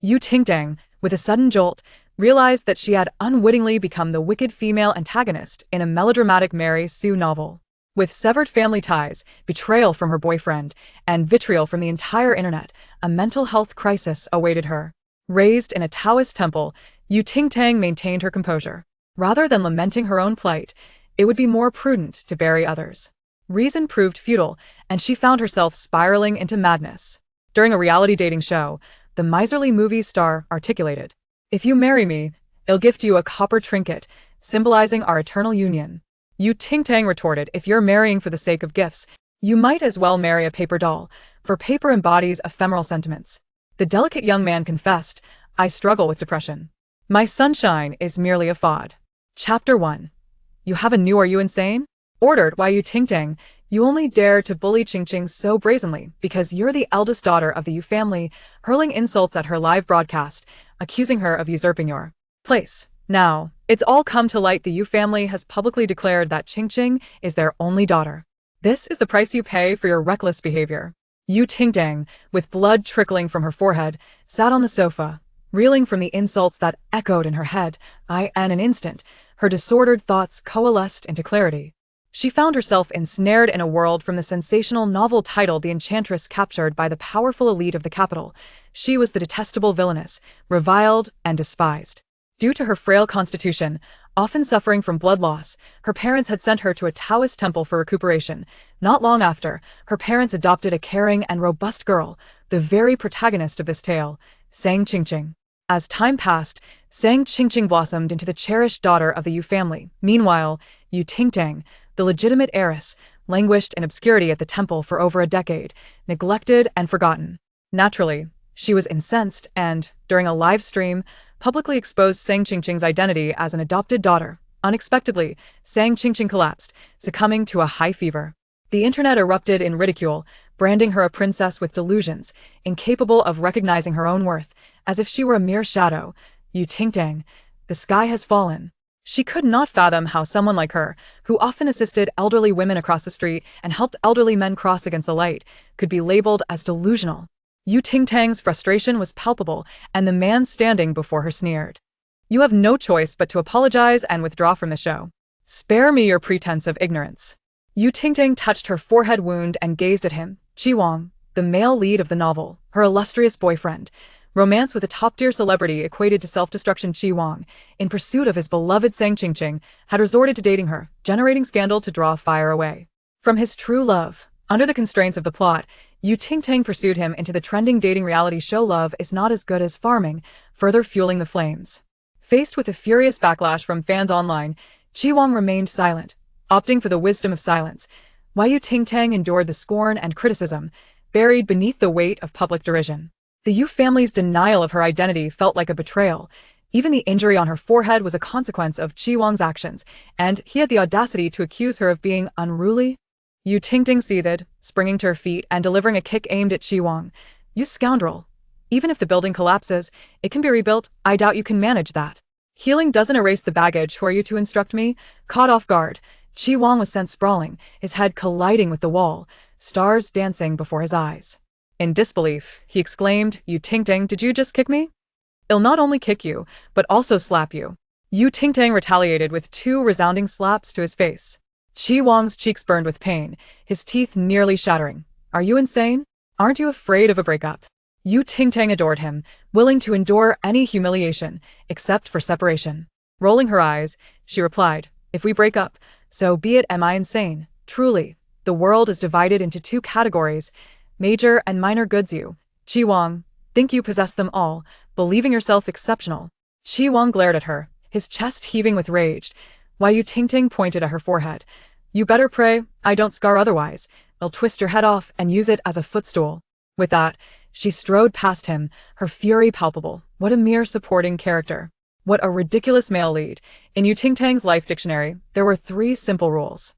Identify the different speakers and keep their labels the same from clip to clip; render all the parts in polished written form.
Speaker 1: Yu Tingtang, with a sudden jolt, realized that she had unwittingly become the wicked female antagonist in a melodramatic Mary Sue novel. With severed family ties, betrayal from her boyfriend, and vitriol from the entire internet, a mental health crisis awaited her. Raised in a Taoist temple, Yu Tingtang maintained her composure. Rather than lamenting her own plight, it would be more prudent to bury others. Reason proved futile, and she found herself spiraling into madness. During a reality dating show, the miserly movie star articulated, "If you marry me, I'll gift you a copper trinket, symbolizing our eternal union." Yu Tingtang retorted, "If you're marrying for the sake of gifts, you might as well marry a paper doll, for paper embodies ephemeral sentiments." The delicate young man confessed, "I struggle with depression. My sunshine is merely a fad." Chapter 1. You have a new Are You Insane? Ordered by Yu Tingtang, you only dare to bully Qingqing so brazenly because you're the eldest daughter of the Yu family, hurling insults at her live broadcast, accusing her of usurping your place. Now, it's all come to light. The Yu family has publicly declared that Qingqing is their only daughter. This is the price you pay for your reckless behavior. Yu Tingtang, with blood trickling from her forehead, sat on the sofa, reeling from the insults that echoed in her head. In an instant, her disordered thoughts coalesced into clarity. She found herself ensnared in a world from the sensational novel titled The Enchantress, captured by the powerful elite of the capital. She was the detestable villainess, reviled and despised. Due to her frail constitution, often suffering from blood loss, her parents had sent her to a Taoist temple for recuperation. Not long after, her parents adopted a caring and robust girl, the very protagonist of this tale, Sang Qingqing. As time passed, Sang Qingqing blossomed into the cherished daughter of the Yu family. Meanwhile, Yu Tingtang, the legitimate heiress, languished in obscurity at the temple for over a decade, neglected and forgotten. Naturally, she was incensed and, during a live stream, publicly exposed Sang Qingqing's identity as an adopted daughter. Unexpectedly, Sang Qingqing collapsed, succumbing to a high fever. The internet erupted in ridicule, branding her a princess with delusions, incapable of recognizing her own worth, as if she were a mere shadow. Yu Tingtang, the sky has fallen. She could not fathom how someone like her, who often assisted elderly women across the street and helped elderly men cross against the light, could be labeled as delusional. Yu Tingtang's frustration was palpable, and the man standing before her sneered. "You have no choice but to apologize and withdraw from the show. Spare me your pretense of ignorance." Yu Tingtang touched her forehead wound and gazed at him. Qi Wang, the male lead of the novel, her illustrious boyfriend. Romance with a top-tier celebrity equated to self-destruction. Qi Wang, in pursuit of his beloved Sang Qingqing, had resorted to dating her, generating scandal to draw fire away from his true love. Under the constraints of the plot, Yu Tingtang pursued him into the trending dating reality show Love Is Not As Good As Farming, further fueling the flames. Faced with a furious backlash from fans online, Qi Wang remained silent, opting for the wisdom of silence, while Yu Tingtang endured the scorn and criticism, buried beneath the weight of public derision. The Yu family's denial of her identity felt like a betrayal. Even the injury on her forehead was a consequence of Qi Wang's actions, and he had the audacity to accuse her of being unruly. Yu Tingtang seethed, springing to her feet and delivering a kick aimed at Qi Wang. "You scoundrel! Even if the building collapses, it can be rebuilt. I doubt you can manage that. Healing doesn't erase the baggage. Who are you to instruct me?" Caught off guard, Qi Wang was sent sprawling, his head colliding with the wall, stars dancing before his eyes. In disbelief, he exclaimed, "Yu Tingtang, did you just kick me? I'll not only kick you, but also slap you." Yu Tingtang retaliated with 2 resounding slaps to his face. Qi Wang's cheeks burned with pain, his teeth nearly shattering. "Are you insane? Aren't you afraid of a breakup?" Yu Tingtang adored him, willing to endure any humiliation, except for separation. Rolling her eyes, she replied, "If we break up, so be it. Am I insane? Truly, the world is divided into 2 categories, major and minor goods. You, Qi Wang, think you possess them all, believing yourself exceptional." Qi Wang glared at her, his chest heaving with rage, while Yu Tingtang pointed at her forehead. "You better pray I don't scar, otherwise I'll twist your head off and use it as a footstool." With that, she strode past him, her fury palpable. What a mere supporting character. What a ridiculous male lead. In Yu Tingtang's life dictionary, there were 3 simple rules.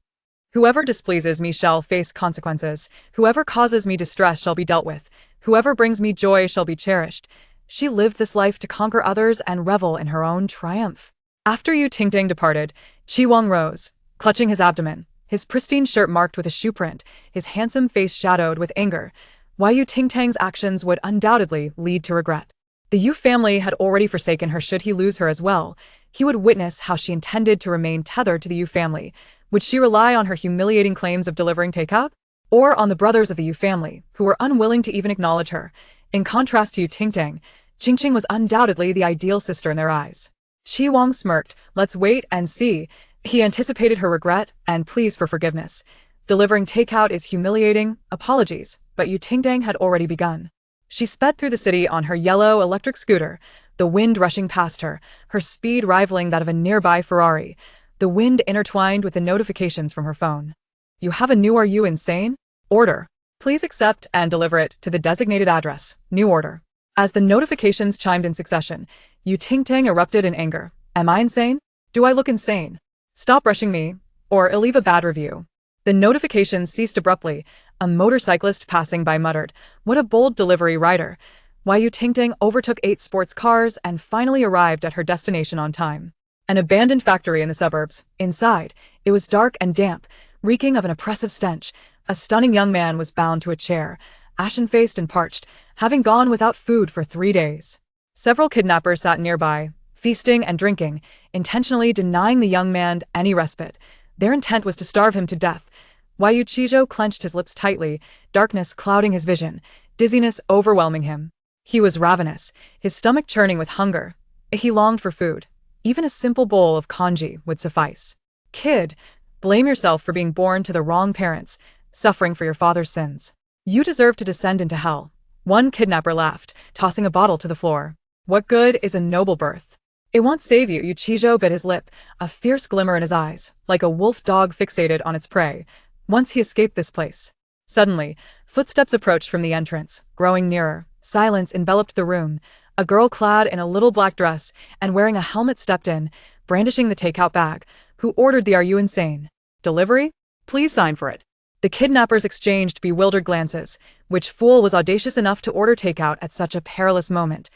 Speaker 1: Whoever displeases me shall face consequences. Whoever causes me distress shall be dealt with. Whoever brings me joy shall be cherished. She lived this life to conquer others and revel in her own triumph. After Yu Tingtang departed, Qi Wang rose, clutching his abdomen, his pristine shirt marked with a shoe print, his handsome face shadowed with anger. While Yu Tingtang's actions would undoubtedly lead to regret, The Yu family had already forsaken her should he lose her as well. He would witness how she intended to remain tethered to the Yu family. Would she rely on her humiliating claims of delivering takeout? Or on the brothers of the Yu family, who were unwilling to even acknowledge her? In contrast to Yu Ting, Qingqing was undoubtedly the ideal sister in their eyes. Qi Wang smirked. Let's wait and see. He anticipated her regret and pleas for forgiveness. Delivering takeout is humiliating, apologies, but Yu Ting had already begun. She sped through the city on her yellow electric scooter, the wind rushing past her, her speed rivaling that of a nearby Ferrari. The wind intertwined with the notifications from her phone. You have a new Are you insane? Order. Please accept and deliver it to the designated address. New order. As the notifications chimed in succession, Yu Ting erupted in anger. Am I insane? Do I look insane? Stop rushing me, or I'll leave a bad review. The notifications ceased abruptly. A motorcyclist passing by muttered, "What a bold delivery rider." While Yu Ting overtook 8 sports cars and finally arrived at her destination on time. An abandoned factory in the suburbs. Inside, it was dark and damp, reeking of an oppressive stench. A stunning young man was bound to a chair, ashen-faced and parched, having gone without food for 3 days. Several kidnappers sat nearby, feasting and drinking, intentionally denying the young man any respite. Their intent was to starve him to death. While Yu Qijo clenched his lips tightly, darkness clouding his vision, dizziness overwhelming him. He was ravenous, his stomach churning with hunger. He longed for food. Even a simple bowl of congee would suffice. Kid, blame yourself for being born to the wrong parents, suffering for your father's sins. You deserve to descend into hell. One kidnapper laughed, tossing a bottle to the floor. What good is a noble birth? It won't save you. Yu Qijo bit his lip, a fierce glimmer in his eyes, like a wolf dog fixated on its prey. Once he escaped this place. Suddenly, footsteps approached from the entrance, growing nearer. Silence enveloped the room. A girl clad in a little black dress and wearing a helmet stepped in, brandishing the takeout bag. Who ordered the Are you insane? Delivery? Please sign for it. The kidnappers exchanged bewildered glances. Which fool was audacious enough to order takeout at such a perilous moment?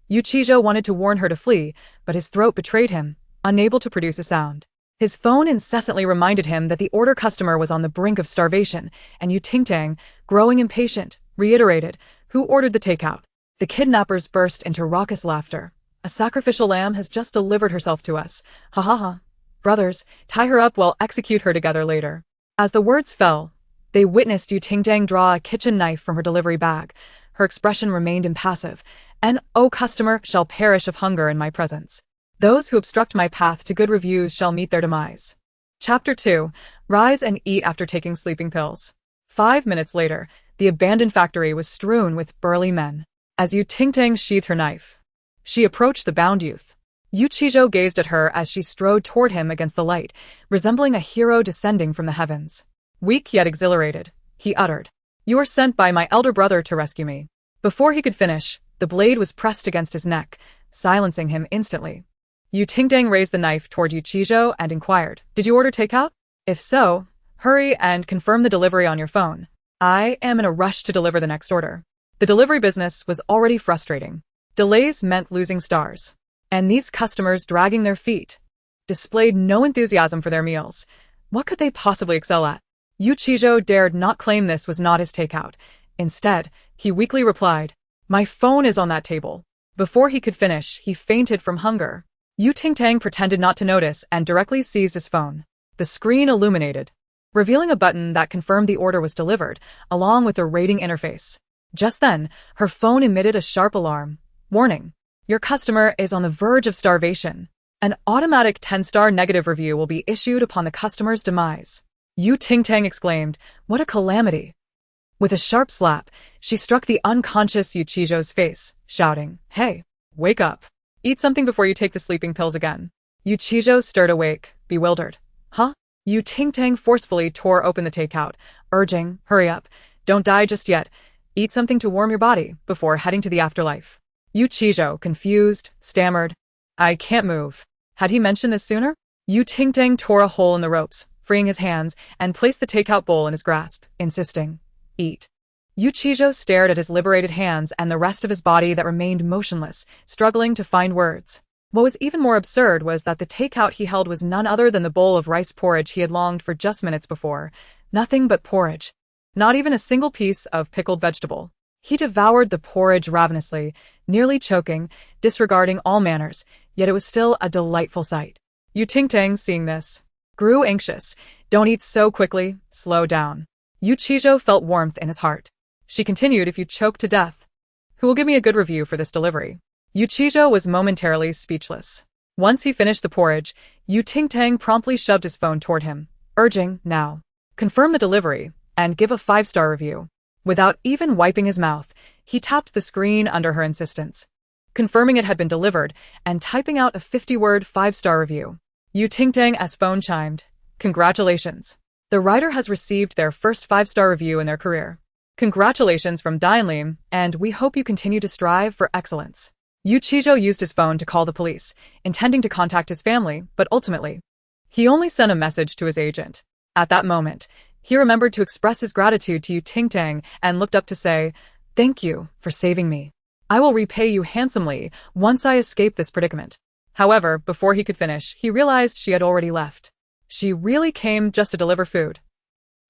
Speaker 1: Yu Qijo wanted to warn her to flee, but his throat betrayed him, unable to produce a sound. His phone incessantly reminded him that the order customer was on the brink of starvation, and Yu Ting, growing impatient, reiterated, "Who ordered the takeout?" The kidnappers burst into raucous laughter. "A sacrificial lamb has just delivered herself to us. Ha ha ha. Brothers, tie her up, we'll execute her together later." As the words fell, they witnessed Yu Ting draw a kitchen knife from her delivery bag. Her expression remained impassive. "And, O customer, shall perish of hunger in my presence. Those who obstruct my path to good reviews shall meet their demise." Chapter 2. Rise and eat after taking sleeping pills. 5 minutes later, the abandoned factory was strewn with burly men. As Yu Ting sheathed her knife, she approached the bound youth. Yu Qijo gazed at her as she strode toward him against the light, resembling a hero descending from the heavens. Weak yet exhilarated, he uttered, "You are sent by my elder brother to rescue me." Before he could finish, the blade was pressed against his neck, silencing him instantly. Yu Ting raised the knife toward Yu Qijo and inquired, "Did you order takeout? If so, hurry and confirm the delivery on your phone. I am in a rush to deliver the next order." The delivery business was already frustrating. Delays meant losing stars. And these customers dragging their feet displayed no enthusiasm for their meals. What could they possibly excel at? Yu Qijo dared not claim this was not his takeout. Instead, he weakly replied, "My phone is on that table." Before he could finish, he fainted from hunger. Yu Ting pretended not to notice and directly seized his phone. The screen illuminated, revealing a button that confirmed the order was delivered, along with a rating interface. Just then, her phone emitted a sharp alarm. "Warning. Your customer is on the verge of starvation. An automatic 10-star negative review will be issued upon the customer's demise." Yu Ting exclaimed, "What a calamity." With a sharp slap, she struck the unconscious Yu Qijo's face, shouting, "Hey, wake up. Eat something before you take the sleeping pills again." Yu Qijo stirred awake, bewildered. "Huh?" Yu Ting forcefully tore open the takeout, urging, "Hurry up. Don't die just yet. Eat something to warm your body before heading to the afterlife." Yu Qijo, confused, stammered, "I can't move." Had he mentioned this sooner? Yu Ting tore a hole in the ropes, freeing his hands, and placed the takeout bowl in his grasp, insisting, "Eat." Yu Qijo stared at his liberated hands and the rest of his body that remained motionless, struggling to find words. What was even more absurd was that the takeout he held was none other than the bowl of rice porridge he had longed for just minutes before. Nothing but porridge. Not even a single piece of pickled vegetable. He devoured the porridge ravenously, nearly choking, disregarding all manners, yet it was still a delightful sight. Ting Tang, seeing this, grew anxious. Don't eat so quickly, slow down. Chijo felt warmth in his heart. She continued, if you choke to death, who will give me a good review for this delivery? Chijo was momentarily speechless. Once he finished the porridge, Ting Tang promptly shoved his phone toward him, urging, now, confirm the delivery, and give a 5-star review. Without even wiping his mouth, he tapped the screen under her insistence, confirming it had been delivered, and typing out a 50-word 5-star review. Ting Tang's phone chimed. Congratulations. The writer has received their first 5-star review in their career. Congratulations from Dianlim, and we hope you continue to strive for excellence. Chijo used his phone to call the police, intending to contact his family, but ultimately, he only sent a message to his agent. At that moment, he remembered to express his gratitude to Ting Tang and looked up to say, thank you for saving me. I will repay you handsomely once I escape this predicament. However, before he could finish, he realized she had already left. She really came just to deliver food.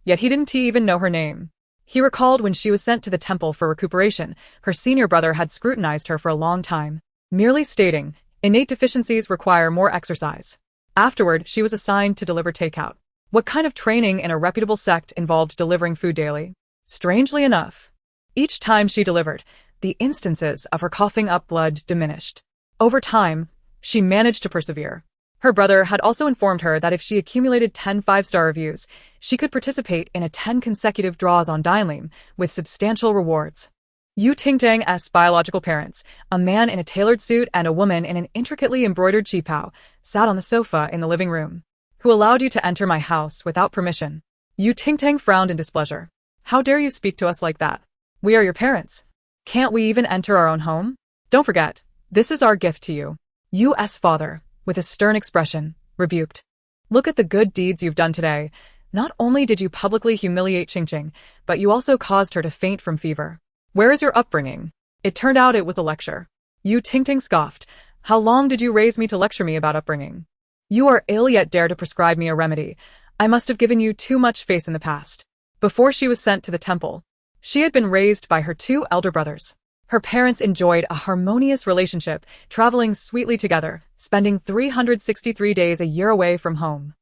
Speaker 1: Yet he didn't even know her name. He recalled when she was sent to the temple for recuperation, her senior brother had scrutinized her for a long time, merely stating, innate deficiencies require more exercise. Afterward, she was assigned to deliver takeout. What kind of training in a reputable sect involved delivering food daily? Strangely enough, each time she delivered, the instances of her coughing up blood diminished. Over time, she managed to persevere. Her brother had also informed her that if she accumulated 10 5-star reviews, she could participate in 10 consecutive draws on Dianlim with substantial rewards. Ting Tang's biological parents, a man in a tailored suit and a woman in an intricately embroidered qipao, sat on the sofa in the living room. Who allowed you to enter my house without permission? Ting Tang frowned in displeasure. How dare you speak to us like that? We are your parents. Can't we even enter our own home? Don't forget, this is our gift to you. U.S. father, with a stern expression, rebuked. Look at the good deeds you've done today. Not only did you publicly humiliate Qingqing, but you also caused her to faint from fever. Where is your upbringing? It turned out it was a lecture. Ting Tang scoffed. How long did you raise me to lecture me about upbringing? You are ill yet dare to prescribe me a remedy. I must have given you too much face in the past. Before she was sent to the temple, she had been raised by her 2 elder brothers. Her parents enjoyed a harmonious relationship, traveling sweetly together, spending 363 days a year away from home.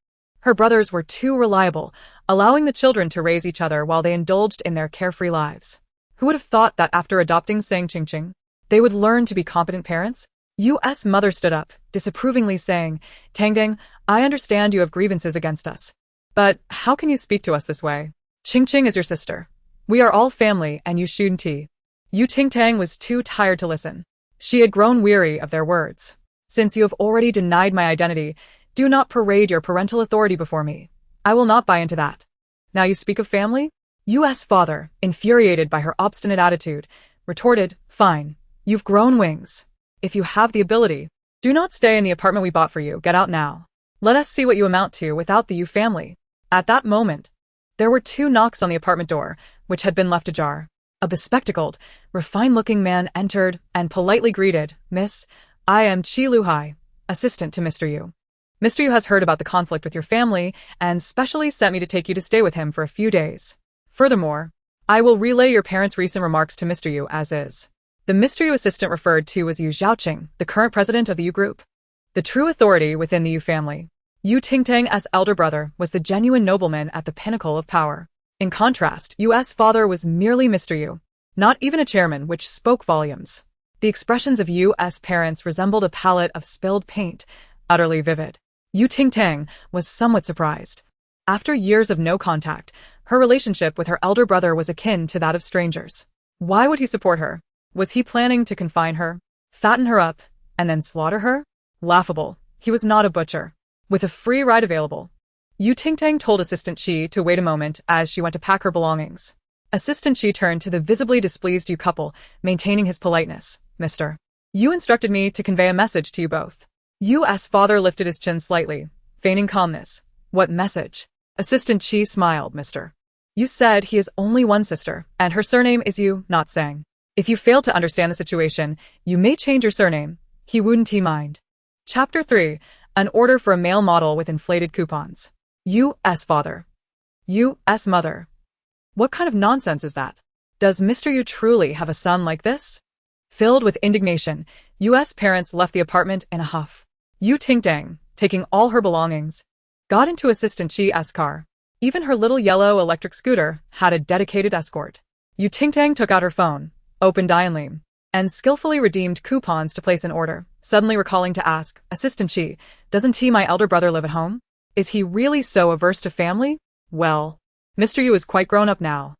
Speaker 1: Her brothers were too reliable, allowing the children to raise each other while they indulged in their carefree lives. Who would have thought that after adopting Sang Qingqing, they would learn to be competent parents? U.S. mother stood up, disapprovingly saying, Tangdang, I understand you have grievances against us. But how can you speak to us this way? Qingqing is your sister. We are all family and you shouldn't. Ting Tang was too tired to listen. She had grown weary of their words. Since you have already denied my identity, do not parade your parental authority before me. I will not buy into that. Now you speak of family? U.S. father, infuriated by her obstinate attitude, retorted, fine. You've grown wings. If you have the ability, do not stay in the apartment we bought for you. Get out now. Let us see what you amount to without the Yu family. At that moment, there were 2 knocks on the apartment door, which had been left ajar. A bespectacled, refined-looking man entered and politely greeted, Miss, I am Qi Luhai, assistant to Mr. Yu. Mr. Yu has heard about the conflict with your family and specially sent me to take you to stay with him for a few days. Furthermore, I will relay your parents' recent remarks to Mr. Yu as is. The Mr. Yu assistant referred to was Yu Zhaoqing, the current president of the Yu Group. The true authority within the Yu family. Ting Tang's elder brother was the genuine nobleman at the pinnacle of power. In contrast, U.S. father was merely Mr. Yu, not even a chairman, which spoke volumes. The expressions of U.S. parents resembled a palette of spilled paint, utterly vivid. Ting Tang was somewhat surprised. After years of no contact, her relationship with her elder brother was akin to that of strangers. Why would he support her? Was he planning to confine her, fatten her up, and then slaughter her? Laughable. He was not a butcher. With a free ride available, Ting Tang told Assistant Qi to wait a moment as she went to pack her belongings. Assistant Qi turned to the visibly displeased Yu couple, maintaining his politeness. Mr. Yu instructed me to convey a message to you both. U.S. father lifted his chin slightly, feigning calmness. What message? Assistant Qi smiled, Mr. Yu said he has only one sister, and her surname is Yu, not Sang. If you fail to understand the situation, you may change your surname. He wouldn't mind. Chapter 3. An order for a male model with inflated coupons. U.S. father. U.S. mother. What kind of nonsense is that? Does Mr. Yu truly have a son like this? Filled with indignation, U.S. parents left the apartment in a huff. Ting Tang, taking all her belongings, got into Assistant Chi's car. Even her little yellow electric scooter had a dedicated escort. Ting Tang took out her phone, opened Dianlim, and skillfully redeemed coupons to place an order, suddenly recalling to ask, Assistant Chi, doesn't my elder brother live at home? Is he really so averse to family? Well, Mr. Yu is quite grown up now.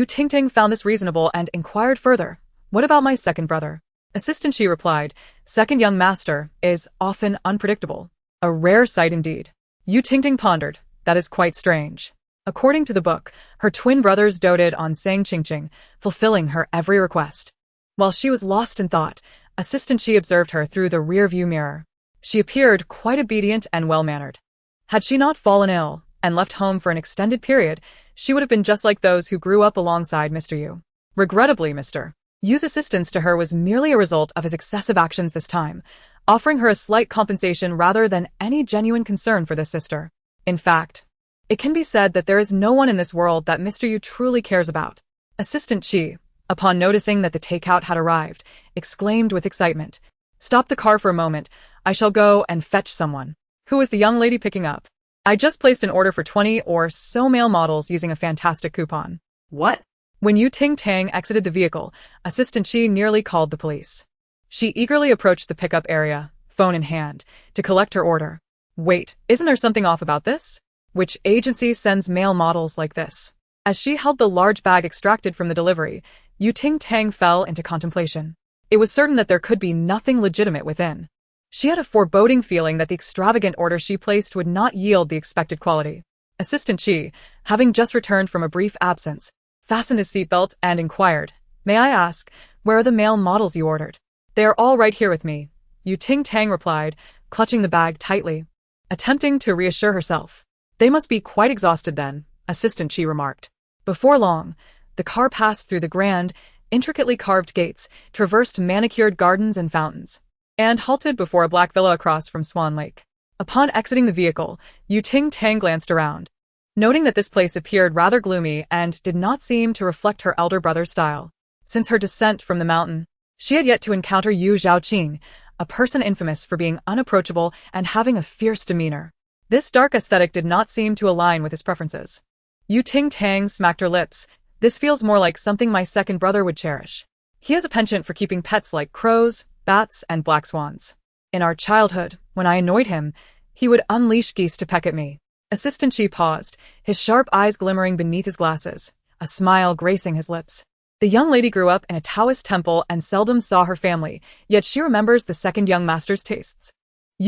Speaker 1: Ting Tang found this reasonable and inquired further, what about my second brother? Assistant Chi replied, second young master is often unpredictable. A rare sight indeed. Ting Tang pondered, that is quite strange. According to the book, her twin brothers doted on Sang Qingqing, fulfilling her every request. While she was lost in thought, Assistant Chi observed her through the rear-view mirror. She appeared quite obedient and well-mannered. Had she not fallen ill and left home for an extended period, she would have been just like those who grew up alongside Mr. Yu. Regrettably, Mr. Yu's assistance to her was merely a result of his excessive actions this time, offering her a slight compensation rather than any genuine concern for this sister. In fact, it can be said that there is no one in this world that Mr. Yu truly cares about. Assistant Chi, upon noticing that the takeout had arrived, exclaimed with excitement, stop the car for a moment, I shall go and fetch someone. Who is the young lady picking up? I just placed an order for 20 or so male models using a fantastic coupon.
Speaker 2: What?
Speaker 1: When Ting Tang exited the vehicle, Assistant Chi nearly called the police. She eagerly approached the pickup area, phone in hand, to collect her order. Wait, isn't there something off about this? Which agency sends male models like this? As she held the large bag extracted from the delivery, Ting Tang fell into contemplation. It was certain that there could be nothing legitimate within. She had a foreboding feeling that the extravagant order she placed would not yield the expected quality. Assistant Chi, having just returned from a brief absence, fastened his seatbelt and inquired, may I ask, where are the male models you ordered? They are all right here with me, Ting Tang replied, clutching the bag tightly. Attempting to reassure herself. They must be quite exhausted then, Assistant Chi remarked. Before long, the car passed through the grand, intricately carved gates, traversed manicured gardens and fountains, and halted before a black villa across from Swan Lake. Upon exiting the vehicle, Ting Tang glanced around, noting that this place appeared rather gloomy and did not seem to reflect her elder brother's style. Since her descent from the mountain, she had yet to encounter Yu Zhaoqing, a person infamous for being unapproachable and having a fierce demeanor. This dark aesthetic did not seem to align with his preferences. Ting Tang smacked her lips. This feels more like something my second brother would cherish. He has a penchant for keeping pets like crows, bats, and black swans. In our childhood, when I annoyed him, he would unleash geese to peck at me. Assistant Chi paused, his sharp eyes glimmering beneath his glasses, a smile gracing his lips. The young lady grew up in a Taoist temple and seldom saw her family, yet she remembers the second young master's tastes.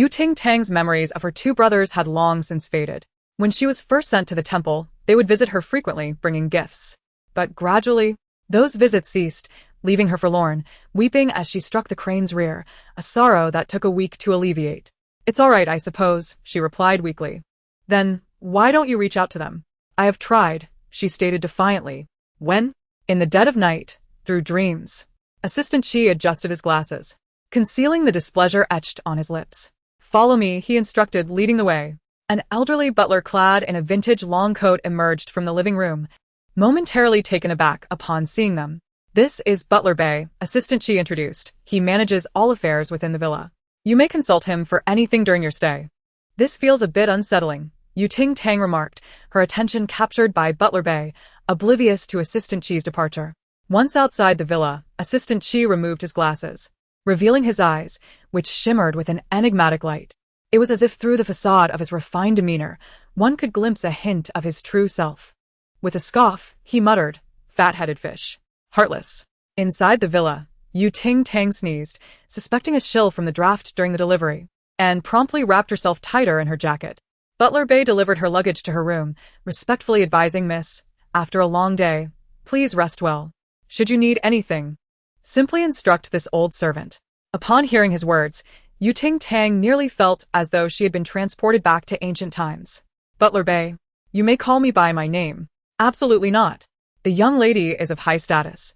Speaker 1: Ting Tang's memories of her two brothers had long since faded. When she was first sent to the temple, they would visit her frequently, bringing gifts. But gradually, those visits ceased, leaving her forlorn, weeping as she struck the crane's rear, a sorrow that took a week to alleviate. It's all right, I suppose, she replied weakly. Then, why don't you reach out to them? I have tried, she stated defiantly. When? In the dead of night, through dreams. Assistant Chi adjusted his glasses, concealing the displeasure etched on his lips. Follow me, he instructed, leading the way. An elderly butler clad in a vintage long coat emerged from the living room, momentarily taken aback upon seeing them. This is Butler Bay, Assistant Chi introduced. He manages all affairs within the villa. You may consult him for anything during your stay. This feels a bit unsettling, Ting Tang remarked, her attention captured by Butler Bay, oblivious to Assistant Chi's departure. Once outside the villa, Assistant Chi removed his glasses, revealing his eyes, which shimmered with an enigmatic light. It was as if through the facade of his refined demeanor, one could glimpse a hint of his true self. With a scoff, he muttered, fat-headed fish. Heartless. Inside the villa, Ting Tang sneezed, suspecting a chill from the draft during the delivery, and promptly wrapped herself tighter in her jacket. Butler Bay delivered her luggage to her room, respectfully advising Miss, after a long day, please rest well. Should you need anything, simply instruct this old servant. Upon hearing his words, Ting Tang nearly felt as though she had been transported back to ancient times. Butler Bay, you may call me by my name. Absolutely not. The young lady is of high status.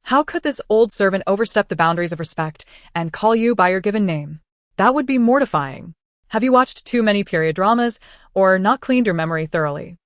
Speaker 1: How could this old servant overstep the boundaries of respect and call you by your given name? That would be mortifying. Have you watched too many period dramas, or not cleaned your memory thoroughly?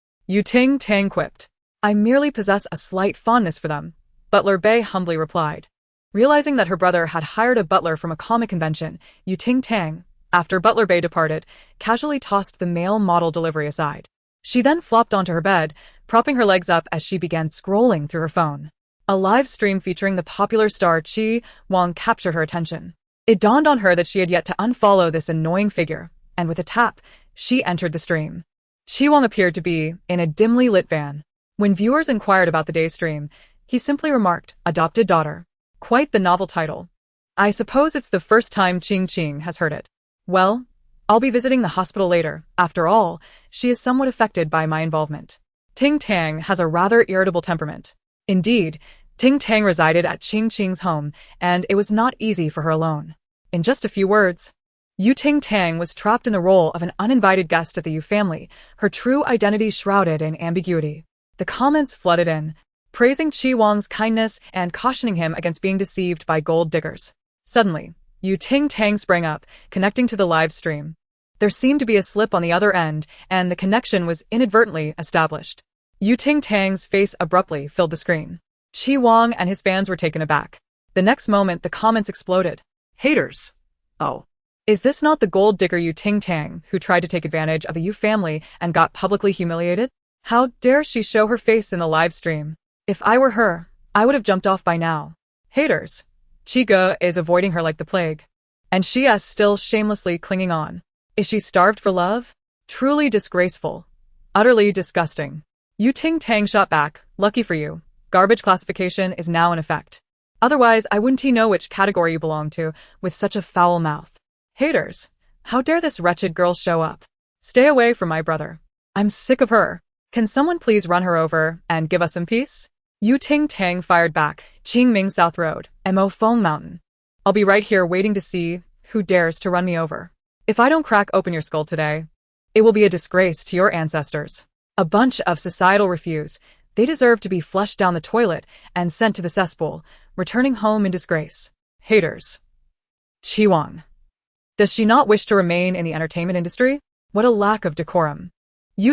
Speaker 1: Ting Tang quipped. I merely possess a slight fondness for them. Butler Bei humbly replied. Realizing that her brother had hired a butler from a comic convention, Ting Tang, after Butler Bei departed, casually tossed the male model delivery aside. She then flopped onto her bed, propping her legs up as she began scrolling through her phone. A live stream featuring the popular star Chi Wong captured her attention. It dawned on her that she had yet to unfollow this annoying figure, and with a tap, she entered the stream. Chi Wong appeared to be in a dimly lit van. When viewers inquired about the day's stream, he simply remarked, "Adopted daughter." Quite the novel title. I suppose it's the first time Ching has heard it. Well, I'll be visiting the hospital later. After all, she is somewhat affected by my involvement. Ting Tang has a rather irritable temperament. Indeed, Ting Tang resided at Ching's home, and it was not easy for her alone. In just a few words, Ting Tang was trapped in the role of an uninvited guest at the Yu family, her true identity shrouded in ambiguity. The comments flooded in, praising Chi Wong's kindness and cautioning him against being deceived by gold diggers. Suddenly, Ting Tang sprang up, connecting to the live stream. There seemed to be a slip on the other end, and the connection was inadvertently established. Ting Tang's face abruptly filled the screen. Chi Wong and his fans were taken aback. The next moment, the comments exploded. Haters. Oh. Is this not the gold digger Ting Tang who tried to take advantage of the Yu family and got publicly humiliated? How dare she show her face in the live stream? If I were her, I would have jumped off by now. Haters. Chi is avoiding her like the plague. And she is still shamelessly clinging on. Is she starved for love? Truly disgraceful. Utterly disgusting. Ting Tang shot back, lucky for you. Garbage classification is now in effect. Otherwise, I wouldn't know which category you belong to, with such a foul mouth. Haters. How dare this wretched girl show up? Stay away from my brother. I'm sick of her. Can someone please run her over and give us some peace? Ting Tang fired back, Qingming South Road, Mo Feng Mountain. I'll be right here waiting to see who dares to run me over. If I don't crack open your skull today, it will be a disgrace to your ancestors. A bunch of societal refuse. They deserve to be flushed down the toilet and sent to the cesspool, returning home in disgrace. Haters. Chi Wong. Does she not wish to remain in the entertainment industry? What a lack of decorum.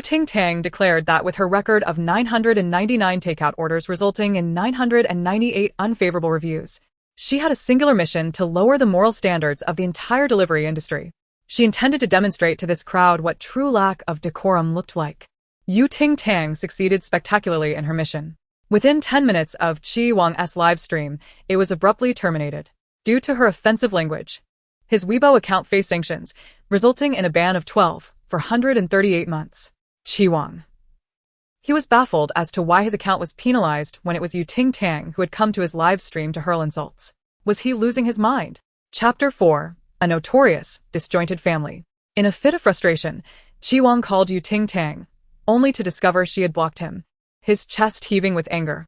Speaker 1: Ting Tang declared that with her record of 999 takeout orders resulting in 998 unfavorable reviews, she had a singular mission to lower the moral standards of the entire delivery industry. She intended to demonstrate to this crowd what true lack of decorum looked like. Ting Tang succeeded spectacularly in her mission. Within 10 minutes of Chi Wong's live stream, it was abruptly terminated, due to her offensive language. His Weibo account faced sanctions, resulting in a ban of 1,438 months. Chi Wong. He was baffled as to why his account was penalized when it was Ting Tang who had come to his live stream to hurl insults. Was he losing his mind? Chapter 4. A notorious, disjointed family. In a fit of frustration, Chi Wong called Ting Tang, only to discover she had blocked him, his chest heaving with anger.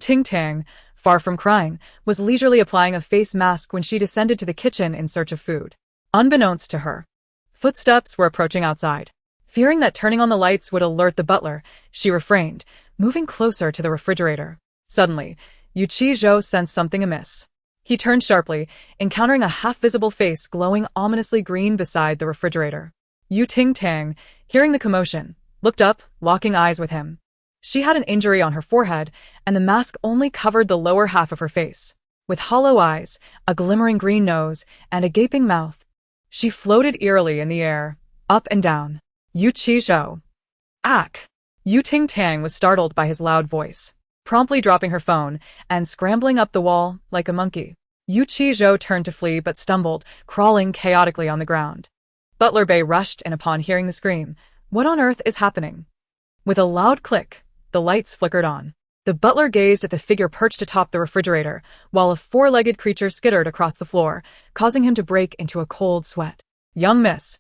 Speaker 1: Ting Tang, far from crying, was leisurely applying a face mask when she descended to the kitchen in search of food. Unbeknownst to her, footsteps were approaching outside. Fearing that turning on the lights would alert the butler, she refrained, moving closer to the refrigerator. Suddenly, Zhou sensed something amiss. He turned sharply, encountering a half-visible face glowing ominously green beside the refrigerator. Ting Tang, hearing the commotion, looked up, locking eyes with him. She had an injury on her forehead, and the mask only covered the lower half of her face. With hollow eyes, a glimmering green nose, and a gaping mouth, she floated eerily in the air, up and down. Zhou. Ack! Ting Tang was startled by his loud voice, promptly dropping her phone and scrambling up the wall like a monkey. Zhou turned to flee but stumbled, crawling chaotically on the ground. Butler Bei rushed in upon hearing the scream. What on earth is happening? With a loud click, the lights flickered on. The butler gazed at the figure perched atop the refrigerator, while a four-legged creature skittered across the floor, causing him to break into a cold sweat. Young miss.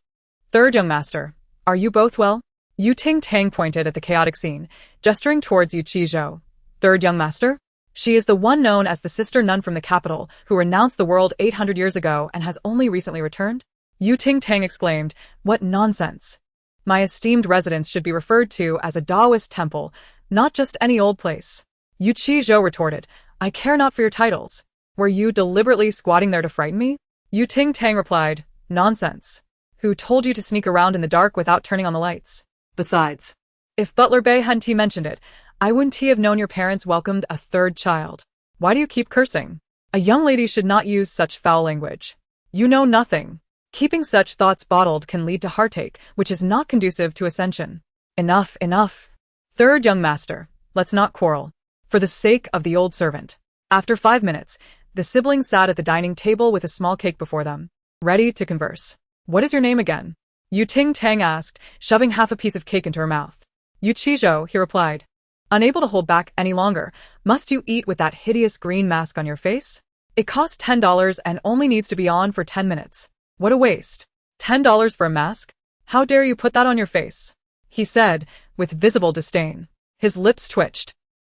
Speaker 1: Third young master. Are you both well? Ting Tang pointed at the chaotic scene, gesturing towards Zhou. Third young master? She is the one known as the sister nun from the capital, who renounced the world 800 years ago and has only recently returned? Ting Tang exclaimed, what nonsense. My esteemed residence should be referred to as a Taoist temple, not just any old place. Zhou retorted, I care not for your titles. Were you deliberately squatting there to frighten me? Ting Tang replied, nonsense. Who told you to sneak around in the dark without turning on the lights? Besides, if Butler Bei hadn't mentioned it, I wouldn't have known your parents welcomed a third child. Why do you keep cursing? A young lady should not use such foul language. You know nothing. Keeping such thoughts bottled can lead to heartache, which is not conducive to ascension. Enough, enough. Third young master, let's not quarrel. For the sake of the old servant. After 5 minutes, the siblings sat at the dining table with a small cake before them, ready to converse. What is your name again? Ting Tang asked, shoving half a piece of cake into her mouth. Yuchizhou, he replied. Unable to hold back any longer, must you eat with that hideous green mask on your face? It costs $10 and only needs to be on for 10 minutes. What a waste. $10 for a mask? How dare you put that on your face? He said, with visible disdain. His lips twitched.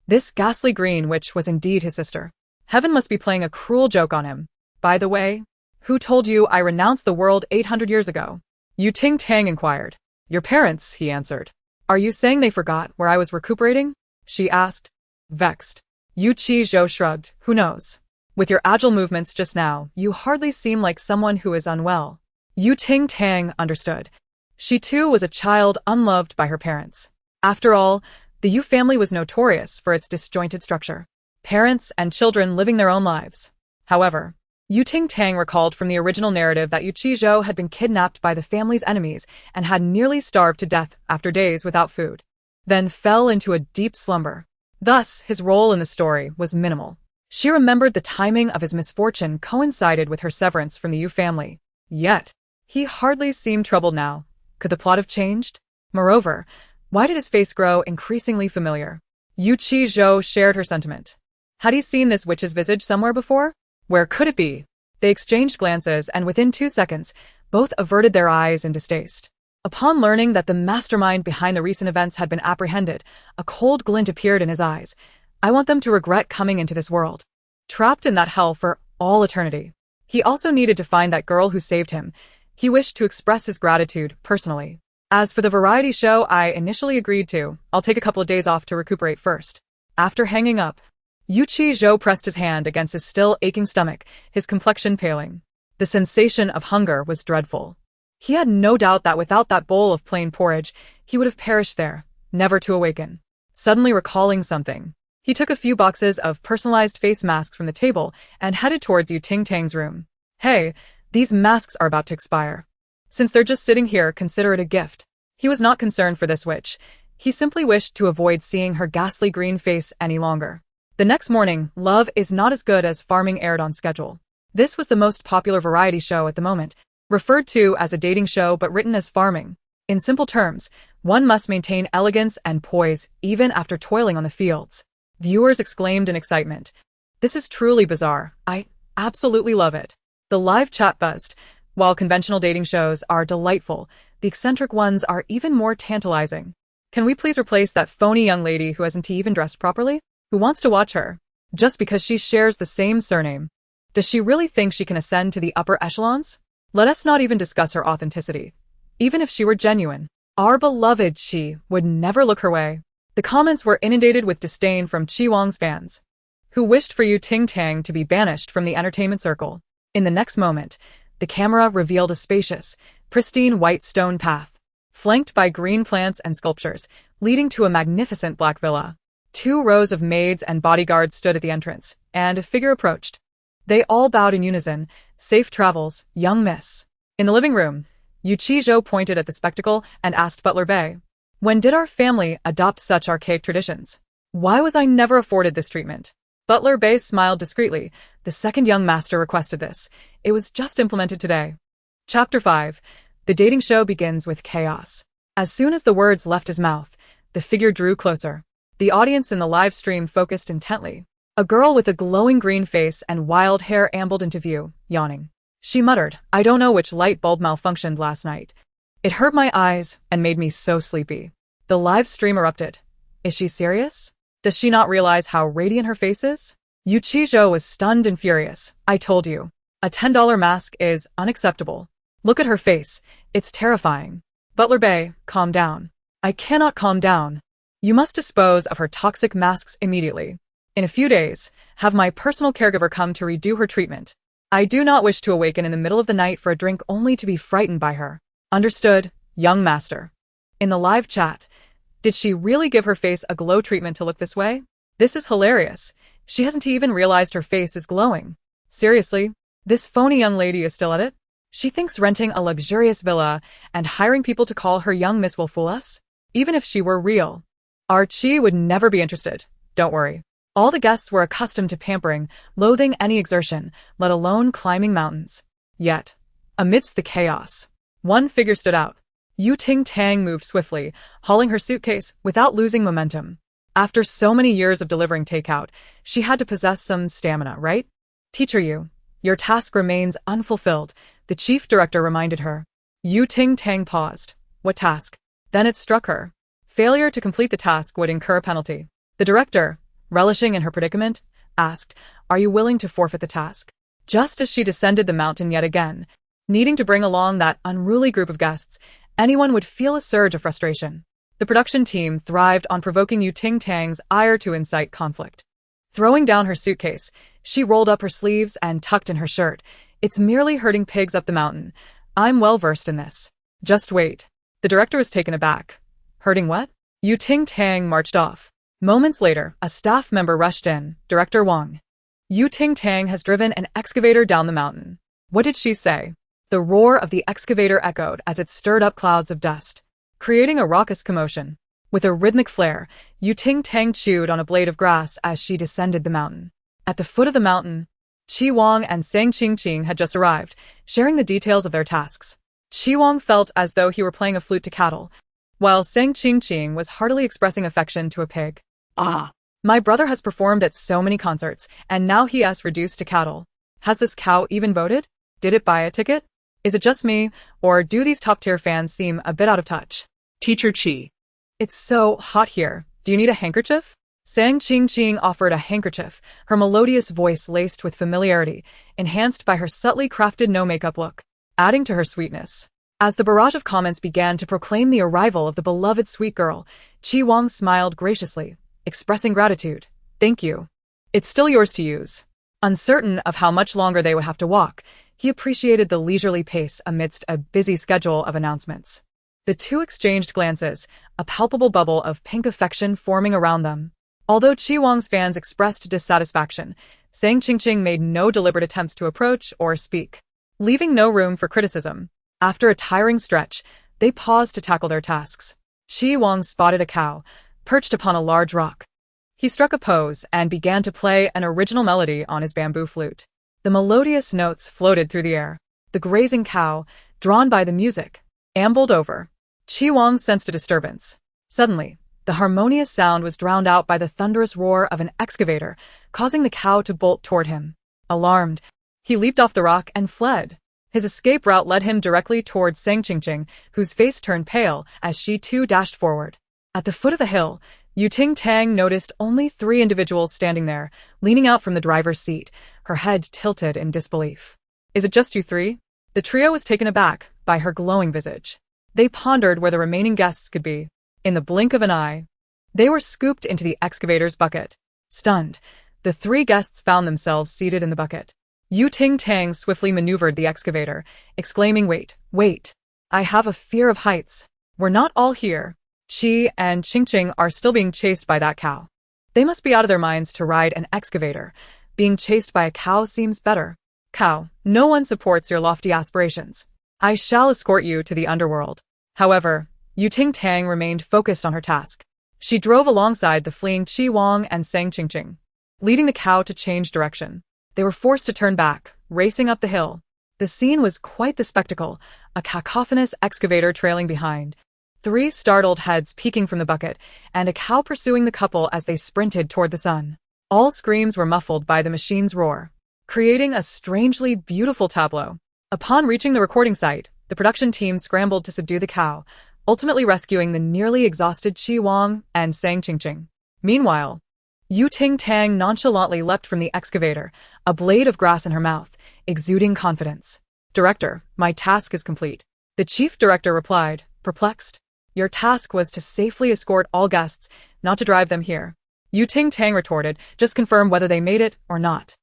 Speaker 1: This ghastly green witch was indeed his sister. Heaven must be playing a cruel joke on him. By the way, who told you I renounced the world 800 years ago? Ting Tang inquired. Your parents, he answered. Are you saying they forgot where I was recuperating? She asked, vexed. Yuchizhou shrugged. Who knows? With your agile movements just now, you hardly seem like someone who is unwell. Ting Tang understood. She too was a child unloved by her parents. After all, the Yu family was notorious for its disjointed structure. Parents and children living their own lives. However, Ting Tang recalled from the original narrative that Yuchizhou had been kidnapped by the family's enemies and had nearly starved to death after days without food, then fell into a deep slumber. Thus, his role in the story was minimal. She remembered the timing of his misfortune coincided with her severance from the Yu family. Yet, he hardly seemed troubled now. Could the plot have changed? Moreover, why did his face grow increasingly familiar? Yuchizhou shared her sentiment. Had he seen this witch's visage somewhere before? Where could it be? They exchanged glances, and within 2 seconds, both averted their eyes in distaste. Upon learning that the mastermind behind the recent events had been apprehended, a cold glint appeared in his eyes. I want them to regret coming into this world, trapped in that hell for all eternity. He also needed to find that girl who saved him. He wished to express his gratitude personally. As for the variety show I initially agreed to, I'll take a couple of days off to recuperate first. After hanging up, Yuchizhou pressed his hand against his still aching stomach, his complexion paling. The sensation of hunger was dreadful. He had no doubt that without that bowl of plain porridge, he would have perished there, never to awaken. Suddenly recalling something, he took a few boxes of personalized face masks from the table and headed towards Ting Tang's room. Hey, these masks are about to expire. Since they're just sitting here, consider it a gift. He was not concerned for this witch. He simply wished to avoid seeing her ghastly green face any longer. The next morning, Love is Not As Good As Farming aired on schedule. This was the most popular variety show at the moment, referred to as a dating show but written as farming. In simple terms, one must maintain elegance and poise even after toiling on the fields. Viewers exclaimed in excitement. This is truly bizarre. I absolutely love it. The live chat buzzed. While conventional dating shows are delightful, the eccentric ones are even more tantalizing. Can we please replace that phony young lady who hasn't even dressed properly? Who wants to watch her? Just because she shares the same surname. Does she really think she can ascend to the upper echelons? Let us not even discuss her authenticity. Even if she were genuine, our beloved Chi would never look her way. The comments were inundated with disdain from Chi Wong's fans, who wished for Ting Tang to be banished from the entertainment circle. In the next moment, the camera revealed a spacious, pristine white stone path, flanked by green plants and sculptures, leading to a magnificent black villa. 2 rows of maids and bodyguards stood at the entrance, and a figure approached. They all bowed in unison. Safe travels, young miss. In the living room, Yuchizhou pointed at the spectacle and asked Butler Bay, when did our family adopt such archaic traditions? Why was I never afforded this treatment? Butler Bay smiled discreetly. The second young master requested this. It was just implemented today. Chapter 5. The dating show begins with chaos. As soon as the words left his mouth, the figure drew closer. The audience in the live stream focused intently. A girl with a glowing green face and wild hair ambled into view, yawning. She muttered, I don't know which light bulb malfunctioned last night. It hurt my eyes and made me so sleepy. The live stream erupted. Is she serious? Does she not realize how radiant her face is? Yuchizhou was stunned and furious. I told you. A $10 mask is unacceptable. Look at her face. It's terrifying. Butler Bay, calm down. I cannot calm down. You must dispose of her toxic masks immediately. In a few days, have my personal caregiver come to redo her treatment. I do not wish to awaken in the middle of the night for a drink only to be frightened by her. Understood, young master. In the live chat, did she really give her face a glow treatment to look this way? This is hilarious. She hasn't even realized her face is glowing. Seriously? This phony young lady is still at it? She thinks renting a luxurious villa and hiring people to call her young miss will fool us? Even if she were real. Archie would never be interested. Don't worry. All the guests were accustomed to pampering, loathing any exertion, let alone climbing mountains. Yet, amidst the chaos, one figure stood out. Ting Tang moved swiftly, hauling her suitcase without losing momentum. After so many years of delivering takeout, she had to possess some stamina, right? Teacher Yu, your task remains unfulfilled, the chief director reminded her. Ting Tang paused. What task? Then it struck her. Failure to complete the task would incur a penalty. The director, relishing in her predicament, asked, Are you willing to forfeit the task? Just as she descended the mountain yet again, needing to bring along that unruly group of guests, anyone would feel a surge of frustration. The production team thrived on provoking Ting Tang's ire to incite conflict. Throwing down her suitcase, she rolled up her sleeves and tucked in her shirt. It's merely herding pigs up the mountain. I'm well versed in this. Just wait. The director was taken aback. Herding what? Ting Tang marched off. Moments later, a staff member rushed in. Director Wong. Ting Tang has driven an excavator down the mountain. What did she say? The roar of the excavator echoed as it stirred up clouds of dust, creating a raucous commotion. With a rhythmic flare, Ting Tang chewed on a blade of grass as she descended the mountain. At the foot of the mountain, Chi Wong and Sang Qing had just arrived, sharing the details of their tasks. Chi Wong felt as though he were playing a flute to cattle, while Sang Qing was heartily expressing affection to a pig. Ah, my brother has performed at so many concerts, and now he has reduced to cattle. Has this cow even voted? Did it buy a ticket? Is it just me, or do these top-tier fans seem a bit out of touch? Teacher Chi. It's so hot here. Do you need a handkerchief? Sang Qing offered a handkerchief, her melodious voice laced with familiarity, enhanced by her subtly crafted no-makeup look, adding to her sweetness. As the barrage of comments began to proclaim the arrival of the beloved sweet girl, Chi Wong smiled graciously, expressing gratitude. Thank you. It's still yours to use. Uncertain of how much longer they would have to walk, he appreciated the leisurely pace amidst a busy schedule of announcements. The two exchanged glances, a palpable bubble of pink affection forming around them. Although Chi Wong's fans expressed dissatisfaction, Sang Qing made no deliberate attempts to approach or speak, leaving no room for criticism. After a tiring stretch, they paused to tackle their tasks. Chi Wong spotted a cow, perched upon a large rock. He struck a pose and began to play an original melody on his bamboo flute. The melodious notes floated through the air. The grazing cow, drawn by the music, ambled over. Chi Wong sensed a disturbance. Suddenly, the harmonious sound was drowned out by the thunderous roar of an excavator, causing the cow to bolt toward him. Alarmed, he leaped off the rock and fled. His escape route led him directly toward Sang Qing, whose face turned pale as she too dashed forward. At the foot of the hill, Ting Tang noticed only 3 individuals standing there, leaning out from the driver's seat, her head tilted in disbelief. Is it just you 3? The trio was taken aback by her glowing visage. They pondered where the remaining guests could be. In the blink of an eye, they were scooped into the excavator's bucket. Stunned, the 3 guests found themselves seated in the bucket. Ting Tang swiftly maneuvered the excavator, exclaiming, Wait, I have a fear of heights. We're not all here. Chi and Qing are still being chased by that cow. They must be out of their minds to ride an excavator. Being chased by a cow seems better. Cow, no one supports your lofty aspirations. I shall escort you to the underworld. However, Ting Tang remained focused on her task. She drove alongside the fleeing Chi Wong and Sang Qing, leading the cow to change direction. They were forced to turn back, racing up the hill. The scene was quite the spectacle, a cacophonous excavator trailing behind, 3 startled heads peeking from the bucket, and a cow pursuing the couple as they sprinted toward the sun. All screams were muffled by the machine's roar, creating a strangely beautiful tableau. Upon reaching the recording site, the production team scrambled to subdue the cow, ultimately rescuing the nearly exhausted Chi Wong and Sang Qing. Meanwhile, Ting Tang nonchalantly leapt from the excavator, a blade of grass in her mouth, exuding confidence. Director, my task is complete. The chief director replied, perplexed. Your task was to safely escort all guests, not to drive them here. Ting Tang retorted, just confirm whether they made it or not.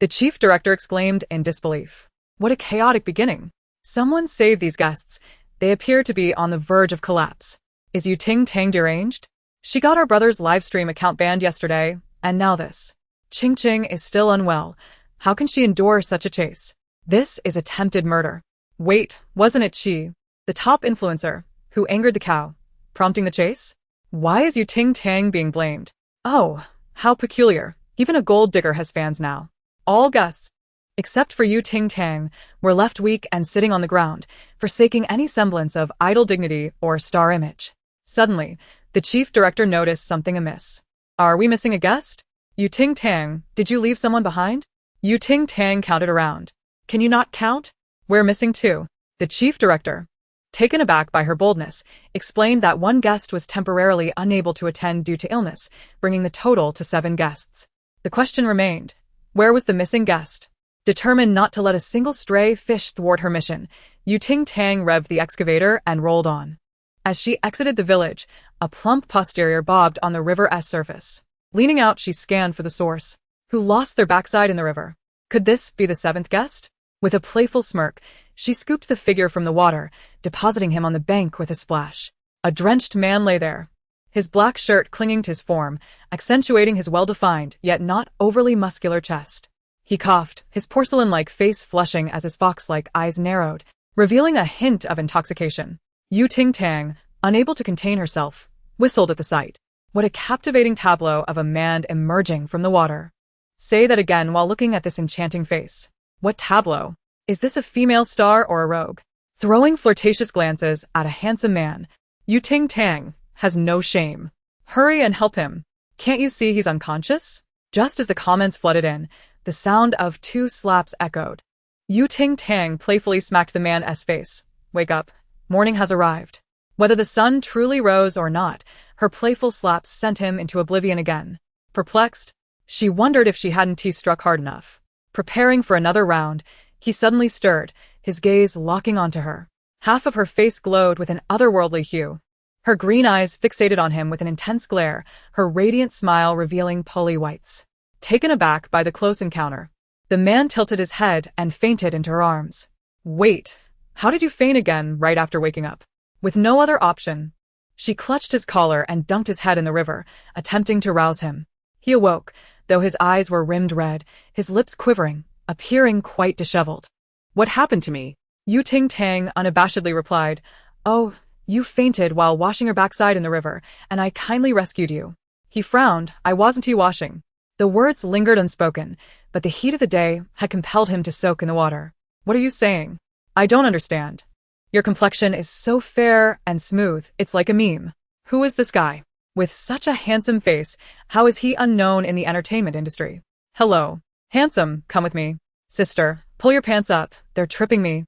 Speaker 1: The chief director exclaimed in disbelief. What a chaotic beginning. Someone save these guests. They appear to be on the verge of collapse. Is Ting Tang deranged? She got our brother's live stream account banned yesterday, and now this. Ching Ching is still unwell. How can she endure such a chase? This is attempted murder. Wait, wasn't it she, the top influencer, who angered the cow, prompting the chase? Why is Ting Tang being blamed? Oh, how peculiar. Even a gold digger has fans now. All guests, except for Ting Tang, were left weak and sitting on the ground, forsaking any semblance of idol dignity or star image. Suddenly, the chief director noticed something amiss. Are we missing a guest? Ting Tang, did you leave someone behind? Ting Tang counted around. Can you not count? We're missing two. The chief director, taken aback by her boldness, explained that one guest was temporarily unable to attend due to illness, bringing the total to 7 guests. The question remained, where was the missing guest? Determined not to let a single stray fish thwart her mission, Ting Tang revved the excavator and rolled on. As she exited the village, a plump posterior bobbed on the river's surface. Leaning out, she scanned for the source, who lost their backside in the river. Could this be the 7th guest? With a playful smirk, she scooped the figure from the water, depositing him on the bank with a splash. A drenched man lay there, his black shirt clinging to his form, accentuating his well-defined, yet not overly muscular chest. He coughed, his porcelain-like face flushing as his fox-like eyes narrowed, revealing a hint of intoxication. Ting Tang, unable to contain herself, whistled at the sight. What a captivating tableau of a man emerging from the water. Say that again while looking at this enchanting face. What tableau? Is this a female star or a rogue? Throwing flirtatious glances at a handsome man, Ting Tang has no shame. Hurry and help him. Can't you see he's unconscious? Just as the comments flooded in, the sound of 2 slaps echoed. Ting Tang playfully smacked the man's face. Wake up. Morning has arrived. Whether the sun truly rose or not, her playful slaps sent him into oblivion again. Perplexed, she wondered if she hadn't struck hard enough. Preparing for another round, he suddenly stirred, his gaze locking onto her. Half of her face glowed with an otherworldly hue. Her green eyes fixated on him with an intense glare, her radiant smile revealing pearly whites. Taken aback by the close encounter, the man tilted his head and fainted into her arms. Wait, how did you faint again right after waking up? With no other option, she clutched his collar and dunked his head in the river, attempting to rouse him. He awoke, though his eyes were rimmed red, his lips quivering, appearing quite disheveled. What happened to me? Ting Tang unabashedly replied, Oh, you fainted while washing your backside in the river, and I kindly rescued you. He frowned. I wasn't washing. The words lingered unspoken, but the heat of the day had compelled him to soak in the water. What are you saying? I don't understand. Your complexion is so fair and smooth, it's like a meme. Who is this guy? With such a handsome face, how is he unknown in the entertainment industry? Hello. Handsome, come with me. Sister, pull your pants up, they're tripping me.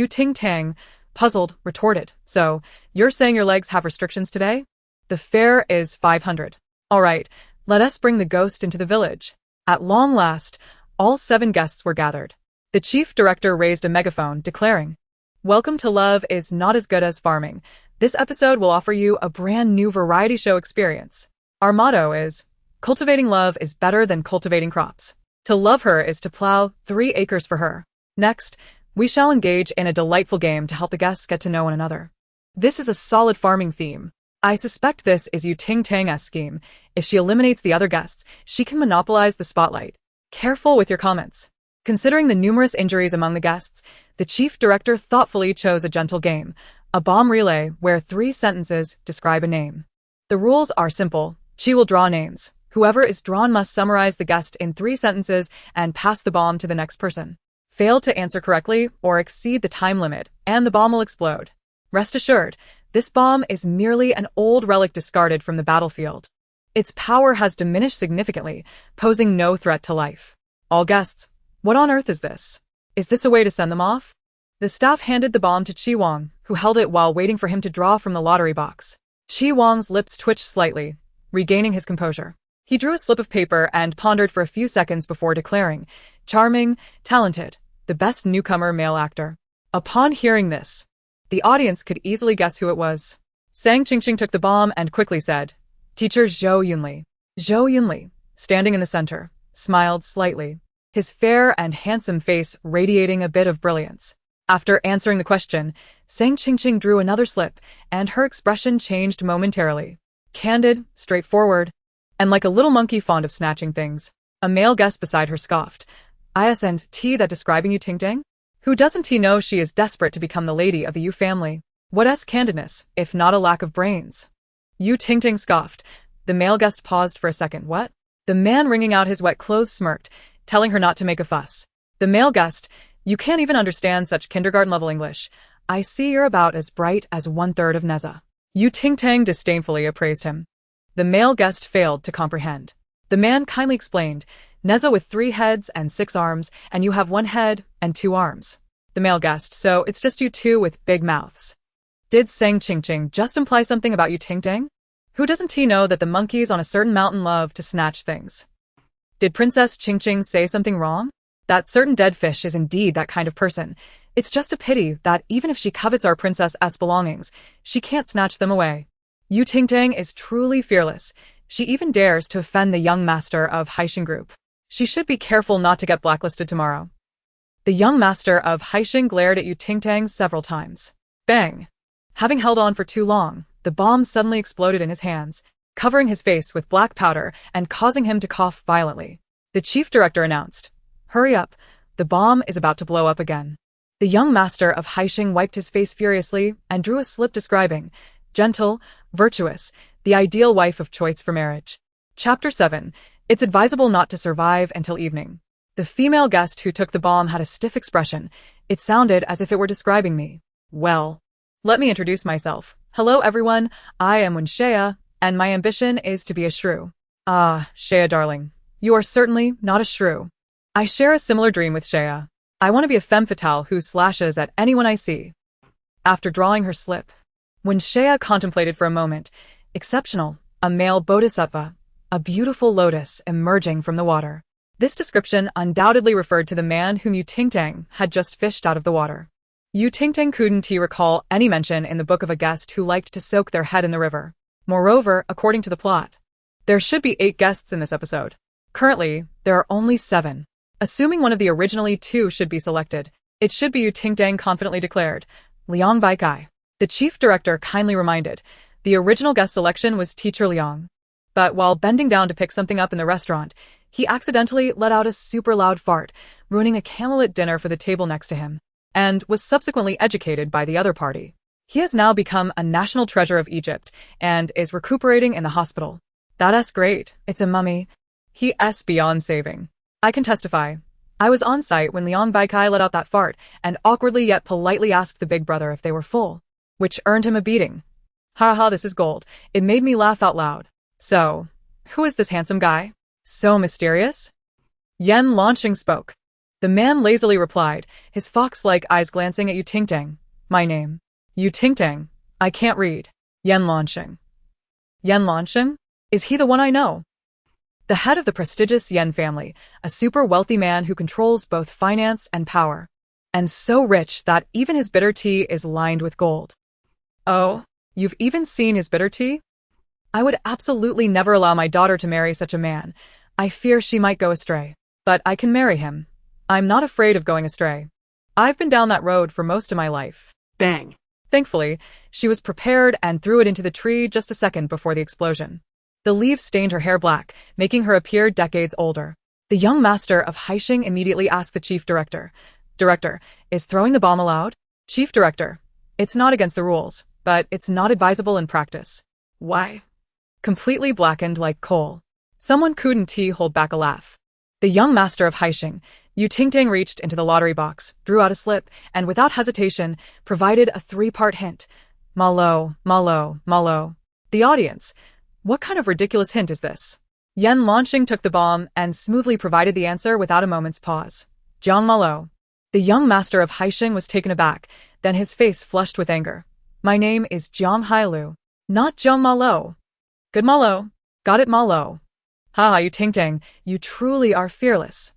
Speaker 1: Ting Tang, puzzled, retorted. So, you're saying your legs have restrictions today? The fare is 500. All right, let us bring the ghost into the village. At long last, all 7 guests were gathered. The chief director raised a megaphone, declaring, Welcome to Love is Not as Good as Farming. This episode will offer you a brand new variety show experience. Our motto is, cultivating love is better than cultivating crops. To love her is to plow 3 acres for her. Next, we shall engage in a delightful game to help the guests get to know one another. This is a solid farming theme. I suspect this is Ting Tang's scheme. If she eliminates the other guests, she can monopolize the spotlight. Careful with your comments. Considering the numerous injuries among the guests, the chief director thoughtfully chose a gentle game, a bomb relay where 3 sentences describe a name. The rules are simple. She will draw names. Whoever is drawn must summarize the guest in 3 sentences and pass the bomb to the next person. Fail to answer correctly or exceed the time limit, and the bomb will explode. Rest assured, this bomb is merely an old relic discarded from the battlefield. Its power has diminished significantly, posing no threat to life. All guests, what on earth is this? Is this a way to send them off? The staff handed the bomb to Chi Wong, who held it while waiting for him to draw from the lottery box. Chi Wong's lips twitched slightly, regaining his composure. He drew a slip of paper and pondered for a few seconds before declaring, charming, talented, the best newcomer male actor. Upon hearing this, the audience could easily guess who it was. Sang Qingqing took the bomb and quickly said, Teacher Zhou Yunli. Zhou Yunli, standing in the center, smiled slightly, his fair and handsome face radiating a bit of brilliance. After answering the question, Sang Qingqing drew another slip, and her expression changed momentarily. Candid, straightforward, and like a little monkey fond of snatching things. A male guest beside her scoffed. Isn't that describing you, Ting Tang? Who doesn't he know she is desperate to become the lady of the Yu family? What candidness, if not a lack of brains? Yu Ting Tang scoffed. The male guest paused for a second. What? The man wringing out his wet clothes smirked, telling her not to make a fuss. The male guest, you can't even understand such kindergarten-level English. I see you're about as bright as 1/3 of Neza. Yu Ting Tang disdainfully appraised him. The male guest failed to comprehend. The man kindly explained, Neza with 3 heads and 6 arms, and you have 1 head and 2 arms. The male guest, so it's just you two with big mouths. Did Sang Ching Ching just imply something about you, Ting Tang? Who doesn't he know that the monkeys on a certain mountain love to snatch things? Did Princess Ching Ching say something wrong? That certain dead fish is indeed that kind of person. It's just a pity that even if she covets our princess's belongings, she can't snatch them away. Yu Ting Tang is truly fearless. She even dares to offend the young master of Haixing Group. She should be careful not to get blacklisted tomorrow. The young master of Haixing glared at Yu Ting Tang several times. Bang! Having held on for too long, the bomb suddenly exploded in his hands, covering his face with black powder and causing him to cough violently. The chief director announced, Hurry up, the bomb is about to blow up again. The young master of Haixing wiped his face furiously and drew a slip describing, gentle, virtuous, the ideal wife of choice for marriage. Chapter 7. It's advisable not to survive until evening. The female guest who took the bomb had a stiff expression. It sounded as if it were describing me. Well, let me introduce myself. Hello everyone, I am Mixue, and my ambition is to be a shrew. Ah, Shea darling, you are certainly not a shrew. I share a similar dream with Shea. I want to be a femme fatale who slashes at anyone I see. After drawing her slip, when Shea contemplated for a moment, exceptional, a male bodhisattva, a beautiful lotus emerging from the water. This description undoubtedly referred to the man whom Yu Ting Tang had just fished out of the water. Yu Ting Tang couldn't recall any mention in the book of a guest who liked to soak their head in the river. Moreover, according to the plot, there should be 8 guests in this episode. Currently, there are only 7. Assuming one of the originally 2 should be selected, it should be Yu Ting Tang confidently declared. Liang Baikai. The chief director kindly reminded, the original guest selection was Teacher Liang. But while bending down to pick something up in the restaurant, he accidentally let out a super loud fart, ruining a candlelit dinner for the table next to him, and was subsequently educated by the other party. He has now become a national treasure of Egypt, and is recuperating in the hospital. That's great, it's a mummy. He's beyond saving. I can testify. I was on site when Liang Baikai let out that fart, and awkwardly yet politely asked the big brother if they were full, which earned him a beating. Haha, this is gold. It made me laugh out loud. So, who is this handsome guy? So mysterious? Yan Lanxing spoke. The man lazily replied, his fox-like eyes glancing at Yu Ting Tang. My name. Yu Ting Tang. I can't read. Yan Lanxing. Yan Lanxing? Is he the one I know? The head of the prestigious Yan family, a super wealthy man who controls both finance and power. And so rich that even his bitter tea is lined with gold. Oh, you've even seen his bitter tea? I would absolutely never allow my daughter to marry such a man. I fear she might go astray. But I can marry him. I'm not afraid of going astray. I've been down that road for most of my life. Bang. Thankfully, she was prepared and threw it into the tree just a second before the explosion. The leaves stained her hair black, making her appear decades older. The young master of Haixing immediately asked the chief director, Director, is throwing the bomb allowed? Chief director, it's not against the rules, but it's not advisable in practice. Why? Completely blackened like coal. Someone couldn't hold back a laugh. The young master of Haixing, Yu Ting Tang, reached into the lottery box, drew out a slip, and without hesitation, provided a 3-part hint. Malo, malo, malo. The audience. What kind of ridiculous hint is this? Yan Lanxing took the bomb and smoothly provided the answer without a moment's pause. Jiang Malo. The young master of Haixing was taken aback, then his face flushed with anger. My name is Jiang Hailu, not Jiang Malo. Good Malo. Got it Malo. Ha, Yu Ting Tang, you truly are fearless.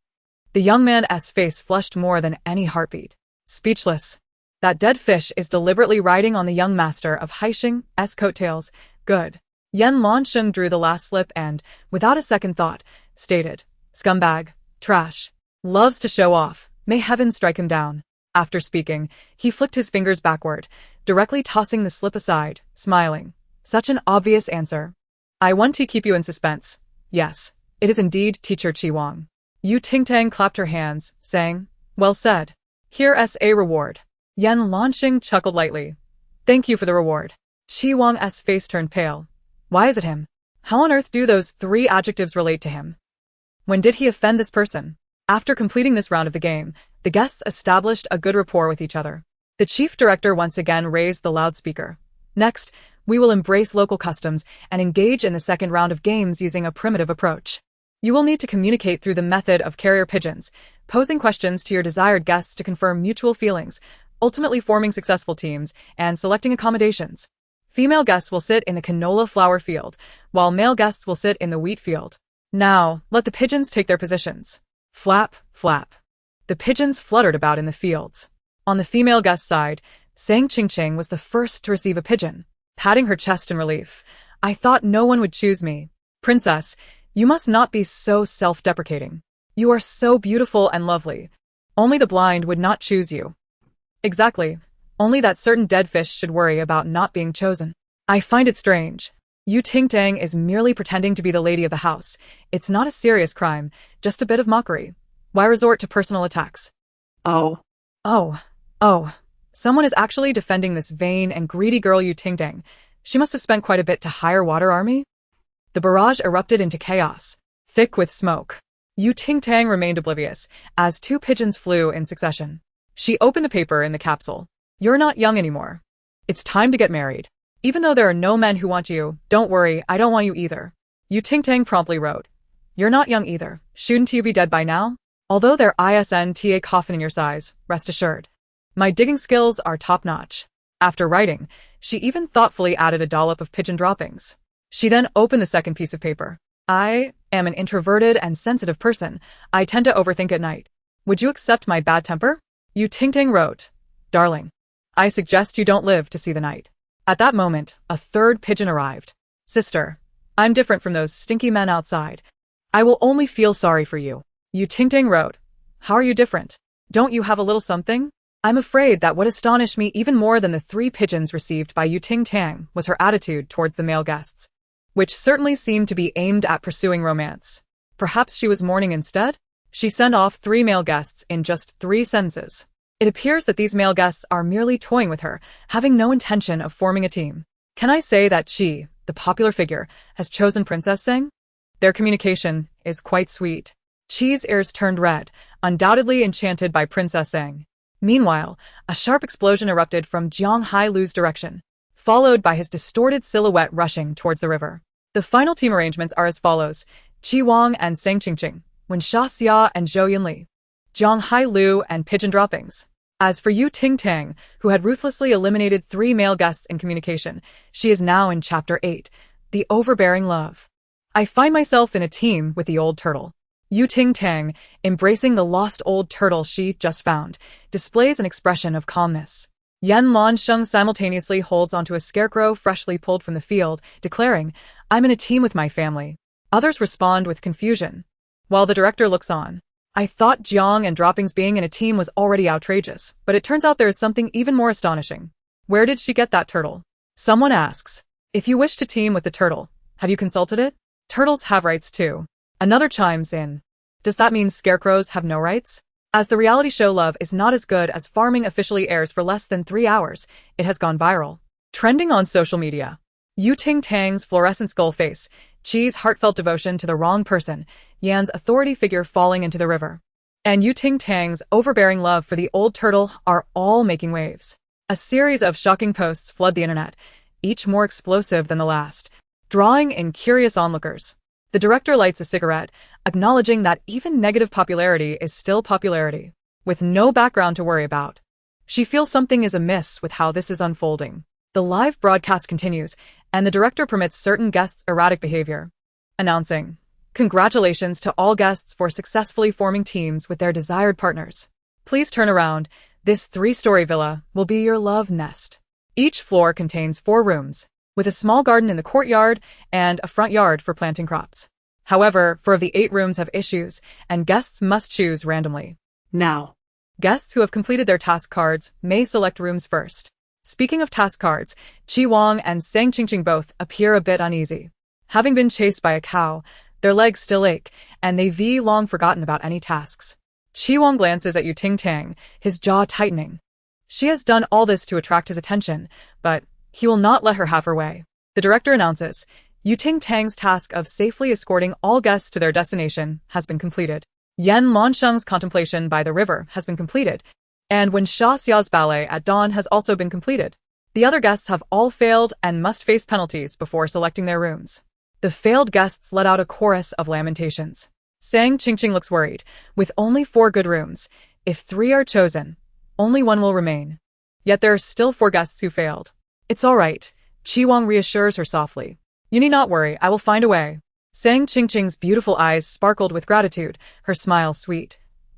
Speaker 1: The young man's face flushed more than any heartbeat. Speechless. That dead fish is deliberately riding on the young master of Haixing's coattails. Good. Yan Lanxing drew the last slip and, without a second thought, stated, Scumbag. Trash. Loves to show off. May heaven strike him down. After speaking, he flicked his fingers backward, directly tossing the slip aside, smiling. Such an obvious answer. I want to keep you in suspense. Yes, It is indeed teacher Qi Wang. Ting Tang clapped her hands, saying, "Well said. Here's a reward." Yan Lanxing chuckled lightly. "Thank you for the reward." Qi Wang's face turned pale. Why is it him? How on earth do those 3 adjectives relate to him? When did he offend this person? After completing this round of the game, the guests established a good rapport with each other. The chief director once again raised the loudspeaker. Next, we will embrace local customs and engage in the second round of games using a primitive approach. You will need to communicate through the method of carrier pigeons, posing questions to your desired guests to confirm mutual feelings, ultimately forming successful teams, and selecting accommodations. Female guests will sit in the canola flower field, while male guests will sit in the wheat field. Now, let the pigeons take their positions. Flap, flap. The pigeons fluttered about in the fields. On the female guest side, Sang Qingqing was the first to receive a pigeon, patting her chest in relief. "I thought no one would choose me. Princess, you must not be so self-deprecating. You are so beautiful and lovely. Only the blind would not choose you." Exactly. Only that certain dead fish should worry about not being chosen. I find it strange. Ting Tang is merely pretending to be the lady of the house. It's not a serious crime, just a bit of mockery. Why resort to personal attacks? Oh. Someone is actually defending this vain and greedy girl Ting Tang. She must have spent quite a bit to hire water army? The barrage erupted into chaos, thick with smoke. Ting Tang remained oblivious, as 2 pigeons flew in succession. She opened the paper in the capsule. "You're not young anymore. It's time to get married. Even though there are no men who want you, don't worry, I don't want you either." Ting Tang promptly wrote, "You're not young either. Shouldn't you be dead by now? Although there isn't a coffin in your size, rest assured. My digging skills are top-notch." After writing, she even thoughtfully added a dollop of pigeon droppings. She then opened the second piece of paper. "I am an introverted and sensitive person. I tend to overthink at night. Would you accept my bad temper?" Ting Tang wrote, "Darling, I suggest you don't live to see the night." At that moment, a 3rd pigeon arrived. "Sister, I'm different from those stinky men outside. I will only feel sorry for you." Ting Tang wrote, "How are you different? Don't you have a little something?" I'm afraid that what astonished me even more than the 3 pigeons received by Ting Tang was her attitude towards the male guests, which certainly seemed to be aimed at pursuing romance. Perhaps she was mourning instead? She sent off 3 male guests in just 3 sentences. It appears that these male guests are merely toying with her, having no intention of forming a team. Can I say that she, the popular figure, has chosen Princess Sang? Their communication is quite sweet. Qi's ears turned red, undoubtedly enchanted by Princess Sang. Meanwhile, a sharp explosion erupted from Jiang Hailu's direction, followed by his distorted silhouette rushing towards the river. The final team arrangements are as follows: Qi Wang and Sang Qingqing, Wen Xia and Zhou Yinli, Jiang Hailu and pigeon droppings. As for Ting Tang, who had ruthlessly eliminated 3 male guests in communication, she is now in Chapter 8, The Overbearing Love. I find myself in a team with the old turtle. Ting Tang, embracing the lost old turtle she just found, displays an expression of calmness. Yan Lansheng simultaneously holds onto a scarecrow freshly pulled from the field, declaring, "I'm in a team with my family." Others respond with confusion, while the director looks on. I thought Jiang and droppings being in a team was already outrageous, but it turns out there is something even more astonishing. Where did she get that turtle? Someone asks, "If you wish to team with the turtle, have you consulted it? Turtles have rights too." Another chimes in, "Does that mean scarecrows have no rights?" As the reality show Love is Not As Good As Farming officially airs for less than 3 hours, it has gone viral, trending on social media. Ting Tang's fluorescent skull face, Qi's heartfelt devotion to the wrong person, Yan's authority figure falling into the river, and Ting Tang's overbearing love for the old turtle are all making waves. A series of shocking posts flood the internet, each more explosive than the last, drawing in curious onlookers. The director lights a cigarette, acknowledging that even negative popularity is still popularity, with no background to worry about. She feels something is amiss with how this is unfolding. The live broadcast continues, and the director permits certain guests' erratic behavior, announcing, "Congratulations to all guests for successfully forming teams with their desired partners. Please turn around. This 3-story villa will be your love nest." Each floor contains 4 rooms, with a small garden in the courtyard and a front yard for planting crops. However, 4 of the 8 rooms have issues, and guests must choose randomly. Now, guests who have completed their task cards may select rooms first. Speaking of task cards, Qi Wang and Sang Qingqing both appear a bit uneasy. Having been chased by a cow, Their legs still ache, and they've long forgotten about any tasks. Qi Wang glances at Ting Tang, his jaw tightening. She has done all this to attract his attention, but he will not let her have her way. The director announces, Ting Tang's task of safely escorting all guests to their destination has been completed. Yan Lansheng's contemplation by the river has been completed, and Wen Xiaxia's ballet at dawn has also been completed. The other guests have all failed and must face penalties before selecting their rooms. The failed guests let out a chorus of lamentations. Sang Qingqing looks worried. With only 4 good rooms, if 3 are chosen, only 1 will remain. Yet there are still 4 guests who failed. It's all right, Qi Wang reassures her softly. You need not worry, I will find a way. Sang Qingqing's beautiful eyes sparkled with gratitude, her smile sweet.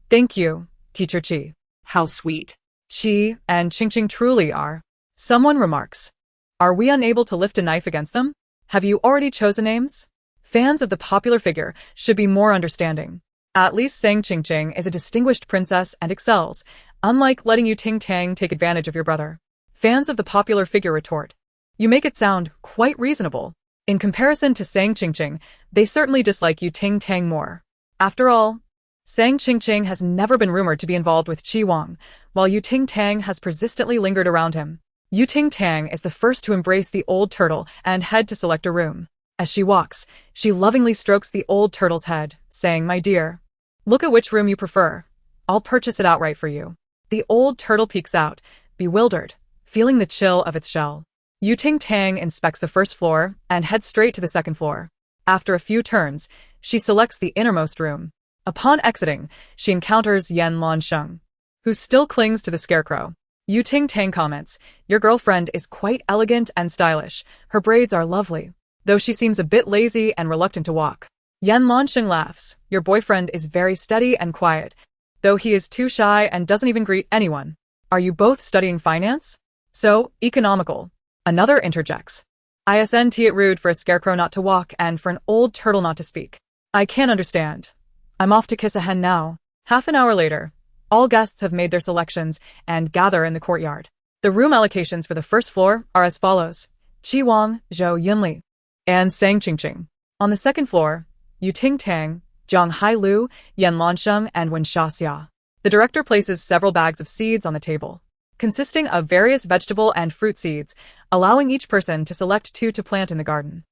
Speaker 1: Thank you, Teacher Qi.
Speaker 2: How sweet.
Speaker 1: Qi and Qingqing truly are. Someone remarks. Are we unable to lift a knife against them? Have you already chosen names? Fans of the popular figure should be more understanding. At least Sang Qingqing is a distinguished princess and excels, unlike letting Ting Tang take advantage of your brother. Fans of the popular figure retort. You make it sound quite reasonable. In comparison to Sang Qingqing, they certainly dislike Ting Tang more. After all, Sang Qingqing has never been rumored to be involved with Qi Wang, while Ting Tang has persistently lingered around him. Ting Tang is the first to embrace the old turtle and head to select a room. As she walks, she lovingly strokes the old turtle's head, saying, My dear, look at which room you prefer. I'll purchase it outright for you. The old turtle peeks out, bewildered, feeling the chill of its shell. Ting Tang inspects the first floor and heads straight to the second floor. After a few turns, she selects the innermost room. Upon exiting, she encounters Yan Lansheng, who still clings to the scarecrow. Ting Tang comments, Your girlfriend is quite elegant and stylish. Her braids are lovely, though she seems a bit lazy and reluctant to walk. Yan Lansheng laughs, Your boyfriend is very steady and quiet, though he is too shy and doesn't even greet anyone. Are you both studying finance? So economical. Another interjects. Isn't it rude for a scarecrow not to walk and for an old turtle not to speak? I can't understand. I'm off to kiss a hen now. Half an hour later, all guests have made their selections and gather in the courtyard. The room allocations for the first floor are as follows. Qi Wang, Zhou Yunli, and Sang Qingqing. On the second floor, Ting Tang, Zhang Hailu, Yan Lansheng, and Wen Xiaxia. The director places several bags of seeds on the table, consisting of various vegetable and fruit seeds, allowing each person to select 2 to plant in the garden.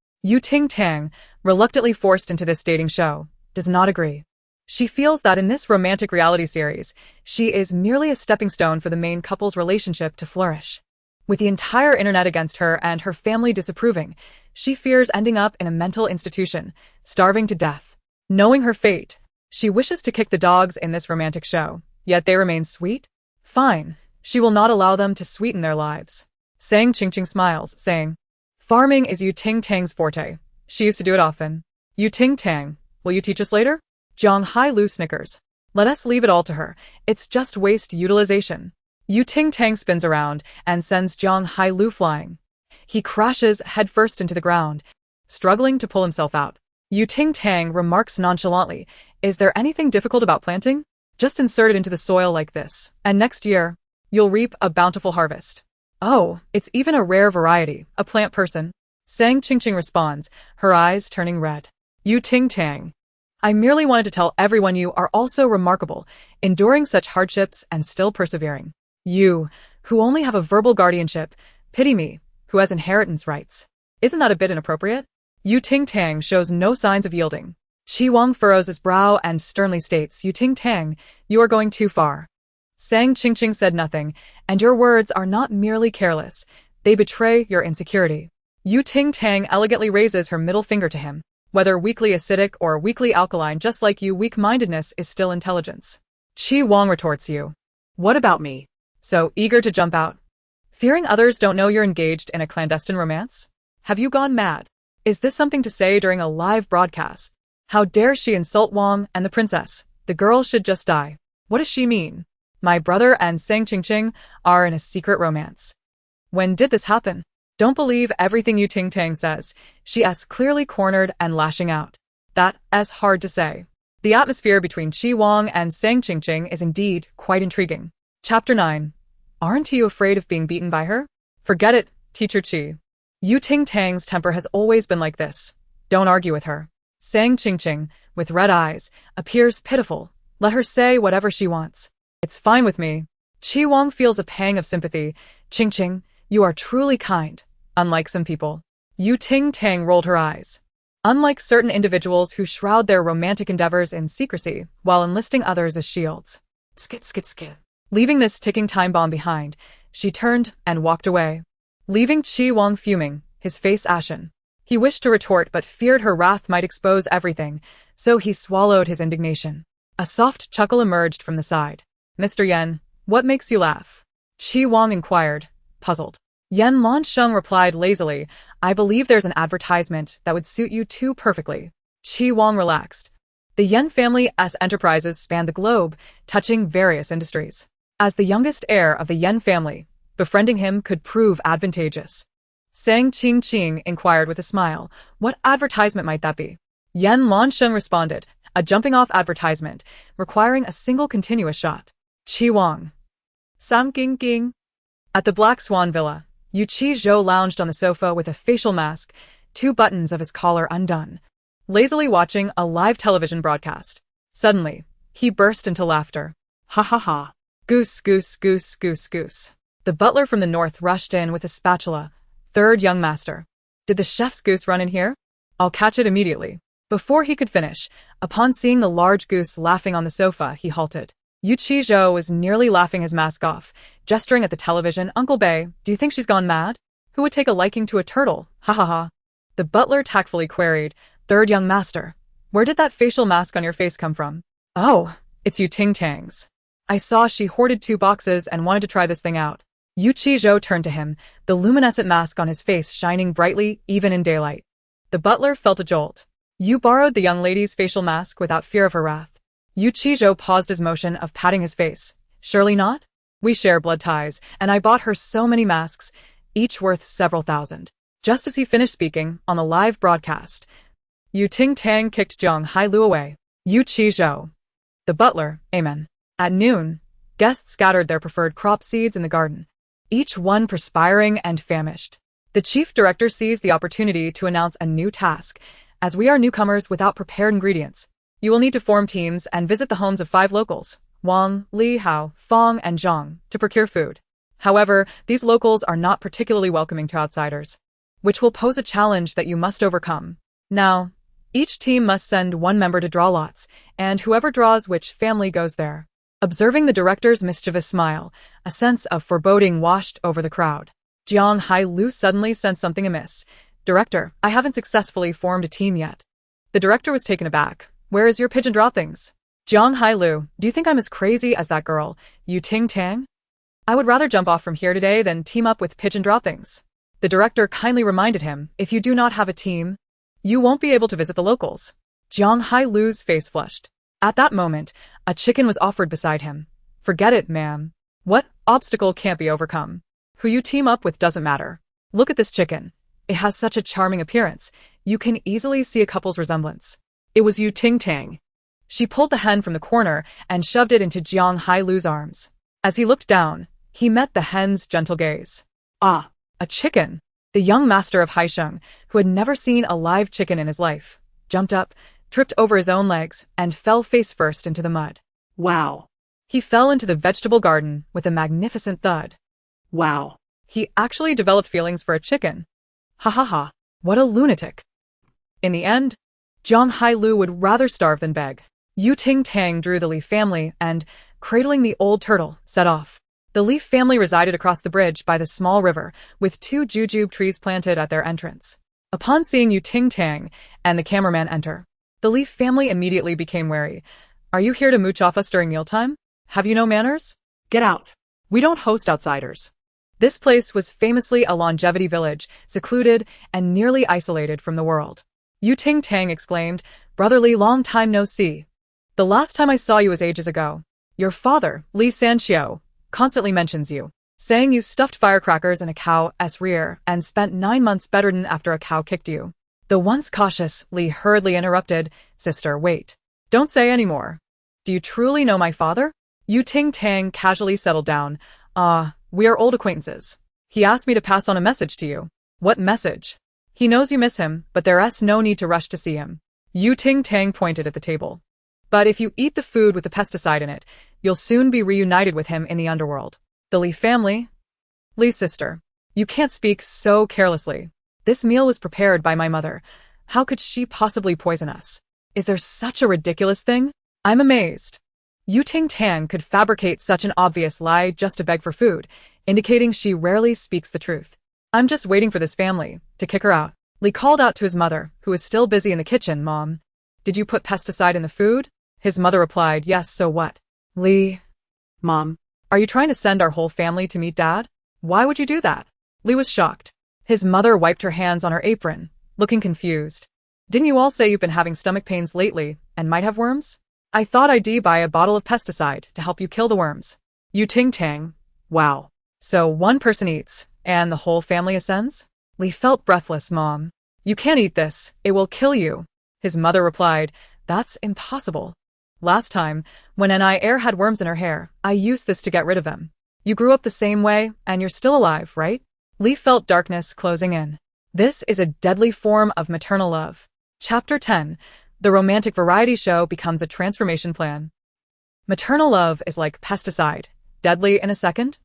Speaker 1: Ting Tang, reluctantly forced into this dating show, does not agree. She feels that in this romantic reality series, she is merely a stepping stone for the main couple's relationship to flourish. With the entire internet against her and her family disapproving, she fears ending up in a mental institution, starving to death. Knowing her fate, she wishes to kick the dogs in this romantic show, yet they remain sweet? Fine. She will not allow them to sweeten their lives. Sang Qingqing smiles, saying, Farming is Ting Tang's forte. She used to do it often. Ting Tang, will you teach us later? Zhang Hailu snickers. Let us leave it all to her. It's just waste utilization. Ting Tang spins around and sends Zhang Hailu flying. He crashes headfirst into the ground, struggling to pull himself out. Ting Tang remarks nonchalantly, Is there anything difficult about planting? Just insert it into the soil like this, and next year, you'll reap a bountiful harvest. Oh, it's even a rare variety, a plant person. Sang Qingqing responds, her eyes turning red. Ting Tang. I merely wanted to tell everyone you are also remarkable, enduring such hardships and still persevering. You, who only have a verbal guardianship, pity me, who has inheritance rights. Isn't that a bit inappropriate? Ting Tang shows no signs of yielding. Qi Wang furrows his brow and sternly states, Ting Tang, you are going too far. Sang Qingqing said nothing, and your words are not merely careless, they betray your insecurity. Ting Tang elegantly raises her middle finger to him. Whether weakly acidic or weakly alkaline, just like you, weak-mindedness is still intelligence. Qi Wang retorts, You. What about me? So eager to jump out? Fearing others don't know you're engaged in a clandestine romance? Have you gone mad? Is this something to say during a live broadcast? How dare she insult Wang and the princess? The girl should just die. What does she mean? My brother and Sang Qingqing are in a secret romance. When did this happen? Don't believe everything Ting Tang says, she is clearly cornered and lashing out. That's hard to say. The atmosphere between Qi Wang and Sang Qingqing is indeed quite intriguing. Chapter 9. Aren't you afraid of being beaten by her? Forget it, Teacher Qi. Ting Tang's temper has always been like this. Don't argue with her. Sang Ching, with red eyes, appears pitiful. Let her say whatever she wants. It's fine with me. Chi Wong feels a pang of sympathy. Ching, you are truly kind, unlike some people. Ting Tang rolled her eyes. Unlike certain individuals who shroud their romantic endeavors in secrecy while enlisting others as shields. Skit. Leaving this ticking time bomb behind, she turned and walked away, leaving Chi Wong fuming, his face ashen. He wished to retort but feared her wrath might expose everything, so he swallowed his indignation. A soft chuckle emerged from the side. Mr. Yen, what makes you laugh? Chi Wong inquired, puzzled. Yen Lansheng replied lazily, I believe there's an advertisement that would suit you two perfectly. Chi Wong relaxed. The Yen family's enterprises span the globe, touching various industries. As the youngest heir of the Yen family, befriending him could prove advantageous. Sang Ching inquired with a smile, what advertisement might that be? Yen Lansheng responded, a jumping-off advertisement, requiring a single continuous shot. Chi Wong. Sam Ging. At the Black Swan Villa, Yu Chi Zhou lounged on the sofa with a facial mask, 2 buttons of his collar undone, lazily watching a live television broadcast. Suddenly, he burst into laughter. Ha ha ha. Goose. The butler from the north rushed in with a spatula. Third young master. Did the chef's goose run in here? I'll catch it immediately. Before he could finish, upon seeing the large goose laughing on the sofa, he halted. Yu Chi Zhou was nearly laughing his mask off, gesturing at the television. Uncle Bei, do you think she's gone mad? Who would take a liking to a turtle? Ha ha ha. The butler tactfully queried, Third young master, where did that facial mask on your face come from? Oh, it's you Ting Tang's. I saw she hoarded 2 boxes and wanted to try this thing out. Yu Chi Zhou turned to him, the luminescent mask on his face shining brightly even in daylight. The butler felt a jolt. You borrowed the young lady's facial mask without fear of her wrath. Yu Chi Zhou paused his motion of patting his face. Surely not? We share blood ties, and I bought her so many masks, each worth several thousand. Just as he finished speaking, on the live broadcast, Yu Ting Tang kicked Zhang Hailu away. Yu Chi Zhou. The butler, amen. At noon, guests scattered their preferred crop seeds in the garden, each one perspiring and famished. The chief director seized the opportunity to announce a new task. As we are newcomers without prepared ingredients, you will need to form teams and visit the homes of 5 locals, Wang, Li Hao, Fong, and Zhang, to procure food. However, these locals are not particularly welcoming to outsiders, which will pose a challenge that you must overcome. Now, each team must send 1 member to draw lots, and whoever draws which family goes there. Observing the director's mischievous smile, a sense of foreboding washed over the crowd. Jiang Hailu suddenly sensed something amiss. Director, I haven't successfully formed a team yet. The director was taken aback. Where is your pigeon droppings? Jiang Hailu, do you think I'm as crazy as that girl, Yu Ting Tang? I would rather jump off from here today than team up with pigeon droppings. The director kindly reminded him, if you do not have a team, you won't be able to visit the locals. Jiang Hailu's face flushed. At that moment, a chicken was offered beside him. Forget it, ma'am. What obstacle can't be overcome? Who you team up with doesn't matter. Look at this chicken. It has such a charming appearance. You can easily see a couple's resemblance. It was Yu Ting Tang. She pulled the hen from the corner and shoved it into Jiang Hailu's arms. As he looked down, he met the hen's gentle gaze. Ah, a chicken. The young master of Haisheng, who had never seen a live chicken in his life, jumped up, tripped over his own legs, and fell face first into the mud. Wow. He fell into the vegetable garden with a magnificent thud. Wow. He actually developed feelings for a chicken. Ha ha ha. What a lunatic. In the end, Jiang Hailu would rather starve than beg. Yu Ting Tang drew the Li family and, cradling the old turtle, set off. The Li family resided across the bridge by the small river, with 2 jujube trees planted at their entrance. Upon seeing Yu Ting Tang and the cameraman enter, the Li family immediately became wary. Are you here to mooch off us during mealtime? Have you no manners? Get out. We don't host outsiders. This place was famously a longevity village, secluded and nearly isolated from the world. Yu Ting Tang exclaimed, Brotherly, long time no see. The last time I saw you was ages ago. Your father, Li Sanxiu, constantly mentions you, saying you stuffed firecrackers in a cow's rear and spent 9 months bedridden after a cow kicked you. The once cautious Li hurriedly interrupted, Sister, wait. Don't say any more. Do you truly know my father? Yu Ting Tang casually settled down. We are old acquaintances. He asked me to pass on a message to you. What message? He knows you miss him, but there's no need to rush to see him. Ting Tang pointed at the table. But if you eat the food with the pesticide in it, you'll soon be reunited with him in the underworld. The Li family? Li's sister. You can't speak so carelessly. This meal was prepared by my mother. How could she possibly poison us? Is there such a ridiculous thing? I'm amazed. Ting Tang could fabricate such an obvious lie just to beg for food, indicating she rarely speaks the truth. I'm just waiting for this family to kick her out. Li called out to his mother, who was still busy in the kitchen. Mom, did you put pesticide in the food? His mother replied, yes, so what? Li. Mom, are you trying to send our whole family to meet Dad? Why would you do that? Li was shocked. His mother wiped her hands on her apron, looking confused. Didn't you all say you've been having stomach pains lately and might have worms? I thought I'd buy a bottle of pesticide to help you kill the worms. Ting Tang. Wow. So one person eats, and the whole family ascends? Li felt breathless. Mom, you can't eat this. It will kill you. His mother replied, that's impossible. Last time, when Heiress had worms in her hair, I used this to get rid of them. You grew up the same way, and you're still alive, right? Li felt darkness closing in. This is a deadly form of maternal love. Chapter 10. The romantic variety show becomes a transformation plan. Maternal love is like pesticide, deadly in a second?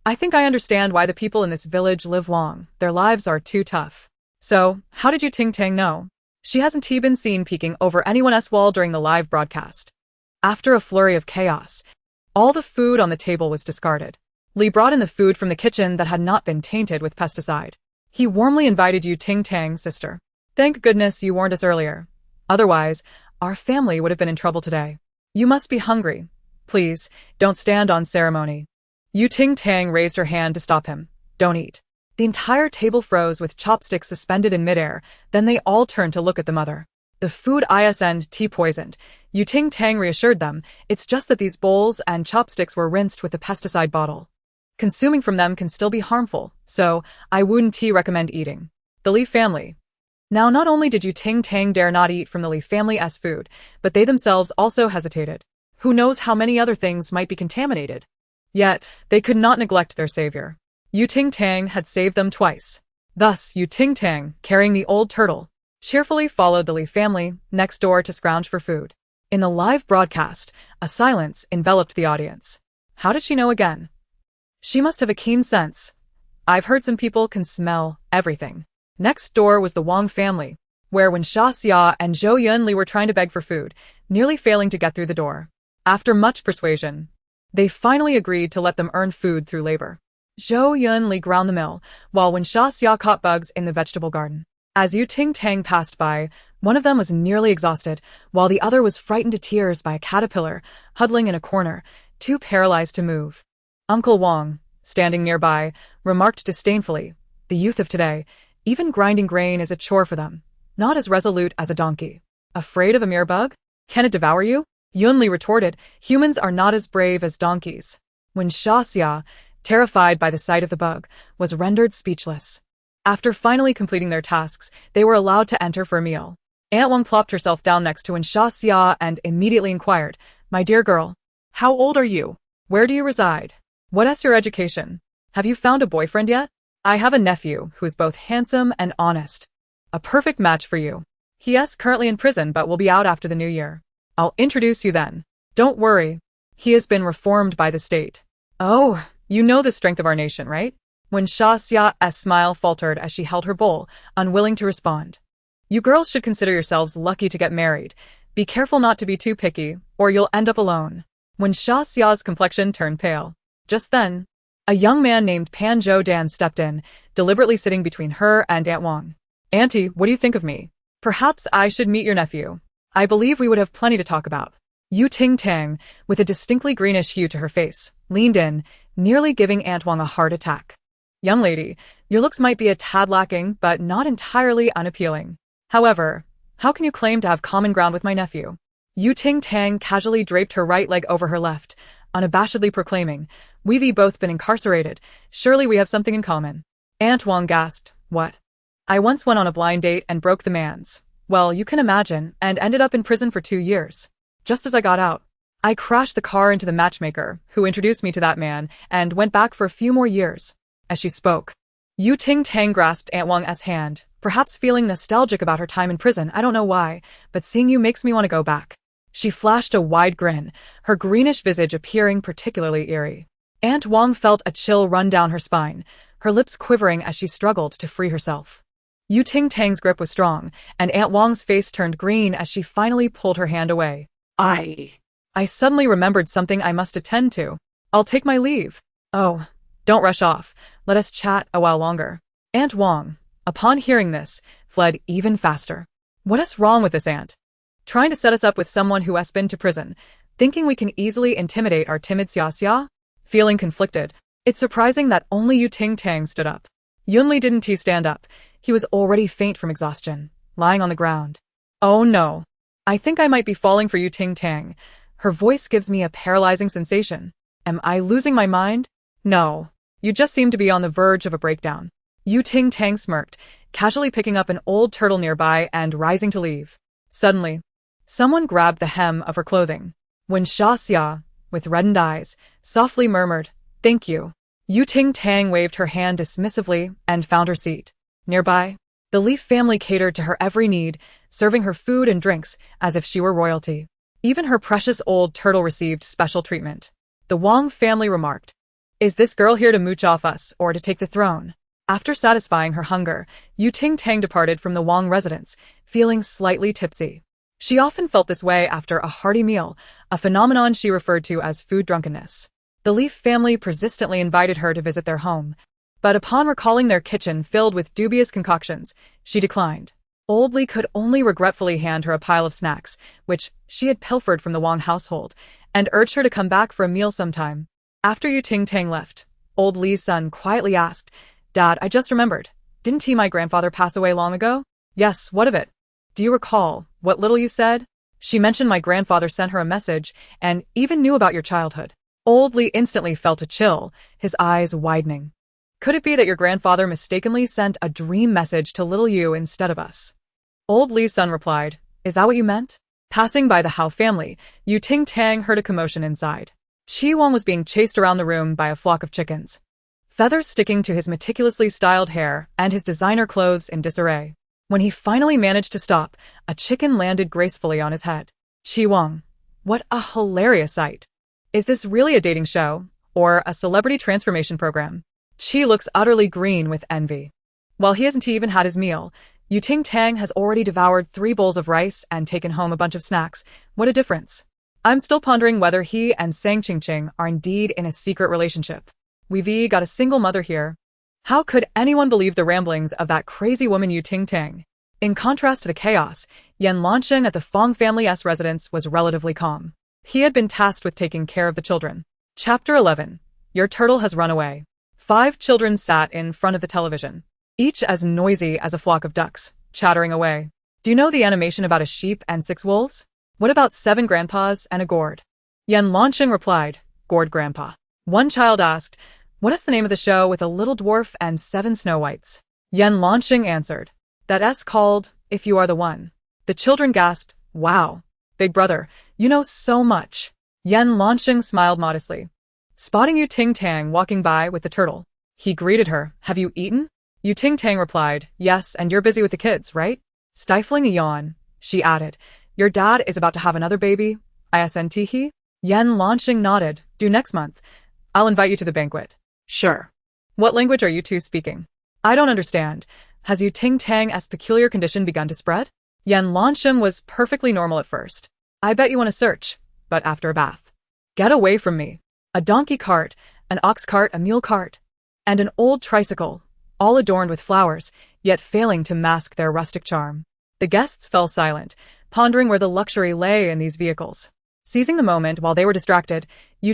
Speaker 1: I think I understand why the people in this village live long. Their lives are too tough. So, how did Ting Tang know? She hasn't been seen peeking over anyone else's wall during the live broadcast. After a flurry of chaos, all the food on the table was discarded. Li brought in the food from the kitchen that had not been tainted with pesticide. He warmly invited Ting Tang, sister. Thank goodness you warned us earlier. Otherwise, our family would have been in trouble today. You must be hungry. Please, don't stand on ceremony. Ting Tang raised her hand to stop him. Don't eat. The entire table froze with chopsticks suspended in midair, then they all turned to look at the mother. The food isn't poisoned. Ting Tang reassured them, it's just that these bowls and chopsticks were rinsed with the pesticide bottle. Consuming from them can still be harmful, so I wouldn't recommend eating. The Li family. Now not only did Ting Tang dare not eat from the Li family's food, but they themselves also hesitated. Who knows how many other things might be contaminated? Yet, they could not neglect their savior. Ting Tang had saved them twice. Thus, Ting Tang, carrying the old turtle, cheerfully followed the Li family next door to scrounge for food. In the live broadcast, a silence enveloped the audience. How did she know again? She must have a keen sense. I've heard some people can smell everything. Next door was the Wong family, where when Xia Xia and Zhou Yunli were trying to beg for food, nearly failing to get through the door. After much persuasion, they finally agreed to let them earn food through labor. Zhou Yunli ground the mill, while when Xia Xia caught bugs in the vegetable garden. As Ting Tang passed by, one of them was nearly exhausted, while the other was frightened to tears by a caterpillar, huddling in a corner, too paralyzed to move. Uncle Wong, standing nearby, remarked disdainfully, the youth of today, even grinding grain is a chore for them, not as resolute as a donkey. Afraid of a mere bug? Can it devour you? Yunli retorted, humans are not as brave as donkeys. When Xia Xia, terrified by the sight of the bug, was rendered speechless. After finally completing their tasks, they were allowed to enter for a meal. Aunt Wong plopped herself down next to Xia Xia and immediately inquired, my dear girl, how old are you? Where do you reside? What is your education? Have you found a boyfriend yet? I have a nephew who is both handsome and honest. A perfect match for you. He is currently in prison but will be out after the new year. I'll introduce you then. Don't worry. He has been reformed by the state. Oh, you know the strength of our nation, right? When Xia Xia's smile faltered as she held her bowl, unwilling to respond. You girls should consider yourselves lucky to get married. Be careful not to be too picky, or you'll end up alone. When Xia Xia's complexion turned pale. Just then, a young man named Pan Zhou Dan stepped in, deliberately sitting between her and Aunt Wong. Auntie, what do you think of me? Perhaps I should meet your nephew. I believe we would have plenty to talk about. Ting Tang, with a distinctly greenish hue to her face, leaned in, nearly giving Aunt Wong a heart attack. Young lady, your looks might be a tad lacking, but not entirely unappealing. However, how can you claim to have common ground with my nephew? Ting Tang casually draped her right leg over her left, unabashedly proclaiming, we've both been incarcerated. Surely we have something in common. Aunt Wong gasped, what? I once went on a blind date and broke the man's. Well, you can imagine, and ended up in prison for 2 years. Just as I got out, I crashed the car into the matchmaker, who introduced me to that man, and went back for a few more years. As she spoke, Ting Tang grasped Aunt Wong's hand, Perhaps feeling nostalgic about her time in prison, I don't know why, but seeing you makes me want to go back. She flashed a wide grin, her greenish visage appearing particularly eerie. Aunt Wong felt a chill run down her spine, her lips quivering as she struggled to free herself. Ting Tang's grip was strong, and Aunt Wong's face turned green as she finally pulled her hand away. I suddenly remembered something I must attend to. I'll take my leave. Oh, don't rush off. Let us chat a while longer. Aunt Wong, upon hearing this, fled even faster. What is wrong with this aunt? Trying to set us up with someone who has been to prison, thinking we can easily intimidate our timid Xia? Feeling conflicted, it's surprising that only Ting Tang stood up. Yunli didn't he stand up. He was already faint from exhaustion, lying on the ground. Oh no. I think I might be falling for Ting Tang. Her voice gives me a paralyzing sensation. Am I losing my mind? No. You just seem to be on the verge of a breakdown. Ting Tang smirked, casually picking up an old turtle nearby and rising to leave. Suddenly, someone grabbed the hem of her clothing. When Xia, with reddened eyes, softly murmured, "Thank you." Ting Tang waved her hand dismissively and found her seat. Nearby, the Leaf family catered to her every need, serving her food and drinks as if she were royalty. Even her precious old turtle received special treatment. The Wong family remarked, "Is this girl here to mooch off us or to take the throne?" After satisfying her hunger, Ting Tang departed from the Wong residence, feeling slightly tipsy. She often felt this way after a hearty meal, a phenomenon she referred to as food drunkenness. The Leaf family persistently invited her to visit their home, but upon recalling their kitchen filled with dubious concoctions, she declined. Old Lee could only regretfully hand her a pile of snacks, which she had pilfered from the Wong household, and urged her to come back for a meal sometime. After Ting Tang left, Old Lee's son quietly asked, "Dad, I just remembered. Didn't my grandfather pass away long ago?" "Yes, what of it? Do you recall what little you said?" "She mentioned my grandfather sent her a message and even knew about your childhood." Old Lee instantly felt a chill, his eyes widening. "Could it be that your grandfather mistakenly sent a dream message to little you instead of us?" Old Lee's son replied, "Is that what you meant?" Passing by the Hao family, Ting Tang heard a commotion inside. Qi Wang was being chased around the room by a flock of chickens, feathers sticking to his meticulously styled hair and his designer clothes in disarray. When he finally managed to stop, a chicken landed gracefully on his head. Qi Wang, what a hilarious sight. Is this really a dating show, or a celebrity transformation program? Qi looks utterly green with envy. While he hasn't even had his meal, Ting Tang has already devoured 3 bowls of rice and taken home a bunch of snacks. What a difference. I'm still pondering whether he and Sang Qingqing are indeed in a secret relationship. We've got a single mother here. How could anyone believe the ramblings of that crazy woman Ting Tang? In contrast to the chaos, Yan Lansheng at the Fong family's residence was relatively calm. He had been tasked with taking care of the children. Chapter 11. Your turtle has run away. 5 children sat in front of the television, each as noisy as a flock of ducks, chattering away. Do you know the animation about a sheep and 6 wolves? What about 7 grandpas and a gourd? Yan Lansheng replied, "Gourd grandpa." One child asked, "What is the name of the show with a little dwarf and 7 Snow Whites?" Yan Lansheng answered, "That's called If You Are the One." The children gasped, "Wow, big brother, you know so much." Yan Lansheng smiled modestly, spotting Ting Tang walking by with the turtle. He greeted her, "Have you eaten?" Ting Tang replied, "Yes, and you're busy with the kids, right?" Stifling a yawn, she added, "Your dad is about to have another baby, isn't he?" Yan Lansheng nodded, "Due next month. I'll invite you to the banquet." "Sure." "What language are you two speaking?" "I don't understand. Has Ting Tang's peculiar condition begun to spread?" Yan Lansheng was perfectly normal at first. "I bet you want to search, but after a bath." "Get away from me." A donkey cart, an ox cart, a mule cart, and an old tricycle, all adorned with flowers, yet failing to mask their rustic charm. The guests fell silent, pondering where the luxury lay in these vehicles. Seizing the moment while they were distracted,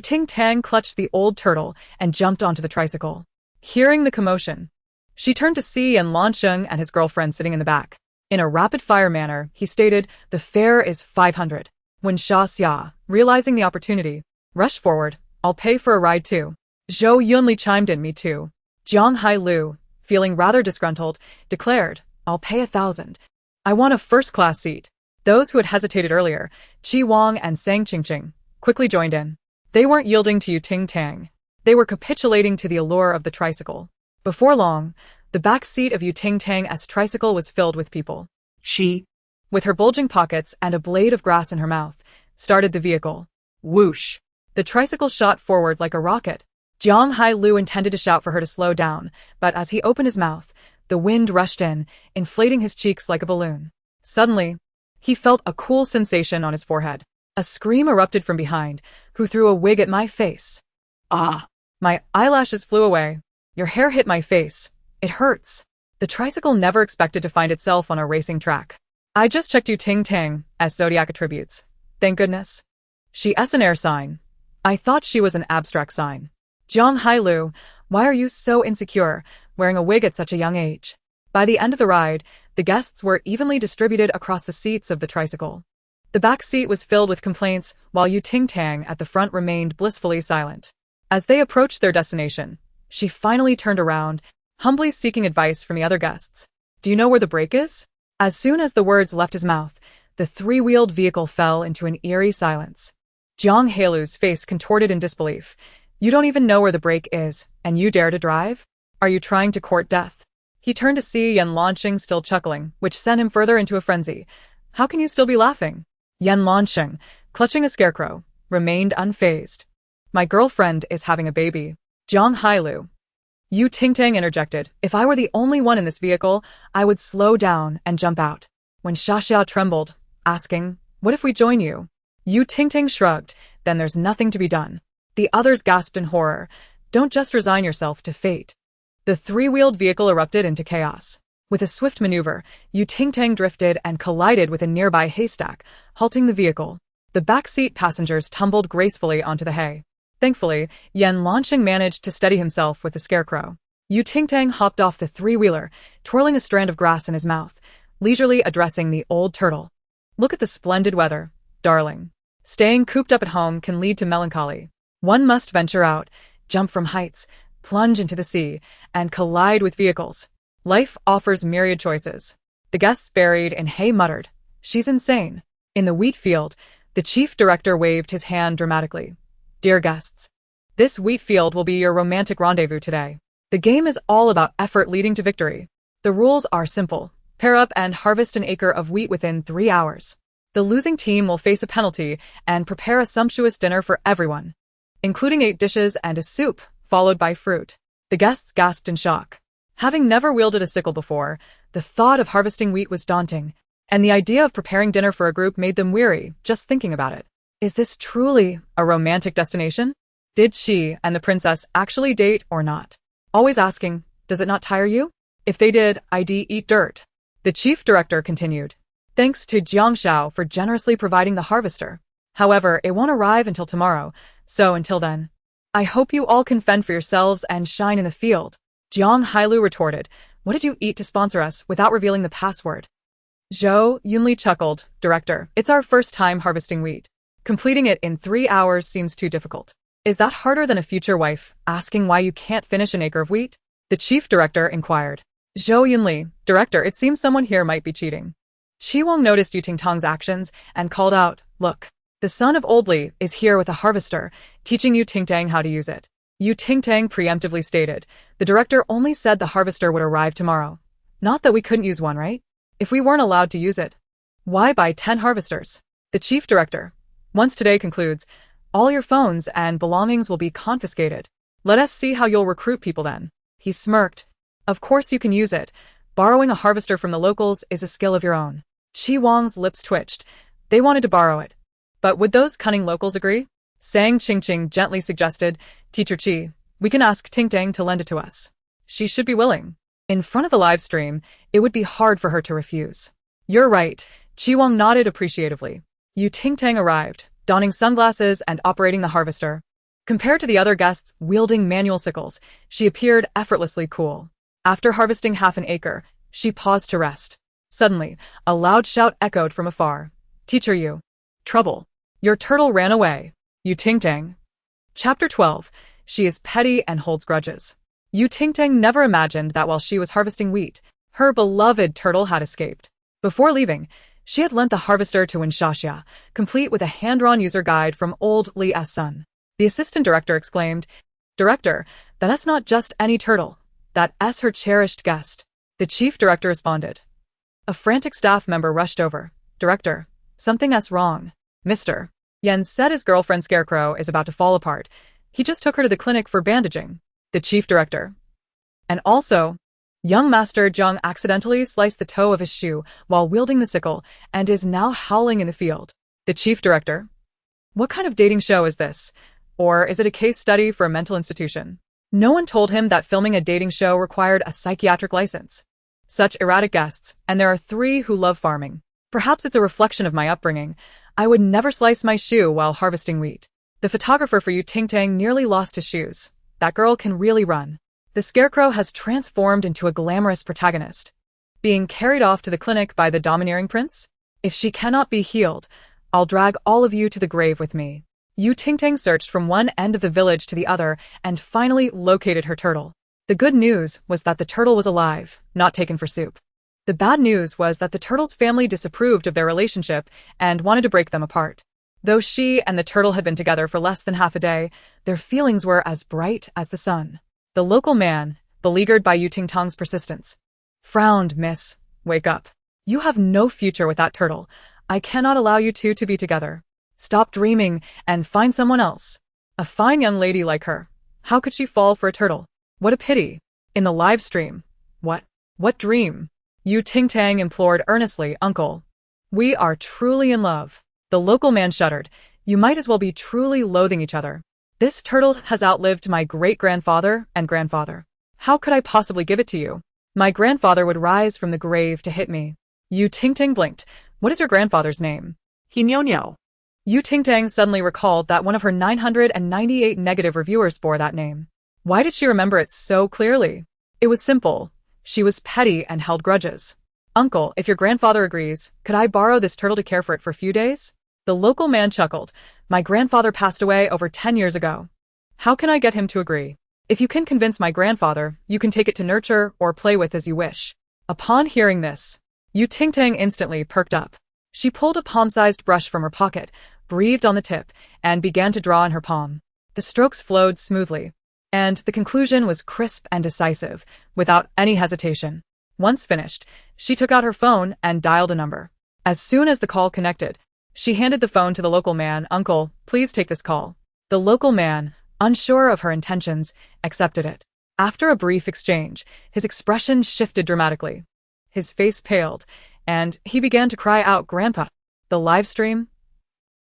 Speaker 1: Ting Tang clutched the old turtle and jumped onto the tricycle. Hearing the commotion, she turned to see Yan Lansheng and his girlfriend sitting in the back. In a rapid-fire manner, he stated, "The fare is 500. When Xia, realizing the opportunity, rushed forward, "I'll pay for a ride too." Zhou Yunli chimed in, "Me too." Jiang Hai Lu, feeling rather disgruntled, declared, "I'll pay 1,000. I want a first-class seat." Those who had hesitated earlier, Qi Wang and Sang Qingqing, quickly joined in. They weren't yielding to Ting Tang. They were capitulating to the allure of the tricycle. Before long, The back seat of Ting Tang's tricycle was filled with people.
Speaker 2: She,
Speaker 1: with her bulging pockets and a blade of grass in her mouth, started the vehicle. Whoosh! The tricycle shot forward like a rocket. Jiang Hailu intended to shout for her to slow down, but as he opened his mouth, the wind rushed in, inflating his cheeks like a balloon. Suddenly, he felt a cool sensation on his forehead. A scream erupted from behind. Who threw a wig at my face?
Speaker 2: Ah!
Speaker 1: My eyelashes flew away. Your hair hit my face. It hurts. The tricycle never expected to find itself on a racing track. I just checked Ting Tang as zodiac attributes. Thank goodness. She S an air sign. I thought she was an abstract sign. Jiang Hailu, why are you so insecure, wearing a wig at such a young age? By the end of the ride, the guests were evenly distributed across the seats of the tricycle. The back seat was filled with complaints, while Ting Tang at the front remained blissfully silent. As they approached their destination, she finally turned around, humbly seeking advice from the other guests. Do you know where the brake is? As soon as the words left his mouth, the three-wheeled vehicle fell into an eerie silence. Jiang Hailu's face contorted in disbelief. You don't even know where the brake is, and you dare to drive? Are you trying to court death? He turned to see Yan Lanqing still chuckling, which sent him further into a frenzy. How can you still be laughing? Yan Lanqing, clutching a scarecrow, remained unfazed. My girlfriend is having a baby. Jiang Hailu. Ting Tang interjected. If I were the only one in this vehicle, I would slow down and jump out. When Xia trembled, asking, what if we join you? Ting Tang shrugged. Then there's nothing to be done. The others gasped in horror. Don't just resign yourself to fate. The three-wheeled vehicle erupted into chaos. With a swift maneuver, Ting Tang drifted and collided with a nearby haystack, halting the vehicle. The backseat passengers tumbled gracefully onto the hay. Thankfully, Yan Lanqing managed to steady himself with the scarecrow. Ting Tang hopped off the three-wheeler, twirling a strand of grass in his mouth, leisurely addressing the old turtle. Look at the splendid weather, darling. Staying cooped up at home can lead to melancholy. One must venture out, jump from heights, plunge into the sea, and collide with vehicles. Life offers myriad choices. The guests buried in hay muttered, she's insane. In the wheat field, the chief director waved his hand dramatically. Dear guests, this wheat field will be your romantic rendezvous today. The game is all about effort leading to victory. The rules are simple. Pair up and harvest an acre of wheat within 3 hours. The losing team will face a penalty and prepare a sumptuous dinner for everyone, including 8 dishes and a soup, followed by fruit. The guests gasped in shock. Having never wielded a sickle before, the thought of harvesting wheat was daunting, and the idea of preparing dinner for a group made them weary just thinking about it. Is this truly a romantic destination? Did she and the princess actually date or not? Always asking, does it not tire you? If they did, I'd eat dirt. The chief director continued. Thanks to Jiang Xiao for generously providing the harvester. However, it won't arrive until tomorrow, so until then, I hope you all can fend for yourselves and shine in the field. Jiang Hailu retorted, what did you eat to sponsor us without revealing the password? Zhou Yunli chuckled, Director, it's our first time harvesting wheat. Completing it in 3 hours seems too difficult. Is that harder than a future wife asking why you can't finish an acre of wheat? The chief director inquired. Zhou Yunli, Director, it seems someone here might be cheating. Qi Wang noticed Ting Tang's actions and called out, look, the son of Old Li is here with a harvester, teaching Ting Tang how to use it. Ting Tang preemptively stated, the director only said the harvester would arrive tomorrow. Not that we couldn't use one, right? If we weren't allowed to use it, why buy 10 harvesters? The chief director. Once today concludes, all your phones and belongings will be confiscated. Let us see how you'll recruit people then. He smirked. Of course you can use it. Borrowing a harvester from the locals is a skill of your own. Qi Wang's lips twitched. They wanted to borrow it. But would those cunning locals agree? Sang Qingqing gently suggested, Teacher Qi, we can ask Ting Tang to lend it to us. She should be willing. In front of the live stream, it would be hard for her to refuse. You're right. Qi Wang nodded appreciatively. Ting Tang arrived, donning sunglasses and operating the harvester. Compared to the other guests wielding manual sickles, she appeared effortlessly cool. After harvesting half an acre, she paused to rest. Suddenly, a loud shout echoed from afar. Teacher Yu. Trouble. Your turtle ran away. Ting Tang. Chapter 12. She is petty and holds grudges. Ting Tang never imagined that while she was harvesting wheat, her beloved turtle had escaped. Before leaving, she had lent the harvester to Xia, complete with a hand-drawn user guide from Old Li's son. The assistant director exclaimed, Director, that's not just any turtle. That's her cherished guest. The chief director responded. A frantic staff member rushed over. Director, something's wrong. Mr. Yen said his girlfriend Scarecrow is about to fall apart. He just took her to the clinic for bandaging. The chief director. And also, young Master Zhang accidentally sliced the toe of his shoe while wielding the sickle and is now howling in the field. The chief director. What kind of dating show is this? Or is it a case study for a mental institution? No one told him that filming a dating show required a psychiatric license. Such erratic guests, and there are 3 who love farming. Perhaps it's a reflection of my upbringing. I would never slice my shoe while harvesting wheat. The photographer for Ting Tang nearly lost his shoes. That girl can really run. The Scarecrow has transformed into a glamorous protagonist. Being carried off to the clinic by the domineering prince? If she cannot be healed, I'll drag all of you to the grave with me. Ting Tang searched from one end of the village to the other and finally located her turtle. The good news was that the turtle was alive, not taken for soup. The bad news was that the turtle's family disapproved of their relationship and wanted to break them apart. Though she and the turtle had been together for less than half a day, their feelings were as bright as the sun. The local man, beleaguered by Ting Tang's persistence, frowned. Miss, wake up. You have no future with that turtle. I cannot allow you two to be together. Stop dreaming and find someone else. A fine young lady like her. How could she fall for a turtle? What a pity. In the live stream. What dream? Ting Tang implored earnestly. Uncle. We are truly in love. The local man shuddered. You might as well be truly loathing each other. This turtle has outlived my great-grandfather and grandfather. How could I possibly give it to you? My grandfather would rise from the grave to hit me. Ting Tang blinked. What is your grandfather's name?
Speaker 2: He
Speaker 1: Ting Tang suddenly recalled that one of her 998 negative reviewers bore that name. Why did she remember it so clearly? It was simple. She was petty and held grudges. Uncle, if your grandfather agrees, could I borrow this turtle to care for it for a few days? The local man chuckled. My grandfather passed away over 10 years ago. How can I get him to agree? If you can convince my grandfather, you can take it to nurture or play with as you wish. Upon hearing this, Ting Tang instantly perked up. She pulled a palm-sized brush from her pocket, breathed on the tip, and began to draw in her palm. The strokes flowed smoothly, and the conclusion was crisp and decisive, without any hesitation. Once finished, she took out her phone and dialed a number. As soon as the call connected, she handed the phone to the local man. Uncle, please take this call. The local man, unsure of her intentions, accepted it. After a brief exchange, his expression shifted dramatically. His face paled, and he began to cry out, Grandpa. The live stream?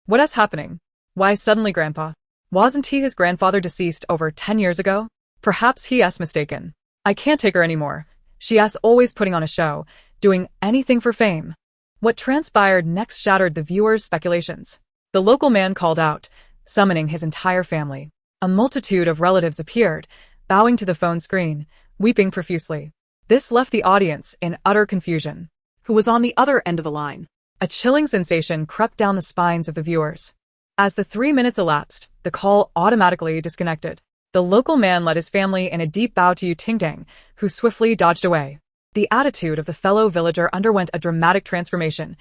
Speaker 1: What is happening? Why suddenly Grandpa? Wasn't he his grandfather deceased over 10 years ago? Perhaps he's mistaken. I can't take her anymore. She's always putting on a show, doing anything for fame. What transpired next shattered the viewers' speculations. The local man called out, summoning his entire family. A multitude of relatives appeared, bowing to the phone screen, weeping profusely. This left the audience in utter confusion.
Speaker 2: who was on the other end of the line.
Speaker 1: A chilling sensation crept down the spines of the viewers. As the 3 minutes elapsed, the call automatically disconnected. The local man led his family in a deep bow to Ting Tang, who swiftly dodged away. The attitude of the fellow villager underwent a dramatic transformation.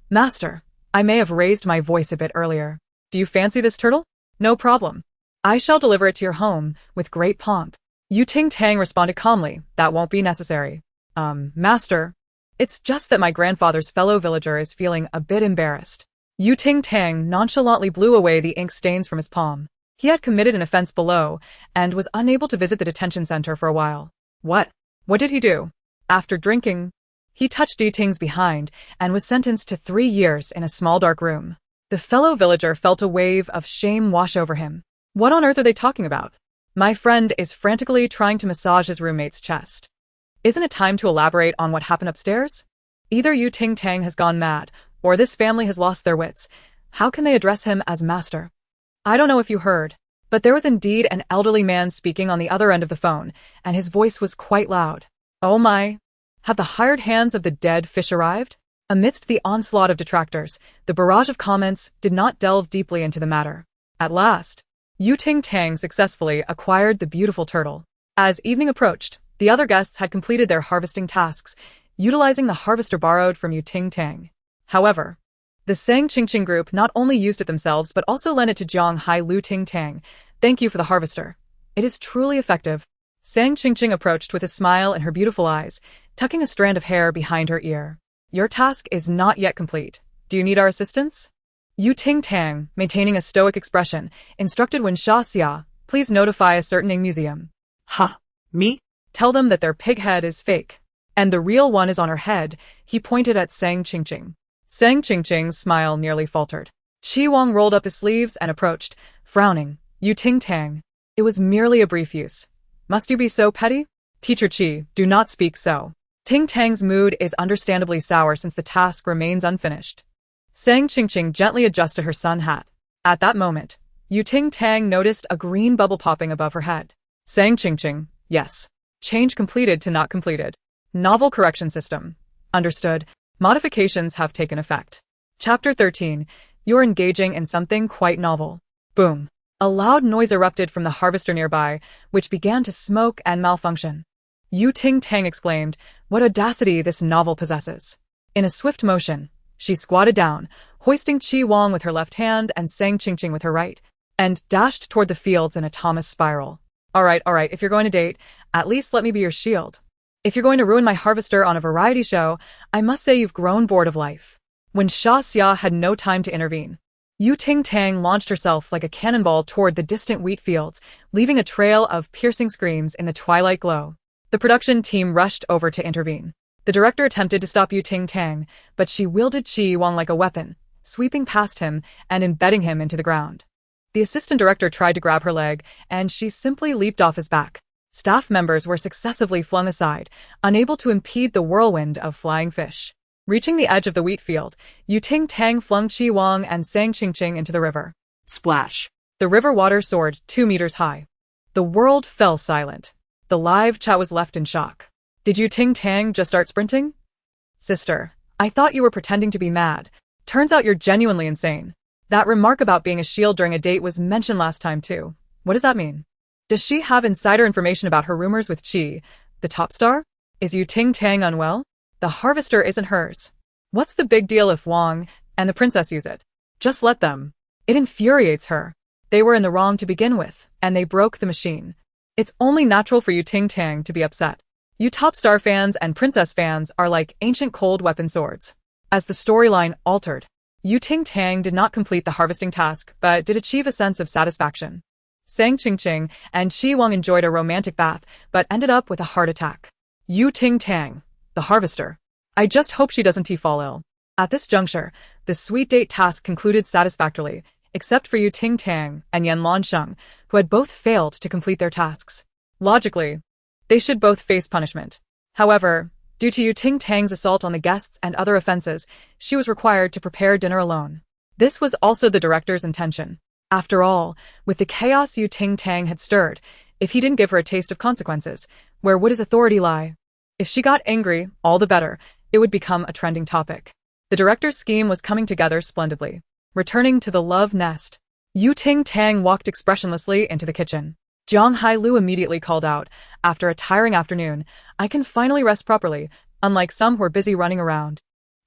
Speaker 1: Master, I may have raised my voice a bit earlier. Do you fancy this turtle? No problem. I shall deliver it to your home, with great pomp. Ting Tang responded calmly, that won't be necessary. Master. It's just that my grandfather's fellow villager is feeling a bit embarrassed. Ting Tang nonchalantly blew away the ink stains from his palm. He had committed an offense below, and was unable to visit the detention center for a while. What did he do? After drinking, he touched Ting's behind, and was sentenced to 3 years in a small dark room. The fellow villager felt a wave of shame wash over him. What on earth are they talking about? My friend is frantically trying to massage his roommate's chest. Isn't it time to elaborate on what happened upstairs? Either Ting Tang has gone mad, or this family has lost their wits. How can they address him as master? I don't know if you heard, but there was indeed an elderly man speaking on the other end of the phone, and his voice was quite loud. Oh my! Have the hired hands of the dead fish arrived? Amidst the onslaught of detractors, the barrage of comments did not delve deeply into the matter. At last, Ting Tang successfully acquired the beautiful turtle. As evening approached, the other guests had completed their harvesting tasks, utilizing the harvester borrowed from Ting Tang. However, the Sang Qingqing group not only used it themselves but also lent it to Zhang Hai Lu Ting Tang. Thank you for the harvester. It is truly effective. Sang Qingqing approached with a smile in her beautiful eyes, tucking a strand of hair behind her ear. Your task is not yet complete. Do you need our assistance? Ting Tang, maintaining a stoic expression, instructed Wen Xia, please notify a certain museum.
Speaker 2: Huh? Me?
Speaker 1: Tell them that their pig head is fake. And the real one is on her head, he pointed at Sang Qingqing. Sang Qingqing's smile nearly faltered. Qi Wang rolled up his sleeves and approached, frowning. Ting Tang. It was merely a brief use. Must you be so petty? Teacher Qi, do not speak so. Ting Tang's mood is understandably sour since the task remains unfinished. Sang Qingqing gently adjusted her sun hat. At that moment, Ting Tang noticed a green bubble popping above her head. Sang Qingqing, yes. Change completed to not completed. Novel correction system. Understood. Modifications have taken effect. Chapter 13. You're engaging in something quite novel. Boom. A loud noise erupted from the harvester nearby, which began to smoke and malfunction. Ting Tang exclaimed, what audacity this novel possesses. In a swift motion, she squatted down, hoisting Qi Wang with her left hand and Sang Qingqing with her right, and dashed toward the fields in a Thomas spiral. All right, if you're going to date, at least let me be your shield. If you're going to ruin my harvester on a variety show, I must say you've grown bored of life. When Xia had no time to intervene, Ting Tang launched herself like a cannonball toward the distant wheat fields, leaving a trail of piercing screams in the twilight glow. The production team rushed over to intervene. The director attempted to stop Ting Tang, but she wielded Qi Wang like a weapon, sweeping past him and embedding him into the ground. The assistant director tried to grab her leg, and she simply leaped off his back. Staff members were successively flung aside, unable to impede the whirlwind of flying fish. Reaching the edge of the wheat field, Ting Tang flung Qi Wang and Sang Qingqing into the river.
Speaker 2: Splash.
Speaker 1: The river water soared 2 meters high. The world fell silent. The live chat was left in shock. Did Ting Tang just start sprinting? Sister, I thought you were pretending to be mad. Turns out you're genuinely insane. That remark about being a shield during a date was mentioned last time too. What does that mean? Does she have insider information about her rumors with Qi, the top star? Is Ting Tang unwell? The harvester isn't hers. What's the big deal if Wang and the princess use it? Just let them. It infuriates her. They were in the wrong to begin with, and they broke the machine. It's only natural for Ting Tang to be upset. You top star fans and princess fans are like ancient cold weapon swords. As the storyline altered, Ting Tang did not complete the harvesting task, but did achieve a sense of satisfaction. Sang Qingqing and Qi Wang enjoyed a romantic bath, but ended up with a heart attack. Ting Tang, the harvester. I just hope she doesn't fall ill. At this juncture, the sweet date task concluded satisfactorily, except for Ting Tang and Yan Lansheng, who had both failed to complete their tasks. Logically, they should both face punishment. However, due to Ting Tang's assault on the guests and other offenses, she was required to prepare dinner alone. This was also the director's intention. After all, with the chaos Ting Tang had stirred, if he didn't give her a taste of consequences, where would his authority lie? If she got angry, all the better, it would become a trending topic. The director's scheme was coming together splendidly. Returning to the love nest, Ting Tang walked expressionlessly into the kitchen. Zhang Hailu immediately called out, after a tiring afternoon, I can finally rest properly, unlike some who are busy running around,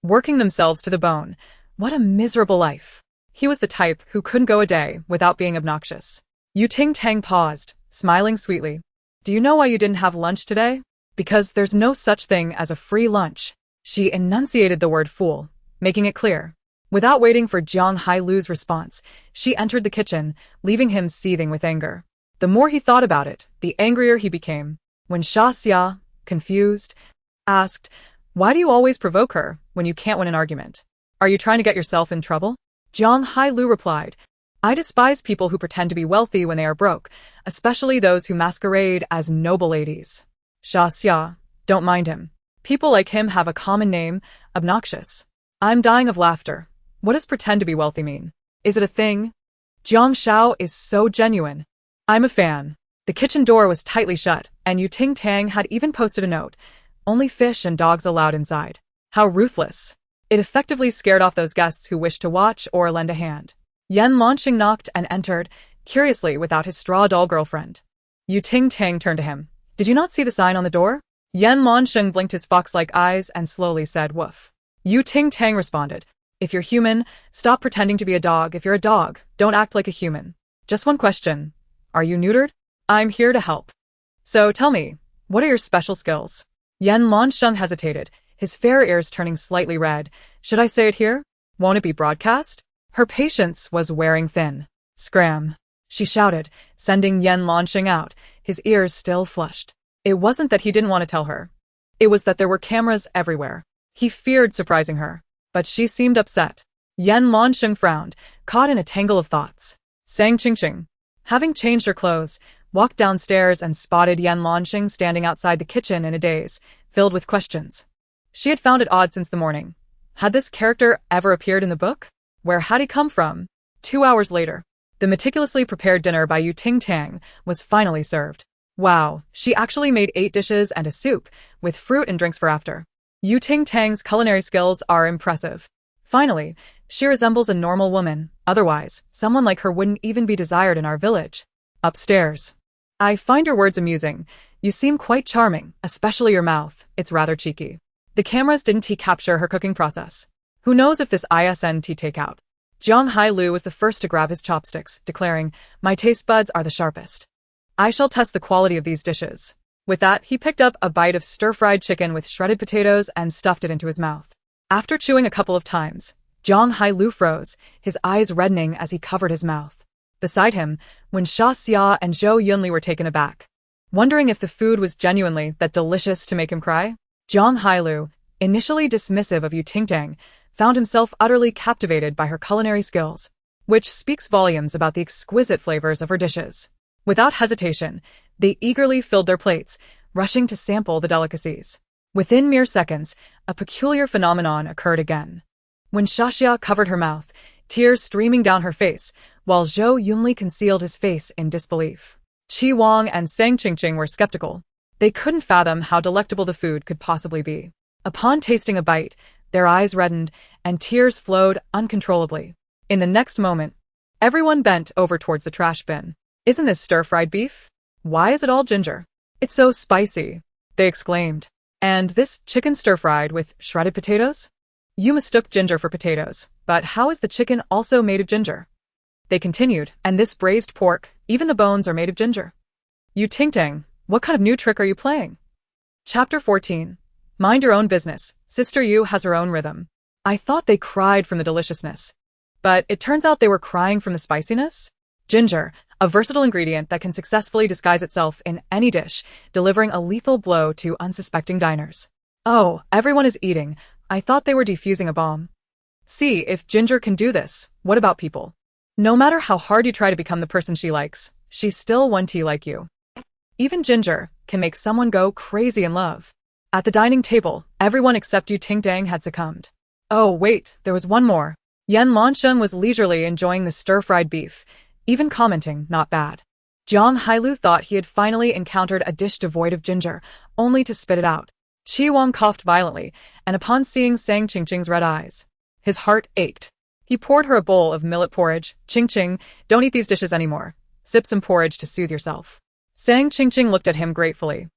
Speaker 1: working themselves to the bone. What a miserable life. He was the type who couldn't go a day without being obnoxious. Ting Tang paused, smiling sweetly. Do you know why you didn't have lunch today? Because there's no such thing as a free lunch. She enunciated the word fool, making it clear. Without waiting for Zhang Hailu's response, she entered the kitchen, leaving him seething with anger. The more he thought about it, the angrier he became. When Xia, confused, asked, why do you always provoke her when you can't win an argument? Are you trying to get yourself in trouble? Zhang Hailu replied, I despise people who pretend to be wealthy when they are broke, especially those who masquerade as noble ladies. Xia, don't mind him. People like him have a common name, obnoxious. I'm dying of laughter. What does pretend to be wealthy mean? Is it a thing? Jiang Shao is so genuine. I'm a fan. The kitchen door was tightly shut, and Ting Tang had even posted a note. Only fish and dogs allowed inside. How ruthless. It effectively scared off those guests who wished to watch or lend a hand. Yan Lanxing knocked and entered, curiously without his straw doll girlfriend. Ting Tang turned to him. Did you not see the sign on the door? Yan Lanxing blinked his fox-like eyes and slowly said woof. Ting Tang responded. If you're human, stop pretending to be a dog. If you're a dog, don't act like a human. Just one question. Are you neutered? I'm here to help. So tell me, what are your special skills? Yan Lansheng hesitated, his fair ears turning slightly red. Should I say it here? Won't it be broadcast? Her patience was wearing thin. Scram, she shouted, sending Yan Lansheng out, his ears still flushed. It wasn't that he didn't want to tell her. It was that there were cameras everywhere. He feared surprising her, but she seemed upset. Yan Lansheng frowned, caught in a tangle of thoughts. Sang Qingqing, having changed her clothes, walked downstairs and spotted Yan Lansheng standing outside the kitchen in a daze, filled with questions. She had found it odd since the morning. Had this character ever appeared in the book? Where had he come from? 2 hours later, the meticulously prepared dinner by Ting Tang was finally served. Wow, she actually made 8 dishes and a soup, with fruit and drinks for after. Ting Tang's culinary skills are impressive. Finally, she resembles a normal woman, otherwise, someone like her wouldn't even be desired in our village. Upstairs. I find your words amusing. You seem quite charming, especially your mouth, it's rather cheeky. The cameras didn't capture her cooking process. Who knows if this isn't takeout? Zhang Hailu was the first to grab his chopsticks, declaring, "My taste buds are the sharpest. I shall test the quality of these dishes." With that, he picked up a bite of stir-fried chicken with shredded potatoes and stuffed it into his mouth. After chewing a couple of times, Zhang Hailu froze, his eyes reddening as he covered his mouth. Beside him, Wen Xia and Zhou Yunli were taken aback, wondering if the food was genuinely that delicious to make him cry. Zhang Hailu, initially dismissive of Ting Tang, found himself utterly captivated by her culinary skills, which speaks volumes about the exquisite flavors of her dishes. Without hesitation, they eagerly filled their plates, rushing to sample the delicacies. Within mere seconds, a peculiar phenomenon occurred again. When Xia covered her mouth, tears streaming down her face, while Zhou Yunli concealed his face in disbelief. Qi Wang and Sang Qingqing were skeptical. They couldn't fathom how delectable the food could possibly be. Upon tasting a bite, their eyes reddened and tears flowed uncontrollably. In the next moment, everyone bent over towards the trash bin. "Isn't this stir-fried beef? Why is it all ginger? It's so spicy," they exclaimed. "And this chicken stir-fried with shredded potatoes? You mistook ginger for potatoes, but how is the chicken also made of ginger?" They continued, "And this braised pork, even the bones are made of ginger. Ting Tang, what kind of new trick are you playing?" Chapter 14. Mind your own business. Sister Yu has her own rhythm. I thought they cried from the deliciousness, but it turns out they were crying from the spiciness. Ginger, a versatile ingredient that can successfully disguise itself in any dish, delivering a lethal blow to unsuspecting diners. Oh, everyone is eating. I thought they were defusing a bomb. See, if ginger can do this, what about people? No matter how hard you try to become the person she likes, she's still one tea like you. Even ginger can make someone go crazy in love. At the dining table, everyone except Ting Tang had succumbed. Oh wait, there was one more. Yan Lansheng was leisurely enjoying the stir-fried beef, even commenting, "Not bad." Zhang Hailu thought he had finally encountered a dish devoid of ginger, only to spit it out. Qi Wang coughed violently, and upon seeing Sang Qingqing's red eyes, his heart ached. He poured her a bowl of millet porridge. "Qingqing, don't eat these dishes anymore. Sip some porridge to soothe yourself." Sang Qingqing looked at him gratefully,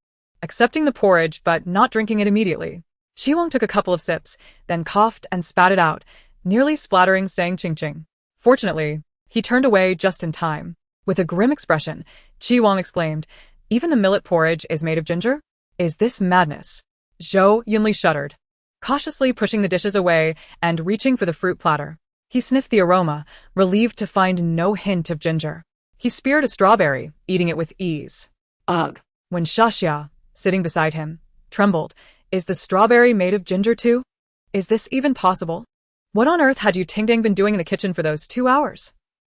Speaker 1: accepting the porridge but not drinking it immediately. Qi Wang took a couple of sips, then coughed and spat it out, nearly splattering Sang Qingqing. Fortunately, he turned away just in time. With a grim expression, Qi Wang exclaimed, "Even the millet porridge is made of ginger? Is this madness?" Zhou Yunli shuddered, cautiously pushing the dishes away and reaching for the fruit platter. He sniffed the aroma, relieved to find no hint of ginger. He speared a strawberry, eating it with ease.
Speaker 2: Ugh.
Speaker 1: When Xia, sitting beside him, trembled, "Is the strawberry made of ginger too? Is this even possible? What on earth had Ting Tang been doing in the kitchen for those 2 hours?"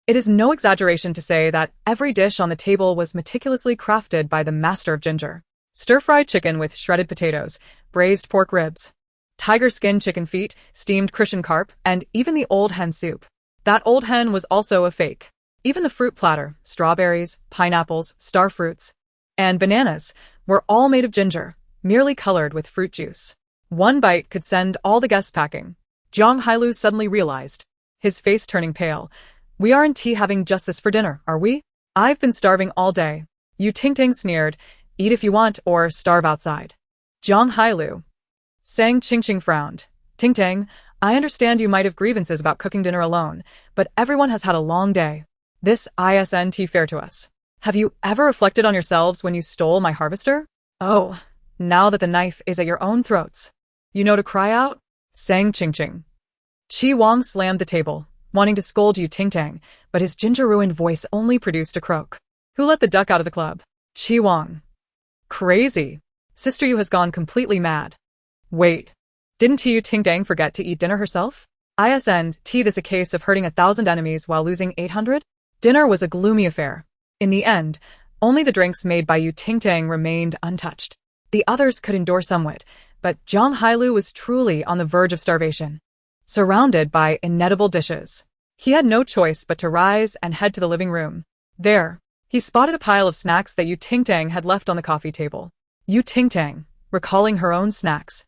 Speaker 1: It is no exaggeration to say that every dish on the table was meticulously crafted by the master of ginger. Stir-fried chicken with shredded potatoes, braised pork ribs, tiger skin chicken feet, steamed Christian carp, and even the old hen soup. That old hen was also a fake. Even the fruit platter, strawberries, pineapples, star fruits, and bananas were all made of ginger, merely colored with fruit juice. One bite could send all the guests packing. Zhang Hailu suddenly realized, his face turning pale. "We aren't having just this for dinner, are we? I've been starving all day." Ting Tang sneered, "Eat if you want or starve outside." Zhang Hailu. Sang Qingqing frowned. "Ting Tang, I understand you might have grievances about cooking dinner alone, but everyone has had a long day. This isn't fair to us. Have you ever reflected on yourselves when you stole my harvester? Oh, now that the knife is at your own throats. You know to cry out? Sang Ching. Chi Wang slammed the table, wanting to scold you Ting Tang, but his ginger-ruined voice only produced a croak. Who let the duck out of the club? Chi Wang. Crazy. Sister Yu has gone completely mad. Wait. Didn't Ting Tang forget to eat dinner herself? Isn't this a case of hurting 1,000 enemies while losing 800? Dinner was a gloomy affair. In the end, only the drinks made by Ting Tang remained untouched. The others could endure somewhat, but Zhang Hailu was truly on the verge of starvation. Surrounded by inedible dishes, he had no choice but to rise and head to the living room. There, he spotted a pile of snacks that Ting Tang had left on the coffee table. Ting Tang, recalling her own snacks,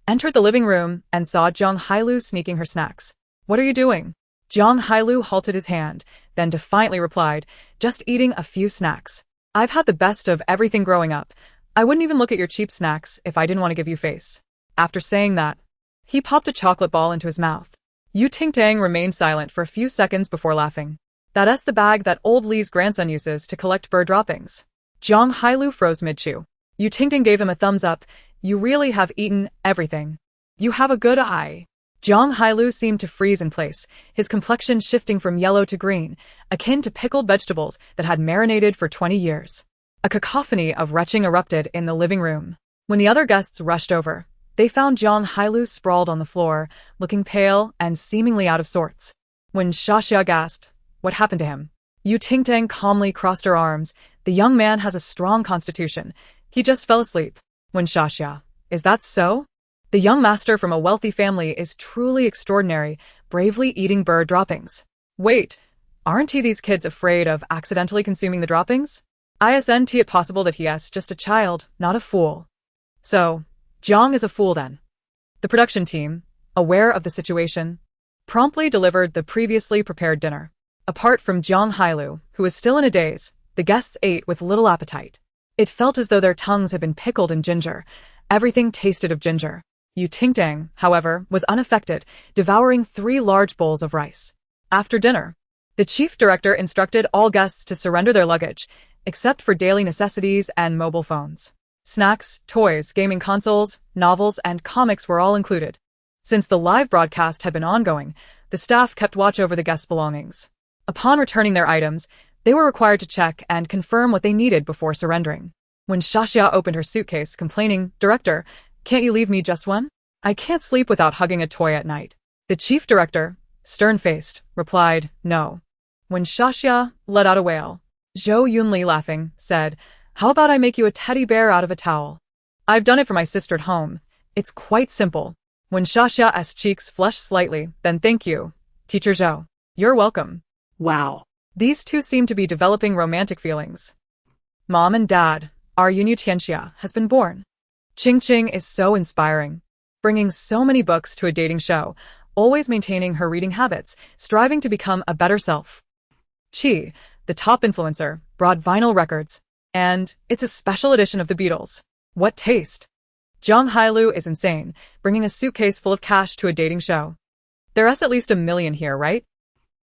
Speaker 1: entered the living room and saw Zhang Hailu sneaking her snacks. What are you doing? Zhang Hailu halted his hand, then defiantly replied, just eating a few snacks. I've had the best of everything growing up. I wouldn't even look at your cheap snacks if I didn't want to give you face. After saying that, he popped a chocolate ball into his mouth. Ting Tang remained silent for a few seconds before laughing. That's the bag that old Li's grandson uses to collect bird droppings. Zhang Hailu froze mid-chew. Ting Tang gave him a thumbs up. You really have eaten everything. You have a good eye. Zhang Hailu seemed to freeze in place, his complexion shifting from yellow to green, akin to pickled vegetables that had marinated for 20 years. A cacophony of retching erupted in the living room. When the other guests rushed over, they found Zhang Hailu sprawled on the floor, looking pale and seemingly out of sorts. When Xia gasped, what happened to him? Ting Tang calmly crossed her arms. The young man has a strong constitution. He just fell asleep. When Xia, is that so? The young master from a wealthy family is truly extraordinary, bravely eating bird droppings. Wait, aren't these kids afraid of accidentally consuming the droppings? Isn't it possible that he is just a child, not a fool? So, Zhang is a fool then. The production team, aware of the situation, promptly delivered the previously prepared dinner. Apart from Zhang Hailu, who was still in a daze, the guests ate with little appetite. It felt as though their tongues had been pickled in ginger. Everything tasted of ginger. Ting Tang, however, was unaffected, devouring 3 large bowls of rice. After dinner, the chief director instructed all guests to surrender their luggage, except for daily necessities and mobile phones. Snacks, toys, gaming consoles, novels, and comics were all included. Since the live broadcast had been ongoing, the staff kept watch over the guests' belongings. Upon returning their items, they were required to check and confirm what they needed before surrendering. When Xia opened her suitcase, complaining, "Director, can't you leave me just one? I can't sleep without hugging a toy at night." The chief director, stern-faced, replied, "No." When Xia let out a wail, Zhou Yunli, laughing, said, "How about I make you a teddy bear out of a towel? I've done it for my sister at home. It's quite simple." When Xia's cheeks flushed slightly, then "Thank you, Teacher Zhou. You're welcome."
Speaker 2: Wow.
Speaker 1: These two seem to be developing romantic feelings. Mom and Dad, our Tianxia has been born. Ching is so inspiring, bringing so many books to a dating show, always maintaining her reading habits, striving to become a better self. Chi, the top influencer, brought vinyl records, and it's a special edition of the Beatles. What taste! Zhang Hailu is insane, bringing a suitcase full of cash to a dating show. There's at least 1 million here, right?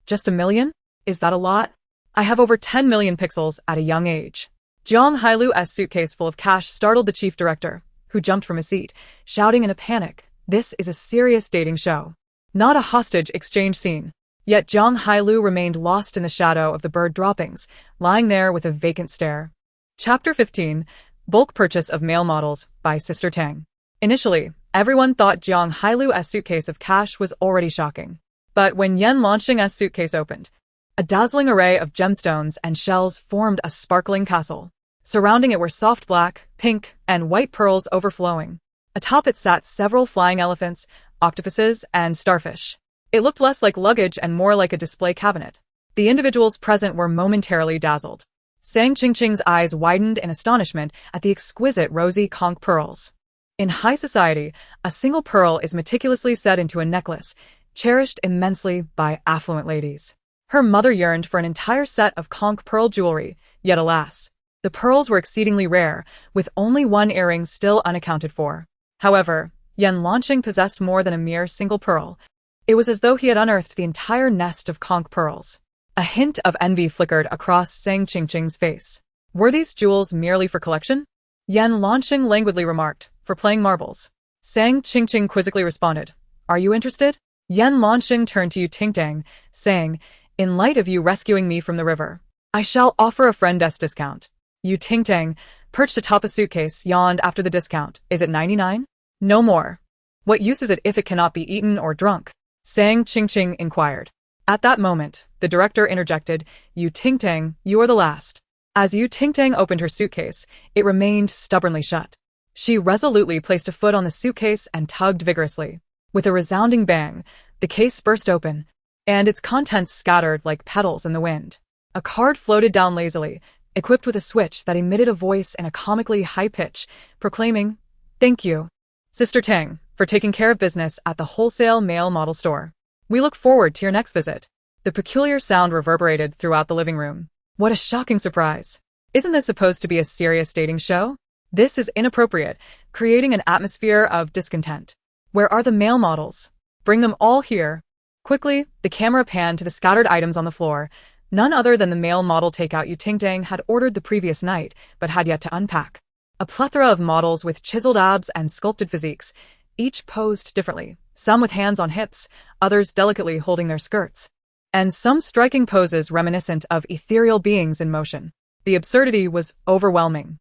Speaker 1: Just 1 million? Is that a lot? I have over 10 million pixels at a young age. Zhang Hailu's suitcase full of cash startled the chief director, who jumped from his seat, shouting in a panic, "This is a serious dating show, not a hostage exchange scene." Yet Zhang Hailu remained lost in the shadow of the bird droppings, lying there with a vacant stare. Chapter 15, Bulk Purchase of Male Models by Sister Tang. Initially, everyone thought Zhang Hailu's suitcase of cash was already shocking. But when Yan Lanxing's suitcase opened, a dazzling array of gemstones and shells formed a sparkling castle. Surrounding it were soft black, pink, and white pearls overflowing. Atop it sat several flying elephants, octopuses, and starfish. It looked less like luggage and more like a display cabinet. The individuals present were momentarily dazzled. Sang Ching's eyes widened in astonishment at the exquisite rosy conch pearls. In high society, a single pearl is meticulously set into a necklace, cherished immensely by affluent ladies. Her mother yearned for an entire set of conch pearl jewelry, yet alas, the pearls were exceedingly rare, with only 1 earring still unaccounted for. However, Yan Lanxing possessed more than a mere single pearl. It was as though he had unearthed the entire nest of conch pearls. A hint of envy flickered across Sang Qingqing's face. Were these jewels merely for collection? Yan Lanqing languidly remarked, for playing marbles. Sang Qingqing quizzically responded, are you interested? Yan Lanqing turned to Ting Tang, saying, in light of you rescuing me from the river, I shall offer a friend's discount. Ting Tang, perched atop a suitcase, yawned after the discount. Is it 99? No more. What use is it if it cannot be eaten or drunk? Sang Qingqing inquired. At that moment, the director interjected, Ting Tang, you are the last. As Ting Tang opened her suitcase, it remained stubbornly shut. She resolutely placed a foot on the suitcase and tugged vigorously. With a resounding bang, the case burst open, and its contents scattered like petals in the wind. A card floated down lazily, equipped with a switch that emitted a voice in a comically high pitch, proclaiming, thank you, Sister Tang, for taking care of business at the wholesale male model store. We look forward to your next visit. The peculiar sound reverberated throughout the living room. What a shocking surprise. Isn't this supposed to be a serious dating show? This is inappropriate, creating an atmosphere of discontent. Where are the male models? Bring them all here. Quickly, the camera panned to the scattered items on the floor. None other than the male model takeout Ting Tang had ordered the previous night, but had yet to unpack. A plethora of models with chiseled abs and sculpted physiques, each posed differently, some with hands on hips, others delicately holding their skirts, and some striking poses reminiscent of ethereal beings in motion. The absurdity was overwhelming.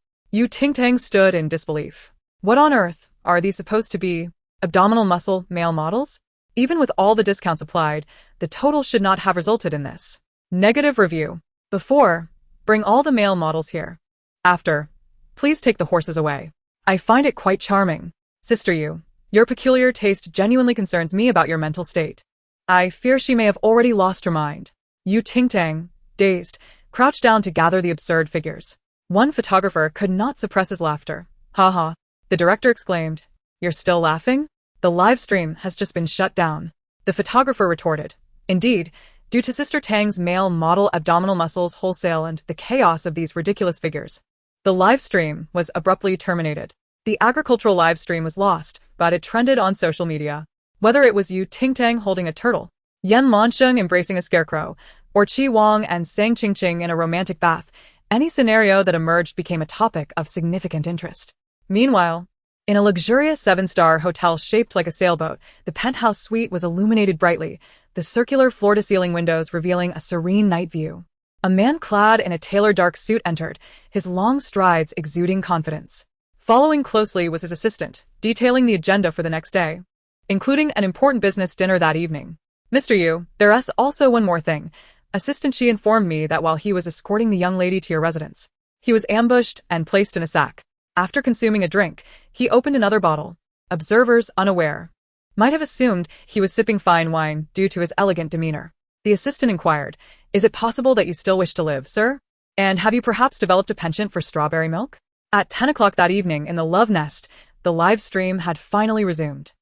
Speaker 1: Ting Tang stood in disbelief. What on earth are these supposed to be? Abdominal muscle male models? Even with all the discounts applied, the total should not have resulted in this. Negative review. Before, bring all the male models here. After, please take the horses away. I find it quite charming. Sister your peculiar taste genuinely concerns me about your mental state. I fear she may have already lost her mind. Ting Tang, dazed, crouched down to gather the absurd figures. One photographer could not suppress his laughter. Ha ha. The director exclaimed, you're still laughing? The live stream has just been shut down. The photographer retorted, indeed, due to Sister Tang's male model abdominal muscles wholesale and the chaos of these ridiculous figures. The live stream was abruptly terminated. The agricultural live stream was lost, but it trended on social media. Whether it was Ting Tang holding a turtle, Yan Lanqing embracing a scarecrow, or Qi Wang and Sang Qingqing in a romantic bath, any scenario that emerged became a topic of significant interest. Meanwhile, in a luxurious 7-star hotel shaped like a sailboat, the penthouse suite was illuminated brightly, the circular floor-to-ceiling windows revealing a serene night view. A man clad in a tailored dark suit entered, his long strides exuding confidence. Following closely was his assistant, detailing the agenda for the next day, including an important business dinner that evening. Mr. Yu, there's also one more thing. Assistant Shi informed me that while he was escorting the young lady to your residence, he was ambushed and placed in a sack. After consuming a drink, he opened another bottle. Observers, unaware, might have assumed he was sipping fine wine due to his elegant demeanor. The assistant inquired, is it possible that you still wish to live, sir? And have you perhaps developed a penchant for strawberry milk? At 10 o'clock that evening in the Love Nest, the live stream had finally resumed.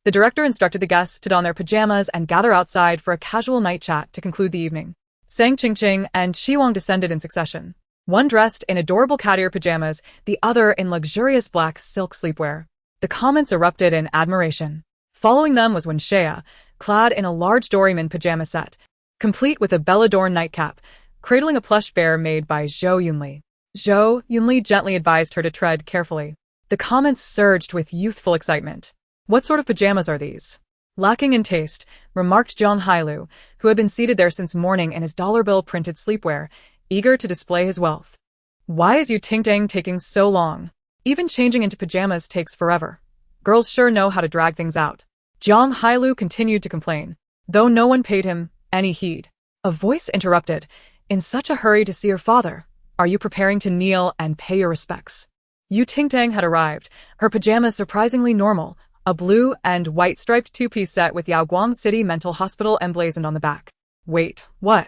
Speaker 1: The director instructed the guests to don their pajamas and gather outside for a casual night chat to conclude the evening. Sang Qingqing and Qi Wang descended in succession. One dressed in adorable cat ear pajamas, the other in luxurious black silk sleepwear. The comments erupted in admiration. Following them was Wenxia, clad in a large Doraemon pajama set, complete with a bell-adorned nightcap, cradling a plush bear made by Zhou Yunli. Zhou Yunli gently advised her to tread carefully. The comments surged with youthful excitement. What sort of pajamas are these? Lacking in taste, remarked Zhang Hailu, who had been seated there since morning in his dollar bill printed sleepwear, eager to display his wealth. Why is Ting Tang taking so long? Even changing into pajamas takes forever. Girls sure know how to drag things out. Zhang Hailu continued to complain, though no one paid him any heed. A voice interrupted, in such a hurry to see your father. Are you preparing to kneel and pay your respects? Ting Tang had arrived, her pajamas surprisingly normal, a blue and white striped two-piece set with Yaoguang City Mental Hospital emblazoned on the back. Wait, what?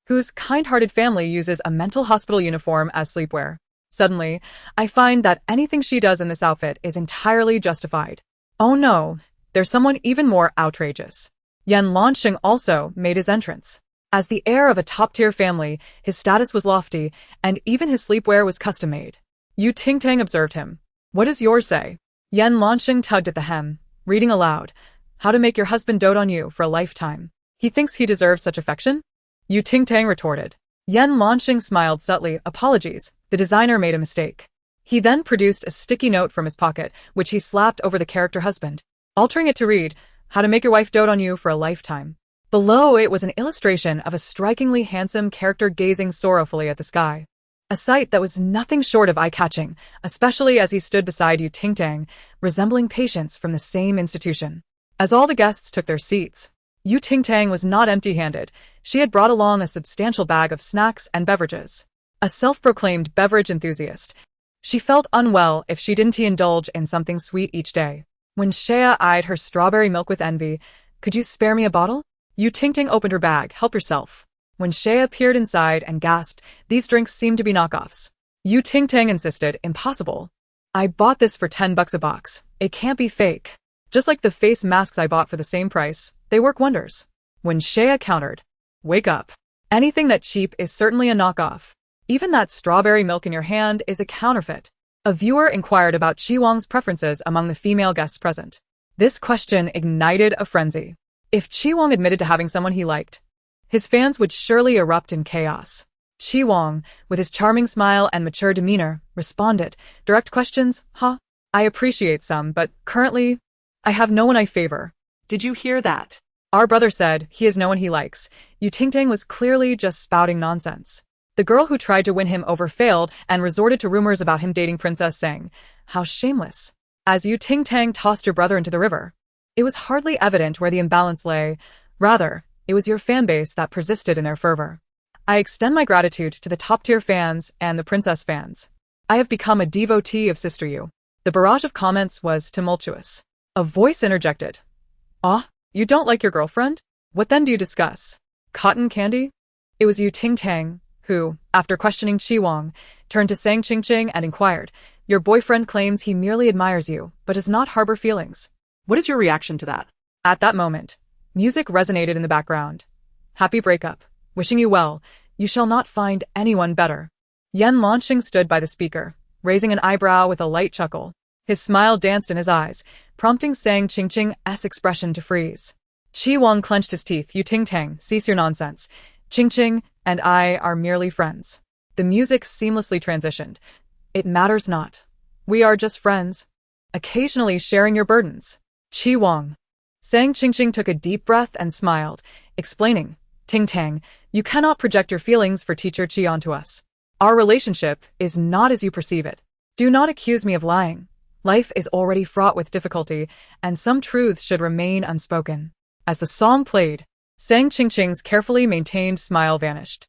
Speaker 1: Whose kind-hearted family uses a mental hospital uniform as sleepwear? Suddenly, I find that anything she does in this outfit is entirely justified. Oh no, there's someone even more outrageous. Yan Lanqing also made his entrance. As the heir of a top-tier family, his status was lofty, and even his sleepwear was custom-made. Ting Tang observed him. What does yours say? Yan Lanqing tugged at the hem, reading aloud. How to make your husband dote on you for a lifetime. He thinks he deserves such affection? Ting Tang retorted. Yan Lanxing smiled subtly. Apologies, the designer made a mistake. He then produced a sticky note from his pocket, which he slapped over the character husband, altering it to read, "How to make your wife dote on you for a lifetime." Below it was an illustration of a strikingly handsome character gazing sorrowfully at the sky. A sight that was nothing short of eye-catching, especially as he stood beside Ting Tang, resembling patients from the same institution. As all the guests took their seats, Ting Tang was not empty-handed. She had brought along a substantial bag of snacks and beverages. A self-proclaimed beverage enthusiast, she felt unwell if she didn't indulge in something sweet each day. When Shea eyed her strawberry milk with envy, "Could you spare me a bottle?" Ting Tang opened her bag. "Help yourself." When Shea peered inside and gasped, "These drinks seem to be knockoffs." Ting Tang insisted, "Impossible. I bought this for $10 a box. It can't be fake. Just like the face masks I bought for the same price, they work wonders." When Shea countered, "Wake up. Anything that cheap is certainly a knockoff. Even that strawberry milk in your hand is a counterfeit." A viewer inquired about Chi Wong's preferences among the female guests present. This question ignited a frenzy. If Chi Wong admitted to having someone he liked, his fans would surely erupt in chaos. Chi Wong, with his charming smile and mature demeanor, responded, "Direct questions, huh? I appreciate some, but currently, I have no one I favor."
Speaker 2: Did you hear that?
Speaker 1: Our brother said he has no one he likes. Ting Tang was clearly just spouting nonsense. The girl who tried to win him over failed and resorted to rumors about him dating Princess Sang. How shameless. As Ting Tang tossed your brother into the river, it was hardly evident where the imbalance lay. Rather, it was your fanbase that persisted in their fervor. I extend my gratitude to the top-tier fans and the princess fans. I have become a devotee of Sister Yu. The barrage of comments was tumultuous. A voice interjected. "Ah, you don't like your girlfriend? What then do you discuss? Cotton candy?" It was Ting Tang who, after questioning Chi Wong, turned to Sang Qingqing and inquired, "Your boyfriend claims he merely admires you, but does not harbor feelings.
Speaker 2: What is your reaction to that?"
Speaker 1: At that moment, music resonated in the background. "Happy breakup. Wishing you well. You shall not find anyone better." Yan Lanxing stood by the speaker, raising an eyebrow with a light chuckle. His smile danced in his eyes, prompting Sang Qingqing's expression to freeze. Chi Wong clenched his teeth. Ting Tang, cease your nonsense. Qingqing and I are merely friends." The music seamlessly transitioned. "It matters not. We are just friends. Occasionally sharing your burdens." Chi Wong. Sang Qingqing took a deep breath and smiled, explaining, "Ting Tang, you cannot project your feelings for Teacher Chi onto us. Our relationship is not as you perceive it. Do not accuse me of lying. Life is already fraught with difficulty, and some truths should remain unspoken." As the song played, Sang Qingqing's carefully maintained smile vanished.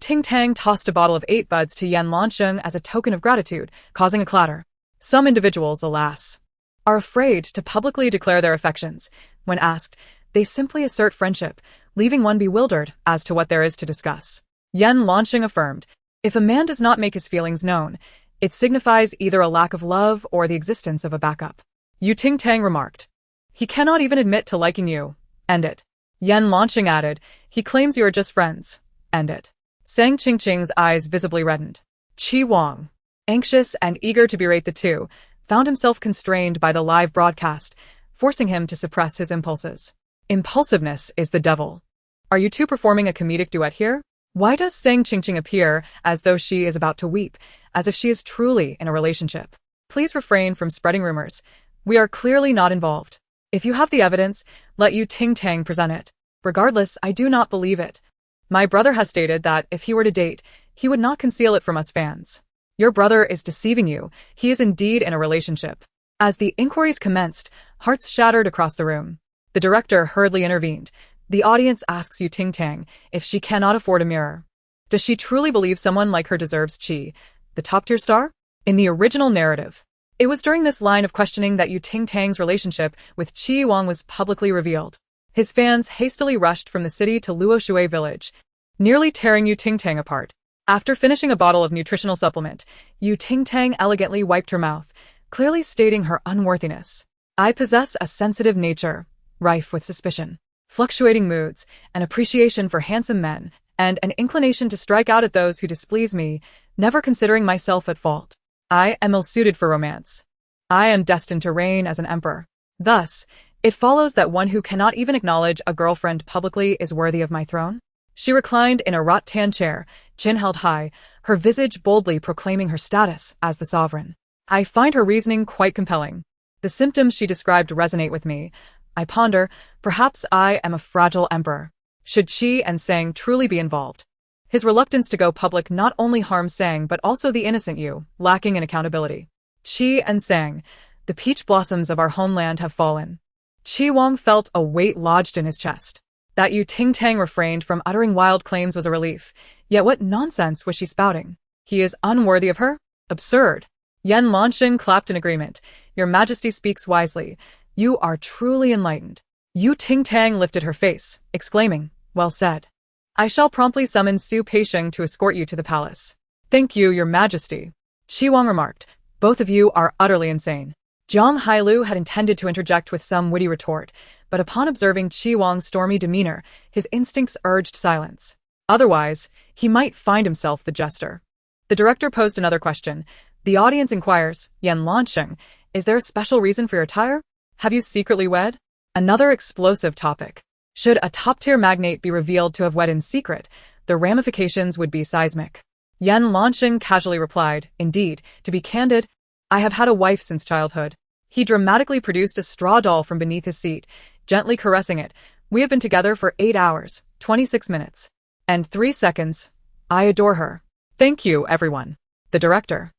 Speaker 1: Ting Tang tossed a bottle of 8 buds to Yan Lanxing as a token of gratitude, causing a clatter. Some individuals, alas, are afraid to publicly declare their affections. When asked, they simply assert friendship, leaving one bewildered as to what there is to discuss. Yan Lanxing affirmed, "If a man does not make his feelings known, it signifies either a lack of love or the existence of a backup." Ting Tang remarked, "He cannot even admit to liking you. End it." Yan Lanxing added, "He claims you are just friends. End it." Sang Qingqing's eyes visibly reddened. Chi Wong, anxious and eager to berate the two, found himself constrained by the live broadcast, forcing him to suppress his impulses. Impulsiveness is the devil. Are you two performing a comedic duet here? Why does Sang Qingqing appear as though she is about to weep, as if she is truly in a relationship? Please refrain from spreading rumors. We are clearly not involved. If you have the evidence, let Ting Tang present it. Regardless, I do not believe it. My brother has stated that if he were to date, he would not conceal it from us fans. Your brother is deceiving you. He is indeed in a relationship." As the inquiries commenced, hearts shattered across the room. The director hurriedly intervened. "The audience asks Ting Tang if she cannot afford a mirror. Does she truly believe someone like her deserves Chi, the top-tier star?" In the original narrative, it was during this line of questioning that Ting Tang's relationship with Chi Wong was publicly revealed. His fans hastily rushed from the city to Luoshui village, nearly tearing Ting Tang apart. After finishing a bottle of nutritional supplement, Ting Tang elegantly wiped her mouth, clearly stating her unworthiness. "I possess a sensitive nature, rife with suspicion, fluctuating moods, an appreciation for handsome men, and an inclination to strike out at those who displease me, never considering myself at fault. I am ill-suited for romance. I am destined to reign as an emperor. Thus, it follows that one who cannot even acknowledge a girlfriend publicly is worthy of my throne." She reclined in a rattan chair, chin held high, her visage boldly proclaiming her status as the sovereign. I find her reasoning quite compelling. The symptoms she described resonate with me. I ponder, perhaps I am a fragile emperor. Should Qi and Sang truly be involved? His reluctance to go public not only harms Sang but also the innocent Yu, lacking in accountability. Qi and Sang, the peach blossoms of our homeland have fallen. Qi Wang felt a weight lodged in his chest. That Yu Ting Tang refrained from uttering wild claims was a relief. Yet what nonsense was she spouting? He is unworthy of her? Absurd. Yan Lanxing clapped in agreement. Your Majesty speaks wisely. You are truly enlightened. Yu Ting Tang lifted her face, exclaiming, well said. I shall promptly summon Su Peixing to escort you to the palace. Thank you, Your Majesty. Qi Wang remarked. Both of you are utterly insane. Zhang Hailu had intended to interject with some witty retort, but upon observing Qi Wang's stormy demeanor, his instincts urged silence. Otherwise, he might find himself the jester. The director posed another question. The audience inquires, Yan Lanxing, is there a special reason for your attire? Have you secretly wed? Another explosive topic. Should a top-tier magnate be revealed to have wed in secret, the ramifications would be seismic. Yan Lanxing casually replied, indeed, to be candid, I have had a wife since childhood. He dramatically produced a straw doll from beneath his seat, gently caressing it. We have been together for 8 hours, 26 minutes, and 3 seconds. I adore her. Thank you, everyone. The director.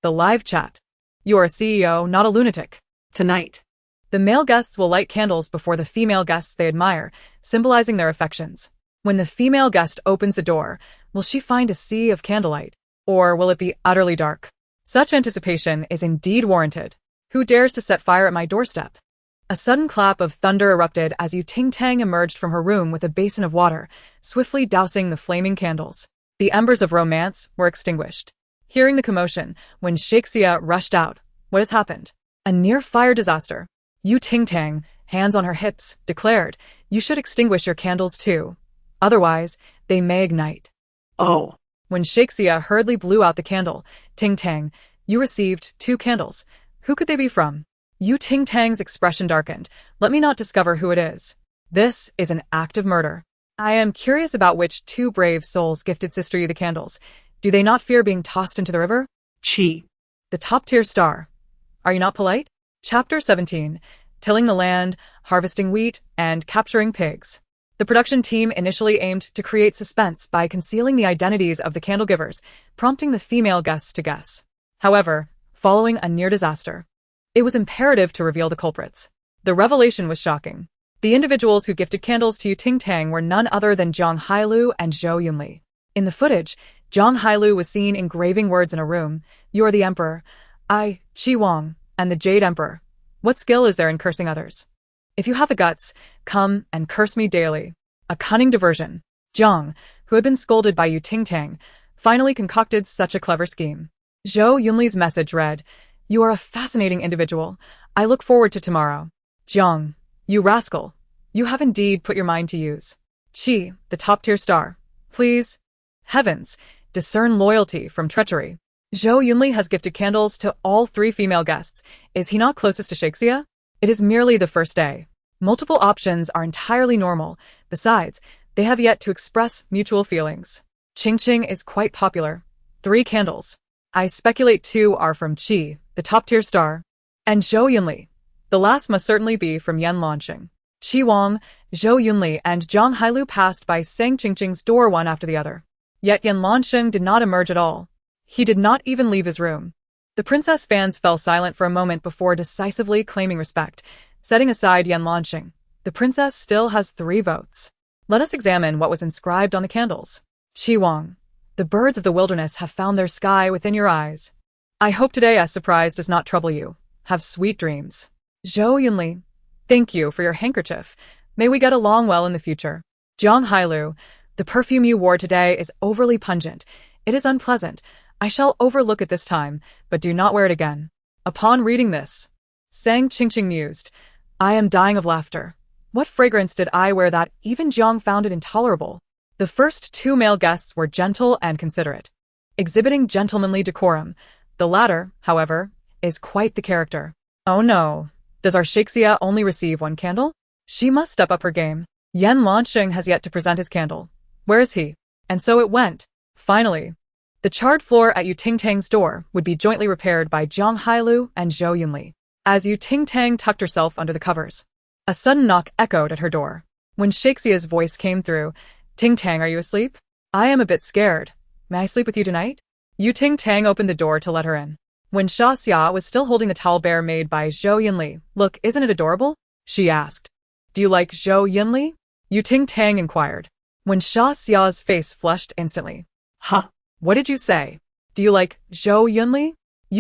Speaker 1: The live chat. You're a CEO, not a lunatic.
Speaker 2: Tonight.
Speaker 1: The male guests will light candles before the female guests they admire, symbolizing their affections. When the female guest opens the door, will she find a sea of candlelight? Or will it be utterly dark? Such anticipation is indeed warranted. Who dares to set fire at my doorstep? A sudden clap of thunder erupted as Yu Ting Tang emerged from her room with a basin of water, swiftly dousing the flaming candles. The embers of romance were extinguished. Hearing the commotion, when Shixia rushed out, what has happened? A near-fire disaster. Yu Ting Tang, hands on her hips, declared, you should extinguish your candles too. Otherwise, they may ignite.
Speaker 2: Oh.
Speaker 1: When Shixia hurriedly blew out the candle, Ting Tang, you received 2 candles. Who could they be from? Yu Ting Tang's expression darkened. Let me not discover who it is. This is an act of murder. I am curious about which 2 brave souls gifted Sister Yu the candles. Do they not fear being tossed into the river?
Speaker 2: Qi.
Speaker 1: The top-tier star. Are you not polite? Chapter 17. Tilling the land, harvesting wheat, and capturing pigs. The production team initially aimed to create suspense by concealing the identities of the candle givers, prompting the female guests to guess. However, following a near disaster, it was imperative to reveal the culprits. The revelation was shocking. The individuals who gifted candles to Yu Ting Tang were none other than Zhang Hailu and Zhou Yunli. In the footage, Zhang Hailu was seen engraving words in a room. You are the emperor. I, Qi Wang, and the Jade Emperor. What skill is there in cursing others? If you have the guts, come and curse me daily. A cunning diversion. Zhang, who had been scolded by Yu Ting Tang, finally concocted such a clever scheme. Zhou Yunli's message read, you are a fascinating individual. I look forward to tomorrow. Zhang, you rascal. You have indeed put your mind to use. Qi, the top-tier star. Please. Heavens, discern loyalty from treachery. Zhou Yunli has gifted candles to all 3 female guests. Is he not closest to Shixia? It is merely the first day. Multiple options are entirely normal. Besides, they have yet to express mutual feelings. Qingqing is quite popular. 3 candles. I speculate 2 are from Qi, the top-tier star, and Zhou Yunli. The last must certainly be from Yan Lanxing. Qi Wang, Zhou Yunli, and Zhang Hailu passed by Sang Qingqing's door one after the other. Yet Yan Lanxing did not emerge at all. He did not even leave his room. The princess fans fell silent for a moment before decisively claiming respect. Setting aside Yan Lanxing, the princess still has 3 votes. Let us examine what was inscribed on the candles. Qi Wang, the birds of the wilderness have found their sky within your eyes. I hope today's surprise does not trouble you. Have sweet dreams. Zhou Yunli, thank you for your handkerchief. May we get along well in the future. Zhang Hailu, the perfume you wore today is overly pungent. It is unpleasant. I shall overlook it this time, but do not wear it again. Upon reading this, Sang Qingqing mused, I am dying of laughter. What fragrance did I wear that even Zhang found it intolerable? The first 2 male guests were gentle and considerate, exhibiting gentlemanly decorum. The latter, however, is quite the character. Oh no. Does our Shixia only receive 1 candle? She must step up her game. Yan Lanxing has yet to present his candle. Where is he? And so it went. Finally. The charred floor at Ting Tang's door would be jointly repaired by Jiang Hailu and Zhou Yunli. As Ting Tang tucked herself under the covers, a sudden knock echoed at her door. When Shaxia's voice came through, Ting Tang, are you asleep? I am a bit scared. May I sleep with you tonight? Ting Tang opened the door to let her in. When Xia was still holding the towel bear made by Zhou Yunli, look, isn't it adorable? She asked. Do you like Zhou Yunli? Ting Tang inquired. When Xia's face flushed instantly.
Speaker 2: Huh?
Speaker 1: What did you say? Do you like Zhou Yunli?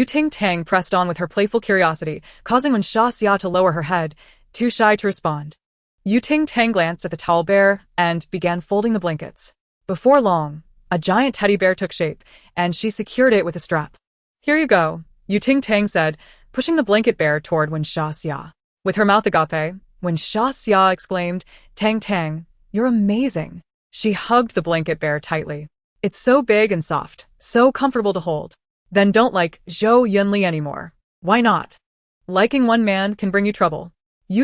Speaker 1: Ting Tang pressed on with her playful curiosity, causing when Xia to lower her head, too shy to respond. Ting Tang glanced at the towel bear and began folding the blankets. Before long, a giant teddy bear took shape, and she secured it with a strap. Here you go, Ting Tang said, pushing the blanket bear toward Wen Xia. With her mouth agape, Wen Xia exclaimed, Tang Tang, you're amazing. She hugged the blanket bear tightly. It's so big and soft, so comfortable to hold. Then don't like Zhou Yunli anymore. Why not? Liking one man can bring you trouble.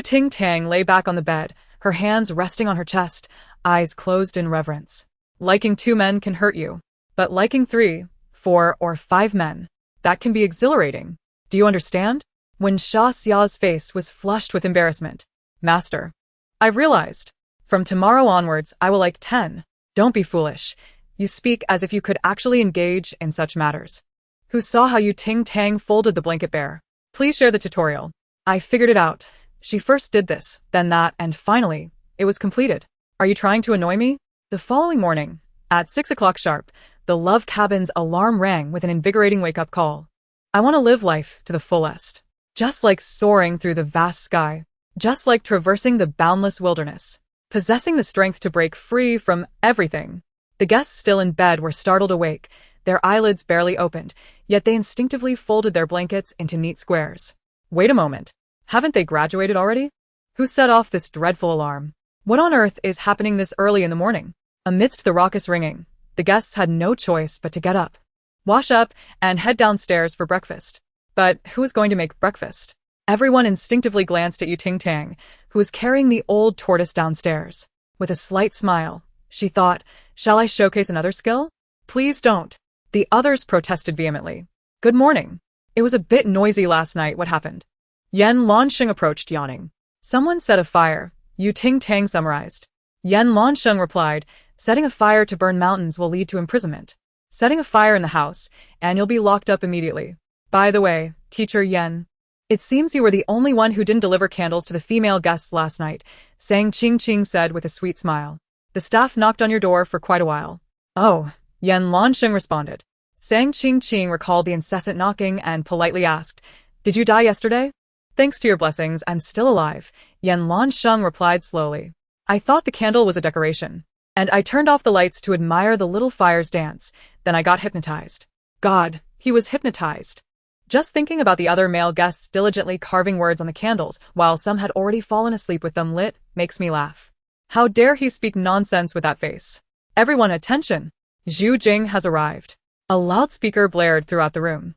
Speaker 1: Ting Tang lay back on the bed, her hands resting on her chest, eyes closed in reverence. Liking 2 men can hurt you, but liking 3, 4, or 5 men, that can be exhilarating. Do you understand? When Xia's face was flushed with embarrassment. Master, I've realized. From tomorrow onwards, I will like 10. Don't be foolish. You speak as if you could actually engage in such matters. Who saw how Ting Tang folded the blanket bear? Please share the tutorial. I figured it out. She first did this, then that, and finally, it was completed. Are you trying to annoy me? The following morning, at 6 o'clock sharp, the love cabin's alarm rang with an invigorating wake-up call. I want to live life to the fullest. Just like soaring through the vast sky. Just like traversing the boundless wilderness. Possessing the strength to break free from everything. The guests still in bed were startled awake, their eyelids barely opened, yet they instinctively folded their blankets into neat squares. Wait a moment. Haven't they graduated already? Who set off this dreadful alarm? What on earth is happening this early in the morning? Amidst the raucous ringing, the guests had no choice but to get up, wash up, and head downstairs for breakfast. But who was going to make breakfast? Everyone instinctively glanced at Ting Tang, who was carrying the old tortoise downstairs. With a slight smile, she thought, shall I showcase another skill? Please don't. The others protested vehemently. Good morning. It was a bit noisy last night, what happened? Yan Lansheng approached yawning. Someone set a fire, Ting Tang summarized. Yan Lansheng replied, setting a fire to burn mountains will lead to imprisonment. Setting a fire in the house, and you'll be locked up immediately. By the way, teacher Yan, it seems you were the only one who didn't deliver candles to the female guests last night, Sang Qing said with a sweet smile. The staff knocked on your door for quite a while. Oh, Yan Lansheng responded. Sang Qing recalled the incessant knocking and politely asked, did you die yesterday? Thanks to your blessings, I'm still alive, Yan Lansheng replied slowly. I thought the candle was a decoration, and I turned off the lights to admire the little fires dance, then I got hypnotized. God, he was hypnotized. Just thinking about the other male guests diligently carving words on the candles while some had already fallen asleep with them lit makes me laugh. How dare he speak nonsense with that face? Everyone attention! Zhu Jing has arrived. A loudspeaker blared throughout the room.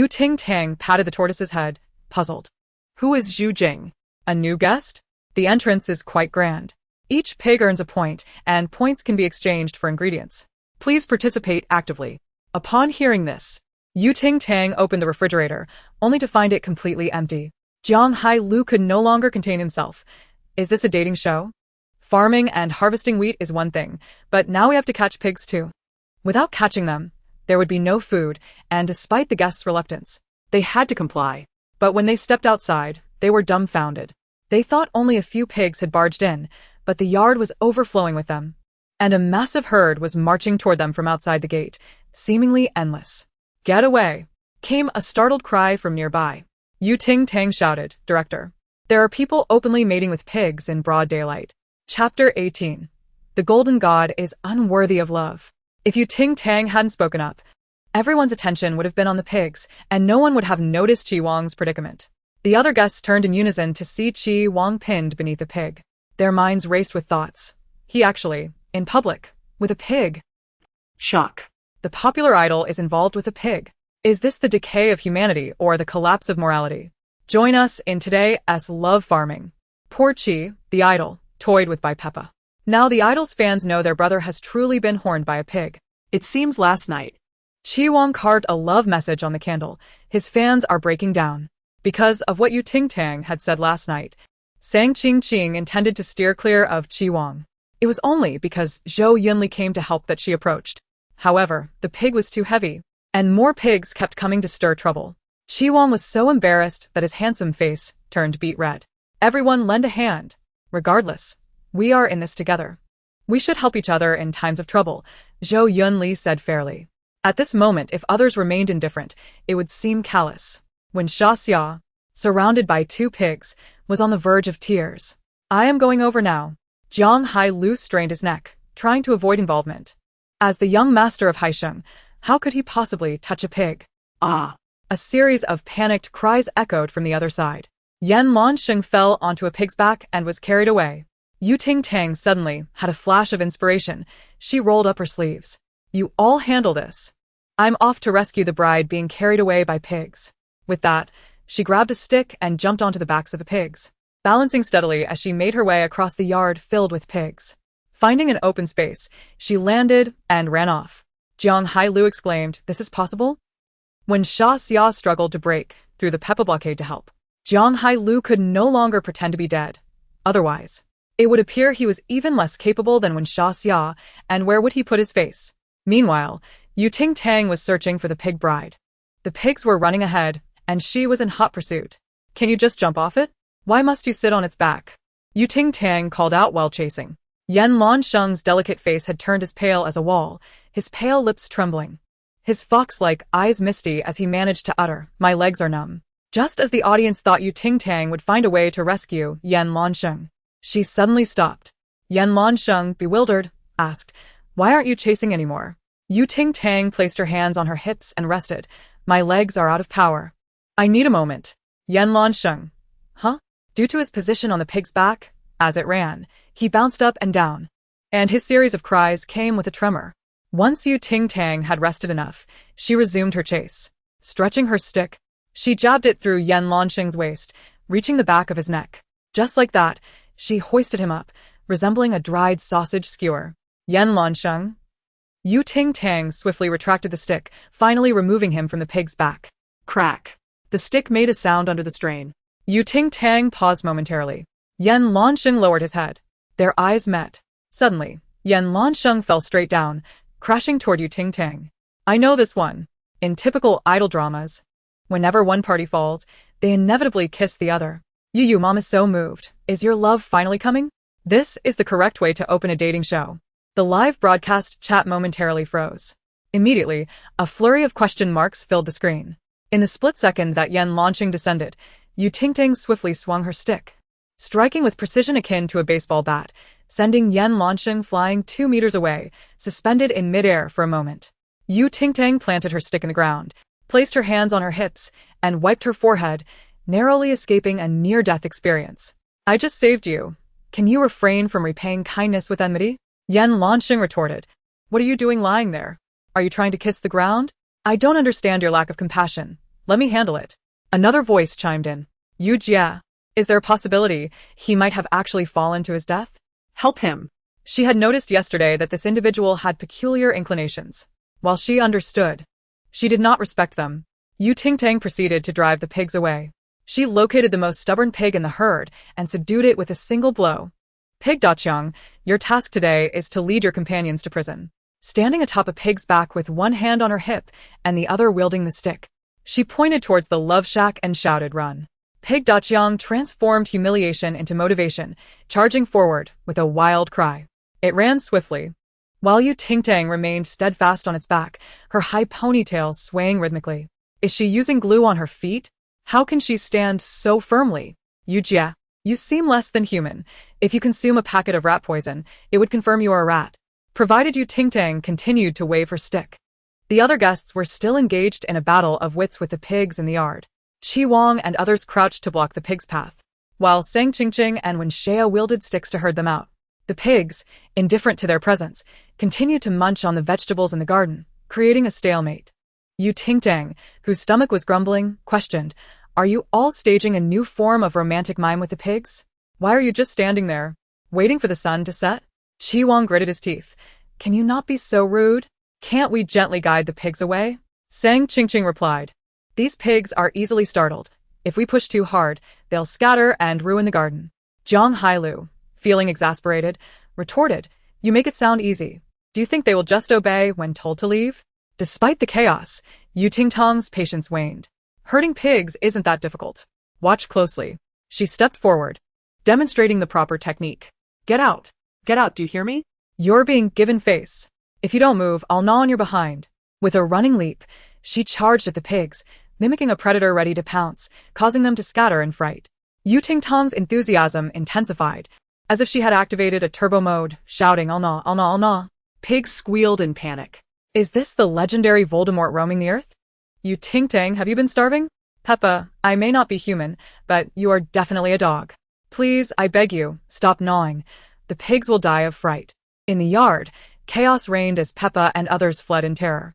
Speaker 1: Ting Tang patted the tortoise's head, puzzled. Who is Zhu Jing? A new guest? The entrance is quite grand. Each pig earns a point, and points can be exchanged for ingredients. Please participate actively. Upon hearing this, Ting Tang opened the refrigerator, only to find it completely empty. Jiang Hailu could no longer contain himself. Is this a dating show? Farming and harvesting wheat is one thing, but now we have to catch pigs too. Without catching them, there would be no food, and despite the guests' reluctance, they had to comply. But when they stepped outside, they were dumbfounded. They thought only a few pigs had barged in, but the yard was overflowing with them. And a massive herd was marching toward them from outside the gate, seemingly endless. Get away! Came a startled cry from nearby. Ting Tang shouted, Director. There are people openly mating with pigs in broad daylight. Chapter 18. The Golden God is unworthy of love. If Ting Tang hadn't spoken up, everyone's attention would have been on the pigs, and no one would have noticed Qi Wang's predicament. The other guests turned in unison to see Qi Wang pinned beneath a pig. Their minds raced with thoughts. He actually, in public, with a pig.
Speaker 2: Shock.
Speaker 1: The popular idol is involved with a pig. Is this the decay of humanity or the collapse of morality? Join us in today's Love Farming. Poor Qi, the idol, toyed with by Peppa. Now the idol's fans know their brother has truly been horned by a pig.
Speaker 2: It seems last night.
Speaker 1: Wong carved a love message on the candle. His fans are breaking down. Because of what Ting Tang had said last night, Sang Qing intended to steer clear of Wong. It was only because Zhou Yunli came to help that she approached. However, the pig was too heavy, and more pigs kept coming to stir trouble. Wong was so embarrassed that his handsome face turned beet red. Everyone lend a hand. Regardless, we are in this together. We should help each other in times of trouble, Zhou Yunli said fairly. At this moment, if others remained indifferent, it would seem callous. When Sha Xia, surrounded by two pigs, was on the verge of tears. I am going over now. Jiang Hai Lu strained his neck, trying to avoid involvement. As the young master of Haisheng, how could he possibly touch a pig?
Speaker 2: Ah!
Speaker 1: A series of panicked cries echoed from the other side. Yan Lansheng fell onto a pig's back and was carried away. Ting Tang suddenly had a flash of inspiration. She rolled up her sleeves. You all handle this. I'm off to rescue the bride being carried away by pigs. With that, she grabbed a stick and jumped onto the backs of the pigs, balancing steadily as she made her way across the yard filled with pigs. Finding an open space, she landed and ran off. Jiang Hai Lu exclaimed, "This is possible?" When Sha Xia struggled to break through the Peppa blockade to help, Jiang Hai Lu could no longer pretend to be dead. Otherwise, it would appear he was even less capable than when Sha Xia, and where would he put his face? Meanwhile, Ting Tang was searching for the pig bride. The pigs were running ahead, and she was in hot pursuit. Can you just jump off it? Why must you sit on its back? Ting Tang called out while chasing. Yan Lansheng's delicate face had turned as pale as a wall, his pale lips trembling. His fox-like eyes misty as he managed to utter, "My legs are numb." Just as the audience thought Ting Tang would find a way to rescue Yan Lansheng, she suddenly stopped. Yan Lansheng, bewildered, asked, "Why aren't you chasing anymore?" Ting Tang placed her hands on her hips and rested. "My legs are out of power. I need a moment." Yan Lansheng. Huh? Due to his position on the pig's back, as it ran, he bounced up and down. And his series of cries came with a tremor. Once Ting Tang had rested enough, she resumed her chase. Stretching her stick, she jabbed it through Yan Lansheng's waist, reaching the back of his neck. Just like that, she hoisted him up, resembling a dried sausage skewer. Yan Lansheng. Ting Tang swiftly retracted the stick, finally removing him from the pig's back.
Speaker 2: Crack.
Speaker 1: The stick made a sound under the strain. Ting Tang paused momentarily. Yan Lansheng lowered his head. Their eyes met. Suddenly, Yan Lansheng fell straight down, crashing toward Ting Tang. I know this one. In typical idol dramas, whenever one party falls, they inevitably kiss the other. Mom is so moved. Is your love finally coming? This is the correct way to open a dating show. The live broadcast chat momentarily froze. Immediately, a flurry of question marks filled the screen. In the split second that Yan Lansheng descended, Ting Tang swiftly swung her stick, striking with precision akin to a baseball bat, sending Yan Lansheng flying 2 meters away, suspended in midair for a moment. Ting Tang planted her stick in the ground, placed her hands on her hips, and wiped her forehead, narrowly escaping a near-death experience. I just saved you. Can you refrain from repaying kindness with enmity? Yan Lansheng retorted. What are you doing lying there? Are you trying to kiss the ground? I don't understand your lack of compassion. Let me handle it. Another voice chimed in. Jia. Is there a possibility he might have actually fallen to his death?
Speaker 2: Help him.
Speaker 1: She had noticed yesterday that this individual had peculiar inclinations. While she understood, she did not respect them. Ting Tang proceeded to drive the pigs away. She located the most stubborn pig in the herd and subdued it with a single blow. Pig Daqiang, your task today is to lead your companions to prison. Standing atop a pig's back with one hand on her hip and the other wielding the stick, she pointed towards the love shack and shouted, "Run." Pig Daqiang transformed humiliation into motivation, charging forward with a wild cry. It ran swiftly, while Ting Tang remained steadfast on its back, her high ponytail swaying rhythmically. Is she using glue on her feet? How can she stand so firmly? Jia, you seem less than human. If you consume a packet of rat poison, it would confirm you are a rat. Provided Ting Tang continued to wave her stick. The other guests were still engaged in a battle of wits with the pigs in the yard. Wong and others crouched to block the pigs' path, while Sang Qingqing and Wen Shea wielded sticks to herd them out. The pigs, indifferent to their presence, continued to munch on the vegetables in the garden, creating a stalemate. Ting Tang, whose stomach was grumbling, questioned, "Are you all staging a new form of romantic mime with the pigs? Why are you just standing there, waiting for the sun to set?" Qi Wang gritted his teeth. Can you not be so rude? Can't we gently guide the pigs away? Sang Qingqing replied. These pigs are easily startled. If we push too hard, they'll scatter and ruin the garden. Zhang Hailu, feeling exasperated, retorted, You make it sound easy. Do you think they will just obey when told to leave? Despite the chaos, Ting Tang's patience waned. Herding pigs isn't that difficult. Watch closely. She stepped forward, demonstrating the proper technique.
Speaker 2: Get out. Get out, do you hear me?
Speaker 1: You're being given face. If you don't move, I'll gnaw on your behind. With a running leap, she charged at the pigs, mimicking a predator ready to pounce, causing them to scatter in fright. Ting Tang's enthusiasm intensified, as if she had activated a turbo mode, shouting, I'll gnaw, I'll gnaw, I'll gnaw.
Speaker 2: Pigs squealed in panic.
Speaker 1: Is this the legendary Voldemort roaming the earth? Ting Tang, have you been starving? Peppa, I may not be human, but you are definitely a dog. Please, I beg you, stop gnawing. The pigs will die of fright. In the yard, chaos reigned as Peppa and others fled in terror.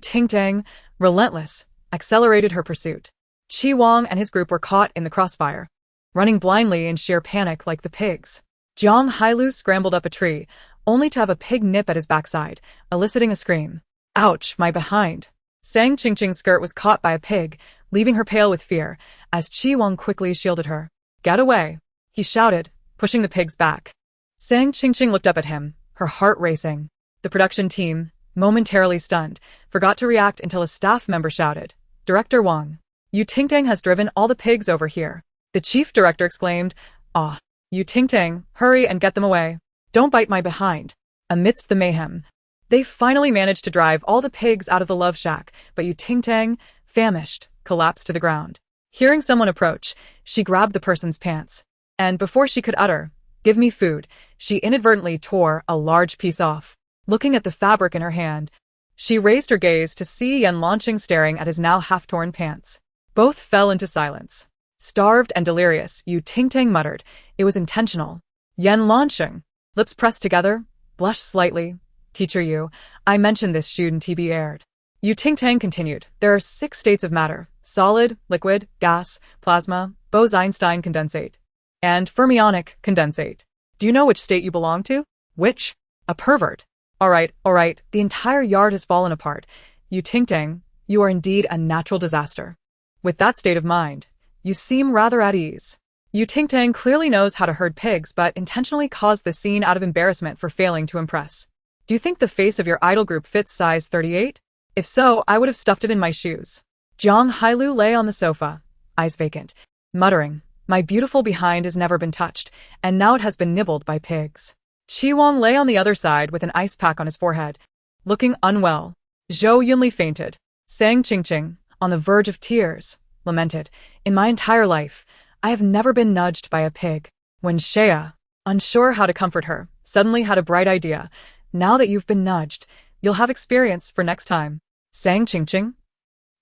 Speaker 1: Ting Tang, relentless, accelerated her pursuit. Qi Wang and his group were caught in the crossfire, running blindly in sheer panic like the pigs. Zhang Hailu scrambled up a tree, only to have a pig nip at his backside, eliciting a scream. Ouch, my behind. Sang Qingqing's skirt was caught by a pig, leaving her pale with fear, as Qi Wang quickly shielded her. Get away, he shouted, pushing the pigs back. Sang Qingqing looked up at him, her heart racing. The production team, momentarily stunned, forgot to react until a staff member shouted, Director Wang, Ting Tang has driven all the pigs over here. The chief director exclaimed, Ah, Ting Tang, hurry and get them away. Don't bite my behind. Amidst the mayhem, they finally managed to drive all the pigs out of the love shack, but Ting Tang, famished, collapsed to the ground. Hearing someone approach, she grabbed the person's pants, and before she could utter, Give me food, she inadvertently tore a large piece off. Looking at the fabric in her hand, she raised her gaze to see Yan Lanqing staring at his now half-torn pants. Both fell into silence. Starved and delirious, Ting Tang muttered, It was intentional. Yan Lanqing, lips pressed together, blushed slightly. Teacher Yu, I mentioned this shouldn't be aired. Ting Tang continued, There are 6 states of matter, solid, liquid, gas, plasma, Bose-Einstein condensate, and fermionic condensate. Do you know which state you belong to? Which? A pervert. All right, the entire yard has fallen apart. Ting Tang, you are indeed a natural disaster. With that state of mind, you seem rather at ease. Ting Tang clearly knows how to herd pigs but intentionally caused the scene out of embarrassment for failing to impress. Do you think the face of your idol group fits size 38? If so, I would have stuffed it in my shoes. Zhang Hailu lay on the sofa, eyes vacant, muttering, My beautiful behind has never been touched, and now it has been nibbled by pigs. Qi Wang lay on the other side with an ice pack on his forehead, looking unwell. Zhou Yunli fainted. Sang Qingqing, on the verge of tears, lamented, In my entire life, I have never been nudged by a pig. When Shea, unsure how to comfort her, suddenly had a bright idea. Now that you've been nudged, you'll have experience for next time. Sang Qingqing?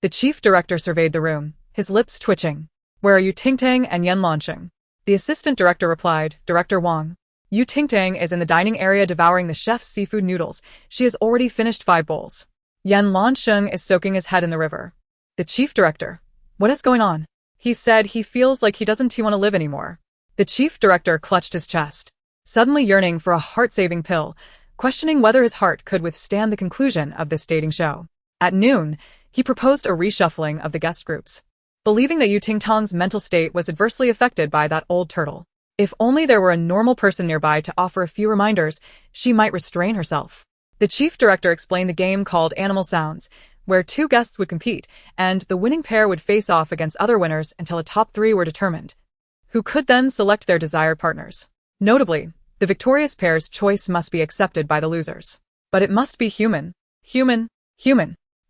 Speaker 1: The chief director surveyed the room, his lips twitching. Where are Ting Tang and Yan Lanqing? The assistant director replied, Director Wang. Ting Tang is in the dining area devouring the chef's seafood noodles. She has already finished 5 bowls. Yan Lanqing is soaking his head in the river. The chief director. What is going on? He said he feels like he doesn't want to live anymore. The chief director clutched his chest, suddenly yearning for a heart-saving pill, questioning whether his heart could withstand the conclusion of this dating show. At noon, he proposed a reshuffling of the guest groups, believing that Ting Tang's mental state was adversely affected by that old turtle. If only there were a normal person nearby to offer a few reminders, she might restrain herself. The chief director explained the game called Animal Sounds, where 2 guests would compete, and the winning pair would face off against other winners until a top 3 were determined, who could then select their desired partners. Notably, the victorious pair's choice must be accepted by the losers. But it must be human. Human.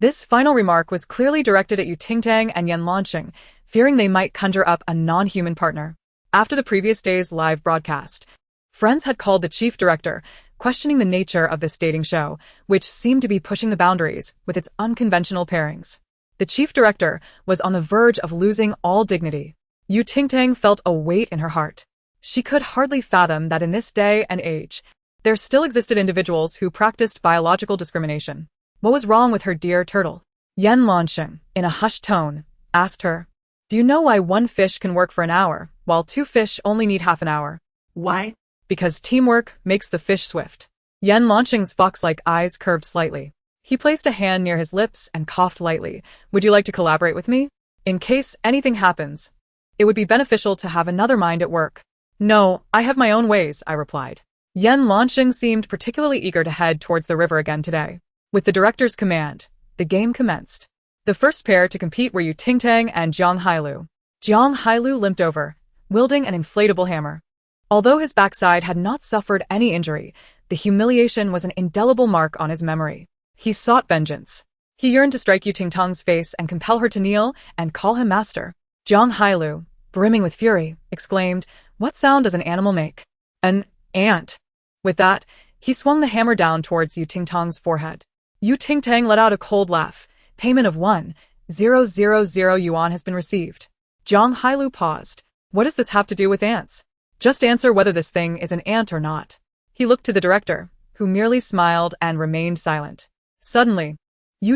Speaker 1: This final remark was clearly directed at Ting Tang and Yan Lanqing, fearing they might conjure up a non-human partner. After the previous day's live broadcast, friends had called the chief director, questioning the nature of this dating show, which seemed to be pushing the boundaries with its unconventional pairings. The chief director was on the verge of losing all dignity. Ting Tang felt a weight in her heart. She could hardly fathom that in this day and age, there still existed individuals who practiced biological discrimination. What was wrong with her dear turtle? Yan Lanqing, in a hushed tone, asked her, Do you know why 1 fish can work for an hour, while 2 fish only need half an hour?
Speaker 2: Why?
Speaker 1: Because teamwork makes the fish swift. Yan Lanqing's fox-like eyes curved slightly. He placed a hand near his lips and coughed lightly. Would you like to collaborate with me? In case anything happens, it would be beneficial to have another mind at work. No, I have my own ways, I replied. Yan Lanqing seemed particularly eager to head towards the river again today. With the director's command, the game commenced. The first pair to compete were Ting Tang and Zhang Hailu. Zhang Hailu limped over, wielding an inflatable hammer. Although his backside had not suffered any injury, the humiliation was an indelible mark on his memory. He sought vengeance. He yearned to strike Ting Tang's face and compel her to kneel and call him master. Zhang Hailu, brimming with fury, exclaimed, "What sound does an animal make?" "An ant." With that, he swung the hammer down towards Ting Tang's forehead. Ting Tang let out a cold laugh. Payment of 1,000 yuan has been received. Zhang Hailu paused. What does this have to do with ants? Just answer whether this thing is an ant or not. He looked to the director, who merely smiled and remained silent. Suddenly,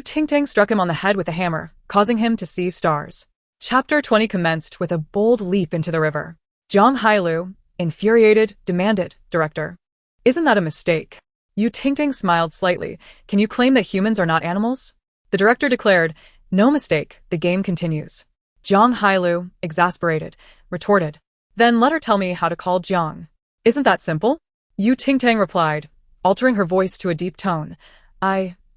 Speaker 1: Ting Tang struck him on the head with a hammer, causing him to see stars. Chapter 20 commenced with a bold leap into the river. Zhang Hailu, infuriated, demanded, "Director, isn't that a mistake?" Ting Tang smiled slightly. "Can you claim that humans are not animals?" The director declared, "No mistake, the game continues." Zhang Hailu, exasperated, retorted, "Then let her tell me how to call Jiang. Isn't that simple?" Ting Tang replied, altering her voice to a deep tone,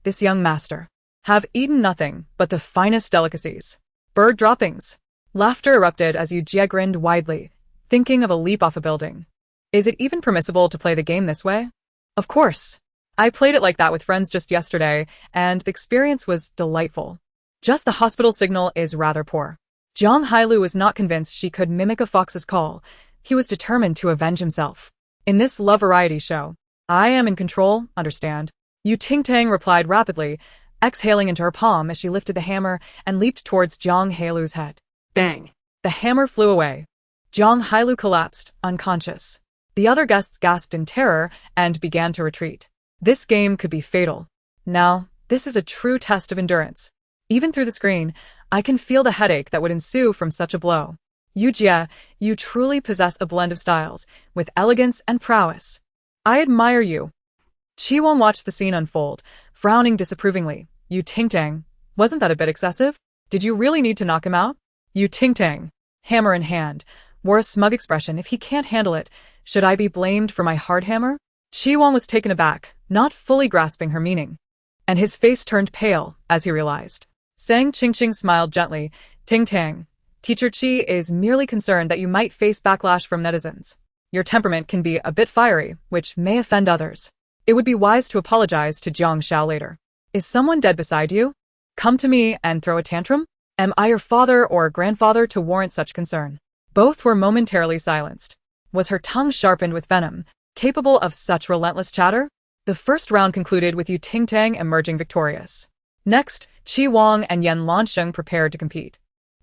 Speaker 1: this young master, have eaten nothing but the finest delicacies. Bird droppings." Laughter erupted as Jie grinned widely, thinking of a leap off a building. Is it even permissible to play the game this way? Of course. I played it like that with friends just yesterday, and the experience was delightful. Just the hospital signal is rather poor. Zhang Hailu was not convinced she could mimic a fox's call. He was determined to avenge himself. In this love variety show, I am in control, understand? Ting Tang replied rapidly, exhaling into her palm as she lifted the hammer and leaped towards Zhang Hailu's head.
Speaker 2: Bang!
Speaker 1: The hammer flew away. Zhang Hailu collapsed, unconscious. The other guests gasped in terror and began to retreat. This game could be fatal. Now, this is a true test of endurance. Even through the screen, I can feel the headache that would ensue from such a blow. Jie, you truly possess a blend of styles, with elegance and prowess. I admire you. Qi Wong watched the scene unfold, frowning disapprovingly. Ting Tang, wasn't that a bit excessive? Did you really need to knock him out? Ting Tang, hammer in hand, wore a smug expression. If he can't handle it, should I be blamed for my hard hammer? Qi Wong was taken aback, not fully grasping her meaning. And his face turned pale as he realized. Sang Qingqing smiled gently. Ting Tang, Teacher Qi is merely concerned that you might face backlash from netizens. Your temperament can be a bit fiery, which may offend others. It would be wise to apologize to Jiang Xiao later. Is someone dead beside you? Come to me and throw a tantrum? Am I your father or grandfather to warrant such concern? Both were momentarily silenced. Was her tongue sharpened with venom, capable of such relentless chatter? The first round concluded with Ting Tang emerging victorious. Next, Qi Wong and Yan Lanqing prepared to compete.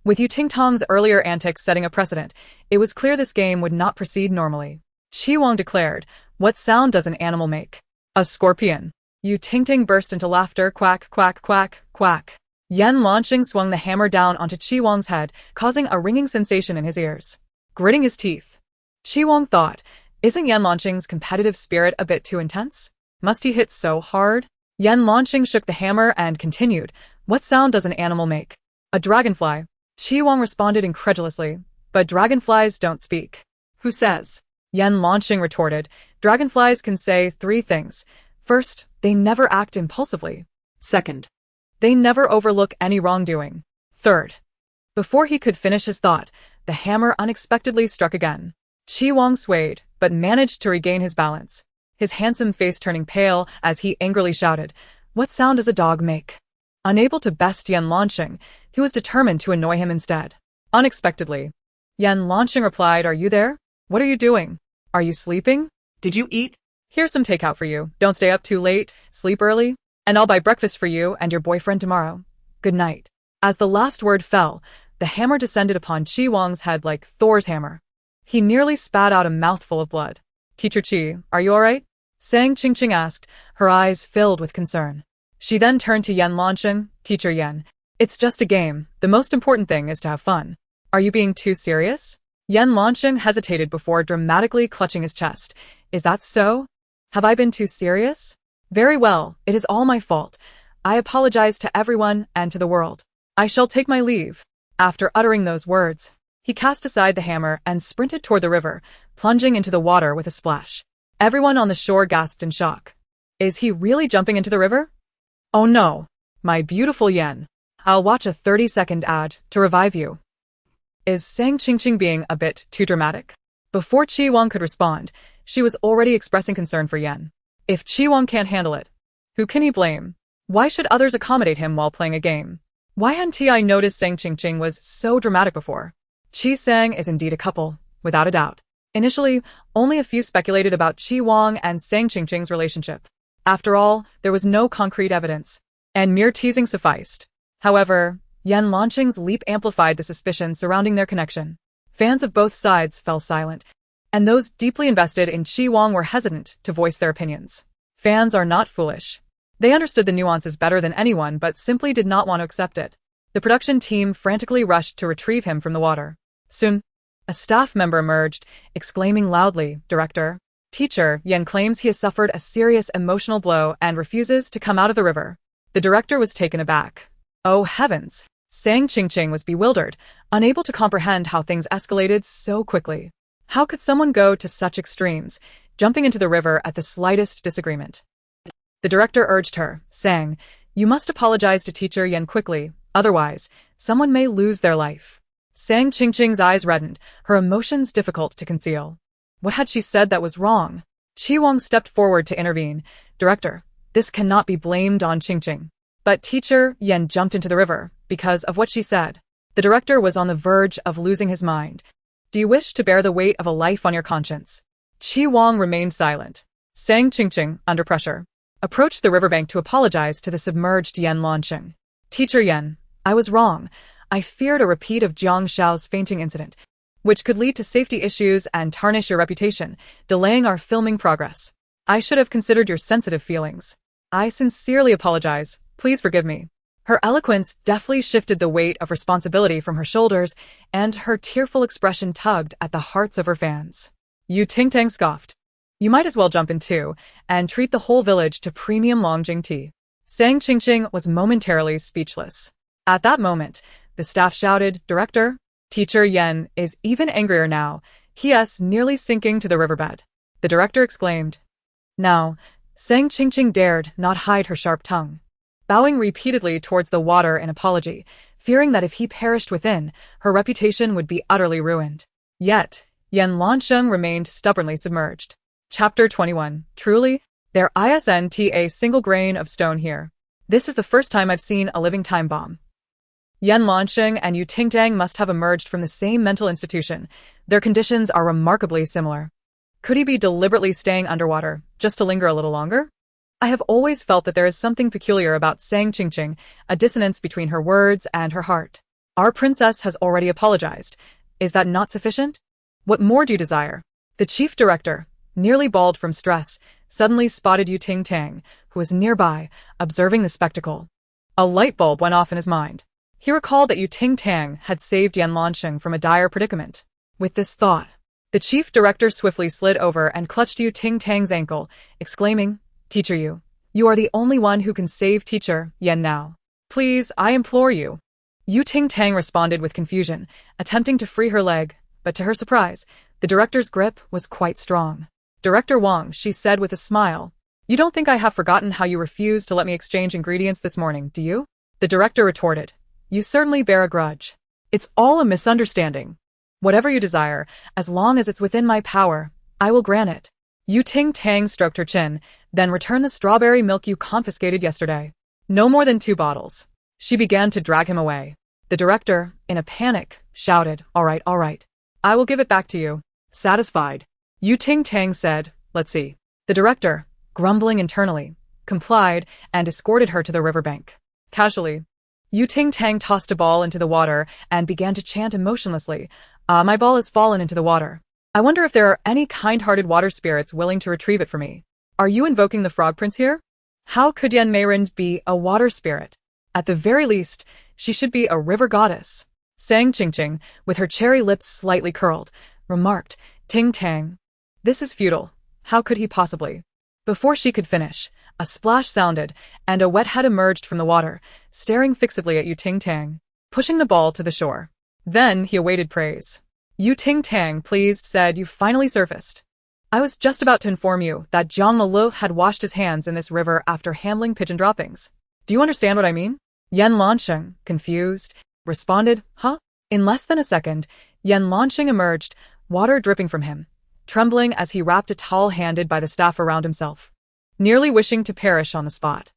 Speaker 1: With Ting Tang's earlier antics setting a precedent, it was clear this game would not proceed normally. Qi Wong declared, "What sound does an animal make?" "A scorpion." Ting Tang burst into laughter. Quack, quack, quack, quack. Yan Lanqing swung the hammer down onto Qi Wong's head, causing a ringing sensation in his ears. Gritting his teeth, Qi Wong thought, isn't Yan Lanqing's competitive spirit a bit too intense? Must he hit so hard? Yan Lanqing shook the hammer and continued, "What sound does an animal make?" "A dragonfly." Qi Wong responded incredulously, "But dragonflies don't speak." "Who says?" Yan Lanqing retorted, "Dragonflies can say 3 things. First, they never act impulsively. Second, they never overlook any wrongdoing. Third." Before he could finish his thought, the hammer unexpectedly struck again. Qi Wong swayed, but managed to regain his balance, his handsome face turning pale as he angrily shouted, "What sound does a dog make?" Unable to best Yan Lanqing, he was determined to annoy him instead. Unexpectedly, Yan Lanqing replied, "Are you there? What are you doing? Are you sleeping? Did you eat? Here's some takeout for you. Don't stay up too late, sleep early, and I'll buy breakfast for you and your boyfriend tomorrow. Good night." As the last word fell, the hammer descended upon Qi Wong's head like Thor's hammer. He nearly spat out a mouthful of blood. "Teacher Qi, are you alright?" Sang Qingqing asked, her eyes filled with concern. She then turned to Yan Lanqing. "Teacher Yan, it's just a game. The most important thing is to have fun. Are you being too serious?" Yan Lanqing hesitated before dramatically clutching his chest. Is that so? Have I been too serious? Very well, it is all my fault. I apologize to everyone and to the world. I shall take my leave. After uttering those words, he cast aside the hammer and sprinted toward the river, plunging into the water with a splash. Everyone on the shore gasped in shock. Is he really jumping into the river? Oh no, my beautiful Yen. I'll watch a 30-second ad to revive you. Is Sang Qingqing being a bit too dramatic? Before Qi Wang could respond, she was already expressing concern for Yen. If Qi Wang can't handle it, who can he blame? Why should others accommodate him while playing a game? Why hadn't I noticed Sang Qingqing was so dramatic before? Qi Sang is indeed a couple, without a doubt. Initially, only a few speculated about Qi Wang and Sang Qingqing's relationship. After all, there was no concrete evidence, and mere teasing sufficed. However, Yen Lanqing's leap amplified the suspicion surrounding their connection. Fans of both sides fell silent, and those deeply invested in Qi Wang were hesitant to voice their opinions. Fans are not foolish. They understood the nuances better than anyone but simply did not want to accept it. The production team frantically rushed to retrieve him from the water. Soon, a staff member emerged, exclaiming loudly, "Director, Teacher Yen claims he has suffered a serious emotional blow and refuses to come out of the river." The director was taken aback. Oh heavens! Sang Qingqing was bewildered, unable to comprehend how things escalated so quickly. How could someone go to such extremes, jumping into the river at the slightest disagreement? The director urged her, saying, "You must apologize to Teacher Yen quickly, otherwise, someone may lose their life." Sang Qingqing's eyes reddened, her emotions difficult to conceal. What had she said that was wrong? Qi Wang stepped forward to intervene. "Director, this cannot be blamed on Qingqing." But Teacher Yen jumped into the river because of what she said. The director was on the verge of losing his mind. "Do you wish to bear the weight of a life on your conscience?" Qi Wang remained silent. Sang Qingqing, under pressure, approached the riverbank to apologize to the submerged Yen Lanqing. "Teacher Yen, I was wrong. I feared a repeat of Jiang Xiao's fainting incident, which could lead to safety issues and tarnish your reputation, delaying our filming progress. I should have considered your sensitive feelings. I sincerely apologize. Please forgive me." Her eloquence deftly shifted the weight of responsibility from her shoulders, and her tearful expression tugged at the hearts of her fans. Ting Tang scoffed. "You might as well jump in too, and treat the whole village to premium Longjing tea." Sang Qingqing was momentarily speechless. At that moment, the staff shouted, "Director, Teacher Yen is even angrier now. He is nearly sinking to the riverbed." The director exclaimed. Now, Sang Qingqing dared not hide her sharp tongue, bowing repeatedly towards the water in apology, fearing that if he perished within, her reputation would be utterly ruined. Yet, Yen Lanqing remained stubbornly submerged. Chapter 21. Truly, there isn't a single grain of stone here. This is the first time I've seen a living time bomb. Yen Lanqing and Ting Tang must have emerged from the same mental institution. Their conditions are remarkably similar. Could he be deliberately staying underwater, just to linger a little longer? I have always felt that there is something peculiar about Sang Qingqing, a dissonance between her words and her heart. Our princess has already apologized. Is that not sufficient? What more do you desire? The chief director, nearly bald from stress, suddenly spotted Ting Tang, who was nearby, observing the spectacle. A light bulb went off in his mind. He recalled that Ting Tang had saved Yen Lanqing from a dire predicament. With this thought, the chief director swiftly slid over and clutched Ting Tang's ankle, exclaiming, "Teacher you are the only one who can save Teacher Yen now. Please, I implore you." Ting Tang responded with confusion, attempting to free her leg, but to her surprise, the director's grip was quite strong. "Director Wang," she said with a smile, "you don't think I have forgotten how you refused to let me exchange ingredients this morning, do you?" The director retorted, "You certainly bear a grudge. It's all a misunderstanding. Whatever you desire, as long as it's within my power, I will grant it." Ting Tang stroked her chin, then returned the strawberry milk you confiscated yesterday. "No more than 2 bottles." She began to drag him away. The director, in a panic, shouted, all right. I will give it back to you." Satisfied, Ting Tang said, "Let's see." The director, grumbling internally, complied and escorted her to the riverbank. Casually, Ting Tang tossed a ball into the water and began to chant emotionlessly, "My ball has fallen into the water. I wonder if there are any kind-hearted water spirits willing to retrieve it for me. Are you invoking the Frog Prince here? How could Yen Meirind be a water spirit? At the very least, she should be a river goddess." Sang Qingqing, with her cherry lips slightly curled, remarked, "Ting Tang, this is futile. How could he possibly? Before she could finish, a splash sounded, and a wet head emerged from the water, staring fixedly at Ting Tang, pushing the ball to the shore. Then he awaited praise. Ting Tang, pleased, said, "You finally surfaced. I was just about to inform you that Jiang Malo had washed his hands in this river after handling pigeon droppings. Do you understand what I mean?" Yan Lansheng, confused, responded, "Huh?" In less than a second, Yan Lansheng emerged, water dripping from him, trembling as he wrapped a towel handed by the staff around himself, nearly wishing to perish on the spot.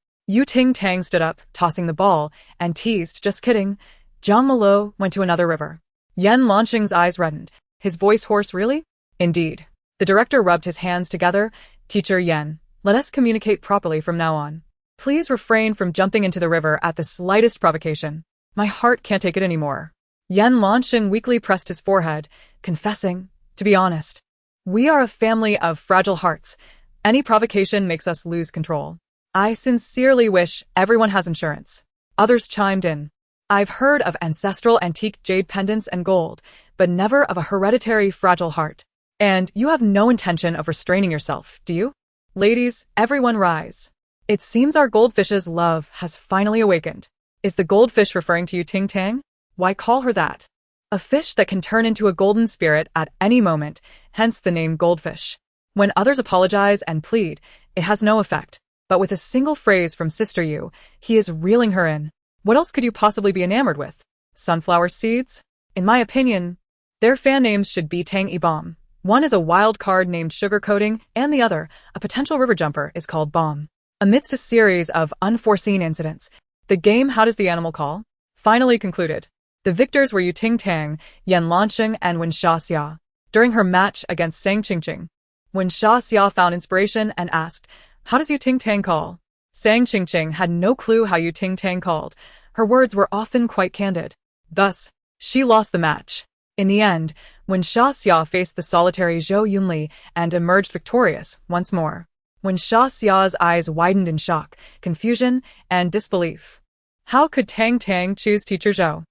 Speaker 1: Ting Tang stood up, tossing the ball, and teased, "Just kidding. Jiang Malo went to another river." Yan Lansheng's eyes reddened, his voice hoarse. "Really?" "Indeed." The director rubbed his hands together. "Teacher Yan, let us communicate properly from now on. Please refrain from jumping into the river at the slightest provocation. My heart can't take it anymore." Yan Lansheng weakly pressed his forehead, confessing, "To be honest, we are a family of fragile hearts. Any provocation makes us lose control. I sincerely wish everyone has insurance." Others chimed in. "I've heard of ancestral antique jade pendants and gold, but never of a hereditary fragile heart. And you have no intention of restraining yourself, do you? Ladies, everyone rise. It seems our goldfish's love has finally awakened." "Is the goldfish referring to Ting Tang?" "Why call her that? A fish that can turn into a golden spirit at any moment, hence the name goldfish. When others apologize and plead, it has no effect. But with a single phrase from Sister Yu, he is reeling her in. What else could you possibly be enamored with? Sunflower seeds? In my opinion, their fan names should be Tang E Bomb. One is a wild card named Sugar Coating, and the other, a potential river jumper, is called Bomb." Amidst a series of unforeseen incidents, the game How Does the Animal Call? Finally concluded. The victors were Ting Tang, Yan Lansheng, and Wen Xia during her match against Sang Qingqing. Wen Xia found inspiration and asked, "How does Ting Tang call?" Sang Qingqing had no clue how Ting Tang called. Her words were often quite candid. Thus, she lost the match. In the end, Wen Xia faced the solitary Zhou Yunli and emerged victorious once more. Wen Xia's eyes widened in shock, confusion, and disbelief. How could Tang Tang choose Teacher Zhou?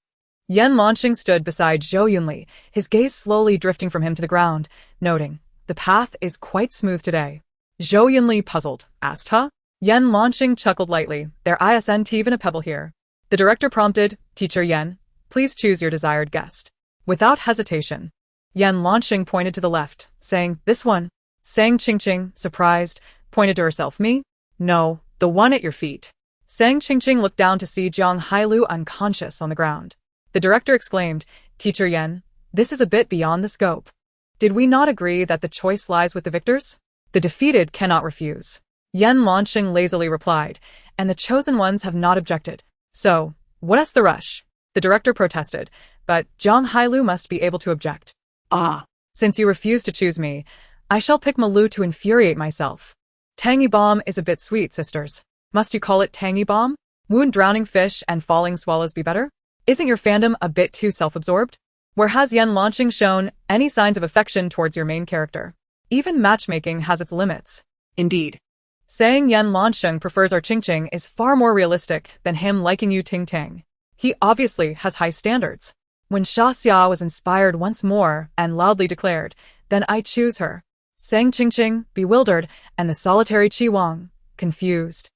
Speaker 1: Yan Lansheng stood beside Zhou Yunli, his gaze slowly drifting from him to the ground, noting, "The path is quite smooth today." Zhou Yunli, puzzled, asked, "Huh?" Yan Lansheng chuckled lightly, "There isn't even a pebble here." The director prompted, "Teacher Yan, please choose your desired guest." Without hesitation, Yan Lansheng pointed to the left, saying, "This one." Sang Qingqing, surprised, pointed to herself. "Me? No, the one at your feet." Sang Qingqing looked down to see Jiang Hailu unconscious on the ground. The director exclaimed, "Teacher Yan, this is a bit beyond the scope. Did we not agree that the choice lies with the victors? The defeated cannot refuse." Yan Lansheng lazily replied, "And the chosen ones have not objected. So, what's the rush?" The director protested, "But Jiang Hailu must be able to object."
Speaker 2: "Ah,
Speaker 1: "Since you refuse to choose me, I shall pick Malu to infuriate myself." "Tangy Bomb is a bit sweet, sisters. Must you call it Tangy Bomb? Wound drowning fish and falling swallows be better? Isn't your fandom a bit too self-absorbed? Where has Yan Lansheng shown any signs of affection towards your main character? Even matchmaking has its limits."
Speaker 2: indeed.
Speaker 1: Saying Yan Lansheng prefers our Qingqing is far more realistic than him liking Ting Tang. He obviously has high standards. When Xia was inspired once more and loudly declared, "Then I choose her." Sang Qingqing, bewildered, and the solitary Qi Wang, confused,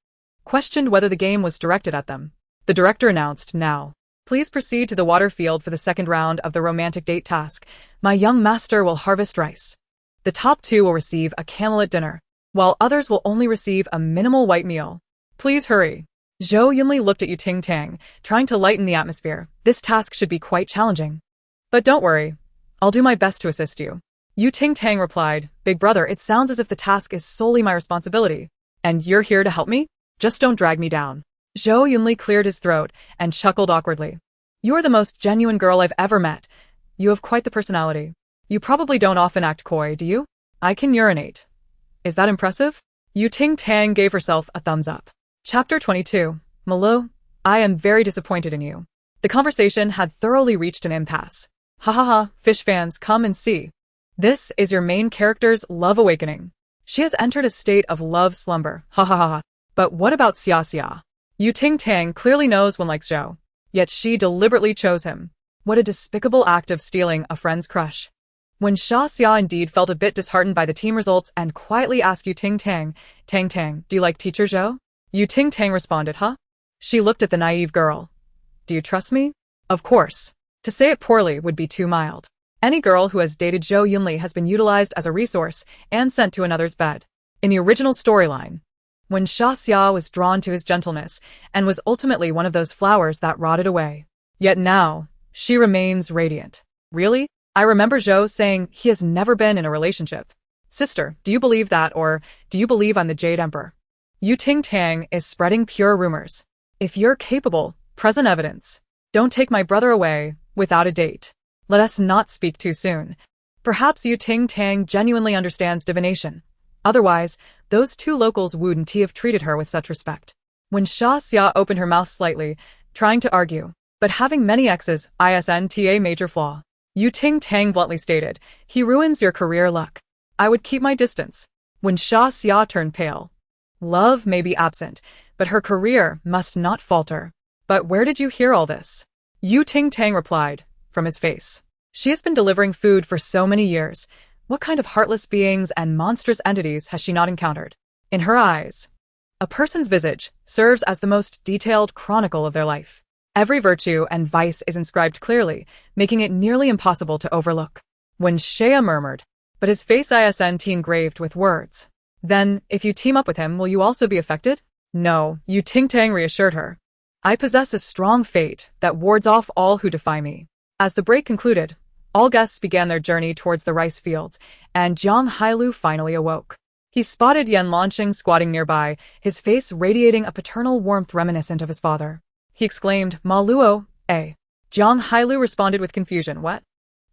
Speaker 1: questioned whether the game was directed at them. The director announced, "Now, please proceed to the water field for the second round of the romantic date task. My young master will harvest rice. The top two will receive a camelot dinner, while others will only receive a minimal white meal. Please hurry." Zhou Yunli looked at Ting Tang, trying to lighten the atmosphere. "This task should be quite challenging. But don't worry, I'll do my best to assist you." Ting Tang replied, "Big brother, it sounds as if the task is solely my responsibility. And you're here to help me? Just don't drag me down." Zhou Yunli cleared his throat and chuckled awkwardly. "You're the most genuine girl I've ever met. You have quite the personality. You probably don't often act coy, do you? I can urinate. Is that impressive?" Ting Tang gave herself a thumbs up. Chapter 22. Malo, I am very disappointed in you. The conversation had thoroughly reached an impasse. "Ha ha ha, fish fans, come and see. This is your main character's love awakening. She has entered a state of love slumber. Ha ha ha ha. But what about Xia? Ting Tang clearly knows one likes Zhou, yet she deliberately chose him. What a despicable act of stealing a friend's crush. When Xia indeed felt a bit disheartened by the team results and quietly asked Yu Ting Tang, Tang Tang, do you like teacher Zhou? Yu Ting Tang responded, huh? She looked at the naive girl. Do you trust me? Of course. To say it poorly would be too mild. Any girl who has dated Zhou Yunli has been utilized as a resource and sent to another's bed. In the original storyline, when Xia was drawn to his gentleness and was ultimately one of those flowers that rotted away. Yet now, she remains radiant. Really? I remember Zhou saying he has never been in a relationship. Sister, do you believe that, or do you believe I'm the Jade Emperor? Yu Ting Tang is spreading pure rumors. If you're capable, present evidence. Don't take my brother away without a date. Let us not speak too soon. Perhaps Yu Ting Tang genuinely understands divination. Otherwise, those two locals wouldn't have treated her with such respect. When Xia opened her mouth slightly, trying to argue, but having many exes, isn't a major flaw. Yu Ting Tang bluntly stated, he ruins your career luck. I would keep my distance. When Xia turned pale. Love may be absent, but her career must not falter. But where did you hear all this? Yu Ting Tang replied, from his face. She has been delivering food for so many years. What kind of heartless beings and monstrous entities has she not encountered? In her eyes, a person's visage serves as the most detailed chronicle of their life. Every virtue and vice is inscribed clearly, making it nearly impossible to overlook. When Shea murmured, but his face isn't engraved with words. Then, if you team up with him, will you also be affected? No, Yu Ting Tang reassured her. I possess a strong fate that wards off all who defy me. As the break concluded, all guests began their journey towards the rice fields, and Jiang Hailu finally awoke. He spotted Yan Lanqing squatting nearby, his face radiating a paternal warmth reminiscent of his father. He exclaimed, Ma Luo, eh? Jiang Hailu responded with confusion, what?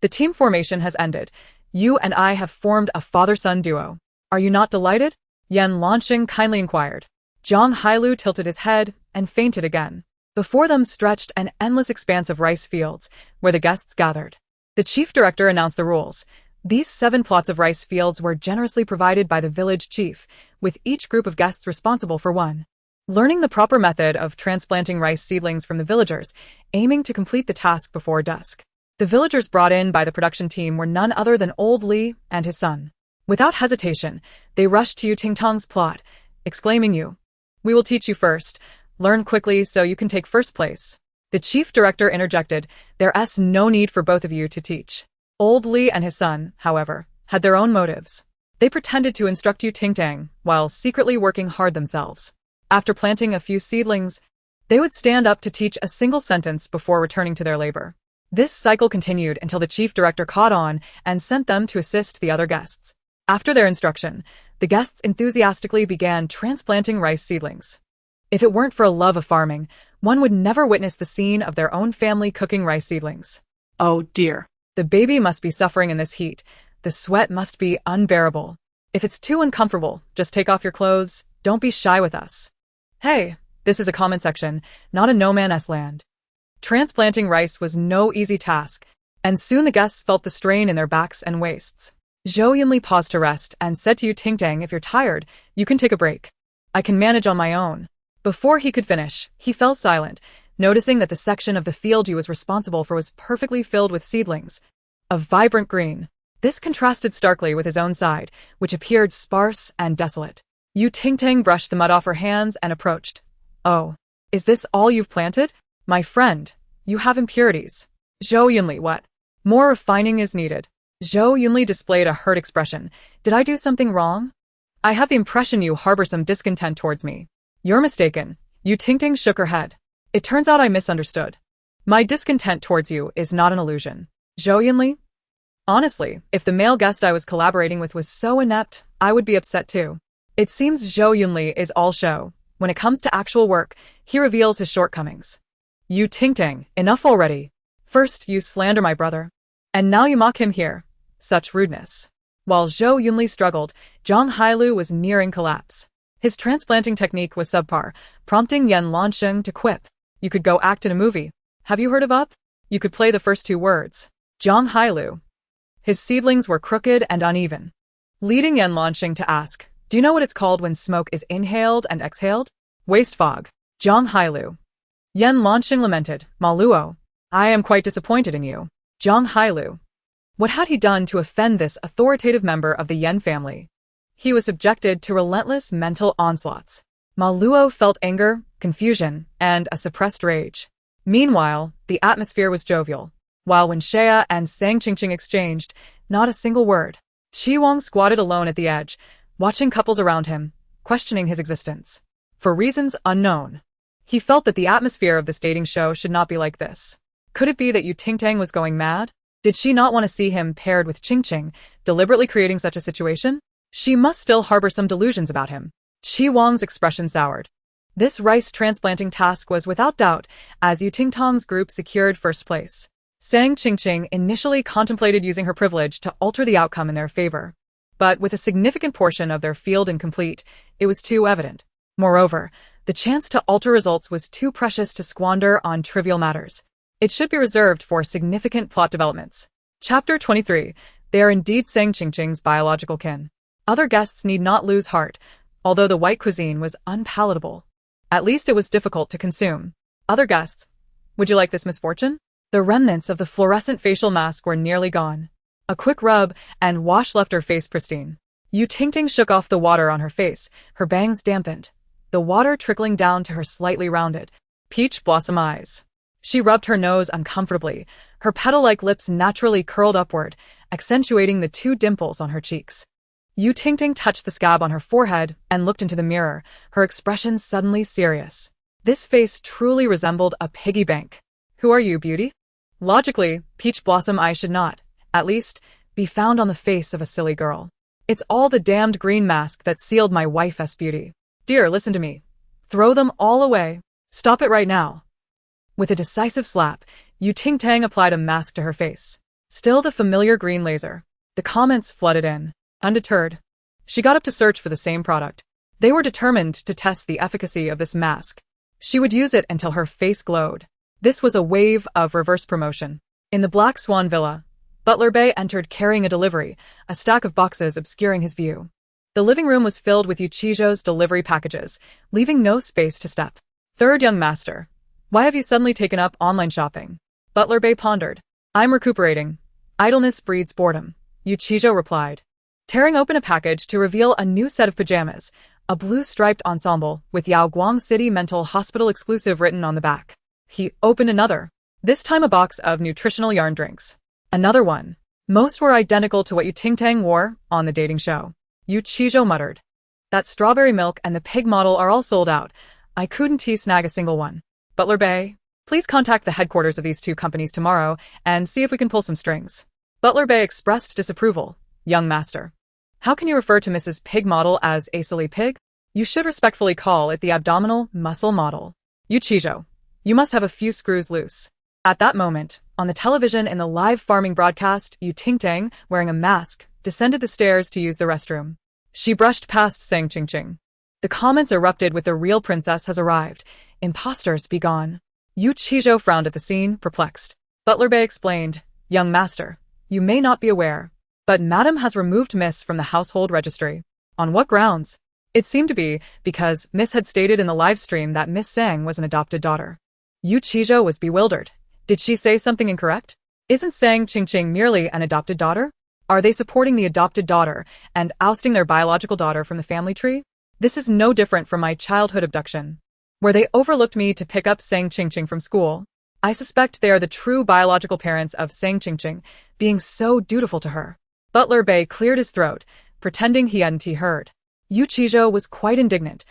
Speaker 1: The team formation has ended. You and I have formed a father-son duo. Are you not delighted? Yan Lanqing kindly inquired. Jiang Hailu tilted his head and fainted again. Before them stretched an endless expanse of rice fields, where the guests gathered. The chief director announced the rules. These 7 plots of rice fields were generously provided by the village chief, with each group of guests responsible for one. Learning the proper method of transplanting rice seedlings from the villagers, aiming to complete the task before dusk. The villagers brought in by the production team were none other than Old Li and his son. Without hesitation, they rushed to Ting Tang's plot, exclaiming, we will teach you first. Learn quickly so you can take first place. The chief director interjected, there's no need for both of you to teach. Old Li and his son, however, had their own motives. They pretended to instruct Yu Ting Tang, while secretly working hard themselves. After planting a few seedlings, they would stand up to teach a single sentence before returning to their labor. This cycle continued until the chief director caught on and sent them to assist the other guests. After their instruction, the guests enthusiastically began transplanting rice seedlings. If it weren't for a love of farming, one would never witness the scene of their own family cooking rice seedlings.
Speaker 2: Oh dear.
Speaker 1: The baby must be suffering in this heat. The sweat must be unbearable. If it's too uncomfortable, just take off your clothes. Don't be shy with us. Hey, this is a comment section, not a no man's land. Transplanting rice was no easy task, and soon the guests felt the strain in their backs and waists. Zhou Yunli paused to rest and said to Yu Ting Tang, if you're tired, you can take a break. I can manage on my own. Before he could finish, he fell silent, noticing that the section of the field he was responsible for was perfectly filled with seedlings, of vibrant green. This contrasted starkly with his own side, which appeared sparse and desolate. Yu Ting Tang brushed the mud off her hands and approached. Oh, is this all you've planted? My friend, you have impurities. Zhou Yunli, what? More refining is needed. Zhou Yunli displayed a hurt expression. Did I do something wrong? I have the impression you harbor some discontent towards me. You're mistaken. Yu Ting Tang shook her head. It turns out I misunderstood. My discontent towards you is not an illusion. Zhou Yunli? Honestly, if the male guest I was collaborating with was so inept, I would be upset too. It seems Zhou Yunli is all show. When it comes to actual work, he reveals his shortcomings. Yu Ting Tang, enough already. First you slander my brother, and now you mock him here. Such rudeness. While Zhou Yunli struggled, Jiang Hailu was nearing collapse. His transplanting technique was subpar, prompting Yan Lanqing to quip. You could go act in a movie. Have you heard of Up? You could play the first 2 words. Jiang Hailu. His seedlings were crooked and uneven. Leading Yan Lanqing to ask, do you know what it's called when smoke is inhaled and exhaled? Waste fog. Jiang Hailu. Yan Lanqing lamented, Ma Luo. I am quite disappointed in you. Jiang Hailu. What had he done to offend this authoritative member of the Yen family? He was subjected to relentless mental onslaughts. Ma Luo felt anger, confusion, and a suppressed rage. Meanwhile, the atmosphere was jovial. While when Xia and Sang Qingqing exchanged, not a single word. Shi Wang squatted alone at the edge, watching couples around him, questioning his existence. For reasons unknown. He felt that the atmosphere of this dating show should not be like this. Could it be that Ting Tang was going mad? Did she not want to see him paired with Qingqing, deliberately creating such a situation? She must still harbor some delusions about him. Shi Wang's expression soured. This rice transplanting task was without doubt, as Ting Tang's group secured first place. Sang Qingqing initially contemplated using her privilege to alter the outcome in their favor. But with a significant portion of their field incomplete, it was too evident. Moreover, the chance to alter results was too precious to squander on trivial matters. It should be reserved for significant plot developments. Chapter 23. They are indeed Sang Qingqing's biological kin. Other guests need not lose heart, although the white cuisine was unpalatable. At least it was difficult to consume. Other guests, would you like this misfortune? The remnants of the fluorescent facial mask were nearly gone. A quick rub and wash left her face pristine. Ting shook off the water on her face, her bangs dampened, the water trickling down to her slightly rounded, peach blossom eyes. She rubbed her nose uncomfortably, her petal-like lips naturally curled upward, accentuating the two dimples on her cheeks. Ting touched the scab on her forehead and looked into the mirror, her expression suddenly serious. This face truly resembled a piggy bank. Who are you, beauty? Logically, peach blossom eyes should not, at least, be found on the face of a silly girl. It's all the damned green mask that sealed my wife's beauty. Dear, listen to me. Throw them all away. Stop it right now. With a decisive slap, Ting Tang applied a mask to her face. Still the familiar green laser. The comments flooded in. Undeterred, she got up to search for the same product. They were determined to test the efficacy of this mask. She would use it until her face glowed. This was a wave of reverse promotion. In the Black Swan Villa, Butler Bay entered carrying a delivery, a stack of boxes obscuring his view. The living room was filled with Uchijo's delivery packages, leaving no space to step. Third young master. Why have you suddenly taken up online shopping? Butler Bay pondered. I'm recuperating. Idleness breeds boredom, Uchijo replied. Tearing open a package to reveal a new set of pajamas, a blue-striped ensemble with Yaoguang City Mental Hospital exclusive written on the back. He opened another, this time a box of nutritional yarn drinks. Another one. Most were identical to what Ting Tang wore on the dating show. Uchijo muttered. That strawberry milk and the pig model are all sold out. I couldn't snag a single one. Butler Bay, please contact the headquarters of these two companies tomorrow and see if we can pull some strings. Butler Bay expressed disapproval. Young master. How can you refer to Mrs. Pig model as a silly pig? You should respectfully call it the abdominal muscle model. Uchijo, you must have a few screws loose. At that moment, on the television in the live farming broadcast, Ting Tang, wearing a mask, descended the stairs to use the restroom. She brushed past Sang Qingqing. The comments erupted with the real princess has arrived. Imposters be gone. Uchijo frowned at the scene, perplexed. Butler Bay explained, young master, you may not be aware, but Madam has removed Miss from the household registry. On what grounds? It seemed to be because Miss had stated in the live stream that Miss Sang was an adopted daughter. Uchijo was bewildered. Did she say something incorrect? Isn't Sang Qingqing merely an adopted daughter? Are they supporting the adopted daughter and ousting their biological daughter from the family tree? This is no different from my childhood abduction, where they overlooked me to pick up Sang Qingqing from school. I suspect they are the true biological parents of Sang Qingqing, being so dutiful to her. Butler Bay cleared his throat, pretending he hadn't heard. Uchijo was quite indignant.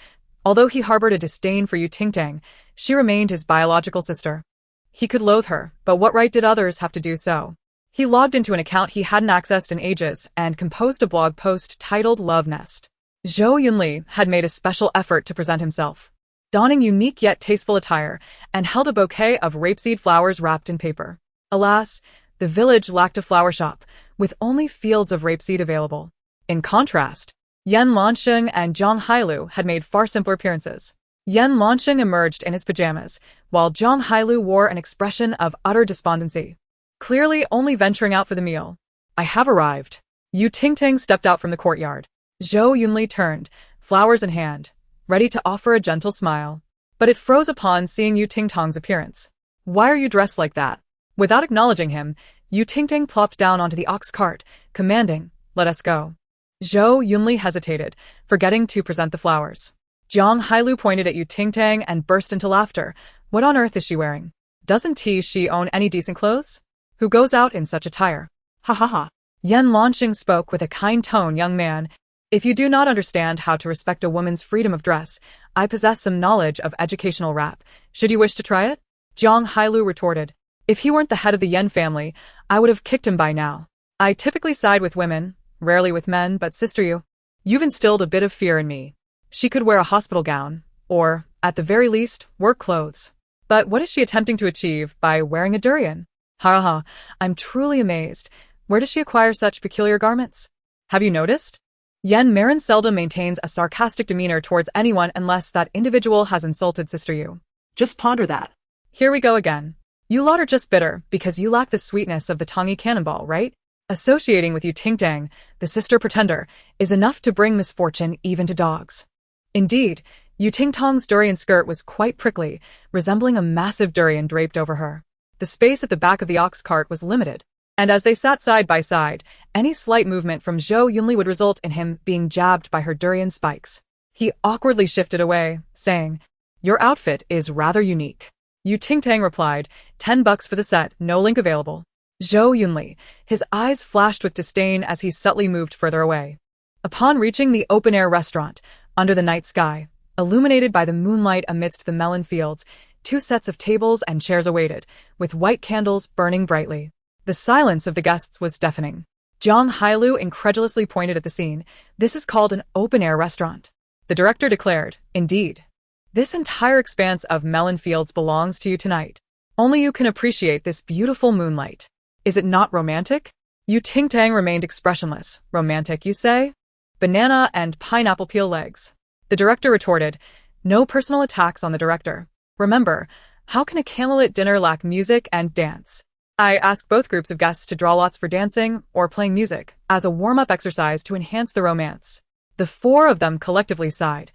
Speaker 1: Although he harbored a disdain for Ting Tang, she remained his biological sister. He could loathe her, but what right did others have to do so? He logged into an account he hadn't accessed in ages and composed a blog post titled Love Nest. Zhou Yunli had made a special effort to present himself, donning unique yet tasteful attire, and held a bouquet of rapeseed flowers wrapped in paper. Alas, the village lacked a flower shop, with only fields of rapeseed available. In contrast, Yan Lanxing and Zhang Hailu had made far simpler appearances. Yan Lanxing emerged in his pajamas, while Zhang Hailu wore an expression of utter despondency, clearly only venturing out for the meal. I have arrived. Ting Tang stepped out from the courtyard. Zhou Yunli turned, flowers in hand, ready to offer a gentle smile. But it froze upon seeing Ting Tang's appearance. Why are you dressed like that? Without acknowledging him, Ting Tang plopped down onto the ox cart, commanding, "Let us go." Zhou Yunli hesitated, forgetting to present the flowers. Jiang Hailu pointed at Ting Tang and burst into laughter. What on earth is she wearing? Doesn't she own any decent clothes? Who goes out in such attire?
Speaker 2: Ha ha ha.
Speaker 1: Yan Lanxing spoke with a kind tone. Young man, if you do not understand how to respect a woman's freedom of dress, I possess some knowledge of educational rap. Should you wish to try it? Jiang Hailu retorted. If he weren't the head of the Yan family, I would have kicked him by now. I typically side with women, rarely with men, but sister, you've instilled a bit of fear in me. She could wear a hospital gown, or, at the very least, work clothes. But what is she attempting to achieve by wearing a durian? Ha ha, I'm truly amazed. Where does she acquire such peculiar garments? Have you noticed? Yen Marin seldom maintains a sarcastic demeanor towards anyone unless that individual has insulted Sister Yu.
Speaker 2: Just ponder that.
Speaker 1: Here we go again. You lot are just bitter because you lack the sweetness of the tangy cannonball, right? Associating with Ting Tang, the sister pretender, is enough to bring misfortune even to dogs. Indeed, Ting Tang's durian skirt was quite prickly, resembling a massive durian draped over her. The space at the back of the ox cart was limited, and as they sat side by side, any slight movement from Zhou Yunli would result in him being jabbed by her durian spikes. He awkwardly shifted away, saying, "Your outfit is rather unique." Ting Tang replied, $10 for the set, no link available. Zhou Yunli, his eyes flashed with disdain as he subtly moved further away. Upon reaching the open-air restaurant, under the night sky, illuminated by the moonlight amidst the melon fields, 2 sets of tables and chairs awaited, with white candles burning brightly. The silence of the guests was deafening. Jiang Hailu incredulously pointed at the scene. "This is called an open-air restaurant." The director declared, "Indeed. This entire expanse of melon fields belongs to you tonight. Only you can appreciate this beautiful moonlight. Is it not romantic?" Ting Tang remained expressionless. "Romantic, you say? Banana and pineapple peel legs." The director retorted, "No personal attacks on the director. Remember, how can a candlelit dinner lack music and dance? I ask both groups of guests to draw lots for dancing or playing music as a warm-up exercise to enhance the romance." The 4 of them collectively sighed.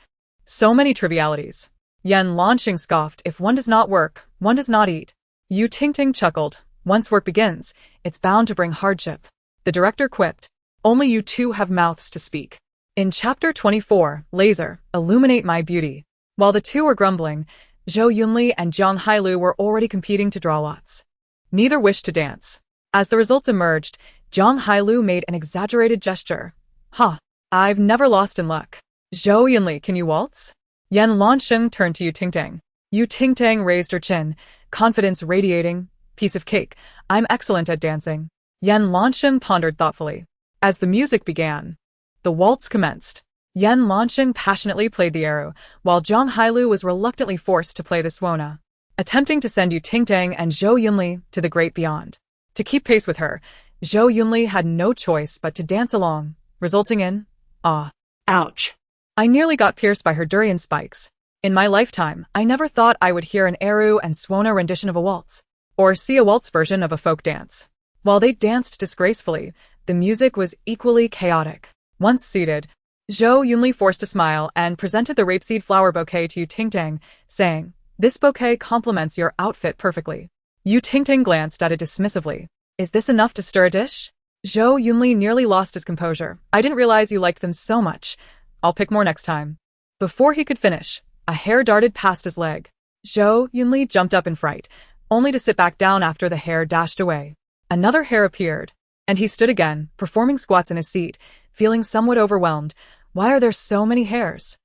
Speaker 1: So many trivialities. Yan Lanxing scoffed, "If one does not work, one does not eat." Ting Tang chuckled, "Once work begins, it's bound to bring hardship." The director quipped, "Only you 2 have mouths to speak." In Chapter 24, Laser, Illuminate My Beauty. While the 2 were grumbling, Zhou Yunli and Jiang Hailu were already competing to draw lots. Neither wished to dance. As the results emerged, Jiang Hailu made an exaggerated gesture. "Huh, I've never lost in luck. Zhou Yunli, can you waltz?" Yan Lanxing turned to Ting Tang. Ting Tang raised her chin, confidence radiating. "Piece of cake, I'm excellent at dancing." Yan Lanxing pondered thoughtfully. As the music began, the waltz commenced. Yan Lanxing passionately played the arrow, while Jiang Hailu was reluctantly forced to play the suona, attempting to send Ting Tang and Zhou Yunli to the great beyond. To keep pace with her, Zhou Yunli had no choice but to dance along, resulting in
Speaker 2: Ouch.
Speaker 1: I nearly got pierced by her durian spikes. In my lifetime, I never thought I would hear an arrow and suona rendition of a waltz, or see a waltz version of a folk dance. While they danced disgracefully, the music was equally chaotic. Once seated, Zhou Yunli forced a smile and presented the rapeseed flower bouquet to Ting Tang, saying, "This bouquet complements your outfit perfectly." Ting Tang glanced at it dismissively. "Is this enough to stir a dish?" Zhou Yunli nearly lost his composure. "I didn't realize you liked them so much. I'll pick more next time." Before he could finish, a hair darted past his leg. Zhou Yunli jumped up in fright, only to sit back down after the hair dashed away. Another hair appeared, and he stood again, performing squats in his seat, feeling somewhat overwhelmed. Why are there so many hairs?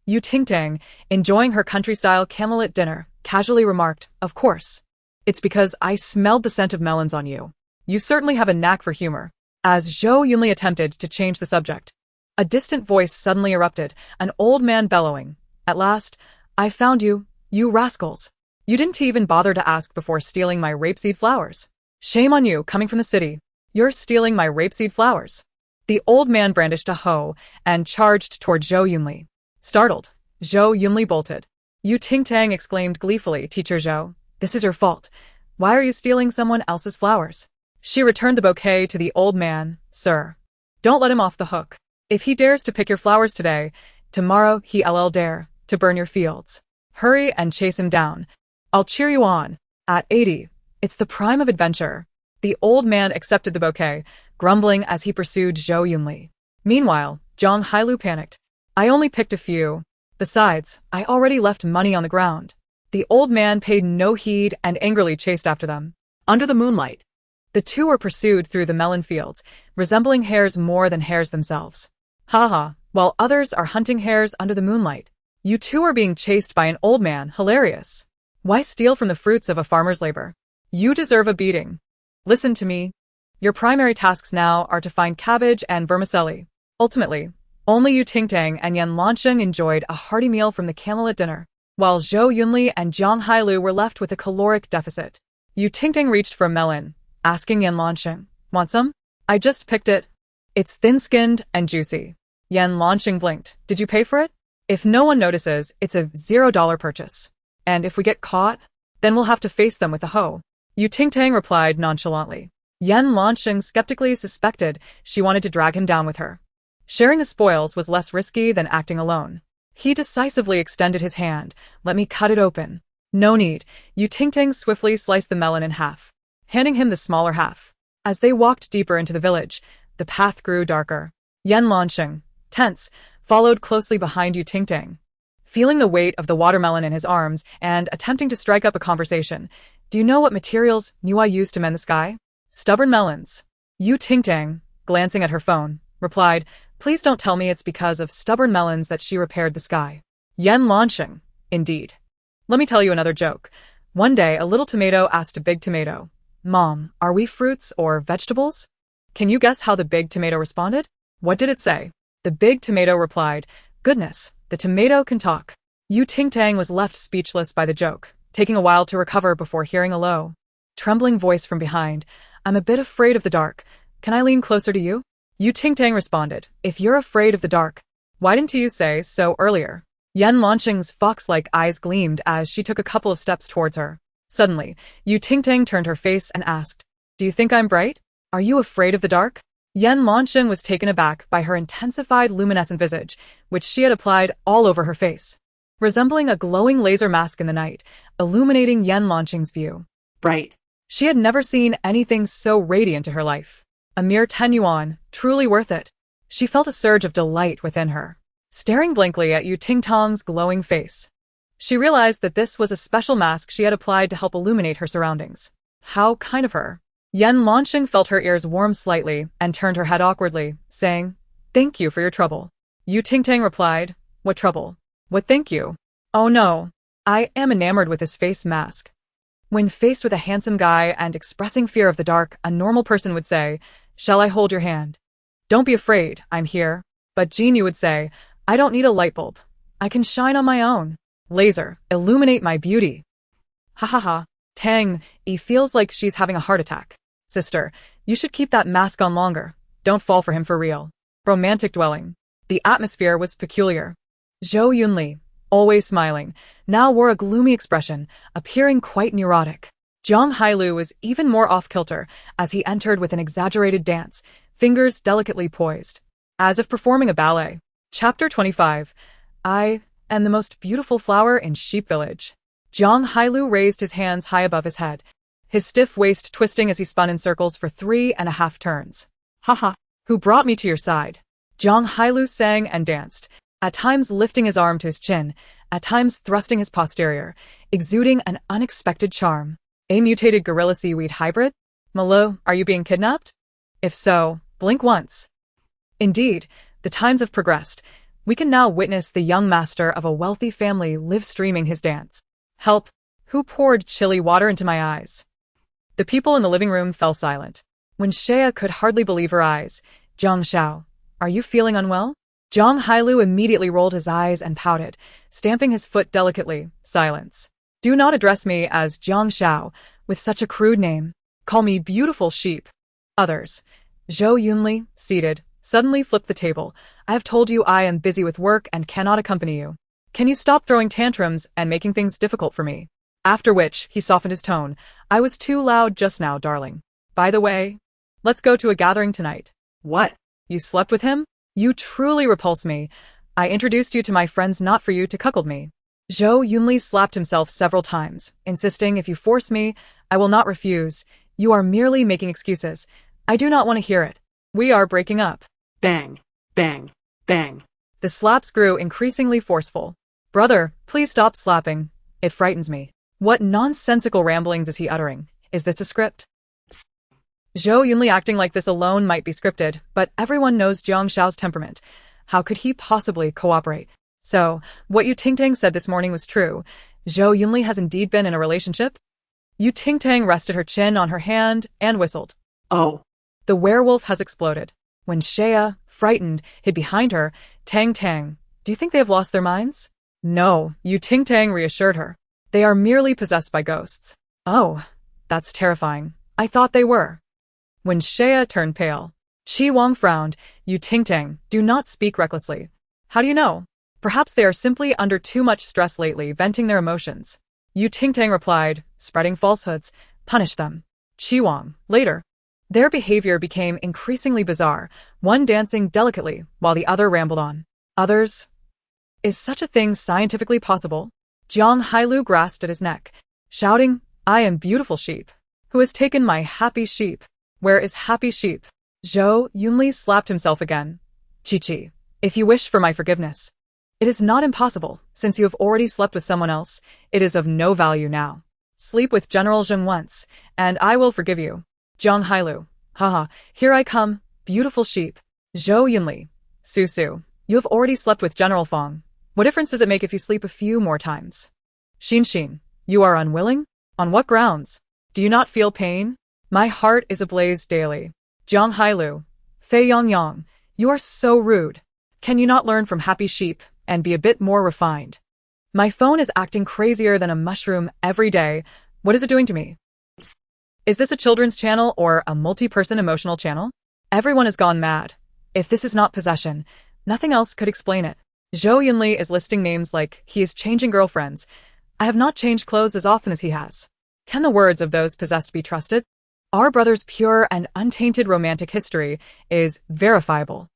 Speaker 1: Ting Tang, enjoying her country-style candlelit dinner, casually remarked, "Of course. It's because I smelled the scent of melons on you. You certainly have a knack for humor." As Zhou Yunli attempted to change the subject, a distant voice suddenly erupted, an old man bellowing, "At last, I found you, you rascals. You didn't even bother to ask before stealing my rapeseed flowers. Shame on you, coming from the city. You're stealing my rapeseed flowers." The old man brandished a hoe and charged toward Zhou Yunli. Startled, Zhou Yunli bolted. Ting Tang exclaimed gleefully, "Teacher Zhou, this is your fault. Why are you stealing someone else's flowers?" She returned the bouquet to the old man. "Sir, don't let him off the hook. If he dares to pick your flowers today, tomorrow he'll dare to burn your fields. Hurry and chase him down. I'll cheer you on. At 80, it's the prime of adventure." The old man accepted the bouquet, grumbling as he pursued Zhou Yunli. Meanwhile, Zhang Hailu panicked. I only picked a few. Besides, I already left money on the ground. The old man paid no heed and angrily chased after them.
Speaker 2: Under the moonlight.
Speaker 1: The two were pursued through the melon fields, resembling hares more than hares themselves. Haha, while others are hunting hares under the moonlight. You two are being chased by an old man, hilarious. Why steal from the fruits of a farmer's labor? You deserve a beating. Listen to me. Your primary tasks now are to find cabbage and vermicelli. Ultimately, only you Ting Tang and Yan Lansheng enjoyed a hearty meal from the candlelit dinner, while Zhou Yunli and Zhang Hailu were left with a caloric deficit. You Ting Tang reached for a melon, asking Yan Lansheng, want some? I just picked it. It's thin-skinned and juicy. Yan Lansheng blinked. Did you pay for it? If no one notices, it's a $0 purchase. And if we get caught, then we'll have to face them with a hoe. You Ting Tang replied nonchalantly. Yan Lansheng skeptically suspected she wanted to drag him down with her. Sharing the spoils was less risky than acting alone. He decisively extended his hand. Let me cut it open. No need. You Ting Tang swiftly sliced the melon in half, handing him the smaller half. As they walked deeper into the village, the path grew darker. Yan Lansheng, tense, followed closely behind Yu Ting Tang. Feeling the weight of the watermelon in his arms and attempting to strike up a conversation, do you know what materials I used to mend the sky? Stubborn melons. Yu Ting Tang, glancing at her phone, replied, please don't tell me it's because of stubborn melons that she repaired the sky. Yan Lansheng, indeed. Let me tell you another joke. One day, a little tomato asked a big tomato, Mom, are we fruits or vegetables? Can you guess how the big tomato responded? What did it say? The big tomato replied, goodness, the tomato can talk. Yu Ting Tang was left speechless by the joke, taking a while to recover before hearing a low, trembling voice from behind. I'm a bit afraid of the dark. Can I lean closer to you? Yu Ting Tang responded, if you're afraid of the dark, why didn't you say so earlier? Yan Lansheng's fox-like eyes gleamed as she took a couple of steps towards her. Suddenly, Yu Ting Tang turned her face and asked, do you think I'm bright? Are you afraid of the dark? Yan Lansheng was taken aback by her intensified luminescent visage, which she had applied all over her face, resembling a glowing laser mask in the night, illuminating Yan Lansheng's view.
Speaker 2: Bright.
Speaker 1: She had never seen anything so radiant in her life. A mere 10 yuan, truly worth it. She felt a surge of delight within her. Staring blankly at Yu Ting Tang's glowing face, she realized that this was a special mask she had applied to help illuminate her surroundings. How kind of her. Yan Lansheng felt her ears warm slightly and turned her head awkwardly, saying, thank you for your trouble. Yu Ting Tang replied, what trouble? What thank you? Oh no. I am enamored with this face mask. When faced with a handsome guy and expressing fear of the dark, a normal person would say, shall I hold your hand? Don't be afraid, I'm here. But Jinyu would say, I don't need a light bulb. I can shine on my own. Laser, illuminate my beauty. Ha ha ha. Tang, he feels like she's having a heart attack. Sister, you should keep that mask on longer. Don't fall for him for real. Romantic dwelling. The atmosphere was peculiar. Zhou Yunli, always smiling, now wore a gloomy expression, appearing quite neurotic. Zhang Hailu was even more off-kilter as he entered with an exaggerated dance, fingers delicately poised, as if performing a ballet. Chapter 25. I am the most beautiful flower in Sheep Village. Zhang Hailu raised his hands high above his head, his stiff waist twisting as he spun in circles for 3.5 turns.
Speaker 2: Haha.
Speaker 1: Who brought me to your side? Zhang Hailu sang and danced, at times lifting his arm to his chin, at times thrusting his posterior, exuding an unexpected charm. A mutated gorilla seaweed hybrid? Malo, are you being kidnapped? If so, blink once. Indeed, the times have progressed. We can now witness the young master of a wealthy family live streaming his dance. Help! Who poured chilly water into my eyes? The people in the living room fell silent. When Shea could hardly believe her eyes, Zhang Xiao, are you feeling unwell? Zhang Hailu immediately rolled his eyes and pouted, stamping his foot delicately. Silence. Do not address me as Zhang Xiao, with such a crude name. Call me beautiful sheep. Others. Zhou Yunli, seated, suddenly flipped the table. I have told you I am busy with work and cannot accompany you. Can you stop throwing tantrums and making things difficult for me? After which, he softened his tone. I was too loud just now, darling. By the way, let's go to a gathering tonight.
Speaker 2: What?
Speaker 1: You slept with him? You truly repulse me. I introduced you to my friends not for you to cuckold me. Zhou Yunli slapped himself several times, insisting if you force me, I will not refuse. You are merely making excuses. I do not want to hear it. We are breaking up.
Speaker 2: Bang, bang, bang.
Speaker 1: The slaps grew increasingly forceful. Brother, please stop slapping. It frightens me. What nonsensical ramblings is he uttering? Is this a script? Zhou Yunli acting like this alone might be scripted, but everyone knows Jiang Xiao's temperament. How could he possibly cooperate? So, what Yu Tingtang said this morning was true. Zhou Yunli has indeed been in a relationship? Yu Tingtang rested her chin on her hand and whistled.
Speaker 2: Oh.
Speaker 1: The werewolf has exploded. When Shea, frightened, hid behind her, Tang Tang, do you think they have lost their minds? No, Yu Tingtang reassured her. They are merely possessed by ghosts. Oh, that's terrifying. I thought they were. When Shea turned pale, Qi Wang frowned. Yu Tingtang, do not speak recklessly. How do you know? Perhaps they are simply under too much stress lately, venting their emotions. Yu Tingtang replied, spreading falsehoods. Punish them. Qi Wang, later. Their behavior became increasingly bizarre, one dancing delicately while the other rambled on. Others? Is such a thing scientifically possible? Jiang Hailu grasped at his neck, shouting, I am beautiful sheep. Who has taken my happy sheep? Where is happy sheep? Zhou Yunli slapped himself again. Chi-Chi, if you wish for my forgiveness. It is not impossible, since you have already slept with someone else. It is of no value now. Sleep with General Zheng once, and I will forgive you. Jiang Hailu, haha, here I come, beautiful sheep. Zhou Yunli, Su, you have already slept with General Fong. What difference does it make if you sleep a few more times? Xin, you are unwilling? On what grounds? Do you not feel pain? My heart is ablaze daily. Jiang Hailu, Fei Yang, you are so rude. Can you not learn from happy sheep and be a bit more refined? My phone is acting crazier than a mushroom every day. What is it doing to me? Is this a children's channel or a multi-person emotional channel? Everyone has gone mad. If this is not possession, nothing else could explain it. Zhou Yunli is listing names like he is changing girlfriends. I have not changed clothes as often as he has. Can the words of those possessed be trusted? Our brother's pure and untainted romantic history is verifiable.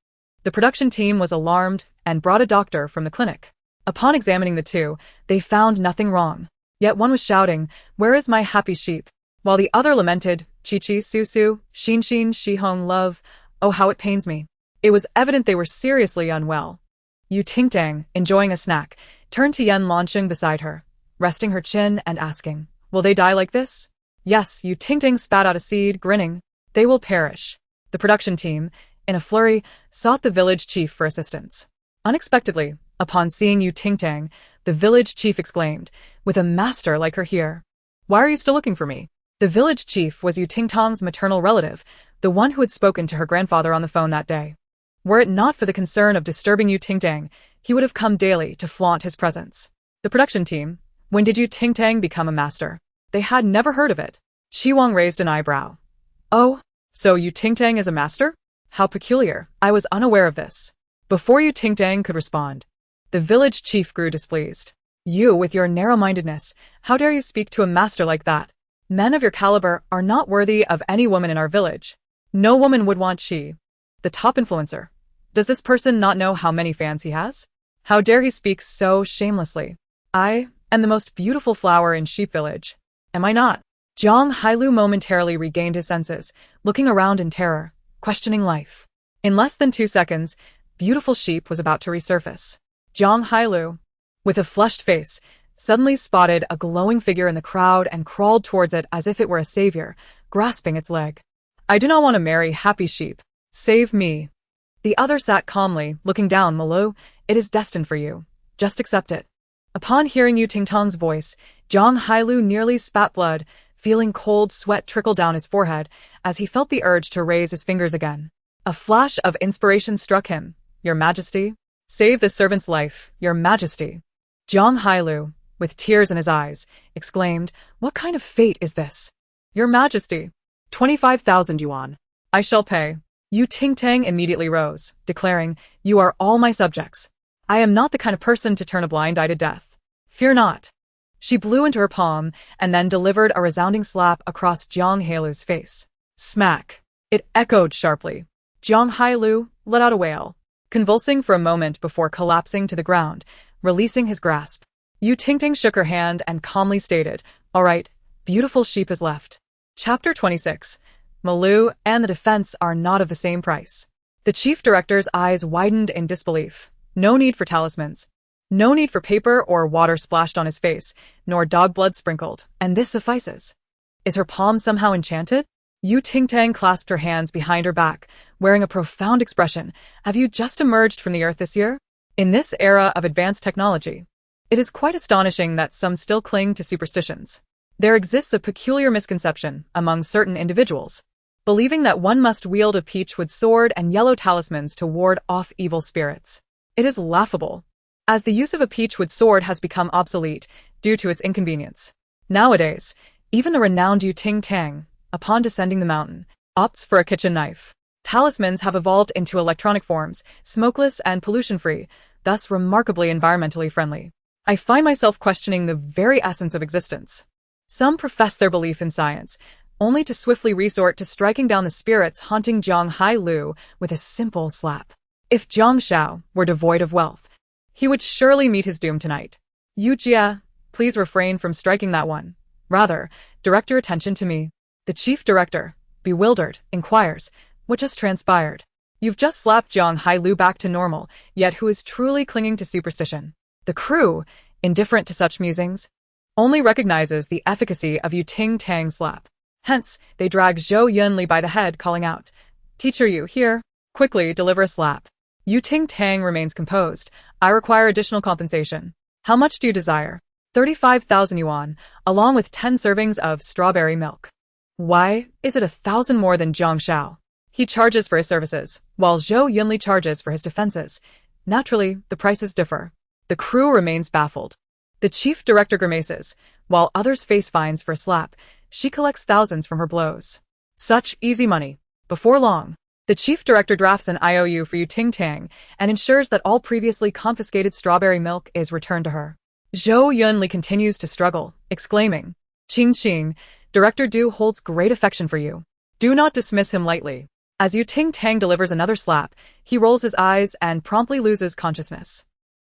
Speaker 1: The production team was alarmed and brought a doctor from the clinic. Upon examining the two, they found nothing wrong. Yet one was shouting, where is my happy sheep? While the other lamented, Chi-Chi, Su, Xin, Shihong, love, oh how it pains me. It was evident they were seriously unwell. Yu Tingtang, enjoying a snack, turned to Yan Lanqing beside her, resting her chin and asking, will they die like this? Yes, Yu Tingtang spat out a seed, grinning. They will perish. The production team, in a flurry, sought the village chief for assistance. Unexpectedly, upon seeing Yu Tingtang, the village chief exclaimed, with a master like her here. Why are you still looking for me? The village chief was Yu Tingtang's maternal relative, the one who had spoken to her grandfather on the phone that day. Were it not for the concern of disturbing Yu Tingtang, he would have come daily to flaunt his presence. The production team, when did Yu Tingtang become a master? They had never heard of it. Qi Wang raised an eyebrow. Oh, so Yu Tingtang is a master? How peculiar, I was unaware of this. Before Yu Tingtang could respond, the village chief grew displeased. You, with your narrow-mindedness, how dare you speak to a master like that? Men of your caliber are not worthy of any woman in our village. No woman would want Qi, the top influencer. Does this person not know how many fans he has? How dare he speak so shamelessly? I am the most beautiful flower in Sheep Village. Am I not? Jiang Hailu momentarily regained his senses, looking around in terror, questioning life. In less than 2 seconds, beautiful sheep was about to resurface. Jiang Hailu, with a flushed face, suddenly spotted a glowing figure in the crowd and crawled towards it as if it were a savior, grasping its leg. I do not want to marry happy sheep. Save me. The other sat calmly, looking down. Malu, it is destined for you. Just accept it. Upon hearing Yu Tingtang's voice, Jiang Hailu nearly spat blood, feeling cold sweat trickle down his forehead as he felt the urge to raise his fingers again. A flash of inspiration struck him. Your Majesty? Save the servant's life, Your Majesty. Jiang Hailu, with tears in his eyes, exclaimed, what kind of fate is this? Your Majesty. 25,000 yuan. I shall pay. Yu Tingtang immediately rose, declaring, you are all my subjects. I am not the kind of person to turn a blind eye to death. Fear not. She blew into her palm and then delivered a resounding slap across Jiang Hailu's face. Smack. It echoed sharply. Jiang Hailu let out a wail, convulsing for a moment before collapsing to the ground, releasing his grasp. Yu Tingtang shook her hand and calmly stated, all right, beautiful sheep is left. Chapter 26. Malu and the defense are not of the same price. The chief director's eyes widened in disbelief. No need for talismans. No need for paper or water splashed on his face, nor dog blood sprinkled, and this suffices. Is her palm somehow enchanted? Ting Tang clasped her hands behind her back, wearing a profound expression. Have you just emerged from the earth this year? In this era of advanced technology, it is quite astonishing that some still cling to superstitions. There exists a peculiar misconception among certain individuals, believing that one must wield a peachwood sword and yellow talismans to ward off evil spirits. It is laughable, as the use of a peachwood sword has become obsolete due to its inconvenience. Nowadays, even the renowned Ting Tang, upon descending the mountain, opts for a kitchen knife. Talismans have evolved into electronic forms, smokeless and pollution-free, thus remarkably environmentally friendly. I find myself questioning the very essence of existence. Some profess their belief in science, only to swiftly resort to striking down the spirits haunting Zhang Hai-Lu with a simple slap. If Zhang Xiao were devoid of wealth, he would surely meet his doom tonight. Yu Jia, please refrain from striking that one. Rather, direct your attention to me. The chief director, bewildered, inquires, what just transpired? You've just slapped Zhang Hai-Lu back to normal, yet who is truly clinging to superstition? The crew, indifferent to such musings, only recognizes the efficacy of Ting Tang's slap. Hence, they drag Zhou Yunli by the head, calling out, Teacher Yu, here, quickly deliver a slap. Ting Tang remains composed. I require additional compensation. How much do you desire? 35,000 yuan, along with 10 servings of strawberry milk. Why is it 1,000 more than Zhang Xiao? He charges for his services, while Zhou Yunli charges for his defenses. Naturally, the prices differ. The crew remains baffled. The chief director grimaces, while others face fines for a slap. She collects thousands from her blows. Such easy money. Before long, the chief director drafts an IOU for Ting Tang and ensures that all previously confiscated strawberry milk is returned to her. Zhou Yunli continues to struggle, exclaiming, Qing Qing, Director Du holds great affection for you. Do not dismiss him lightly. As Ting Tang delivers another slap, he rolls his eyes and promptly loses consciousness.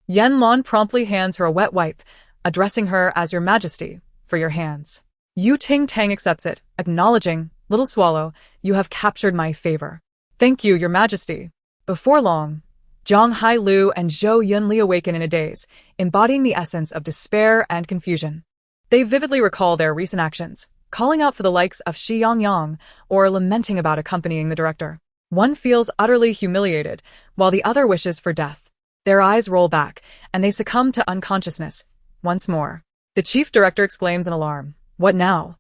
Speaker 1: Yan Lan promptly hands her a wet wipe, addressing her as Your Majesty, for your hands. Ting Tang accepts it, acknowledging, Little Swallow, you have captured my favor. Thank you, Your Majesty. Before long, Zhang Hai-Lu and Zhou Yunli awaken in a daze, embodying the essence of despair and confusion. They vividly recall their recent actions, calling out for the likes of Shi Yangyang or lamenting about accompanying the director. One feels utterly humiliated, while the other wishes for death. Their eyes roll back, and they succumb to unconsciousness. Once more, the chief director exclaims in alarm, What now?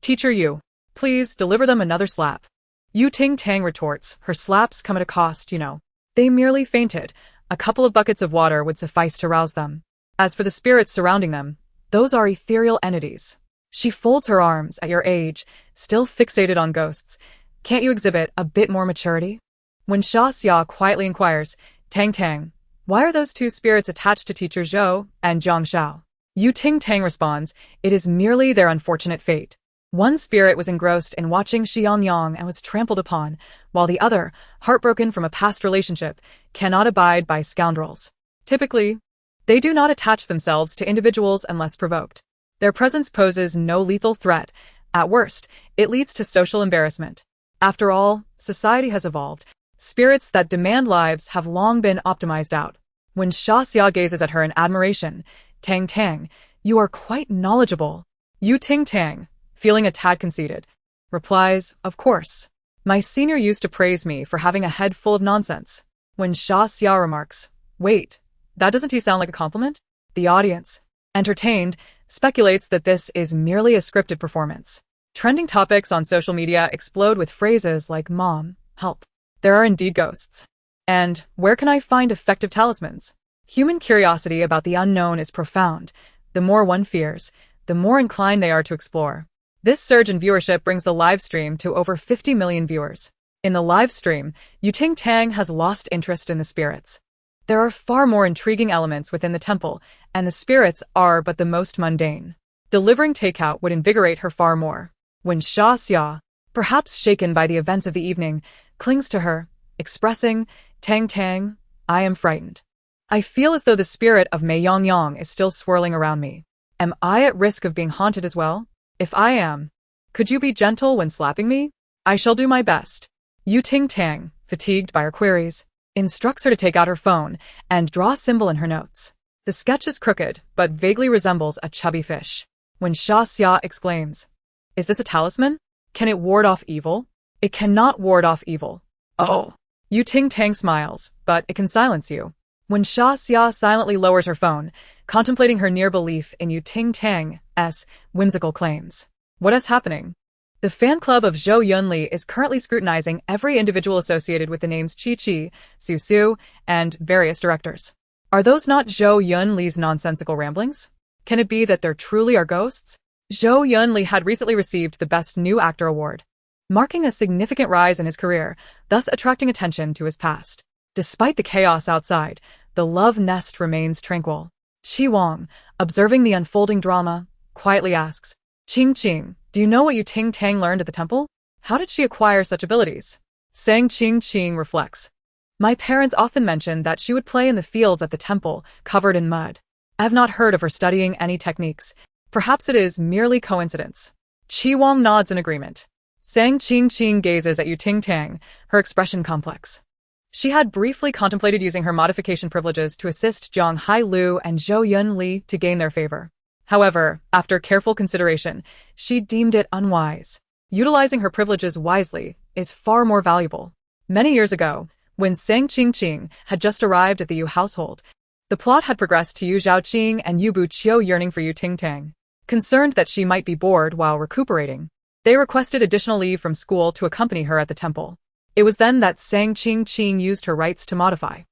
Speaker 1: Teacher Yu, please deliver them another slap. Ting Tang retorts, her slaps come at a cost, you know. They merely fainted. A couple of buckets of water would suffice to rouse them. As for the spirits surrounding them, those are ethereal entities. She folds her arms. At your age, still fixated on ghosts, can't you exhibit a bit more maturity? When Sha Xia quietly inquires, Tang Tang, why are those two spirits attached to Teacher Zhou and Zhang Xiao? Ting Tang responds, it is merely their unfortunate fate. One spirit was engrossed in watching Shi Yangyang and was trampled upon, while the other, heartbroken from a past relationship, cannot abide by scoundrels. Typically, they do not attach themselves to individuals unless provoked. Their presence poses no lethal threat. At worst, it leads to social embarrassment. After all, society has evolved. Spirits that demand lives have long been optimized out. When Sha Xia gazes at her in admiration, Tang Tang, you are quite knowledgeable. Ting Tang, feeling a tad conceited, replies, Of course. My senior used to praise me for having a head full of nonsense. When Sha Xia remarks, Wait, that doesn't he sound like a compliment? The audience, entertained, speculates that this is merely a scripted performance. Trending topics on social media explode with phrases like Mom, help. There are indeed ghosts. And where can I find effective talismans? Human curiosity about the unknown is profound. The more one fears, the more inclined they are to explore. This surge in viewership brings the live stream to over 50 million viewers. In the live stream, Ting Tang has lost interest in the spirits. There are far more intriguing elements within the temple, and the spirits are but the most mundane. Delivering takeout would invigorate her far more. When Sha Xia, perhaps shaken by the events of the evening, clings to her, expressing, Tang Tang, I am frightened. I feel as though the spirit of Mei Yangyang is still swirling around me. Am I at risk of being haunted as well? If I am, Could you be gentle when slapping me? I shall do my best. Ting Tang, fatigued by her queries, instructs her to take out her phone and draw a symbol in her notes. The sketch is crooked, but vaguely resembles a chubby fish. When Xia exclaims, "Is this a talisman? Can it ward off evil?" It cannot ward off evil. Oh. Ting Tang smiles, but it can silence you. When Xia silently lowers her phone, contemplating her near belief in Ting Tang's whimsical claims. What is happening? The fan club of Zhou Yunli is currently scrutinizing every individual associated with the names Chi, Su Su, and various directors. Are those not Zhou Yunli's nonsensical ramblings? Can it be that there truly are ghosts? Zhou Yunli had recently received the Best New Actor award, marking a significant rise in his career, thus attracting attention to his past. Despite the chaos outside, the love nest remains tranquil. Qi Wang, observing the unfolding drama, quietly asks, "Qing, do you know what Ting Tang learned at the temple? How did she acquire such abilities?" Qing reflects. "My parents often mentioned that she would play in the fields at the temple, covered in mud. I have not heard of her studying any techniques. Perhaps it is merely coincidence." Qi Wang nods in agreement. Qing gazes at Ting Tang, her expression complex. She had briefly contemplated using her modification privileges to assist Jiang Hailu and Zhou Yunli to gain their favor. However, after careful consideration, she deemed it unwise. Utilizing her privileges wisely is far more valuable. Many years ago, when Qing had just arrived at the Yu household, the plot had progressed to Yu Zhaoqing and Yu Buqiu yearning for Ting Tang. Concerned that she might be bored while recuperating, they requested additional leave from school to accompany her at the temple. It was then that Qing used her rights to modify.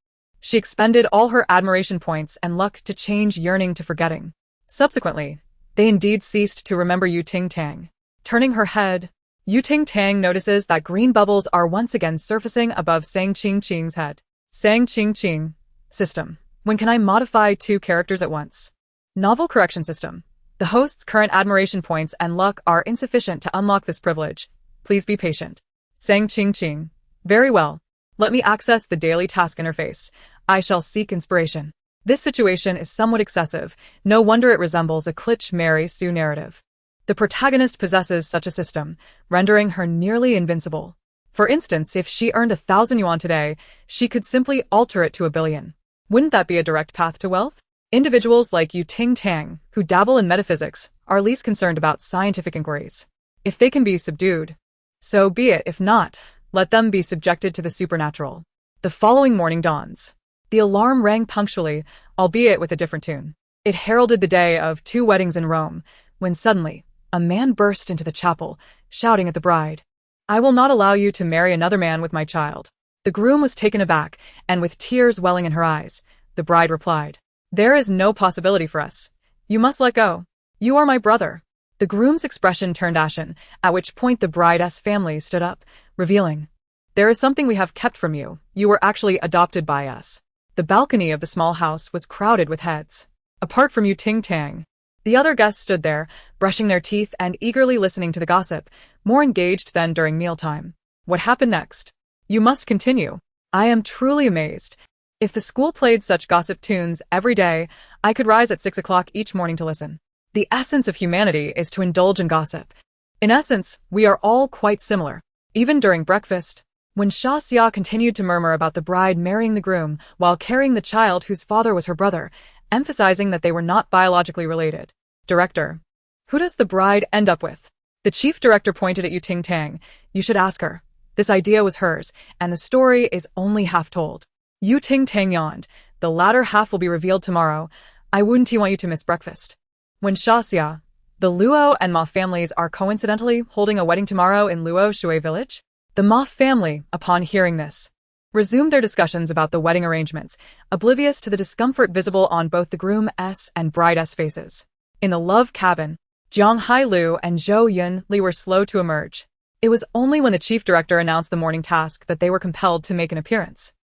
Speaker 1: She expended all her admiration points and luck to change yearning to forgetting. Subsequently, they indeed ceased to remember Ting Tang. Turning her head, Ting Tang notices that green bubbles are once again surfacing above Qing's head. Qing, system. When can I modify 2 characters at once? Novel correction system. The host's current admiration points and luck are insufficient to unlock this privilege. Please be patient. Qing. Very well. Let me access the daily task interface. I shall seek inspiration. This situation is somewhat excessive. No wonder it resembles a Klitsch Mary Sue narrative. The protagonist possesses such a system, rendering her nearly invincible. For instance, if she earned 1,000 yuan today, she could simply alter it to 1,000,000,000. Wouldn't that be a direct path to wealth? Individuals like Ting Tang, who dabble in metaphysics, are least concerned about scientific inquiries. If they can be subdued, so be it. If not, let them be subjected to the supernatural. The following morning dawns. The alarm rang punctually, albeit with a different tune. It heralded the day of 2 weddings in Rome, when suddenly, a man burst into the chapel, shouting at the bride, "I will not allow you to marry another man with my child." The groom was taken aback, and with tears welling in her eyes, the bride replied, "There is no possibility for us. You must let go. You are my brother." The groom's expression turned ashen, at which point the bride's family stood up, revealing, "There is something we have kept from you. You were actually adopted by us." The balcony of the small house was crowded with heads. Apart from Ting Tang, the other guests stood there, brushing their teeth and eagerly listening to the gossip, more engaged than during mealtime. What happened next? You must continue. I am truly amazed. If the school played such gossip tunes every day, I could rise at 6 o'clock each morning to listen. The essence of humanity is to indulge in gossip. In essence, we are all quite similar. Even during breakfast, when Xia continued to murmur about the bride marrying the groom while carrying the child whose father was her brother, emphasizing that they were not biologically related. Director, who does the bride end up with? The chief director pointed at Ting Tang. You should ask her. This idea was hers, and the story is only half told. Ting Tang yawned. The latter half will be revealed tomorrow. I wouldn't want you to miss breakfast. When Xia, the Luo and Ma families are coincidentally holding a wedding tomorrow in Luo Shui village. The Ma family, upon hearing this, resumed their discussions about the wedding arrangements, oblivious to the discomfort visible on both the groom's and bride's faces. In the love cabin, Jiang Hailu and Zhou Yunli were slow to emerge. It was only when the chief director announced the morning task that they were compelled to make an appearance.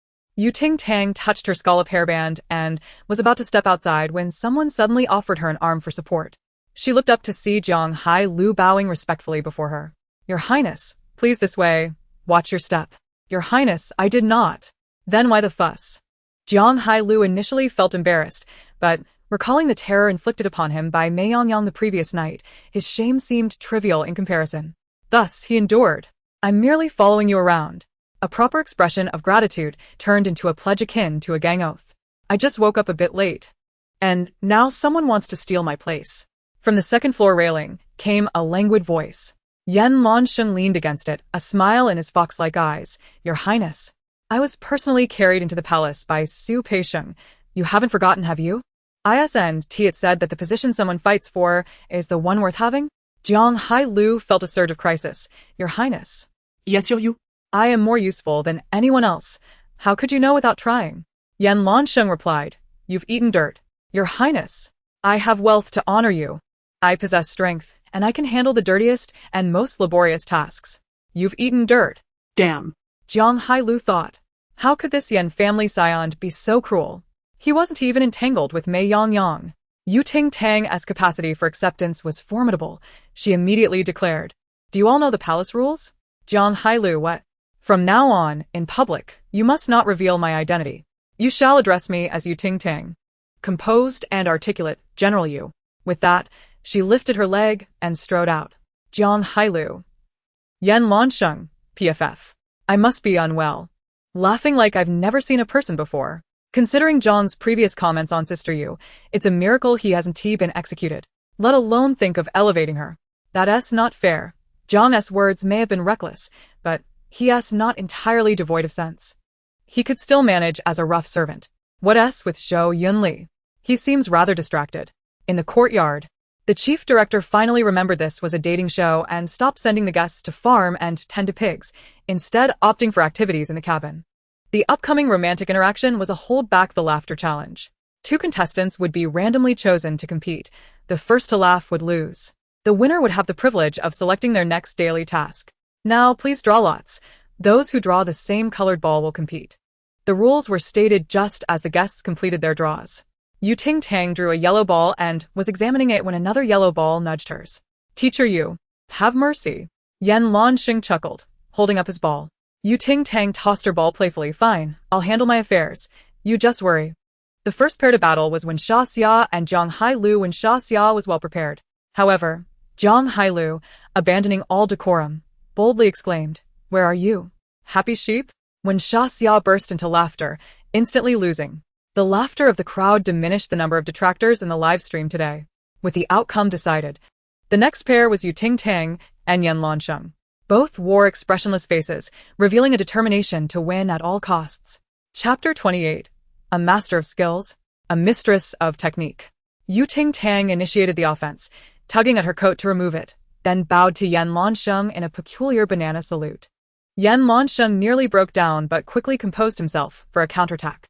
Speaker 1: Ting Tang touched her scallop hairband and was about to step outside when someone suddenly offered her an arm for support. She looked up to see Jiang Hailu bowing respectfully before her. Your Highness, please this way. Watch your step. Your Highness, I did not. Then why the fuss? Jiang Hailu initially felt embarrassed, but Recalling the terror inflicted upon him by Mei Yangyang the previous night, his shame seemed trivial in comparison. Thus, he endured. I'm merely following you around. A proper expression of gratitude turned into a pledge akin to a gang oath. I just woke up a bit late. And now someone wants to steal my place. From the second-floor railing came a languid voice. Yan Lansheng leaned against it, a smile in his fox-like eyes. Your Highness. I was personally carried into the palace by Su Peisheng. You haven't forgotten, have you? ISNT it said that the position someone fights for is the one worth having? Jiang Hailu felt a surge of crisis. Your Highness.
Speaker 2: Yes, you.
Speaker 1: I am more useful than anyone else. How could you know without trying? Yan Lansheng replied. You've eaten dirt. Your Highness. I have wealth to honor you. I possess strength, and I can handle the dirtiest and most laborious tasks. You've eaten dirt.
Speaker 2: Damn.
Speaker 1: Jiang Hailu thought. How could this Yan family scion be so cruel? He wasn't even entangled with Mei Yangyang. Ting Tang's capacity for acceptance was formidable. She immediately declared. Do you all know the palace rules? Jiang Hailu, what? From now on, in public, you must not reveal my identity. You shall address me as Ting Tang. Composed and articulate, General Yu. With that, she lifted her leg and strode out. Jiang Hailu. Yan Lansheng, PFF. I must be unwell. Laughing like I've never seen a person before. Considering John's previous comments on Sister Yu, it's a miracle he hasn't been executed. Let alone think of elevating her. That's not fair. Zhang's words may have been reckless, but he's not entirely devoid of sense. He could still manage as a rough servant. What's with Zhou Yunli? He seems rather distracted. In the courtyard, the chief director finally remembered this was a dating show and stopped sending the guests to farm and tend to pigs, instead opting for activities in the cabin. The upcoming romantic interaction was a hold back the laughter challenge. 2 contestants would be randomly chosen to compete. The first to laugh would lose. The winner would have the privilege of selecting their next daily task. Now, please draw lots. Those who draw the same colored ball will compete. The rules were stated just as the guests completed their draws. Ting Tang drew a yellow ball and was examining it when another yellow ball nudged hers. Teacher Yu, have mercy. Yan Lansheng chuckled, holding up his ball. Ting Tang tossed her ball playfully. Fine, I'll handle my affairs. You just worry. The first pair to battle was Wen Xia and Jiang Hailu when Xia was well prepared. However, Jiang Hailu, abandoning all decorum, boldly exclaimed, Where are you? Happy sheep? When Xia burst into laughter, instantly losing. The laughter of the crowd diminished the number of detractors in the live stream today. With the outcome decided, the next pair was Ting Tang and Yan Lansheng. Both wore expressionless faces, revealing a determination to win at all costs. Chapter 28. A master of skills, a mistress of technique. Ting Tang initiated the offense, tugging at her coat to remove it, then bowed to Yan Lansheng in a peculiar banana salute. Yan Lansheng nearly broke down but quickly composed himself for a counterattack.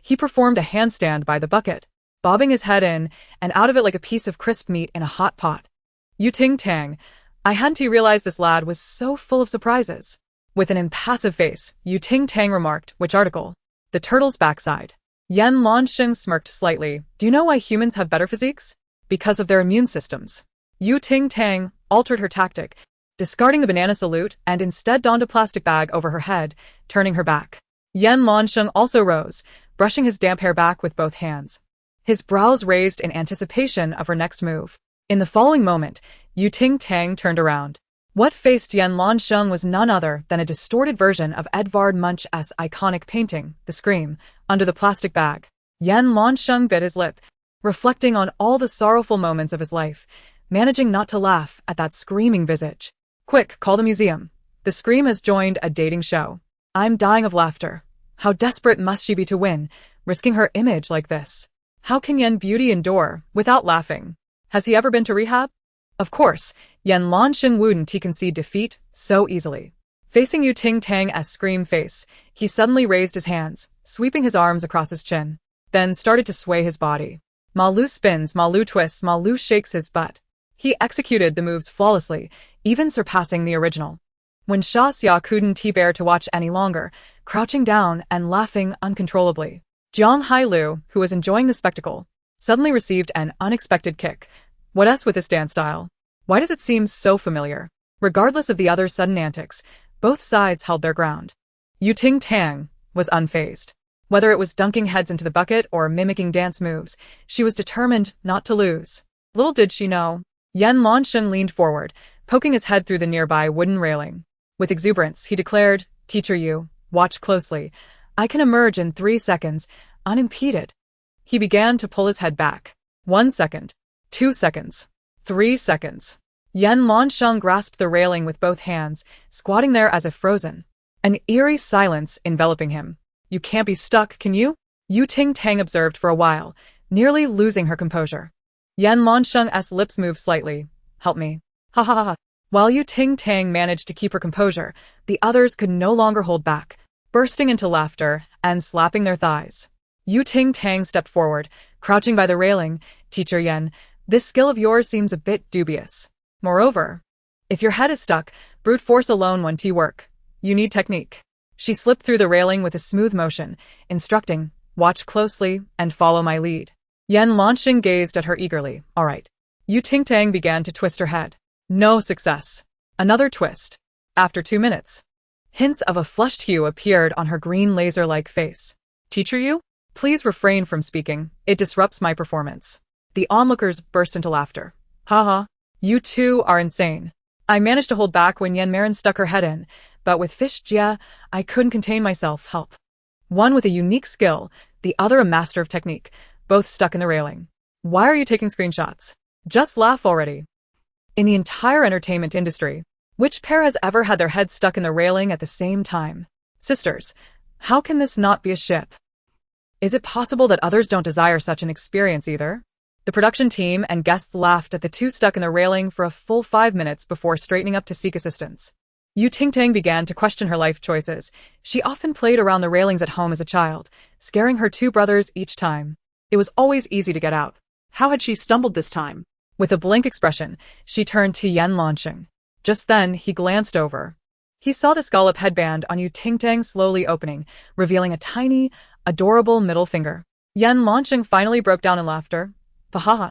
Speaker 1: He performed a handstand by the bucket, bobbing his head in and out of it like a piece of crisp meat in a hot pot. Ting Tang, I hadn't realized this lad was so full of surprises. With an impassive face, Ting Tang remarked, which article? The turtle's backside. Yan Lansheng smirked slightly. Do you know why humans have better physiques? Because of their immune systems. Ting Tang altered her tactic, discarding the banana salute and instead donned a plastic bag over her head, turning her back. Yan Lansheng also rose, brushing his damp hair back with both hands. His brows raised in anticipation of her next move. In the following moment, Ting Tang turned around. What faced Yan Lansheng was none other than a distorted version of Edvard Munch's iconic painting, The Scream, under the plastic bag. Yan Lansheng bit his lip, reflecting on all the sorrowful moments of his life, managing not to laugh at that screaming visage. Quick, call the museum. The Scream has joined a dating show. I'm dying of laughter. How desperate must she be to win, risking her image like this? How can Yan Beauty endure without laughing? Has he ever been to rehab? Of course, Yan Lansheng wouldn't concede defeat so easily. Facing Ting Tang's scream face, he suddenly raised his hands, sweeping his arms across his chin, then started to sway his body. Ma Lu spins, Ma Lu twists, Ma Lu shakes his butt. He executed the moves flawlessly, even surpassing the original. When Xia couldn't bear to watch any longer, crouching down and laughing uncontrollably. Jiang Hailu, who was enjoying the spectacle, suddenly received an unexpected kick. What's with this dance style? Why does it seem so familiar? Regardless of the other's sudden antics, both sides held their ground. Ting Tang was unfazed. Whether it was dunking heads into the bucket or mimicking dance moves, she was determined not to lose. Little did she know. Yan Lansheng leaned forward, poking his head through the nearby wooden railing. With exuberance, he declared, "Teacher Yu, watch closely. I can emerge in 3 seconds, unimpeded." He began to pull his head back. 1 second. 2 seconds. 3 seconds. Yan Lansheng grasped the railing with both hands, squatting there as if frozen. An eerie silence enveloping him. "You can't be stuck, can you?" Ting Tang observed for a while, nearly losing her composure. Yan Lansheng's lips moved slightly. "Help me." Ha ha ha. While Ting Tang managed to keep her composure, the others could no longer hold back, bursting into laughter and slapping their thighs. Ting Tang stepped forward, crouching by the railing. "Teacher Yan, this skill of yours seems a bit dubious. Moreover, if your head is stuck, brute force alone won't work. You need technique." She slipped through the railing with a smooth motion, instructing, "Watch closely and follow my lead." Yan Lansheng gazed at her eagerly. "All right." Ting Tang began to twist her head. No success. Another twist. After 2 minutes, hints of a flushed hue appeared on her green laser-like face. "Teacher Yu? Please refrain from speaking. It disrupts my performance." The onlookers burst into laughter. "Haha. You two are insane. I managed to hold back when Yan Marin stuck her head in, but with Fish Jia, I couldn't contain myself. Help." One with a unique skill, the other a master of technique, both stuck in the railing. "Why are you taking screenshots? Just laugh already." In the entire entertainment industry, which pair has ever had their heads stuck in the railing at the same time? Sisters, how can this not be a ship? Is it possible that others don't desire such an experience either? The production team and guests laughed at the two stuck in the railing for a full 5 minutes before straightening up to seek assistance. Ting Tang began to question her life choices. She often played around the railings at home as a child, scaring her 2 brothers each time. It was always easy to get out.
Speaker 2: How had she stumbled this time?
Speaker 1: With a blank expression, she turned to Yan Lansheng. Just then, he glanced over. He saw the scallop headband on Ting Tang slowly opening, revealing a tiny, adorable middle finger. Yan Lansheng finally broke down in laughter. "Paha."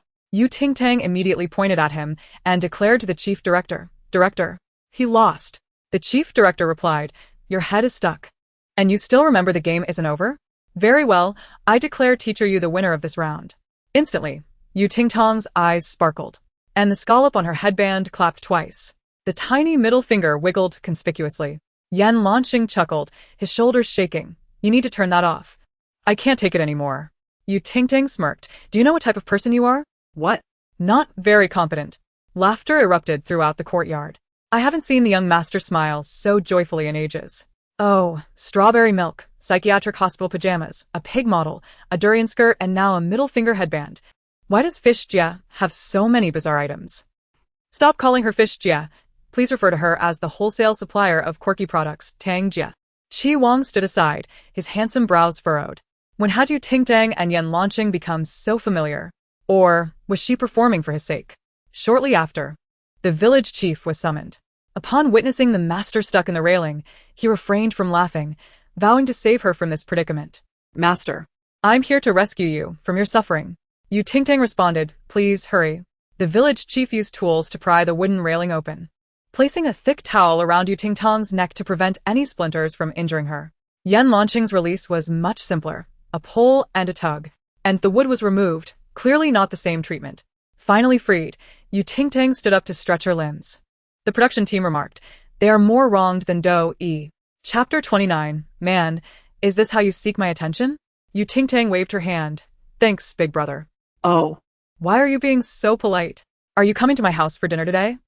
Speaker 1: Ting Tang immediately pointed at him and declared to the chief director, "Director, he lost." The chief director replied, "Your head is stuck. And you still remember the game isn't over? Very well, I declare Teacher Yu the winner of this round." Instantly, Ting Tang's eyes sparkled, and the scallop on her headband clapped twice. The tiny middle finger wiggled conspicuously. Yan Lansheng chuckled, his shoulders shaking. "You need to turn that off. I can't take it anymore." Ting Tang smirked. "Do you know what type of person you are?"
Speaker 2: "What?"
Speaker 1: "Not very competent." Laughter erupted throughout the courtyard. I haven't seen the young master smile so joyfully in ages. Oh, strawberry milk, psychiatric hospital pajamas, a pig model, a durian skirt, and now a middle finger headband. Why does Fish Jia have so many bizarre items? Stop calling her Fish Jia. Please refer to her as the wholesale supplier of quirky products, Tang Jia. Qi Wang stood aside, his handsome brows furrowed. When had Ting Tang and Yan Lansheng become so familiar? Or was she performing for his sake? Shortly after, the village chief was summoned. Upon witnessing the master stuck in the railing, he refrained from laughing, vowing to save her from this predicament. "Master, I'm here to rescue you from your suffering." Ting Tang responded, "Please hurry." The village chief used tools to pry the wooden railing open, placing a thick towel around Ting Tang's neck to prevent any splinters from injuring her. Yan Lansheng's release was much simpler, a pull and a tug, and the wood was removed, clearly not the same treatment. Finally freed, Ting Tang stood up to stretch her limbs. The production team remarked, "They are more wronged than Do-e." Chapter 29, Man, is this how you seek my attention? Ting Tang waved her hand. "Thanks, big brother."
Speaker 2: "Oh.
Speaker 1: Why are you being so polite? Are you coming to my house for dinner today?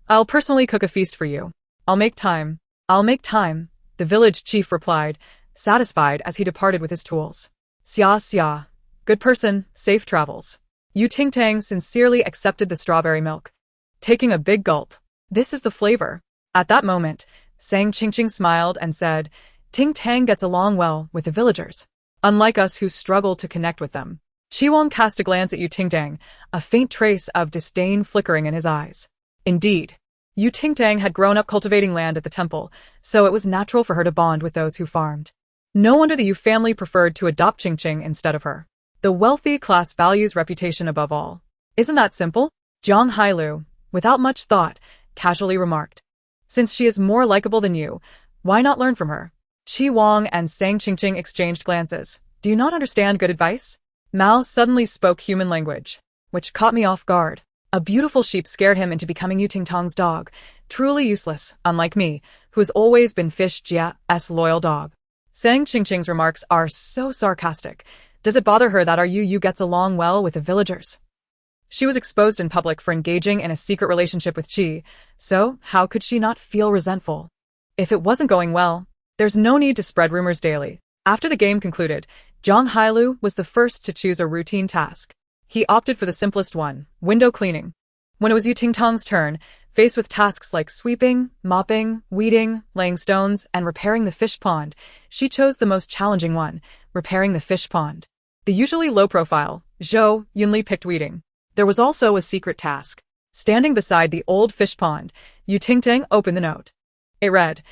Speaker 1: I'll personally cook a feast for you. I'll make time." "I'll make time," the village chief replied, satisfied as he departed with his tools. "Xia xia. Good person, safe travels." Ting Tang sincerely accepted the strawberry milk, taking a big gulp. "This is the flavor." At that moment, Sang Qingqing smiled and said, "Ting Tang gets along well with the villagers, unlike us who struggle to connect with them." Qi Wang cast a glance at Ting Tang, a faint trace of disdain flickering in his eyes. Indeed, Ting Tang had grown up cultivating land at the temple, so it was natural for her to bond with those who farmed. No wonder the Yu family preferred to adopt Qingqing instead of her. The wealthy class values reputation above all. Isn't that simple? Jiang Hailu, without much thought, casually remarked. Since she is more likable than you, why not learn from her? Qi Wang and Sang Qingqing exchanged glances. Do you not understand good advice? Mao suddenly spoke human language, which caught me off guard. A beautiful sheep scared him into becoming Ting Tang's dog, truly useless, unlike me, who has always been Fish Jia's loyal dog. Sang Qingqing's remarks are so sarcastic. Does it bother her that our Yu gets along well with the villagers? She was exposed in public for engaging in a secret relationship with Qi, so how could she not feel resentful? If it wasn't going well, there's no need to spread rumors daily. After the game concluded, Zhang Hailu was the first to choose a routine task. He opted for the simplest one, window cleaning. When it was Ting Tang's turn, faced with tasks like sweeping, mopping, weeding, laying stones, and repairing the fish pond, she chose the most challenging one, repairing the fish pond. The usually low-profile Zhou Yunli picked weeding. There was also a secret task. Standing beside the old fish pond, Ting Tang opened the note. It read,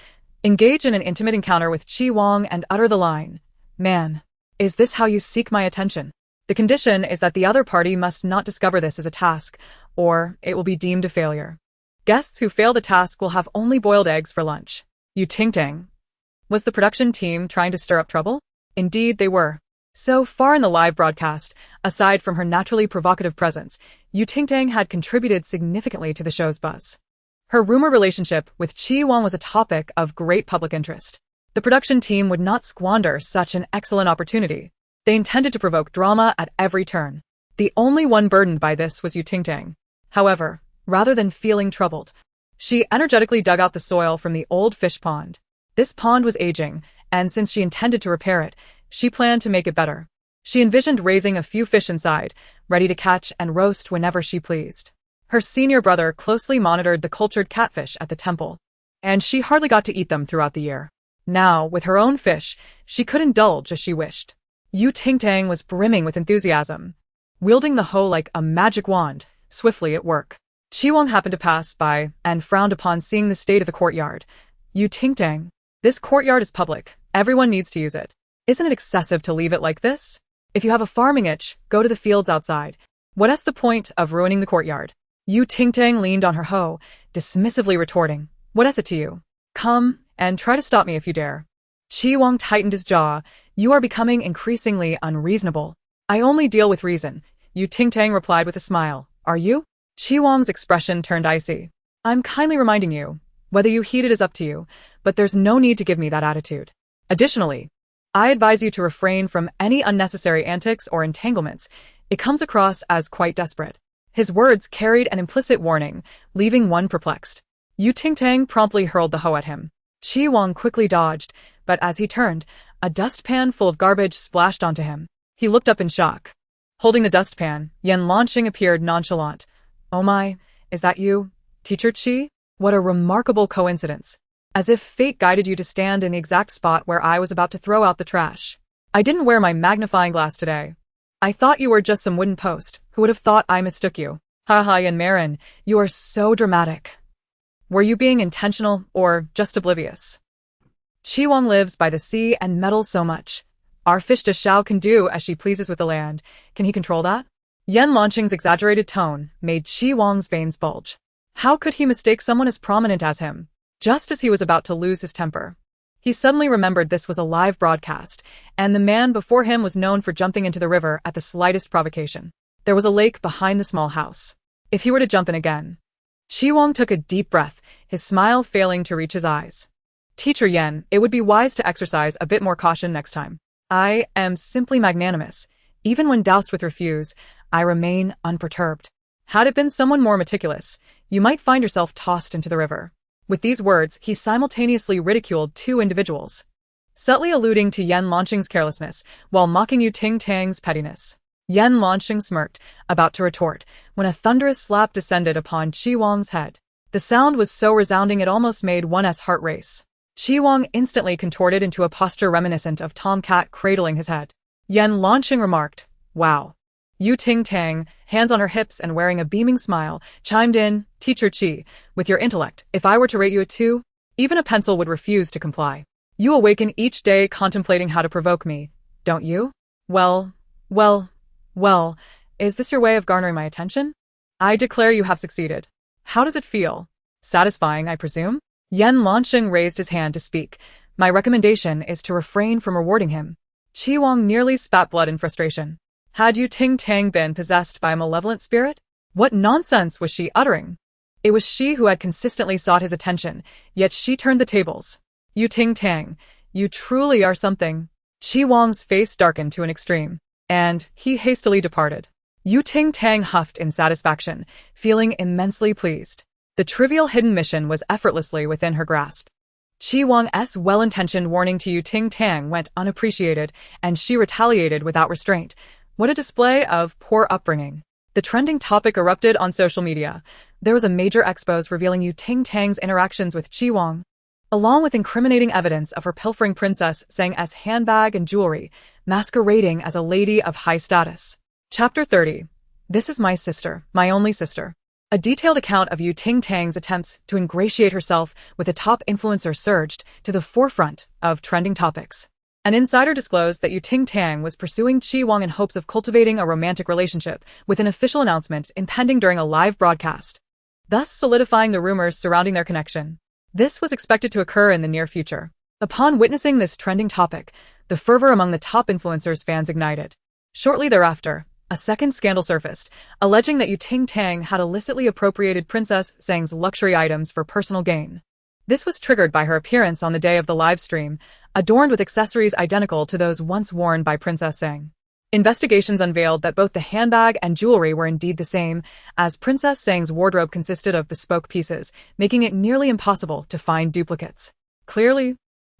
Speaker 1: "Engage in an intimate encounter with Qi Wang and utter the line, 'Man, is this how you seek my attention?' The condition is that the other party must not discover this as a task, or it will be deemed a failure. Guests who fail the task will have only boiled eggs for lunch." Ting Tang. Was the production team trying to stir up trouble? Indeed, they were. So far in the live broadcast, aside from her naturally provocative presence, Ting Tang had contributed significantly to the show's buzz. Her rumor relationship with Qi Wang was a topic of great public interest. The production team would not squander such an excellent opportunity. They intended to provoke drama at every turn. The only one burdened by this was Ting Tang. However, rather than feeling troubled, she energetically dug out the soil from the old fish pond. This pond was aging, and since she intended to repair it, she planned to make it better. She envisioned raising a few fish inside, ready to catch and roast whenever she pleased. Her senior brother closely monitored the cultured catfish at the temple, and she hardly got to eat them throughout the year. Now, with her own fish, she could indulge as she wished. Ting Tang was brimming with enthusiasm, wielding the hoe like a magic wand, swiftly at work. Qi Wang happened to pass by and frowned upon seeing the state of the courtyard. Ting Tang, this courtyard is public. Everyone needs to use it. Isn't it excessive to leave it like this? If you have a farming itch, go to the fields outside. What's the point of ruining the courtyard? Ting Tang leaned on her hoe, dismissively retorting, "What is it to you? Come and try to stop me if you dare." Qi Wang tightened his jaw. "You are becoming increasingly unreasonable." "I only deal with reason," Ting Tang replied with a smile. "Are you?" Qi Wang's expression turned icy. "I'm kindly reminding you. Whether you heed it is up to you, but there's no need to give me that attitude. Additionally, I advise you to refrain from any unnecessary antics or entanglements. It comes across as quite desperate." His words carried an implicit warning, leaving one perplexed. Ting Tang promptly hurled the hoe at him. Qi Wang quickly dodged, but as he turned, a dustpan full of garbage splashed onto him. He looked up in shock. Holding the dustpan, Yan Lanqing appeared nonchalant. "Oh my, is that you, Teacher Qi? What a remarkable coincidence. As if fate guided you to stand in the exact spot where I was about to throw out the trash. I didn't wear my magnifying glass today. I thought you were just some wooden post. Who would have thought I mistook you? Haha, Yan Marin, you are so dramatic. Were you being intentional or just oblivious? Qi Wang lives by the sea and meddles so much. Our fish Shao can do as she pleases with the land. Can he control that?" Yan Lanqing's exaggerated tone made Qi Wang's veins bulge. How could he mistake someone as prominent as him? Just as he was about to lose his temper, he suddenly remembered this was a live broadcast, and the man before him was known for jumping into the river at the slightest provocation. There was a lake behind the small house. If he were to jump in again... Qi Wang took a deep breath, his smile failing to reach his eyes. "Teacher Yan, it would be wise to exercise a bit more caution next time. I am simply magnanimous. Even when doused with refuse, I remain unperturbed. Had it been someone more meticulous, you might find yourself tossed into the river." With these words, he simultaneously ridiculed two individuals, subtly alluding to Yan Lanqing's carelessness while mocking Ting Tang's pettiness. Yan Lanqing smirked, about to retort, when a thunderous slap descended upon Qi Wang's head. The sound was so resounding it almost made one's heart race. Qi Wang instantly contorted into a posture reminiscent of Tomcat cradling his head. Yan Lanqing remarked, "Wow." Ting Tang, hands on her hips and wearing a beaming smile, chimed in, "Teacher Qi, with your intellect, if I were to rate you a 2, even a pencil would refuse to comply. You awaken each day contemplating how to provoke me, don't you? Well, is this your way of garnering my attention? I declare you have succeeded. How does it feel? Satisfying, I presume?" Yan Lanqing raised his hand to speak. "My recommendation is to refrain from rewarding him." Qi Wang nearly spat blood in frustration. Had Ting Tang been possessed by a malevolent spirit? What nonsense was she uttering? It was she who had consistently sought his attention, yet she turned the tables. Ting Tang, you truly are something. Qi Wang's face darkened to an extreme, and he hastily departed. Ting Tang huffed in satisfaction, feeling immensely pleased. The trivial hidden mission was effortlessly within her grasp. Qi Wang's well-intentioned warning to Ting Tang went unappreciated, and she retaliated without restraint. What a display of poor upbringing. The trending topic erupted on social media. There was a major expose revealing Ting Tang's interactions with Qi Wang, along with incriminating evidence of her pilfering Princess Zheng's handbag and jewelry, masquerading as a lady of high status. Chapter 30. This is my sister, my only sister. A detailed account of Ting Tang's attempts to ingratiate herself with a top influencer surged to the forefront of trending topics. An insider disclosed that Ting Tang was pursuing Qi Wang in hopes of cultivating a romantic relationship, with an official announcement impending during a live broadcast, thus solidifying the rumors surrounding their connection. This was expected to occur in the near future. Upon witnessing this trending topic, the fervor among the top influencers' fans ignited. Shortly thereafter, a second scandal surfaced, alleging that Ting Tang had illicitly appropriated Princess Zheng's luxury items for personal gain. This was triggered by her appearance on the day of the live stream, adorned with accessories identical to those once worn by Princess Zheng. Investigations unveiled that both the handbag and jewelry were indeed the same, as Princess Zheng's wardrobe consisted of bespoke pieces, making it nearly impossible to find duplicates. Clearly,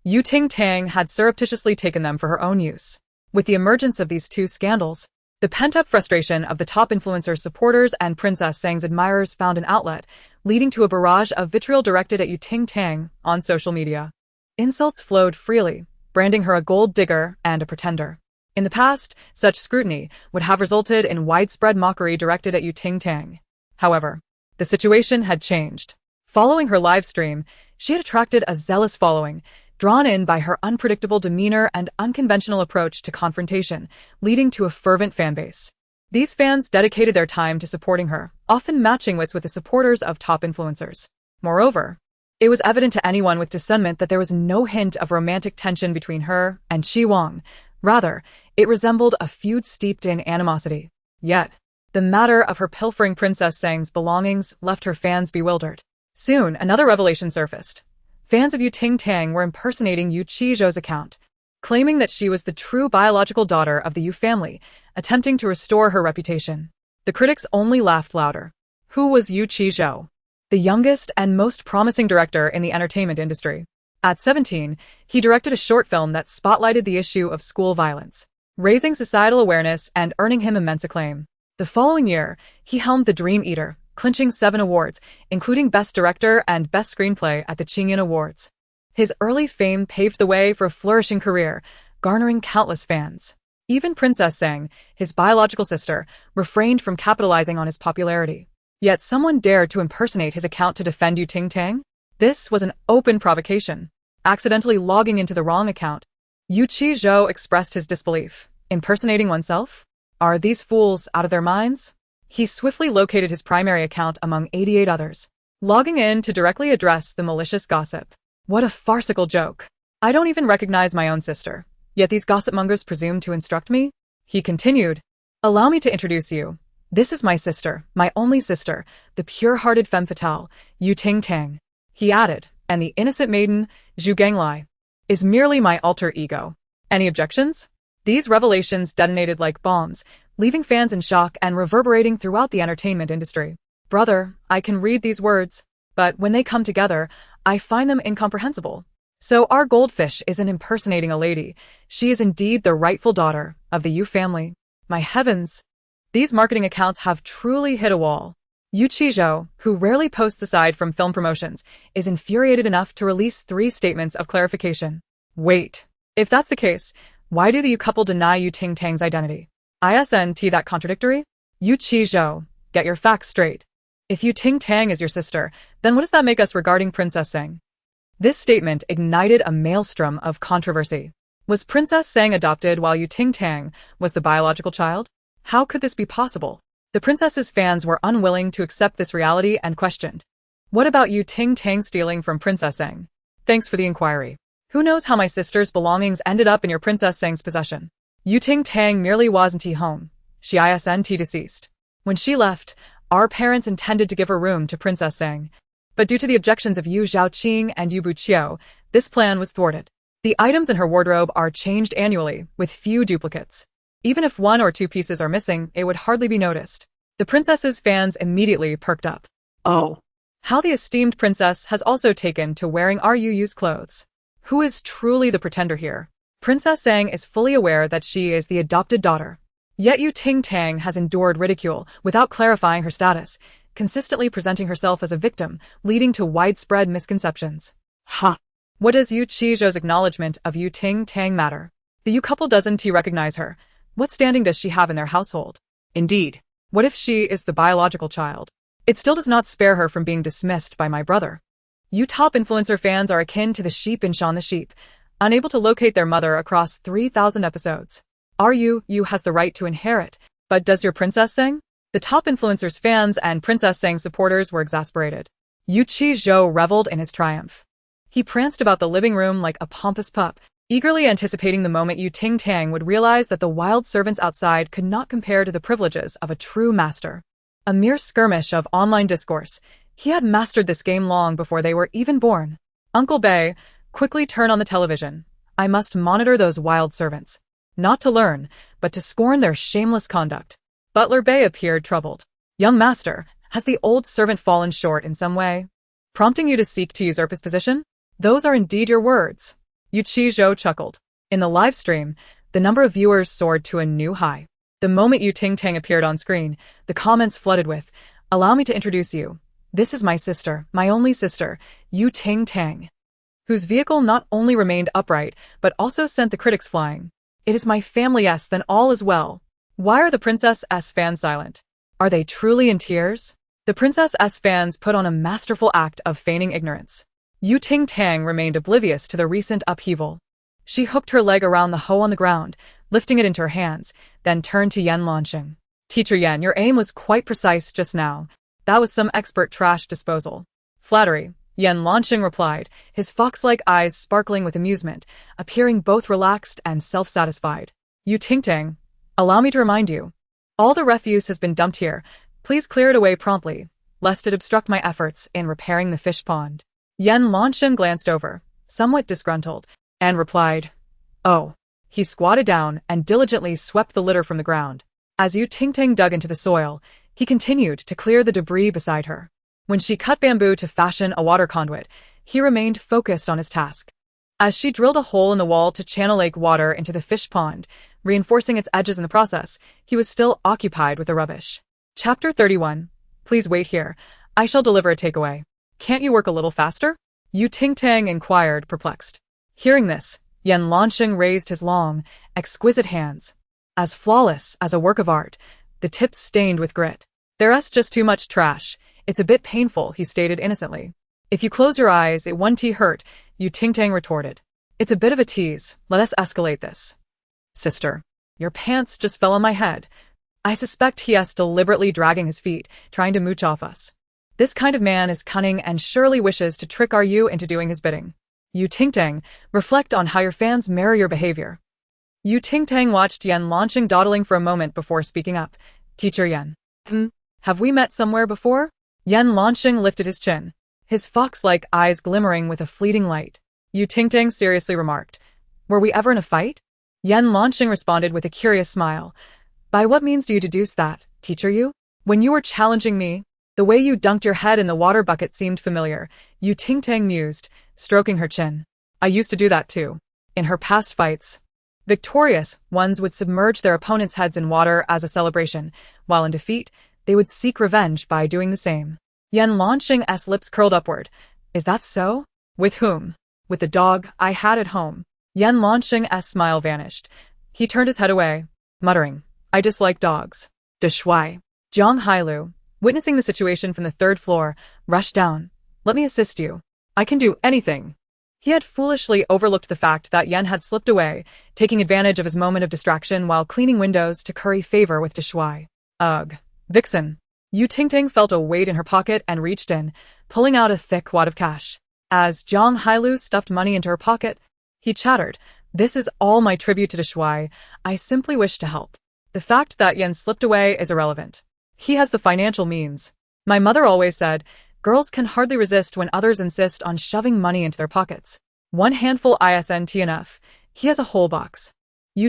Speaker 1: Ting Tang had surreptitiously taken them for her own use. With the emergence of these two scandals, the pent-up frustration of the top influencers' supporters and Princess Zheng's admirers found an outlet, leading to a barrage of vitriol directed at Ting Tang on social media. Insults flowed freely, branding her a gold digger and a pretender. In the past, such scrutiny would have resulted in widespread mockery directed at Ting Tang. However, the situation had changed. Following her live stream, she had attracted a zealous following, drawn in by her unpredictable demeanor and unconventional approach to confrontation, leading to a fervent fanbase. These fans dedicated their time to supporting her, often matching wits with the supporters of top influencers. Moreover, it was evident to anyone with discernment that there was no hint of romantic tension between her and Qi Wang. Rather, it resembled a feud steeped in animosity. Yet, the matter of her pilfering Princess Zheng's belongings left her fans bewildered. Soon, another revelation surfaced. Fans of Ting Tang were impersonating Qi Zhou's account, claiming that she was the true biological daughter of the Yu family, attempting to restore her reputation. The critics only laughed louder. Who was Qi Zhou? The youngest and most promising director in the entertainment industry. At 17, he directed a short film that spotlighted the issue of school violence, raising societal awareness and earning him immense acclaim. The following year, he helmed The Dream Eater, clinching 7 awards, including Best Director and Best Screenplay at the Qingyan Awards. His early fame paved the way for a flourishing career, garnering countless fans. Even Princess Zheng, his biological sister, refrained from capitalizing on his popularity. Yet someone dared to impersonate his account to defend Ting Tang? This was an open provocation. Accidentally logging into the wrong account, Qi Zhou expressed his disbelief. Impersonating oneself? Are these fools out of their minds? He swiftly located his primary account among 88 others, logging in to directly address the malicious gossip. What a farcical joke. I don't even recognize my own sister, yet these gossipmongers presume to instruct me? He continued. Allow me to introduce you. This is my sister, my only sister, the pure-hearted femme fatale, Ting Tang. He added, and the innocent maiden, Zhu Ganglai, is merely my alter ego. Any objections? These revelations detonated like bombs, leaving fans in shock and reverberating throughout the entertainment industry. Brother, I can read these words, but when they come together, I find them incomprehensible. So our goldfish isn't impersonating a lady. She is indeed the rightful daughter of the Yu family. My heavens! These marketing accounts have truly hit a wall. Qi Zhou, who rarely posts aside from film promotions, is infuriated enough to release 3 statements of clarification. Wait. If that's the case, why do the Yu couple deny Ting Tang's identity? Isn't that contradictory? Qi Zhou, get your facts straight. If Ting Tang is your sister, then what does that make us regarding Princess Zheng? This statement ignited a maelstrom of controversy. Was Princess Zheng adopted while Ting Tang was the biological child? How could this be possible? The princess's fans were unwilling to accept this reality and questioned. What about Ting Tang stealing from Princess Zheng? Thanks for the inquiry. Who knows how my sister's belongings ended up in your Princess Sang's possession? Ting Tang merely wasn't home. She isn't deceased. When she left, our parents intended to give her room to Princess Sang. But due to the objections of Yu Zhaoqing and Yu Buqiu, this plan was thwarted. The items in her wardrobe are changed annually, with few duplicates. Even if 1 or 2 pieces are missing, it would hardly be noticed. The princess's fans immediately perked up.
Speaker 2: Oh.
Speaker 1: How the esteemed princess has also taken to wearing RUU's clothes. Who is truly the pretender here? Princess Sang is fully aware that she is the adopted daughter. Yet Ting Tang has endured ridicule without clarifying her status, consistently presenting herself as a victim, leading to widespread misconceptions. What does Yu Qizhou's acknowledgement of Ting Tang matter? The Yu couple doesn't recognize her. What standing does she have in their household? Indeed. What if she is the biological child? It still does not spare her from being dismissed by my brother. Yu top influencer fans are akin to the sheep in Shaun the Sheep, unable to locate their mother across 3,000 episodes. Yu has the right to inherit, but does your Princess Sang? The top influencer's fans and Princess Sang supporters were exasperated. Yu Qizhou reveled in his triumph. He pranced about the living room like a pompous pup, eagerly anticipating the moment Ting Tang would realize that the wild servants outside could not compare to the privileges of a true master. A mere skirmish of online discourse, he had mastered this game long before they were even born. Uncle Bei, quickly turn on the television. I must monitor those wild servants. Not to learn, but to scorn their shameless conduct. Butler Bei appeared troubled. Young master, has the old servant fallen short in some way? Prompting you to seek to usurp his position? Those are indeed your words. Yu Qizhou chuckled. In the live stream, the number of viewers soared to a new high. The moment Ting Tang appeared on screen, the comments flooded with, "Allow me to introduce you. This is my sister, my only sister, Ting Tang," whose vehicle not only remained upright, but also sent the critics flying. It is my family-s, then all is well. Why are the Princess-s fans silent? Are they truly in tears? The Princess-s fans put on a masterful act of feigning ignorance. Ting Tang remained oblivious to the recent upheaval. She hooked her leg around the hoe on the ground, lifting it into her hands, then turned to Yan Lanqing. Teacher Yan, your aim was quite precise just now. That was some expert trash disposal. Flattery, Yan Lanqing replied, his fox-like eyes sparkling with amusement, appearing both relaxed and self-satisfied. Ting Tang, allow me to remind you. All the refuse has been dumped here. Please clear it away promptly, lest it obstruct my efforts in repairing the fish pond. Yan Lanqing glanced over, somewhat disgruntled, and replied, "Oh." He squatted down and diligently swept the litter from the ground. As Ting Tang dug into the soil, he continued to clear the debris beside her. When she cut bamboo to fashion a water conduit, he remained focused on his task. As she drilled a hole in the wall to channel lake water into the fish pond, reinforcing its edges in the process, he was still occupied with the rubbish. Chapter 31. Please wait here. I shall deliver a takeaway. Can't you work a little faster? Ting Tang inquired, perplexed. Hearing this, Yan Lanqing raised his long, exquisite hands. As flawless as a work of art, the tips stained with grit. There's just too much trash. It's a bit painful, he stated innocently. If you close your eyes, it won't hurt, Ting Tang retorted. It's a bit of a tease. Let us escalate this. Sister, your pants just fell on my head. I suspect he's deliberately dragging his feet, trying to mooch off us. This kind of man is cunning and surely wishes to trick you into doing his bidding. Ting Tang, reflect on how your fans mirror your behavior. Ting Tang watched Yan Lanqing dawdling for a moment before speaking up. Teacher Yan. Have we met somewhere before? Yan Lanqing lifted his chin, his fox-like eyes glimmering with a fleeting light. Ting Tang seriously remarked, "Were we ever in a fight?" Yan Lanqing responded with a curious smile. "By what means do you deduce that, teacher Yu? When you were challenging me, the way you dunked your head in the water bucket seemed familiar," Ting Tang mused, stroking her chin. "I used to do that too. In her past fights, victorious ones would submerge their opponents' heads in water as a celebration, while in defeat, they would seek revenge by doing the same." Yan Lanqing's lips curled upward. "Is that so? With whom?" "With the dog I had at home." Yan Lanqing's smile vanished. He turned his head away, muttering, "I dislike dogs." De Shui. Zhang Hailu, witnessing the situation from the 3rd floor, rushed down. "Let me assist you. I can do anything." He had foolishly overlooked the fact that Yan had slipped away, taking advantage of his moment of distraction while cleaning windows to curry favor with De Shui. Ugh. Vixen. Ting Tang felt a weight in her pocket and reached in, pulling out a thick wad of cash. As Zhang Hailu stuffed money into her pocket, He chattered. This is all my tribute to Shui. I simply wish to help. The fact that Yen slipped away is irrelevant. He has the financial means. My mother always said, girls can hardly resist when others insist on shoving money into their pockets. One handful isn't enough. He has a whole box.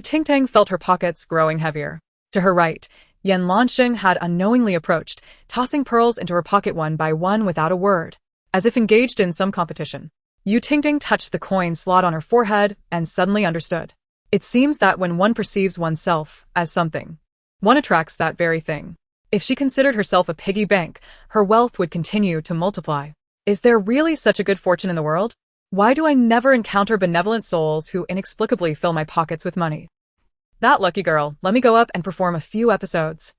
Speaker 1: Ting Tang felt her pockets growing heavier. To her right, Yen Lanxing had unknowingly approached, tossing pearls into her pocket one by one without a word, as if engaged in some competition. Ting Tang touched the coin slot on her forehead and suddenly understood. It seems that when one perceives oneself as something, one attracts that very thing. If she considered herself a piggy bank, her wealth would continue to multiply. Is there really such a good fortune in the world? Why do I never encounter benevolent souls who inexplicably fill my pockets with money? That lucky girl, let me go up and perform a few episodes.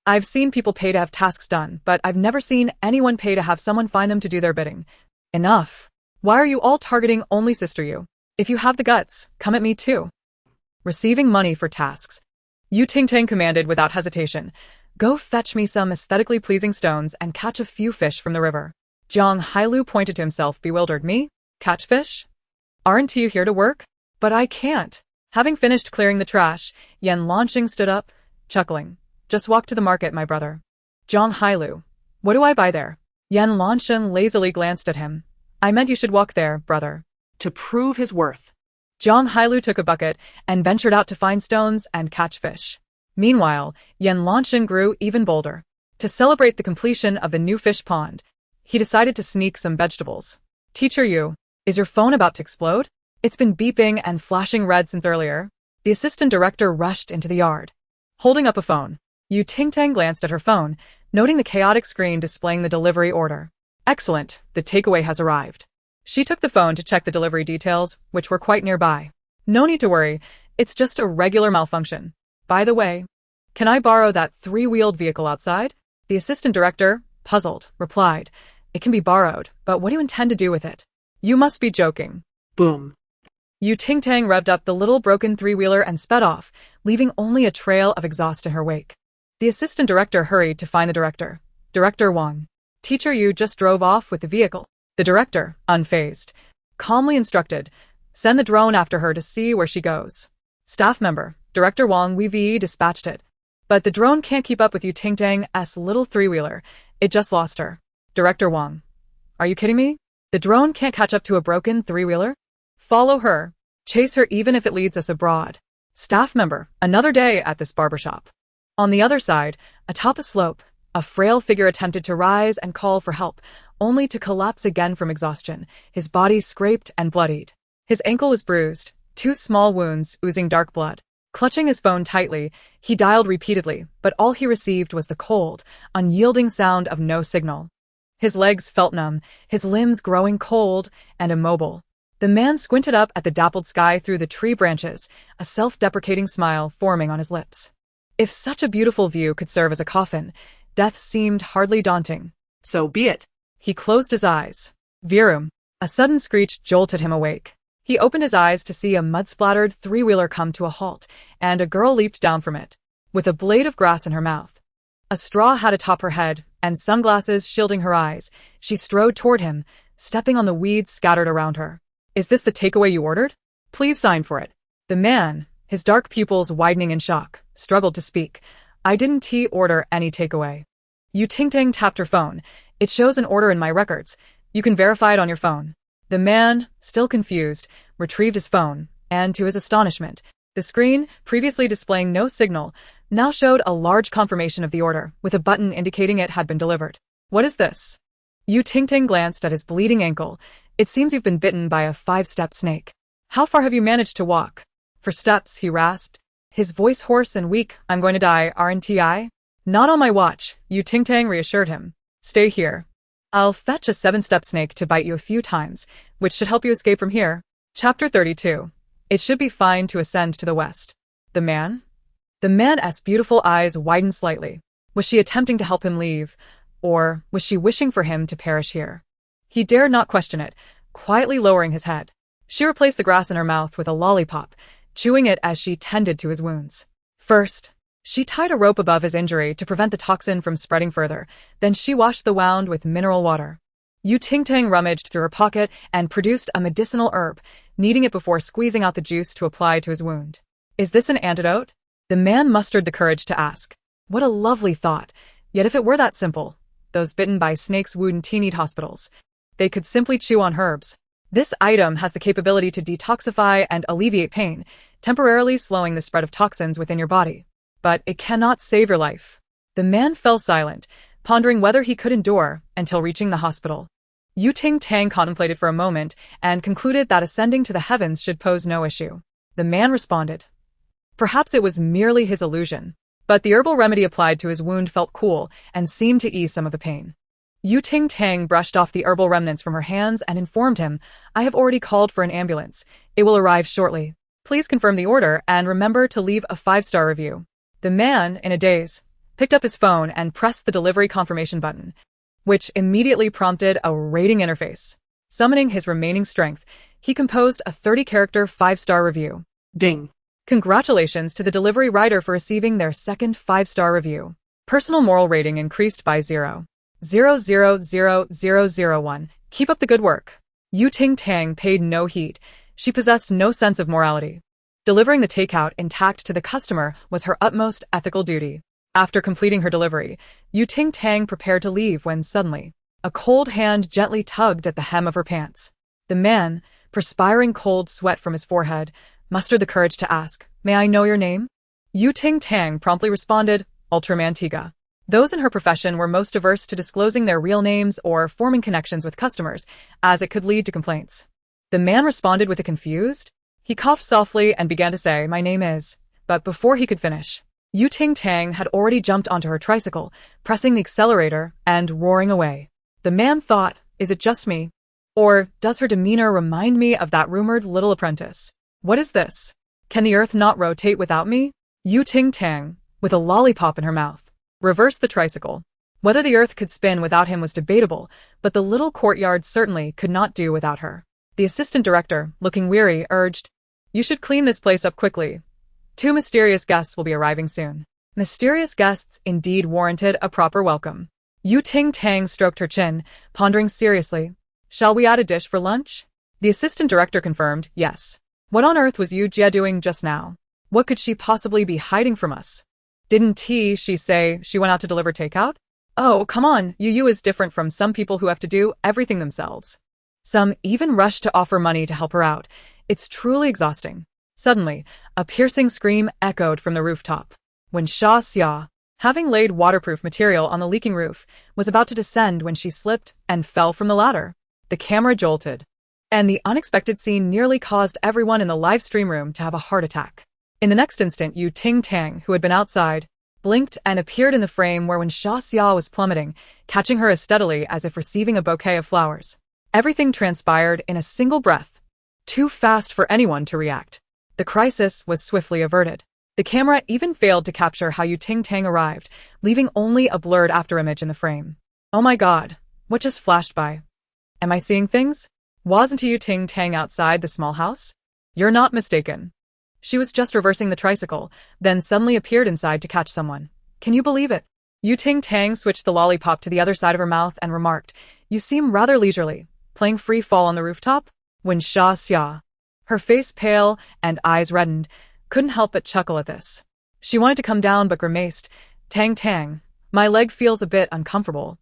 Speaker 1: I've seen people pay to have tasks done, but I've never seen anyone pay to have someone find them to do their bidding. Enough. Why are you all targeting only Sister Yu? If you have the guts, come at me too. Receiving money for tasks. Ting Tang commanded without hesitation. Go fetch me some aesthetically pleasing stones and catch a few fish from the river. Zhang Hailu pointed to himself, bewildered. Me? Catch fish? Aren't you here to work? But I can't. Having finished clearing the trash, Yen Lanxing stood up, chuckling. Just walk to the market, my brother. Zhang Hailu. What do I buy there? Yen Lanxing lazily glanced at him. I meant you should walk there, brother.
Speaker 2: To prove his worth.
Speaker 1: Zhang Hailu took a bucket and ventured out to find stones and catch fish. Meanwhile, Yen Lanxing grew even bolder. To celebrate the completion of the new fish pond, he decided to sneak some vegetables. Teacher Yu, is your phone about to explode? It's been beeping and flashing red since earlier. The assistant director rushed into the yard. Holding up a phone, Ting Tang glanced at her phone, noting the chaotic screen displaying the delivery order. Excellent, the takeaway has arrived. She took the phone to check the delivery details, which were quite nearby. No need to worry, it's just a regular malfunction. By the way, can I borrow that three-wheeled vehicle outside? The assistant director, puzzled, replied, It can be borrowed, but what do you intend to do with it? You must be joking.
Speaker 2: Boom.
Speaker 1: Ting Tang revved up the little broken three-wheeler and sped off, leaving only a trail of exhaust in her wake. The assistant director hurried to find the director. Director Wong. Teacher Yu just drove off with the vehicle. The director, unfazed, calmly instructed, send the drone after her to see where she goes. Staff member, Director Wong Wei dispatched it. But the drone can't keep up with Ting Tang's little three-wheeler. It just lost her. Director Wong. Are you kidding me? The drone can't catch up to a broken three-wheeler? Follow her. Chase her even if it leads us abroad. Staff member, another day at this barbershop. On the other side, atop a slope, a frail figure attempted to rise and call for help, only to collapse again from exhaustion, his body scraped and bloodied. His ankle was bruised, 2 small wounds oozing dark blood. Clutching his phone tightly, he dialed repeatedly, but all he received was the cold, unyielding sound of no signal. His legs felt numb, his limbs growing cold and immobile. The man squinted up at the dappled sky through the tree branches, a self-deprecating smile forming on his lips. If such a beautiful view could serve as a coffin, death seemed hardly daunting.
Speaker 2: So be it.
Speaker 1: He closed his eyes. Virum. A sudden screech jolted him awake. He opened his eyes to see a mud-splattered three-wheeler come to a halt, and a girl leaped down from it, with a blade of grass in her mouth. A straw hat atop her head, and sunglasses shielding her eyes, she strode toward him, stepping on the weeds scattered around her. Is this the takeaway you ordered? Please sign for it. The man, his dark pupils widening in shock, struggled to speak. I didn't order any takeaway. Ting Tang tapped her phone. It shows an order in my records. You can verify it on your phone. The man, still confused, retrieved his phone, and to his astonishment, the screen, previously displaying no signal, now showed a large confirmation of the order, with a button indicating it had been delivered. What is this? Ting Tang glanced at his bleeding ankle. It seems you've been bitten by a 5-step snake. How far have you managed to walk? 4 steps, he rasped, his voice hoarse and weak. I'm going to die, aren't I? Not on my watch, Ting Tang reassured him. Stay here. I'll fetch a 7-step snake to bite you a few times, which should help you escape from here. Chapter 32. It should be fine to ascend to the west. The man? The man's beautiful eyes widened slightly. Was she attempting to help him leave, or was she wishing for him to perish here? He dared not question it, quietly lowering his head. She replaced the grass in her mouth with a lollipop, chewing it as she tended to his wounds. First, she tied a rope above his injury to prevent the toxin from spreading further, then she washed the wound with mineral water. Ting Tang rummaged through her pocket and produced a medicinal herb, kneading it before squeezing out the juice to apply to his wound. Is this an antidote? The man mustered the courage to ask. What a lovely thought. Yet if it were that simple, those bitten by snakes wouldn't need hospitals. They could simply chew on herbs. This item has the capability to detoxify and alleviate pain, temporarily slowing the spread of toxins within your body. But it cannot save your life. The man fell silent, pondering whether he could endure until reaching the hospital. Ting Tang contemplated for a moment and concluded that ascending to the heavens should pose no issue. The man responded. Perhaps it was merely his illusion, but the herbal remedy applied to his wound felt cool and seemed to ease some of the pain. Ting Tang brushed off the herbal remnants from her hands and informed him, I have already called for an ambulance. It will arrive shortly. Please confirm the order and remember to leave a 5-star review. The man, in a daze, picked up his phone and pressed the delivery confirmation button, which immediately prompted a rating interface. Summoning his remaining strength, he composed a 30-character 5-star review.
Speaker 2: Ding.
Speaker 1: Congratulations to the delivery rider for receiving their second 5-star review. Personal moral rating increased by 0.000001. Keep up the good work. Ting Tang paid no heed. She possessed no sense of morality. Delivering the takeout intact to the customer was her utmost ethical duty. After completing her delivery, Ting Tang prepared to leave when suddenly, a cold hand gently tugged at the hem of her pants. The man, perspiring cold sweat from his forehead, mustered the courage to ask, May I know your name? Ting Tang promptly responded, Ultraman Tiga. Those in her profession were most averse to disclosing their real names or forming connections with customers, as it could lead to complaints. The man responded with a confused. He coughed softly and began to say, My name is, but before he could finish, Ting Tang had already jumped onto her tricycle, pressing the accelerator and roaring away. The man thought, is it just me? Or does her demeanor remind me of that rumored little apprentice? What is this? Can the earth not rotate without me? Ting Tang, with a lollipop in her mouth, reversed the tricycle. Whether the earth could spin without him was debatable, but the little courtyard certainly could not do without her. The assistant director, looking weary, urged, You should clean this place up quickly. 2 mysterious guests will be arriving soon. Mysterious guests indeed warranted a proper welcome. Ting Tang stroked her chin, pondering seriously. Shall we add a dish for lunch? The assistant director confirmed, yes. What on earth was Jia doing just now? What could she possibly be hiding from us? Didn't she say she went out to deliver takeout? Oh, come on, Yu is different from some people who have to do everything themselves. Some even rush to offer money to help her out. It's truly exhausting. Suddenly, a piercing scream echoed from the rooftop. When Xia, having laid waterproof material on the leaking roof, was about to descend when she slipped and fell from the ladder. The camera jolted, and the unexpected scene nearly caused everyone in the live stream room to have a heart attack. In the next instant, Ting Tang, who had been outside, blinked and appeared in the frame where when Xia was plummeting, catching her as steadily as if receiving a bouquet of flowers. Everything transpired in a single breath, too fast for anyone to react. The crisis was swiftly averted. The camera even failed to capture how Ting Tang arrived, leaving only a blurred afterimage in the frame. Oh my god, what just flashed by? Am I seeing things? Wasn't Ting Tang outside the small house? You're not mistaken. She was just reversing the tricycle, then suddenly appeared inside to catch someone. Can you believe it? Ting Tang switched the lollipop to the other side of her mouth and remarked, You seem rather leisurely, playing free fall on the rooftop? When Xia, her face pale and eyes reddened, couldn't help but chuckle at this. She wanted to come down but grimaced. Tang, my leg feels a bit uncomfortable.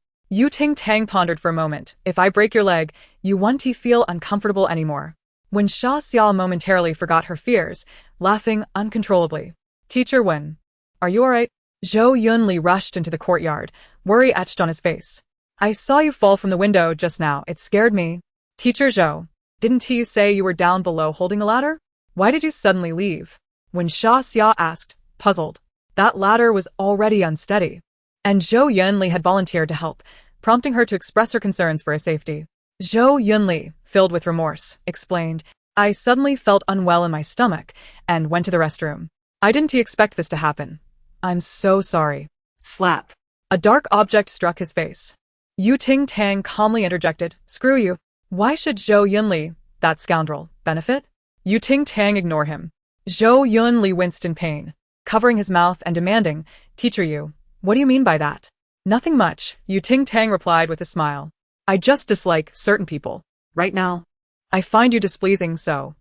Speaker 1: Ting Tang pondered for a moment. If I break your leg, you won't feel uncomfortable anymore. When Xia momentarily forgot her fears, laughing uncontrollably. Teacher Wen, are you alright? Zhou Yunli rushed into the courtyard, worry etched on his face. I saw you fall from the window just now. It scared me. Teacher Zhou, didn't you say you were down below holding a ladder? Why did you suddenly leave? When Xia asked, puzzled. That ladder was already unsteady. And Zhou Yunli had volunteered to help, prompting her to express her concerns for his safety. Zhou Yunli, filled with remorse, explained, I suddenly felt unwell in my stomach and went to the restroom. I didn't expect this to happen. I'm so sorry.
Speaker 2: Slap.
Speaker 1: A dark object struck his face. Ting Tang calmly interjected, Screw you. Why should Zhou Yunli, that scoundrel, benefit? Ting Tang ignore him. Zhou Yunli winced in pain, covering his mouth and demanding, Teacher Yu, what do you mean by that? Nothing much, Ting Tang replied with a smile. I just dislike certain people.
Speaker 2: Right now.
Speaker 1: I find you displeasing, so.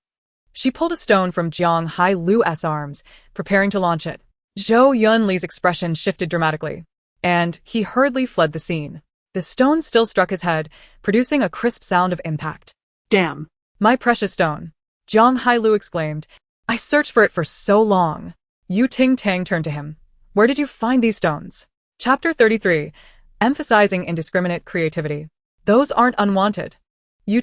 Speaker 1: She pulled a stone from Jiang Hai Lu's arms, preparing to launch it. Zhou Yunli's expression shifted dramatically, and he hurriedly fled the scene. The stone still struck his head, producing a crisp sound of impact.
Speaker 2: Damn.
Speaker 1: My precious stone, Jiang Hai Lu exclaimed. I searched for it for so long. Ting Tang turned to him. Where did you find these stones? Chapter 33, emphasizing indiscriminate creativity. Those aren't unwanted.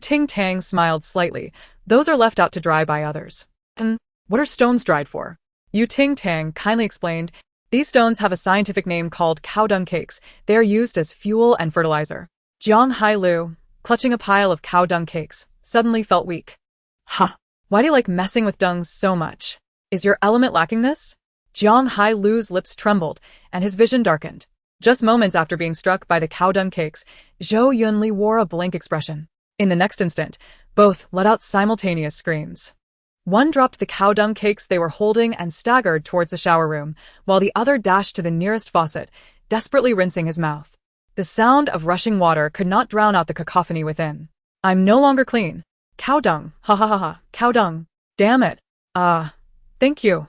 Speaker 1: Ting Tang smiled slightly. Those are left out to dry by others. And what are stones dried for? Ting Tang kindly explained. These stones have a scientific name called cow dung cakes. They are used as fuel and fertilizer. Jiang Hai Lu, clutching a pile of cow dung cakes, suddenly felt weak.
Speaker 2: Huh.
Speaker 1: Why do you like messing with dung so much? Is your element lacking this? Jiang Hai Lu's lips trembled, and his vision darkened. Just moments after being struck by the cow dung cakes, Zhou Yunli wore a blank expression. In the next instant, both let out simultaneous screams. One dropped the cow dung cakes they were holding and staggered towards the shower room, while the other dashed to the nearest faucet, desperately rinsing his mouth. The sound of rushing water could not drown out the cacophony within. I'm no longer clean. Cow dung, ha ha ha ha, cow dung. Damn it. Thank you.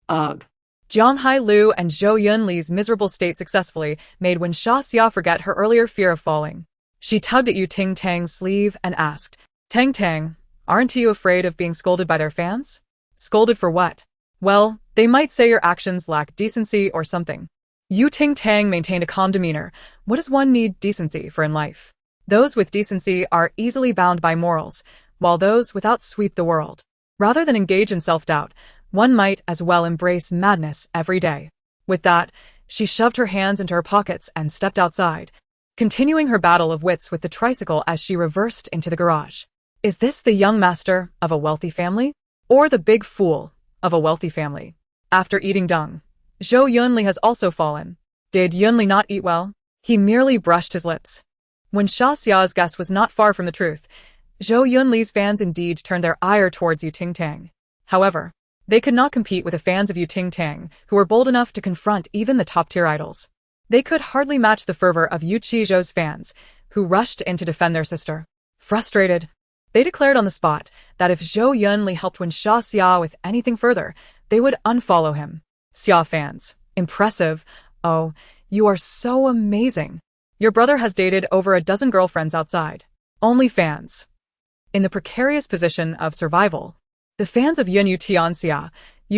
Speaker 2: Ugh.
Speaker 1: Jiang Hai Lu and Zhou Yunli's miserable state successfully made Wen Xia forget her earlier fear of falling. She tugged at Ting Tang's sleeve and asked, Tang Tang, aren't you afraid of being scolded by their fans? Scolded for what? Well, they might say your actions lack decency or something. Ting Tang maintained a calm demeanor. What does one need decency for in life? Those with decency are easily bound by morals, while those without sweep the world. Rather than engage in self-doubt, one might as well embrace madness every day. With that, she shoved her hands into her pockets and stepped outside, continuing her battle of wits with the tricycle as she reversed into the garage. Is this the young master of a wealthy family? Or the big fool of a wealthy family? After eating dung, Zhou Yunli has also fallen. Did Yunli not eat well? He merely brushed his lips. When Xia's guess was not far from the truth, Zhou Yunli's fans indeed turned their ire towards Ting Tang. However, they could not compete with the fans of Ting Tang, who were bold enough to confront even the top-tier idols. They could hardly match the fervor of Zhou's fans, who rushed in to defend their sister. Frustrated, they declared on the spot that if Zhou Yunli helped Wen Xia with anything further, they would unfollow him. Xia fans, impressive. Oh, you are so amazing. Your brother has dated over a dozen girlfriends outside. Only fans. In the precarious position of survival, the fans of Yun Tianxia,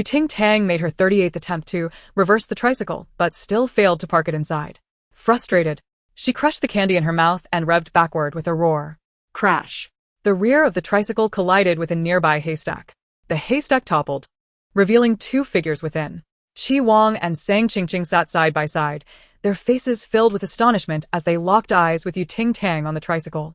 Speaker 1: Ting Tang made her 38th attempt to reverse the tricycle, but still failed to park it inside. Frustrated, she crushed the candy in her mouth and revved backward with a roar.
Speaker 2: Crash.
Speaker 1: The rear of the tricycle collided with a nearby haystack. The haystack toppled, revealing two figures within. Qi Wang and Sang Qingqing sat side by side, their faces filled with astonishment as they locked eyes with Ting Tang on the tricycle.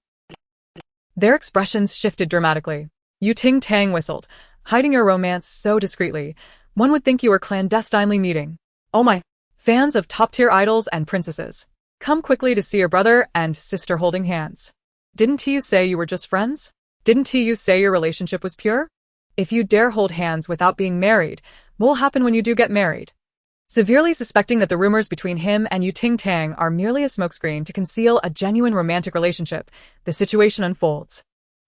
Speaker 1: Their expressions shifted dramatically. Ting Tang whistled, hiding your romance so discreetly. One would think you were clandestinely meeting. Oh my! Fans of top-tier idols and princesses, come quickly to see your brother and sister holding hands. Didn't you say you were just friends? Didn't you say your relationship was pure? If you dare hold hands without being married, what will happen when you do get married? Severely suspecting that the rumors between him and Ting Tang are merely a smokescreen to conceal a genuine romantic relationship, the situation unfolds.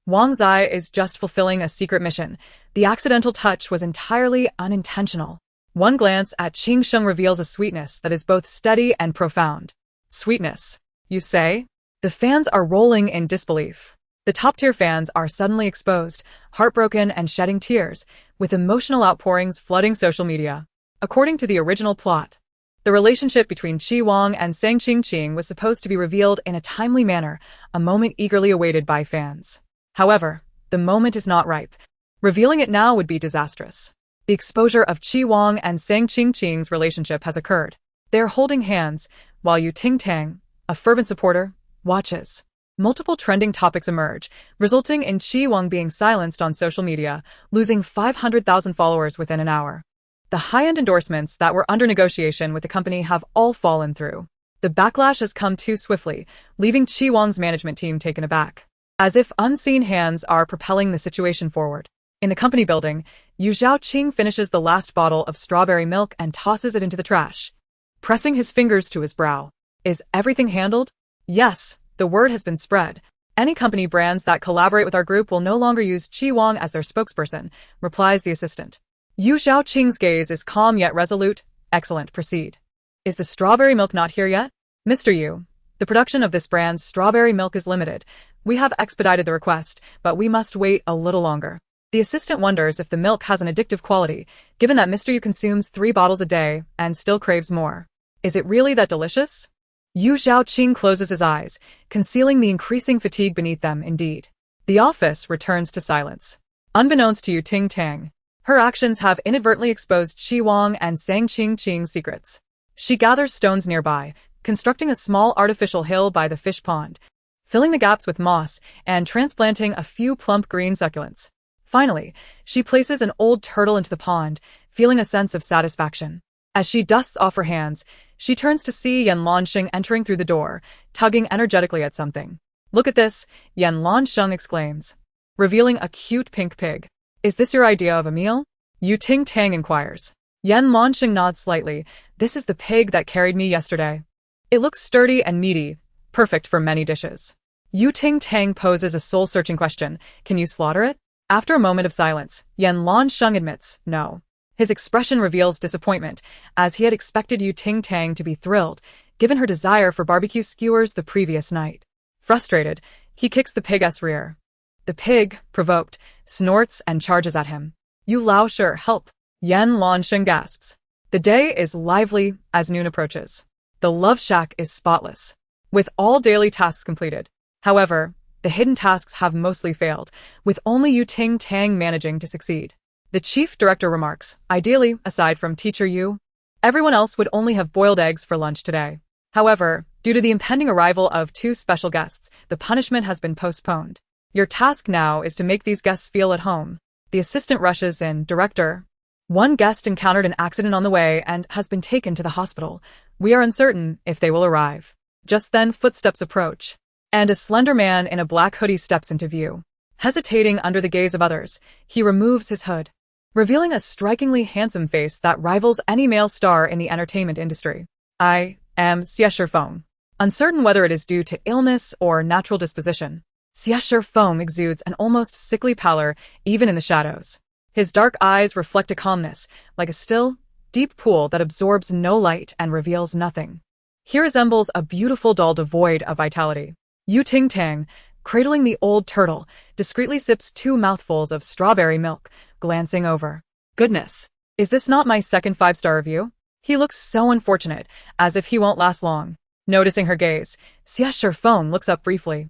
Speaker 1: Wang Zai is just fulfilling a secret mission. The accidental touch was entirely unintentional. One glance at Qing Sheng reveals a sweetness that is both steady and profound. Sweetness, you say? The fans are rolling in disbelief. The top-tier fans are suddenly exposed, heartbroken and shedding tears, with emotional outpourings flooding social media. According to the original plot, the relationship between Qi Wang and Sang Qingqing was supposed to be revealed in a timely manner, a moment eagerly awaited by fans. However, the moment is not ripe. Revealing it now would be disastrous. The exposure of Qi Wang and Sang Qingqing's relationship has occurred. They are holding hands, while Ting Tang, a fervent supporter, watches. Multiple trending topics emerge, resulting in Qi Wang being silenced on social media, losing 500,000 followers within an hour. The high-end endorsements that were under negotiation with the company have all fallen through. The backlash has come too swiftly, leaving Qi Wang's management team taken aback. As if unseen hands are propelling the situation forward. In the company building, Yu Zhaoqing finishes the last bottle of strawberry milk and tosses it into the trash, pressing his fingers to his brow. Is everything handled? Yes, The word has been spread. Any company brands that collaborate with our group will no longer use Qi Wang as their spokesperson, replies the assistant. Yu Xiaoqing's gaze is calm yet resolute. Excellent, proceed. Is the strawberry milk not here yet? Mr. Yu, the production of this brand's strawberry milk is limited. We have expedited the request, but we must wait a little longer. The assistant wonders if the milk has an addictive quality, given that Mr. Yu consumes 3 bottles a day and still craves more. Is it really that delicious? Yu Xiaoqing closes his eyes, concealing the increasing fatigue beneath them indeed. The office returns to silence. Unbeknownst to Yu Ting Tang, her actions have inadvertently exposed Qi Wang and Sang Qing's secrets. She gathers stones nearby, constructing a small artificial hill by the fish pond, filling the gaps with moss and transplanting a few plump green succulents. Finally, she places an old turtle into the pond, feeling a sense of satisfaction. As she dusts off her hands, she turns to see Yan Lansheng entering through the door, tugging energetically at something. Look at this, Yan Lansheng exclaims, revealing a cute pink pig. Is this your idea of a meal? Yu Ting Tang inquires. Yan Lansheng nods slightly. This is the pig that carried me yesterday. It looks sturdy and meaty, perfect for many dishes. Yu Ting Tang poses a soul-searching question. Can you slaughter it? After a moment of silence, Yan Lansheng admits, no. His expression reveals disappointment, as he had expected Yu Ting Tang to be thrilled, given her desire for barbecue skewers the previous night. Frustrated, he kicks the pig's rear. The pig, provoked, snorts and charges at him. You Lao Shi, help! Yan Lansheng gasps. The day is lively as noon approaches. The love shack is spotless, with all daily tasks completed. However, the hidden tasks have mostly failed, with only Yu Ting Tang managing to succeed. The chief director remarks, ideally, aside from Teacher Yu, everyone else would only have boiled eggs for lunch today. However, due to the impending arrival of 2 special guests, the punishment has been postponed. Your task now is to make these guests feel at home. The assistant rushes in, Director. One guest encountered an accident on the way and has been taken to the hospital. We are uncertain if they will arrive. Just then footsteps approach, and a slender man in a black hoodie steps into view. Hesitating under the gaze of others, he removes his hood, revealing a strikingly handsome face that rivals any male star in the entertainment industry. I am Xie Feng. Uncertain whether it is due to illness or natural disposition, Xie Feng exudes an almost sickly pallor even in the shadows. His dark eyes reflect a calmness, like a still, deep pool that absorbs no light and reveals nothing. He resembles a beautiful doll devoid of vitality. Yu Ting Tang, cradling the old turtle, discreetly sips 2 mouthfuls of strawberry milk, glancing over. Goodness, is this not my second 5-star review? He looks so unfortunate, as if he won't last long. Noticing her gaze, Xie Feng looks up briefly,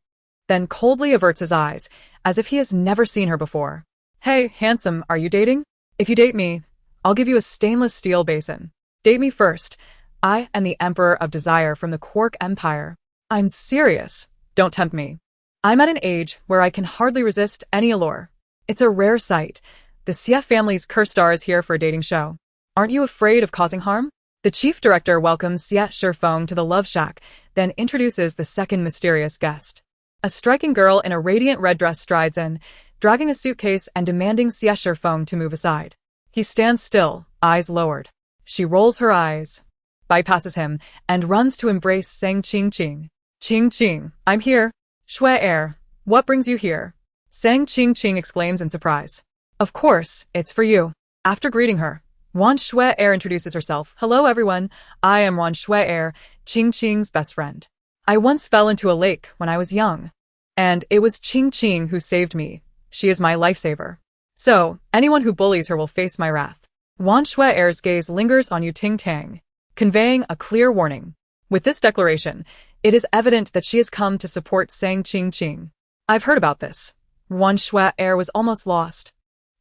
Speaker 1: then coldly averts his eyes, as if he has never seen her before. Hey, handsome, are you dating? If you date me, I'll give you a stainless steel basin. Date me first. I am the Emperor of Desire from the Quark Empire. I'm serious. Don't tempt me. I'm at an age where I can hardly resist any allure. It's a rare sight. The Xie family's co-star is here for a dating show. Aren't you afraid of causing harm? The chief director welcomes Xie Feng to the love shack, then introduces the second mysterious guest. A striking girl in a radiant red dress strides in, dragging a suitcase and demanding Xie Feng to move aside. He stands still, eyes lowered. She rolls her eyes, bypasses him, and runs to embrace Sang Qing. Qing, I'm here. Shui, what brings you here? Sang Qing exclaims in surprise. Of course, it's for you. After greeting her, Wan Shui introduces herself. Hello everyone, I am Wan Shui, Qing's best friend. I once fell into a lake when I was young, and it was Qing who saved me. She is my lifesaver. So, anyone who bullies her will face my wrath. Wan Shui's gaze lingers on Yu Ting Tang, conveying a clear warning. With this declaration, it is evident that she has come to support Sang Qing. I've heard about this. Wan Shui was almost lost.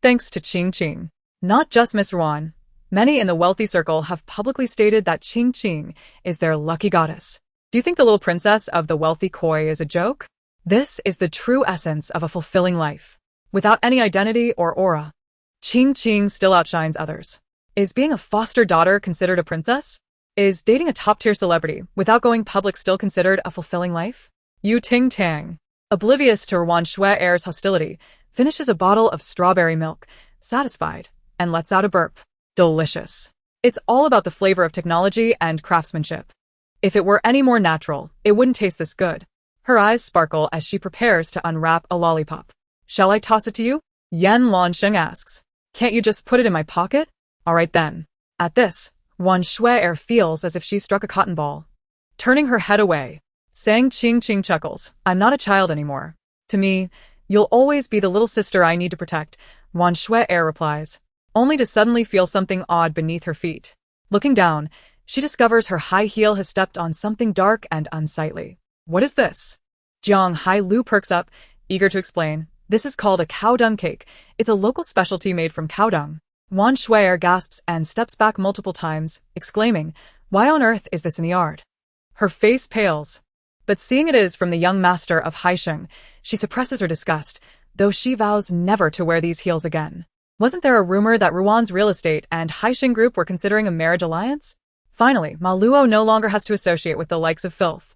Speaker 1: Thanks to Qing. Not just Miss Wan. Many in the wealthy circle have publicly stated that Qing is their lucky goddess. Do you think the little princess of the wealthy koi is a joke? This is the true essence of a fulfilling life. Without any identity or aura, Qing still outshines others. Is being a foster daughter considered a princess? Is dating a top-tier celebrity without going public still considered a fulfilling life? Yu Ting Tang, oblivious to Wan Shui's hostility, finishes a bottle of strawberry milk, satisfied, and lets out a burp. Delicious. It's all about the flavor of technology and craftsmanship. If it were any more natural, it wouldn't taste this good. Her eyes sparkle as she prepares to unwrap a lollipop. Shall I toss it to you? Yan Lansheng asks. Can't you just put it in my pocket? All right then. At this, Wan Shui feels as if she struck a cotton ball. Turning her head away, Sang Qing chuckles. I'm not a child anymore. To me, you'll always be the little sister I need to protect, Wan Shui replies, only to suddenly feel something odd beneath her feet. Looking down, she discovers her high heel has stepped on something dark and unsightly. What is this? Jiang Hai Lu perks up, eager to explain. This is called a cow dung cake. It's a local specialty made from cow dung. Wan Shui gasps and steps back multiple times, exclaiming, why on earth is this in the yard? Her face pales. But seeing it is from the young master of Haisheng, she suppresses her disgust, though she vows never to wear these heels again. Wasn't there a rumor that Ruan's real estate and Haisheng group were considering a marriage alliance? Finally, Ma Luo no longer has to associate with the likes of filth.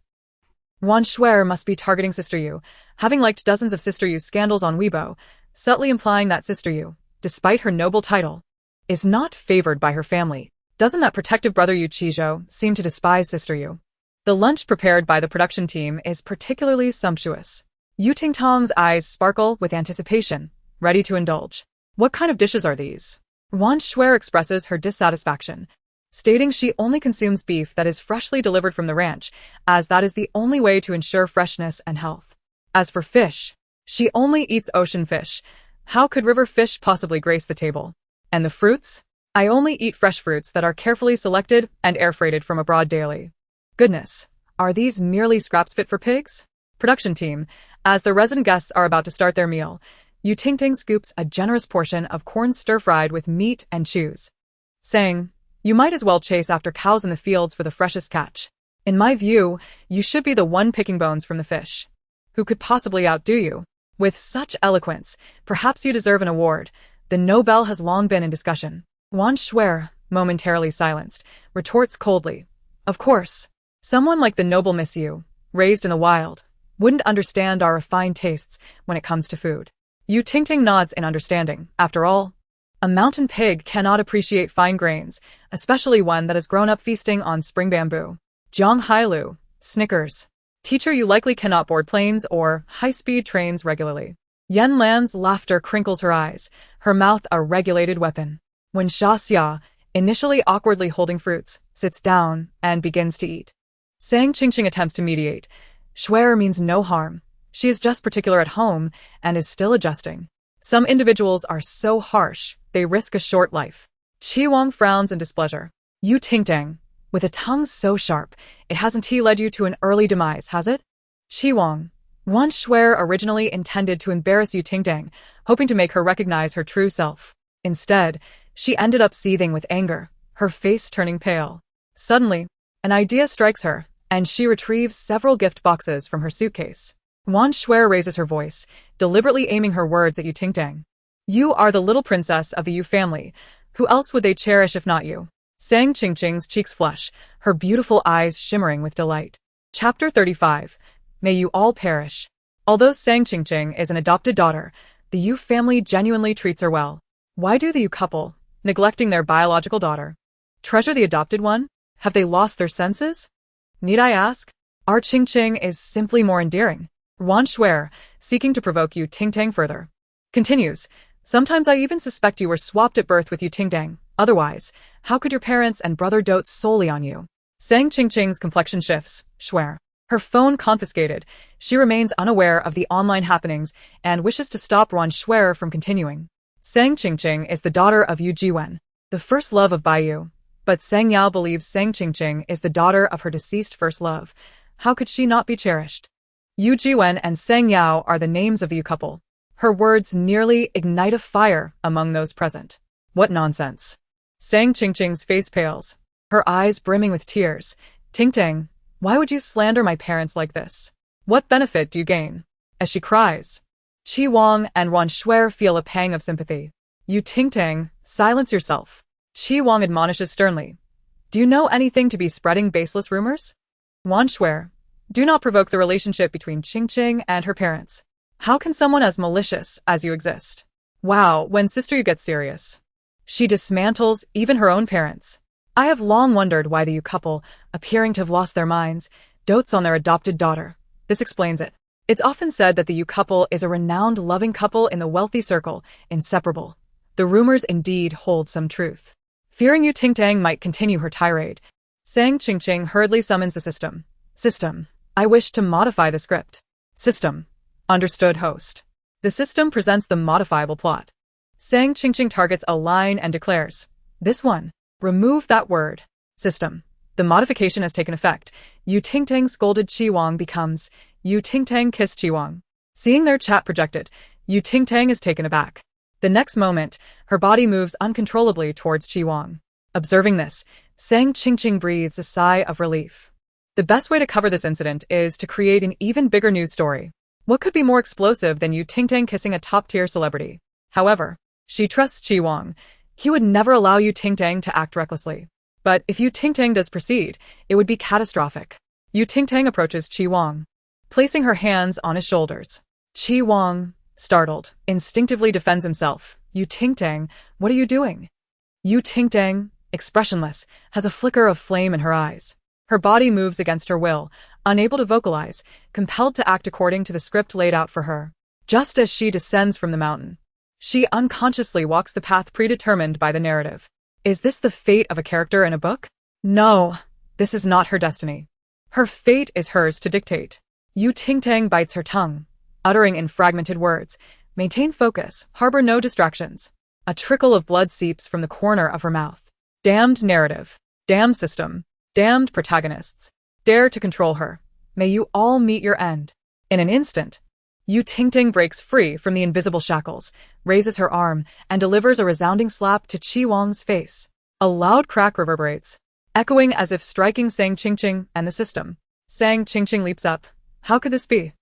Speaker 1: Wan Shui must be targeting Sister Yu, having liked dozens of Sister Yu's scandals on Weibo, subtly implying that Sister Yu, despite her noble title, is not favored by her family. Doesn't that protective brother Yu Qizhou seem to despise Sister Yu? The lunch prepared by the production team is particularly sumptuous. Yu Tingtang's eyes sparkle with anticipation, ready to indulge. What kind of dishes are these? Wan Shui expresses her dissatisfaction, stating she only consumes beef that is freshly delivered from the ranch, as that is the only way to ensure freshness and health. As for fish, she only eats ocean fish. How could river fish possibly grace the table? And the fruits? I only eat fresh fruits that are carefully selected and air-freighted from abroad daily. Goodness, are these merely scraps fit for pigs? Production team, as the resident guests are about to start their meal, Yu Tingting scoops a generous portion of corn stir-fried with meat and chews, saying, you might as well chase after cows in the fields for the freshest catch. In my view, you should be the one picking bones from the fish. Who could possibly outdo you? With such eloquence, perhaps you deserve an award. The Nobel has long been in discussion. Wan Shui, momentarily silenced, retorts coldly. Of course. Someone like the noble Mixue, raised in the wild, wouldn't understand our refined tastes when it comes to food. Yu Tingting nods in understanding. After all, a mountain pig cannot appreciate fine grains, especially one that has grown up feasting on spring bamboo. Jiang Hailu snickers. Teacher, you likely cannot board planes or high-speed trains regularly. Yan Lan's laughter crinkles her eyes, her mouth a regulated weapon. When Xia Xia, initially awkwardly holding fruits, sits down and begins to eat, Sang Qingqing attempts to mediate. Shui means no harm. She is just particular at home and is still adjusting. Some individuals are so harsh, they risk a short life. Qi Wang frowns in displeasure. Yu Tingting, with a tongue so sharp, it hasn't led you to an early demise, has it? Qi Wang. Wan Shui originally intended to embarrass Yu Tingting, hoping to make her recognize her true self. Instead, she ended up seething with anger, her face turning pale. Suddenly, an idea strikes her, and she retrieves several gift boxes from her suitcase. Wan Shui raises her voice, deliberately aiming her words at Yu Tingting. You are the little princess of the Yu family. Who else would they cherish if not you? Sang Qingqing's cheeks flush, her beautiful eyes shimmering with delight. Chapter 35. May you all perish. Although Sang Qingqing is an adopted daughter, the Yu family genuinely treats her well. Why do the Yu couple, neglecting their biological daughter, treasure the adopted one? Have they lost their senses? Need I ask? Our Qingqing is simply more endearing. Wan Shui, seeking to provoke Yu Tingting further, continues. Sometimes I even suspect you were swapped at birth with Yu Tingting. Otherwise, how could your parents and brother dote solely on you? Sang Qingqing's complexion shifts. Shui. Her phone confiscated, she remains unaware of the online happenings and wishes to stop Wan Shui from continuing. Sang Qingqing is the daughter of Yu Jiwen, the first love of Baiyu. But Sang Yao believes Sang Qingqing is the daughter of her deceased first love. How could she not be cherished? Yu Jiwen and Sang Yao are the names of the Yu couple. Her words nearly ignite a fire among those present. What nonsense. Sang Qingqing's face pales, her eyes brimming with tears. Tingting, why would you slander my parents like this? What benefit do you gain? As she cries, Qi Wang and Wan Shui feel a pang of sympathy. Yu Tingting, silence yourself. Qi Wang admonishes sternly. Do you know anything to be spreading baseless rumors? Wan Shui, do not provoke the relationship between Qingqing and her parents. How can someone as malicious as you exist? Wow, when Sister Yu gets serious, she dismantles even her own parents. I have long wondered why the Yu couple, appearing to have lost their minds, dotes on their adopted daughter. This explains it. It's often said that the Yu couple is a renowned loving couple in the wealthy circle, inseparable. The rumors indeed hold some truth. Fearing Yu Tingtang might continue her tirade, Sang Qingqing hurriedly summons the system. System. I wish to modify the script. System. Understood, host. The system presents the modifiable plot. Sang Qingqing targets a line and declares, this one. Remove that word. System. The modification has taken effect. Yu Tingtang scolded Qi Wang becomes Yu Tingtang kissed Qi Wang. Seeing their chat projected, Yu Tingtang is taken aback. The next moment, her body moves uncontrollably towards Qi Wang. Observing this, Sang Qingqing breathes a sigh of relief. The best way to cover this incident is to create an even bigger news story. What could be more explosive than Yu Tingtang kissing a top-tier celebrity? However, she trusts Qi Wang. He would never allow Yu Tingtang to act recklessly. But if Yu Tingtang does proceed, it would be catastrophic. Yu Tingtang approaches Qi Wang, placing her hands on his shoulders. Qi Wang, startled, instinctively defends himself. Yu Tingtang, what are you doing? Yu Tingtang, expressionless, has a flicker of flame in her eyes. Her body moves against her will, unable to vocalize, compelled to act according to the script laid out for her. Just as she descends from the mountain, she unconsciously walks the path predetermined by the narrative. Is this the fate of a character in a book? No, this is not her destiny. Her fate is hers to dictate. Yu Tingtang bites her tongue, uttering in fragmented words, maintain focus, harbor no distractions. A trickle of blood seeps from the corner of her mouth. Damned narrative. Damned system. Damned protagonists. Dare to control her. May you all meet your end. In an instant, Yu Tingtang breaks free from the invisible shackles, raises her arm, and delivers a resounding slap to Qi Wang's face. A loud crack reverberates, echoing as if striking Sang Qingqing and the system. Sang Qingqing leaps up. How could this be?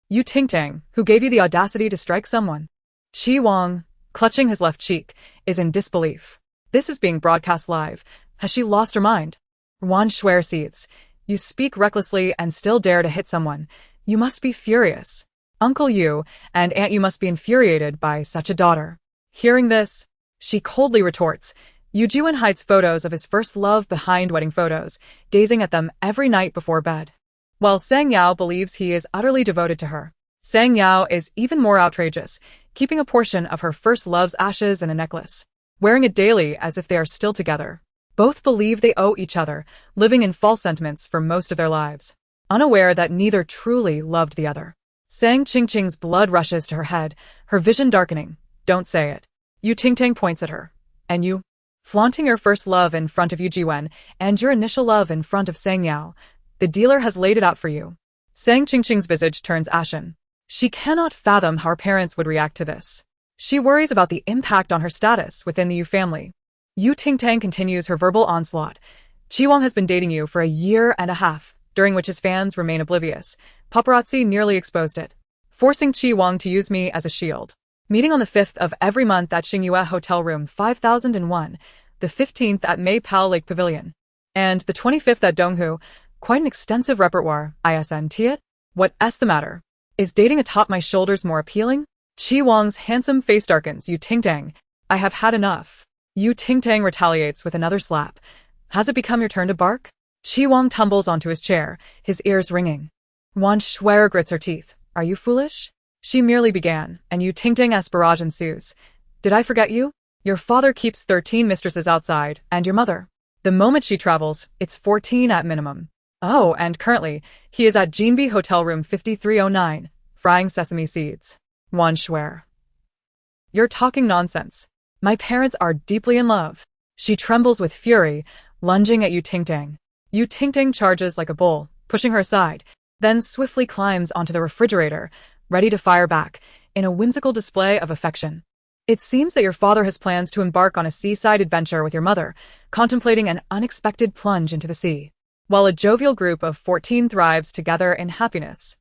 Speaker 1: Yu Tingtang, who gave you the audacity to strike someone? Qi Wang, clutching his left cheek, is in disbelief. This is being broadcast live. Has she lost her mind? Wan Shuer seethes. You speak recklessly and still dare to hit someone. You must be furious. Uncle Yu and Aunt Yu must be infuriated by such a daughter. Hearing this, she coldly retorts. Yu Jiwen hides photos of his first love behind wedding photos, gazing at them every night before bed. While Sang Yao believes he is utterly devoted to her, Sang Yao is even more outrageous, keeping a portion of her first love's ashes in a necklace, wearing it daily as if they are still together. Both believe they owe each other, living in false sentiments for most of their lives, unaware that neither truly loved the other. Sang Qingqing's blood rushes to her head, her vision darkening. Don't say it. Yu Tingtang points at her. And you? Flaunting your first love in front of Yu Jiwen and your initial love in front of Sang Yao. The dealer has laid it out for you. Sang Qingqing's visage turns ashen. She cannot fathom how her parents would react to this. She worries about the impact on her status within the Yu family. Yu Tingtang continues her verbal onslaught. Qi Wang has been dating you for a year and a half, during which his fans remain oblivious. Paparazzi nearly exposed it, forcing Qi Wang to use me as a shield. Meeting on the 5th of every month at Xingyue Hotel Room 5001, the 15th at May Pao Lake Pavilion, and the 25th at Donghu. Quite an extensive repertoire, isn't it? What's the matter? Is dating atop my shoulders more appealing? Qi Wang's handsome face darkens. Yu Tingtang, I have had enough. Yu Tingtang retaliates with another slap. Has it become your turn to bark? Qi Wang tumbles onto his chair, his ears ringing. Wan Shuer grits her teeth. Are you foolish? She merely began, and Yu Tingtang's barrage ensues. Did I forget you? Your father keeps 13 mistresses outside, and your mother. The moment she travels, it's 14 at minimum. Oh, and currently, he is at Jinbi Hotel Room 5309, frying sesame seeds. Wan Shuer. You're talking nonsense. My parents are deeply in love. She trembles with fury, lunging at Yu Tingtang. Yu Tingtang charges like a bull, pushing her aside, then swiftly climbs onto the refrigerator, ready to fire back, in a whimsical display of affection. It seems that your father has plans to embark on a seaside adventure with your mother, contemplating an unexpected plunge into the sea, while a jovial group of 14 thrives together in happiness.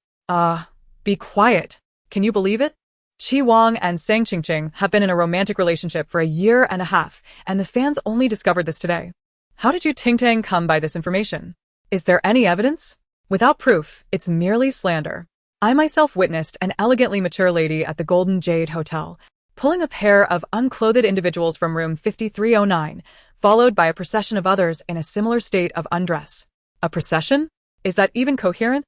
Speaker 1: Be quiet. Can you believe it? Qi Wang and Sang Qingqing have been in a romantic relationship for a year and a half, and the fans only discovered this today. How did Yu Tingtang come by this information? Is there any evidence? Without proof, it's merely slander. I myself witnessed an elegantly mature lady at the Golden Jade Hotel, pulling a pair of unclothed individuals from room 5309, followed by a procession of others in a similar state of undress. A procession? Is that even coherent?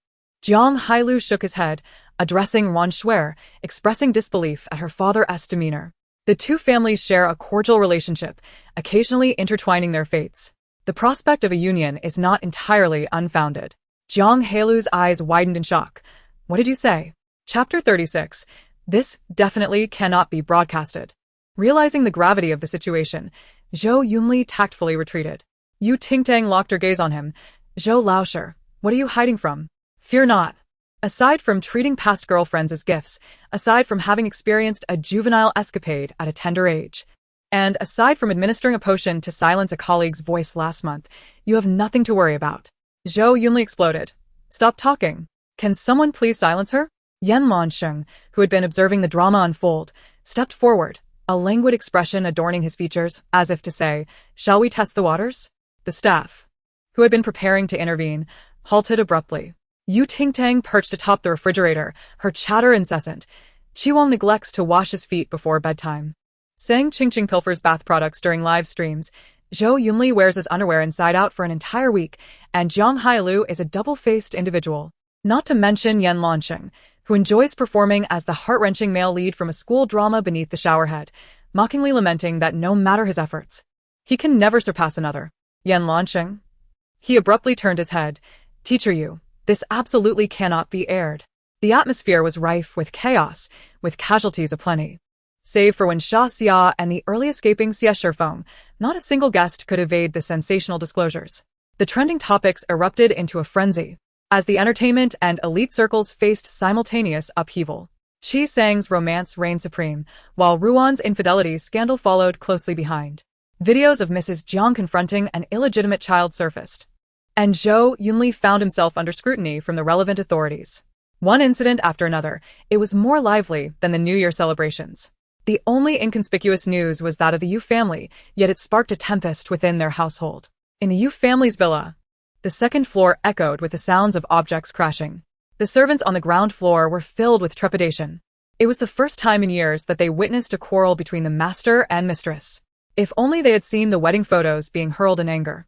Speaker 1: Jiang Hailu shook his head, addressing Wan Shuer, expressing disbelief at her father's demeanor. The two families share a cordial relationship, occasionally intertwining their fates. The prospect of a union is not entirely unfounded. Jiang Hailu's eyes widened in shock. What did you say? Chapter 36. This definitely cannot be broadcasted. Realizing the gravity of the situation, Zhou Yunli tactfully retreated. Yu Tingtang locked her gaze on him. Zhou Laosher, what are you hiding from? Fear not. Aside from treating past girlfriends as gifts, aside from having experienced a juvenile escapade at a tender age, and aside from administering a potion to silence a colleague's voice last month, you have nothing to worry about. Zhou Yunli exploded. Stop talking. Can someone please silence her? Yan Lansheng, who had been observing the drama unfold, stepped forward, a languid expression adorning his features, as if to say, shall we test the waters? The staff, who had been preparing to intervene, halted abruptly. Yu Tingtang perched atop the refrigerator, her chatter incessant. Qiwang neglects to wash his feet before bedtime. Sang Qingqing pilfers bath products during live streams. Zhou Yunli wears his underwear inside out for an entire week, and Jiang Hailu is a double-faced individual. Not to mention Yan Lansheng, who enjoys performing as the heart-wrenching male lead from a school drama beneath the showerhead, mockingly lamenting that no matter his efforts, he can never surpass another. Yan Lansheng. He abruptly turned his head. Teacher Yu, this absolutely cannot be aired. The atmosphere was rife with chaos, with casualties aplenty. Save for Wen Xia and the early escaping Xie Shifeng, not a single guest could evade the sensational disclosures. The trending topics erupted into a frenzy, as the entertainment and elite circles faced simultaneous upheaval. Qi Sang's romance reigned supreme, while Ruan's infidelity scandal followed closely behind. Videos of Mrs. Jiang confronting an illegitimate child surfaced, and Zhou Yunli found himself under scrutiny from the relevant authorities. One incident after another, it was more lively than the New Year celebrations. The only inconspicuous news was that of the Yu family, yet it sparked a tempest within their household. In the Yu family's villa, the second floor echoed with the sounds of objects crashing. The servants on the ground floor were filled with trepidation. It was the first time in years that they witnessed a quarrel between the master and mistress. If only they had seen the wedding photos being hurled in anger.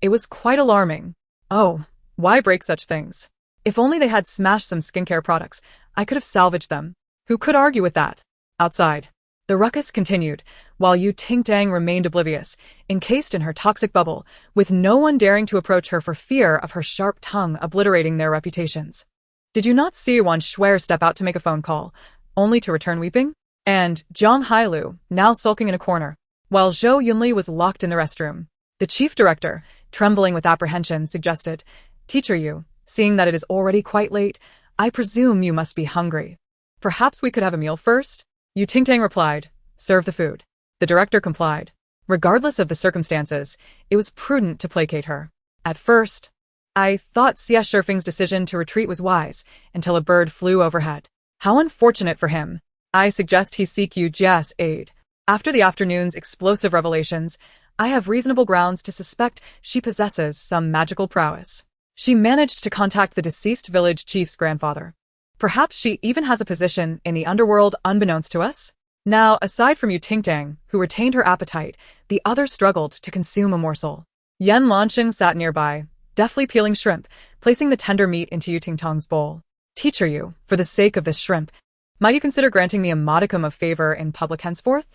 Speaker 1: It was quite alarming. Oh, why break such things? If only they had smashed some skincare products, I could have salvaged them. Who could argue with that? Outside, the ruckus continued, while Yu Tingtang remained oblivious, encased in her toxic bubble, with no one daring to approach her for fear of her sharp tongue obliterating their reputations. Did you not see Wan Shuer step out to make a phone call, only to return weeping? And Jiang Hailu, now sulking in a corner, while Zhou Yunli was locked in the restroom. The chief director, trembling with apprehension, suggested, Teacher Yu, seeing that it is already quite late, I presume you must be hungry. Perhaps we could have a meal first? Yu Tingtang replied, serve the food. The director complied. Regardless of the circumstances, it was prudent to placate her. At first, I thought Xie Shifeng's decision to retreat was wise, until a bird flew overhead. How unfortunate for him. I suggest he seek Yu Jia's aid. After the afternoon's explosive revelations, I have reasonable grounds to suspect she possesses some magical prowess. She managed to contact the deceased village chief's grandfather. Perhaps she even has a position in the underworld unbeknownst to us? Now, aside from Yu Tingtang, who retained her appetite, the others struggled to consume a morsel. Yan Lansheng sat nearby, deftly peeling shrimp, placing the tender meat into Yu Tingtang's bowl. Teacher Yu, for the sake of this shrimp, might you consider granting me a modicum of favor in public henceforth?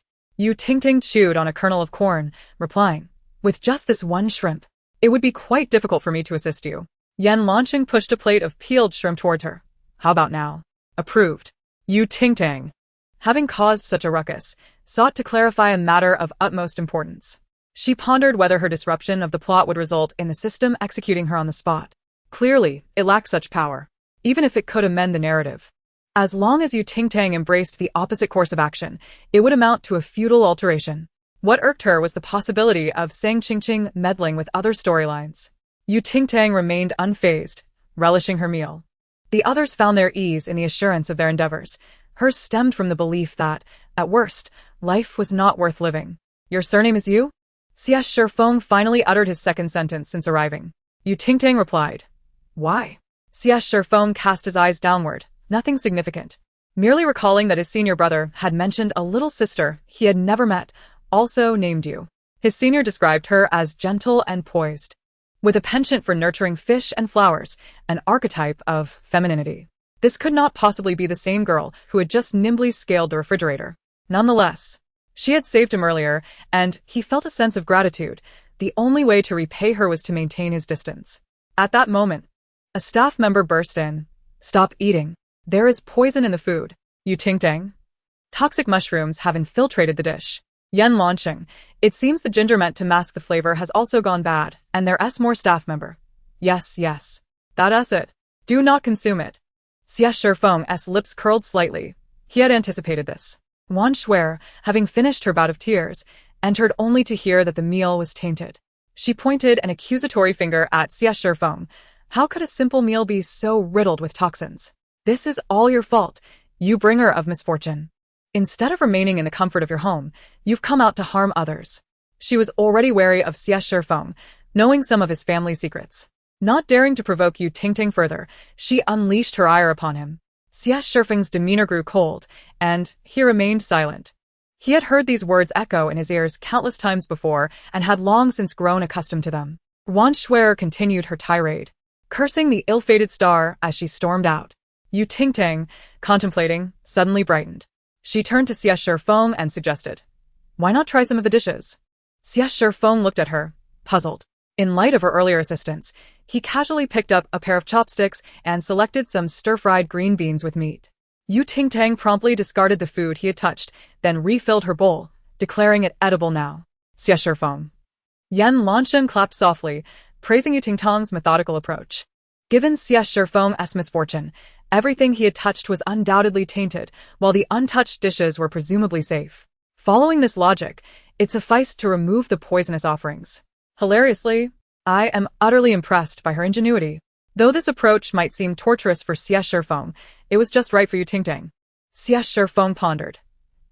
Speaker 1: Yu Tingtang chewed on a kernel of corn, replying, with just this one shrimp, it would be quite difficult for me to assist you. Yan Lansheng pushed a plate of peeled shrimp toward her. How about now? Approved. Yu Tingtang, having caused such a ruckus, sought to clarify a matter of utmost importance. She pondered whether her disruption of the plot would result in the system executing her on the spot. Clearly, it lacked such power, even if it could amend the narrative. As long as Yu Tingtang embraced the opposite course of action, it would amount to a futile alteration. What irked her was the possibility of Sang Qingqing meddling with other storylines. Yu Tingtang remained unfazed, relishing her meal. The others found their ease in the assurance of their endeavors. Hers stemmed from the belief that, at worst, life was not worth living. Your surname is Yu? Xie Shifeng finally uttered his second sentence since arriving. Yu Tingtang replied. Why? Xie Shifeng cast his eyes downward. Nothing significant. Merely recalling that his senior brother had mentioned a little sister he had never met, also named Yu. His senior described her as gentle and poised. with a penchant for nurturing fish and flowers, an archetype of femininity. This could not possibly be the same girl who had just nimbly scaled the refrigerator. Nonetheless, she had saved him earlier, and he felt a sense of gratitude. The only way to repay her was to maintain his distance. At that moment, a staff member burst in. "Stop eating. There is poison in the food. You Ting Tang. Toxic mushrooms have infiltrated the dish." Yen launching. It seems the ginger meant to mask the flavor has also gone bad, and there's more staff member. Yes. That's it. Do not consume it. Xie Shifeng's lips curled slightly. He had anticipated this. Wan Shuer, having finished her bout of tears, entered only to hear that the meal was tainted. She pointed an accusatory finger at Xie Shifeng. How could a simple meal be so riddled with toxins? This is all your fault, you bringer of misfortune. Instead of remaining in the comfort of your home, you've come out to harm others. She was already wary of Xie Shifeng, knowing some of his family secrets. Not daring to provoke Yu Tingting further, she unleashed her ire upon him. Xie Shifeng's demeanor grew cold, and he remained silent. He had heard these words echo in his ears countless times before and had long since grown accustomed to them. Wan Shuer continued her tirade, cursing the ill-fated star as she stormed out. Yu Tingting, contemplating, suddenly brightened. She turned to Xie Shifeng and suggested, "Why not try some of the dishes?" Xie Shifeng looked at her, puzzled. In light of her earlier assistance, he casually picked up a pair of chopsticks and selected some stir-fried green beans with meat. Yu Tingtang promptly discarded the food he had touched, then refilled her bowl, declaring it edible now. Xie Shifeng. Yen Lanshen clapped softly, praising Yu Tingtang's methodical approach. Given Xie Shifeng's misfortune, everything he had touched was undoubtedly tainted, while the untouched dishes were presumably safe. Following this logic, it sufficed to remove the poisonous offerings. Hilariously, I am utterly impressed by her ingenuity. Though this approach might seem torturous for Xie Shifeng, it was just right for Yu Tingting. Xie Shifeng pondered.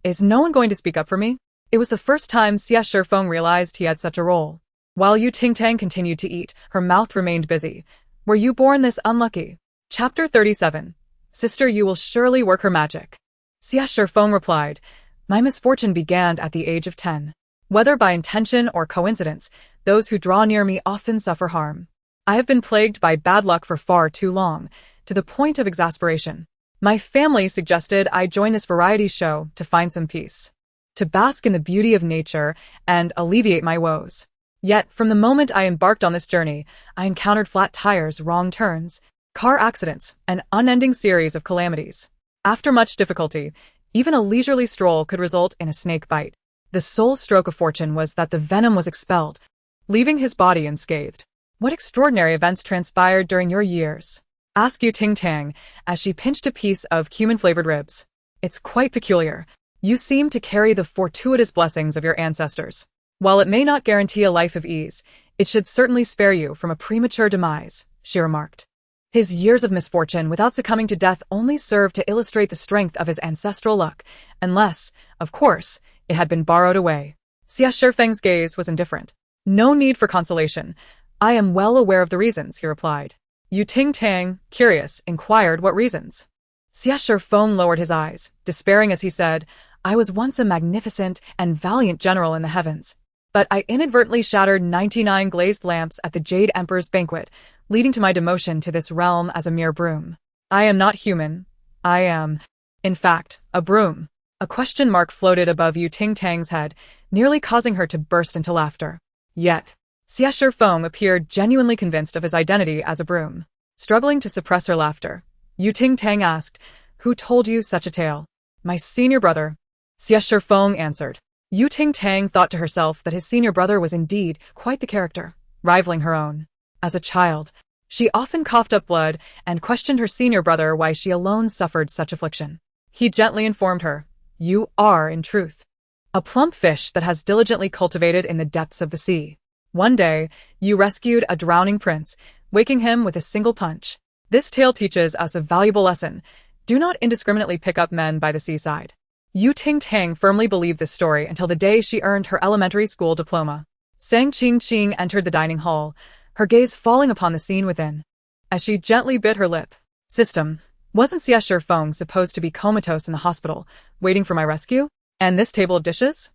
Speaker 1: Is no one going to speak up for me? It was the first time Xie Shifeng realized he had such a role. While Yu Tingtang continued to eat, her mouth remained busy. Were you born this unlucky? Chapter 37. Sister Yu will surely work her magic. Xie Shifeng replied, My misfortune began at the age of 10. Whether by intention or coincidence, those who draw near me often suffer harm. I have been plagued by bad luck for far too long, to the point of exasperation. My family suggested I join this variety show to find some peace, to bask in the beauty of nature and alleviate my woes. Yet, from the moment I embarked on this journey, I encountered flat tires, wrong turns, car accidents, an unending series of calamities. After much difficulty, even a leisurely stroll could result in a snake bite. The sole stroke of fortune was that the venom was expelled, leaving his body unscathed. What extraordinary events transpired during your years? Asked Yu Tingtang, as she pinched a piece of cumin-flavored ribs. It's quite peculiar. You seem to carry the fortuitous blessings of your ancestors. While it may not guarantee a life of ease, it should certainly spare you from a premature demise, she remarked. His years of misfortune without succumbing to death only served to illustrate the strength of his ancestral luck, unless, of course, it had been borrowed away. Xie Shifeng's gaze was indifferent. No need for consolation. I am well aware of the reasons, he replied. Yu Tingtang, curious, inquired what reasons. Xie Shifeng lowered his eyes, despairing as he said, I was once a magnificent and valiant general in the heavens, but I inadvertently shattered 99 glazed lamps at the Jade Emperor's banquet, leading to my demotion to this realm as a mere broom. I am not human. I am, in fact, a broom. A question mark floated above Yu Tingtang's head, nearly causing her to burst into laughter. Yet, Xie Shifeng appeared genuinely convinced of his identity as a broom. Struggling to suppress her laughter, Yu Tingtang asked, Who told you such a tale? My senior brother. Xie Shifeng answered. Yu Tingtang thought to herself that his senior brother was indeed quite the character, rivaling her own. As a child, she often coughed up blood and questioned her senior brother why she alone suffered such affliction. He gently informed her, You are, in truth, a plump fish that has diligently cultivated in the depths of the sea. One day, you rescued a drowning prince, waking him with a single punch. This tale teaches us a valuable lesson. Do not indiscriminately pick up men by the seaside. Yu Tingtang firmly believed this story until the day she earned her elementary school diploma. Sang Qing entered the dining hall, her gaze falling upon the scene within. As she gently bit her lip, System, wasn't Xie Shifeng supposed to be comatose in the hospital, waiting for my rescue? And this table of dishes?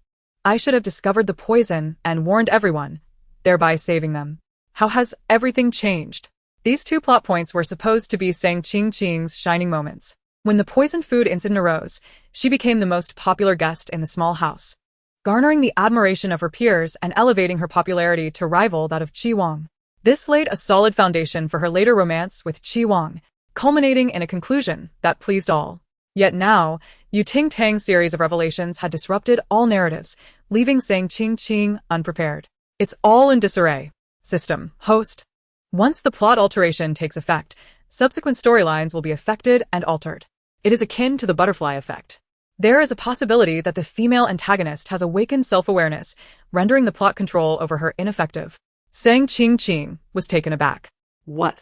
Speaker 1: I should have discovered the poison and warned everyone, thereby saving them. How has everything changed? These two plot points were supposed to be Sang Qing's shining moments. When the poisoned food incident arose, she became the most popular guest in the small house, garnering the admiration of her peers and elevating her popularity to rival that of Qi Wang. This laid a solid foundation for her later romance with Qi Wang, culminating in a conclusion that pleased all. Yet now, Ting Tang's series of revelations had disrupted all narratives, leaving Sang Qing unprepared. It's all in disarray. System. Host. Once the plot alteration takes effect, subsequent storylines will be affected and altered. It is akin to the butterfly effect. There is a possibility that the female antagonist has awakened self-awareness, rendering the plot control over her ineffective. Sang Qing was taken aback.
Speaker 2: What?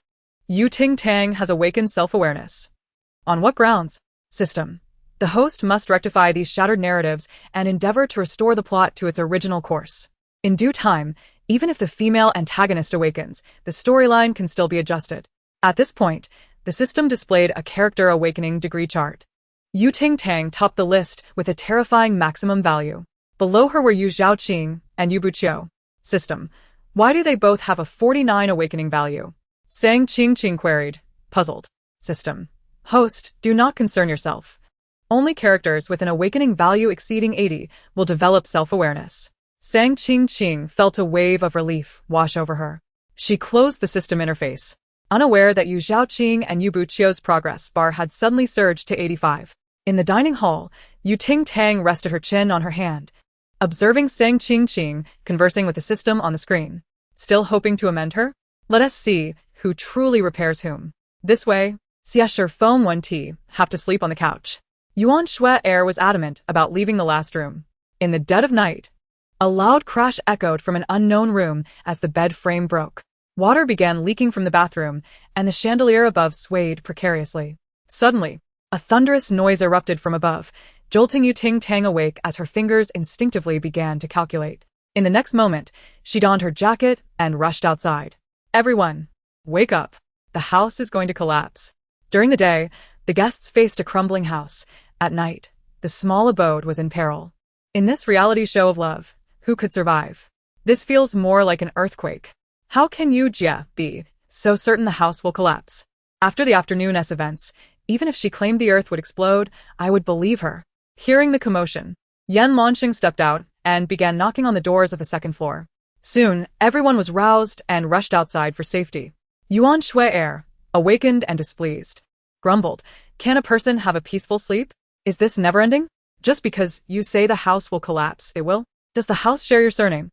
Speaker 1: Ting Tang has awakened self-awareness. On what grounds? System. The host must rectify these shattered narratives and endeavor to restore the plot to its original course. In due time, even if the female antagonist awakens, the storyline can still be adjusted. At this point, the system displayed a character awakening degree chart. Ting Tang topped the list with a terrifying maximum value. Below her were Xiaoqing and Buqiu. System. Why do they both have a 49 awakening value? Sang Qing queried, puzzled. System. Host, do not concern yourself. Only characters with an awakening value exceeding 80 will develop self-awareness. Sang Qing felt a wave of relief wash over her. She closed the system interface, unaware that Xiaoqing and Buqiu's progress bar had suddenly surged to 85. In the dining hall, Ting Tang rested her chin on her hand, observing Sang Qing conversing with the system on the screen. Still hoping to amend her? Let us see who truly repairs whom. This way, Xiesher Foam 1T have to sleep on the couch. Yuan Shui Air was adamant about leaving the last room. In the dead of night, a loud crash echoed from an unknown room as the bed frame broke. Water began leaking from the bathroom, and the chandelier above swayed precariously. Suddenly, a thunderous noise erupted from above, jolting Ting Tang awake as her fingers instinctively began to calculate. In the next moment, she donned her jacket and rushed outside. Everyone, wake up. The house is going to collapse. During the day, the guests faced a crumbling house. At night, the small abode was in peril. In this reality show of love, who could survive? This feels more like an earthquake. How can Yu Jie be so certain the house will collapse? After the afternoon's events, even if she claimed the earth would explode, I would believe her. Hearing the commotion, Yan Lanxing stepped out and began knocking on the doors of the second floor. Soon, everyone was roused and rushed outside for safety. Yuan Shui Air, awakened and displeased, grumbled, "Can a person have a peaceful sleep? Is this never-ending? Just because you say the house will collapse, it will? Does the house share your surname?"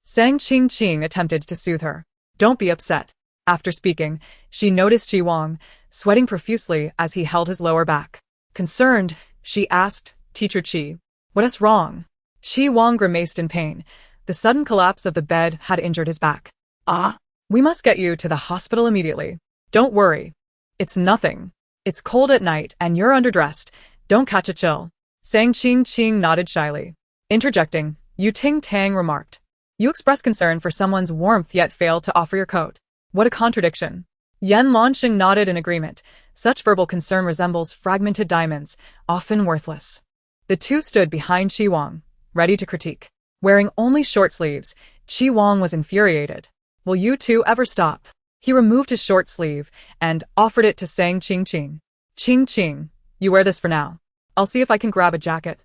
Speaker 1: Sang Qing attempted to soothe her. "Don't be upset." After speaking, she noticed Qi Wang, sweating profusely as he held his lower back. Concerned, she asked, "Teacher Qi, what is wrong?" Qi Wang grimaced in pain. The sudden collapse of the bed had injured his back.
Speaker 2: Ah?
Speaker 1: "We must get you to the hospital immediately. Don't worry. It's nothing. It's cold at night and you're underdressed. Don't catch a chill." Sang Qing nodded shyly. Interjecting, Ting Tang remarked, "You express concern for someone's warmth yet fail to offer your coat. What a contradiction." Yan Lanxing nodded in agreement. Such verbal concern resembles fragmented diamonds, often worthless. The two stood behind Qi Wang, ready to critique. Wearing only short sleeves, Qi Wang was infuriated. "Will you two ever stop?" He removed his short sleeve and offered it to Sang Qing. "Qing, you wear this for now. I'll see if I can grab a jacket."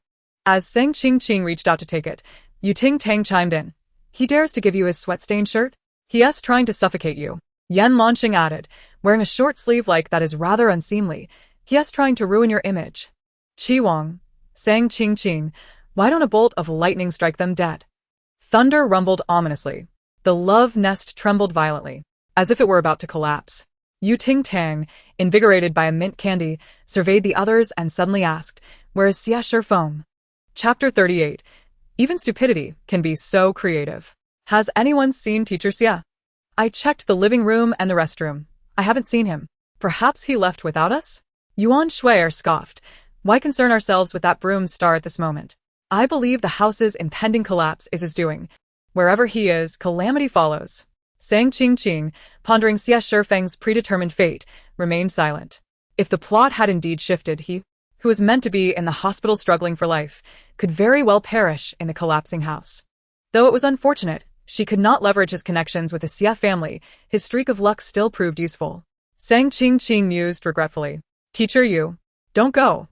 Speaker 1: As Sang Qing reached out to take it, Ting Tang chimed in. "He dares to give you his sweat-stained shirt? He's trying to suffocate you." Yan Lanxing added, "Wearing a short sleeve like that is rather unseemly. He's trying to ruin your image." "Qi Wang," Sang Qing, "why don't a bolt of lightning strike them dead?" Thunder rumbled ominously. The love nest trembled violently, as if it were about to collapse. Ting Tang, invigorated by a mint candy, surveyed the others and suddenly asked, "Where is Xiesher Feng?" Chapter 38. Even stupidity can be so creative. Has anyone seen Teacher Xie? I checked the living room and the restroom. I haven't seen him. Perhaps he left without us? Yuan Shui scoffed. Why concern ourselves with that broom star at this moment? I believe the house's impending collapse is his doing. Wherever he is, calamity follows. Sang Qing, pondering Xiesher Feng's predetermined fate, remained silent. If the plot had indeed shifted, he, who was meant to be in the hospital struggling for life, could very well perish in the collapsing house. Though it was unfortunate, She could not leverage his connections with the Xie family. His streak of luck still proved useful. Sang Qing mused regretfully. Teacher Yu. Don't go.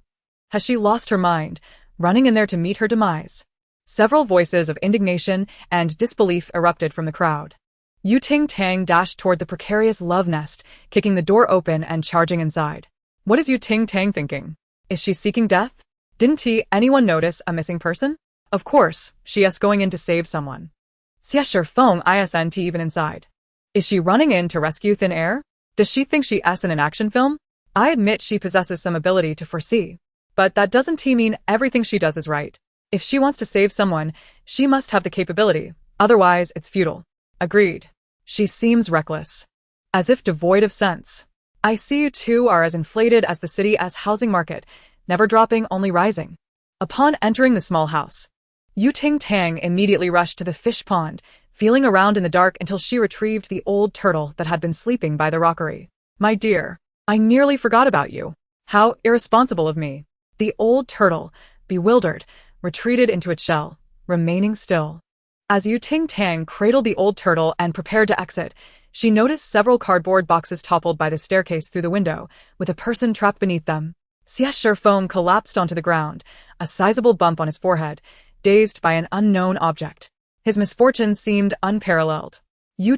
Speaker 1: Has she lost her mind, running in there to meet her demise? Several voices of indignation and disbelief erupted from the crowd. Ting Tang dashed toward the precarious love nest, kicking the door open and charging inside. What is Ting Tang thinking? Is she seeking death? Didn't anyone notice a missing person? Of course, she is going in to save someone. Xie Feng isn't even inside. Is she running in to rescue thin air? Does she think she is in an action film? I admit she possesses some ability to foresee. But that doesn't mean everything she does is right. If she wants to save someone, she must have the capability. Otherwise, it's futile. Agreed. She seems reckless. As if devoid of sense. I see you two are as inflated as the city as housing market, never dropping, only rising. Upon entering the small house, Ting Tang immediately rushed to the fish pond, feeling around in the dark until she retrieved the old turtle that had been sleeping by the rockery. My dear, I nearly forgot about you. How irresponsible of me. The old turtle, bewildered, retreated into its shell, remaining still. As Ting Tang cradled the old turtle and prepared to exit, she noticed several cardboard boxes toppled by the staircase through the window, with a person trapped beneath them. Xie Feng collapsed onto the ground, a sizable bump on his forehead, dazed by an unknown object. His misfortune seemed unparalleled.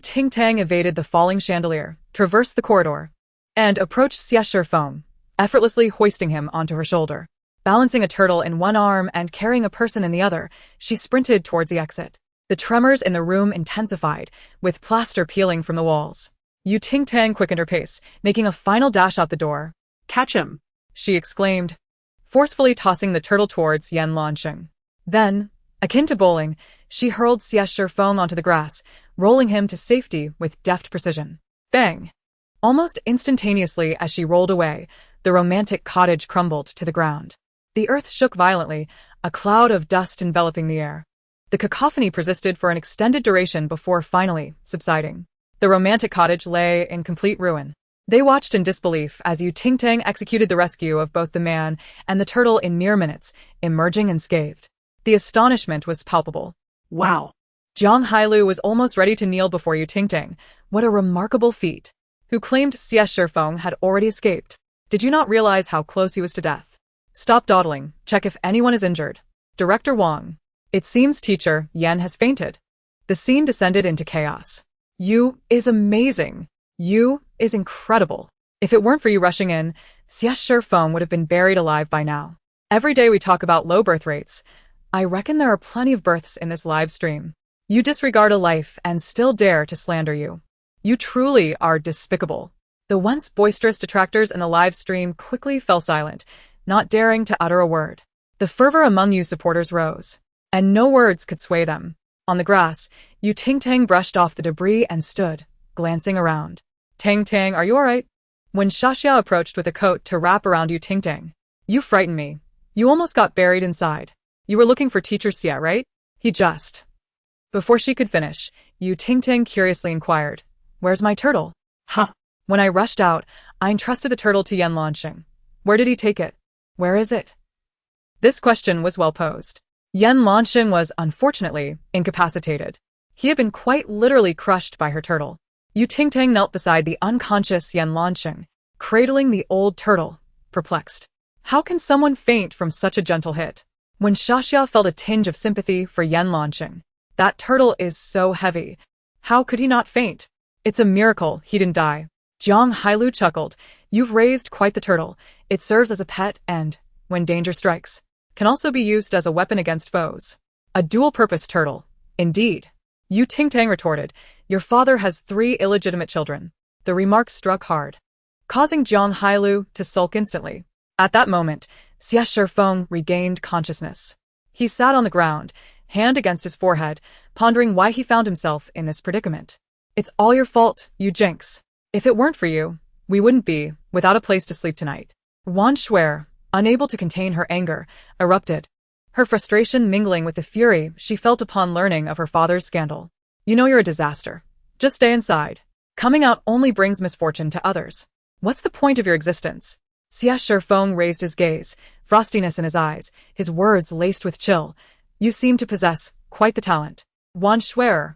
Speaker 1: Ting Tang evaded the falling chandelier, traversed the corridor, and approached Xie Feng, effortlessly hoisting him onto her shoulder. Balancing a turtle in one arm and carrying a person in the other, she sprinted towards the exit. The tremors in the room intensified, with plaster peeling from the walls. Ting Tang quickened her pace, making a final dash out the door.
Speaker 2: Catch him,
Speaker 1: she exclaimed, forcefully tossing the turtle towards Yan Lansheng. Then, akin to bowling, she hurled Xie Feng onto the grass, rolling him to safety with deft precision. Bang! Almost instantaneously as she rolled away, the romantic cottage crumbled to the ground. The earth shook violently, a cloud of dust enveloping the air. The cacophony persisted for an extended duration before finally subsiding. The romantic cottage lay in complete ruin. They watched in disbelief as Ting Tang executed the rescue of both the man and the turtle in mere minutes, emerging unscathed. The astonishment was palpable.
Speaker 2: Wow.
Speaker 1: Zhang Hailu was almost ready to kneel before Ting Tang. What a remarkable feat. Who claimed Xie Feng had already escaped. Did you not realize how close he was to death? Stop dawdling. Check if anyone is injured. Director Wong. It seems teacher Yan has fainted. The scene descended into chaos. You is amazing. You is incredible. If it weren't for you rushing in, Xie Feng would have been buried alive by now. Every day we talk about low birth rates. I reckon there are plenty of births in this live stream. You disregard a life and still dare to slander you. You truly are despicable. The once boisterous detractors in the live stream quickly fell silent, not daring to utter a word. The fervor among you supporters rose, and no words could sway them. On the grass, Ting Tang brushed off the debris and stood, glancing around. Tang Tang, are you alright? When Xia approached with a coat to wrap around Ting Tang. You frightened me. You almost got buried inside. You were looking for Teacher Xia, right? He just... Before she could finish, Ting Tang curiously inquired, where's my turtle?
Speaker 2: Huh.
Speaker 1: When I rushed out, I entrusted the turtle to Yan Lansheng. Where did he take it? Where is it? This question was well posed. Yan Lansheng was, unfortunately, incapacitated. He had been quite literally crushed by her turtle. Ting Tang knelt beside the unconscious Yan Lansheng, cradling the old turtle, perplexed. How can someone faint from such a gentle hit? When Xia felt a tinge of sympathy for Yan Lansheng. That turtle is so heavy. How could he not faint? It's a miracle he didn't die. Zhang Hailu chuckled. You've raised quite the turtle. It serves as a pet and, when danger strikes, can also be used as a weapon against foes. A dual-purpose turtle. Indeed. Ting Tang retorted. Your father has 3 illegitimate children. The remark struck hard, causing Zhang Hailu to sulk instantly. At that moment, Xie Feng regained consciousness. He sat on the ground, hand against his forehead, pondering why he found himself in this predicament. It's all your fault, you jinx. If it weren't for you, we wouldn't be without a place to sleep tonight. Wan Shuer, unable to contain her anger, erupted, her frustration mingling with the fury she felt upon learning of her father's scandal. You know you're a disaster. Just stay inside. Coming out only brings misfortune to others. What's the point of your existence? Xie Feng raised his gaze, frostiness in his eyes, his words laced with chill. You seem to possess quite the talent. Wan Shuer.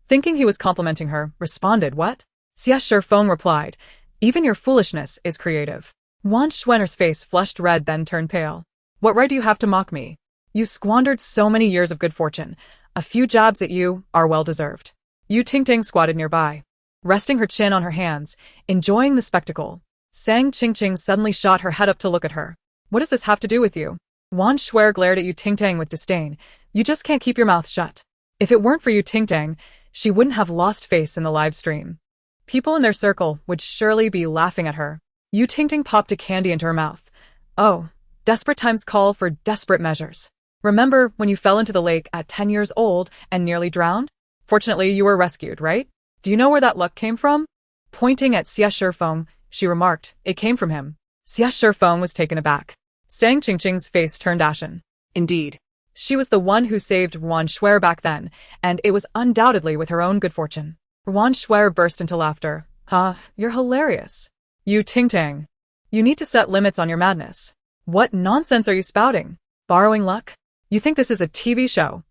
Speaker 1: thinking he was complimenting her, responded, "What?" Xie Feng replied, "Even your foolishness is creative." Wan Schwenner's face flushed red then turned pale. "What right do you have to mock me? You squandered so many years of good fortune. A few jabs at you are well-deserved." Yu Tingting squatted nearby, resting her chin on her hands, enjoying the spectacle. Sang Qingqing suddenly shot her head up to look at her. "What does this have to do with you?" Wan Shuer glared at Yu Tingting with disdain. "You just can't keep your mouth shut." If it weren't for Yu Tingting, she wouldn't have lost face in the live stream. People in their circle would surely be laughing at her. Yu Tingting popped a candy into her mouth. "Oh, desperate times call for desperate measures. Remember when you fell into the lake at 10 years old and nearly drowned? Fortunately, you were rescued, right? Do you know where that luck came from?" Pointing at Xie Shifeng, she remarked, "It came from him." Xie Shifeng was taken aback. Sang Qingqing's face turned ashen.
Speaker 2: Indeed.
Speaker 1: She was the one who saved Wan Shuer back then, and it was undoubtedly with her own good fortune. Wan Shuer burst into laughter. You're hilarious. Yu Tingting. You need to set limits on your madness. What nonsense are you spouting? Borrowing luck? You think this is a TV show?"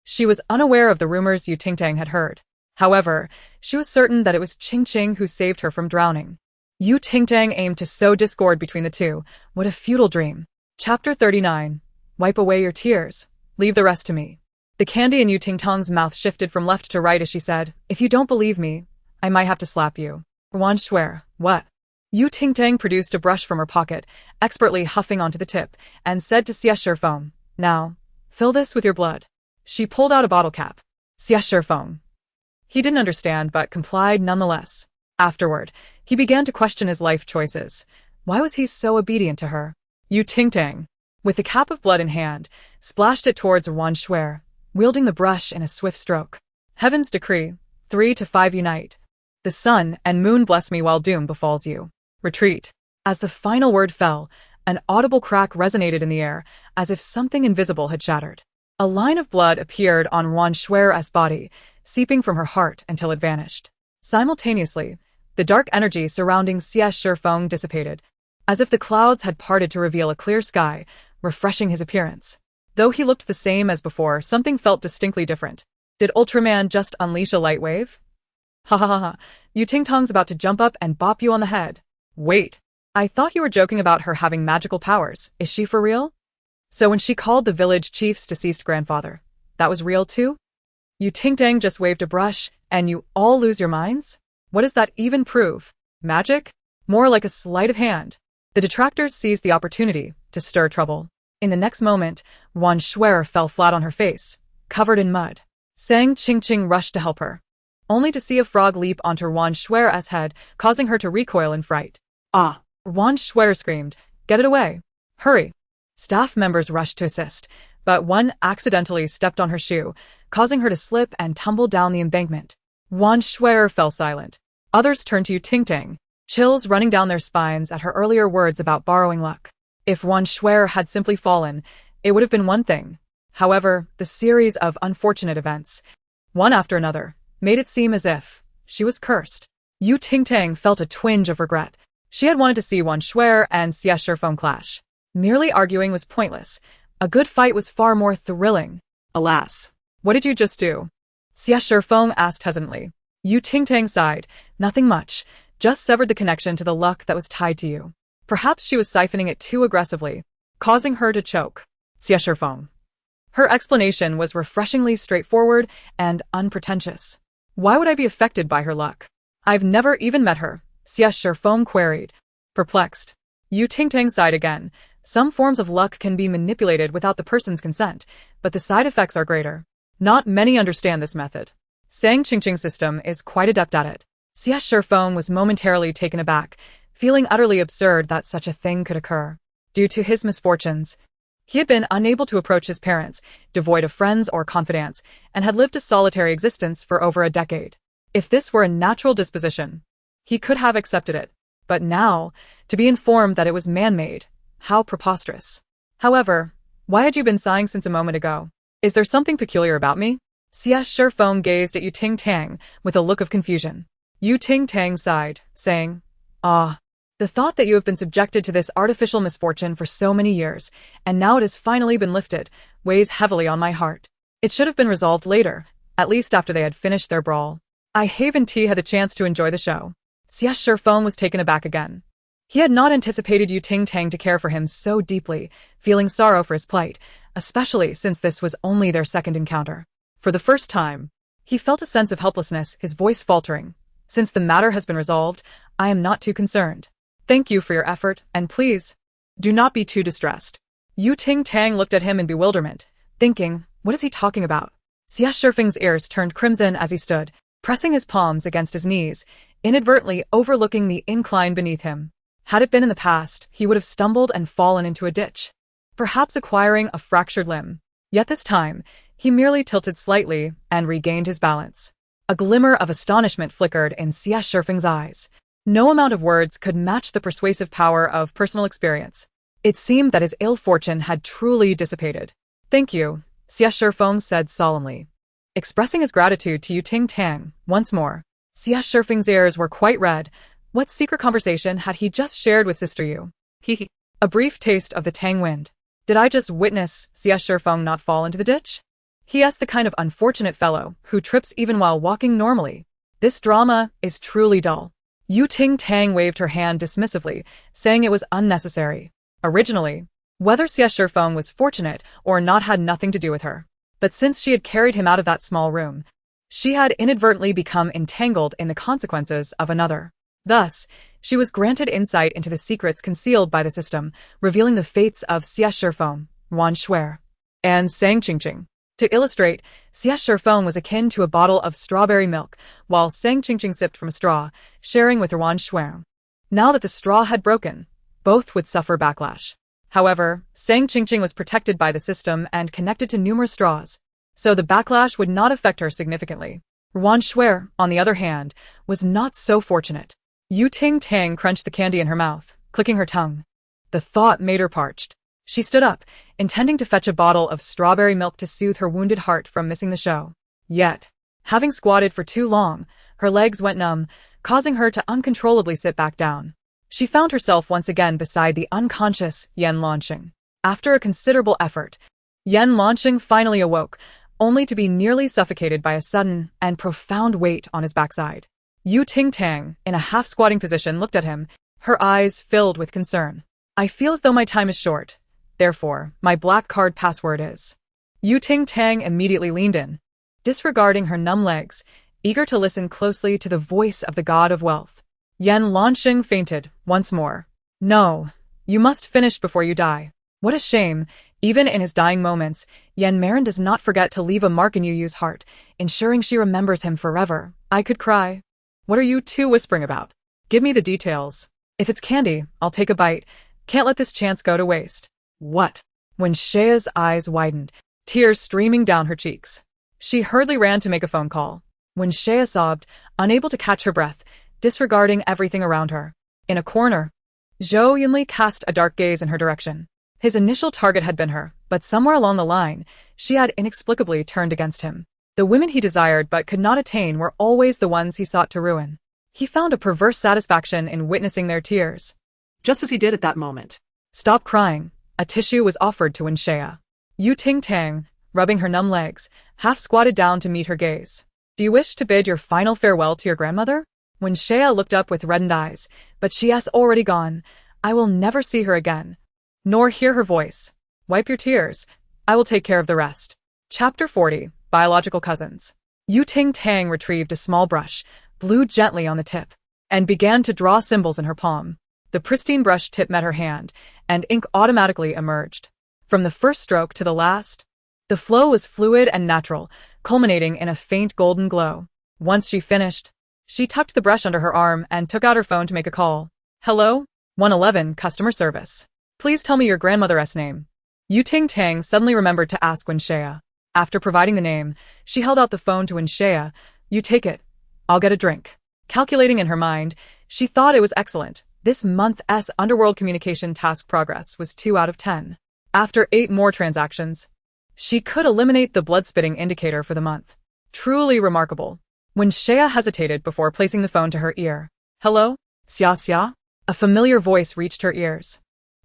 Speaker 1: She was unaware of the rumors Yu Tingting had heard. However, she was certain that it was Qingqing who saved her from drowning. Yu Tingting aimed to sow discord between the two. What a futile dream. Chapter 39. Wipe away your tears. Leave the rest to me. The candy in Yu Tingtang's mouth shifted from left to right as she said, "If you don't believe me, I might have to slap you." Wan Shuer, "What?" Yu Tingtang produced a brush from her pocket, expertly huffing onto the tip, and said to Xie Shifeng, "Now, fill this with your blood." She pulled out a bottle cap. Xie Shifeng. He didn't understand but complied nonetheless. Afterward, he began to question his life choices. Why was he so obedient to her? Yu Tingting, with the cap of blood in hand, splashed it towards Wan Shuer, wielding the brush in a swift stroke. "Heaven's decree, 3 to 5 unite. The sun and moon bless me while doom befalls you. Retreat." As the final word fell, an audible crack resonated in the air, as if something invisible had shattered. A line of blood appeared on Wan Shuer's body, seeping from her heart until it vanished. Simultaneously, the dark energy surrounding Xie Shifeng dissipated, as if the clouds had parted to reveal a clear sky, refreshing his appearance. Though he looked the same as before, something felt distinctly different. Did Ultraman just unleash a light wave? Ha ha ha ha, Yu Tingtang's about to jump up and bop you on the head. Wait, I thought you were joking about her having magical powers. Is she for real? So when she called the village chief's deceased grandfather, that was real too? Yu Tingtang just waved a brush, and you all lose your minds? What does that even prove? Magic? More like a sleight of hand. The detractors seized the opportunity to stir trouble. In the next moment, Wan Shuer fell flat on her face, covered in mud. Sang Qingqing rushed to help her, only to see a frog leap onto Wan Shuer's head, causing her to recoil in fright.
Speaker 2: "Ah!"
Speaker 1: Wan Shuer screamed, "Get it away! Hurry!" Staff members rushed to assist, but one accidentally stepped on her shoe, causing her to slip and tumble down the embankment. Wan Shuer fell silent. Others turned to Yu Tingting, chills running down their spines at her earlier words about borrowing luck. If Wan Shuer had simply fallen, it would have been one thing. However, the series of unfortunate events, one after another, made it seem as if she was cursed. Yu Tingting felt a twinge of regret. She had wanted to see Wan Shuer and Xie Shifeng clash. Merely arguing was pointless. A good fight was far more thrilling. Alas, what did you just do? Xie Shifeng asked hesitantly. Yu Tingting sighed. Nothing much, just severed the connection to the luck that was tied to you. Perhaps she was siphoning it too aggressively, causing her to choke. Xie Shifeng. Her explanation was refreshingly straightforward and unpretentious. Why would I be affected by her luck? I've never even met her, Xie Shifeng queried, perplexed. Yu Tingting sighed again. Some forms of luck can be manipulated without the person's consent, but the side effects are greater. Not many understand this method. Sang Qingqing's system is quite adept at it. Xie Shifeng was momentarily taken aback, feeling utterly absurd that such a thing could occur. Due to his misfortunes, he had been unable to approach his parents, devoid of friends or confidants, and had lived a solitary existence for over a decade. If this were a natural disposition, he could have accepted it. But now, to be informed that it was man-made, how preposterous. However, why had you been sighing since a moment ago? Is there something peculiar about me? Xie Shifeng gazed at Yu Tingting with a look of confusion. Yu Tingting sighed, saying, "Ah, the thought that you have been subjected to this artificial misfortune for so many years, and now it has finally been lifted, weighs heavily on my heart. It should have been resolved later, at least after they had finished their brawl. I Haven T had the chance to enjoy the show. Xie Shifeng was taken aback again. He had not anticipated Ting Tang to care for him so deeply, feeling sorrow for his plight, especially since this was only their second encounter. For the first time, he felt a sense of helplessness, his voice faltering. Since the matter has been resolved, I am not too concerned. Thank you for your effort, and please, do not be too distressed. Ting Tang looked at him in bewilderment, thinking, what is he talking about? Xie Shifeng's ears turned crimson as he stood, pressing his palms against his knees, inadvertently overlooking the incline beneath him. Had it been in the past, he would have stumbled and fallen into a ditch, perhaps acquiring a fractured limb. Yet this time, he merely tilted slightly and regained his balance. A glimmer of astonishment flickered in Xie Shifeng's eyes. No amount of words could match the persuasive power of personal experience. It seemed that his ill fortune had truly dissipated. Thank you, Xie Shifeng said solemnly, expressing his gratitude to Ting Tang once more. Xie Shifeng's ears were quite red. What secret conversation had he just shared with Sister Yu? A brief taste of the Tang wind. Did I just witness Xie Shifeng not fall into the ditch? He is the kind of unfortunate fellow who trips even while walking normally. This drama is truly dull. Ting Tang waved her hand dismissively, saying it was unnecessary. Originally, whether Xie Shifeng was fortunate or not had nothing to do with her. But since she had carried him out of that small room, she had inadvertently become entangled in the consequences of another. Thus, she was granted insight into the secrets concealed by the system, revealing the fates of Xie Shifeng, Wan Shuer, and Sang Qingqing. To illustrate, Xie Shifeng was akin to a bottle of strawberry milk, while Sang Qingqing sipped from a straw, sharing with Wan Shuer. Now that the straw had broken, both would suffer backlash. However, Sang Qingqing was protected by the system and connected to numerous straws, so the backlash would not affect her significantly. Wan Shuer, on the other hand, was not so fortunate. Ting Tang crunched the candy in her mouth, clicking her tongue. The thought made her parched. She stood up, intending to fetch a bottle of strawberry milk to soothe her wounded heart from missing the show. Yet, having squatted for too long, her legs went numb, causing her to uncontrollably sit back down. She found herself once again beside the unconscious Yan Lanqing. After a considerable effort, Yan Lanqing finally awoke, only to be nearly suffocated by a sudden and profound weight on his backside. Ting Tang, in a half-squatting position, looked at him, her eyes filled with concern. I feel as though my time is short. Therefore, my black card password is. Ting Tang immediately leaned in, disregarding her numb legs, eager to listen closely to the voice of the god of wealth. Yan Lanqing fainted once more. No, you must finish before you die. What a shame. Even in his dying moments, Yan Marin does not forget to leave a mark in Yu Yu's heart, ensuring she remembers him forever. I could cry. What are you two whispering about? Give me the details. If it's candy, I'll take a bite. Can't let this chance go to waste. What? When Shea's eyes widened, tears streaming down her cheeks. She hurriedly ran to make a phone call. When Shea sobbed, unable to catch her breath, disregarding everything around her. In a corner, Zhou Yunli cast a dark gaze in her direction. His initial target had been her, but somewhere along the line, she had inexplicably turned against him. The women he desired but could not attain were always the ones he sought to ruin. He found a perverse satisfaction in witnessing their tears.
Speaker 2: Just as he did at that moment.
Speaker 1: Stop crying. A tissue was offered to Wenxia. Ting Tang, rubbing her numb legs, half squatted down to meet her gaze. Do you wish to bid your final farewell to your grandmother? Wenxia looked up with reddened eyes, but she has already gone. I will never see her again, nor hear her voice. Wipe your tears. I will take care of the rest. Chapter 40, Biological Cousins. Ting Tang retrieved a small brush, blew gently on the tip, and began to draw symbols in her palm. The pristine brush tip met her hand, and ink automatically emerged. From the first stroke to the last, the flow was fluid and natural, culminating in a faint golden glow. Once she finished, she tucked the brush under her arm and took out her phone to make a call. Hello? 111 Customer Service. Please tell me your grandmother's name. Ting Tang suddenly remembered to ask Wenxia. After providing the name, she held out the phone to Wenxia. You take it. I'll get a drink. Calculating in her mind, she thought it was excellent. This month's underworld communication task progress was 2 out of 10. After 8 more transactions, she could eliminate the blood-spitting indicator for the month. Truly remarkable. When Shea hesitated before placing the phone to her ear. Hello? Xia Xia? A familiar voice reached her ears.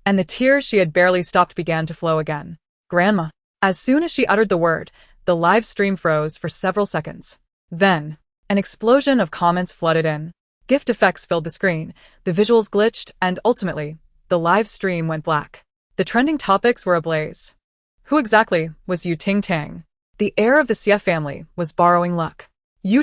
Speaker 1: And the tears she had barely stopped began to flow again. Grandma. As soon as she uttered the word, the live stream froze for several seconds. Then, an explosion of comments flooded in. GIF effects filled the screen, the visuals glitched, and ultimately, the live stream went black. The trending topics were ablaze. Who exactly was Ting Tang? The heir of the Xie family was borrowing luck.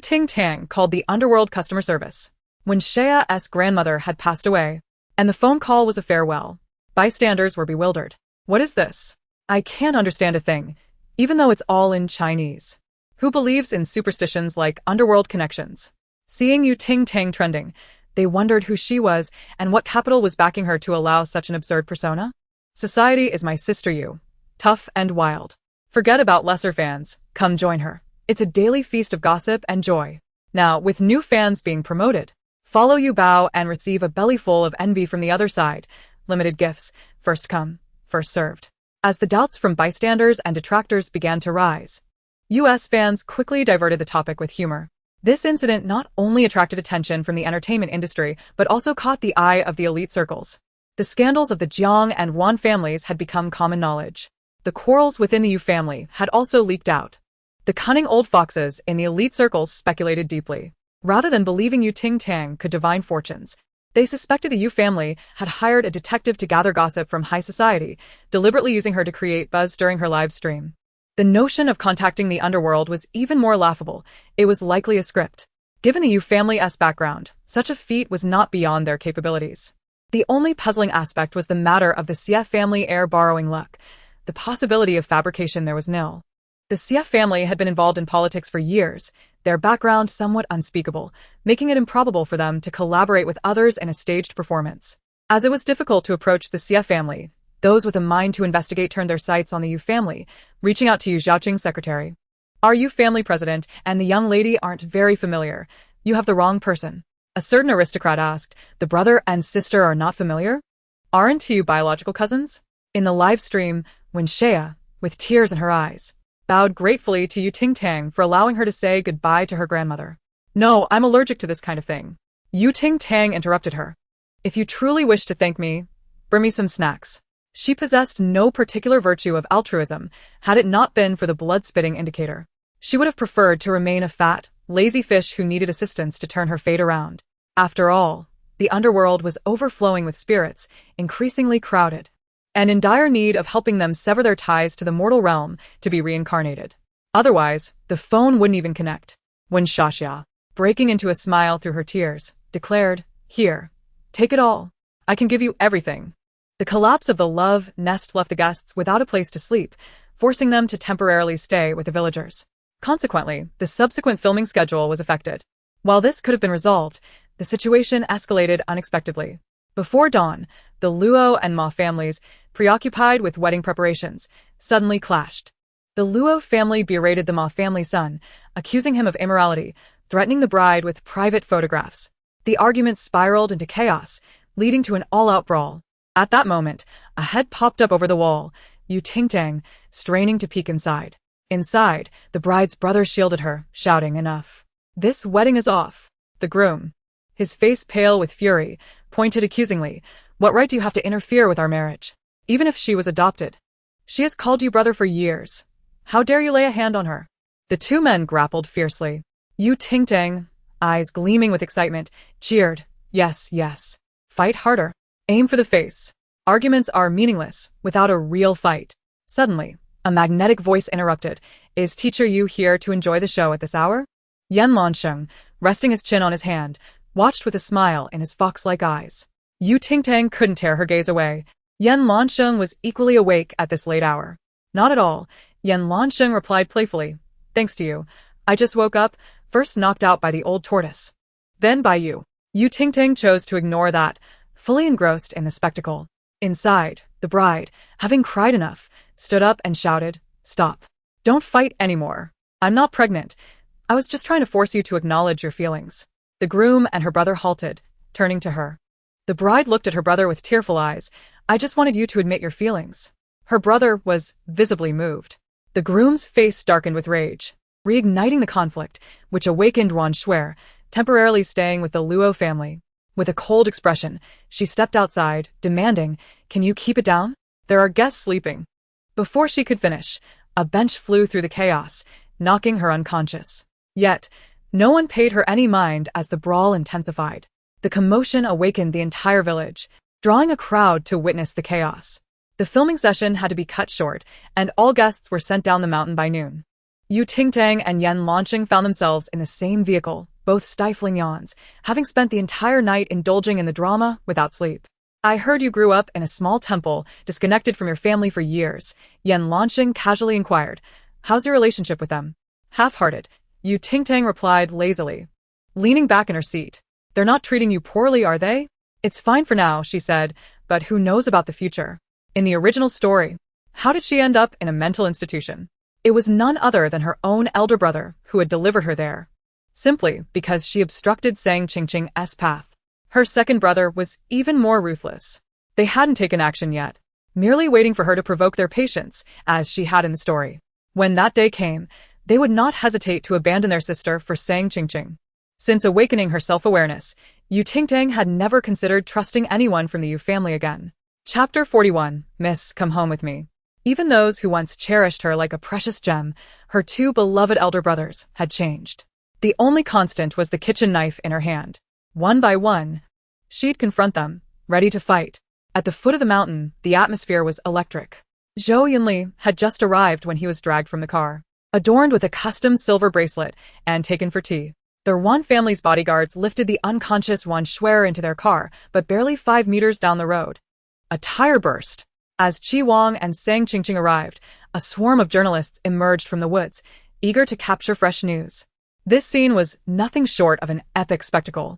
Speaker 1: Ting Tang called the underworld customer service when Xie's grandmother had passed away, and the phone call was a farewell. Bystanders were bewildered. What is this? I can't understand a thing, even though it's all in Chinese. Who believes in superstitions like underworld connections? Seeing Ting Tang trending, they wondered who she was and what capital was backing her to allow such an absurd persona. Society is my sister tough and wild. Forget about lesser fans, come join her. It's a daily feast of gossip and joy. Now, with new fans being promoted, follow bow and receive a belly full of envy from the other side. Limited gifts, first come, first served. As the doubts from bystanders and detractors began to rise, US fans quickly diverted the topic with humor. This incident not only attracted attention from the entertainment industry, but also caught the eye of the elite circles. The scandals of the Jiang and Wan families had become common knowledge. The quarrels within the Yu family had also leaked out. The cunning old foxes in the elite circles speculated deeply. Rather than believing Ting Tang could divine fortunes, they suspected the Yu family had hired a detective to gather gossip from high society, deliberately using her to create buzz during her live stream. The notion of contacting the underworld was even more laughable. It was likely a script. Given the Yu family's background, such a feat was not beyond their capabilities. The only puzzling aspect was the matter of the Xie family heir borrowing luck. The possibility of fabrication there was nil. The Xie family had been involved in politics for years, their background somewhat unspeakable, making it improbable for them to collaborate with others in a staged performance. As it was difficult to approach the Xie family, those with a mind to investigate turned their sights on the Yu family, reaching out to Yu Zhaoqing's secretary. Our Yu family president and the young lady aren't very familiar. You have the wrong person. A certain aristocrat asked. The brother and sister are not familiar? Aren't you biological cousins? In the live stream, when Xie, with tears in her eyes, bowed gratefully to Ting Tang for allowing her to say goodbye to her grandmother. No, I'm allergic to this kind of thing. Ting Tang interrupted her. If you truly wish to thank me, bring me some snacks. She possessed no particular virtue of altruism, had it not been for the blood-spitting indicator. She would have preferred to remain a fat, lazy fish who needed assistance to turn her fate around. After all, the underworld was overflowing with spirits, increasingly crowded, and in dire need of helping them sever their ties to the mortal realm to be reincarnated. Otherwise, the phone wouldn't even connect. When Xia, breaking into a smile through her tears, declared, "Here, take it all. I can give you everything." The collapse of the love nest left the guests without a place to sleep, forcing them to temporarily stay with the villagers. Consequently, the subsequent filming schedule was affected. While this could have been resolved, the situation escalated unexpectedly. Before dawn, the Luo and Ma families, preoccupied with wedding preparations, suddenly clashed. The Luo family berated the Ma family's son, accusing him of immorality, threatening the bride with private photographs. The argument spiraled into chaos, leading to an all-out brawl. At that moment, a head popped up over the wall, Ting Tang, straining to peek inside. Inside, the bride's brother shielded her, shouting, "Enough. This wedding is off." The groom, his face pale with fury, pointed accusingly. "What right do you have to interfere with our marriage? Even if she was adopted. She has called you brother for years. How dare you lay a hand on her?" The two men grappled fiercely. Ting Tang, eyes gleaming with excitement, cheered, "Yes, yes. Fight harder. Aim for the face. Arguments are meaningless without a real fight." Suddenly, a magnetic voice interrupted. "Is Teacher Yu here to enjoy the show at this hour?" Yan Lansheng, resting his chin on his hand, watched with a smile in his fox-like eyes. Ting Tang couldn't tear her gaze away. Yan Lansheng was equally awake at this late hour. "Not at all," Yan Lansheng replied playfully. "Thanks to you. I just woke up, first knocked out by the old tortoise. Then by you." Ting Tang chose to ignore that, fully engrossed in the spectacle. Inside, the bride, having cried enough, stood up and shouted, "Stop. Don't fight anymore. I'm not pregnant. I was just trying to force you to acknowledge your feelings." The groom and her brother halted, turning to her. The bride looked at her brother with tearful eyes. "I just wanted you to admit your feelings." Her brother was visibly moved. The groom's face darkened with rage, reigniting the conflict, which awakened Wan Shuer, temporarily staying with the Luo family. With a cold expression, she stepped outside, demanding, "Can you keep it down? There are guests sleeping." Before she could finish, A bench flew through the chaos, knocking her unconscious. Yet, no one paid her any mind as the brawl intensified. The commotion awakened the entire village, drawing a crowd to witness the chaos. The filming session had to be cut short, and all guests were sent down the mountain by noon. Ting Tang and Yen Lanqing found themselves in the same vehicle, both stifling yawns, having spent the entire night indulging in the drama without sleep. I heard you grew up in a small temple, disconnected from your family for years, Yen Lanqing casually inquired. How's your relationship with them? Half-hearted, Ting Tang replied lazily, leaning back in her seat. They're not treating you poorly, are they? It's fine for now, she said, but who knows about the future? In the original story, how did she end up in a mental institution? It was none other than her own elder brother who had delivered her there, simply because she obstructed Sang Qingqing's path. Her second brother was even more ruthless. They hadn't taken action yet, merely waiting for her to provoke their patience, as she had in the story. When that day came, they would not hesitate to abandon their sister for Sang Qingqing. Since awakening her self-awareness, Ting Tang had never considered trusting anyone from the Yu family again. Chapter 41, Miss, Come Home With Me. Even those who once cherished her like a precious gem, her two beloved elder brothers, had changed. The only constant was the kitchen knife in her hand. One by one, she'd confront them, ready to fight. At the foot of the mountain, the atmosphere was electric. Zhou Yunli had just arrived when he was dragged from the car, adorned with a custom silver bracelet, and taken for tea. The Wan family's bodyguards lifted the unconscious Wan Shuer into their car, but barely 5 meters down the road. A tire burst. As Qi Wang and Sang Qingqing arrived, a swarm of journalists emerged from the woods, eager to capture fresh news. This scene was nothing short of an epic spectacle.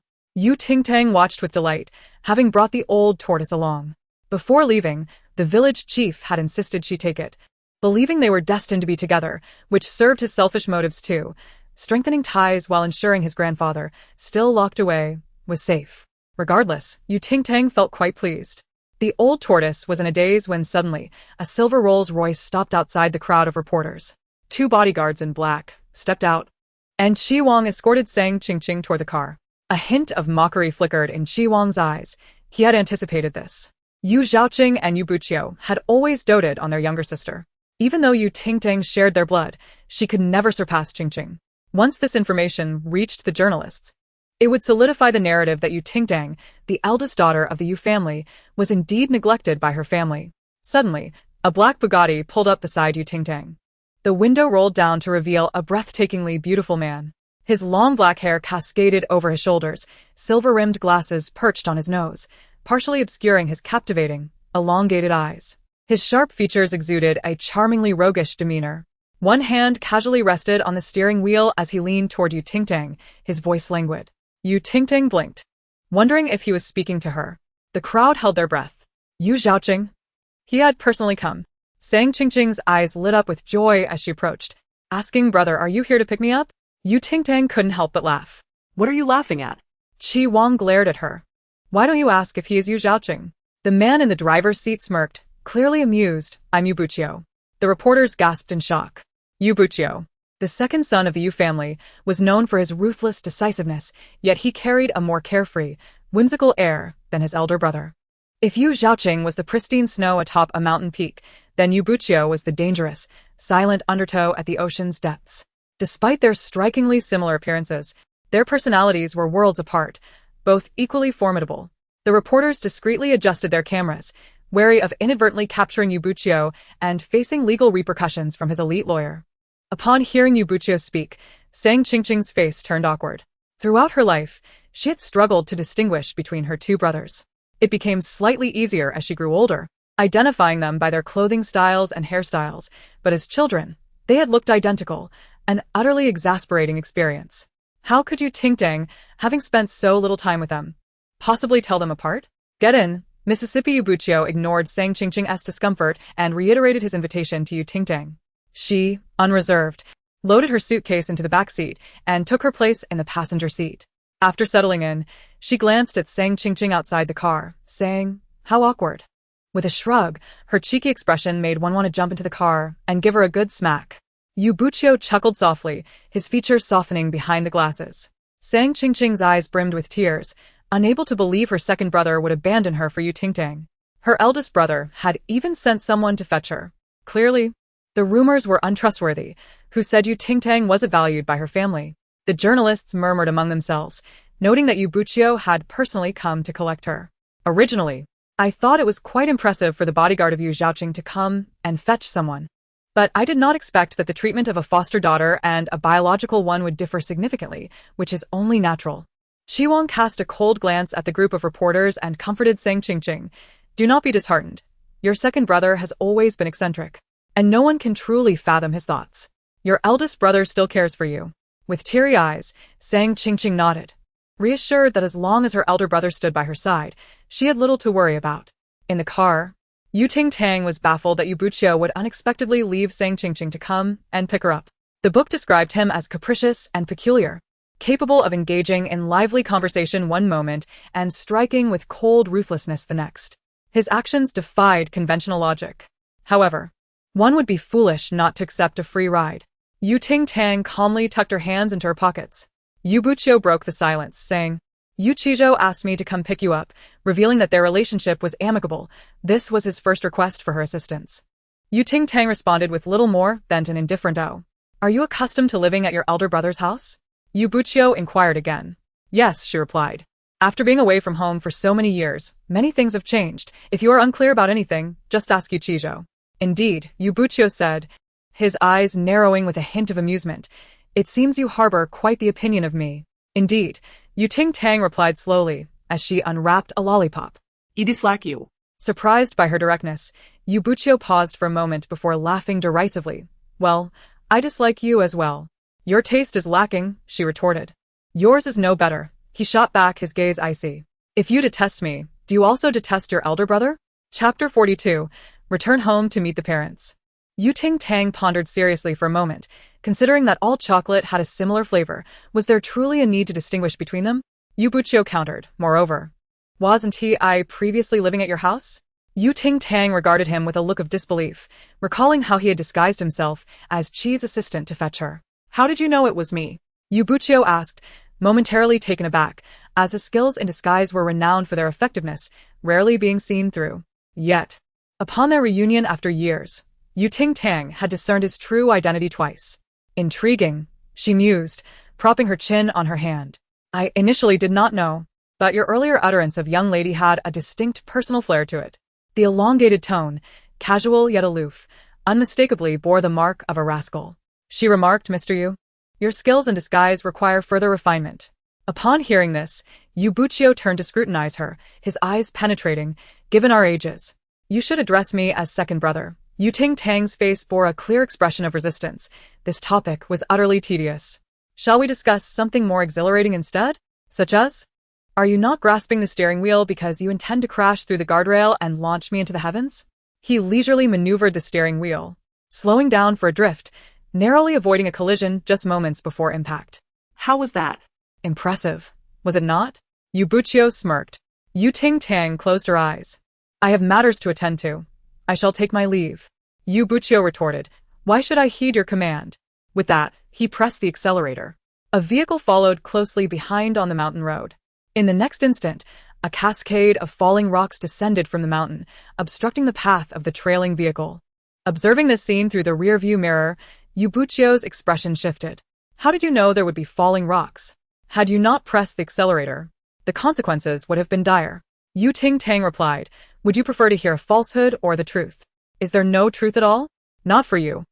Speaker 1: Ting Tang watched with delight, having brought the old tortoise along. Before leaving, the village chief had insisted she take it, believing they were destined to be together, which served his selfish motives too, strengthening ties while ensuring his grandfather, still locked away, was safe. Regardless, Ting Tang felt quite pleased. The old tortoise was in a daze when suddenly, a silver Rolls-Royce stopped outside the crowd of reporters. 2 bodyguards in black stepped out, and Qi Wang escorted Sang Qingqing toward the car. A hint of mockery flickered in Qi Wang's eyes. He had anticipated this. Yu Zhaoqing and Yu Buqiu had always doted on their younger sister. Even though Ting Tang shared their blood, she could never surpass Qingqing. Once this information reached the journalists, it would solidify the narrative that Ting Tang, the eldest daughter of the Yu family, was indeed neglected by her family. Suddenly, a black Bugatti pulled up beside Ting Tang. The window rolled down to reveal a breathtakingly beautiful man. His long black hair cascaded over his shoulders, silver-rimmed glasses perched on his nose, partially obscuring his captivating, elongated eyes. His sharp features exuded a charmingly roguish demeanor. One hand casually rested on the steering wheel as he leaned toward Ting Tang, his voice languid. Ting Tang blinked, wondering if he was speaking to her. The crowd held their breath. Yu Zhaoqing? He had personally come. Sang Qingqing's eyes lit up with joy as she approached, asking, "Brother, are you here to pick me up?" Ting Tang couldn't help but laugh.
Speaker 2: What are you laughing at?
Speaker 1: Qi Wang glared at her. Why don't you ask if he is Yu Zhaoqing? The man in the driver's seat smirked, clearly amused. I'm Yu Buqiu. The reporters gasped in shock. Yu Buqiu, the second son of the Yu family, was known for his ruthless decisiveness, yet he carried a more carefree, whimsical air than his elder brother. If Yu Zhaoqing was the pristine snow atop a mountain peak, then Yu Buqiu was the dangerous, silent undertow at the ocean's depths. Despite their strikingly similar appearances, their personalities were worlds apart, both equally formidable. The reporters discreetly adjusted their cameras, wary of inadvertently capturing Yu Buqiu and facing legal repercussions from his elite lawyer. Upon hearing Yu Buqiu speak, Sang Qingqing's face turned awkward. Throughout her life, she had struggled to distinguish between her two brothers. It became slightly easier as she grew older, identifying them by their clothing styles and hairstyles, but as children, they had looked identical, an utterly exasperating experience. How could Ting Tang, having spent so little time with them, possibly tell them apart? Get in. Mississippi. Yu Buqiu ignored Sang Qingqing's discomfort and reiterated his invitation to Ting Tang. She, unreserved, loaded her suitcase into the back seat and took her place in the passenger seat. After settling in, she glanced at Sang Qingqing outside the car, saying, "How awkward." With a shrug, her cheeky expression made one want to jump into the car and give her a good smack. Yu Buqiu chuckled softly, his features softening behind the glasses. Sang Qingqing's eyes brimmed with tears, unable to believe her second brother would abandon her for Ting Tang. Her eldest brother had even sent someone to fetch her. Clearly, The rumors were untrustworthy. Who said Ting Tang wasn't valued by her family? The journalists murmured among themselves, noting that Buchio had personally come to collect her. Originally, I thought it was quite impressive for the bodyguard of Yu Zhaoqing to come and fetch someone. But I did not expect that the treatment of a foster daughter and a biological one would differ significantly, which is only natural. Shi Wang cast a cold glance at the group of reporters and comforted Sang Qingqing. Do not be disheartened. Your second brother has always been eccentric, and no one can truly fathom his thoughts. Your eldest brother still cares for you. With teary eyes, Sang Qingqing nodded, reassured that as long as her elder brother stood by her side, she had little to worry about. In the car, Ting Tang was baffled that Buchio would unexpectedly leave Sang Qingqing to come and pick her up. The book described him as capricious and peculiar, capable of engaging in lively conversation one moment and striking with cold ruthlessness the next. His actions defied conventional logic. However, one would be foolish not to accept a free ride. Ting Tang calmly tucked her hands into her pockets. Buchio broke the silence, saying, Qizhou asked me to come pick you up, revealing that their relationship was amicable. This was his first request for her assistance. Ting Tang responded with little more than an indifferent "Oh. Are you accustomed to living at your elder brother's house?" Buchio inquired again. Yes, she replied. After being away from home for so many years, many things have changed. If you are unclear about anything, just ask Qizhou. Indeed, Buchio said, his eyes narrowing with a hint of amusement. It seems you harbor quite the opinion of me. Indeed, Ting Tang replied slowly, as she unwrapped a lollipop.
Speaker 2: I dislike you.
Speaker 1: Surprised by her directness, Buchio paused for a moment before laughing derisively. Well, I dislike you as well. Your taste is lacking, she retorted. Yours is no better. He shot back, his gaze icy. If you detest me, do you also detest your elder brother? Chapter 42. Return home to meet the parents. Ting Tang pondered seriously for a moment, considering that all chocolate had a similar flavor. Was there truly a need to distinguish between them? Buchio countered, moreover. Wasn't I previously living at your house? Ting Tang regarded him with a look of disbelief, recalling how he had disguised himself as Qi's assistant to fetch her. How did you know it was me? Buchio asked, momentarily taken aback, as his skills in disguise were renowned for their effectiveness, rarely being seen through. Yet, upon their reunion after years, Ting Tang had discerned his true identity twice. Intriguing, she mused, propping her chin on her hand. I initially did not know, but your earlier utterance of young lady had a distinct personal flair to it. The elongated tone, casual yet aloof, unmistakably bore the mark of a rascal. She remarked, Mr. Yu, your skills in disguise require further refinement. Upon hearing this, Buchio turned to scrutinize her, his eyes penetrating. Given our ages, you should address me as second brother. Ting Tang's face bore a clear expression of resistance. This topic was utterly tedious. Shall we discuss something more exhilarating instead? Such as? Are you not grasping the steering wheel because you intend to crash through the guardrail and launch me into the heavens? He leisurely maneuvered the steering wheel, slowing down for a drift, narrowly avoiding a collision just moments before impact.
Speaker 2: How was that?
Speaker 1: Impressive, was it not? Buchio smirked. Ting Tang closed her eyes. I have matters to attend to. I shall take my leave. Buchio retorted. Why should I heed your command? With that, he pressed the accelerator. A vehicle followed closely behind on the mountain road. In the next instant, a cascade of falling rocks descended from the mountain, obstructing the path of the trailing vehicle. Observing this scene through the rear-view mirror, Buchio's expression shifted. How did you know there would be falling rocks? Had you not pressed the accelerator, the consequences would have been dire. Ting Tang replied, would you prefer to hear a falsehood or the truth? Is there no truth at all? Not for you.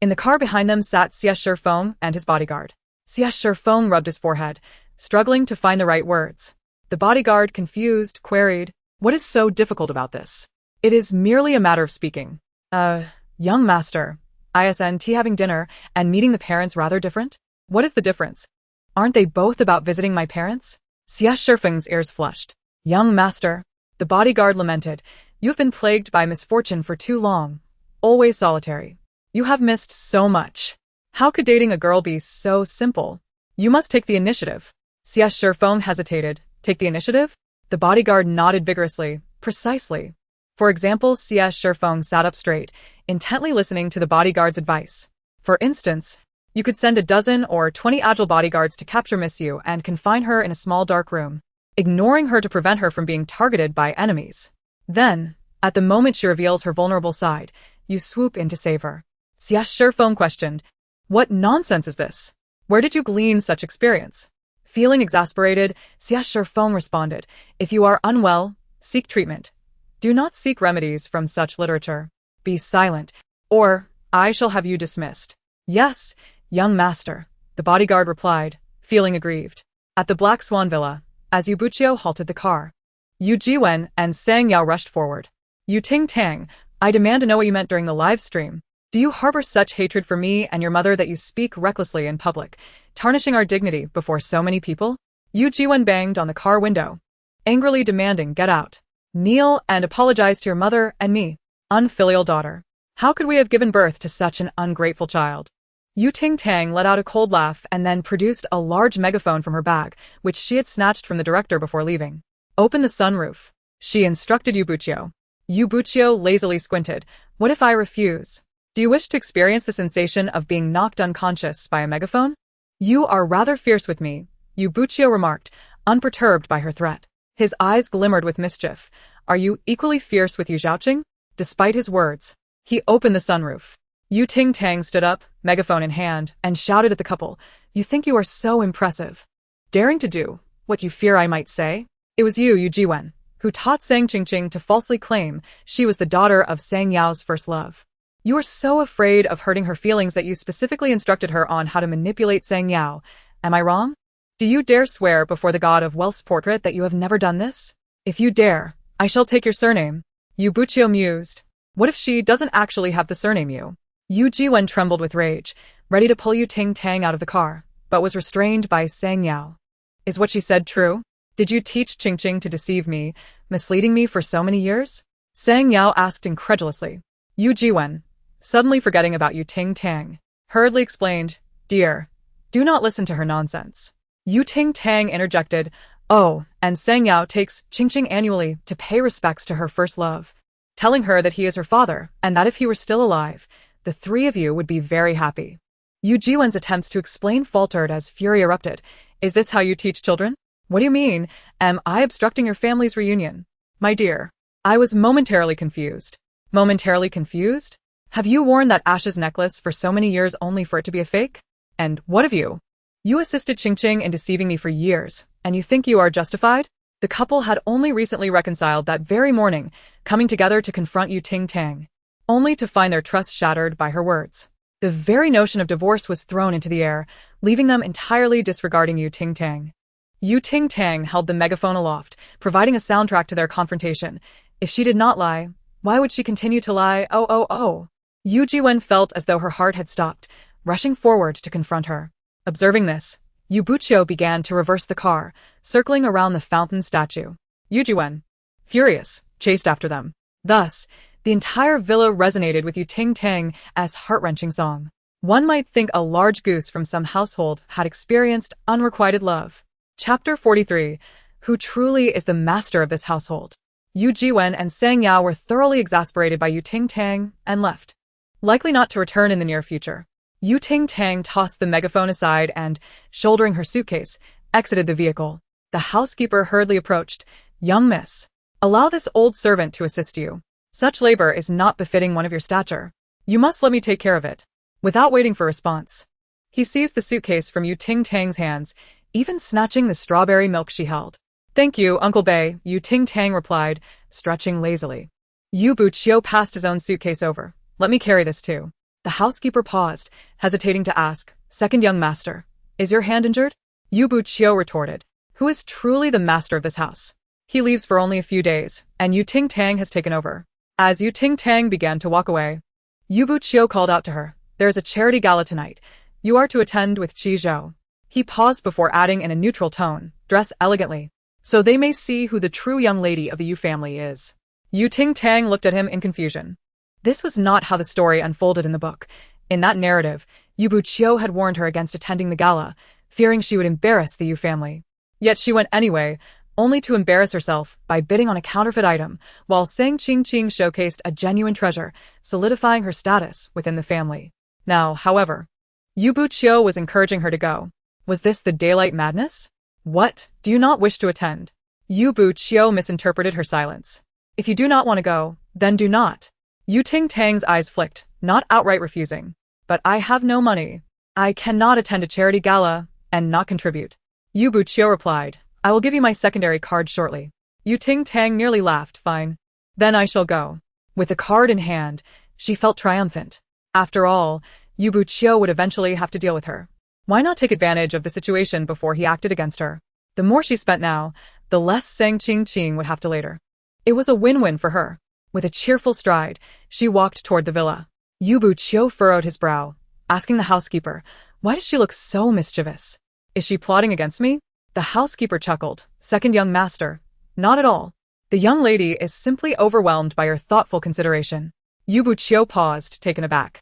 Speaker 1: In the car behind them sat Xie Shifeng and his bodyguard. Xie Shifeng rubbed his forehead, struggling to find the right words. The bodyguard, confused, queried, what is so difficult about this? It is merely a matter of speaking. Young master, isn't having dinner and meeting the parents rather different? What is the difference? Aren't they both about visiting my parents? Xie Shifeng's ears flushed. Young master, the bodyguard lamented, you have been plagued by misfortune for too long. Always solitary. You have missed so much. How could dating a girl be so simple? You must take the initiative. Xie Shifeng hesitated. Take the initiative? The bodyguard nodded vigorously. Precisely. For example, Xie Shifeng sat up straight, intently listening to the bodyguard's advice. For instance, you could send 12 or 20 agile bodyguards to capture Mixue and confine her in a small dark room, ignoring her to prevent her from being targeted by enemies. Then, at the moment she reveals her vulnerable side, you swoop in to save her. Xia Shifeng questioned. What nonsense is this? Where did you glean such experience? Feeling exasperated, Xia Shifeng responded, if you are unwell, seek treatment. Do not seek remedies from such literature. Be silent, or I shall have you dismissed. Yes, young master, the bodyguard replied, feeling aggrieved. At the Black Swan Villa, as Yu Buqiu halted the car, Yu Jiwen and Sang Yao rushed forward. Yu Ting Tang, I demand to know what you meant during the live stream. Do you harbor such hatred for me and your mother that you speak recklessly in public, tarnishing our dignity before so many people? Yu Jiwen banged on the car window, angrily demanding, get out. Kneel and apologize to your mother and me, unfilial daughter. How could we have given birth to such an ungrateful child? Yu Ting Tang let out a cold laugh and then produced a large megaphone from her bag, which she had snatched from the director before leaving. Open the sunroof, she instructed Yu Buqiu. Yu Buqiu lazily squinted. What if I refuse? Do you wish to experience the sensation of being knocked unconscious by a megaphone? You are rather fierce with me, Yu Buqiu remarked, unperturbed by her threat. His eyes glimmered with mischief. Are you equally fierce with Yu Zhaoqing? Despite his words, he opened the sunroof. Yu Ting Tang stood up, megaphone in hand, and shouted at the couple, you think you are so impressive. Daring to do what you fear I might say? It was you, Yu Jiwen, who taught Sang Qingqing to falsely claim she was the daughter of Sang Yao's first love. You are so afraid of hurting her feelings that you specifically instructed her on how to manipulate Sang Yao. Am I wrong? Do you dare swear before the god of wealth's portrait that you have never done this? If you dare, I shall take your surname. Yu Buqiu mused. What if she doesn't actually have the surname Yu? Yu Jiwen trembled with rage, ready to pull Yu Ting Tang out of the car, but was restrained by Sang Yao. Is what she said true? Did you teach Qingqing to deceive me, misleading me for so many years? Sang Yao asked incredulously. Yu Jiwen, suddenly forgetting about Yu Ting Tang, hurriedly explained, dear, do not listen to her nonsense. Yu Ting Tang interjected, oh, and Sang Yao takes Qingqing annually to pay respects to her first love, telling her that he is her father and that if he were still alive, the three of you would be very happy. Yu Jiwen's attempts to explain faltered as fury erupted. Is this how you teach children? What do you mean? Am I obstructing your family's reunion? My dear, I was momentarily confused. Momentarily confused? Have you worn that ashes necklace for so many years only for it to be a fake? And what of you? You assisted Qingqing in deceiving me for years, and you think you are justified? The couple had only recently reconciled that very morning, coming together to confront Yu Ting Tang, only to find their trust shattered by her words. The very notion of divorce was thrown into the air, leaving them entirely disregarding Yu Ting Tang. Yu Ting Tang held the megaphone aloft, providing a soundtrack to their confrontation. If she did not lie, why would she continue to lie? Oh. Yu Jiwen felt as though her heart had stopped, rushing forward to confront her. Observing this, Yu Buqiu began to reverse the car, circling around the fountain statue. Yu Jiwen, furious, chased after them. Thus, the entire villa resonated with Yu Ting Tang as heart-wrenching song. One might think a large goose from some household had experienced unrequited love. Chapter 43. Who truly is the master of this household? Yu Jiwen and Sang Yao were thoroughly exasperated by Yu Ting Tang and left, likely not to return in the near future. Yu Ting Tang tossed the megaphone aside and, shouldering her suitcase, exited the vehicle. The housekeeper hurriedly approached. Young miss, allow this old servant to assist you. Such labor is not befitting one of your stature. You must let me take care of it. Without waiting for response, he seized the suitcase from Yu Ting Tang's hands, even snatching the strawberry milk she held. Thank you, Uncle Bei, Yu Ting Tang replied, stretching lazily. Yu Buqiu passed his own suitcase over. Let me carry this too. The housekeeper paused, hesitating to ask, second young master, is your hand injured? Yu Buqiu retorted, who is truly the master of this house? He leaves for only a few days, and Yu Ting Tang has taken over. As Yu Ting Tang began to walk away, Yu Buqiu called out to her, there is a charity gala tonight. You are to attend with Qi Zhou. He paused before adding in a neutral tone, dress elegantly, so they may see who the true young lady of the Yu family is. Yu Ting Tang looked at him in confusion. This was not how the story unfolded in the book. In that narrative, Yu Buqiu had warned her against attending the gala, fearing she would embarrass the Yu family. Yet she went anyway, only to embarrass herself by bidding on a counterfeit item, while Sang Qingqing showcased a genuine treasure, solidifying her status within the family. Now, however, Yu Buqiu was encouraging her to go. Was this the daylight madness? What? Do you not wish to attend? Yu Buqiu misinterpreted her silence. If you do not want to go, then do not. Ting Tang's eyes flicked, not outright refusing. But I have no money. I cannot attend a charity gala and not contribute. Yu Buqiu replied, I will give you my secondary card shortly. Ting Tang nearly laughed, fine. Then I shall go. With the card in hand, she felt triumphant. After all, Yu Buqiu would eventually have to deal with her. Why not take advantage of the situation before he acted against her? The more she spent now, the less Sang Qing would have to later. It was a win-win for her. With a cheerful stride, she walked toward the villa. Yu Buqiu furrowed his brow, asking the housekeeper, why does she look so mischievous? Is she plotting against me? The housekeeper chuckled, second young master. Not at all. The young lady is simply overwhelmed by your thoughtful consideration. Yu Buqiu paused, taken aback.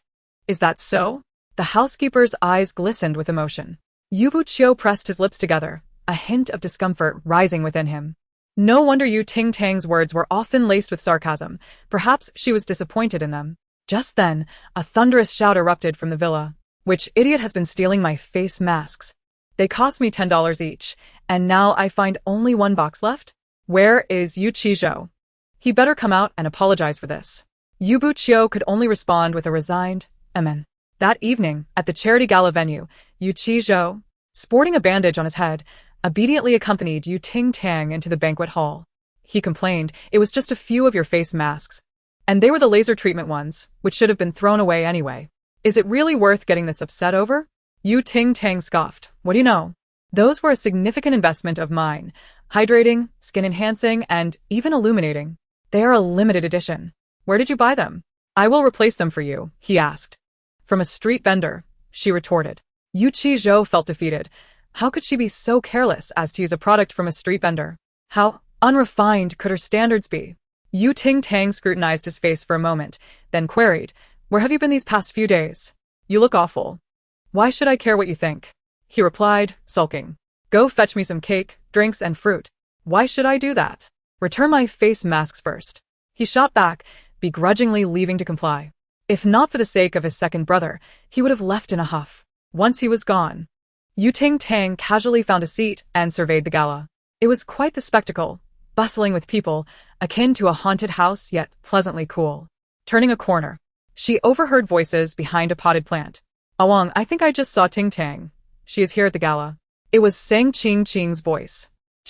Speaker 1: Is that so? The housekeeper's eyes glistened with emotion. Yu Buqiu pressed his lips together, a hint of discomfort rising within him. No wonder Ting Tang's words were often laced with sarcasm. Perhaps she was disappointed in them. Just then, a thunderous shout erupted from the villa. Which idiot has been stealing my face masks? They cost me $10 each, and now I find only one box left? Where is Yu Qizhou? He better come out and apologize for this. Yu Buqiu could only respond with a resigned, amen. That evening, at the charity gala venue, Yu Qizhou, sporting a bandage on his head, obediently accompanied Ting Tang into the banquet hall. He complained, it was just a few of your face masks. And they were the laser treatment ones, which should have been thrown away anyway. Is it really worth getting this upset over? Ting Tang scoffed. What do you know? Those were a significant investment of mine. Hydrating, skin enhancing, and even illuminating. They are a limited edition. Where did you buy them? I will replace them for you, he asked. From a street vendor, she retorted. Yu Qizhou felt defeated. How could she be so careless as to use a product from a street vendor? How unrefined could her standards be? Ting Tang scrutinized his face for a moment, then queried, where have you been these past few days? You look awful. Why should I care what you think? He replied, sulking. Go fetch me some cake, drinks, and fruit. Why should I do that? Return my face masks first. He shot back, begrudgingly leaving to comply. If not for the sake of his second brother, he would have left in a huff. Once he was gone, Ting Tang casually found a seat and surveyed the gala. It was quite the spectacle, bustling with people, akin to a haunted house yet pleasantly cool. Turning a corner, she overheard voices behind a potted plant. Awang, I think I just saw Ting Tang. She is here at the gala. It was Sang Qing's voice.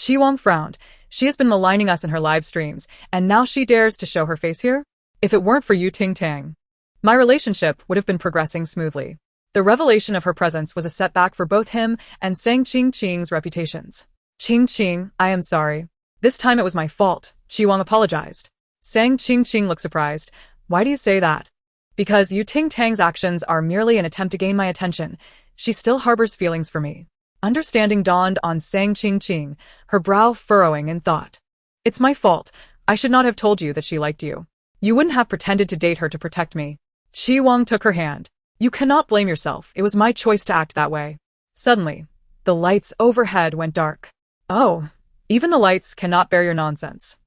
Speaker 1: Wong frowned. She has been maligning us in her live streams, and now she dares to show her face here? If it weren't for Ting Tang, my relationship would have been progressing smoothly. The revelation of her presence was a setback for both him and Sang Qing's reputations. Qing, I am sorry. This time it was my fault, Wong apologized. Sang Qing looked surprised. Why do you say that? Because Ting Tang's actions are merely an attempt to gain my attention. She still harbors feelings for me. Understanding dawned on Sang Qing, her brow furrowing in thought. It's my fault. I should not have told you that she liked you. You wouldn't have pretended to date her to protect me. Wong took her hand. You cannot blame yourself. It was my choice to act that way. Suddenly, the lights overhead went dark. Oh, even the lights cannot bear your nonsense.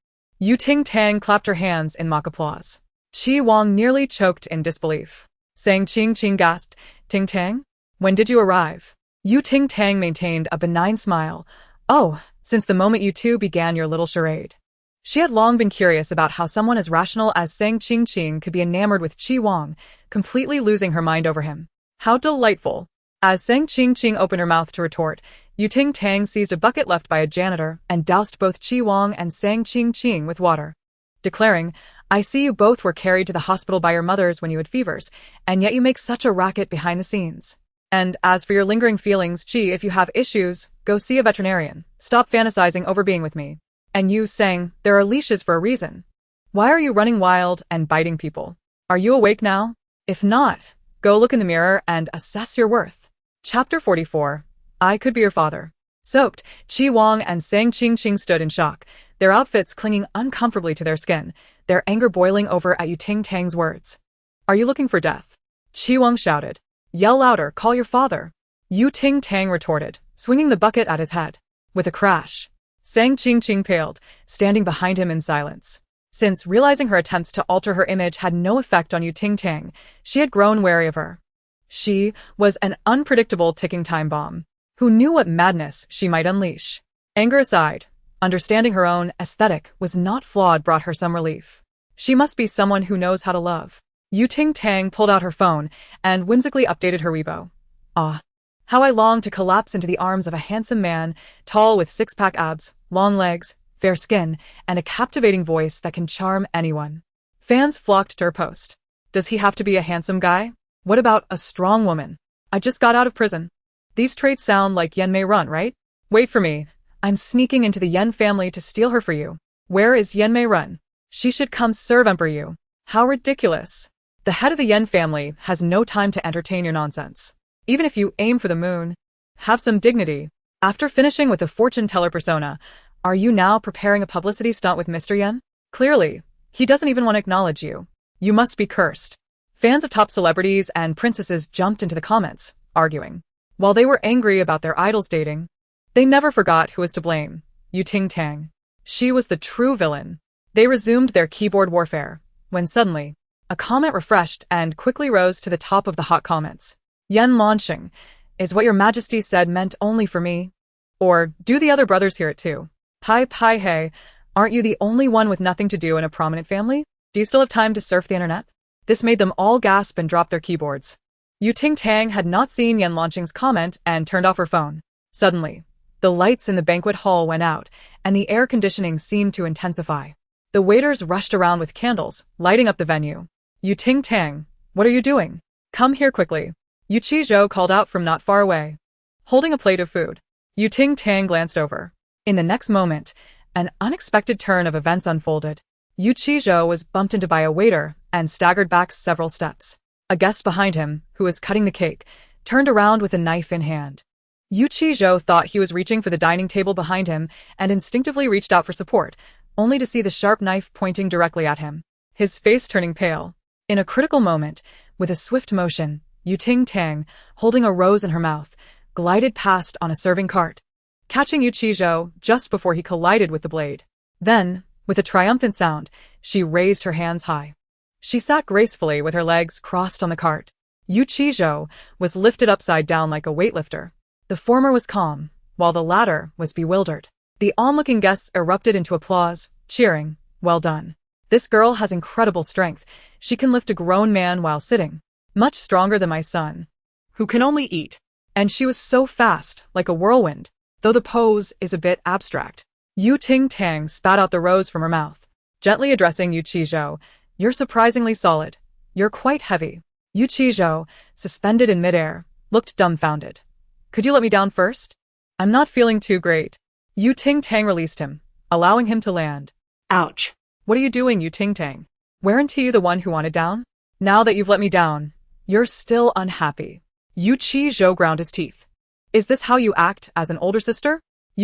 Speaker 1: Ting Tang clapped her hands in mock applause. Wong nearly choked in disbelief. Sang Qing gasped, Ting Tang? When did you arrive? Ting Tang maintained a benign smile. Oh, since the moment you two began your little charade. She had long been curious about how someone as rational as Sang Qing could be enamored with Wong, completely losing her mind over him. How delightful. As Sang Qing opened her mouth to retort, Ting Tang seized a bucket left by a janitor and doused both Wong and Sang Qing with water, declaring, I see you both were carried to the hospital by your mothers when you had fevers, and yet you make such a racket behind the scenes. And as for your lingering feelings, if you have issues, go see a veterinarian. Stop fantasizing over being with me. And you sang, there are leashes for a reason. Why are you running wild and biting people? Are you awake now? If not, go look in the mirror and assess your worth. Chapter 44. I could be your father. Soaked, Wong and Sang Qing stood in shock, their outfits clinging uncomfortably to their skin, their anger boiling over at Ting Tang's words. Are you looking for death? Wong shouted. Yell louder, call your father. Ting Tang retorted, swinging the bucket at his head. With a crash, Sang Qing paled, standing behind him in silence. Since realizing her attempts to alter her image had no effect on Ting Tang, she had grown wary of her. She was an unpredictable ticking time bomb. Who knew what madness she might unleash? Anger aside, understanding her own aesthetic was not flawed brought her some relief. She must be someone who knows how to love. Ting Tang pulled out her phone and whimsically updated her Weibo. Ah, how I long to collapse into the arms of a handsome man, tall with six-pack abs, long legs, fair skin, and a captivating voice that can charm anyone. Fans flocked to her post. Does he have to be a handsome guy? What about a strong woman? I just got out of prison. These traits sound like Yen Mei Run, right? Wait for me. I'm sneaking into the Yen family to steal her for you. Where is Yen Mei Run? She should come serve Emperor Yu. How ridiculous. The head of the Yen family has no time to entertain your nonsense. Even if you aim for the moon, have some dignity. After finishing with the fortune teller persona, are you now preparing a publicity stunt with Mr. Yen? Clearly, he doesn't even want to acknowledge you. You must be cursed. Fans of top celebrities and princesses jumped into the comments, arguing. While they were angry about their idols dating, they never forgot who was to blame. Ting Tang. She was the true villain. They resumed their keyboard warfare, when suddenly, a comment refreshed and quickly rose to the top of the hot comments. Yen launching. Is what your majesty said meant only for me? Or, do the other brothers hear it too? Pai hey, aren't you the only one with nothing to do in a prominent family? Do you still have time to surf the internet? This made them all gasp and drop their keyboards. Ting Tang had not seen Yen launching's comment and turned off her phone. Suddenly, the lights in the banquet hall went out, and the air conditioning seemed to intensify. The waiters rushed around with candles, lighting up the venue. Ting Tang, what are you doing? Come here quickly. Yu Qizhou called out from not far away, holding a plate of food. Ting Tang glanced over. In the next moment, an unexpected turn of events unfolded. Yu Qizhou was bumped into by a waiter and staggered back several steps. A guest behind him, who was cutting the cake, turned around with a knife in hand. Yu Qizhou thought he was reaching for the dining table behind him and instinctively reached out for support, only to see the sharp knife pointing directly at him. His face turning pale. In a critical moment, with a swift motion, Ting Tang, holding a rose in her mouth, glided past on a serving cart, catching Yu Qizhou just before he collided with the blade. Then, with a triumphant sound, she raised her hands high. She sat gracefully with her legs crossed on the cart. Yu Qizhou was lifted upside down like a weightlifter. The former was calm, while the latter was bewildered. The onlooking guests erupted into applause, cheering, "Well done. This girl has incredible strength. She can lift a grown man while sitting. Much stronger than my son,
Speaker 2: Who can only eat.
Speaker 1: and she was so fast, like a whirlwind, though the pose is a bit abstract." Ting Tang spat out the rose from her mouth, gently addressing Yu Qizhou. "You're surprisingly solid. You're quite heavy." Yu Qizhou, suspended in midair, looked dumbfounded. "Could you let me down first? I'm not feeling too great." Ting Tang released him, allowing him to land.
Speaker 2: Ouch.
Speaker 1: "What are you doing, Ting Tang? Weren't you the one who wanted down? Now that you've let me down, you're still unhappy." Yu Qizhou ground his teeth. "Is this how you act as an older sister?"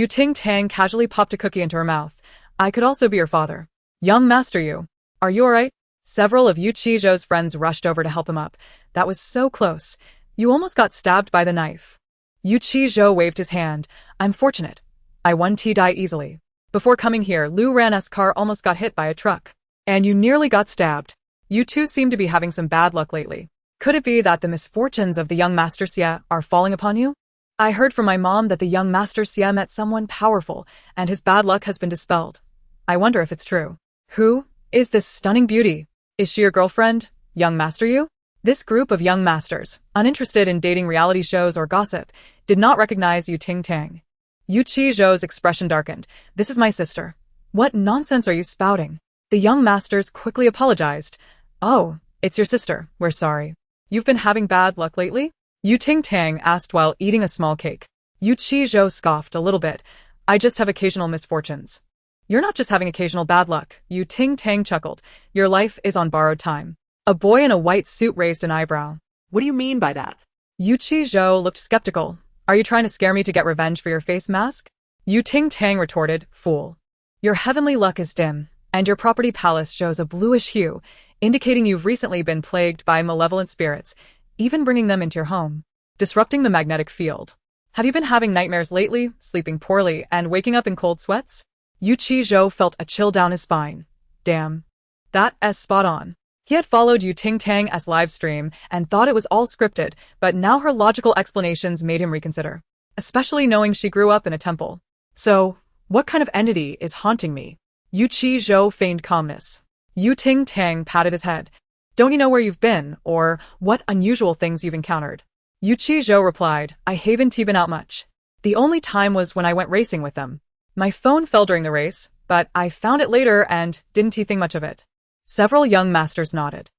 Speaker 1: Ting Tang casually popped a cookie into her mouth. "I could also be your father. Young Master Yu. Are you alright?" Several of Yu Qizhou's friends rushed over to help him up. "That was so close. You almost got stabbed by the knife." Yu Qizhou waved his hand. "I'm fortunate. I won die easily. Before coming here, Lu Ran's car almost got hit by a truck. And you nearly got stabbed. You two seem to be having some bad luck lately. Could it be that the misfortunes of the young Master Xie are falling upon you? I heard from my mom that the young Master Xie met someone powerful, and his bad luck has been dispelled. I wonder if it's true. Who is this stunning beauty? Is she your girlfriend, young Master Yu?" This group of young masters, uninterested in dating reality shows or gossip, did not recognize Ting Tang. Yu Qizhou's expression darkened. "This is my sister. What nonsense are you spouting?" The young masters quickly apologized. "Oh, it's your sister. We're sorry. You've been having bad luck lately?" Ting Tang asked while eating a small cake. Yu Qizhou scoffed a little bit. "I just have occasional misfortunes." "You're not just having occasional bad luck," Ting Tang chuckled. "Your life is on borrowed time." A boy in a white suit raised an eyebrow.
Speaker 2: What do you mean by that?
Speaker 1: Yu Qizhou looked skeptical. "Are you trying to scare me to get revenge for your face mask?" Ting Tang retorted, "Fool. Your heavenly luck is dim, and your property palace shows a bluish hue, indicating you've recently been plagued by malevolent spirits, even bringing them into your home, disrupting the magnetic field. Have you been having nightmares lately, sleeping poorly, and waking up in cold sweats?" Yu Qizhou felt a chill down his spine. Damn. That's spot on. He had followed Ting Tang's live stream and thought it was all scripted, but now her logical explanations made him reconsider, especially knowing she grew up in a temple. "So, what kind of entity is haunting me?" Yu Qizhou feigned calmness. Ting Tang patted his head. Don't you know where you've been, or what unusual things you've encountered? Zhou replied, I haven't been out much. The only time was when I went racing with them. My phone fell during the race, but I found it later and didn't think much of it. Several young masters nodded.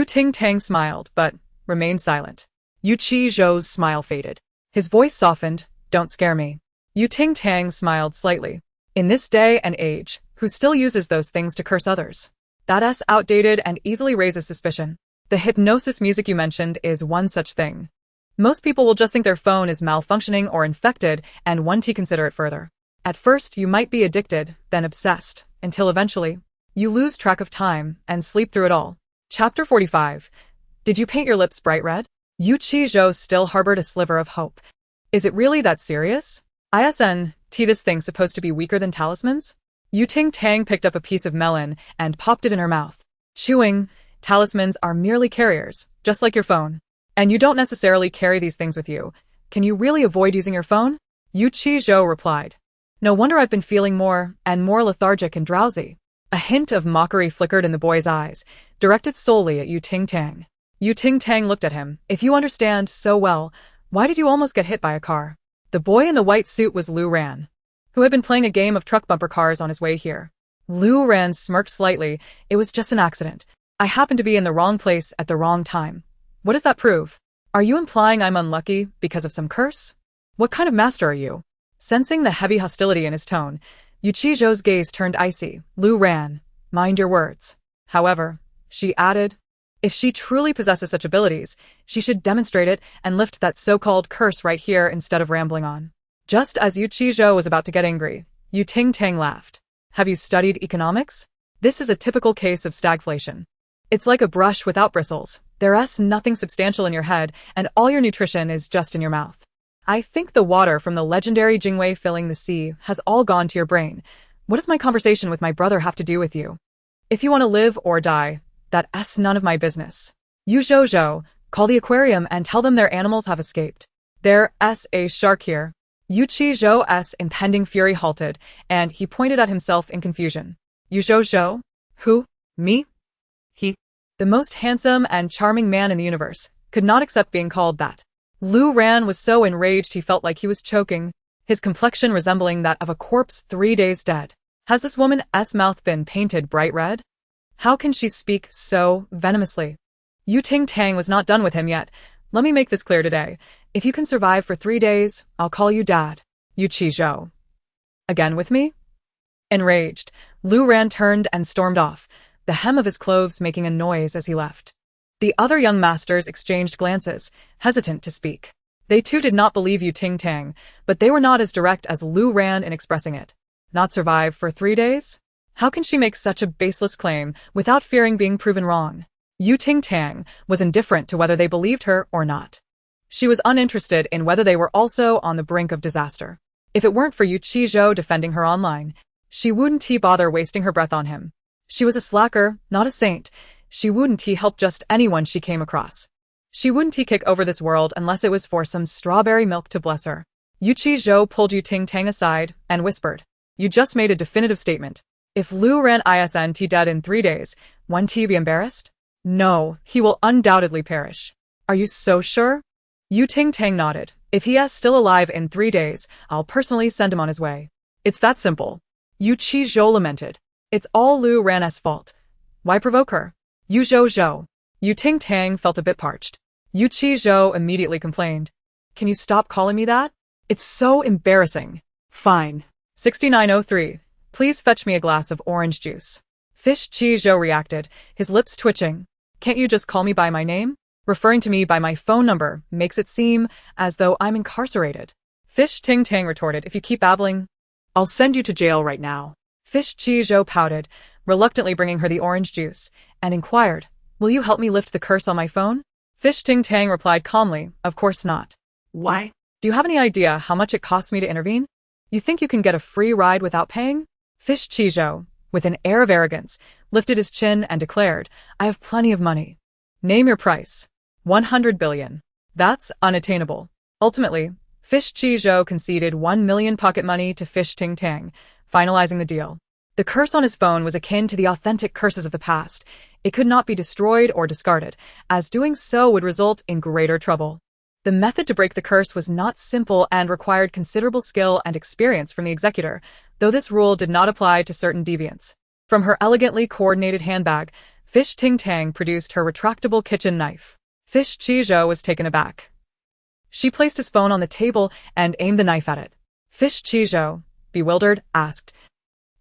Speaker 1: Ting Tang smiled, but remained silent. Zhou's smile faded. His voice softened, don't scare me. Ting Tang smiled slightly. In this day and age, who still uses those things to curse others? That's outdated and easily raises suspicion. The hypnosis music you mentioned is one such thing. Most people will just think their phone is malfunctioning or infected and won't consider it further. At first, you might be addicted, then obsessed, until eventually, you lose track of time and sleep through it all. Chapter 45. Did you paint your lips bright red? Zhou still harbored a sliver of hope. Is it really that serious? This thing's supposed to be weaker than talismans? Ting Tang picked up a piece of melon and popped it in her mouth. Chewing, talismans are merely carriers, just like your phone. And you don't necessarily carry these things with you. Can you really avoid using your phone? Zhou replied. No wonder I've been feeling more and more lethargic and drowsy. A hint of mockery flickered in the boy's eyes, directed solely at Ting Tang. Ting Tang looked at him. If you understand so well, why did you almost get hit by a car? The boy in the white suit was Lu Ran, who had been playing a game of truck bumper cars on his way here. Lu Ran smirked slightly. It was just an accident. I happened to be in the wrong place at the wrong time. What does that prove? Are you implying I'm unlucky because of some curse? What kind of master are you? Sensing the heavy hostility in his tone, Zhou's gaze turned icy. Lu Ran, mind your words. However, she added, if she truly possesses such abilities, she should demonstrate it and lift that so-called curse right here instead of rambling on. Just as Zhou was about to get angry, Ting Tang laughed. Have you studied economics? This is a typical case of stagflation. It's like a brush without bristles. There's nothing substantial in your head, and all your nutrition is just in your mouth. I think the water from the legendary Jingwei filling the sea has all gone to your brain. What does my conversation with my brother have to do with you? If you want to live or die, that's none of my business. Zhou, call the aquarium and tell them their animals have escaped. There's a shark here. Zhou's impending fury halted, and he pointed at himself in confusion. Zhou? Who? Me? He? The most handsome and charming man in the universe, could not accept being called that. Lu Ran was so enraged he felt like he was choking, his complexion resembling that of a corpse 3 days dead. Has this woman's mouth been painted bright red? How can she speak so venomously? Ting Tang was not done with him yet. Let me make this clear today. If you can survive for 3 days, I'll call you Dad. Zhou. Again with me? Enraged, Lu Ran turned and stormed off, the hem of his clothes making a noise as he left. The other young masters exchanged glances, hesitant to speak. They too did not believe Ting Tang, but they were not as direct as Lu Ran in expressing it. Not survive for 3 days? How can she make such a baseless claim without fearing being proven wrong? Ting Tang was indifferent to whether they believed her or not. She was uninterested in whether they were also on the brink of disaster. If it weren't for Zhou defending her online, she wouldn't bother wasting her breath on him. She was a slacker, not a saint. She wouldn't help just anyone she came across. She wouldn't kick over this world unless it was for some strawberry milk to bless her. Zhou pulled Ting Tang aside and whispered, you just made a definitive statement. If Lu Ran isn't dead in 3 days, won't he be embarrassed? No, he will undoubtedly perish. Are you so sure? Ting Tang nodded. If he is still alive in 3 days, I'll personally send him on his way. It's that simple. Zhou lamented. It's all Lu Ran's fault. Why provoke her? Zhou. Ting Tang felt a bit parched. Zhou immediately complained. Can you stop calling me that? It's so embarrassing. Fine. 6903. Please fetch me a glass of orange juice. Zhou reacted, his lips twitching. Can't you just call me by my name? Referring to me by my phone number makes it seem as though I'm incarcerated. Ting Tang retorted, if you keep babbling, I'll send you to jail right now. Zhou pouted, reluctantly bringing her the orange juice, and inquired, will you help me lift the curse on my phone? Ting Tang replied calmly, of course not.
Speaker 2: Why?
Speaker 1: Do you have any idea how much it costs me to intervene? You think you can get a free ride without paying? Zhou, with an air of arrogance, lifted his chin and declared, I have plenty of money. Name your price. 100 billion. That's unattainable. Ultimately, Zhou conceded 1 million pocket money to Ting Tang, finalizing the deal. The curse on his phone was akin to the authentic curses of the past. It could not be destroyed or discarded, as doing so would result in greater trouble. The method to break the curse was not simple and required considerable skill and experience from the executor, though this rule did not apply to certain deviants. From her elegantly coordinated handbag, Fish Ting Tang produced her retractable kitchen knife. Fish Chizhou was taken aback. She placed his phone on the table and aimed the knife at it. Fish Chizhou, bewildered, asked.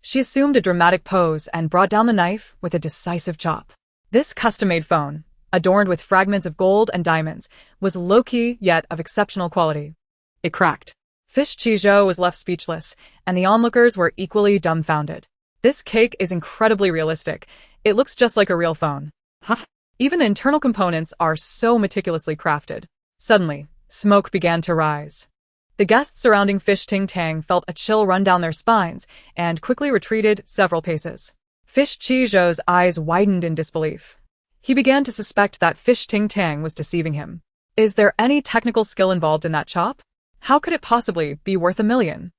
Speaker 1: She assumed a dramatic pose and brought down the knife with a decisive chop. This custom-made phone, adorned with fragments of gold and diamonds, was low-key yet of exceptional quality.
Speaker 2: It cracked.
Speaker 1: Fish Chizhou was left speechless, and the onlookers were equally dumbfounded. This cake is incredibly realistic. It looks just like a real phone.
Speaker 2: Huh?
Speaker 1: Even the internal components are so meticulously crafted. Suddenly, smoke began to rise. The guests surrounding Fish Ting Tang felt a chill run down their spines and quickly retreated several paces. Fish Chizhou's eyes widened in disbelief. He began to suspect that Fish Ting Tang was deceiving him. Is there any technical skill involved in that chop? How could it possibly be worth $1 million?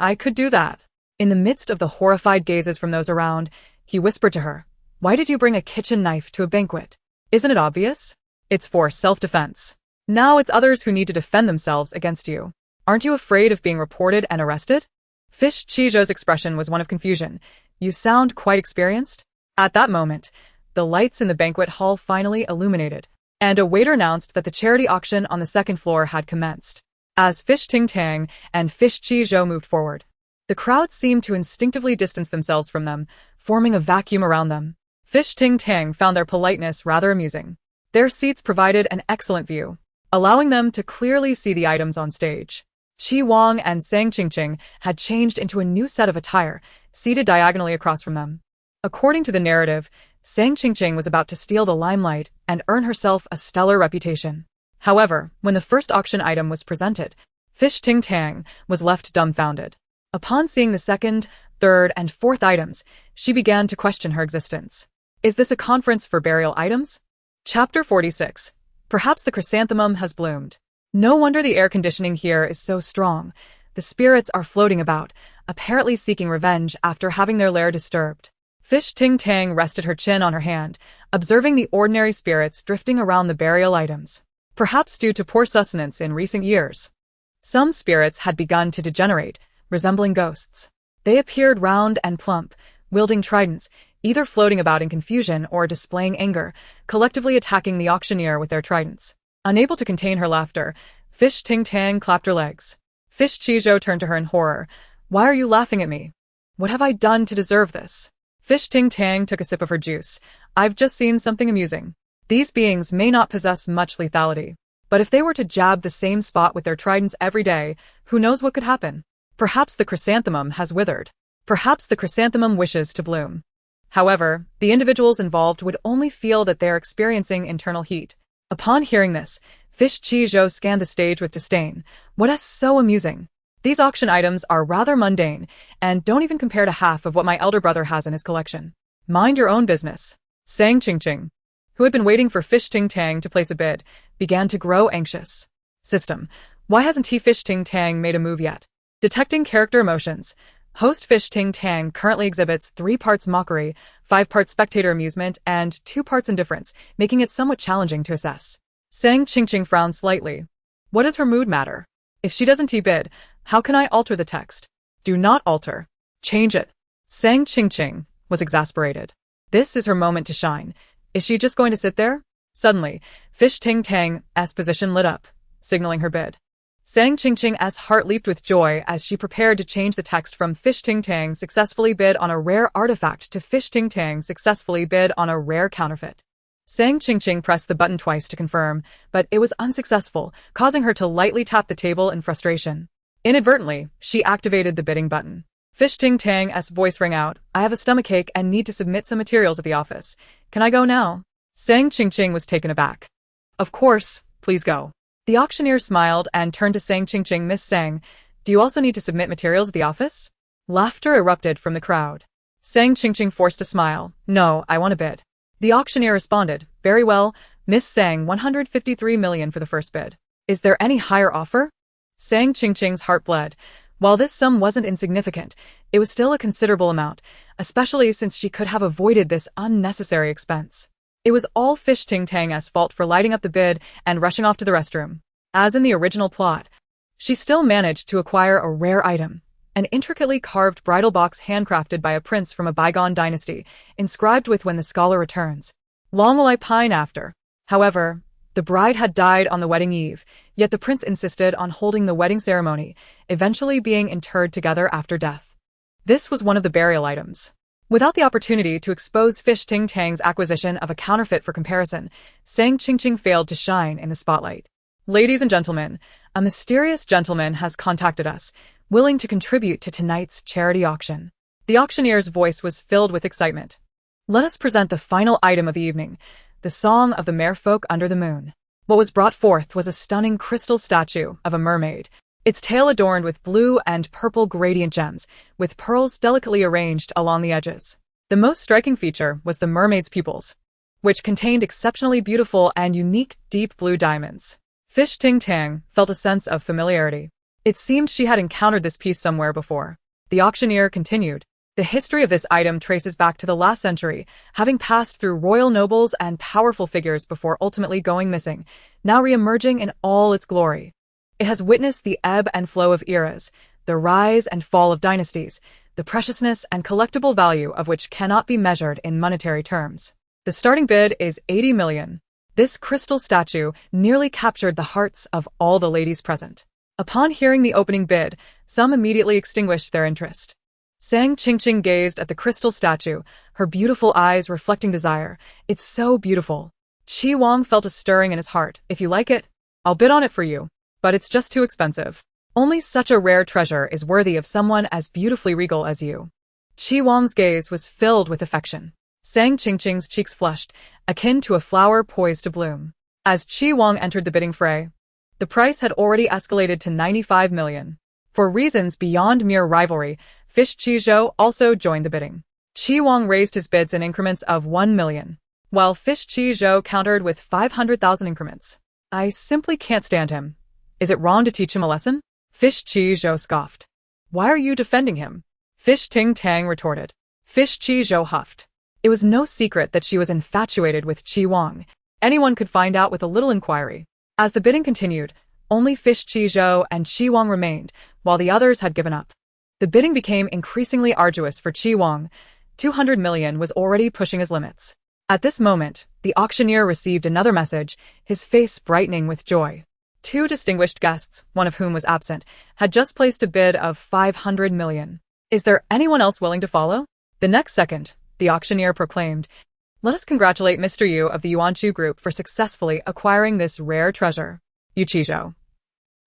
Speaker 1: I could do that. In the midst of the horrified gazes from those around, he whispered to her, "Why did you bring a kitchen knife to a banquet? Isn't it obvious? It's for self-defense. Now it's others who need to defend themselves against you. Aren't you afraid of being reported and arrested?" Fish Chizhou's expression was one of confusion. "You sound quite experienced." At that moment, the lights in the banquet hall finally illuminated, and a waiter announced that the charity auction on the second floor had commenced. As Fish Ting Tang and Fish Chizhou moved forward, the crowd seemed to instinctively distance themselves from them, forming a vacuum around them. Fish Ting Tang found their politeness rather amusing. Their seats provided an excellent view, allowing them to clearly see the items on stage. Qi Wang and Sang Qingqing had changed into a new set of attire, seated diagonally across from them. According to the narrative, Sang Qingqing was about to steal the limelight and earn herself a stellar reputation. However, when the first auction item was presented, Fish Ting Tang was left dumbfounded. Upon seeing the second, third, and fourth items, she began to question her existence. Is this a conference for burial items? Chapter 46. Perhaps the chrysanthemum has bloomed. No wonder the air conditioning here is so strong. The spirits are floating about, apparently seeking revenge after having their lair disturbed. Fish Ting Tang rested her chin on her hand, observing the ordinary spirits drifting around the burial items. Perhaps due to poor sustenance in recent years. Some spirits had begun to degenerate, resembling ghosts. They appeared round and plump, wielding tridents, either floating about in confusion or displaying anger, collectively attacking the auctioneer with their tridents. Unable to contain her laughter, Fish Ting Tang clapped her legs. Fish Chizhou turned to her in horror. "Why are you laughing at me? What have I done to deserve this?" Fish Ting Tang took a sip of her juice. "I've just seen something amusing. These beings may not possess much lethality, but if they were to jab the same spot with their tridents every day, who knows what could happen? Perhaps the chrysanthemum has withered. Perhaps the chrysanthemum wishes to bloom." However, the individuals involved would only feel that they are experiencing internal heat. Upon hearing this, Fish Chizhou scanned the stage with disdain. "What is so amusing? These auction items are rather mundane, and don't even compare to half of what my elder brother has in his collection. Mind your own business." Sang Qingqing, who had been waiting for Fish Ting Tang to place a bid, began to grow anxious. System. Why hasn't Fish Ting Tang made a move yet? Detecting character emotions. Host Fish Ting Tang currently exhibits 3 parts mockery, 5 parts spectator amusement, and 2 parts indifference, making it somewhat challenging to assess. Sang Qingqing frowned slightly. What does her mood matter? If she doesn't bid, how can I alter the text? Do not alter. Change it. Sang Qingqing was exasperated. This is her moment to shine. Is she just going to sit there? Suddenly, Fish Ting Tang's position lit up, signaling her bid. Sang Qingqing's heart leaped with joy as she prepared to change the text from Fish Ting Tang successfully bid on a rare artifact to Fish Ting Tang successfully bid on a rare counterfeit. Sang Qingqing pressed the button twice to confirm, but it was unsuccessful, causing her to lightly tap the table in frustration. Inadvertently, she activated the bidding button. Fish Ting Tang's voice rang out, "I have a stomachache and need to submit some materials at the office. Can I go now?" Sang Qingqing was taken aback. "Of course, please go." The auctioneer smiled and turned to Sang Qingqing. "Miss Sang, do you also need to submit materials at the office?" Laughter erupted from the crowd. Sang Qingqing forced a smile. "No, I want a bid." The auctioneer responded, "Very well, Miss Sang, 153 million for the first bid. Is there any higher offer?" Sang Qingqing's heart bled. While this sum wasn't insignificant, it was still a considerable amount, especially since she could have avoided this unnecessary expense. It was all Fish Ting Tang's fault for lighting up the bid and rushing off to the restroom. As in the original plot, she still managed to acquire a rare item, an intricately carved bridal box handcrafted by a prince from a bygone dynasty, inscribed with "When the scholar returns. Long will I pine after." However, the bride had died on the wedding eve, yet the prince insisted on holding the wedding ceremony, eventually being interred together after death. This was one of the burial items. Without the opportunity to expose Fish Ting Tang's acquisition of a counterfeit for comparison, Sang Qingqing failed to shine in the spotlight. Ladies and gentlemen, a mysterious gentleman has contacted us, willing to contribute to tonight's charity auction. The auctioneer's voice was filled with excitement. Let us present the final item of the evening, the Song of the Merfolk Under the Moon. What was brought forth was a stunning crystal statue of a mermaid, its tail adorned with blue and purple gradient gems, with pearls delicately arranged along the edges. The most striking feature was the mermaid's pupils, which contained exceptionally beautiful and unique deep blue diamonds. Fish Ting Tang felt a sense of familiarity. It seemed she had encountered this piece somewhere before. The auctioneer continued. The history of this item traces back to the last century, having passed through royal nobles and powerful figures before ultimately going missing, now re-emerging in all its glory. It has witnessed the ebb and flow of eras, the rise and fall of dynasties, the preciousness and collectible value of which cannot be measured in monetary terms. The starting bid is 80 million. This crystal statue nearly captured the hearts of all the ladies present. Upon hearing the opening bid, some immediately extinguished their interest. Sang Qingqing gazed at the crystal statue, her beautiful eyes reflecting desire. It's so beautiful. Qi Wang felt a stirring in his heart. If you like it, I'll bid on it for you. But it's just too expensive. Only such a rare treasure is worthy of someone as beautifully regal as you. Qi Wang's gaze was filled with affection. Sang Qingqing's cheeks flushed, akin to a flower poised to bloom. As Qi Wang entered the bidding fray, the price had already escalated to 95 million. For reasons beyond mere rivalry, Fish Qizhou also joined the bidding. Qi Wang raised his bids in increments of 1 million, while Fish Qizhou countered with 500,000 increments. I simply can't stand him. Is it wrong to teach him a lesson? Fish Qizhou scoffed. Why are you defending him? Fish Ting Tang retorted. Fish Qizhou huffed. It was no secret that she was infatuated with Qi Wang. Anyone could find out with a little inquiry. As the bidding continued, only Fish Qizhou and Qi Wang remained, while the others had given up. The bidding became increasingly arduous for Qi Wang. 200 million was already pushing his limits. At this moment, the auctioneer received another message, his face brightening with joy. 2 distinguished guests, one of whom was absent, had just placed a bid of 500 million. Is there anyone else willing to follow? The next second, the auctioneer proclaimed, "Let us congratulate Mr. Yu of the Yuanchu Group for successfully acquiring this rare treasure." Yu Qizhou.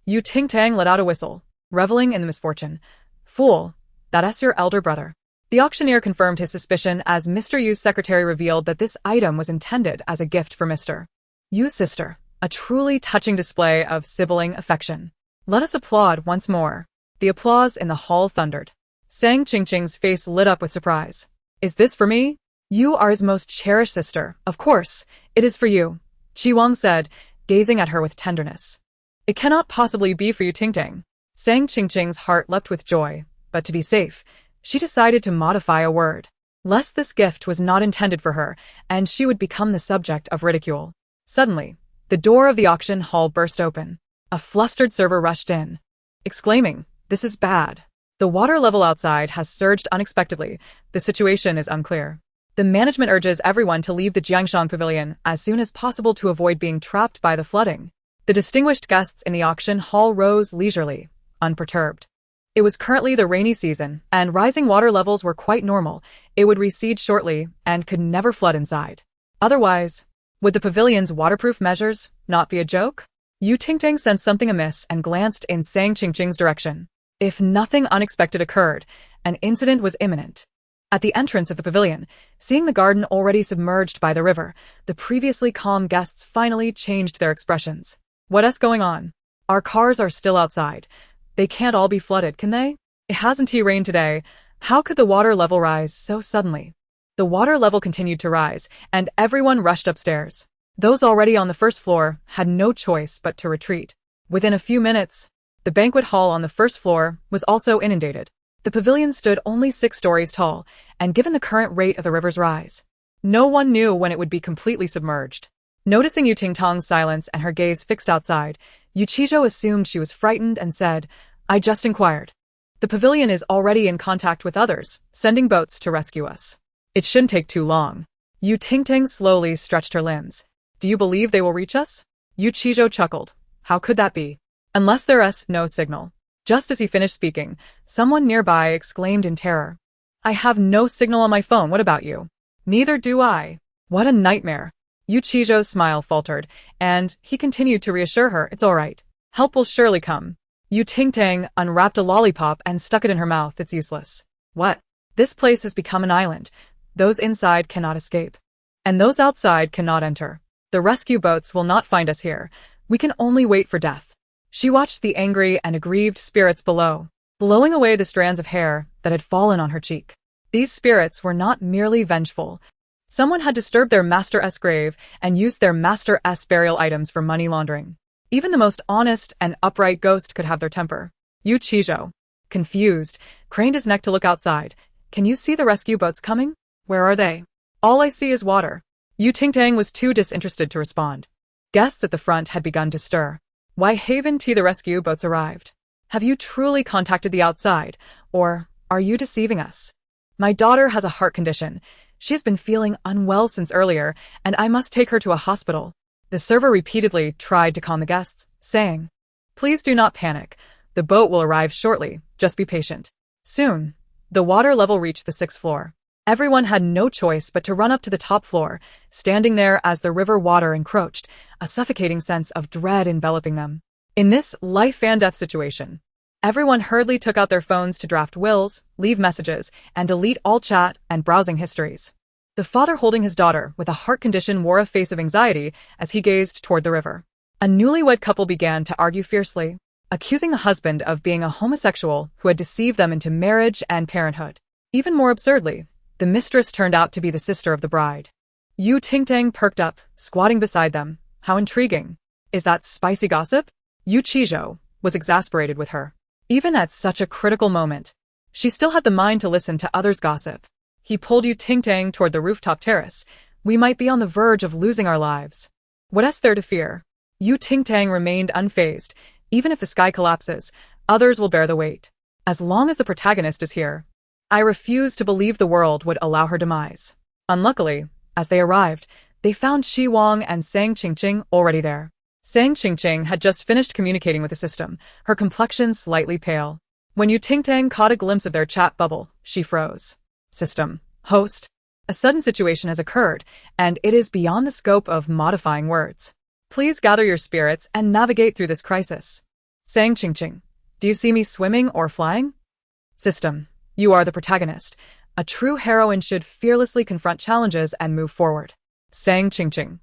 Speaker 1: Yu Ting Tang let out a whistle, reveling in the misfortune. Fool, that's your elder brother. The auctioneer confirmed his suspicion as Mr. Yu's secretary revealed that this item was intended as a gift for Mr. Yu's sister, a truly touching display of sibling affection. Let us applaud once more. The applause in the hall thundered. Sang Qingqing's face lit up with surprise. Is this for me? You are his most cherished sister. Of course, it is for you, Qi Wang said, gazing at her with tenderness. It cannot possibly be for you, Ting Tang. Sang Qingqing's heart leapt with joy, but to be safe, she decided to modify a word, lest this gift was not intended for her, and she would become the subject of ridicule. Suddenly, the door of the auction hall burst open. A flustered server rushed in, exclaiming, "This is bad. The water level outside has surged unexpectedly. The situation is unclear. The management urges everyone to leave the Jiangshang Pavilion as soon as possible to avoid being trapped by the flooding." The distinguished guests in the auction hall rose leisurely, unperturbed. It was currently the rainy season, and rising water levels were quite normal. It would recede shortly and could never flood inside. Otherwise, would the pavilion's waterproof measures not be a joke? Yu Tingting sensed something amiss and glanced in Sang Qingqing's direction. If nothing unexpected occurred, an incident was imminent. At the entrance of the pavilion, seeing the garden already submerged by the river, the previously calm guests finally changed their expressions. What's going on? Our cars are still outside. They can't all be flooded, can they? It hasn't rained today. How could the water level rise so suddenly? The water level continued to rise, and everyone rushed upstairs. Those already on the first floor had no choice but to retreat. Within a few minutes, The banquet hall on the first floor was also inundated. The pavilion stood only 6 stories tall, and given the current rate of the river's rise, no one knew when it would be completely submerged. Noticing Ting Tang's silence and her gaze fixed outside, Yuchijo assumed she was frightened and said, "I just inquired. The pavilion is already in contact with others, sending boats to rescue us. It shouldn't take too long." Ting Tang slowly stretched her limbs. "Do you believe they will reach us?" Yuchijo chuckled. "How could that be? Unless there's no signal." Just as he finished speaking, someone nearby exclaimed in terror, "I have no signal on my phone, what about you?" "Neither do I." "What a nightmare." Yuchijo's smile faltered, and he continued to reassure her, "It's all right. Help will surely come." Ting Tang unwrapped a lollipop and stuck it in her mouth. "It's useless."
Speaker 2: What?
Speaker 1: "This place has become an island. Those inside cannot escape. And those outside cannot enter. The rescue boats will not find us here. We can only wait for death." She watched the angry and aggrieved spirits below, blowing away the strands of hair that had fallen on her cheek. These spirits were not merely vengeful. Someone had disturbed their master's grave and used their master's burial items for money laundering. Even the most honest and upright ghost could have their temper. Yuchijo, confused, craned his neck to look outside. "Can you see the rescue boats coming?" "Where are they?" "All I see is water." Ting Tang was too disinterested to respond. Guests at the front had begun to stir. "Why haven't the rescue boats arrived? Have you truly contacted the outside, or are you deceiving us? My daughter has a heart condition. She has been feeling unwell since earlier, and I must take her to a hospital." The server repeatedly tried to calm the guests, saying, "Please do not panic. The boat will arrive shortly. Just be patient." Soon, the water level reached the 6th floor. Everyone had no choice but to run up to the top floor, standing there as the river water encroached, a suffocating sense of dread enveloping them. In this life-and-death situation, everyone hurriedly took out their phones to draft wills, leave messages, and delete all chat and browsing histories. The father holding his daughter with a heart condition wore a face of anxiety as he gazed toward the river. A newlywed couple began to argue fiercely, accusing the husband of being a homosexual who had deceived them into marriage and parenthood. Even more absurdly, the mistress turned out to be the sister of the bride. Ting Tang perked up, squatting beside them. "How intriguing. Is that spicy gossip?" Yuchijo was exasperated with her. Even at such a critical moment, she still had the mind to listen to others' gossip. He pulled Ting Tang toward the rooftop terrace. "We might be on the verge of losing our lives. What's there to fear?" Ting Tang remained unfazed. "Even if the sky collapses, others will bear the weight. As long as the protagonist is here, I refuse to believe the world would allow her demise." Unluckily, as they arrived, they found Shi Wang and Sang Qingqing already there. Sang Qingqing had just finished communicating with the system, her complexion slightly pale. When Ting Tang caught a glimpse of their chat bubble, she froze. "System. Host. A sudden situation has occurred, and it is beyond the scope of modifying words. Please gather your spirits and navigate through this crisis." Sang Qingqing. "Do you see me swimming or flying?" System. "You are the protagonist. A true heroine should fearlessly confront challenges and move forward." Sang Qingqing.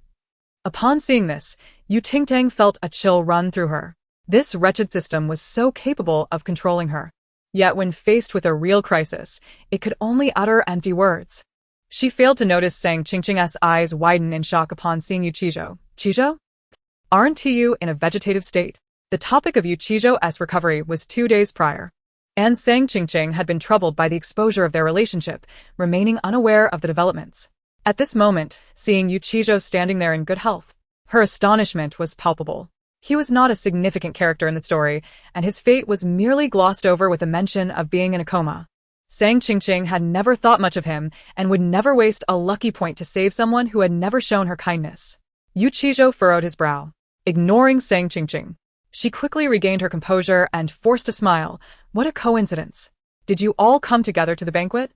Speaker 1: Upon seeing this, Ting Tang felt a chill run through her. This wretched system was so capable of controlling her. Yet when faced with a real crisis, it could only utter empty words. She failed to notice Sang Qingqing's eyes widen in shock upon seeing Yuchijo. "Chijo? Aren't you in a vegetative state?" The topic of Yuchijo's recovery was 2 days prior, and Sang Qingqing had been troubled by the exposure of their relationship, remaining unaware of the developments. At this moment, seeing Yuchijo standing there in good health, her astonishment was palpable. He was not a significant character in the story, and his fate was merely glossed over with a mention of being in a coma. Sang Qingqing had never thought much of him and would never waste a lucky point to save someone who had never shown her kindness. Yuchijo furrowed his brow, ignoring Sang Qingqing. She quickly regained her composure and forced a smile. "What a coincidence. Did you all come together to the banquet?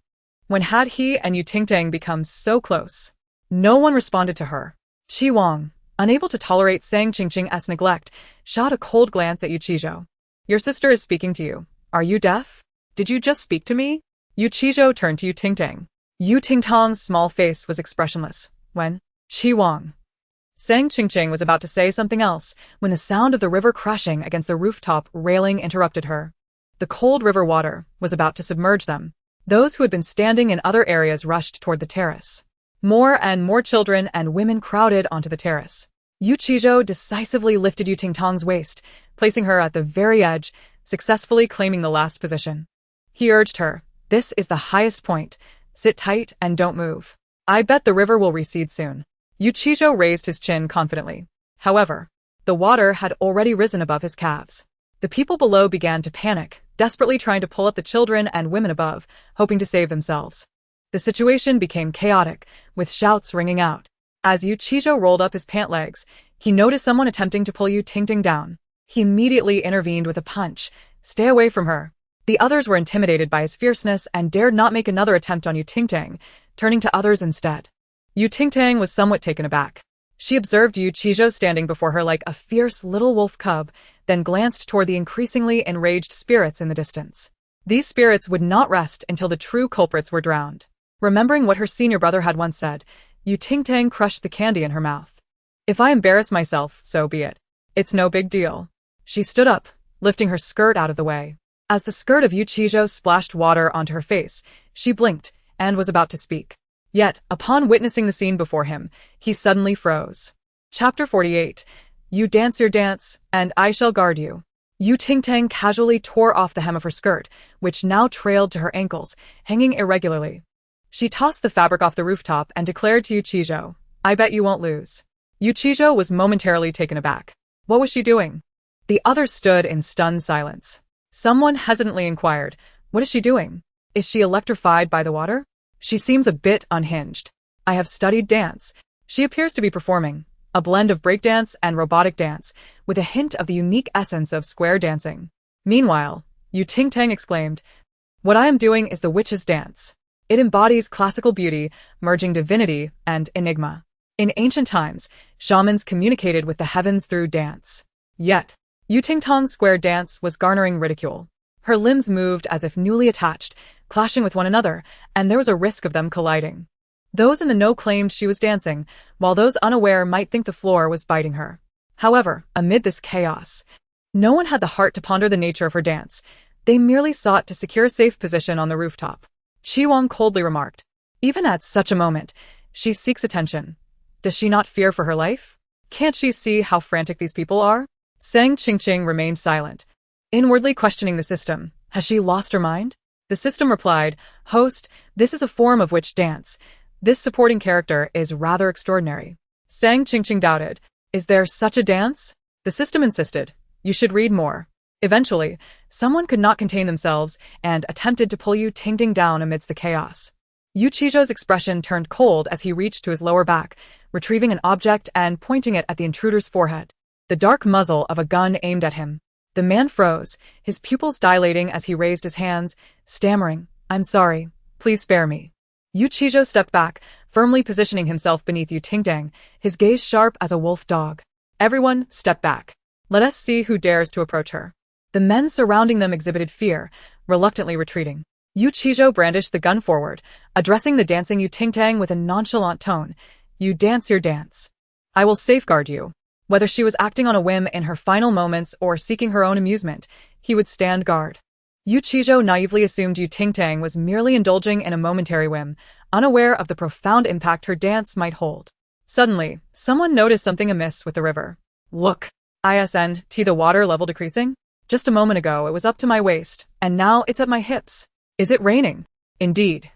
Speaker 1: When had he and Ting Tang become so close?" No one responded to her. Shi Wang, unable to tolerate Sang Qingqing's neglect, shot a cold glance at Yuchijo. "Your sister is speaking to you. Are you deaf? Did you just speak to me?" Yuchijo turned to Ting Tang. Ting Tang's small face was expressionless. "When?" Shi Wang. Sang Qingqing was about to say something else when the sound of the river crashing against the rooftop railing interrupted her. The cold river water was about to submerge them. Those who had been standing in other areas rushed toward the terrace. More and more children and women crowded onto the terrace. Yu Qizhou decisively lifted Ting Tang's waist, placing her at the very edge, successfully claiming the last position. He urged her, "This is the highest point. Sit tight and don't move. I bet the river will recede soon." Yu Qizhou raised his chin confidently. However, the water had already risen above his calves. The people below began to panic, desperately trying to pull up the children and women above, hoping to save themselves. The situation became chaotic, with shouts ringing out. As Yu Qizhou rolled up his pant legs, he noticed someone attempting to pull Yu Ting down. He immediately intervened with a punch. "Stay away from her." The others were intimidated by his fierceness and dared not make another attempt on Yu Ting, turning to others instead. Yu Ting was somewhat taken aback. She observed Yu Qizhou standing before her like a fierce little wolf cub, then glanced toward the increasingly enraged spirits in the distance. These spirits would not rest until the true culprits were drowned. Remembering what her senior brother had once said, Yu Ting crushed the candy in her mouth. "If I embarrass myself, so be it. It's no big deal." She stood up, lifting her skirt out of the way. As the skirt of Yu Qizhou splashed water onto her face, she blinked and was about to speak. Yet, upon witnessing the scene before him, he suddenly froze. Chapter 48. You dance your dance, and I shall guard you. Yu Ting casually tore off the hem of her skirt, which now trailed to her ankles, hanging irregularly. She tossed the fabric off the rooftop and declared to Yu Qizhou, "I bet you won't lose." Yu Qizhou was momentarily taken aback. What was she doing? The others stood in stunned silence. Someone hesitantly inquired, "What is she doing? Is she electrified by the water? She seems a bit unhinged." "I have studied dance." She appears to be performing a blend of breakdance and robotic dance, with a hint of the unique essence of square dancing. Meanwhile, Yu Ting exclaimed, "What I am doing is the witch's dance. It embodies classical beauty, merging divinity and enigma. In ancient times, shamans communicated with the heavens through dance. Yet, Yu Tingtang's square dance was garnering ridicule. Her limbs moved as if newly attached, clashing with one another, and there was a risk of them colliding. Those in the know claimed she was dancing, while those unaware might think the floor was biting her. However, amid this chaos, no one had the heart to ponder the nature of her dance. They merely sought to secure a safe position on the rooftop. Qi Wang coldly remarked, "Even at such a moment, she seeks attention. Does she not fear for her life? Can't she see how frantic these people are?" Sang Qingqing remained silent, inwardly questioning the system. Has she lost her mind? The system replied, "Host, this is a form of witch dance. This supporting character is rather extraordinary." Sang Qingqing doubted, "Is there such a dance?" The system insisted, "You should read more." Eventually, someone could not contain themselves and attempted to pull Yu Ting down amidst the chaos. Yu Qizhou's expression turned cold as he reached to his lower back, retrieving an object and pointing it at the intruder's forehead. The dark muzzle of a gun aimed at him. The man froze, his pupils dilating as he raised his hands, stammering, "I'm sorry, please spare me." Yu Qizhou stepped back, firmly positioning himself beneath Yu Ting, his gaze sharp as a wolf dog. "Everyone, step back. Let us see who dares to approach her." The men surrounding them exhibited fear, reluctantly retreating. Yu Qizhou brandished the gun forward, addressing the dancing Yu Ting with a nonchalant tone. "You dance your dance. I will safeguard you." Whether she was acting on a whim in her final moments or seeking her own amusement, he would stand guard. Yu Qizhou naively assumed Yu Ting was merely indulging in a momentary whim, unaware of the profound impact her dance might hold. Suddenly, someone noticed something amiss with the river. "Look! Isn't the water level decreasing? Just a moment ago it was up to my waist, and now it's at my hips. Is it raining?" Indeed.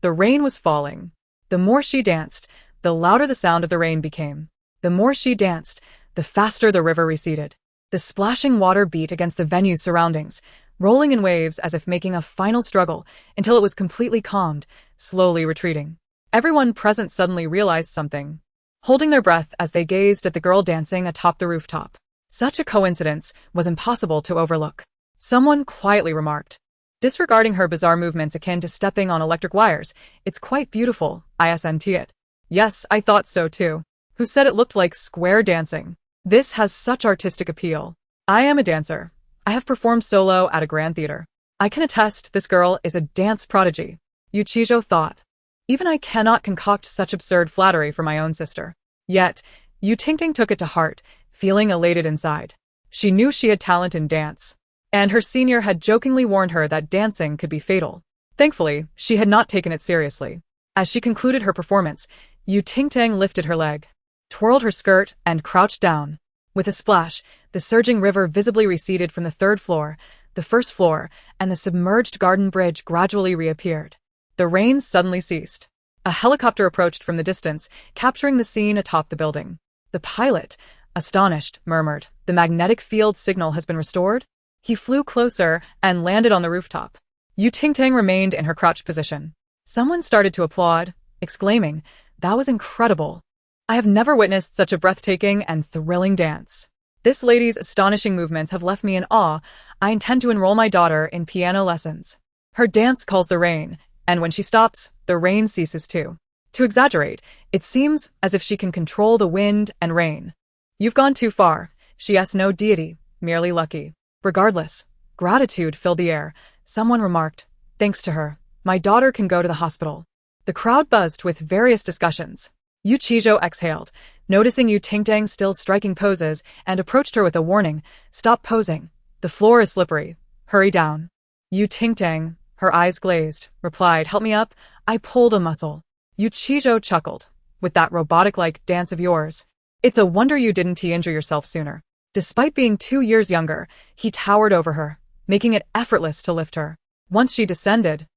Speaker 1: The rain was falling. The more she danced, the louder the sound of the rain became. The more she danced, the faster the river receded. The splashing water beat against the venue's surroundings, rolling in waves as if making a final struggle until it was completely calmed, slowly retreating. Everyone present suddenly realized something, holding their breath as they gazed at the girl dancing atop the rooftop. Such a coincidence was impossible to overlook. Someone quietly remarked, disregarding her bizarre movements akin to stepping on electric wires, "It's quite beautiful, isn't it?" "Yes, I thought so too." "Who said it looked like square dancing? This has such artistic appeal." "I am a dancer. I have performed solo at a grand theater. I can attest this girl is a dance prodigy." Yu Qizhou thought. "Even I cannot concoct such absurd flattery for my own sister." Yet, Yu Ting took it to heart, feeling elated inside. She knew she had talent in dance, and her senior had jokingly warned her that dancing could be fatal. Thankfully, she had not taken it seriously. As she concluded her performance, Yu Ting lifted her leg. twirled her skirt, and crouched down. With a splash, the surging river visibly receded from the third floor, the first floor, and the submerged garden bridge gradually reappeared. The rain suddenly ceased. A helicopter approached from the distance, capturing the scene atop the building. The pilot, astonished, murmured, "The magnetic field signal has been restored?" He flew closer and landed on the rooftop. Ting Tang remained in her crouched position. Someone started to applaud, exclaiming, "That was incredible. I have never witnessed such a breathtaking and thrilling dance. This lady's astonishing movements have left me in awe. I intend to enroll my daughter in piano lessons. Her dance calls the rain, and when she stops, the rain ceases too. To exaggerate, it seems as if she can control the wind and rain." "You've gone too far. She has no deity, merely lucky." Regardless, gratitude filled the air. Someone remarked, "Thanks to her, my daughter can go to the hospital." The crowd buzzed with various discussions. Yu Qizhou exhaled, noticing Ting Tang still striking poses, and approached her with a warning, "Stop posing. The floor is slippery. Hurry down." Ting Tang, her eyes glazed, replied, "Help me up. I pulled a muscle." Yu Qizhou chuckled, "With that robotic-like dance of yours. It's a wonder you didn't injure yourself sooner." Despite being 2 years younger, he towered over her, making it effortless to lift her. Once she descended,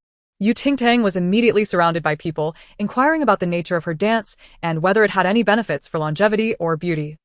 Speaker 1: Ting Tang was immediately surrounded by people, inquiring about the nature of her dance and whether it had any benefits for longevity or beauty.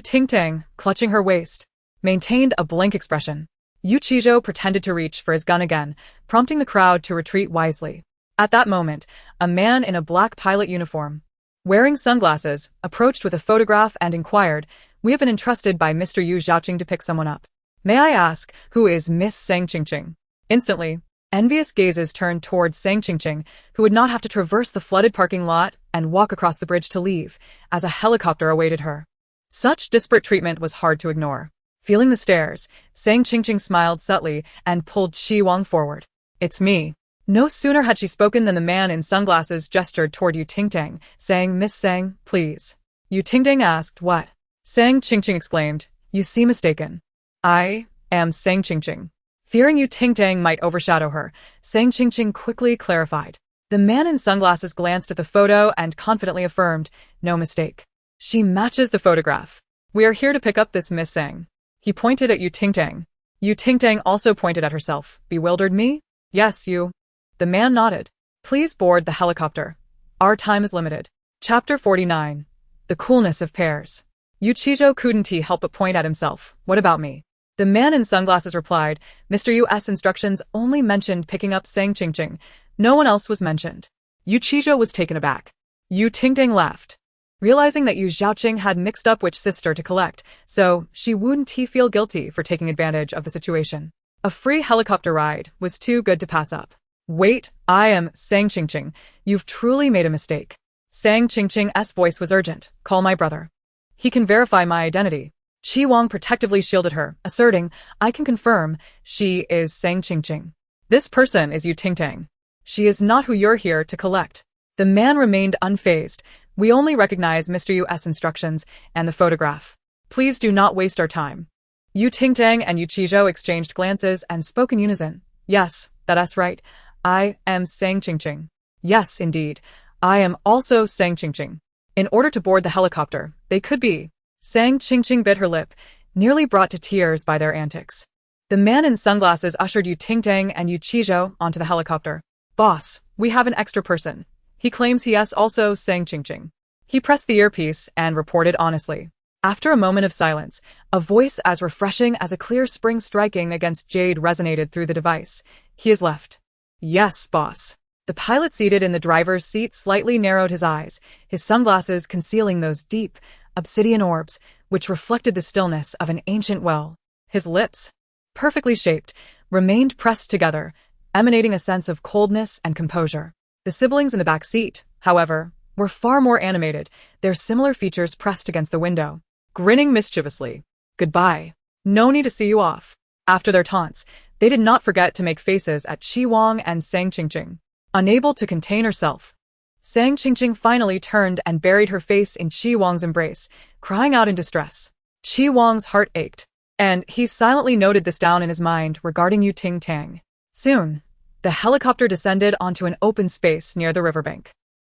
Speaker 1: Ting Tang, clutching her waist, maintained a blank expression. Yu Qizhou pretended to reach for his gun again, prompting the crowd to retreat wisely. At that moment, a man in a black pilot uniform, wearing sunglasses, approached with a photograph and inquired, "We have been entrusted by Mr. Yu Zhaoqing to pick someone up. May I ask, who is Miss Sang Qingqing?" Instantly, envious gazes turned towards Sang Qingqing, who would not have to traverse the flooded parking lot and walk across the bridge to leave, as a helicopter awaited her. Such disparate treatment was hard to ignore. Feeling the stares, Sang Qingqing smiled subtly and pulled Qi Wang forward. "It's me." No sooner had she spoken than the man in sunglasses gestured toward Ting Tang, saying, "Miss Sang, please." Ting Tang asked, "What?" Sang Qingqing exclaimed, "You seem mistaken. I am Sang Qingqing." Fearing Ting Tang might overshadow her, Sang Qingqing quickly clarified. The man in sunglasses glanced at the photo and confidently affirmed, "No mistake. She matches the photograph. We are here to pick up this Miss Sang." He pointed at Ting Tang. Ting Tang also pointed at herself. "Bewildered me?" "Yes, you." The man nodded. "Please board the helicopter. Our time is limited." Chapter 49. The Coolness of Pairs. Yu Qizhou couldn't help but point at himself. "What about me?" The man in sunglasses replied, "Mr. Yu's instructions only mentioned picking up Sang Qingqing. No one else was mentioned." Yu Qizhou was taken aback. Ting Tang laughed, realizing that Yu Zhaoqing had mixed up which sister to collect, so she wouldn't feel guilty for taking advantage of the situation. A free helicopter ride was too good to pass up. "Wait, I am Sang Qingqing. You've truly made a mistake." Sang Qingqing's voice was urgent. "Call my brother. He can verify my identity." Qi Wang protectively shielded her, asserting, "I can confirm, she is Sang Qingqing. This person is Ting Tang. She is not who you're here to collect." The man remained unfazed. "We only recognize Mr. Yu's instructions and the photograph. Please do not waste our time." Ting Tang and Yu Qizhou exchanged glances and spoke in unison. "Yes, that's right. I am Sang Qingqing." "Yes, indeed. I am also Sang Qingqing." In order to board the helicopter, they could be. Sang Qingqing bit her lip, nearly brought to tears by their antics. The man in sunglasses ushered Ting Tang and Yu Qizhou onto the helicopter. "Boss, we have an extra person. He claims he is also Sang Qingqing." He pressed the earpiece and reported honestly. After a moment of silence, a voice as refreshing as a clear spring striking against jade resonated through the device. "He is left." "Yes, boss." The pilot seated in the driver's seat slightly narrowed his eyes, his sunglasses concealing those deep, obsidian orbs, which reflected the stillness of an ancient well. His lips, perfectly shaped, remained pressed together, emanating a sense of coldness and composure. The siblings in the back seat, however, were far more animated, their similar features pressed against the window, grinning mischievously. "Goodbye. No need to see you off." After their taunts, they did not forget to make faces at Qi Wang and Sang Qingqing. Unable to contain herself, Sang Qingqing finally turned and buried her face in Qi Wang's embrace, crying out in distress. Qi Wang's heart ached, and he silently noted this down in his mind regarding Ting Tang. Soon, the helicopter descended onto an open space near the riverbank.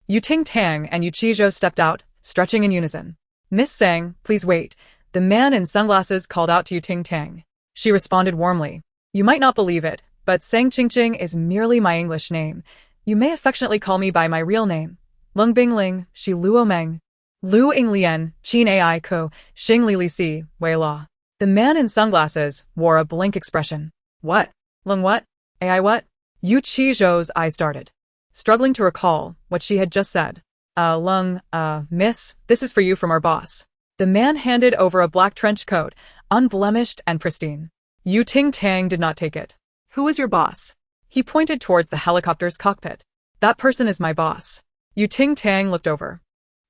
Speaker 1: Ting Tang and Yu Qizhou stepped out, stretching in unison. Miss Sang, please wait. The man in sunglasses called out to you Ting Tang. She responded warmly. You might not believe it, but Sang Qingqing is merely my English name. You may affectionately call me by my real name. Lung Bing Ling, Shi Luo Meng. Lu Ing Lian, Qin Ai Ko, Xing Li Li Si, Wei La. The man in sunglasses wore a blank expression. What? Lung what? Ai what? Yu Chi Zhou's eyes darted, struggling to recall what she had just said. Lung, miss, this is for you from our boss. The man handed over a black trench coat, unblemished and pristine. Yu Ting Tang did not take it.
Speaker 2: Who is your boss?
Speaker 1: He pointed towards the helicopter's cockpit. That person is my boss. Yu Ting Tang looked over,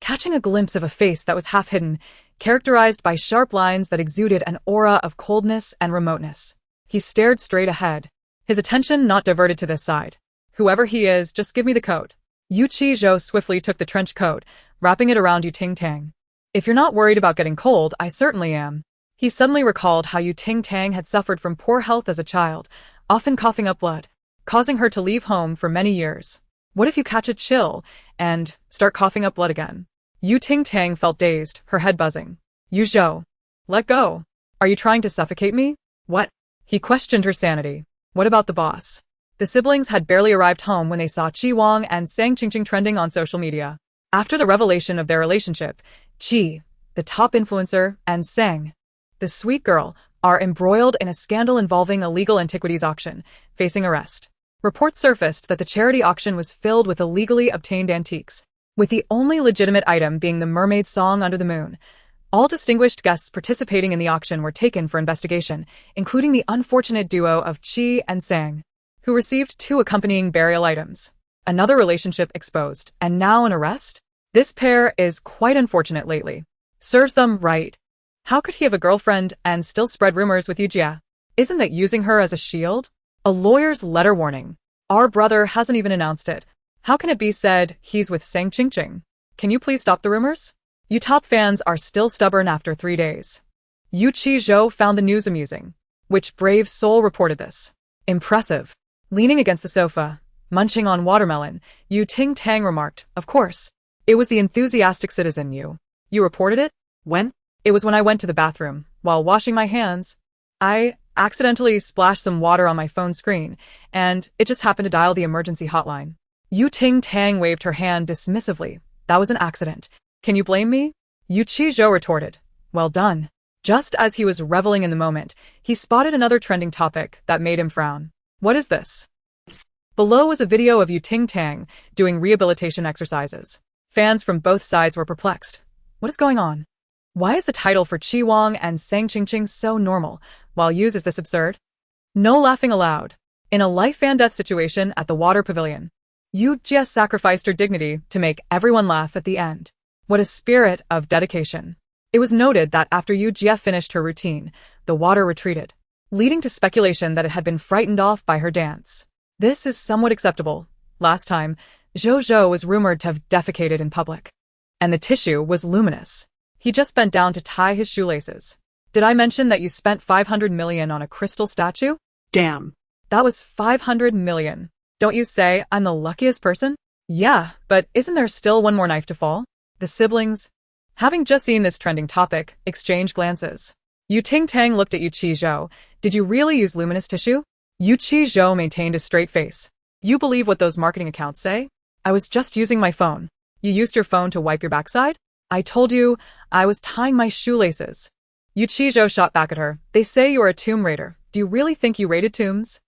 Speaker 1: catching a glimpse of a face that was half hidden, characterized by sharp lines that exuded an aura of coldness and remoteness. He stared straight ahead, his attention not diverted to this side. Whoever he is, just give me the coat. Yu Chi Zhou swiftly took the trench coat, wrapping it around Yu Ting Tang. If you're not worried about getting cold, I certainly am. He suddenly recalled how Yu Ting Tang had suffered from poor health as a child, often coughing up blood, causing her to leave home for many years. What if you catch a chill and start coughing up blood again? Yu Ting Tang felt dazed, her head buzzing. Yu Zhou, let go. Are you trying to suffocate me? What? He questioned her sanity. What about the boss? The siblings had barely arrived home when they saw Qi Wang and Sang Qingqing trending on social media. After the revelation of their relationship, Qi, the top influencer, and Sang, the sweet girl, are embroiled in a scandal involving a legal antiquities auction, facing arrest. Reports surfaced that the charity auction was filled with illegally obtained antiques, with the only legitimate item being the mermaid song Under the Moon. All distinguished guests participating in the auction were taken for investigation, including the unfortunate duo of Qi and Sang, who received 2 accompanying burial items. Another relationship exposed, and now an arrest? This pair is quite unfortunate lately. Serves them right. How could he have a girlfriend and still spread rumors with Yujia? Isn't that using her as a shield? A lawyer's letter warning. Our brother hasn't even announced it. How can it be said he's with Sang Qingqing? Can you please stop the rumors? You top fans are still stubborn after 3 days. Yu Chi Zhou found the news amusing. Which brave soul reported this? Impressive. Leaning against the sofa, munching on watermelon, Yu Ting Tang remarked, of course. It was the enthusiastic citizen You reported it?
Speaker 2: When?
Speaker 1: It was when I went to the bathroom. While washing my hands, I accidentally splashed some water on my phone screen, and it just happened to dial the emergency hotline. Yu Ting Tang waved her hand dismissively. That was an accident. Can you blame me? Yu Chi Zhou retorted. Well done. Just as he was reveling in the moment, he spotted another trending topic that made him frown. What is this? Below was a video of Yu Ting Tang doing rehabilitation exercises. Fans from both sides were perplexed. What is going on? Why is the title for Qi Wang and Sang Qingqing so normal, while Yu's is this absurd? No laughing allowed. In a life-and-death situation at the water pavilion, Yu Jia sacrificed her dignity to make everyone laugh at the end. What a spirit of dedication. It was noted that after Yu Jia finished her routine, the water retreated, leading to speculation that it had been frightened off by her dance. This is somewhat acceptable. Last time, Zhou Zhou was rumored to have defecated in public. And the tissue was luminous. He just bent down to tie his shoelaces. Did I mention that you spent 500 million on a crystal statue?
Speaker 2: Damn.
Speaker 1: That was 500 million. Don't you say I'm the luckiest person? Yeah, but isn't there still one more knife to fall? The siblings, having just seen this trending topic, exchanged glances. Yu Ting Tang looked at Yu Chi Zhou. Did you really use luminous tissue? Yu Chi Zhou maintained a straight face. You believe what those marketing accounts say? I was just using my phone. You used your phone to wipe your backside? I told you, I was tying my shoelaces. Yu Chi Zhou shot back at her. They say you are a tomb raider. Do you really think you raided tombs?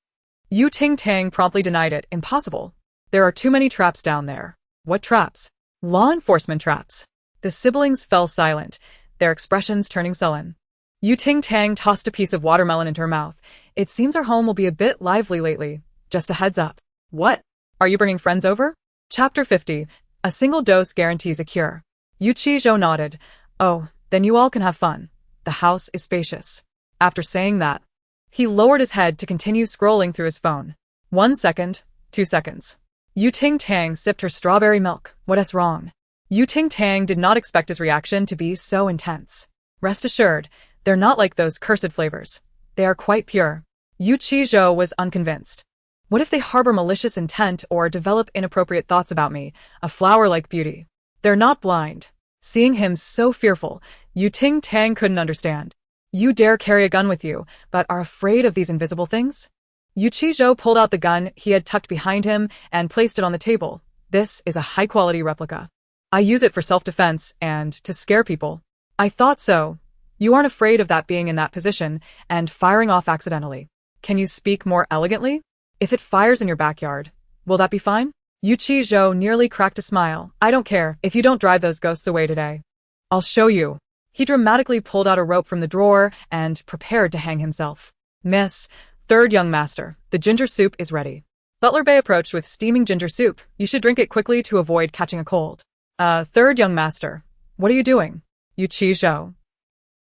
Speaker 1: Yu Ting Tang promptly denied it. Impossible. There are too many traps down there. What traps? Law enforcement traps. The siblings fell silent, their expressions turning sullen. Yu Ting Tang tossed a piece of watermelon into her mouth. It seems our home will be a bit lively lately. Just a heads up. What? Are you bringing friends over? Chapter 50. A single dose guarantees a cure. Yu Chi Zhou nodded. Oh, then you all can have fun. The house is spacious. After saying that, he lowered his head to continue scrolling through his phone. 1 second, 2 seconds. Yu Ting Tang sipped her strawberry milk. What is wrong? Yu Ting Tang did not expect his reaction to be so intense. Rest assured, they're not like those cursed flavors. They are quite pure. Yu Chi Zhou was unconvinced. What if they harbor malicious intent or develop inappropriate thoughts about me, a flower-like beauty? They're not blind. Seeing him so fearful, Ting Tang couldn't understand. You dare carry a gun with you, but are afraid of these invisible things? Zhou pulled out the gun he had tucked behind him and placed it on the table. This is a high-quality replica. I use it for self-defense and to scare people. I thought so. You aren't afraid of that being in that position and firing off accidentally. Can you speak more elegantly? If it fires in your backyard, will that be fine? Zhou nearly cracked a smile. I don't care if you don't drive those ghosts away today. I'll show you. He dramatically pulled out a rope from the drawer and prepared to hang himself. Miss, third young master, the ginger soup is ready. Butler Bay approached with steaming ginger soup. You should drink it quickly to avoid catching a cold. Third young master, what are you doing? Zhou.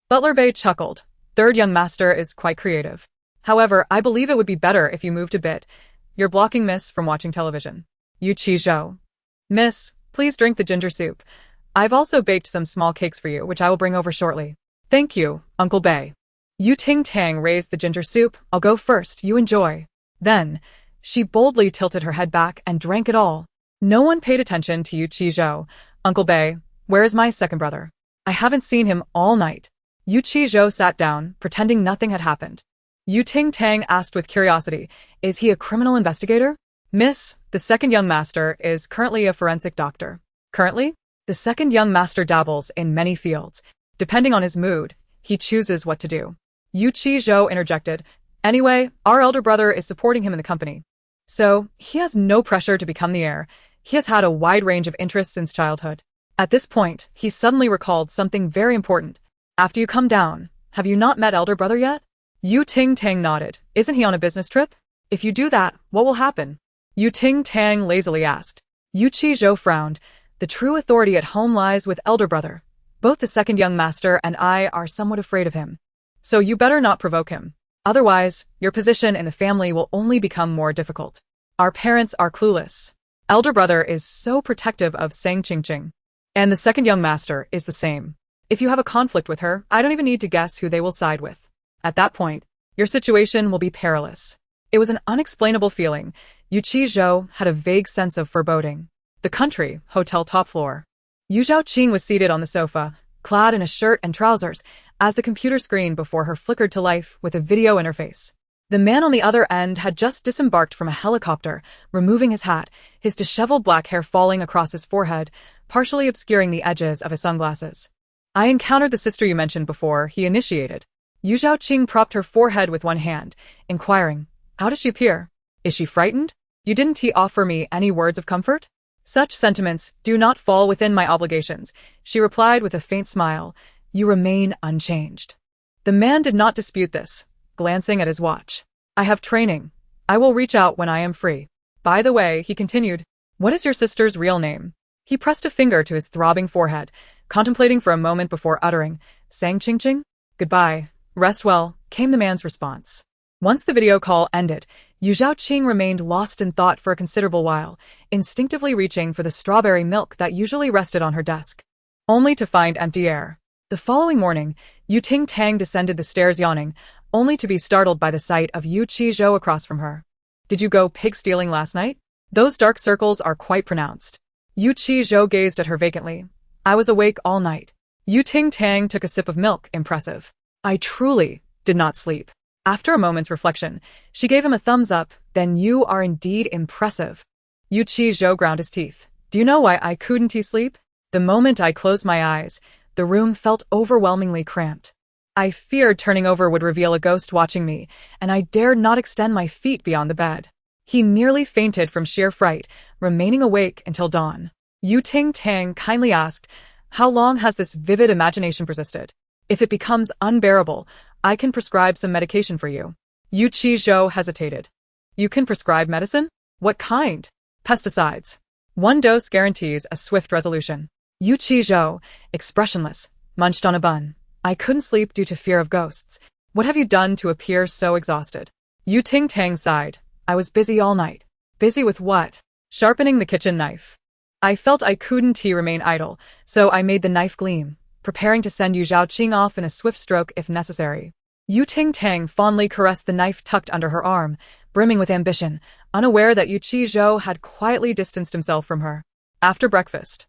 Speaker 1: Butler Bay chuckled. Third young master is quite creative. However, I believe it would be better if you moved a bit. You're blocking Miss from watching television. Zhou. Miss, please drink the ginger soup. I've also baked some small cakes for you, which I will bring over shortly. Thank you, Uncle Bay. Ting Tang raised the ginger soup. I'll go first, you enjoy. Then, she boldly tilted her head back and drank it all. No one paid attention to Zhou. Uncle Bay, where is my second brother? I haven't seen him all night. Zhou sat down, pretending nothing had happened. Ting Tang asked with curiosity, is he a criminal investigator? Miss, the second young master is currently a forensic doctor. Currently? The second young master dabbles in many fields. Depending on his mood, he chooses what to do. Zhou interjected. Anyway, our elder brother is supporting him in the company. So, he has no pressure to become the heir. He has had a wide range of interests since childhood. At this point, he suddenly recalled something very important. After you come down, have you not met elder brother yet? Ting Tang nodded. Isn't he on a business trip? If you do that, what will happen? Ting Tang lazily asked. Zhou frowned. The true authority at home lies with elder brother. Both the second young master and I are somewhat afraid of him. So you better not provoke him. Otherwise, your position in the family will only become more difficult. Our parents are clueless. Elder brother is so protective of Sang Qingqing. And the second young master is the same. If you have a conflict with her, I don't even need to guess who they will side with. At that point, your situation will be perilous. It was an unexplainable feeling. Zhou had a vague sense of foreboding. The country, hotel top floor. Yu Zhaoqing was seated on the sofa, clad in a shirt and trousers, as the computer screen before her flickered to life with a video interface. The man on the other end had just disembarked from a helicopter, removing his hat, his disheveled black hair falling across his forehead, partially obscuring the edges of his sunglasses. I encountered the sister you mentioned before, he initiated. Yu Zhaoqing propped her forehead with one hand, inquiring, how does she appear? Is she frightened? You didn't offer me any words of comfort? Such sentiments do not fall within my obligations, she replied with a faint smile. You remain unchanged. The man did not dispute this, glancing at his watch. I have training. I will reach out when I am free. By the way, he continued, what is your sister's real name? He pressed a finger to his throbbing forehead, contemplating for a moment before uttering, Sang Qingqing? Goodbye. Rest well, came the man's response. Once the video call ended, Yu Zhaoqing remained lost in thought for a considerable while, instinctively reaching for the strawberry milk that usually rested on her desk. Only to find empty air. The following morning, Ting Tang descended the stairs yawning, only to be startled by the sight of Zhou across from her. Did you go pig-stealing last night? Those dark circles are quite pronounced. Zhou gazed at her vacantly. I was awake all night. Ting Tang took a sip of milk, impressive. I truly did not sleep. After a moment's reflection, she gave him a thumbs up. Then you are indeed impressive. Zhou ground his teeth. Do you know why I couldn't sleep? The moment I closed my eyes, the room felt overwhelmingly cramped. I feared turning over would reveal a ghost watching me, and I dared not extend my feet beyond the bed. He nearly fainted from sheer fright, remaining awake until dawn. Ting Tang kindly asked, how long has this vivid imagination persisted? If it becomes unbearable, I can prescribe some medication for you. Zhou hesitated. You can prescribe medicine? What kind? Pesticides. One dose guarantees a swift resolution. Zhou, expressionless, munched on a bun. I couldn't sleep due to fear of ghosts. What have you done to appear so exhausted? Ting Tang sighed. I was busy all night. Busy with what? Sharpening the kitchen knife. I felt I couldn't remain idle, so I made the knife gleam, preparing to send Yu Zhaoqing off in a swift stroke if necessary. Ting Tang fondly caressed the knife tucked under her arm, brimming with ambition, unaware that Zhou had quietly distanced himself from her. After breakfast.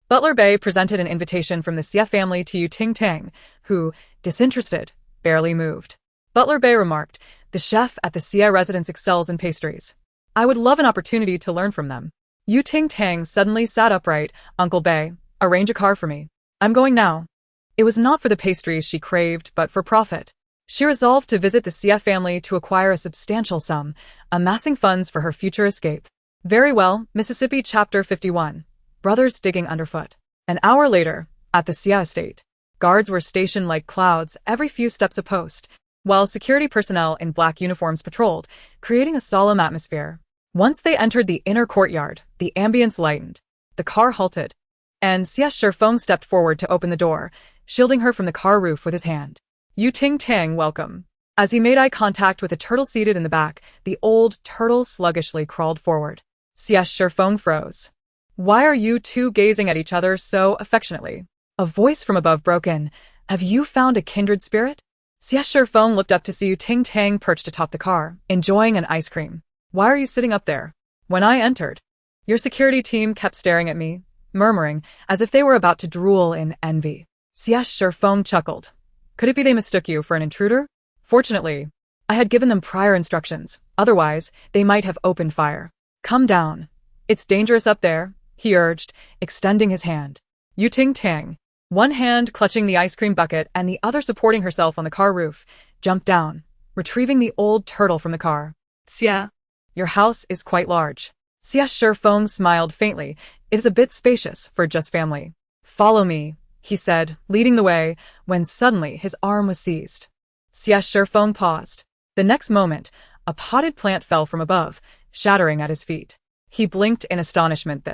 Speaker 1: Butler Bay presented an invitation from the Xie family to Ting Tang, who, disinterested, barely moved. Butler Bay remarked, "The chef at the Xie residence excels in pastries. I would love an opportunity to learn from them." Ting Tang suddenly sat upright. "Uncle Bay, arrange a car for me. I'm going now." It was not for the pastries she craved, but for profit. She resolved to visit the Xie family to acquire a substantial sum, amassing funds for her future escape. Very well, Mississippi Chapter 51. Brothers digging underfoot. An hour later, at the Xie estate, guards were stationed like clouds every few steps a post, while security personnel in black uniforms patrolled, creating a solemn atmosphere. Once they entered the inner courtyard, the ambience lightened. The car halted, and Xie Shifeng stepped forward to open the door, shielding her from the car roof with his hand. Ting Tang, welcome." As he made eye contact with a turtle seated in the back, the old turtle sluggishly crawled forward. Xie Shifeng froze. "Why are you two gazing at each other so affectionately?" A voice from above broke in. "Have you found a kindred spirit?" Xie Shifeng looked up to see Ting Tang perched atop the car, enjoying an ice cream. "Why are you sitting up there?" "When I entered, your security team kept staring at me, murmuring, as if they were about to drool in envy." Xie Shifeng chuckled. "Could it be they mistook you for an intruder?" "Fortunately, I had given them prior instructions. Otherwise, they might have opened fire." "Come down. It's dangerous up there," he urged, extending his hand. Ting Tang, one hand clutching the ice cream bucket and the other supporting herself on the car roof, jumped down, retrieving the old turtle from the car.
Speaker 2: "Xie,
Speaker 1: your house is quite large." Xie Shifeng smiled faintly. "It is a bit spacious for just family." "Follow me," he said, leading the way, when suddenly his arm was seized. Xie Shifeng paused. The next moment, a potted plant fell from above, shattering at his feet. He blinked in astonishment.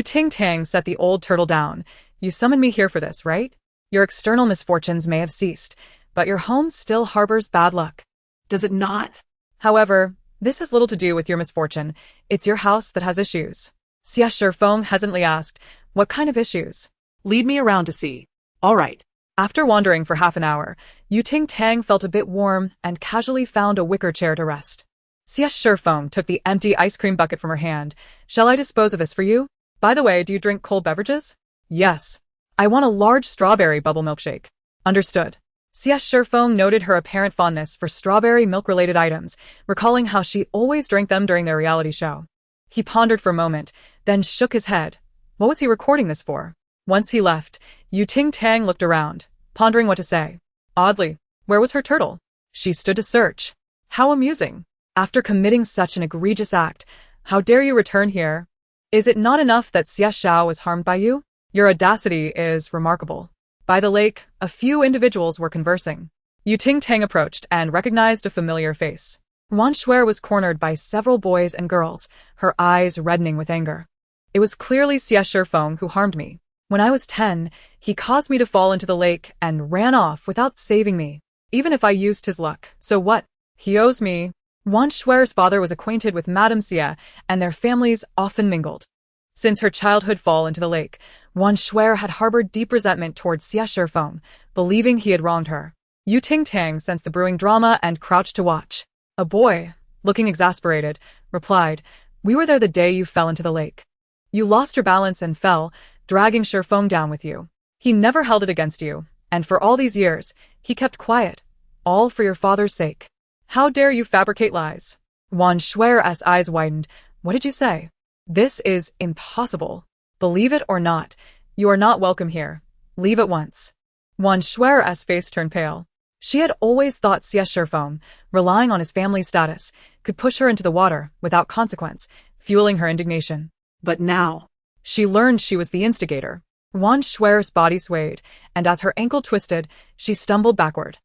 Speaker 1: Ting Tang set the old turtle down. "You summoned me here for this, right? Your external misfortunes may have ceased, but your home still harbors bad luck."
Speaker 2: Does it not?
Speaker 1: "However, this has little to do with your misfortune. It's your house that has issues." Xie Shifeng hesitantly asked, "What kind of issues?"
Speaker 2: Lead me around to see." "All right."
Speaker 1: After wandering for half an hour, Ting Tang felt a bit warm and casually found a wicker chair to rest. Xie Shifeng took the empty ice cream bucket from her hand. "Shall I dispose of this for you? By the way, do you drink cold beverages?" "Yes. I want a large strawberry bubble milkshake." "Understood." Xie Shifeng noted her apparent fondness for strawberry milk-related items, recalling how she always drank them during their reality show. He pondered for a moment, then shook his head. What was he recording this for? Once he left, Ting Tang looked around, pondering what to say. Oddly, where was her turtle? She stood to search. How amusing. After committing such an egregious act, how dare you return here? Is it not enough that Xie Xiao was harmed by you? Your audacity is remarkable. By the lake, a few individuals were conversing. Ting Tang approached and recognized a familiar face. Wan Shuer was cornered by several boys and girls, her eyes reddening with anger. "It was clearly Xie Shifeng who harmed me. When I was 10, he caused me to fall into the lake and ran off without saving me. Even if I used his luck, so what? He owes me." Wan Shuer's father was acquainted with Madame Xie, and their families often mingled. Since her childhood fall into the lake, Wan Shuer had harbored deep resentment towards Xie Shifeng, believing he had wronged her. Ting Tang sensed the brewing drama and crouched to watch. A boy, looking exasperated, replied, "We were there the day you fell into the lake. You lost your balance and fell, dragging Shifeng down with you. He never held it against you, and for all these years, he kept quiet, all for your father's sake. How dare you fabricate lies?" Wan Shuer's eyes widened. "What did you say?" "This is impossible. Believe it or not, you are not welcome here. Leave at once." Wan Shuer's face turned pale. She had always thought Xie Shifeng, relying on his family's status, could push her into the water without consequence, fueling her indignation.
Speaker 2: But now,
Speaker 1: she learned she was the instigator. Wan Shuer's body swayed, and as her ankle twisted, she stumbled backward.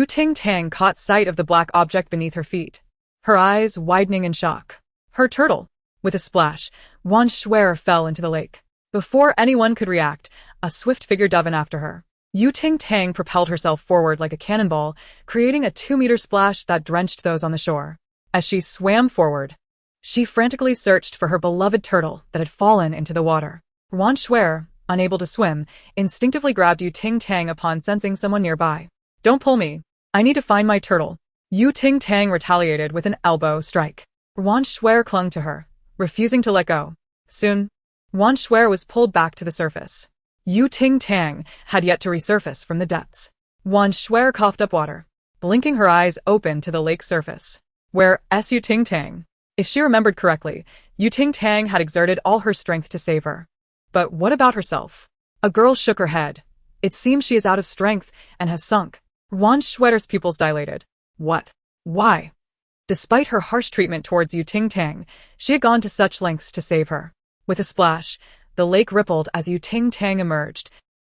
Speaker 1: Ting Tang caught sight of the black object beneath her feet, her eyes widening in shock. Her turtle. With a splash, Wan Shuer fell into the lake. Before anyone could react, a swift figure dove in after her. Ting Tang propelled herself forward like a cannonball, creating a 2-meter splash that drenched those on the shore. As she swam forward, she frantically searched for her beloved turtle that had fallen into the water. Wan Shuer, unable to swim, instinctively grabbed Ting Tang upon sensing someone nearby. "Don't pull me. I need to find my turtle." Ting Tang retaliated with an elbow strike. Wan Shuer clung to her, refusing to let go. Soon, Wan Shuer was pulled back to the surface. Ting Tang had yet to resurface from the depths. Wan Shuer coughed up water, blinking her eyes open to the lake's surface. Where Ting Tang? If she remembered correctly, Ting Tang had exerted all her strength to save her. But what about herself? A girl shook her head. It seems she is out of strength and has sunk. Wan Shuer's pupils dilated. What? Why? Despite her harsh treatment towards Ting Tang, she had gone to such lengths to save her. With a splash, the lake rippled as Ting Tang emerged,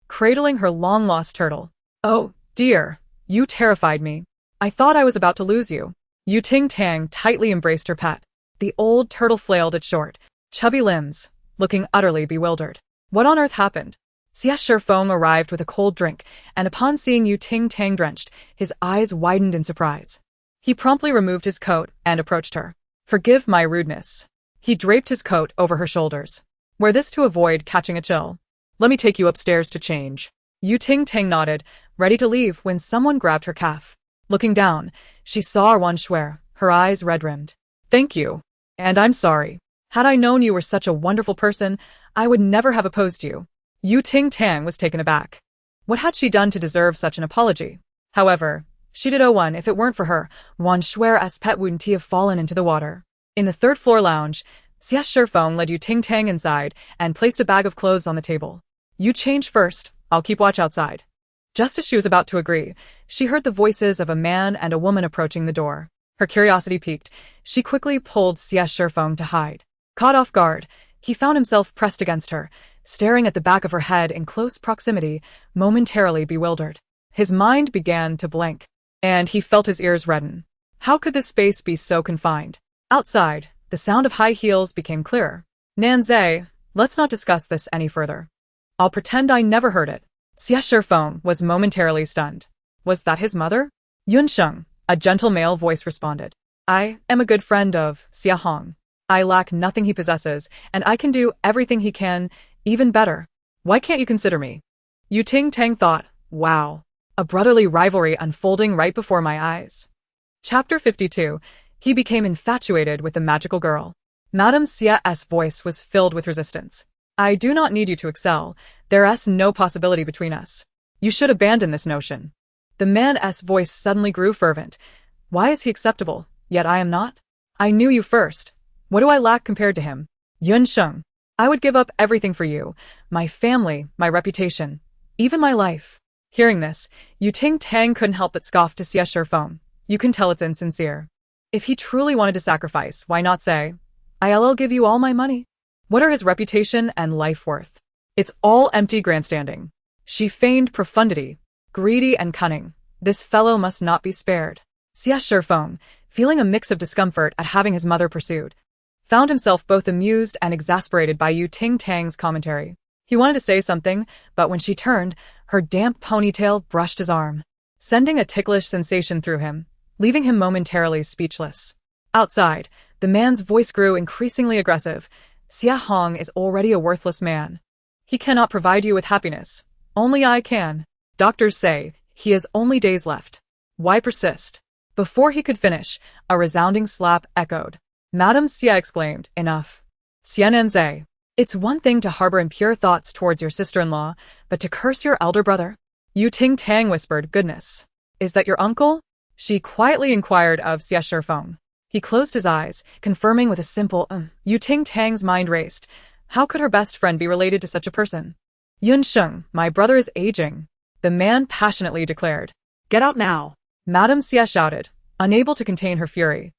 Speaker 1: cradling her long-lost turtle. Oh, dear, you terrified me. I thought I was about to lose you. Ting Tang tightly embraced her pet. The old turtle flailed its short, chubby limbs, looking utterly bewildered. What on earth happened? Xie Feng arrived with a cold drink, and upon seeing Ting Tang drenched, his eyes widened in surprise. He promptly removed his coat and approached her. Forgive my rudeness. He draped his coat over her shoulders. Wear this to avoid catching a chill. Let me take you upstairs to change. Ting Tang nodded, ready to leave when someone grabbed her calf. Looking down, she saw Wan Shuer, her eyes red-rimmed. Thank you. And I'm sorry. Had I known you were such a wonderful person, I would never have opposed you. Ting Tang was taken aback. What had she done to deserve such an apology? However, she did owe one. If it weren't for her, Wan Shuer's pet wouldn't have fallen into the water. In the third-floor lounge, Xie Feng led Ting Tang inside and placed a bag of clothes on the table. You change first, I'll keep watch outside. Just as she was about to agree, she heard the voices of a man and a woman approaching the door. Her curiosity piqued. She quickly pulled Xie Feng to hide. Caught off guard, he found himself pressed against her, staring at the back of her head in close proximity, momentarily bewildered. His mind began to blank, and he felt his ears redden. How could this space be so confined? Outside, the sound of high heels became clearer. Nanzai, let's not discuss this any further. I'll pretend I never heard it. Xie Feng was momentarily stunned. Was that his mother? Yunsheng, a gentle male voice responded. I am a good friend of Xie Hong. I lack nothing he possesses, and I can do everything he can, even better. Why can't you consider me? Ting Tang thought, wow, a brotherly rivalry unfolding right before my eyes. Chapter 52. He became infatuated with the magical girl. Madame Xie's voice was filled with resistance. I do not need you to excel. There is no possibility between us. You should abandon this notion. The man's voice suddenly grew fervent. Why is he acceptable, yet I am not? I knew you first. What do I lack compared to him? Yunsheng, I would give up everything for you, my family, my reputation, even my life. Hearing this, Ting Tang couldn't help but scoff to Xie Feng. You can tell it's insincere. If he truly wanted to sacrifice, why not say, I'll give you all my money? What are his reputation and life worth? It's all empty grandstanding. She feigned profundity, greedy and cunning. This fellow must not be spared. Xie Feng, feeling a mix of discomfort at having his mother pursued, found himself both amused and exasperated by Ting Tang's commentary. He wanted to say something, but when she turned, her damp ponytail brushed his arm, sending a ticklish sensation through him, leaving him momentarily speechless. Outside, the man's voice grew increasingly aggressive. Xie Hong is already a worthless man. He cannot provide you with happiness. Only I can. Doctors say he has only days left. Why persist? Before he could finish, a resounding slap echoed. Madame Xie exclaimed, enough. Xiananzai, it's one thing to harbor impure thoughts towards your sister-in-law, but to curse your elder brother? Ting Tang whispered, goodness. Is that your uncle? She quietly inquired of Xie Feng. He closed his eyes, confirming with a simple Ting Tang's mind raced. How could her best friend be related to such a person? Yunsheng, my brother is aging, the man passionately declared.
Speaker 2: Get out now.
Speaker 1: Madame Xie shouted, unable to contain her fury.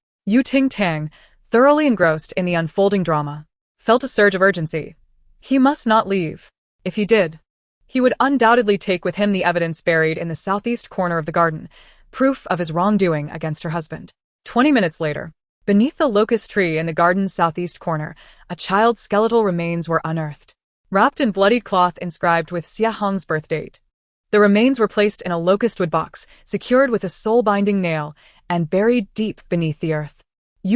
Speaker 1: Ting Tang, thoroughly engrossed in the unfolding drama, felt a surge of urgency. He must not leave. If he did, he would undoubtedly take with him the evidence buried in the southeast corner of the garden, proof of his wrongdoing against her husband. 20 minutes later, beneath the locust tree in the garden's southeast corner, a child's skeletal remains were unearthed, wrapped in bloodied cloth inscribed with Xie Hong's birth date. The remains were placed in a locust wood box, secured with a soul-binding nail, and buried deep beneath the earth.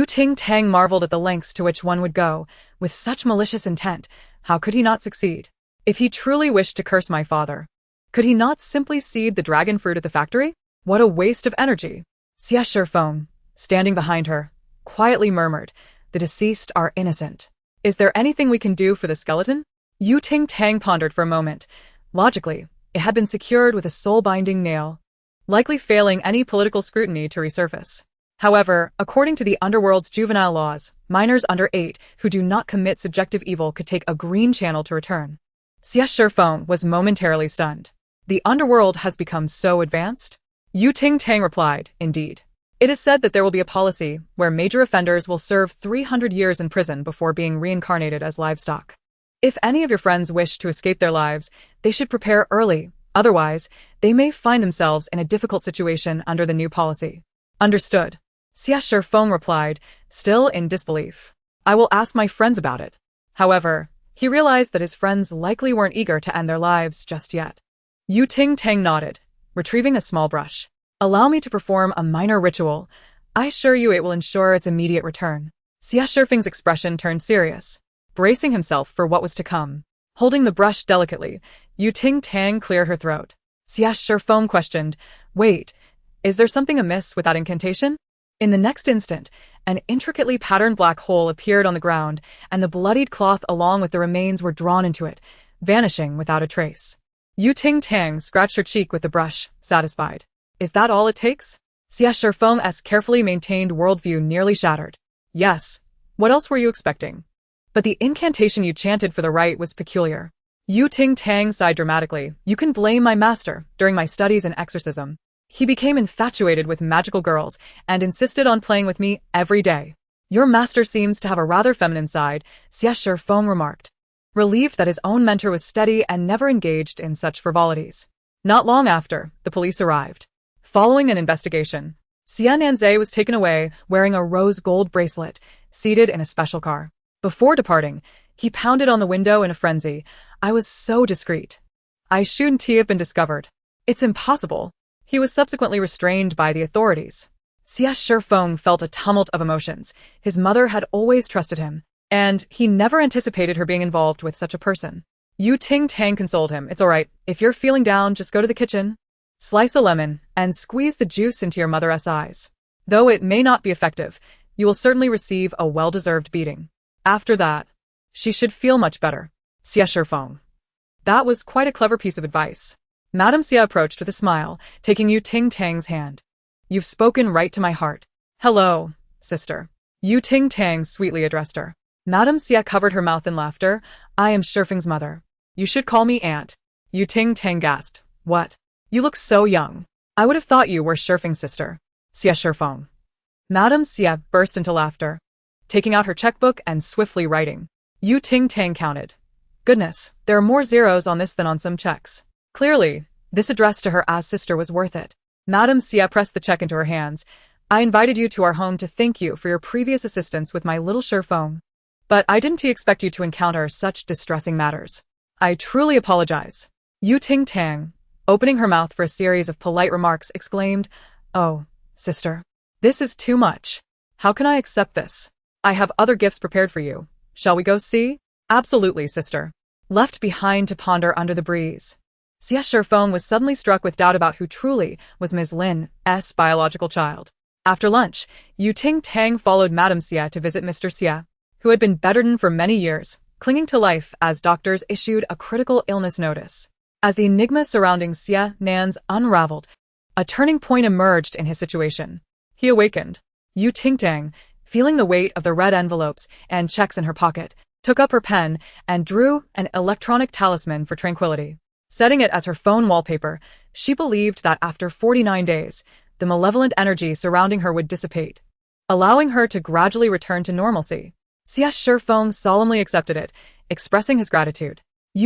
Speaker 1: Ting Tang marveled at the lengths to which one would go. With such malicious intent, how could he not succeed? If he truly wished to curse my father, could he not simply seed the dragon fruit at the factory? What a waste of energy. Xie Feng, standing behind her, quietly murmured, the deceased are innocent. Is there anything we can do for the skeleton? Ting Tang pondered for a moment. Logically, it had been secured with a soul-binding nail, likely failing any political scrutiny to resurface. However, according to the underworld's juvenile laws, minors under 8 who do not commit subjective evil could take a green channel to return. Xie Shifeng was momentarily stunned. The underworld has become so advanced? Ting Tang replied, indeed. It is said that there will be a policy where major offenders will serve 300 years in prison before being reincarnated as livestock. If any of your friends wish to escape their lives, they should prepare early. Otherwise, they may find themselves in a difficult situation under the new policy. Understood. Xie Shifeng replied, still in disbelief. I will ask my friends about it. However, he realized that his friends likely weren't eager to end their lives just yet. Ting Tang nodded, retrieving a small brush. Allow me to perform a minor ritual. I assure you it will ensure its immediate return. Xie Shifeng's expression turned serious, bracing himself for what was to come. Holding the brush delicately, Ting Tang cleared her throat. Xie Shifeng questioned, wait, is there something amiss with that incantation? In the next instant, an intricately patterned black hole appeared on the ground, and the bloodied cloth along with the remains were drawn into it, vanishing without a trace. Ting Tang scratched her cheek with the brush, satisfied. Is that all it takes? Xie Shifeng's carefully maintained worldview nearly shattered. Yes. What else were you expecting? But the incantation you chanted for the rite was peculiar. Ting Tang sighed dramatically. You can blame my master. During my studies in exorcism, he became infatuated with magical girls and insisted on playing with me every day. Your master seems to have a rather feminine side, Xie Shifeng remarked, relieved that his own mentor was steady and never engaged in such frivolities. Not long after, the police arrived. Following an investigation, Xie Nanzai was taken away wearing a rose gold bracelet, seated in a special car. Before departing, he pounded on the window in a frenzy. I was so discreet. I shouldn't have been discovered. It's impossible. He was subsequently restrained by the authorities. Xie Shifeng felt a tumult of emotions. His mother had always trusted him, and he never anticipated her being involved with such a person. Ting Tang consoled him. It's all right. If you're feeling down, just go to the kitchen, slice a lemon, and squeeze the juice into your mother's eyes. Though it may not be effective, you will certainly receive a well-deserved beating. After that, she should feel much better. Xie Shifeng. That was quite a clever piece of advice. Madame Xie approached with a smile, taking Ting Tang's hand. You've spoken right to my heart. Hello, sister. Ting Tang sweetly addressed her. Madame Xie covered her mouth in laughter. I am Shifeng's mother. You should call me aunt. Ting Tang gasped. What? You look so young. I would have thought you were Shifeng's sister. Xie Shifeng. Madame Xie burst into laughter, taking out her checkbook and swiftly writing. Ting Tang counted. Goodness, there are more zeros on this than on some checks. Clearly, this address to her as sister was worth it. Madame Xie pressed the check into her hands. I invited you to our home to thank you for your previous assistance with my little Shifeng. But I didn't expect you to encounter such distressing matters. I truly apologize. Ting Tang, opening her mouth for a series of polite remarks, exclaimed, Oh, sister. This is too much. How can I accept this? I have other gifts prepared for you. Shall we go see? Absolutely, sister. Left behind to ponder under the breeze, Xie Shifeng was suddenly struck with doubt about who truly was Ms. Lin's biological child. After lunch, Ting Tang followed Madame Xie to visit Mr. Xie, who had been bedridden for many years, clinging to life as doctors issued a critical illness notice. As the enigma surrounding Xie Nan's unraveled, a turning point emerged in his situation. He awakened. Ting Tang, feeling the weight of the red envelopes and checks in her pocket, took up her pen and drew an electronic talisman for tranquility. Setting it as her phone wallpaper, she believed that after 49 days, the malevolent energy surrounding her would dissipate, allowing her to gradually return to normalcy. Xie Shifeng solemnly accepted it, expressing his gratitude.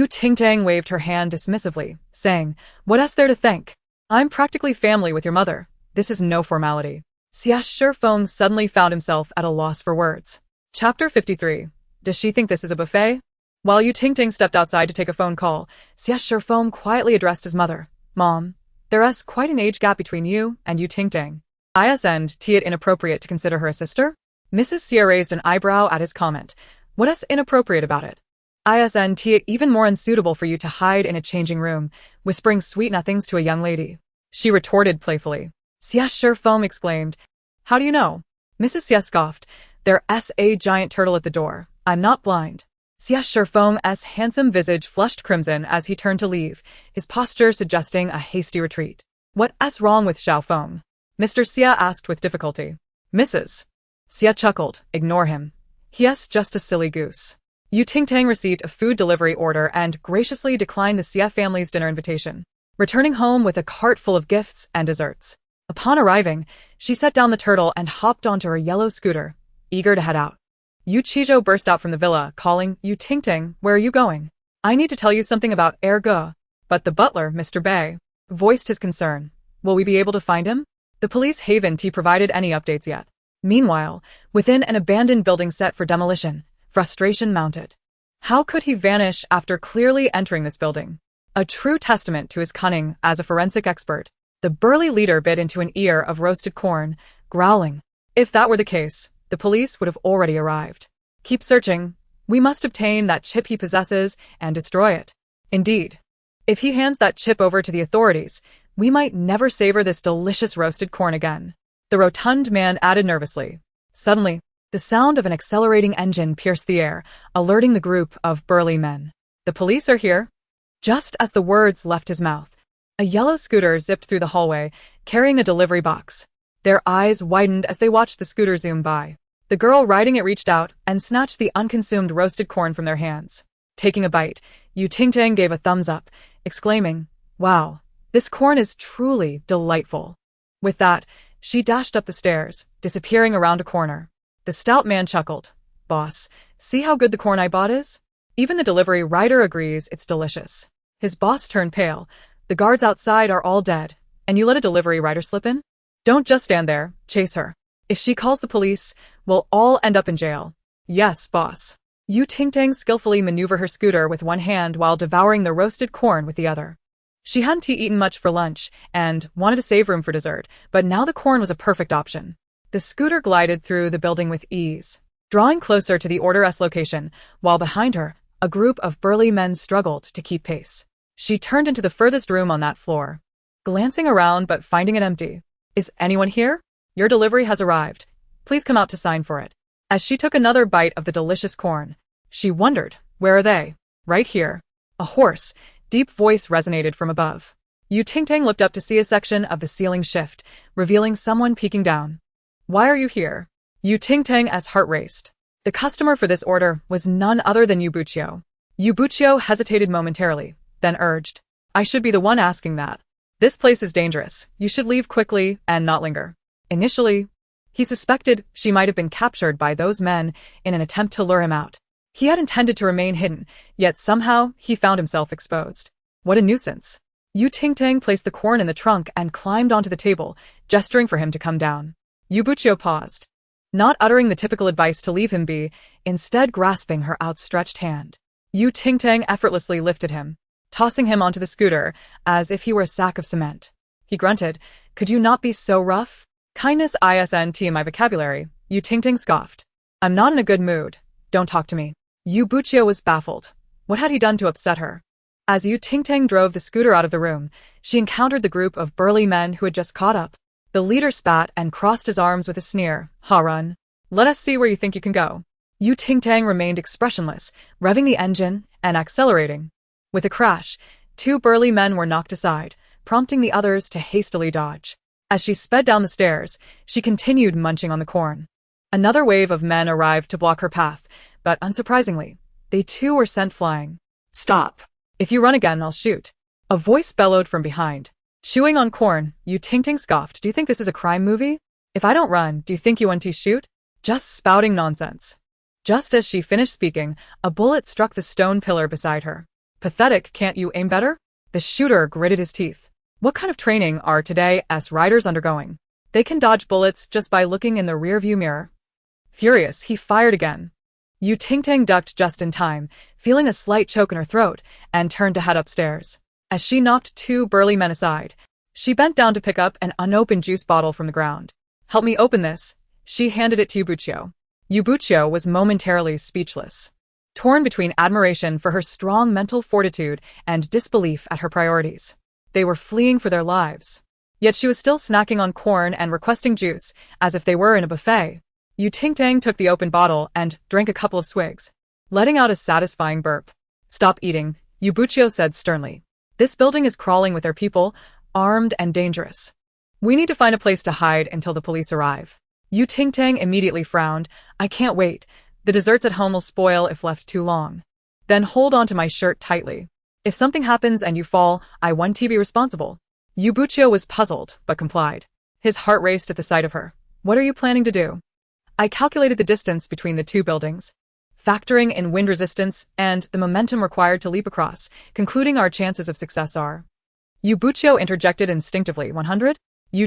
Speaker 1: Ting Tang waved her hand dismissively, saying, What else there to thank? I'm practically family with your mother. This is no formality. Xie Shifeng suddenly found himself at a loss for words. Chapter 53. Does she think this is a buffet? While Ting Tang stepped outside to take a phone call, Xie Shifeng quietly addressed his mother. Mom, there's quite an age gap between you and Ting Tang. Isn't it inappropriate to consider her a sister? Mrs. Xie raised an eyebrow at his comment. What's inappropriate about it? Isn't it even more unsuitable for you to hide in a changing room, whispering sweet nothings to a young lady? She retorted playfully. Xie Shifeng exclaimed. How do you know? Mrs. Xie scoffed. There's a giant turtle at the door. I'm not blind. Xia Shifeng's handsome visage flushed crimson as he turned to leave, his posture suggesting a hasty retreat. What's wrong with Xiaofeng? Mr. Xia asked with difficulty. Mrs. Xia chuckled. Ignore him. He's just a silly goose. Ting Tang received a food delivery order and graciously declined the Xia family's dinner invitation, returning home with a cart full of gifts and desserts. Upon arriving, she set down the turtle and hopped onto her yellow scooter, eager to head out. Yu Qizhou burst out from the villa, calling, Ting Tang, where are you going? I need to tell you something about Ge. But the butler, Mr. Bei, voiced his concern. Will we be able to find him? The police haven't provided any updates yet. Meanwhile, within an abandoned building set for demolition, frustration mounted. How could he vanish after clearly entering this building? A true testament to his cunning as a forensic expert. The burly leader bit into an ear of roasted corn, growling. If that were the case, the police would have already arrived. Keep searching. We must obtain that chip he possesses and destroy it. Indeed, if he hands that chip over to the authorities, we might never savor this delicious roasted corn again. The rotund man added nervously. Suddenly, the sound of an accelerating engine pierced the air, alerting the group of burly men. The police are here. Just as the words left his mouth, a yellow scooter zipped through the hallway, carrying a delivery box. Their eyes widened as they watched the scooter zoom by. The girl riding it reached out and snatched the unconsumed roasted corn from their hands. Taking a bite, Ting Tang gave a thumbs up, exclaiming, Wow, this corn is truly delightful. With that, she dashed up the stairs, disappearing around a corner. The stout man chuckled. Boss, see how good the corn I bought is? Even the delivery rider agrees it's delicious. His boss turned pale. The guards outside are all dead, and you let a delivery rider slip in? Don't just stand there, chase her. If she calls the police, we'll all end up in jail. Yes, boss. Ting Tang skillfully maneuvered her scooter with one hand while devouring the roasted corn with the other. She hadn't eaten much for lunch and wanted to save room for dessert, but now the corn was a perfect option. The scooter glided through the building with ease, drawing closer to the order's location, while behind her, a group of burly men struggled to keep pace. She turned into the furthest room on that floor, glancing around but finding it empty. Is anyone here? Your delivery has arrived. Please come out to sign for it. As she took another bite of the delicious corn, she wondered, where are they? Right here. A hoarse, deep voice resonated from above. Ting Tang looked up to see a section of the ceiling shift, revealing someone peeking down. Why are you here? Ting Tang's heart raced. The customer for this order was none other than Buchio. Buchio hesitated momentarily, then urged, I should be the one asking that. This place is dangerous. You should leave quickly and not linger. Initially, he suspected she might have been captured by those men in an attempt to lure him out. He had intended to remain hidden, yet somehow he found himself exposed. What a nuisance. Ting Tang placed the corn in the trunk and climbed onto the table, gesturing for him to come down. Buchio paused, not uttering the typical advice to leave him be, instead grasping her outstretched hand. Ting Tang effortlessly lifted him, tossing him onto the scooter as if he were a sack of cement. He grunted, Could you not be so rough? Kindness isn't in my vocabulary, Ting Tang scoffed. I'm not in a good mood. Don't talk to me. Buchio was baffled. What had he done to upset her? As Ting Tang drove the scooter out of the room, she encountered the group of burly men who had just caught up. The leader spat and crossed his arms with a sneer. Ha run. Let us see where you think you can go. Ting Tang remained expressionless, revving the engine and accelerating. With a crash, two burly men were knocked aside, prompting the others to hastily dodge. As she sped down the stairs, she continued munching on the corn. Another wave of men arrived to block her path, but unsurprisingly, they too were sent flying.
Speaker 2: Stop.
Speaker 1: If you run again, I'll shoot. A voice bellowed from behind. Chewing on corn, Ting Tang scoffed. Do you think this is a crime movie? If I don't run, do you think you want to shoot? Just spouting nonsense. Just as she finished speaking, a bullet struck the stone pillar beside her. Pathetic, can't you aim better? The shooter gritted his teeth. What kind of training are today's riders undergoing? They can dodge bullets just by looking in the rearview mirror. Furious, he fired again. Ting Tang ducked just in time, feeling a slight choke in her throat, and turned to head upstairs. As she knocked two burly men aside, she bent down to pick up an unopened juice bottle from the ground. Help me open this. She handed it to Buchio. Buchio was momentarily speechless, torn between admiration for her strong mental fortitude and disbelief at her priorities. They were fleeing for their lives. Yet she was still snacking on corn and requesting juice, as if they were in a buffet. Ting Tang took the open bottle and drank a couple of swigs, letting out a satisfying burp. Stop eating, said sternly. This building is crawling with their people, armed and dangerous. We need to find a place to hide until the police arrive. Ting Tang immediately frowned. I can't wait. The desserts at home will spoil if left too long. Then hold on to my shirt tightly. If something happens and you fall, I want to be responsible. Was puzzled, but complied. His heart raced at the sight of her. What are you planning to do? I calculated the distance between the two buildings, factoring in wind resistance and the momentum required to leap across, concluding our chances of success are. Interjected instinctively. 100?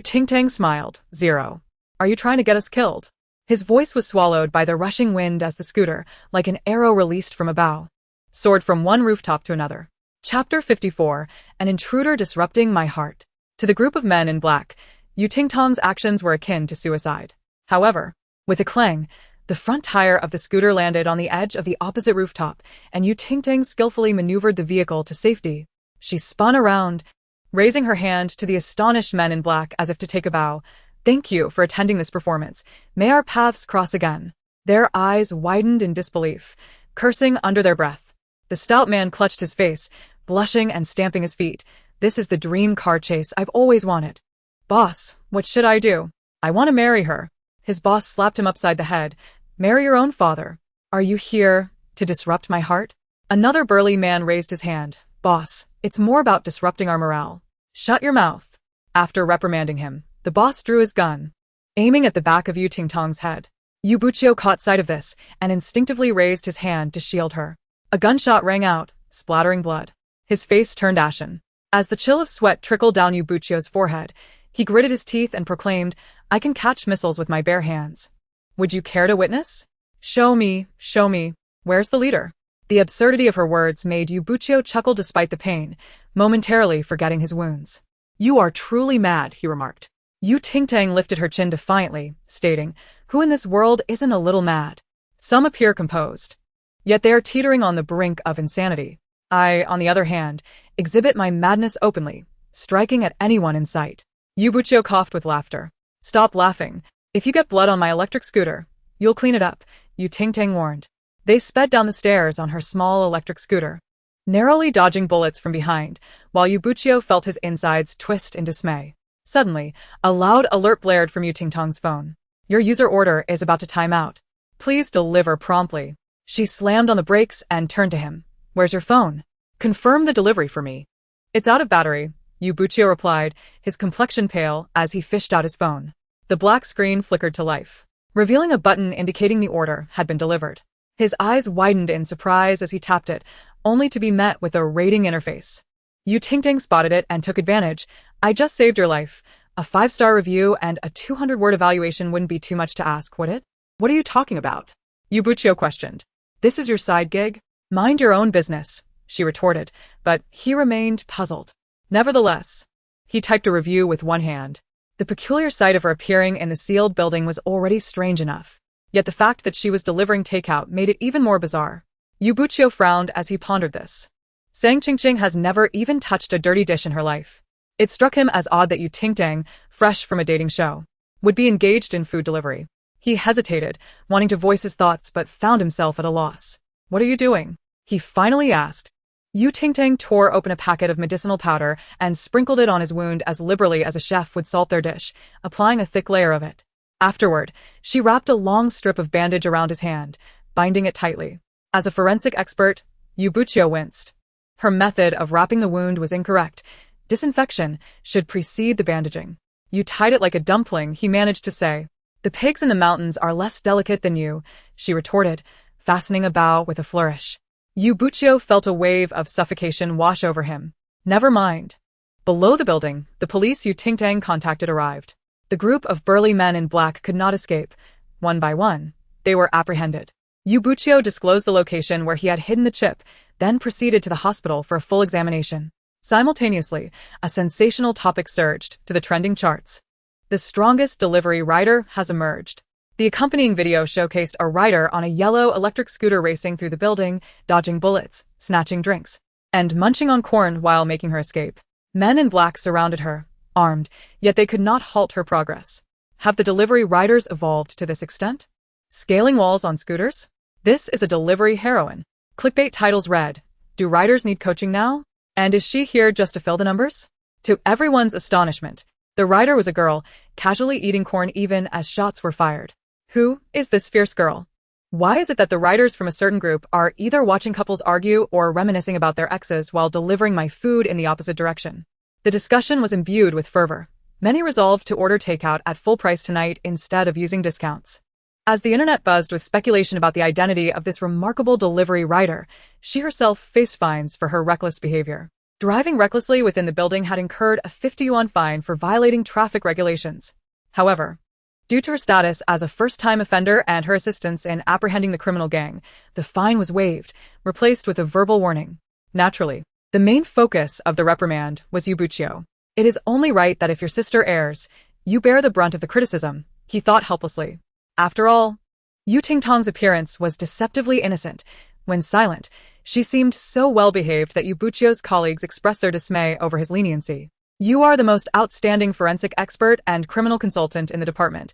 Speaker 1: Ting Tang smiled. 0. Are you trying to get us killed? His voice was swallowed by the rushing wind as the scooter, like an arrow released from a bow, soared from one rooftop to another. Chapter 54, An Intruder Disrupting My Heart. To the group of men in black, Ting Tang's actions were akin to suicide. However, with a clang, the front tire of the scooter landed on the edge of the opposite rooftop, and Ting Tang skillfully maneuvered the vehicle to safety. She spun around, raising her hand to the astonished men in black as if to take a bow. Thank you for attending this performance. May our paths cross again. Their eyes widened in disbelief, cursing under their breath. The stout man clutched his face, blushing and stamping his feet. This is the dream car chase I've always wanted. Boss, what should I do? I want to marry her. His boss slapped him upside the head. Marry your own father. Are you here to disrupt my heart? Another burly man raised his hand. Boss, it's more about disrupting our morale. Shut your mouth. After reprimanding him, the boss drew his gun, aiming at the back of Ting Tang's head. Caught sight of this and instinctively raised his hand to shield her. A gunshot rang out, splattering blood. His face turned ashen. As the chill of sweat trickled down Yubuchio's forehead, he gritted his teeth and proclaimed, I can catch missiles with my bare hands. Would you care to witness? Show me. Where's the leader? The absurdity of her words made Yubuchio chuckle despite the pain, momentarily forgetting his wounds.
Speaker 2: You are truly mad, he remarked.
Speaker 1: Ting Tang lifted her chin defiantly, stating, Who in this world isn't a little mad? Some appear composed, yet they are teetering on the brink of insanity. I, on the other hand, exhibit my madness openly, striking at anyone in sight. Yubuchio coughed with laughter. Stop laughing. If you get blood on my electric scooter, you'll clean it up, Ting Tang warned. They sped down the stairs on her small electric scooter, narrowly dodging bullets from behind, while Yubuchio felt his insides twist in dismay. Suddenly, a loud alert blared from Ting Tang's phone. Your user order is about to time out. Please deliver promptly. She slammed on the brakes and turned to him. Where's your phone? Confirm the delivery for me. It's out of battery, Yubuchio replied, his complexion pale as he fished out his phone. The black screen flickered to life, revealing a button indicating the order had been delivered. His eyes widened in surprise as he tapped it, only to be met with a rating interface. Ting Tang spotted it and took advantage. I just saved your life. A 5-star review and a 200-word evaluation wouldn't be too much to ask, would it?
Speaker 2: What are you talking about?
Speaker 1: Yubuchio questioned. This is your side gig? Mind your own business, she retorted, but he remained puzzled. Nevertheless, he typed a review with one hand. The peculiar sight of her appearing in the sealed building was already strange enough. Yet the fact that she was delivering takeout made it even more bizarre. Yubuchio frowned as he pondered this. Sang Ching has never even touched a dirty dish in her life. It struck him as odd that Ting Tang, fresh from a dating show, would be engaged in food delivery. He hesitated, wanting to voice his thoughts but found himself at a loss. What are you doing? He finally asked. Ting Tang tore open a packet of medicinal powder and sprinkled it on his wound as liberally as a chef would salt their dish, applying a thick layer of it. Afterward, she wrapped a long strip of bandage around his hand, binding it tightly. As a forensic expert, Yubuchio winced. Her method of wrapping the wound was incorrect. Disinfection should precede the bandaging. You tied it like a dumpling, he managed to say. The pigs in the mountains are less delicate than you, she retorted, fastening a bow with a flourish. Yubuchio felt a wave of suffocation wash over him. Never mind. Below the building, the police Ting Tang contacted arrived. The group of burly men in black could not escape. One by one, they were apprehended. Yubuchio disclosed the location where he had hidden the chip, then proceeded to the hospital for a full examination. Simultaneously, a sensational topic surged to the trending charts. The strongest delivery rider has emerged. The accompanying video showcased a rider on a yellow electric scooter racing through the building, dodging bullets, snatching drinks, and munching on corn while making her escape. Men in black surrounded her, armed, yet they could not halt her progress. Have the delivery riders evolved to this extent? Scaling walls on scooters? This is a delivery heroine. Clickbait titles read, "Do writers need coaching now? And is she here just to fill the numbers?" To everyone's astonishment, the writer was a girl, casually eating corn even as shots were fired. Who is this fierce girl? Why is it that the writers from a certain group are either watching couples argue or reminiscing about their exes while delivering my food in the opposite direction? The discussion was imbued with fervor. Many resolved to order takeout at full price tonight instead of using discounts. As the internet buzzed with speculation about the identity of this remarkable delivery writer, she herself faced fines for her reckless behavior. Driving recklessly within the building had incurred a 50 yuan fine for violating traffic regulations. However, due to her status as a first-time offender and her assistance in apprehending the criminal gang, the fine was waived, replaced with a verbal warning. Naturally, the main focus of the reprimand was Yubuchio. "It is only right that if your sister errs, you bear the brunt of the criticism," he thought helplessly. After all, Ting Tang's appearance was deceptively innocent. When silent, she seemed so well-behaved that Yubuchio's colleagues expressed their dismay over his leniency. "You are the most outstanding forensic expert and criminal consultant in the department.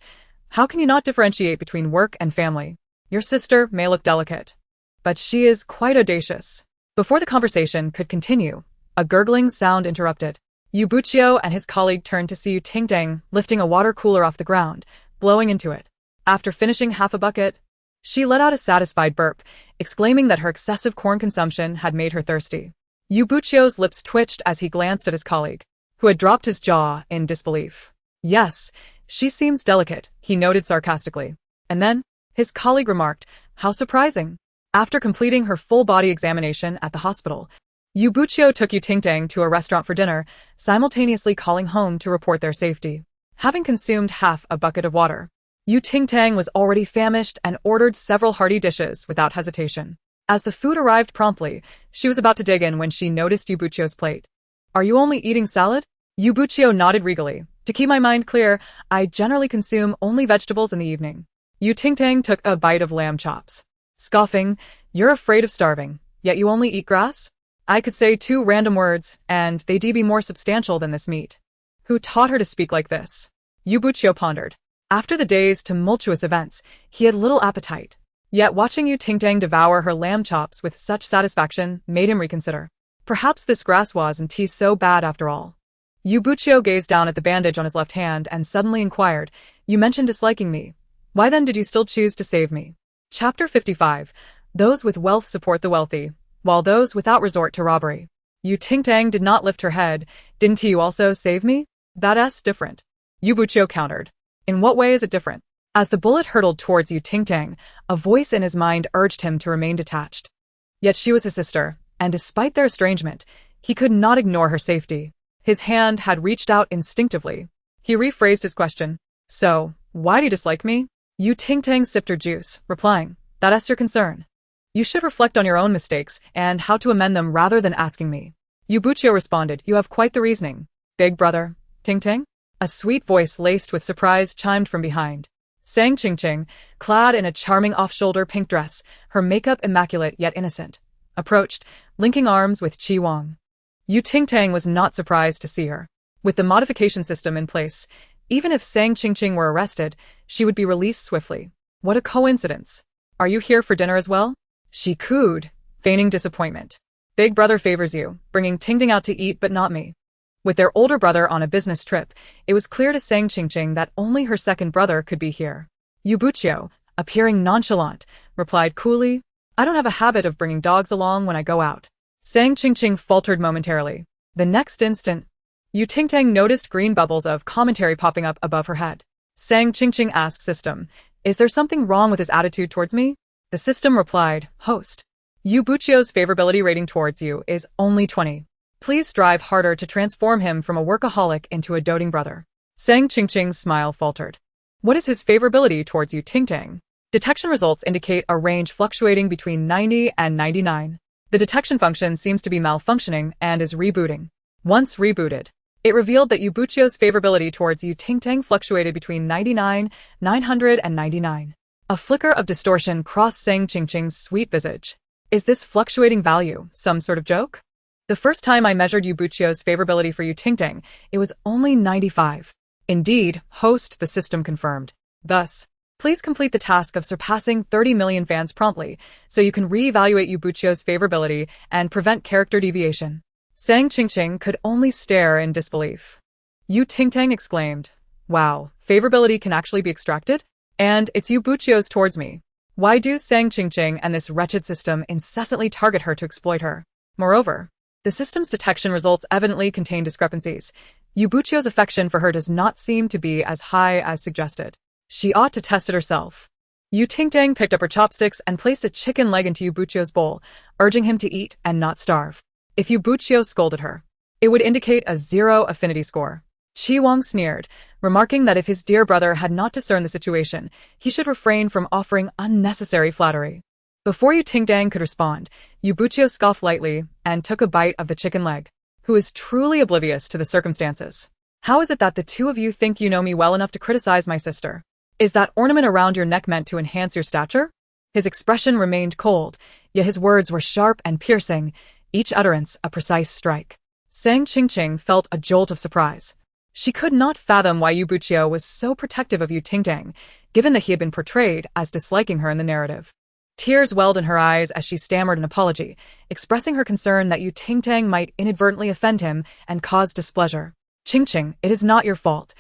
Speaker 1: How can you not differentiate between work and family? Your sister may look delicate, but she is quite audacious." Before the conversation could continue, a gurgling sound interrupted. Yubuchio and his colleague turned to see Ting Tang lifting a water cooler off the ground, blowing into it. After finishing half a bucket, she let out a satisfied burp, exclaiming that her excessive corn consumption had made her thirsty. Yubuchio's lips twitched as he glanced at his colleague, who had dropped his jaw in disbelief. "Yes, she seems delicate," he noted sarcastically. And then, his colleague remarked, "How surprising." After completing her full-body examination at the hospital, Yubuchio took Ting Tang to a restaurant for dinner, simultaneously calling home to report their safety. Having consumed half a bucket of water, Ting Tang was already famished and ordered several hearty dishes without hesitation. As the food arrived promptly, she was about to dig in when she noticed Yubuchio's plate. "Are you only eating salad?" Yubuchio nodded regally. "To keep my mind clear, I generally consume only vegetables in the evening." Ting Tang took a bite of lamb chops. Scoffing, "You're afraid of starving, yet you only eat grass?" I could say 2 random words, and they'd be more substantial than this meat. Who taught her to speak like this? Yubuchio pondered. After the day's tumultuous events, he had little appetite. Yet watching Ting Tang devour her lamb chops with such satisfaction made him reconsider. Perhaps this grass wasn't so bad after all. Yubuchio gazed down at the bandage on his left hand and suddenly inquired, "You mentioned disliking me. Why then did you still choose to save me?" Chapter 55. Those with wealth support the wealthy, while those without resort to robbery. Ting Tang did not lift her head. "Didn't you also save me?" "That's different," Yubuchio countered. "In what way is it different?" As the bullet hurtled towards Ting Tang, a voice in his mind urged him to remain detached. Yet she was his sister, and despite their estrangement, he could not ignore her safety. His hand had reached out instinctively. He rephrased his question. "So, why do you dislike me?" Ting Tang sipped her juice, replying, "That's your concern. You should reflect on your own mistakes and how to amend them rather than asking me." Yubuchio responded, "You have quite the reasoning, big brother." "Ting Tang?" A sweet voice laced with surprise chimed from behind. Sang Ching, clad in a charming off-shoulder pink dress, her makeup immaculate yet innocent, approached, linking arms with Chi Wang. Ting Tang was not surprised to see her. With the modification system in place, even if Sang Ching were arrested, she would be released swiftly. What a coincidence. "Are you here for dinner as well?" She cooed, feigning disappointment. "Big brother favors you, bringing Ting Tang out to eat but not me." With their older brother on a business trip, it was clear to Sang Ching that only her second brother could be here. Yubuchio, appearing nonchalant, replied coolly, "I don't have a habit of bringing dogs along when I go out." Sang Ching faltered momentarily. The next instant, Ting Tang noticed green bubbles of commentary popping up above her head. Sang Ching asked system, "Is there something wrong with his attitude towards me?" The system replied, "Host. Yubuchio's favorability rating towards you is only 20. Please strive harder to transform him from a workaholic into a doting brother." Sang Ching's smile faltered. "What is his favorability towards Ting Tang?" Detection results indicate a range fluctuating between 90 and 99. The detection function seems to be malfunctioning and is rebooting. Once rebooted, it revealed that Yubuchio's favorability towards Ting Tang fluctuated between 99, 900 and 99. A flicker of distortion crossed Sang Ching's sweet visage. Is this fluctuating value some sort of joke? The first time I measured Yubuchio's favorability for Ting Tang, it was only 95. Indeed, host, the system confirmed. Thus, Please complete the task of surpassing 30 million fans promptly, so you can reevaluate Yubuchio's favorability and prevent character deviation. Sang Qingqing could only stare in disbelief. Ting Tang exclaimed, "Wow, favorability can actually be extracted? And it's Yubuchio's towards me. Why do Sang Qingqing and this wretched system incessantly target her to exploit her? Moreover, the system's detection results evidently contain discrepancies. Yubuchio's affection for her does not seem to be as high as suggested. She ought to test it herself." Ting Tang picked up her chopsticks and placed a chicken leg into Yubuchio's bowl, urging him to eat and not starve. If Yubuchio scolded her, it would indicate a 0 affinity score. Wong sneered, remarking that if his dear brother had not discerned the situation, he should refrain from offering unnecessary flattery. Before Ting Tang could respond, Yubuchio scoffed lightly and took a bite of the chicken leg. Who is truly oblivious to the circumstances? How is it that the two of you think you know me well enough to criticize my sister? Is that ornament around your neck meant to enhance your stature? His expression remained cold, yet his words were sharp and piercing, each utterance a precise strike. Sang Qingqing felt a jolt of surprise. She could not fathom why Yubuchio was so protective of Ting Tang, given that he had been portrayed as disliking her in the narrative. Tears welled in her eyes as she stammered an apology, expressing her concern that Ting Tang might inadvertently offend him and cause displeasure. "Qingqing, it is not your fault,"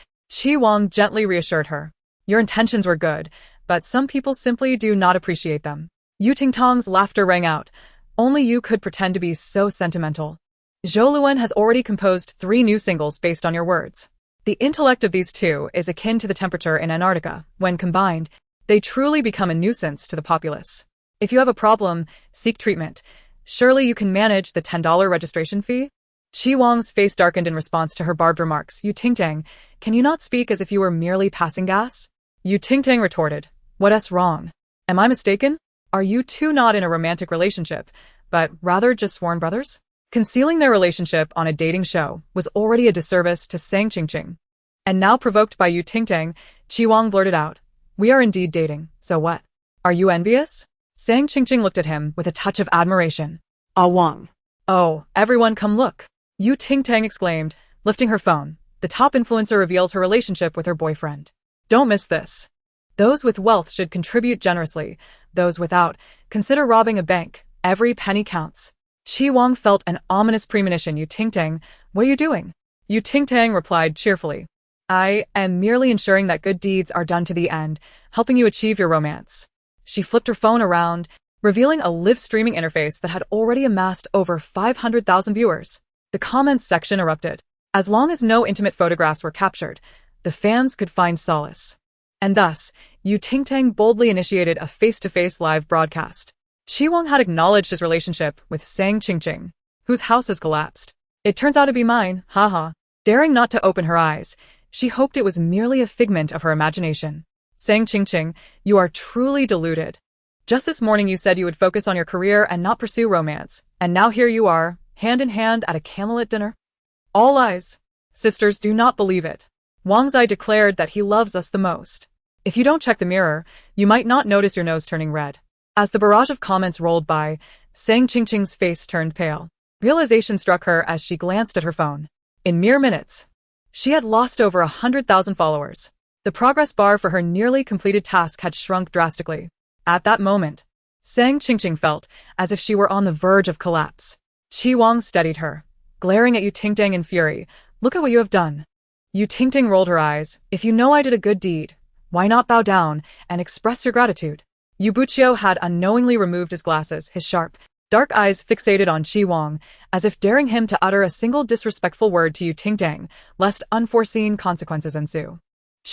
Speaker 1: Wong gently reassured her. "Your intentions were good, but some people simply do not appreciate them." Ting Tang's laughter rang out. "Only you could pretend to be so sentimental. Zhou has already composed 3 new singles based on your words. The intellect of these two is akin to the temperature in Antarctica. When combined, they truly become a nuisance to the populace. If you have a problem, seek treatment. Surely you can manage the $10 registration fee?" Wong's face darkened in response to her barbed remarks. Ting Tang, can you not speak as if you were merely passing gas?" Ting Tang retorted, "What's wrong? Am I mistaken? Are you two not in a romantic relationship, but rather just sworn brothers?" Concealing their relationship on a dating show was already a disservice to Sang Qingqing. And now provoked by Ting Tang, Wong blurted out, "We are indeed dating, so what? Are you envious?" Sang Qingqing looked at him with a touch of admiration.
Speaker 2: Ah Wong.
Speaker 1: "Oh, everyone come look," Ting Tang exclaimed, lifting her phone. The top influencer reveals her relationship with her boyfriend. "Don't miss this. Those with wealth should contribute generously. Those without, consider robbing a bank. Every penny counts." Wong felt an ominous premonition. Ting Tang, what are you doing?" Ting Tang replied cheerfully, "I am merely ensuring that good deeds are done to the end, helping you achieve your romance." She flipped her phone around, revealing a live streaming interface that had already amassed over 500,000 viewers. The comments section erupted. As long as no intimate photographs were captured, the fans could find solace. And thus, Ting Tang boldly initiated a face-to-face live broadcast. Wong had acknowledged his relationship with Sang Qingqing, whose house has collapsed. "It turns out to be mine, haha." Daring not to open her eyes, she hoped it was merely a figment of her imagination. "Sang Qingqing, you are truly deluded. Just this morning you said you would focus on your career and not pursue romance, and now here you are, hand in hand at a Camelot dinner? All lies. Sisters, do not believe it. Wang's eye declared that he loves us the most. If you don't check the mirror, you might not notice your nose turning red." As the barrage of comments rolled by, Sang Qingqing's face turned pale. Realization struck her as she glanced at her phone. In mere minutes, she had lost over 100,000 followers. The progress bar for her nearly completed task had shrunk drastically. At that moment, Sang Qingqing felt as if she were on the verge of collapse. Wong steadied her, glaring at Ting Tang in fury. "Look at what you have done." Ting Tang rolled her eyes. "If you know I did a good deed, why not bow down and express your gratitude?" Yubuchio had unknowingly removed his glasses, his sharp, dark eyes fixated on Wong, as if daring him to utter a single disrespectful word to Ting Tang, lest unforeseen consequences ensue.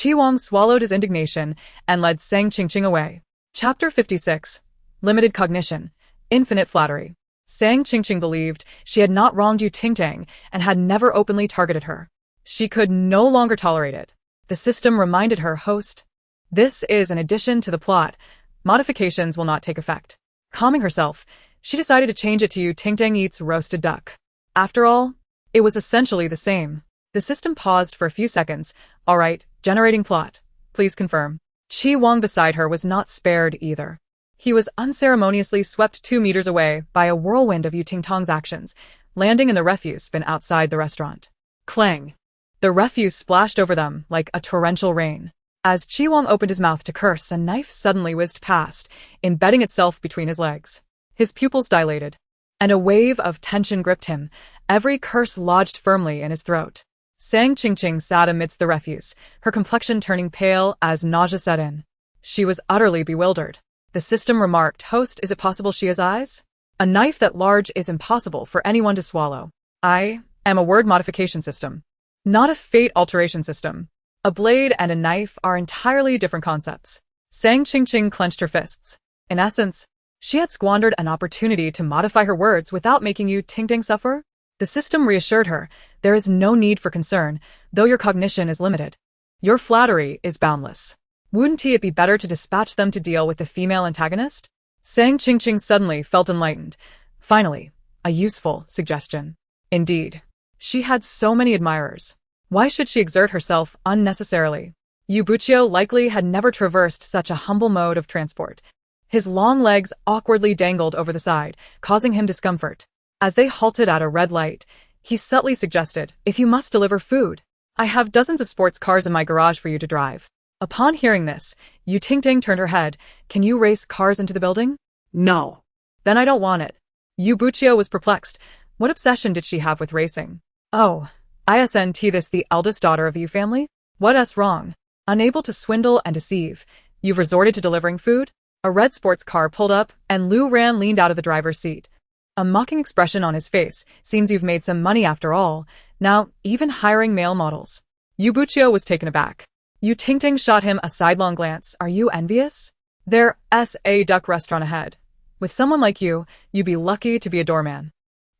Speaker 1: Wong swallowed his indignation and led Sang Qingqing away. Chapter 56. Limited Cognition. Infinite Flattery. Sang Qingqing believed she had not wronged Ting Tang and had never openly targeted her. She could no longer tolerate it. The system reminded her host, "This is an addition to the plot. Modifications will not take effect." Calming herself, she decided to change it to Ting Tang eats roasted duck. After all, it was essentially the same. The system paused for a few seconds. "All right, generating plot. Please confirm." Wong beside her was not spared either. He was unceremoniously swept 2 meters away by a whirlwind of Ting Tang's actions, landing in the refuse bin outside the restaurant. Clang! The refuse splashed over them like a torrential rain. As Chi Wong opened his mouth to curse, a knife suddenly whizzed past, embedding itself between his legs. His pupils dilated, and a wave of tension gripped him, every curse lodged firmly in his throat. Sang Qingqing sat amidst the refuse, her complexion turning pale as nausea set in. She was utterly bewildered. The system remarked, "Host, is it possible she has eyes? A knife that large is impossible for anyone to swallow. I am a word modification system, not a fate alteration system. A blade and a knife are entirely different concepts." Sang Qingqing clenched her fists. In essence, she had squandered an opportunity to modify her words without making you Ting Tang suffer. The system reassured her, there is no need for concern, though your cognition is limited. Your flattery is boundless. Wouldn't it be better to dispatch them to deal with the female antagonist? Sang Qingqing suddenly felt enlightened. Finally, a useful suggestion. Indeed, she had so many admirers. Why should she exert herself unnecessarily? Yu Buqiu likely had never traversed such a humble mode of transport. His long legs awkwardly dangled over the side, causing him discomfort. As they halted at a red light, he subtly suggested, "If you must deliver food, I have dozens of sports cars in my garage for you to drive." Upon hearing this, Yu Tingting turned her head. "Can you race cars into the building?"
Speaker 2: No.
Speaker 1: "Then I don't want it." Yu Buqiu was perplexed. What obsession did she have with racing? "Oh, isn't this the eldest daughter of the Yu family? What's wrong? Unable to swindle and deceive, you've resorted to delivering food?" A red sports car pulled up, and Lu Ran leaned out of the driver's seat. A mocking expression on his face. "Seems you've made some money after all. Now, even hiring male models." Yu Buqiu was taken aback. Yu Tingting shot him a sidelong glance. "Are you envious? There's a duck restaurant ahead. With someone like you, you'd be lucky to be a doorman."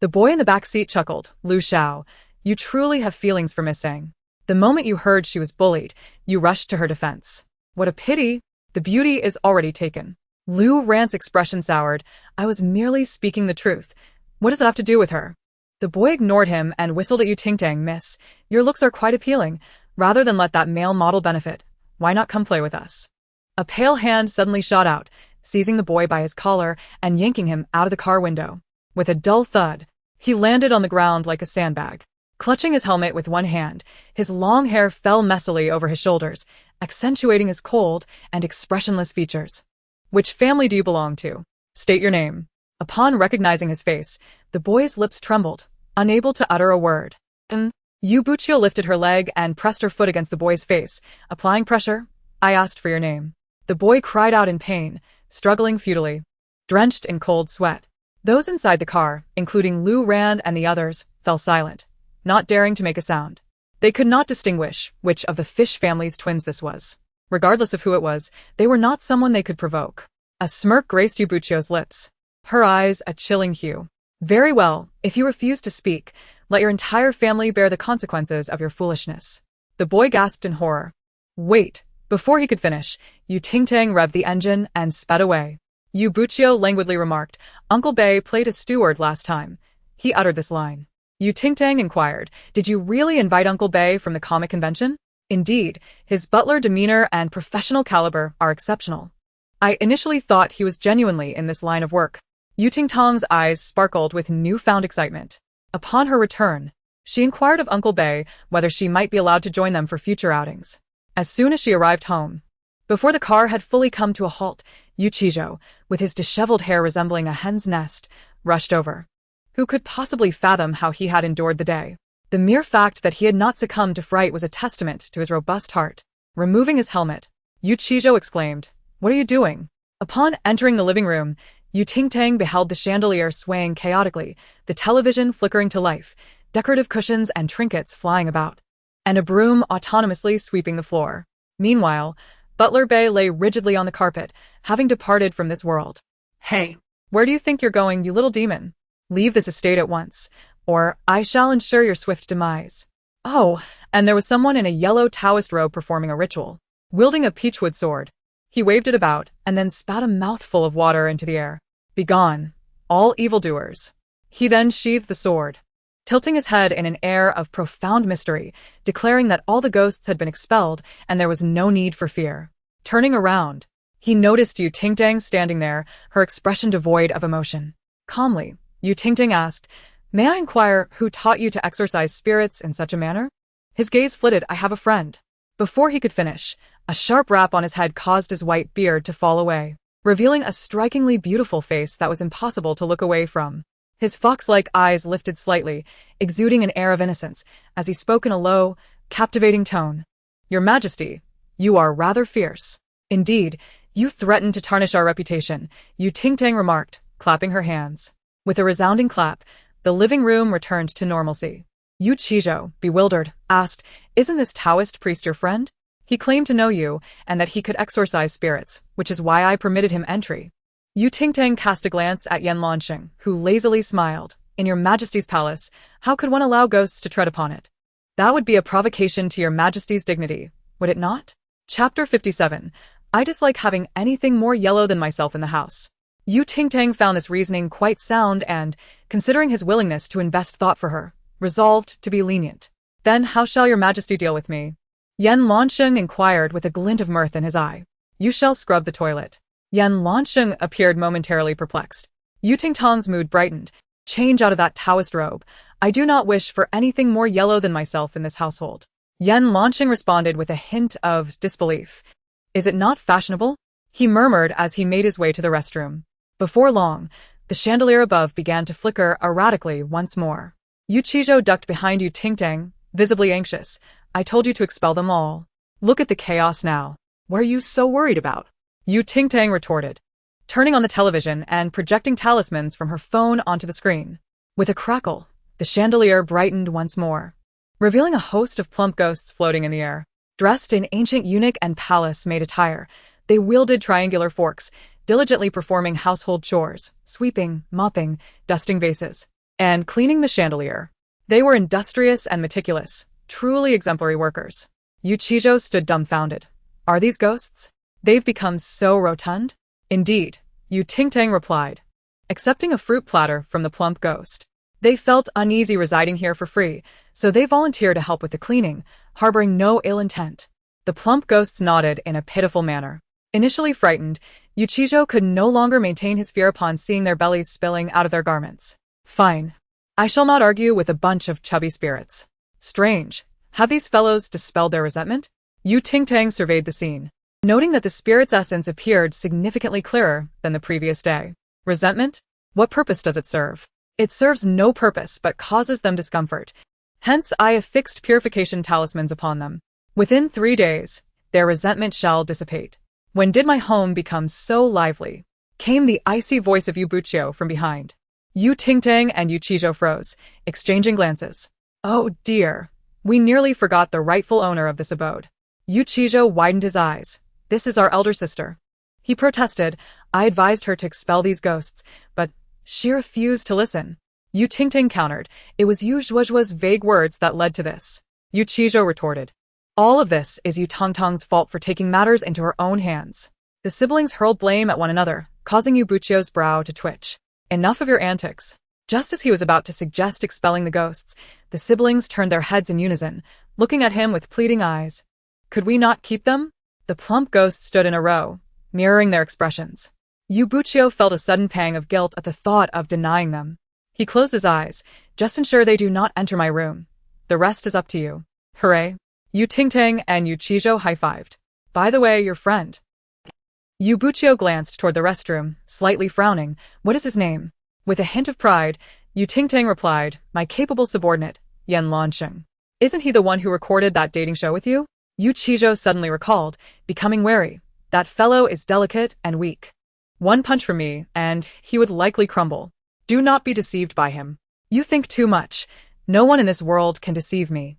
Speaker 1: The boy in the back seat chuckled. "Lu Xiao, you truly have feelings for Miss Sang. The moment you heard she was bullied, you rushed to her defense. What a pity. The beauty is already taken." Lu Ran's expression soured. "I was merely speaking the truth. What does it have to do with her?" The boy ignored him and whistled at Yu Tingting. "Miss, your looks are quite appealing. Rather than let that male model benefit, why not come play with us?" A pale hand suddenly shot out, seizing the boy by his collar and yanking him out of the car window. With a dull thud, he landed on the ground like a sandbag. Clutching his helmet with one hand, his long hair fell messily over his shoulders, accentuating his cold and expressionless features. "Which family do you belong to? State your name." Upon recognizing his face, the boy's lips trembled, unable to utter a word. Yu Buqiu lifted her leg and pressed her foot against the boy's face, applying pressure. "I asked for your name." The boy cried out in pain, struggling futilely, drenched in cold sweat. Those inside the car, including Lu Ran and the others, fell silent, not daring to make a sound. They could not distinguish which of the fish family's twins this was. Regardless of who it was, they were not someone they could provoke. A smirk graced Yu Buqiu's lips, her eyes a chilling hue. "Very well, if you refuse to speak, let your entire family bear the consequences of your foolishness." The boy gasped in horror. "Wait!" Before he could finish, Yu Tingting revved the engine and sped away. Yu Buqiu languidly remarked, "Uncle Bei played a steward last time." He uttered this line. Yu Tingting inquired, "Did you really invite Uncle Bei from the comic convention?" "Indeed, his butler demeanor and professional caliber are exceptional. I initially thought he was genuinely in this line of work." Yu Tingtang's eyes sparkled with newfound excitement. Upon her return, she inquired of Uncle Bei whether she might be allowed to join them for future outings. As soon as she arrived home, before the car had fully come to a halt, Yu Qizhou, with his disheveled hair resembling a hen's nest, rushed over. Who could possibly fathom how he had endured the day? The mere fact that he had not succumbed to fright was a testament to his robust heart. Removing his helmet, Yu Qizhou exclaimed, "What are you doing?" Upon entering the living room, Yu Tingting beheld the chandelier swaying chaotically, the television flickering to life, decorative cushions and trinkets flying about, and a broom autonomously sweeping the floor. Meanwhile, Butler Bei lay rigidly on the carpet, having departed from this world.
Speaker 2: "Hey,
Speaker 1: "Where do you think you're going, you little demon? Leave this estate at once, or I shall ensure your swift demise." Oh, and there was someone in a yellow Taoist robe performing a ritual, wielding a peachwood sword. He waved it about, and then spat a mouthful of water into the air. "Begone, all evildoers." He then sheathed the sword, tilting his head in an air of profound mystery, declaring that all the ghosts had been expelled and there was no need for fear. Turning around, he noticed Yu Tingting standing there, her expression devoid of emotion. Calmly, Yu Tingting asked, "May I inquire who taught you to exorcise spirits in such a manner?" His gaze flitted. "I have a friend." Before he could finish, A sharp rap on his head caused his white beard to fall away, revealing a strikingly beautiful face that was impossible to look away from. His fox-like eyes lifted slightly, exuding an air of innocence, as he spoke in a low, captivating tone. "Your Majesty, you are rather fierce. Indeed, you threaten to tarnish our reputation," Ting Tang remarked, clapping her hands. With a resounding clap, the living room returned to normalcy. Qijo, bewildered, asked, "Isn't this Taoist priest your friend? He claimed to know you, and that he could exorcise spirits, which is why I permitted him entry." Ting Tang cast a glance at Yan Lansheng, who lazily smiled. "In your Majesty's palace, how could one allow ghosts to tread upon it? That would be a provocation to your Majesty's dignity, would it not?" Chapter 57. I dislike having anything more yellow than myself in the house. Ting Tang found this reasoning quite sound and, considering his willingness to invest thought for her, resolved to be lenient. "Then how shall your Majesty deal with me?" Yan Lansheng inquired with a glint of mirth in his eye. "You shall scrub the toilet." Yan Lansheng appeared momentarily perplexed. Ting Tang's mood brightened. "Change out of that Taoist robe. I do not wish for anything more yellow than myself in this household." Yan Lansheng responded with a hint of disbelief. "Is it not fashionable?" he murmured as he made his way to the restroom. Before long, the chandelier above began to flicker erratically once more. Qijo ducked behind Ting Tang, visibly anxious. "I told you to expel them all. Look at the chaos now."
Speaker 2: What are you so worried about?
Speaker 1: Ting Tang retorted, turning on the television and projecting talismans from her phone onto the screen. With a crackle, the chandelier brightened once more, revealing a host of plump ghosts floating in the air. Dressed in ancient eunuch and palace-made attire, they wielded triangular forks, diligently performing household chores, sweeping, mopping, dusting vases, and cleaning the chandelier. They were industrious and meticulous, truly exemplary workers. Qijo stood dumbfounded. "Are these ghosts? They've become so rotund?" "Indeed," Ting Tang replied, accepting a fruit platter from the plump ghost. "They felt uneasy residing here for free, so they volunteered to help with the cleaning, harboring no ill intent." The plump ghosts nodded in a pitiful manner. Initially frightened, Qijo could no longer maintain his fear upon seeing their bellies spilling out of their garments. "Fine. I shall not argue with a bunch of chubby spirits. Strange. Have these fellows dispelled their resentment?" Ting Tang surveyed the scene, noting that the spirit's essence appeared significantly clearer than the previous day. "Resentment? What purpose does it serve?" "It serves no purpose but causes them discomfort. Hence I affixed purification talismans upon them. Within 3 days, their resentment shall dissipate." "When did my home become so lively?" came the icy voice of Buchio from behind. Ting Tang and Qijo froze, exchanging glances. "Oh dear, we nearly forgot the rightful owner of this abode." Qijo widened his eyes. "This is our elder sister." He protested. "I advised her to expel these ghosts, but she refused to listen." Ting Tang countered. "It was Zhuo's vague words that led to this." Qijo retorted. "All of this is Tang Tang's fault for taking matters into her own hands." The siblings hurled blame at one another, causing Buchio's brow to twitch. "Enough of your antics." Just as he was about to suggest expelling the ghosts, the siblings turned their heads in unison, looking at him with pleading eyes. "Could we not keep them?" The plump ghosts stood in a row, mirroring their expressions. Buchio felt a sudden pang of guilt at the thought of denying them. He closed his eyes. "Just ensure they do not enter my room. The rest is up to you." "Hooray." Ting Tang and Qijo high-fived. "By the way, your friend." Buchio glanced toward the restroom, slightly frowning. "What is his name?" With a hint of pride, Ting Tang replied, "My capable subordinate, Yan Lansheng." "Isn't he the one who recorded that dating show with you?" Qijo suddenly recalled, becoming wary. "That fellow is delicate and weak. One punch from me, and he would likely crumble. Do not be deceived by him." "You think too much. No one in this world can deceive me."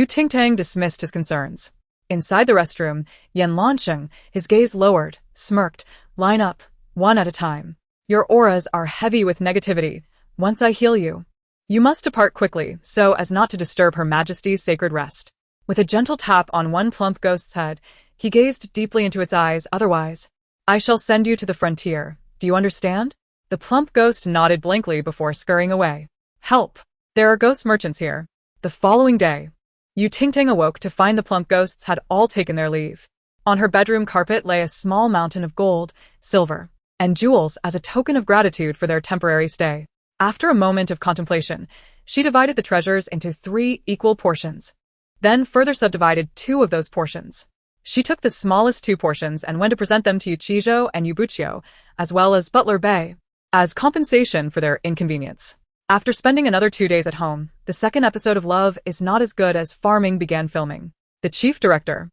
Speaker 1: Ting Tang dismissed his concerns. Inside the restroom, Yan Lansheng, his gaze lowered, smirked. "Line up, one at a time. Your auras are heavy with negativity. Once I heal you, you must depart quickly so as not to disturb Her Majesty's sacred rest." With a gentle tap on one plump ghost's head, he gazed deeply into its eyes. "Otherwise, I shall send you to the frontier. Do you understand?" The plump ghost nodded blankly before scurrying away. "Help! There are ghost merchants here." The following day, Ting Tang awoke to find the plump ghosts had all taken their leave. On her bedroom carpet lay a small mountain of gold, silver, and jewels as a token of gratitude for their temporary stay. After a moment of contemplation, she divided the treasures into 3 equal portions, then further subdivided 2 of those portions. She took the smallest two portions and went to present them to Uchijo and Yubuchio, as well as Butler Bay, as compensation for their inconvenience. After spending another 2 days at home, the second episode of Love is Not As Good As Farming began filming. The chief director,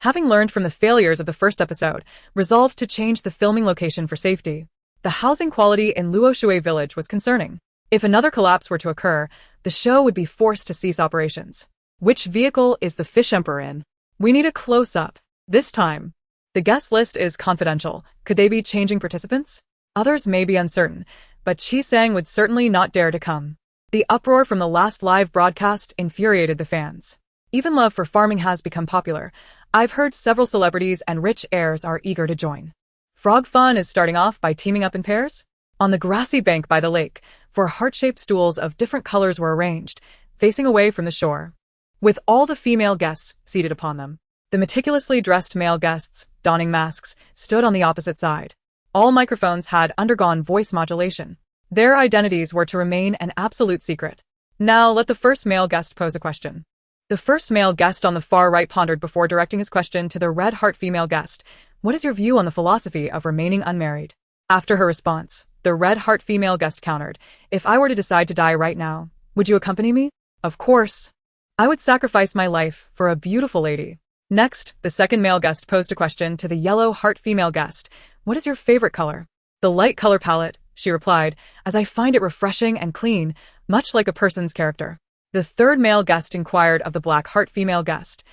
Speaker 1: having learned from the failures of the first episode, resolved to change the filming location for safety. The housing quality in Luoshui village was concerning. If another collapse were to occur, the show would be forced to cease operations. Which vehicle is the Fish Emperor in? We need a close-up. This time, the guest list is confidential. Could they be changing participants? Others may be uncertain, but Chi-sang would certainly not dare to come. The uproar from the last live broadcast infuriated the fans. Even love for farming has become popular. I've heard several celebrities and rich heirs are eager to join. Frog fun is starting off by teaming up in pairs. On the grassy bank by the lake, 4 heart-shaped stools of different colors were arranged, facing away from the shore, with all the female guests seated upon them. The meticulously dressed male guests, donning masks, stood on the opposite side. All microphones had undergone voice modulation. Their identities were to remain an absolute secret. Now let the first male guest pose a question. The first male guest on the far right pondered before directing his question to the red heart female guest. What is your view on the philosophy of remaining unmarried? After her response, the red heart female guest countered. If I were to decide to die right now, would you accompany me? Of course. I would sacrifice my life for a beautiful lady. Next, the second male guest posed a question to the yellow heart female guest. What is your favorite color? The light color palette, she replied, as I find it refreshing and clean, much like a person's character. The third male guest inquired of the black heart female guest.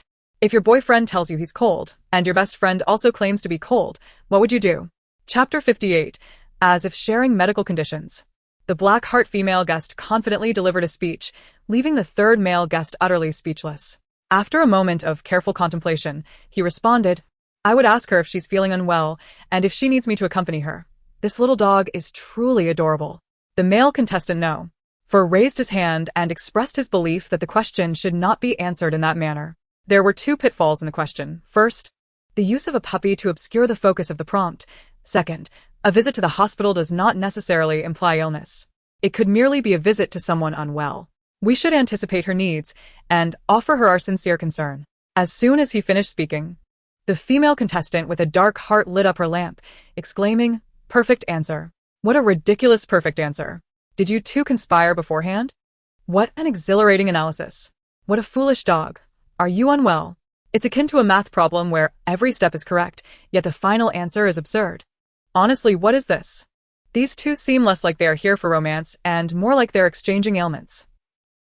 Speaker 1: If your boyfriend tells you he's cold, and your best friend also claims to be cold, what would you do? Chapter 58. As if sharing medical conditions. The black heart female guest confidently delivered a speech, leaving the third male guest utterly speechless. After a moment of careful contemplation, he responded, I would ask her if she's feeling unwell, and if she needs me to accompany her. This little dog is truly adorable. The male contestant No. 4 raised his hand and expressed his belief that the question should not be answered in that manner. There were 2 pitfalls in the question. First, the use of a puppy to obscure the focus of the prompt. Second, a visit to the hospital does not necessarily imply illness. It could merely be a visit to someone unwell. We should anticipate her needs and offer her our sincere concern. As soon as he finished speaking, the female contestant with a dark heart lit up her lamp, exclaiming, Perfect answer. What a ridiculous perfect answer. Did you two conspire beforehand? What an exhilarating analysis. What a foolish dog. Are you unwell? It's akin to a math problem where every step is correct, yet the final answer is absurd. Honestly, what is this? These two seem less like they are here for romance and more like they're exchanging ailments.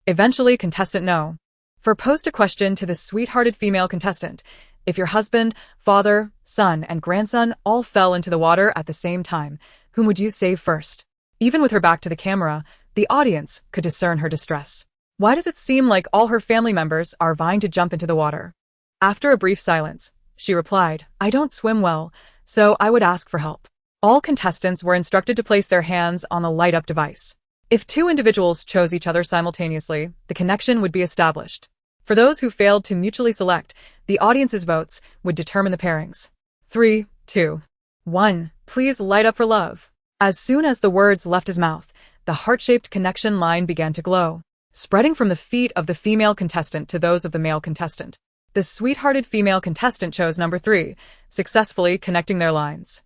Speaker 1: Eventually, contestant No. 4 posed a question to the sweethearted female contestant. If your husband, father, son, and grandson all fell into the water at the same time, whom would you save first? Even with her back to the camera, the audience could discern her distress. Why does it seem like all her family members are vying to jump into the water? After a brief silence, she replied, I don't swim well, so I would ask for help. All contestants were instructed to place their hands on the light-up device. If 2 individuals chose each other simultaneously, the connection would be established. For those who failed to mutually select, the audience's votes would determine the pairings. 3, 2, 1. Please light up for love. As soon as the words left his mouth, the heart-shaped connection line began to glow, spreading from the feet of the female contestant to those of the male contestant. The sweethearted female contestant chose number 3, successfully connecting their lines.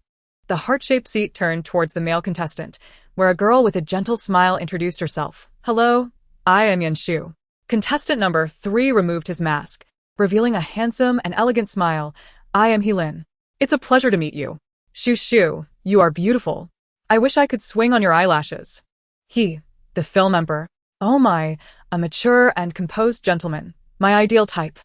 Speaker 1: The heart-shaped seat turned towards the male contestant, where a girl with a gentle smile introduced herself. Hello, I am Yanshu. Contestant number 3 removed his mask, revealing a handsome and elegant smile. I am Helin. It's a pleasure to meet you. Shu, you are beautiful. I wish I could swing on your eyelashes. He, the film emperor. Oh my, a mature and composed gentleman. My ideal type.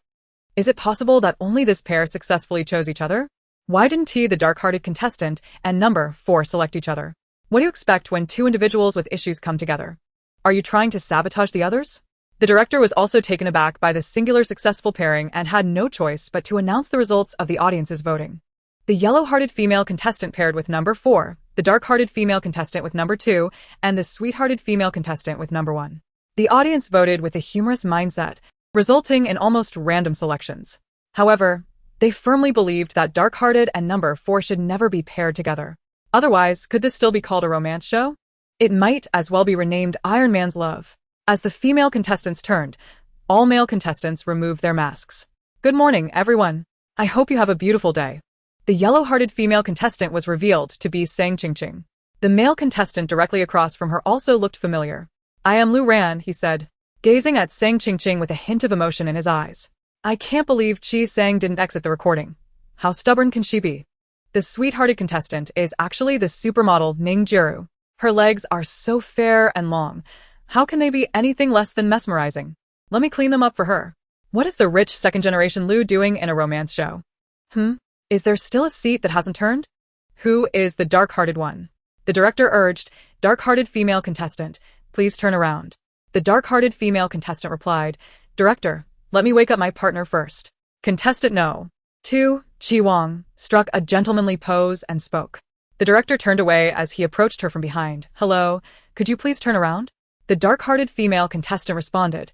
Speaker 1: Is it possible that only this pair successfully chose each other? Why didn't he, the dark-hearted contestant, and number 4 select each other? What do you expect when 2 individuals with issues come together? Are you trying to sabotage the others? The director was also taken aback by the singular successful pairing and had no choice but to announce the results of the audience's voting. The yellow-hearted female contestant paired with number 4, the dark-hearted female contestant with number 2, and the sweet-hearted female contestant with number 1. The audience voted with a humorous mindset, resulting in almost random selections. However, they firmly believed that dark-hearted and number 4 should never be paired together. Otherwise, could this still be called a romance show? It might as well be renamed Iron Man's Love. As the female contestants turned, all male contestants removed their masks. Good morning, everyone. I hope you have a beautiful day. The yellow-hearted female contestant was revealed to be Sang Qingqing. The male contestant directly across from her also looked familiar. I am Lu Ran, he said, gazing at Sang Qingqing with a hint of emotion in his eyes. I can't believe Chi Sang didn't exit the recording. How stubborn can she be? The sweet-hearted contestant is actually the supermodel Ning Jiru. Her legs are so fair and long. How can they be anything less than mesmerizing? Let me clean them up for her. What is the rich second-generation Lu doing in a romance show? Is there still a seat that hasn't turned? Who is the dark-hearted one? The director urged, dark-hearted female contestant, please turn around. The dark-hearted female contestant replied, Director, let me wake up my partner first. Contestant no. 2. Chi Wong struck a gentlemanly pose and spoke. The director turned away as he approached her from behind. Hello, could you please turn around? The dark-hearted female contestant responded.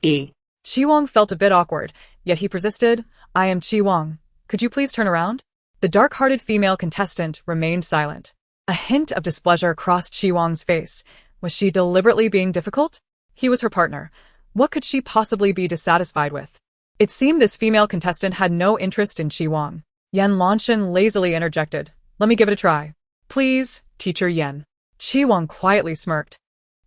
Speaker 1: Chi Wong felt a bit awkward, yet he persisted. I am Chi Wong. Could you please turn around? The dark-hearted female contestant remained silent. A hint of displeasure crossed Chi Wong's face. Was she deliberately being difficult? He was her partner. What could she possibly be dissatisfied with? It seemed this female contestant had no interest in Chi Wong. Yan Lanxin lazily interjected. Let me give it a try. Please, Teacher Yan. Chi Wong quietly smirked.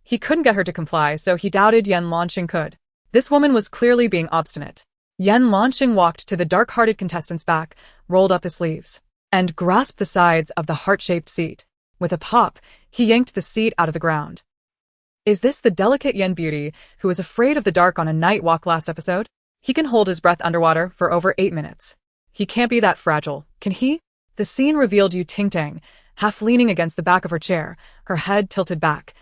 Speaker 1: He couldn't get her to comply, so he doubted Yan Lanxin could. This woman was clearly being obstinate. Yan Lanxin walked to the dark-hearted contestant's back, rolled up his sleeves, and grasped the sides of the heart-shaped seat. With a pop, he yanked the seat out of the ground. Is this the delicate Yan beauty who was afraid of the dark on a night walk last episode? He can hold his breath underwater for over 8 minutes. He can't be that fragile, can he? The scene revealed Ting Tang, half leaning against the back of her chair, her head tilted back,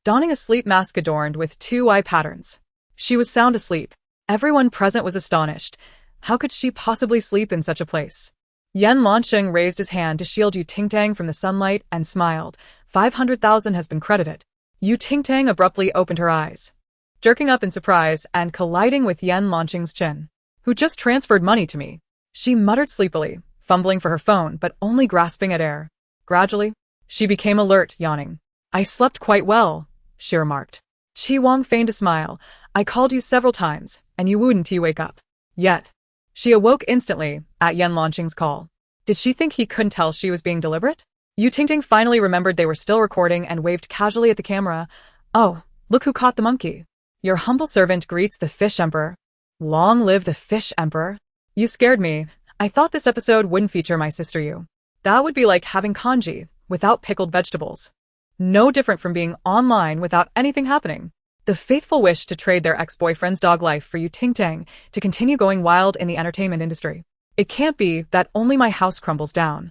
Speaker 1: donning a sleep mask adorned with 2 eye patterns. She was sound asleep. Everyone present was astonished. How could she possibly sleep in such a place? Yan Lanxing raised his hand to shield Ting Tang from the sunlight and smiled. 500,000 has been credited. Ting Tang abruptly opened her eyes, jerking up in surprise and colliding with Yan Lanxing's chin. Who just transferred money to me? She muttered sleepily, fumbling for her phone but only grasping at air. Gradually, she became alert, yawning. I slept quite well, she remarked. Chi Wong feigned a smile. I called you several times, and you wouldn't wake up. Yet. She awoke instantly at Yan Lanxing's call. Did she think he couldn't tell she was being deliberate? Ting Tang finally remembered they were still recording and waved casually at the camera. Oh, look who caught the monkey. Your humble servant greets the Fish Emperor. Long live the Fish Emperor. You scared me. I thought this episode wouldn't feature my sister Yu. That would be like having kanji without pickled vegetables. No different from being online without anything happening. The faithful wish to trade their ex-boyfriend's dog life for Ting Tang to continue going wild in the entertainment industry. It can't be that only my house crumbles down.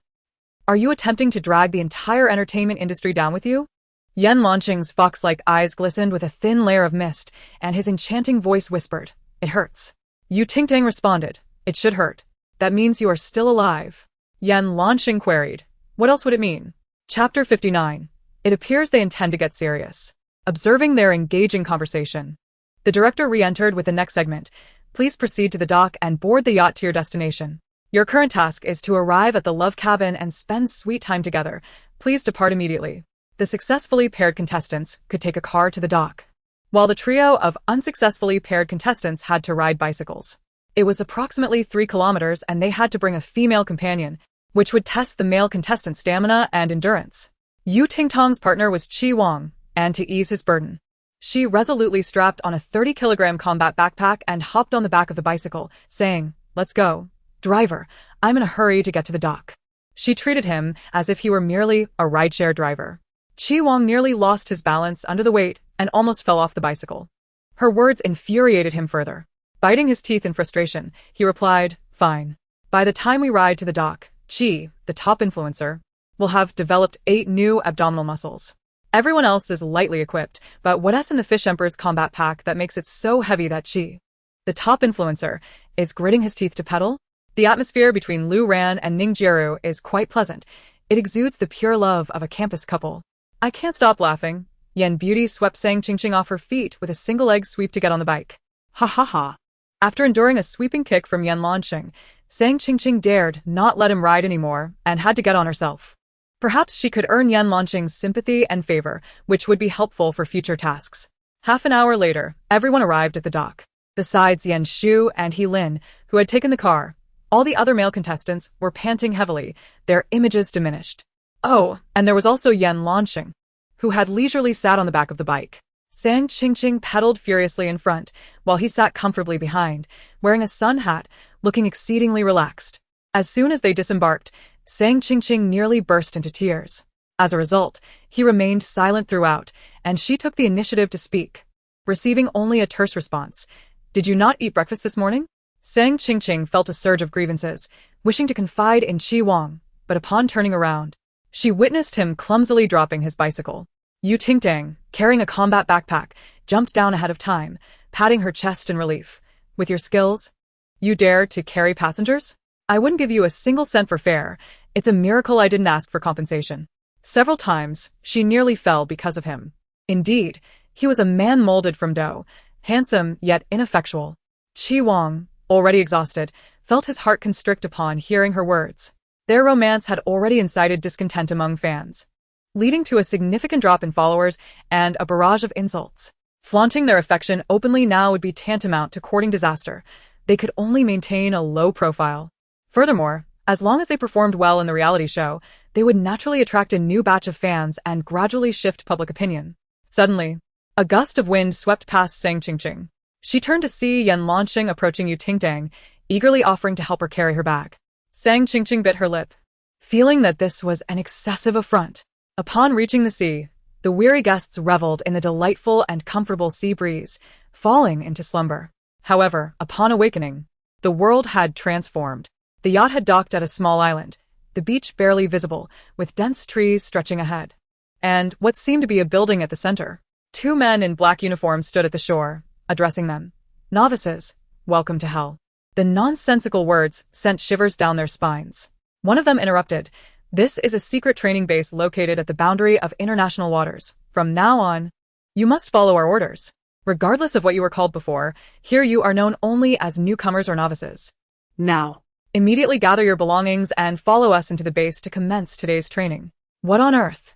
Speaker 1: Are you attempting to drag the entire entertainment industry down with you? Yan Lanxing's fox-like eyes glistened with a thin layer of mist, and his enchanting voice whispered, It hurts. Ting Tang responded, It should hurt. That means you are still alive. Yan Lanxing queried, What else would it mean? Chapter 59. It appears they intend to get serious. Observing their engaging conversation, the director re-entered with the next segment. Please proceed to the dock and board the yacht to your destination. Your current task is to arrive at the love cabin and spend sweet time together. Please depart immediately. The successfully paired contestants could take a car to the dock, while the trio of unsuccessfully paired contestants had to ride bicycles. It was approximately 3 kilometers and they had to bring a female companion, which would test the male contestant's stamina and endurance. Ting Tang's partner was Chi Wong, and to ease his burden, she resolutely strapped on a 30-kilogram combat backpack and hopped on the back of the bicycle, saying, Let's go. Driver, I'm in a hurry to get to the dock. She treated him as if he were merely a rideshare driver. Chi Wong nearly lost his balance under the weight and almost fell off the bicycle. Her words infuriated him further. Biting his teeth in frustration, he replied, Fine. By the time we ride to the dock, Chi, the top influencer, will have developed 8 new abdominal muscles. Everyone else is lightly equipped, but what's in the Fish Emperor's combat pack that makes it so heavy that Chi, the top influencer, is gritting his teeth to pedal? The atmosphere between Lu Ran and Ning Jiru is quite pleasant. It exudes the pure love of a campus couple. I can't stop laughing. Yan Beauty swept Sang Qingqing off her feet with a single leg sweep to get on the bike. Ha ha ha. After enduring a sweeping kick from Yan Lanxing, Sang Qingqing dared not let him ride anymore and had to get on herself. Perhaps she could earn Yan Lanxing's sympathy and favor, which would be helpful for future tasks. Half an hour later, everyone arrived at the dock. Besides Yan Shu and He Lin, who had taken the car, All the other male contestants were panting heavily, their images diminished. Oh, and there was also Yan Lanxing, who had leisurely sat on the back of the bike. Sang Qingqing pedaled furiously in front, while he sat comfortably behind, wearing a sun hat, looking exceedingly relaxed. As soon as they disembarked, Sang Qingqing nearly burst into tears. As a result, he remained silent throughout, and she took the initiative to speak, receiving only a terse response. "Did you not eat breakfast this morning?" Sang Qingqing felt a surge of grievances, wishing to confide in Qi Wang, but upon turning around, she witnessed him clumsily dropping his bicycle. Ting Tang, carrying a combat backpack, jumped down ahead of time, patting her chest in relief. "With your skills, you dare to carry passengers? I wouldn't give you a single cent for fare. It's a miracle I didn't ask for compensation." Several times, she nearly fell because of him. Indeed, he was a man molded from dough, handsome yet ineffectual. Qi Wang, already exhausted, felt his heart constrict upon hearing her words. Their romance had already incited discontent among fans, leading to a significant drop in followers and a barrage of insults. Flaunting their affection openly now would be tantamount to courting disaster. They could only maintain a low profile. Furthermore, as long as they performed well in the reality show, they would naturally attract a new batch of fans and gradually shift public opinion. Suddenly, a gust of wind swept past Sang Qingqing. She turned to see Yan Lanxing approaching Ting Tang, eagerly offering to help her carry her bag. Sang Qingqing bit her lip, feeling that this was an excessive affront. Upon reaching the sea, the weary guests reveled in the delightful and comfortable sea breeze, falling into slumber. However, upon awakening, the world had transformed. The yacht had docked at a small island, the beach barely visible, with dense trees stretching ahead, and what seemed to be a building at the center. Two men in black uniforms stood at the shore, addressing them. "Novices, welcome to hell." The nonsensical words sent shivers down their spines. One of them interrupted. "This is a secret training base located at the boundary of international waters. From now on, you must follow our orders. Regardless of what you were called before, here you are known only as newcomers or novices.
Speaker 2: Now,
Speaker 1: Immediately gather your belongings and follow us into the base to commence today's training." What on earth?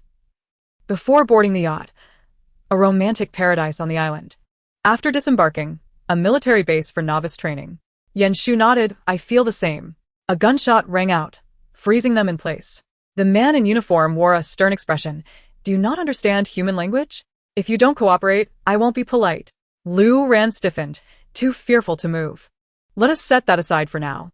Speaker 1: Before boarding the yacht, a romantic paradise on the island. After disembarking, a military base for novice training. Yan Shu nodded. "I feel the same." A gunshot rang out, freezing them in place. The man in uniform wore a stern expression. "Do you not understand human language? If you don't cooperate, I won't be polite." Lu Ran stiffened, too fearful to move. "Let us set that aside for now."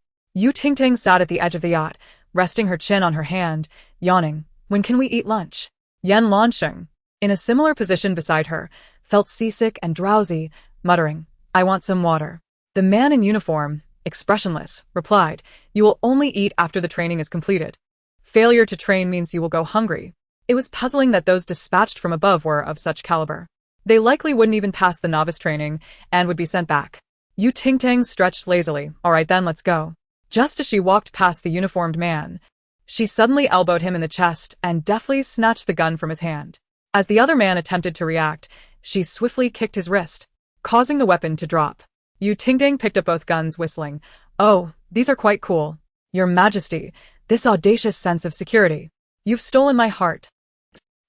Speaker 1: Ting Tang sat at the edge of the yacht, resting her chin on her hand, yawning. "When can we eat lunch?" Yan Lanxing, in a similar position beside her, felt seasick and drowsy, muttering, "I want some water." The man in uniform, expressionless, replied, "You will only eat after the training is completed. Failure to train means you will go hungry." It was puzzling that those dispatched from above were of such caliber. They likely wouldn't even pass the novice training and would be sent back. Ting Tang stretched lazily. "All right then, let's go." Just as she walked past the uniformed man, she suddenly elbowed him in the chest and deftly snatched the gun from his hand. As the other man attempted to react, she swiftly kicked his wrist, causing the weapon to drop. Ting Tang picked up both guns, whistling. "Oh, these are quite cool. Your Majesty, this audacious sense of security. You've stolen my heart."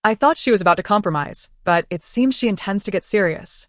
Speaker 1: I thought she was about to compromise, but it seems she intends to get serious.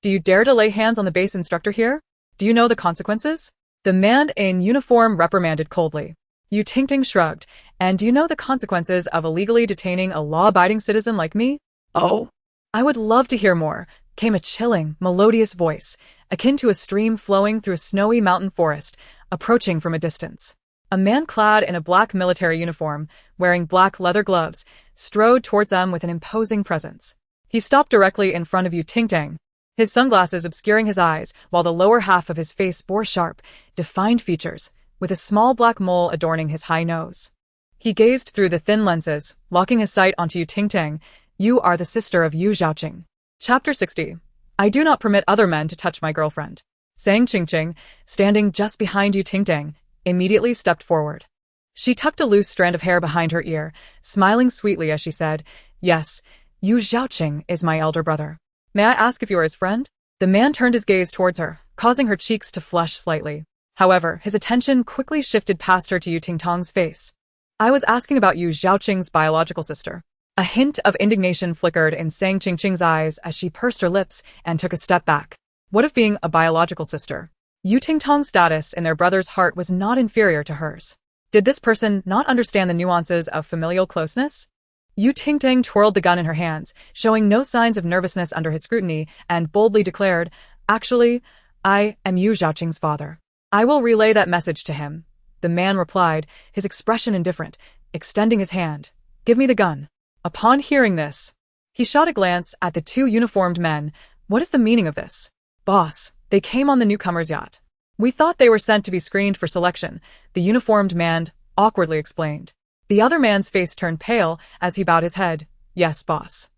Speaker 1: "Do you dare to lay hands on the base instructor here? Do you know the consequences?" The man in uniform reprimanded coldly. Ting Tang shrugged. "And do you know the consequences of illegally detaining a law-abiding citizen like me?"
Speaker 2: oh,
Speaker 1: "I would love to hear more," came a chilling, melodious voice, akin to a stream flowing through a snowy mountain forest, approaching from a distance. A man clad in a black military uniform, wearing black leather gloves, strode towards them with an imposing presence. He stopped directly in front of Ting Tang, his sunglasses obscuring his eyes, while the lower half of his face bore sharp, defined features, with a small black mole adorning his high nose. He gazed through the thin lenses, locking his sight onto Ting Tang. "You are the sister of Yu Zhaoqing." Chapter 60. I do not permit other men to touch my girlfriend. Sang Qingqing, standing just behind Ting Tang, immediately stepped forward. She tucked a loose strand of hair behind her ear, smiling sweetly as she said, "Yes, Yu Zhaoqing is my elder brother. May I ask if you are his friend?" The man turned his gaze towards her, causing her cheeks to flush slightly. However, his attention quickly shifted past her to Ting Tang's face. "I was asking about Yu Zhaoqing's biological sister." A hint of indignation flickered in Sang Qingqing's eyes as she pursed her lips and took a step back. What of being a biological sister? Ting Tang's status in their brother's heart was not inferior to hers. Did this person not understand the nuances of familial closeness? Ting Tang twirled the gun in her hands, showing no signs of nervousness under his scrutiny, and boldly declared, "Actually, I am Yu Zhaoqing's father. I will relay that message to him." The man replied, his expression indifferent, extending his hand. "Give me the gun." Upon hearing this, he shot a glance at the two uniformed men. "What is the meaning of this?" "Boss, they came on the newcomer's yacht. We thought they were sent to be screened for selection," the uniformed man awkwardly explained. The other man's face turned pale as he bowed his head. "Yes, boss."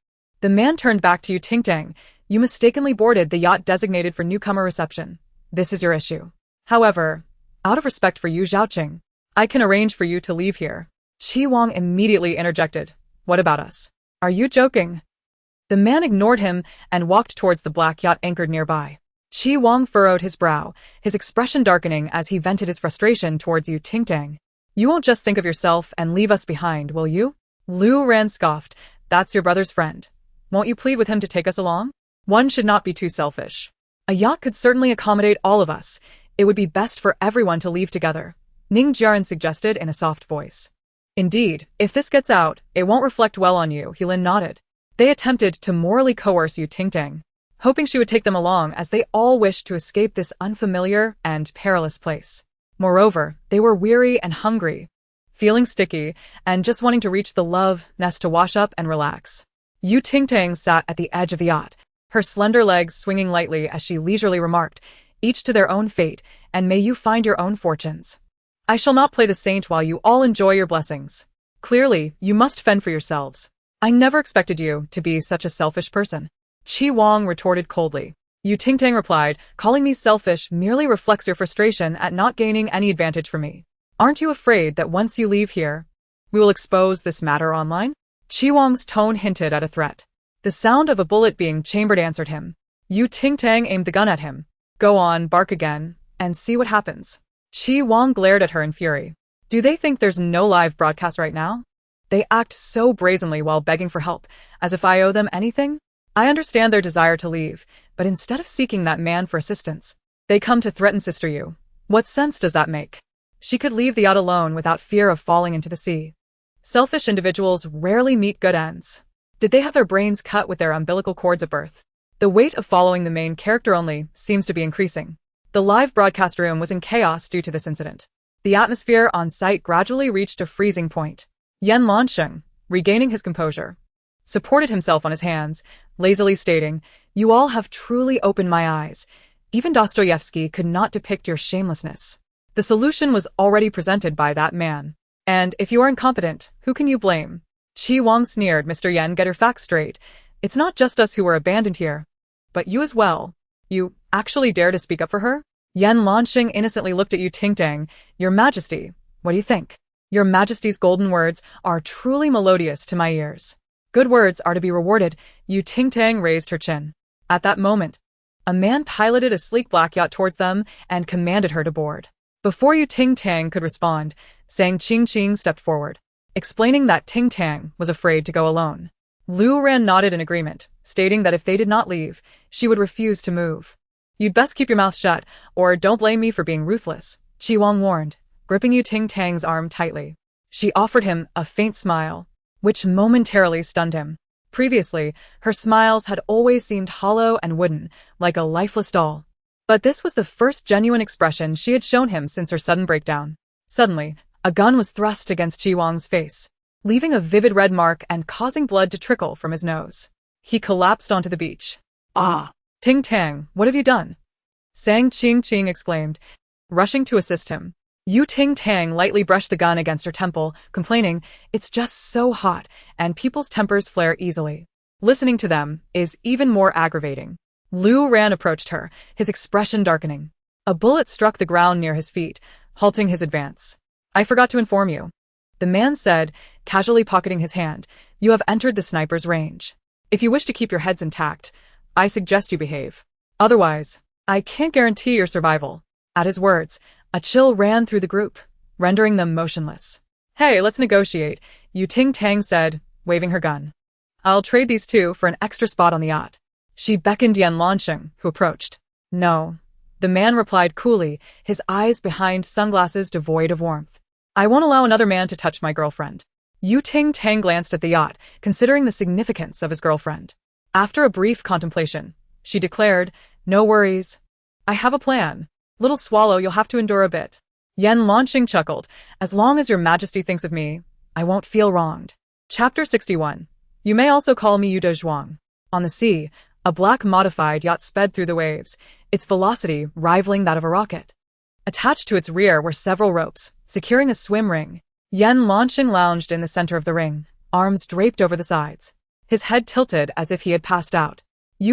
Speaker 1: The man turned back to Ting Tang. "You mistakenly boarded the yacht designated for newcomer reception. This is your issue. However, out of respect for Yu Zhaoqing, I can arrange for you to leave here." Qi Wang immediately interjected. "What about us? Are you joking?" The man ignored him and walked towards the black yacht anchored nearby. Qi Wang furrowed his brow, his expression darkening as he vented his frustration towards Ting Tang. "You won't just think of yourself and leave us behind, will you?" Lu Ran scoffed. "That's your brother's friend. Won't you plead with him to take us along? One should not be too selfish. A yacht could certainly accommodate all of us. It would be best for everyone to leave together," Ning Jiaran suggested in a soft voice. "Indeed, if this gets out, it won't reflect well on you," Helin nodded. They attempted to morally coerce Ting Tang, hoping she would take them along as they all wished to escape this unfamiliar and perilous place. Moreover, they were weary and hungry, feeling sticky, and just wanting to reach the love nest to wash up and relax. Ting Tang sat at the edge of the yacht, her slender legs swinging lightly as she leisurely remarked, "Each to their own fate, and may you find your own fortunes. I shall not play the saint while you all enjoy your blessings. Clearly, you must fend for yourselves. I never expected you to be such a selfish person." Qi Wang retorted coldly. Ting Tang replied, "Calling me selfish merely reflects your frustration at not gaining any advantage from me. Aren't you afraid that once you leave here, we will expose this matter online?" Qi Wang's tone hinted at a threat. The sound of a bullet being chambered answered him. Ting Tang aimed the gun at him. "Go on, bark again, and see what happens." Qi Wang glared at her in fury. "Do they think there's no live broadcast right now? They act so brazenly while begging for help, as if I owe them anything? I understand their desire to leave, but instead of seeking that man for assistance, they come to threaten Sister Yu. What sense does that make? She could leave the yacht alone without fear of falling into the sea. Selfish individuals rarely meet good ends. Did they have their brains cut with their umbilical cords at birth?" The weight of following the main character only seems to be increasing. The live broadcast room was in chaos due to this incident. The atmosphere on site gradually reached a freezing point. Yan Lansheng, regaining his composure, supported himself on his hands, lazily stating, "You all have truly opened my eyes. Even Dostoevsky could not depict your shamelessness." The solution was already presented by that man. "And if you are incompetent, who can you blame?" Qi Wang sneered. "Mr. Yan, get your facts straight. It's not just us who were abandoned here, but you as well. You actually dare to speak up for her?" Yan Lansheng innocently looked at Ting Tang. "Your Majesty, what do you think? Your Majesty's golden words are truly melodious to my ears. Good words are to be rewarded." Ting Tang raised her chin. At that moment, a man piloted a sleek black yacht towards them and commanded her to board. Before Ting Tang could respond, Sang Qing stepped forward, explaining that Ting Tang was afraid to go alone. Lu Ran nodded in agreement, stating that if they did not leave, she would refuse to move. "You'd best keep your mouth shut, or don't blame me for being ruthless," Qi Wang warned, gripping Ting Tang's arm tightly. She offered him a faint smile, which momentarily stunned him. Previously, her smiles had always seemed hollow and wooden, like a lifeless doll. But this was the first genuine expression she had shown him since her sudden breakdown. Suddenly, a gun was thrust against Qi Wang's face, leaving a vivid red mark and causing blood to trickle from his nose. He collapsed onto the beach.
Speaker 2: "Ah!"
Speaker 1: "Ting Tang, what have you done?" Sang Qing exclaimed, rushing to assist him. Ting Tang lightly brushed the gun against her temple, complaining, "It's just so hot, and people's tempers flare easily. Listening to them is even more aggravating." Lu Ran approached her, his expression darkening. A bullet struck the ground near his feet, halting his advance. "I forgot to inform you," the man said, casually pocketing his hand. "You have entered the sniper's range. If you wish to keep your heads intact, I suggest you behave. Otherwise, I can't guarantee your survival." At his words, a chill ran through the group, rendering them motionless. "Hey, let's negotiate," Ting Tang said, waving her gun. "I'll trade these two for an extra spot on the yacht." She beckoned Yan Lansheng, who approached. "No." The The man replied coolly, his eyes behind sunglasses devoid of warmth. I won't allow another man to touch my girlfriend. Ting Tang glanced at the yacht, considering the significance of his girlfriend. After a brief contemplation, she declared, no worries. I have a plan. Little swallow, you'll have to endure a bit. Yan Lanqing chuckled, as long as your majesty thinks of me, I won't feel wronged. Chapter 61. You may also call me Yude Zhuang. On the sea, a black modified yacht sped through the waves, its velocity rivaling that of a rocket. Attached to its rear were several ropes, securing a swim ring. Yan Lanqing lounged in the center of the ring, arms draped over the sides. His head tilted as if he had passed out.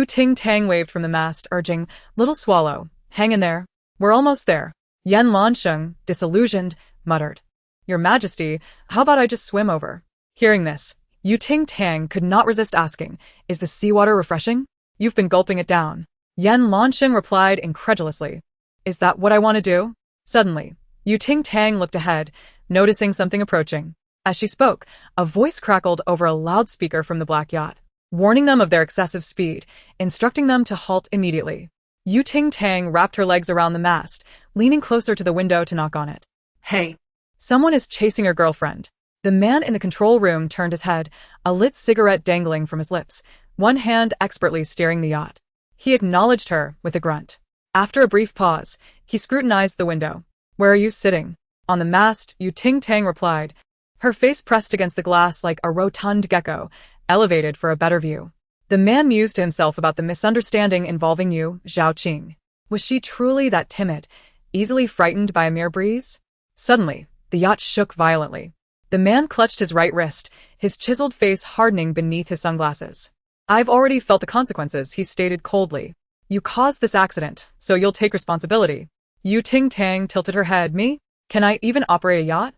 Speaker 1: Ting Tang waved from the mast, urging, Little swallow, hang in there. We're almost there. Yan Lanqing, disillusioned, muttered, Your Majesty, how about I just swim over? Hearing this, Ting Tang could not resist asking, Is the seawater refreshing? You've been gulping it down. Yan Lanqing replied incredulously, Is that what I want to do? Suddenly, Ting Tang looked ahead, noticing something approaching. As she spoke, a voice crackled over a loudspeaker from the black yacht, warning them of their excessive speed, instructing them to halt immediately. Ting Tang wrapped her legs around the mast, leaning closer to the window to knock on it.
Speaker 2: Hey.
Speaker 1: Someone is chasing your girlfriend. The man in the control room turned his head, a lit cigarette dangling from his lips, one hand expertly steering the yacht. He acknowledged her with a grunt. After a brief pause, he scrutinized the window. Where are you sitting? On the mast, Ting Tang replied, her face pressed against the glass like a rotund gecko, elevated for a better view. The man mused to himself about the misunderstanding involving Yu Zhaoqing. Was she truly that timid, easily frightened by a mere breeze? Suddenly, the yacht shook violently. The man clutched his right wrist, his chiseled face hardening beneath his sunglasses. I've already felt the consequences, he stated coldly. You caused this accident, so you'll take responsibility. Ting Tang tilted her head. Me? Can I even operate a yacht?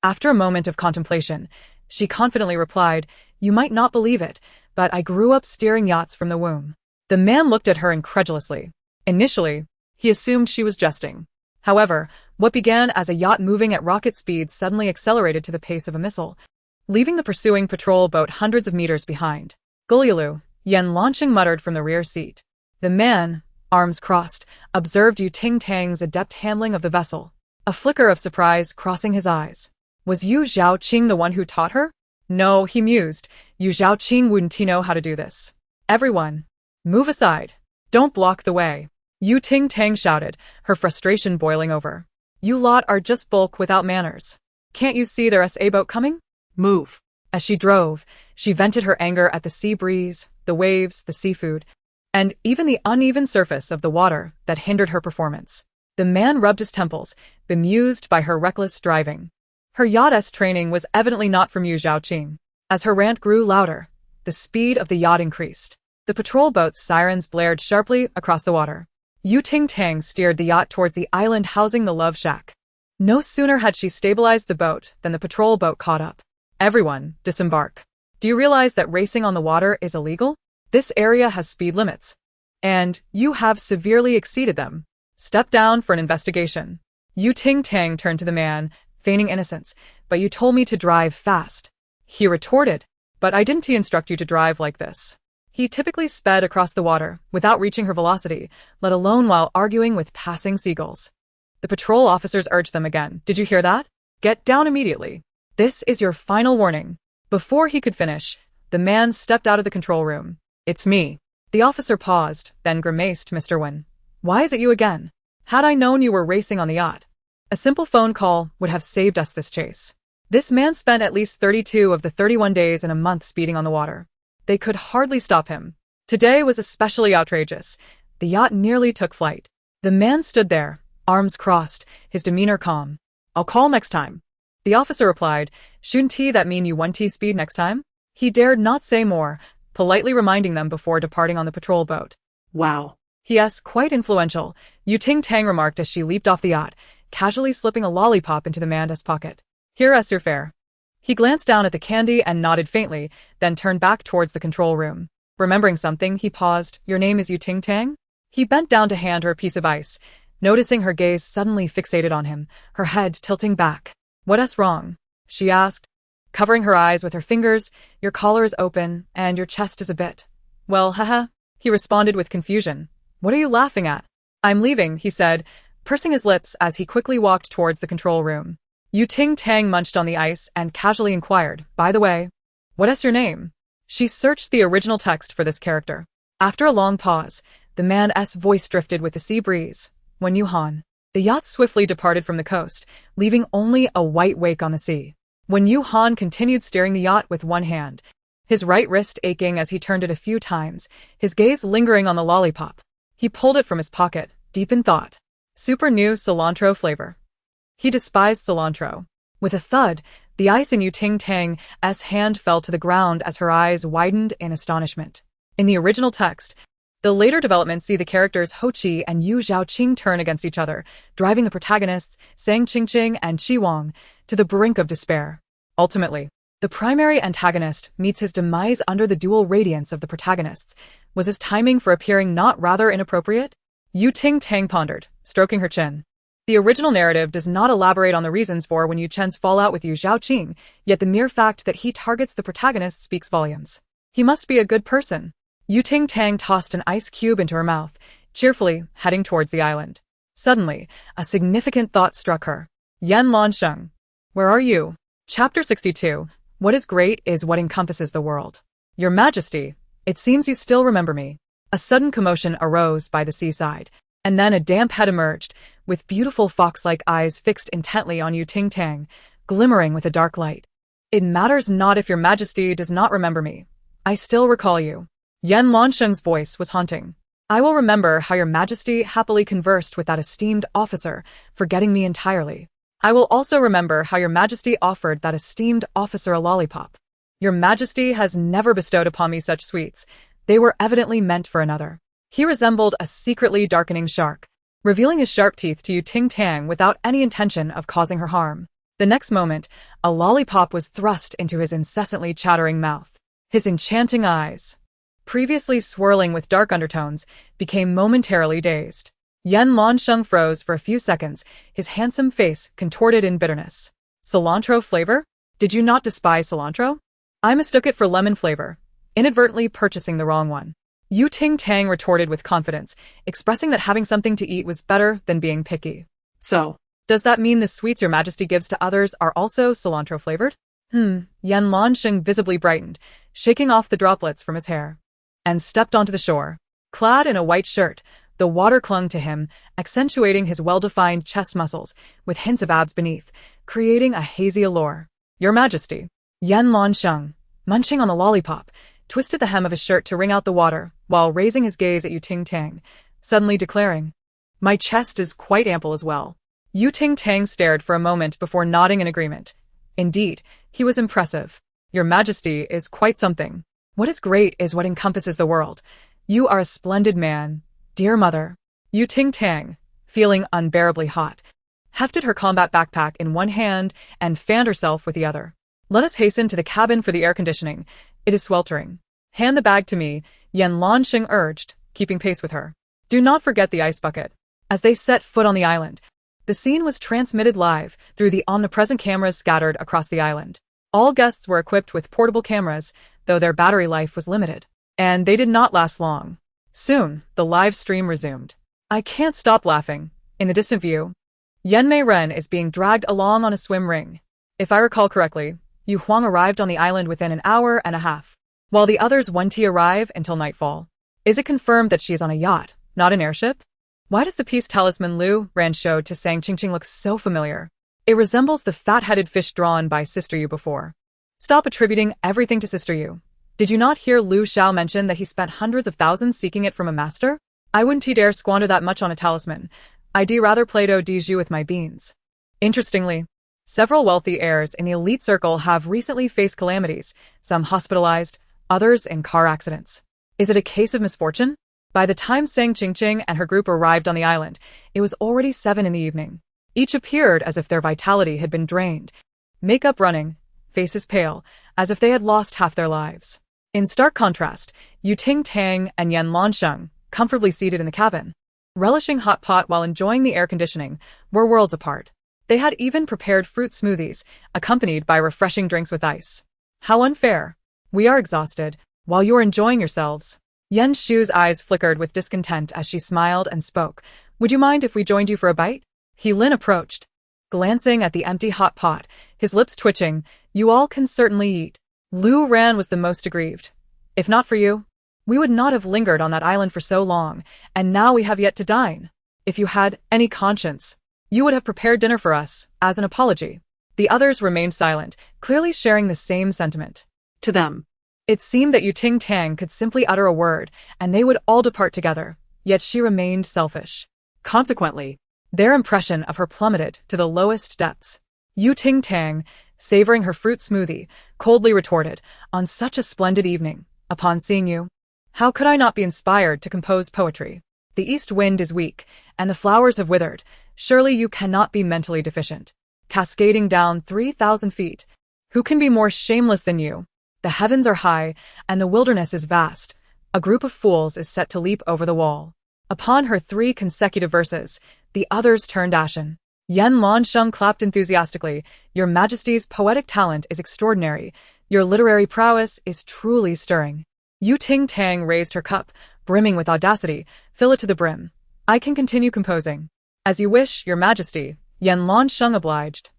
Speaker 1: After a moment of contemplation, she confidently replied, You might not believe it, but I grew up steering yachts from the womb. The man looked at her incredulously. Initially, he assumed she was jesting. However, what began as a yacht moving at rocket speed suddenly accelerated to the pace of a missile, leaving the pursuing patrol boat hundreds of meters behind. Gulyalu, Yan Lanqing muttered from the rear seat. The man, arms crossed, observed Ting Tang's adept handling of the vessel, a flicker of surprise crossing his eyes. Was Yu Zhaoqing the one who taught her? No, he mused. Yu Zhaoqing wouldn't know how to do this. Everyone, move aside. Don't block the way. Ting Tang shouted, her frustration boiling over. You lot are just bulk without manners. Can't you see there's a boat coming?
Speaker 2: Move.
Speaker 1: As she drove, she vented her anger at the sea breeze, the waves, the seafood, and even the uneven surface of the water that hindered her performance. The man rubbed his temples, bemused by her reckless driving. Her yachtess training was evidently not from Yu Zhaoqing. As her rant grew louder, the speed of the yacht increased. The patrol boat's sirens blared sharply across the water. Ting Tang steered the yacht towards the island housing the Love Shack. No sooner had she stabilized the boat than the patrol boat caught up. Everyone, disembark. Do you realize that racing on the water is illegal? This area has speed limits. And you have severely exceeded them. Step down for an investigation. Ting Tang turned to the man, feigning innocence. But you told me to drive fast. He retorted. But I didn't instruct you to drive like this. He typically sped across the water, without reaching her velocity, let alone while arguing with passing seagulls. The patrol officers urged them again. Did you hear that? Get down immediately. This is your final warning. Before he could finish, the man stepped out of the control room. It's me. The officer paused, then grimaced. Mr. Wen. Why is it you again? Had I known you were racing on the yacht, a simple phone call would have saved us this chase. This man spent at least 32 of the 31 days in a month speeding on the water. They could hardly stop him. Today was especially outrageous. The yacht nearly took flight. The man stood there, arms crossed, his demeanor calm. I'll call next time. The officer replied, Shouldn't that mean you 1T speed next time? He dared not say more, politely reminding them before departing on the patrol boat.
Speaker 2: Wow.
Speaker 1: Yes, quite influential, Ting Tang remarked as she leaped off the yacht, casually slipping a lollipop into the man's pocket. Here's your fare. He glanced down at the candy and nodded faintly, then turned back towards the control room. Remembering something, he paused. Your name is Ting Tang? He bent down to hand her a piece of ice, noticing her gaze suddenly fixated on him, her head tilting back. What's wrong? She asked, covering her eyes with her fingers. Your collar is open, and your chest is a bit. Well, haha. He responded with confusion. What are you laughing at? I'm leaving, he said, pursing his lips as he quickly walked towards the control room. Ting Tang munched on the ice and casually inquired, by the way, what is your name? She searched the original text for this character. After a long pause, the man's voice drifted with the sea breeze. When Han. The yacht swiftly departed from the coast, leaving only a white wake on the sea. When Han continued steering the yacht with one hand, his right wrist aching as he turned it a few times, his gaze lingering on the lollipop. He pulled it from his pocket, deep in thought. Super new cilantro flavor. He despised cilantro. With a thud, the ice in Ting Tang's hand fell to the ground as her eyes widened in astonishment. In the original text, the later developments see the characters Ho Chi and Yu Zhaoqing turn against each other, driving the protagonists, Sang Qingqing and Qi Wang, to the brink of despair. Ultimately, the primary antagonist meets his demise under the dual radiance of the protagonists. Was his timing for appearing not rather inappropriate? Ting Tang pondered, stroking her chin. The original narrative does not elaborate on the reasons for Yu Chen's fallout with Yu Zhaoqing, yet the mere fact that he targets the protagonist speaks volumes. He must be a good person. Ting Tang tossed an ice cube into her mouth, cheerfully heading towards the island. Suddenly, a significant thought struck her. Yan Lansheng. Where are you? Chapter 62. What is great is what encompasses the world. Your Majesty, it seems you still remember me. A sudden commotion arose by the seaside, and then a damp head emerged, with beautiful fox-like eyes fixed intently on Ting Tang, glimmering with a dark light. It matters not if your Majesty does not remember me. I still recall you. Yan Lansheng's voice was haunting. I will remember how your Majesty happily conversed with that esteemed officer, forgetting me entirely. I will also remember how your Majesty offered that esteemed officer a lollipop. Your Majesty has never bestowed upon me such sweets. They were evidently meant for another. He resembled a secretly darkening shark, revealing his sharp teeth to Ting Tang without any intention of causing her harm. The next moment, a lollipop was thrust into his incessantly chattering mouth. His enchanting eyes, previously swirling with dark undertones, became momentarily dazed. Yan Lansheng froze for a few seconds, his handsome face contorted in bitterness. Cilantro flavor? Did you not despise cilantro? I mistook it for lemon flavor, inadvertently purchasing the wrong one. Ting Tang retorted with confidence, expressing that having something to eat was better than being picky.
Speaker 2: So,
Speaker 1: does that mean the sweets your Majesty gives to others are also cilantro flavored? Yan Lansheng visibly brightened, shaking off the droplets from his hair, and stepped onto the shore. Clad in a white shirt, the water clung to him, accentuating his well-defined chest muscles, with hints of abs beneath, creating a hazy allure. Your Majesty. Yan Lansheng, munching on the lollipop, twisted the hem of his shirt to wring out the water, while raising his gaze at Ting Tang, suddenly declaring, my chest is quite ample as well. Ting Tang stared for a moment before nodding in agreement. Indeed, he was impressive. Your Majesty is quite something. What is great is what encompasses the world. You are a splendid man, dear mother. Ting Tang, feeling unbearably hot, hefted her combat backpack in one hand and fanned herself with the other. Let us hasten to the cabin for the air conditioning. It is sweltering. Hand the bag to me, Yan Lansheng urged, keeping pace with her. Do not forget the ice bucket. As they set foot on the island, the scene was transmitted live through the omnipresent cameras scattered across the island. All guests were equipped with portable cameras, though their battery life was limited. And they did not last long. Soon, the live stream resumed. I can't stop laughing. In the distant view, Yenmei Ren is being dragged along on a swim ring. If I recall correctly, Yu Huang arrived on the island within an hour and a half, while the others won't arrive until nightfall. Is it confirmed that she is on a yacht, not an airship? Why does the peace talisman Lu Ran showed to Sang Qingqing look so familiar? It resembles the fat-headed fish drawn by Sister Yu before. Stop attributing everything to Sister Yu. Did you not hear Lu Xiao mention that he spent hundreds of thousands seeking it from a master? I wouldn't dare squander that much on a talisman. I'd rather Play-Doh Dijou with my beans. Interestingly, several wealthy heirs in the elite circle have recently faced calamities, some hospitalized, others in car accidents. Is it a case of misfortune? By the time Sang Qingqing and her group arrived on the island, it was already 7 in the evening. Each appeared as if their vitality had been drained, makeup running, faces pale, as if they had lost half their lives. In stark contrast, Ting Tang and Yan Lansheng, comfortably seated in the cabin, relishing hot pot while enjoying the air conditioning, were worlds apart. They had even prepared fruit smoothies, accompanied by refreshing drinks with ice. How unfair. We are exhausted, while you're enjoying yourselves. Yan Shu's eyes flickered with discontent as she smiled and spoke, Would you mind if we joined you for a bite? Heilin approached, glancing at the empty hot pot, his lips twitching. You all can certainly eat. Lu Ran was the most aggrieved. If not for you, we would not have lingered on that island for so long, and now we have yet to dine. If you had any conscience, you would have prepared dinner for us, as an apology. The others remained silent, clearly sharing the same sentiment.
Speaker 2: To them.
Speaker 1: It seemed that Ting Tang could simply utter a word, and they would all depart together, yet she remained selfish.
Speaker 2: Consequently,
Speaker 1: their impression of her plummeted to the lowest depths. Ting Tang, savoring her fruit smoothie, coldly retorted, on such a splendid evening, upon seeing you, how could I not be inspired to compose poetry? The east wind is weak, and the flowers have withered. Surely you cannot be mentally deficient. Cascading down 3,000 feet. Who can be more shameless than you? The heavens are high, and the wilderness is vast. A group of fools is set to leap over the wall. Upon her 3 consecutive verses, the others turned ashen. Yan Lansheng clapped enthusiastically. Your Majesty's poetic talent is extraordinary. Your literary prowess is truly stirring. Ting Tang raised her cup, brimming with audacity. Fill it to the brim. I can continue composing. As you wish, Your Majesty, Yan Lansheng obliged,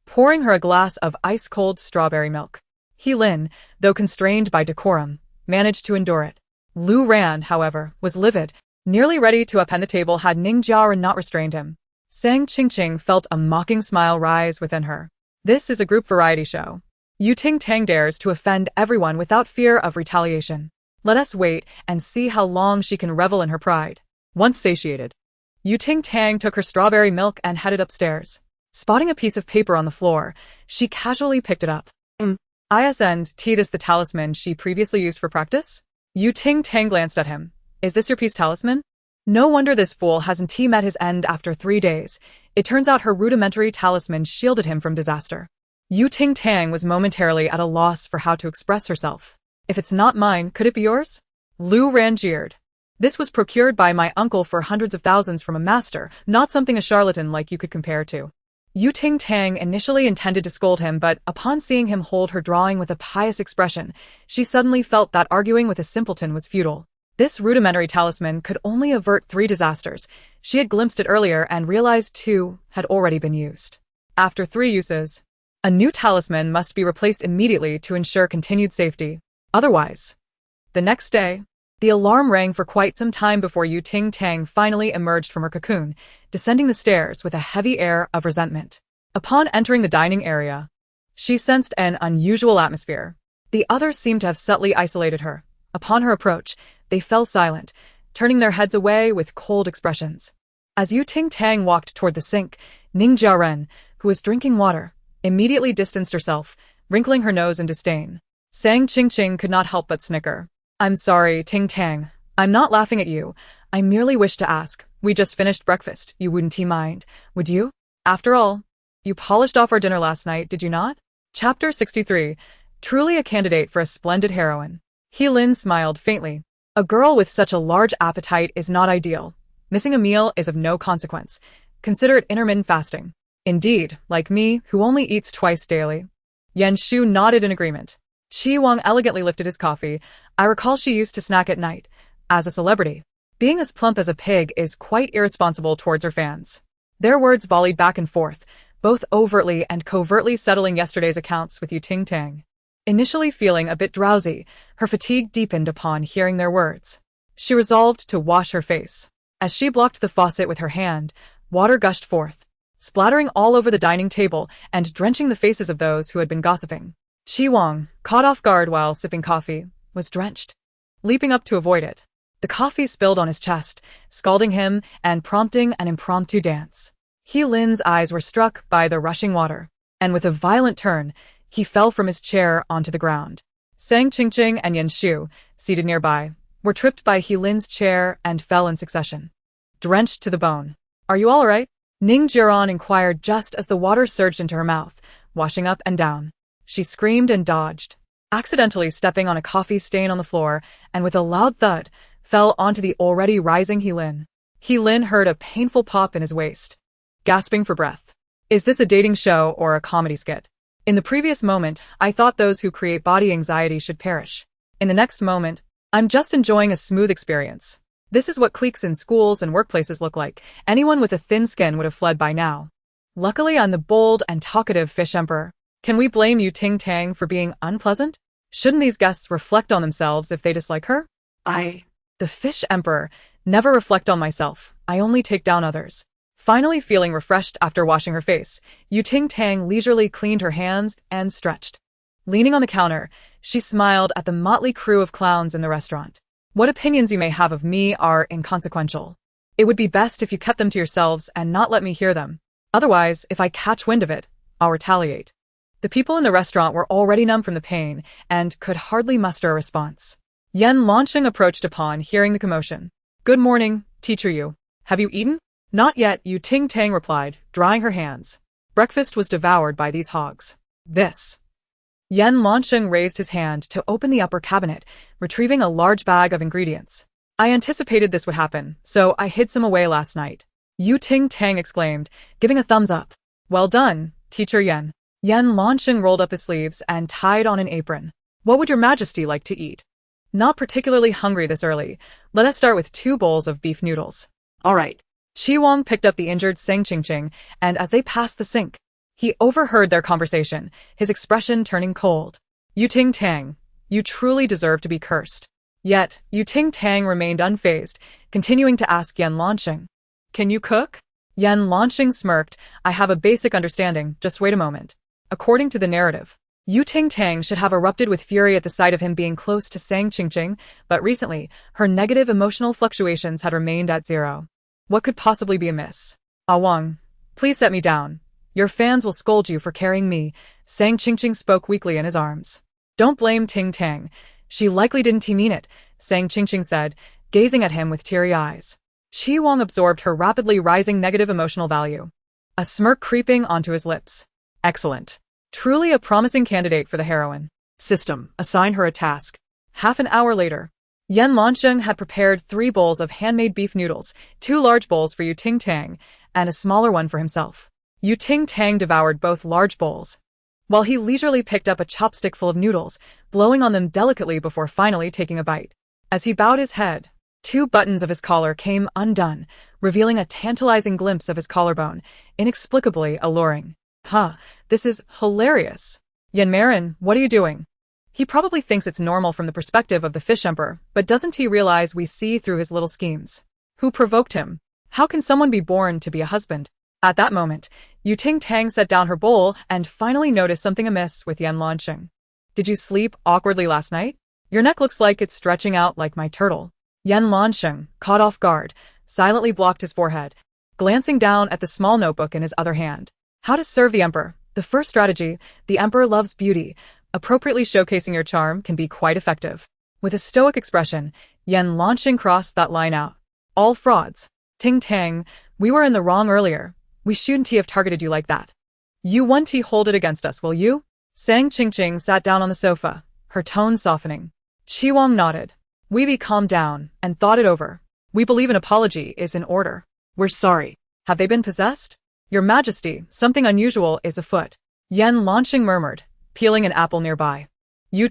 Speaker 1: pouring her a glass of ice-cold strawberry milk. Heilin, though constrained by decorum, managed to endure it. Lu Ran, however, was livid, nearly ready to upend the table had Ning Jiaran not restrained him. Sang Qingqing felt a mocking smile rise within her. This is a group variety show. Ting Tang dares to offend everyone without fear of retaliation. Let us wait and see how long she can revel in her pride. Once satiated, Ting Tang took her strawberry milk and headed upstairs. Spotting a piece of paper on the floor, she casually picked it up. Isn't this the talisman she previously used for practice? Ting Tang glanced at him. Is this your peace talisman? No wonder this fool hasn't met his end after 3 days. It turns out her rudimentary talisman shielded him from disaster. Ting Tang was momentarily at a loss for how to express herself. If it's not mine, could it be yours? Lu Ran jeered. This was procured by my uncle for hundreds of thousands from a master, not something a charlatan like you could compare to. Ting Tang initially intended to scold him, but upon seeing him hold her drawing with a pious expression, she suddenly felt that arguing with a simpleton was futile. This rudimentary talisman could only avert 3 disasters. She had glimpsed it earlier and realized 2 had already been used. After 3 uses, a new talisman must be replaced immediately to ensure continued safety. Otherwise, the next day, the alarm rang for quite some time before Ting Tang finally emerged from her cocoon, descending the stairs with a heavy air of resentment. Upon entering the dining area, she sensed an unusual atmosphere. The others seemed to have subtly isolated her. Upon her approach, they fell silent, turning their heads away with cold expressions. As Ting Tang walked toward the sink, Ning Jiaran, who was drinking water, immediately distanced herself, wrinkling her nose in disdain. Sang Qingqing could not help but snicker. I'm sorry, Ting Tang. I'm not laughing at you. I merely wish to ask. We just finished breakfast. You wouldn't mind, would you? After all, you polished off our dinner last night, did you not? Chapter 63. Truly a candidate for a splendid heroine. Heilin smiled faintly. A girl with such a large appetite is not ideal. Missing a meal is of no consequence. Consider it intermittent fasting. Indeed, like me, who only eats twice daily. Yan Shu nodded in agreement. Qi Wang elegantly lifted his coffee. I recall she used to snack at night. As a celebrity, being as plump as a pig is quite irresponsible towards her fans. Their words volleyed back and forth, both overtly and covertly settling yesterday's accounts with Ting Tang. Initially feeling a bit drowsy, her fatigue deepened upon hearing their words. She resolved to wash her face. As she blocked the faucet with her hand, water gushed forth, splattering all over the dining table and drenching the faces of those who had been gossiping. Qi Wang, caught off guard while sipping coffee, was drenched. Leaping up to avoid it, the coffee spilled on his chest, scalding him and prompting an impromptu dance. Heilin's eyes were struck by the rushing water, and with a violent turn, he fell from his chair onto the ground. Sang Qingqing and Yan Shu, seated nearby, were tripped by Heilin's chair and fell in succession, drenched to the bone. Are you all right? Ning Jiaran inquired just as the water surged into her mouth, washing up and down. She screamed and dodged, accidentally stepping on a coffee stain on the floor, and with a loud thud, fell onto the already rising Heilin. Heilin heard a painful pop in his waist, gasping for breath. Is this a dating show or a comedy skit? In the previous moment, I thought those who create body anxiety should perish. In the next moment, I'm just enjoying a smooth experience. This is what cliques in schools and workplaces look like. Anyone with a thin skin would have fled by now. Luckily, I'm the bold and talkative Fish Emperor. Can we blame you, Ting Tang, for being unpleasant? Shouldn't these guests reflect on themselves if they dislike her?
Speaker 2: The
Speaker 1: Fish Emperor. Never reflect on myself. I only take down others. Finally feeling refreshed after washing her face, Ting Tang leisurely cleaned her hands and stretched. Leaning on the counter, she smiled at the motley crew of clowns in the restaurant. What opinions you may have of me are inconsequential. It would be best if you kept them to yourselves and not let me hear them. Otherwise, if I catch wind of it, I'll retaliate. The people in the restaurant were already numb from the pain and could hardly muster a response. Yan Lanqing approached upon hearing the commotion. Good morning, teacher Yu. Have you eaten? Not yet, Ting Tang replied, drying her hands. Breakfast was devoured by these hogs. This. Yan Lanqing raised his hand to open the upper cabinet, retrieving a large bag of ingredients. I anticipated this would happen, so I hid some away last night. Ting Tang exclaimed, giving a thumbs up. Well done, teacher Yan. Yan Lanqing rolled up his sleeves and tied on an apron. What would your majesty like to eat? Not particularly hungry this early. Let us start with 2 bowls of beef noodles.
Speaker 2: All right.
Speaker 1: Qi Wang picked up the injured Sang Qingqing, and as they passed the sink, he overheard their conversation, his expression turning cold. Ting Tang, you truly deserve to be cursed. Yet, Ting Tang remained unfazed, continuing to ask Yan Lanqing. Can you cook? Yan Lanqing smirked. I have a basic understanding, just wait a moment. According to the narrative, Ting Tang should have erupted with fury at the sight of him being close to Sang Qingqing, but recently, her negative emotional fluctuations had remained at 0. What could possibly be amiss? Wang, please set me down. Your fans will scold you for carrying me. Sang Qingqing spoke weakly in his arms. Don't blame Ting Tang. She likely didn't mean it, Sang Qingqing said, gazing at him with teary eyes. Qi Wang absorbed her rapidly rising negative emotional value. A smirk creeping onto his lips. Excellent. Truly a promising candidate for the heroine.
Speaker 2: System, assign her a task.
Speaker 1: Half an hour later, Yan Lanqing had prepared 3 bowls of handmade beef noodles, 2 large bowls for Ting Tang, and a smaller one for himself. Ting Tang devoured both large bowls, while he leisurely picked up a chopstick full of noodles, blowing on them delicately before finally taking a bite. As he bowed his head, 2 buttons of his collar came undone, revealing a tantalizing glimpse of his collarbone, inexplicably alluring. This is hilarious. Yan Marin, what are you doing? He probably thinks it's normal from the perspective of the Fish Emperor, but doesn't he realize we see through his little schemes? Who provoked him? How can someone be born to be a husband? At that moment, Ting Tang set down her bowl and finally noticed something amiss with Yan Lanqing. Did you sleep awkwardly last night? Your neck looks like it's stretching out like my turtle. Yan Lanqing, caught off guard, silently blocked his forehead, glancing down at the small notebook in his other hand. How to serve the emperor. The first strategy, the emperor loves beauty. Appropriately showcasing your charm can be quite effective. With a stoic expression, Yan Lanqing crossed that line out. All frauds. Ting Tang, we were in the wrong earlier. We shouldn't have targeted you like that. You won't hold it against us, will you? Sang Qingqing sat down on the sofa, her tone softening. Qi Wang nodded. We calmed down and thought it over. We believe an apology is in order.
Speaker 2: We're sorry.
Speaker 1: Have they been possessed? Your Majesty, something unusual is afoot. Yan Lanqing murmured, peeling an apple nearby.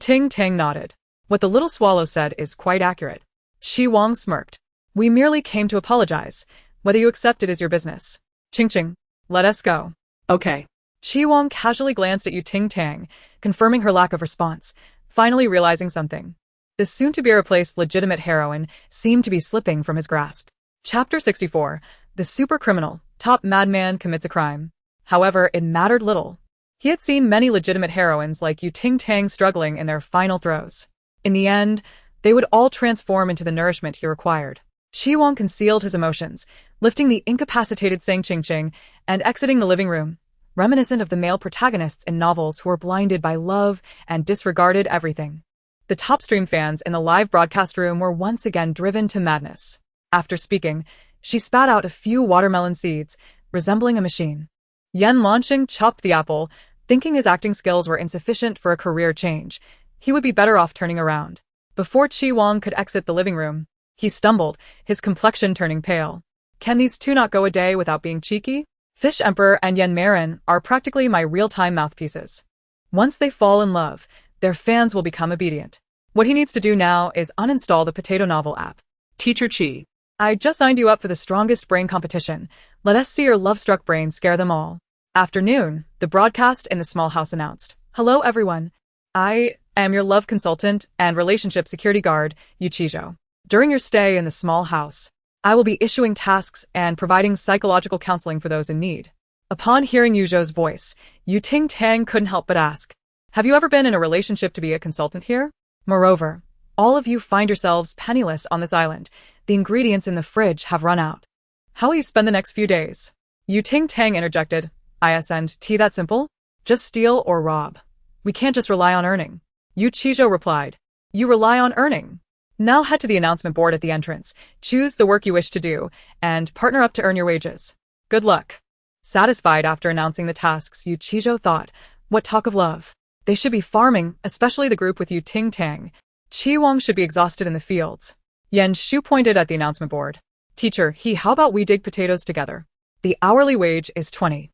Speaker 1: Ting Tang nodded. What the little swallow said is quite accurate. Qi Wang smirked. We merely came to apologize. Whether you accept it is your business. Qingqing, let us go.
Speaker 2: Okay.
Speaker 1: Qi Wang casually glanced at Ting Tang, confirming her lack of response, finally realizing something. The soon-to-be-replaced legitimate heroine seemed to be slipping from his grasp. Chapter 64. The super-criminal, top madman commits a crime. However, it mattered little. He had seen many legitimate heroines like Ting Tang struggling in their final throes. In the end, they would all transform into the nourishment he required. Qi Wang concealed his emotions, lifting the incapacitated Sang Qingqing and exiting the living room, reminiscent of the male protagonists in novels who were blinded by love and disregarded everything. The top stream fans in the live broadcast room were once again driven to madness. After speaking, she spat out a few watermelon seeds, resembling a machine. Yan Lanqing chopped the apple, thinking his acting skills were insufficient for a career change. He would be better off turning around. Before Qi Wang could exit the living room, he stumbled, his complexion turning pale. Can these two not go a day without being cheeky? Fish Emperor and Yan Marin are practically my real-time mouthpieces. Once they fall in love, their fans will become obedient. What he needs to do now is uninstall the Potato Novel app.
Speaker 2: Teacher Chi.
Speaker 1: I just signed you up for the strongest brain competition. Let us see your love-struck brain scare them all. Afternoon, the broadcast in the small house announced. Hello, everyone. I am your love consultant and relationship security guard, Yuchijo. During your stay in the small house, I will be issuing tasks and providing psychological counseling for those in need. Upon hearing Yujo's voice, Ting Tang couldn't help but ask, have you ever been in a relationship to be a consultant here? Moreover, all of you find yourselves penniless on this island. The ingredients in the fridge have run out. How will you spend the next few days? Ting Tang interjected. ISNT, that simple? Just steal or rob. We can't just rely on earning. Yuchijo replied. You rely on earning. Now head to the announcement board at the entrance, choose the work you wish to do, and partner up to earn your wages. Good luck. Satisfied after announcing the tasks, Yuchijo thought, what talk of love? They should be farming, especially the group with Ting Tang. Chi Wong should be exhausted in the fields. Yen Shu pointed at the announcement board. Teacher, how about we dig potatoes together? The hourly wage is 20.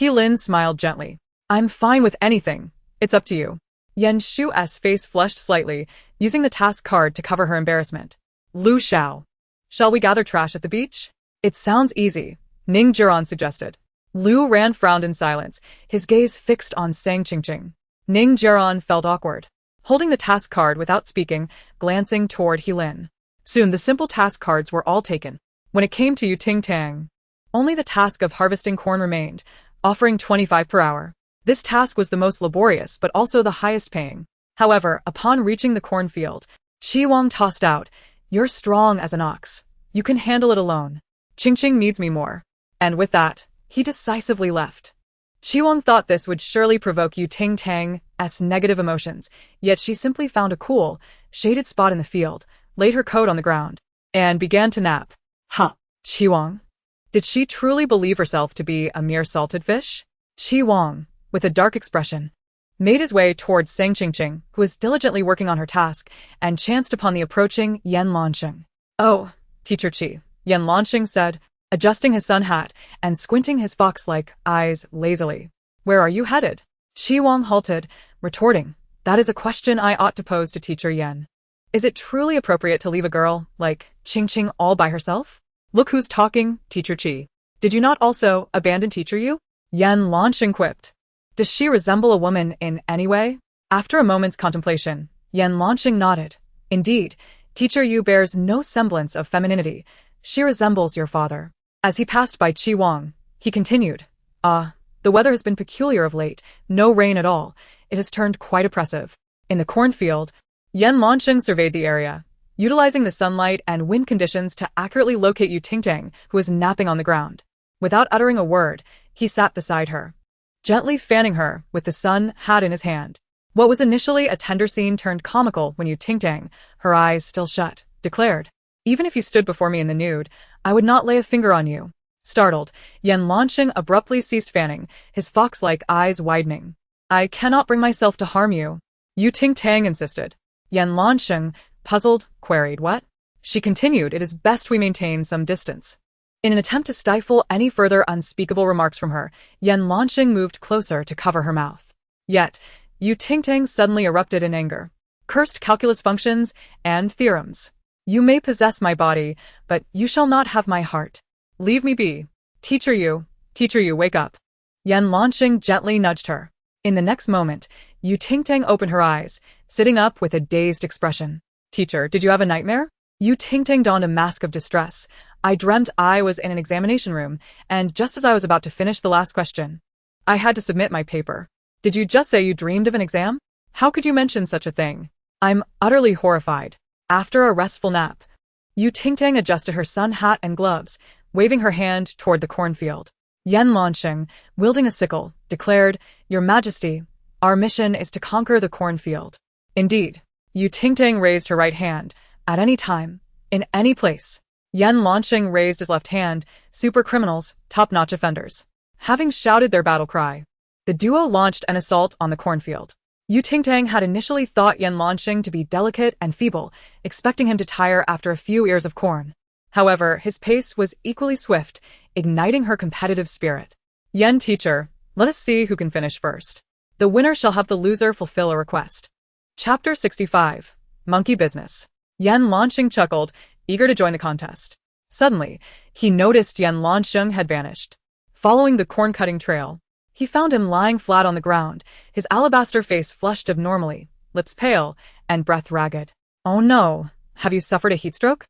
Speaker 1: Lin smiled gently. I'm fine with anything. It's up to you. Yen Shu's face flushed slightly, using the task card to cover her embarrassment. Lu Xiao. Shall we gather trash at the beach? It sounds easy, Ning Jiran suggested. Lu Ran frowned in silence, his gaze fixed on Sang Qingqing. Ning Jiran felt awkward, holding the task card without speaking, glancing toward Lin. Soon the simple task cards were all taken. When it came to Ting Tang, only the task of harvesting corn remained, offering 25 per hour. This task was the most laborious but also the highest paying. However, upon reaching the cornfield, Chi Wong tossed out, you're strong as an ox. You can handle it alone. Qingqing needs me more. And with that, he decisively left. Chi Wong thought this would surely provoke Ting Tang's negative emotions, yet she simply found a cool, shaded spot in the field, laid her coat on the ground, and began to nap.
Speaker 2: Huh.
Speaker 1: Chi Wong? Did she truly believe herself to be a mere salted fish? Chi Wong, with a dark expression, made his way towards Sang Qingqing, who was diligently working on her task, and chanced upon the approaching Yan Lanxing. Oh, Teacher Chi, Yan Lanxing said, adjusting his sun hat and squinting his fox-like eyes lazily. Where are you headed? Chi Wong halted, retorting, that is a question I ought to pose to Teacher Yan. Is it truly appropriate to leave a girl like Qingqing all by herself? Look who's talking, Teacher Chi. Did you not also abandon Teacher Yu? Yan Lanxing quipped. Does she resemble a woman in any way? After a moment's contemplation, Yan Lanxing nodded. Indeed, Teacher Yu bears no semblance of femininity. She resembles your father. As he passed by Chi Wong, he continued. The weather has been peculiar of late, no rain at all. It has turned quite oppressive. In the cornfield, Yan Lanxing surveyed the area, utilizing the sunlight and wind conditions to accurately locate Ting Tang, who was napping on the ground. Without uttering a word, he sat beside her, gently fanning her with the sun hat in his hand. What was initially a tender scene turned comical when Ting Tang, her eyes still shut, declared, even if you stood before me in the nude, I would not lay a finger on you. Startled, Yan Lanxing abruptly ceased fanning, his fox-like eyes widening. I cannot bring myself to harm you. Ting Tang insisted. Yan Lanxing, puzzled, queried what? She continued, it is best we maintain some distance. In an attempt to stifle any further unspeakable remarks from her, Yan Lanxing moved closer to cover her mouth. Yet, Ting Tang suddenly erupted in anger. Cursed calculus functions and theorems. You may possess my body, but you shall not have my heart. Leave me be. Teacher Yu, wake up. Yan Lanxing gently nudged her. In the next moment, Ting Tang opened her eyes, sitting up with a dazed expression. Teacher, did you have a nightmare? Ting Tang donned a mask of distress. I dreamt I was in an examination room, and just as I was about to finish the last question, I had to submit my paper. Did you just say you dreamed of an exam? How could you mention such a thing? I'm utterly horrified. After a restful nap, Ting Tang adjusted her sun hat and gloves, waving her hand toward the cornfield. Yan Lanxing, wielding a sickle, declared, Your Majesty, our mission is to conquer the cornfield. Indeed. Ting Tang raised her right hand. At any time, in any place. Yan Lanxing raised his left hand. Super criminals, top-notch offenders. Having shouted their battle cry, the duo launched an assault on the cornfield. Ting Tang had initially thought Yan Lanxing to be delicate and feeble, expecting him to tire after a few ears of corn. However, his pace was equally swift, igniting her competitive spirit. Yan teacher, let us see who can finish first. The winner shall have the loser fulfill a request. Chapter 65. Monkey Business. Yan Lanxing chuckled, eager to join the contest. Suddenly, he noticed Yan Lansheng had vanished. Following the corn-cutting trail, he found him lying flat on the ground, his alabaster face flushed abnormally, lips pale, and breath ragged. Oh no, have you suffered a heatstroke?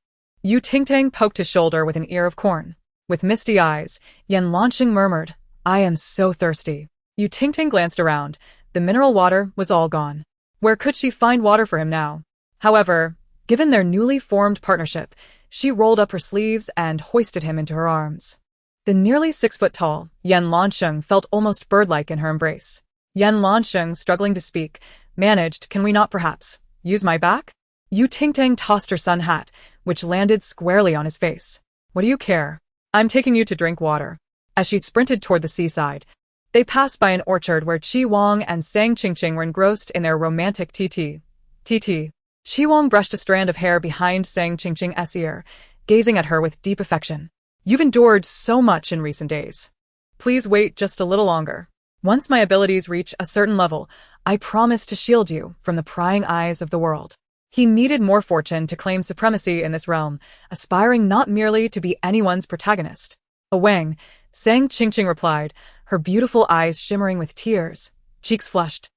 Speaker 1: Ting Tang poked his shoulder with an ear of corn. With misty eyes, Yan Lansheng murmured, I am so thirsty. Ting Tang glanced around. The mineral water was all gone. Where could she find water for him now? However, given their newly formed partnership, she rolled up her sleeves and hoisted him into her arms. The nearly 6-foot-tall Yan Lansheng felt almost bird-like in her embrace. Yan Lansheng, struggling to speak, managed, can we not perhaps use my back? Ting Tang tossed her sun hat, which landed squarely on his face. What do you care? I'm taking you to drink water. As she sprinted toward the seaside, they passed by an orchard where Qi Wang and Sang Qingqing were engrossed in their romantic TT. Qi Wang brushed a strand of hair behind Sang Qingqing's ear, gazing at her with deep affection. You've endured so much in recent days. Please wait just a little longer. Once my abilities reach a certain level, I promise to shield you from the prying eyes of the world. He needed more fortune to claim supremacy in this realm, aspiring not merely to be anyone's protagonist. Wang, Sang Qingqing replied, her beautiful eyes shimmering with tears, cheeks flushed.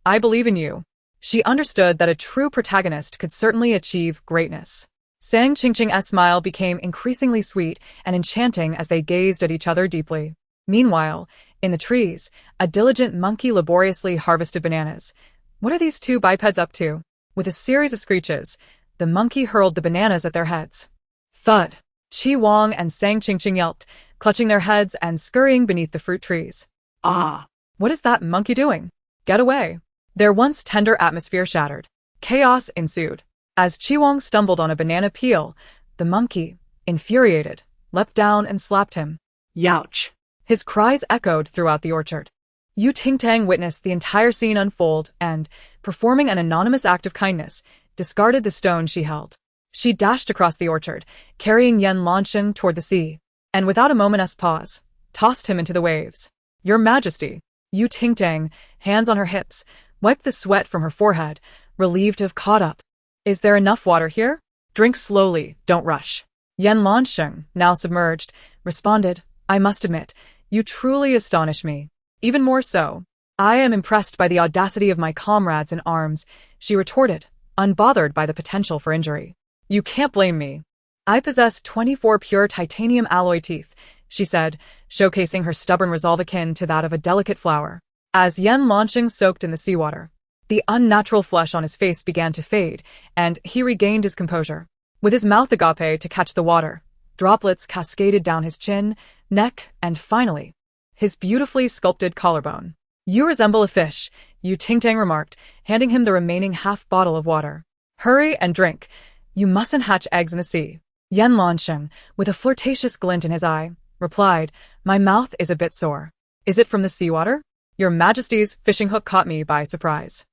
Speaker 1: I believe in you. She understood that a true protagonist could certainly achieve greatness. Sang Qingqing's smile became increasingly sweet and enchanting as they gazed at each other deeply. Meanwhile, in the trees, a diligent monkey laboriously harvested bananas. What are these two bipeds up to? With a series of screeches, the monkey hurled the bananas at their heads. Thud! Qi Wang and Sang Qingqing yelped, clutching their heads and scurrying beneath the fruit trees.
Speaker 2: Ah!
Speaker 1: What is that monkey doing? Get away! Their once tender atmosphere shattered. Chaos ensued. As Qi Wang stumbled on a banana peel, the monkey, infuriated, leapt down and slapped him.
Speaker 2: Youch!
Speaker 1: His cries echoed throughout the orchard. Ting Tang witnessed the entire scene unfold and, performing an anonymous act of kindness, discarded the stone she held. She dashed across the orchard, carrying Yan Lansheng toward the sea, and without a moment's pause, tossed him into the waves. Your Majesty! Ting Tang, hands on her hips, wiped the sweat from her forehead, relieved to have caught up. Is there enough water here? Drink slowly, don't rush. Yan Lansheng, now submerged, responded, I must admit, you truly astonish me. Even more so. I am impressed by the audacity of my comrades in arms, she retorted, unbothered by the potential for injury. You can't blame me. I possess 24 pure titanium alloy teeth, she said, showcasing her stubborn resolve akin to that of a delicate flower. As Yan Lansheng soaked in the seawater, the unnatural flush on his face began to fade, and he regained his composure. With his mouth agape to catch the water, droplets cascaded down his chin, neck, and finally, his beautifully sculpted collarbone. You resemble a fish, Ting Tang remarked, handing him the remaining half-bottle of water. Hurry and drink. You mustn't hatch eggs in the sea. Yan Lansheng, with a flirtatious glint in his eye, replied, my mouth is a bit sore. Is it from the seawater? Your Majesty's fishing hook caught me by surprise.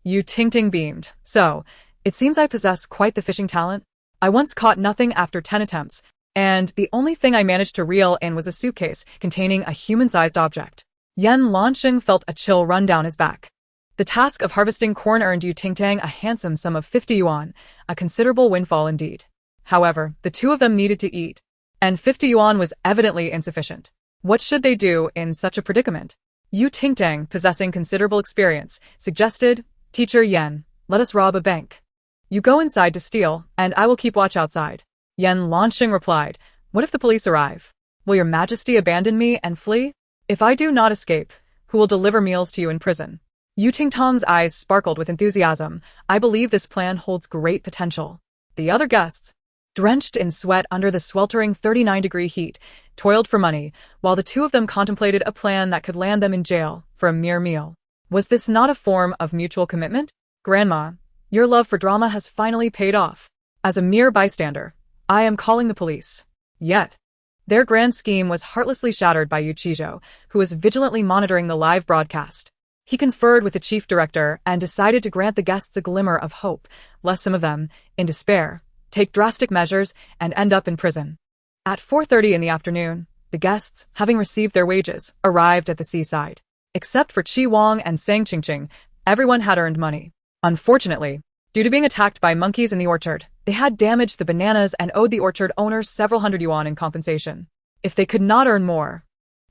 Speaker 1: Ting Tang beamed. So, it seems I possess quite the fishing talent. I once caught nothing after 10 attempts, and the only thing I managed to reel in was a suitcase containing a human-sized object. Yan Lansheng felt a chill run down his back. The task of harvesting corn earned Ting Tang a handsome sum of 50 yuan, a considerable windfall indeed. However, the two of them needed to eat, and 50 yuan was evidently insufficient. What should they do in such a predicament? Ting Tang, possessing considerable experience, suggested, Teacher Yan, let us rob a bank. You go inside to steal, and I will keep watch outside. Yan Lansheng replied, what if the police arrive? Will your Majesty abandon me and flee? If I do not escape, who will deliver meals to you in prison? Ting Tang's eyes sparkled with enthusiasm. I believe this plan holds great potential. The other guests, drenched in sweat under the sweltering 39-degree heat, toiled for money, while the two of them contemplated a plan that could land them in jail for a mere meal. Was this not a form of mutual commitment? Grandma, your love for drama has finally paid off. As a mere bystander, I am calling the police. Yet, their grand scheme was heartlessly shattered by Yu Qizhou, who was vigilantly monitoring the live broadcast. He conferred with the chief director and decided to grant the guests a glimmer of hope, lest some of them, in despair, take drastic measures and end up in prison. At 4:30 in the afternoon, the guests, having received their wages, arrived at the seaside. Except for Qi Wang and Sang Qingqing, everyone had earned money. Unfortunately, Due to being attacked by monkeys in the orchard, they had damaged the bananas and owed the orchard owners several hundred yuan in compensation. If they could not earn more,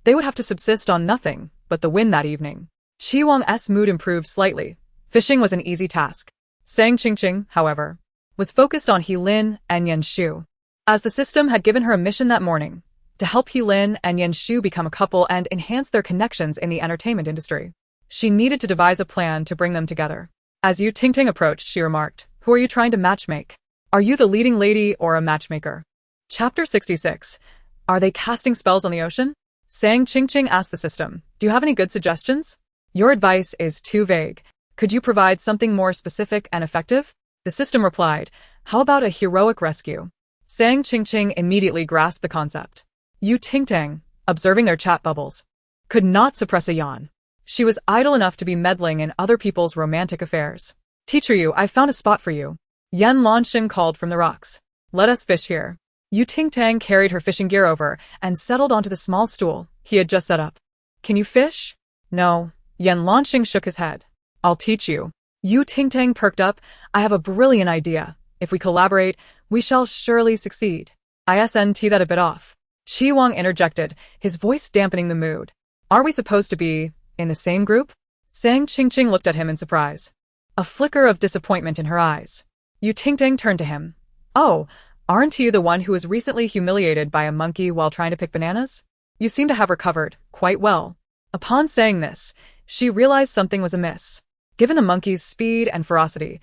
Speaker 1: they would have to subsist on nothing but the wind that evening. Qi Wang's mood improved slightly. Fishing was an easy task. Sang Qingqing, however, was focused on He Lin and Yan Shu, as the system had given her a mission that morning to help He Lin and Yan Shu become a couple and enhance their connections in the entertainment industry. She needed to devise a plan to bring them together. As Yu Tingting approached, she remarked, "Who are you trying to matchmake? Are you the leading lady or a matchmaker?" Chapter 66. Are they casting spells on the ocean? Sang Qingqing asked the system, "Do you have any good suggestions? Your advice is too vague. Could you provide something more specific and effective?" The system replied, "How about a heroic rescue?" Sang Qingqing immediately grasped the concept. Yu Tingting, observing their chat bubbles, could not suppress a yawn. She was idle enough to be meddling in other people's romantic affairs. "Teacher Yu, I found a spot for you," Yan Lanxin called from the rocks. "Let us fish here." Yu Tingting carried her fishing gear over and settled onto the small stool he had just set up. "Can you fish?" "No." Yan Lanxin shook his head. "I'll teach you." Yu Tingting perked up. "I have a brilliant idea. If we collaborate, we shall surely succeed." "Isn't that a bit off?" Qi Wang interjected, his voice dampening the mood. "Are we supposed to be in the same group?" Sang Qingqing looked at him in surprise, a flicker of disappointment in her eyes. Yu Tingting turned to him. "Oh, aren't you the one who was recently humiliated by a monkey while trying to pick bananas? You seem to have recovered quite well." Upon saying this, she realized something was amiss. Given the monkey's speed and ferocity,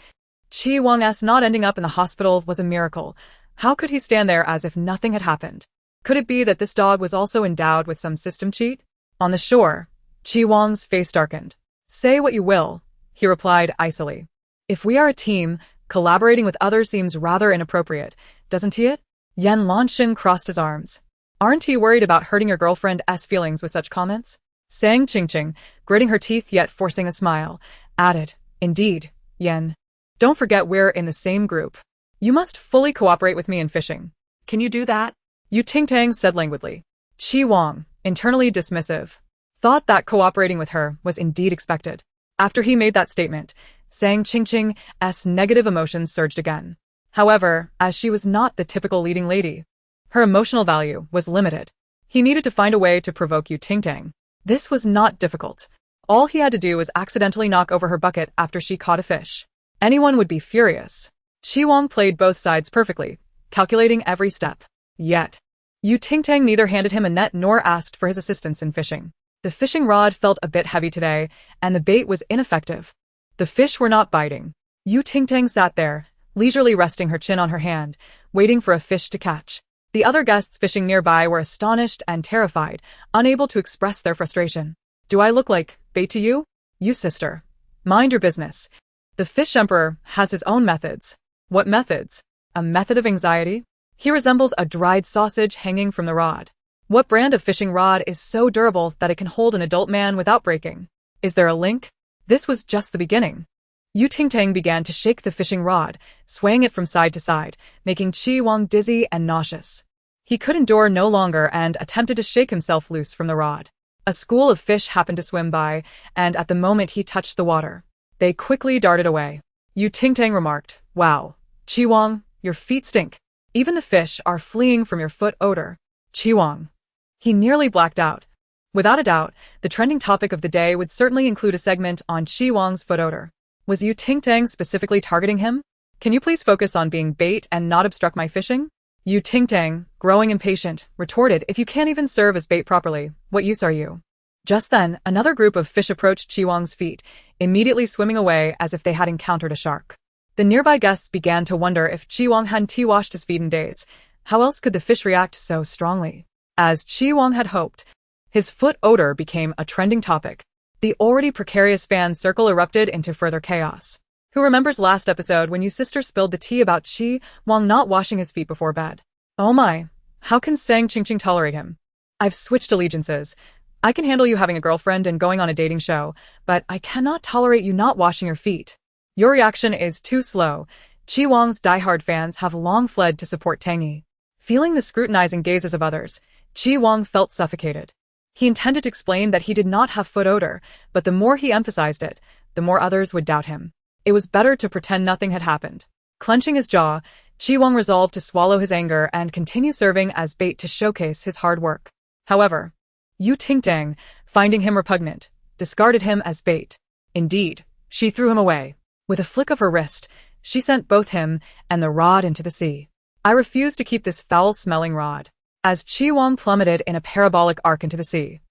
Speaker 1: Qi Wang's not ending up in the hospital was a miracle. How could he stand there as if nothing had happened? Could it be that this dog was also endowed with some system cheat? On the shore, Qi Wang's face darkened. "Say what you will," he replied icily. "If we are a team, collaborating with others seems rather inappropriate, doesn't it?" Yan Lanxin crossed his arms. "Aren't you worried about hurting your girlfriend's feelings with such comments?" Sang Qingqing, gritting her teeth yet forcing a smile, added, "Indeed, Yan. Don't forget we're in the same group. You must fully cooperate with me in fishing."
Speaker 2: Can you do that?
Speaker 1: Yu Tingting said languidly. Qi Wang, internally dismissive, thought that cooperating with her was indeed expected. After he made that statement, Sang Qingqing's negative emotions surged again. However, as she was not the typical leading lady, her emotional value was limited. He needed to find a way to provoke Yu Tingting. This was not difficult. All he had to do was accidentally knock over her bucket after she caught a fish. Anyone would be furious. Qi Wang played both sides perfectly, calculating every step. Yet, Yu Tingting neither handed him a net nor asked for his assistance in fishing. The fishing rod felt a bit heavy today, and the bait was ineffective. The fish were not biting. Yu Tingting sat there, leisurely resting her chin on her hand, waiting for a fish to catch. The other guests fishing nearby were astonished and terrified, unable to express their frustration. "Do I look like bait to you? You sister. Mind your business. The fish emperor has his own methods." "What methods?" "A method of anxiety. He resembles a dried sausage hanging from the rod." "What brand of fishing rod is so durable that it can hold an adult man without breaking? Is there a link?" This was just the beginning. Yu Tingting began to shake the fishing rod, swaying it from side to side, making Qi Wang dizzy and nauseous. He could endure no longer and attempted to shake himself loose from the rod. A school of fish happened to swim by, and at the moment he touched the water, they quickly darted away. Yu Tingting remarked, "Wow, Qi Wang, your feet stink. Even the fish are fleeing from your foot odor." Qi Wang. He nearly blacked out. Without a doubt, the trending topic of the day would certainly include a segment on Qi Wang's foot odor. Was Yu Tingting specifically targeting him? "Can you please focus on being bait and not obstruct my fishing?" Yu Tingting, growing impatient, retorted, "If you can't even serve as bait properly, what use are you?" Just then, another group of fish approached Qi Wang's feet, immediately swimming away as if they had encountered a shark. The nearby guests began to wonder if Qi Wang hadn't washed his feet in days. How else could the fish react so strongly? As Qi Wang had hoped, his foot odor became a trending topic. The already precarious fan circle erupted into further chaos. Who remembers last episode when you sister spilled the tea about Qi Wang not washing his feet before bed? Oh my, how can Sang Qingqing tolerate him? "I've switched allegiances. I can handle you having a girlfriend and going on a dating show, but I cannot tolerate you not washing your feet." Your reaction is too slow. Qi Wang's diehard fans have long fled to support Tangy. Feeling the scrutinizing gazes of others, Qi Wang felt suffocated. He intended to explain that he did not have foot odor, but the more he emphasized it, the more others would doubt him. It was better to pretend nothing had happened. Clenching his jaw, Chi Wong resolved to swallow his anger and continue serving as bait to showcase his hard work. However, Ting Tang, finding him repugnant, discarded him as bait. Indeed, she threw him away. With a flick of her wrist, she sent both him and the rod into the sea. I refuse to keep this foul-smelling rod. As Chi Wong plummeted in a parabolic arc into the sea.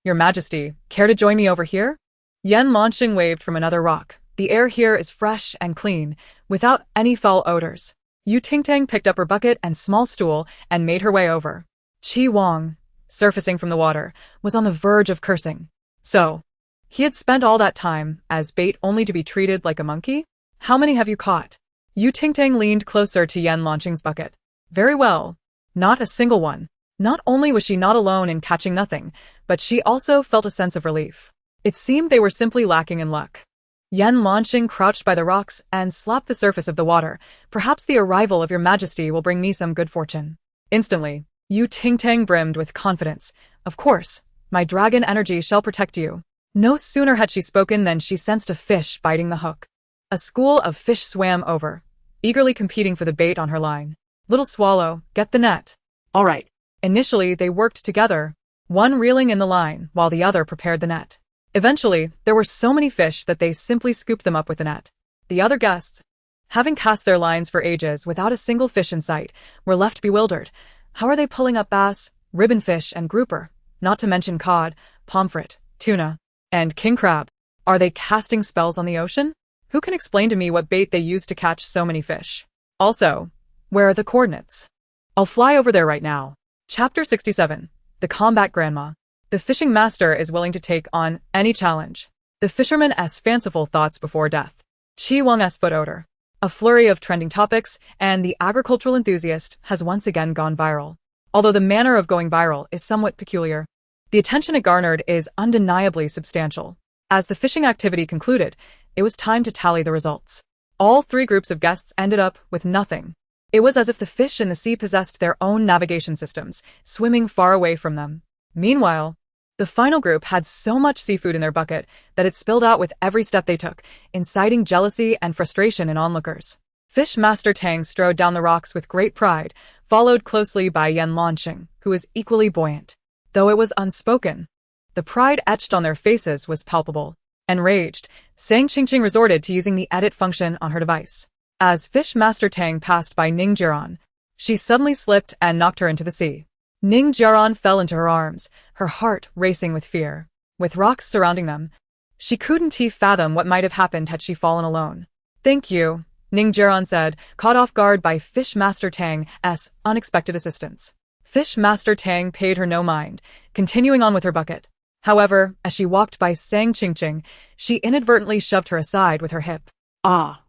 Speaker 1: Your Majesty, care to join me over here? Yan Lanxing waved from another rock. The air here is fresh and clean, without any foul odors. Ting Tang picked up her bucket and small stool and made her way over. Chi Wong, surfacing from the water, was on the verge of cursing. So, he had spent all that time as bait only to be treated like a monkey? How many have you caught? Ting Tang leaned closer to Yan Lanxing's bucket. Very well. Not a single one. Not only was she not alone in catching nothing, but she also felt a sense of relief. It seemed they were simply lacking in luck. Yan Lanxing crouched by the rocks and slapped the surface of the water. Perhaps the arrival of your Majesty will bring me some good fortune. Instantly, Ting Tang brimmed with confidence. Of course, my dragon energy shall protect you. No sooner had she spoken than she sensed a fish biting the hook. A school of fish swam over, eagerly competing for the bait on her line. Little swallow, get the net.
Speaker 2: All right.
Speaker 1: Initially, they worked together, one reeling in the line while the other prepared the net. Eventually, there were so many fish that they simply scooped them up with the net. The other guests, having cast their lines for ages without a single fish in sight, were left bewildered. How are they pulling up bass, ribbonfish, and grouper, not to mention cod, pomfret, tuna, and king crab? Are they casting spells on the ocean? Who can explain to me what bait they used to catch so many fish? Also, where are the coordinates? I'll fly over there right now. Chapter 67. The Combat Grandma. The fishing master is willing to take on any challenge. The fisherman's fanciful thoughts before death. Chi Wong's foot odor. A flurry of trending topics, and the agricultural enthusiast has once again gone viral. Although the manner of going viral is somewhat peculiar, the attention it garnered is undeniably substantial. As the fishing activity concluded, it was time to tally the results. All three groups of guests ended up with nothing. It was as if the fish in the sea possessed their own navigation systems, swimming far away from them. Meanwhile, the final group had so much seafood in their bucket that it spilled out with every step they took, inciting jealousy and frustration in onlookers. Fish Master Tang strode down the rocks with great pride, followed closely by Yan Lanxing, who was equally buoyant. Though it was unspoken, the pride etched on their faces was palpable. Enraged, Sang Qingqing resorted to using the edit function on her device. As Fish Master Tang passed by Ning Jiaran, she suddenly slipped and knocked her into the sea. Ning Jiaran fell into her arms, her heart racing with fear. With rocks surrounding them, she couldn't fathom what might have happened had she fallen alone. Thank you, Ning Jiaran said, caught off guard by Fish Master Tang's unexpected assistance. Fish Master Tang paid her no mind, continuing on with her bucket. However, as she walked by Sang Qingqing, she inadvertently shoved her aside with her hip.
Speaker 2: Ah!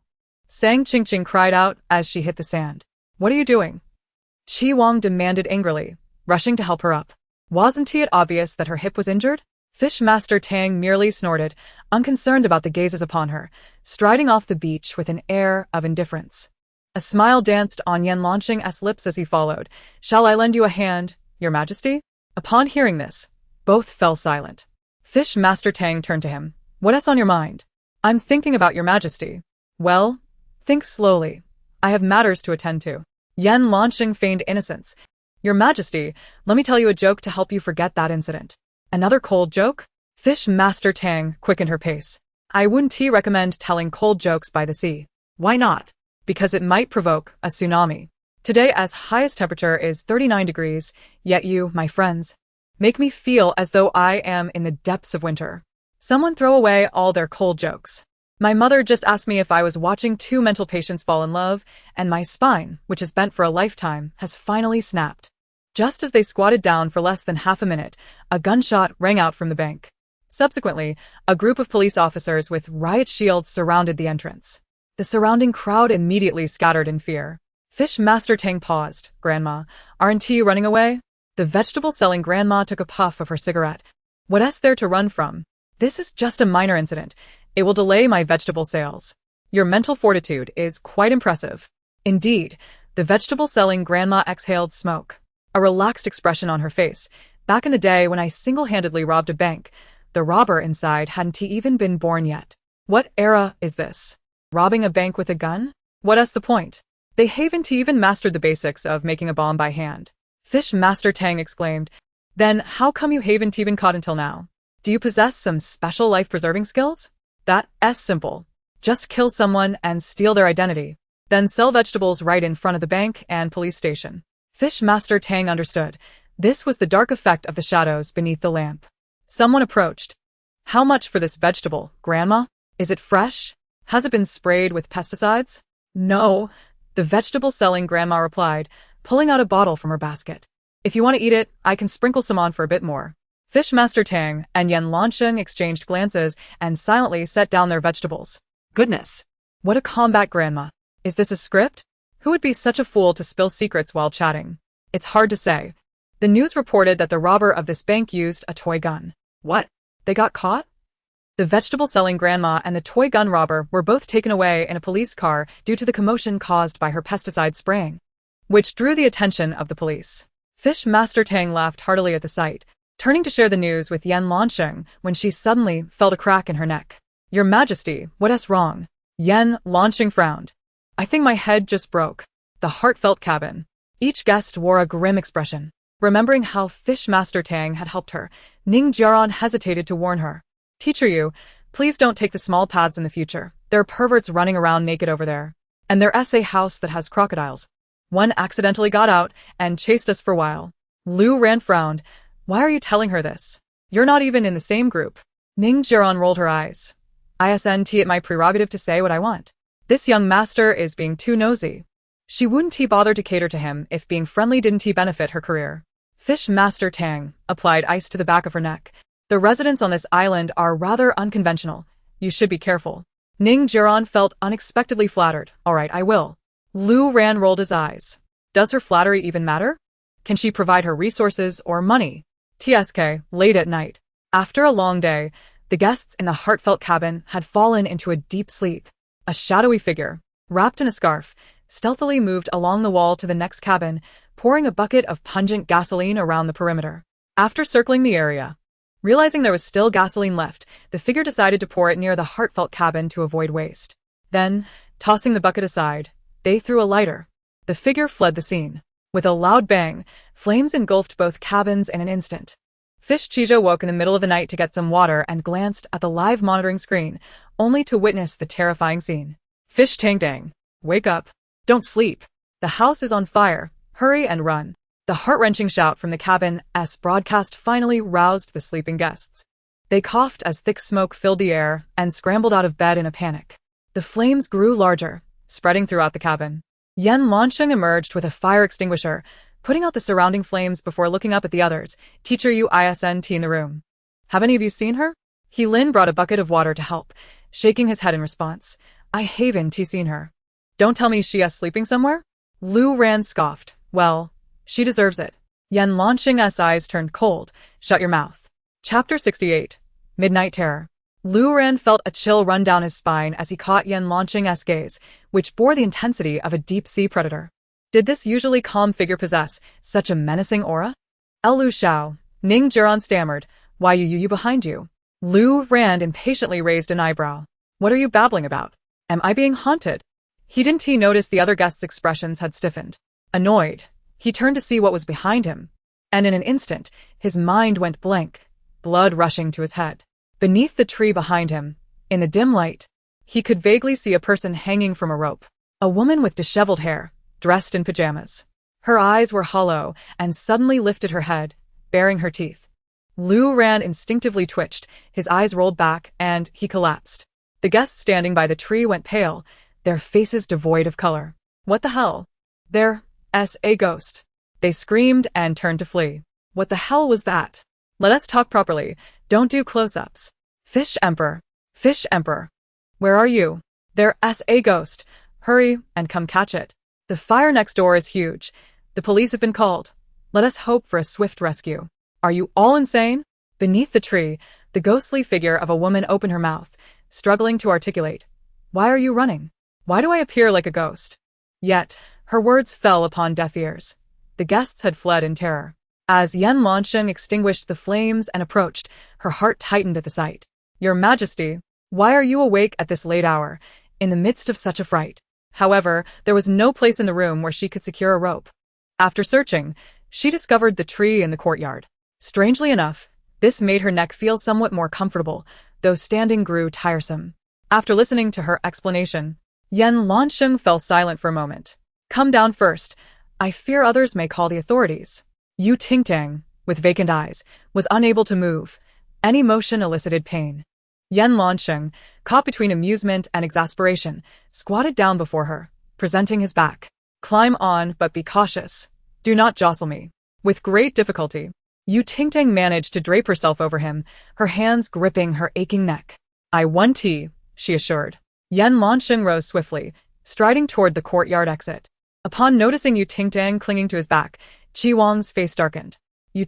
Speaker 1: Sang Qingqing cried out as she hit the sand. What are you doing? Chi Wong demanded angrily, rushing to help her up. Wasn't it obvious that her hip was injured? Fish Master Tang merely snorted, unconcerned about the gazes upon her, striding off the beach with an air of indifference. A smile danced on Yan Lanxing's lips as he followed. Shall I lend you a hand, Your Majesty? Upon hearing this, both fell silent. Fish Master Tang turned to him. What's on your mind? I'm thinking about Your Majesty. Well, think slowly. I have matters to attend to. Yan Lanxing feigned innocence. Your Majesty, let me tell you a joke to help you forget that incident. Another cold joke? Fish Master Tang quickened her pace. I wouldn't recommend telling cold jokes by the sea.
Speaker 2: Why not?
Speaker 1: Because it might provoke a tsunami. Today's highest temperature is 39 degrees, yet you, my friends, make me feel as though I am in the depths of winter. Someone throw away all their cold jokes. My mother just asked me if I was watching two mental patients fall in love, and my spine, which is bent for a lifetime, has finally snapped. Just as they squatted down for less than half a minute, a gunshot rang out from the bank. Subsequently, a group of police officers with riot shields surrounded the entrance. The surrounding crowd immediately scattered in fear. Fish Master Tang paused. Grandma, aren't you running away? The vegetable-selling grandma took a puff of her cigarette. What's there to run from? This is just a minor incident. It will delay my vegetable sales. Your mental fortitude is quite impressive. Indeed, the vegetable-selling grandma exhaled smoke. A relaxed expression on her face. Back in the day when I single-handedly robbed a bank, the robber inside hadn't even been born yet. What era is this? Robbing a bank with a gun? What's the point? They haven't even mastered the basics of making a bomb by hand. Fish Master Tang exclaimed. Then how come you haven't even caught until now? Do you possess some special life-preserving skills? That's simple. Just kill someone and steal their identity. Then sell vegetables right in front of the bank and police station. Fish Master Tang understood. This was the dark effect of the shadows beneath the lamp. Someone approached. How much for this vegetable, Grandma? Is it fresh? Has it been sprayed with pesticides? No, the vegetable-selling grandma replied, pulling out a bottle from her basket. If you want to eat it, I can sprinkle some on for a bit more. Fish Master Tang and Yan Lansheng exchanged glances and silently set down their vegetables.
Speaker 2: Goodness.
Speaker 1: What a combat grandma. Is this a script? Who would be such a fool to spill secrets while chatting? It's hard to say. The news reported that the robber of this bank used a toy gun.
Speaker 2: What?
Speaker 1: They got caught? The vegetable-selling grandma and the toy gun robber were both taken away in a police car due to the commotion caused by her pesticide spraying, which drew the attention of the police. Fish Master Tang laughed heartily at the sight, turning to share the news with Yan Lansheng when she suddenly felt a crack in her neck. Your Majesty, what's wrong? Yan Lansheng frowned. I think my head just broke. The heartfelt cabin. Each guest wore a grim expression. Remembering how Fish Master Tang had helped her, Ning Jiaran hesitated to warn her. Teacher Yu, please don't take the small paths in the future. There are perverts running around naked over there. And there's a house that has crocodiles. One accidentally got out and chased us for a while. Lu Ran frowned. Why are you telling her this? You're not even in the same group. Ning Jiaran rolled her eyes. Isn't it my prerogative to say what I want? This young master is being too nosy. She wouldn't bother to cater to him if being friendly didn't benefit her career. Fish Master Tang applied ice to the back of her neck. The residents on this island are rather unconventional. You should be careful. Ning Jiaran felt unexpectedly flattered. All right, I will. Lu Ran rolled his eyes. Does her flattery even matter? Can she provide her resources or money? TSK, late at night. After a long day, the guests in the heartfelt cabin had fallen into a deep sleep. A shadowy figure, wrapped in a scarf, stealthily moved along the wall to the next cabin, pouring a bucket of pungent gasoline around the perimeter. After circling the area, realizing there was still gasoline left, the figure decided to pour it near the heartfelt cabin to avoid waste. Then, tossing the bucket aside, they threw a lighter. The figure fled the scene. With a loud bang, flames engulfed both cabins in an instant. Fish Chijo woke in the middle of the night to get some water and glanced at the live monitoring screen, only to witness the terrifying scene. Fish Ting Tang, wake up. Don't sleep. The house is on fire. Hurry and run. The heart-wrenching shout from the cabin's broadcast finally roused the sleeping guests. They coughed as thick smoke filled the air and scrambled out of bed in a panic. The flames grew larger, spreading throughout the cabin. Yan Lansheng emerged with a fire extinguisher, putting out the surrounding flames before looking up at the others. Teacher Yu isn't in the room. Have any of you seen her? He Lin brought a bucket of water to help, shaking his head in response. I haven't seen her. Don't tell me she's sleeping somewhere? Lu Ran scoffed. Well, she deserves it. Yan Lansheng's eyes turned cold. Shut your mouth. Chapter 68. Midnight Terror. Lu Ran felt a chill run down his spine as he caught Yan Lansheng's gaze, which bore the intensity of a deep-sea predator. Did this usually calm figure possess such a menacing aura? Lu Xiao, Ning Jiaran stammered. Why you behind you? Lu Ran impatiently raised an eyebrow. What are you babbling about? Am I being haunted? Didn't he notice the other guests' expressions had stiffened? Annoyed, he turned to see what was behind him, and in an instant, his mind went blank, blood rushing to his head. Beneath the tree behind him, in the dim light, he could vaguely see a person hanging from a rope. A woman with disheveled hair, dressed in pajamas. Her eyes were hollow and suddenly lifted her head, baring her teeth. Lu Ran instinctively twitched, his eyes rolled back, and he collapsed. The guests standing by the tree went pale, their faces devoid of color. What the hell? There's a ghost. They screamed and turned to flee. What the hell was that? Let us talk properly. Don't do close-ups. Fish Emperor. Fish Emperor. Where are you? There's a ghost. Hurry and come catch it. The fire next door is huge. The police have been called. Let us hope for a swift rescue. Are you all insane? Beneath the tree, the ghostly figure of a woman opened her mouth, struggling to articulate. Why are you running? Why do I appear like a ghost? Yet, her words fell upon deaf ears. The guests had fled in terror. As Yan Lansheng extinguished the flames and approached, her heart tightened at the sight. Your Majesty, why are you awake at this late hour? in the midst of such a fright. However, there was no place in the room where she could secure a rope. After searching, she discovered the tree in the courtyard. Strangely enough, this made her neck feel somewhat more comfortable, though standing grew tiresome. After listening to her explanation, Yan Lansheng fell silent for a moment. Come down first. I fear others may call the authorities. Ting Tang, with vacant eyes, was unable to move. Any motion elicited pain. Yan Lansheng, caught between amusement and exasperation, squatted down before her, presenting his back. Climb on, but be cautious. Do not jostle me. With great difficulty, Ting Tang managed to drape herself over him, her hands gripping her aching neck. I won tea, she assured. Yan Lansheng rose swiftly, striding toward the courtyard exit. Upon noticing Ting Tang clinging to his back, Qi Wang's face darkened.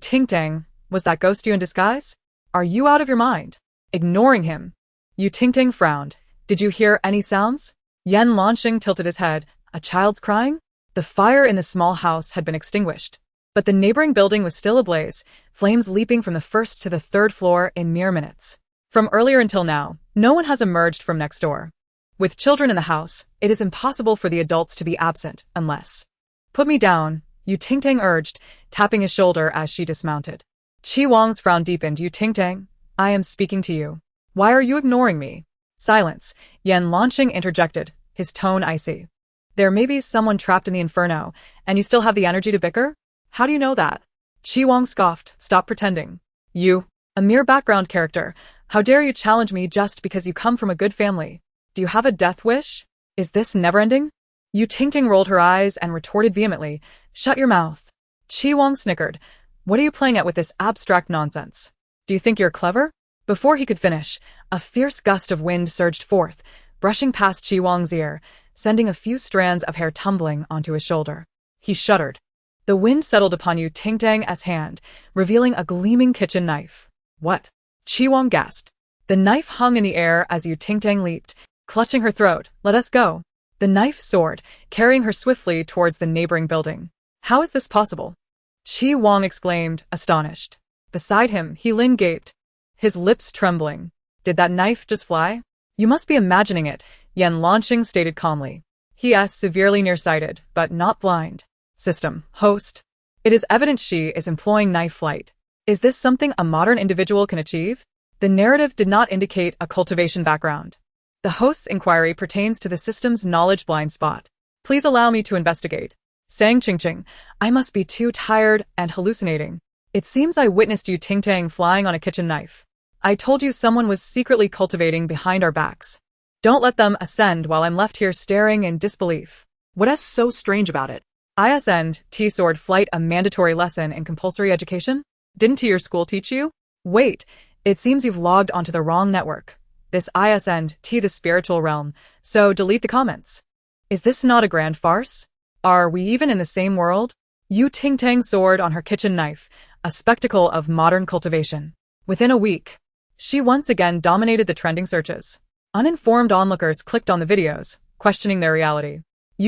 Speaker 1: Ting Tang, was that ghost you in disguise? Are you out of your mind? Ignoring him, Ting Tang frowned. Did you hear any sounds? Yan Lansheng tilted his head. A child's crying? The fire in the small house had been extinguished, but the neighboring building was still ablaze, flames leaping from the first to the third floor in mere minutes. From earlier until now, no one has emerged from next door. With children in the house, it is impossible for the adults to be absent unless... Put me down, Ting Tang urged, tapping his shoulder as she dismounted. Qi Wang's frown deepened. Ting Tang, I am speaking to you. Why are you ignoring me? Silence, Yan Lansheng interjected, his tone icy. There may be someone trapped in the inferno, and you still have the energy to bicker? How do you know that? Qi Wang scoffed. Stop pretending. You, a mere background character, how dare you challenge me just because you come from a good family? Do you have a death wish? Is this never-ending? Ting Tang rolled her eyes and retorted vehemently, Shut your mouth. Qi Wang snickered. What are you playing at with this abstract nonsense? Do you think you're clever? Before he could finish, a fierce gust of wind surged forth, brushing past Qi Wang's ear, sending a few strands of hair tumbling onto his shoulder. He shuddered. The wind settled upon Ting Tang's hand, revealing a gleaming kitchen knife. What? Qi Wang gasped. The knife hung in the air as Ting Tang leaped, clutching her throat. Let us go. The knife soared, carrying her swiftly towards the neighboring building. How is this possible? Qi Wang exclaimed, astonished. Beside him, Lin gaped, his lips trembling. Did that knife just fly? You must be imagining it, Yan Lansheng stated calmly. He is severely nearsighted, but not blind. System, host. It is evident she is employing knife flight. Is this something a modern individual can achieve? The narrative did not indicate a cultivation background. The host's inquiry pertains to the system's knowledge blind spot. Please allow me to investigate. Sang Qingqing, I must be too tired and hallucinating. It seems I witnessed Ting Tang flying on a kitchen knife. I told you someone was secretly cultivating behind our backs. Don't let them ascend while I'm left here staring in disbelief.
Speaker 2: What is so strange about it?
Speaker 1: Isn't sword flight a mandatory lesson in compulsory education? Didn't your school teach you? Wait, it seems you've logged onto the wrong network. This isn't the spiritual realm, so delete the comments. Is this not a grand farce? Are we even in the same world? Ting Tang soared on her kitchen knife, a spectacle of modern cultivation. Within a week, she once again dominated the trending searches. Uninformed onlookers clicked on the videos, questioning their reality.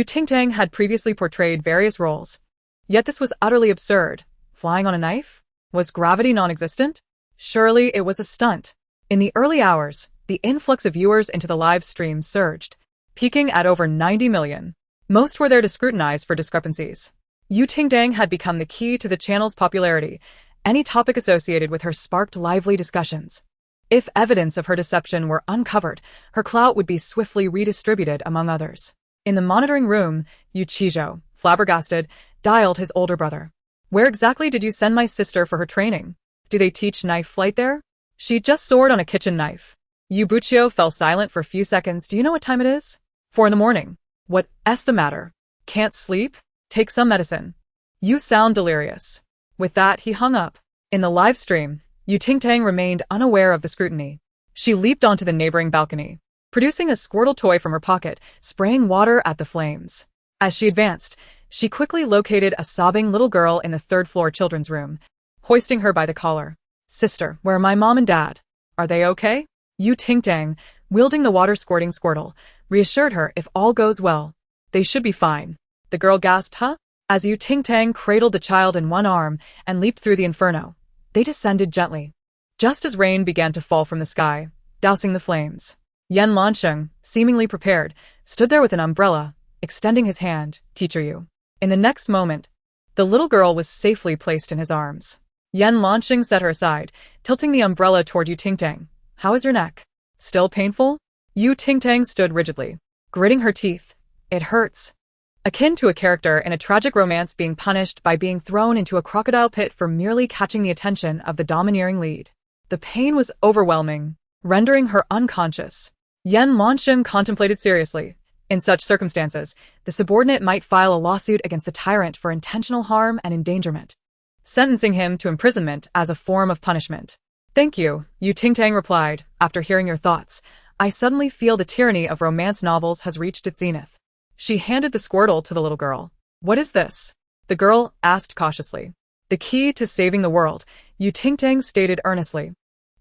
Speaker 1: Ting Tang had previously portrayed various roles. Yet this was utterly absurd. Flying on a knife? Was gravity non-existent? Surely it was a stunt. In the early hours, the influx of viewers into the live stream surged, peaking at over 90 million. Most were there to scrutinize for discrepancies. Ting Tang had become the key to the channel's popularity. Any topic associated with her sparked lively discussions. If evidence of her deception were uncovered, her clout would be swiftly redistributed among others. In the monitoring room, Qizhou, flabbergasted, dialed his older brother. Where exactly did you send my sister for her training? Do they teach knife flight there? She just soared on a kitchen knife. Buchio fell silent for a few seconds. Do you know what time it is? 4 in the morning. What's the matter? Can't sleep? Take some medicine. You sound delirious. With that, he hung up. In the live stream, Ting Tang remained unaware of the scrutiny. She leaped onto the neighboring balcony, producing a Squirtle toy from her pocket, spraying water at the flames. As she advanced, she quickly located a sobbing little girl in the third-floor children's room, hoisting her by the collar. Sister, where are my mom and dad? Are they okay? Ting Tang, wielding the water-squirting Squirtle, reassured her if all goes well. They should be fine. The girl gasped, huh? As Ting Tang cradled the child in one arm and leaped through the inferno, they descended gently. Just as rain began to fall from the sky, dousing the flames, Yan Lansheng, seemingly prepared, stood there with an umbrella, extending his hand, teacher you. In the next moment, the little girl was safely placed in his arms. Yan Lansheng set her aside, tilting the umbrella toward Yu Ting Tang. How is your neck? Still painful? Yu Ting Tang stood rigidly, gritting her teeth. It hurts. Akin to a character in a tragic romance being punished by being thrown into a crocodile pit for merely catching the attention of the domineering lead. The pain was overwhelming, rendering her unconscious. Yan Lansheng contemplated seriously. In such circumstances, the subordinate might file a lawsuit against the tyrant for intentional harm and endangerment, sentencing him to imprisonment as a form of punishment. Thank you, Yu Ting Tang replied, after hearing your thoughts. I suddenly feel the tyranny of romance novels has reached its zenith. She handed the squirtle to the little girl. What is this? The girl asked cautiously. The key to saving the world, Yu Ting Tang stated earnestly.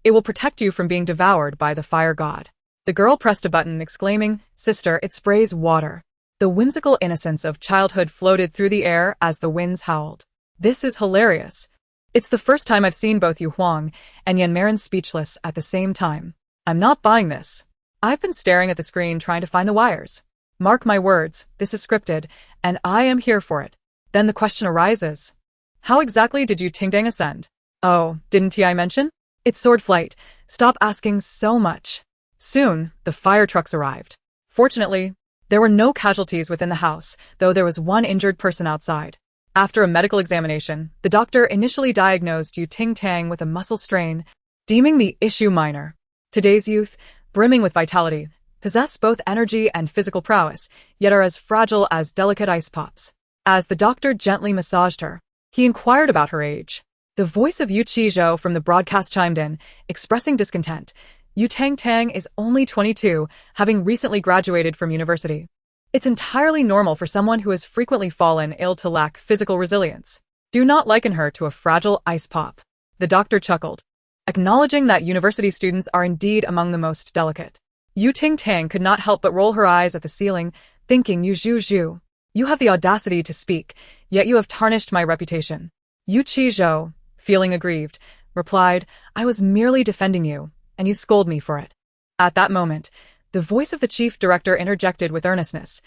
Speaker 1: It will protect you from being devoured by the fire god. The girl pressed a button, exclaiming, Sister, it sprays water. The whimsical innocence of childhood floated through the air as the winds howled. This is hilarious. It's the first time I've seen both Yu Huang and Yan Marin speechless at the same time. I'm not buying this. I've been staring at the screen trying to find the wires. Mark my words, this is scripted, and I am here for it. Then the question arises. How exactly did Yu Ting Tang ascend? Oh, didn't I mention? It's sword flight. Stop asking so much. Soon, the fire trucks arrived. Fortunately, there were no casualties within the house, though there was one injured person outside. After a medical examination, the doctor initially diagnosed Yu Ting Tang with a muscle strain, deeming the issue minor. Today's youth, brimming with vitality, possess both energy and physical prowess, yet are as fragile as delicate ice pops. As the doctor gently massaged her, he inquired about her age. The voice of Yu Qizhou from the broadcast chimed in, expressing discontent. Yu Ting Tang is only 22, having recently graduated from university. It's entirely normal for someone who has frequently fallen ill to lack physical resilience. Do not liken her to a fragile ice pop. The doctor chuckled, acknowledging that university students are indeed among the most delicate. Yu Ting Tang could not help but roll her eyes at the ceiling, thinking, Yu Zhu, you have the audacity to speak, yet you have tarnished my reputation. Yu Qizhou, feeling aggrieved, replied, I was merely defending you, and you scold me for it. At that moment, the voice of the chief director interjected with earnestness.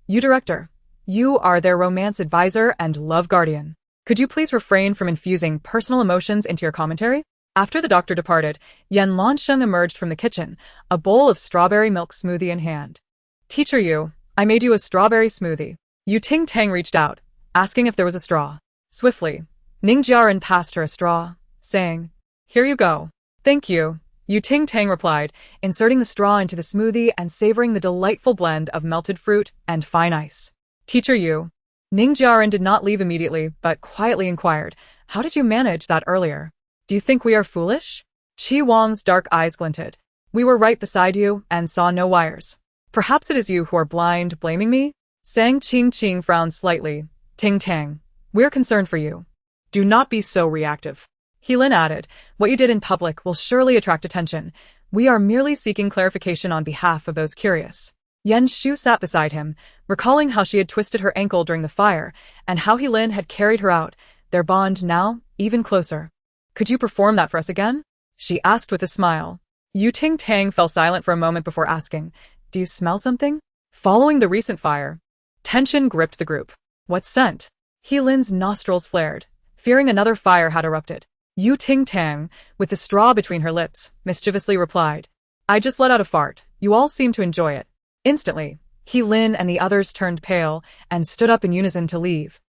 Speaker 1: You director, you are their romance advisor and love guardian. Could you please refrain from infusing personal emotions into your commentary? After the doctor departed, Yan Lansheng emerged from the kitchen, a bowl of strawberry milk smoothie in hand. Teacher Yu, I made you a strawberry smoothie. Yu Ting Tang reached out, asking if there was a straw. Swiftly, Ning Jiaran passed her a straw, saying, Here you go. Thank you. Yu Ting Tang replied, inserting the straw into the smoothie and savoring the delightful blend of melted fruit and fine ice. Teacher Yu. Ning Jiaran did not leave immediately, but quietly inquired, How did you manage that earlier? Do you think we are foolish? Qi Wang's dark eyes glinted. We were right beside you and saw no wires. Perhaps it is you who are blind, blaming me? Sang Qing frowned slightly. Ting Tang, we're concerned for you. Do not be so reactive. Heilin added, what you did in public will surely attract attention. We are merely seeking clarification on behalf of those curious. Yan Shu sat beside him, recalling how she had twisted her ankle during the fire, and how Heilin had carried her out, their bond now even closer. Could you perform that for us again? She asked with a smile. Yu Ting Tang fell silent for a moment before asking, Do you smell something? Following the recent fire, tension gripped the group. What scent? Heilin's nostrils flared, fearing another fire had erupted. Yu Ting Tang, with the straw between her lips, mischievously replied, I just let out a fart. You all seem to enjoy it. Instantly, Heilin and the others turned pale and stood up in unison to leave.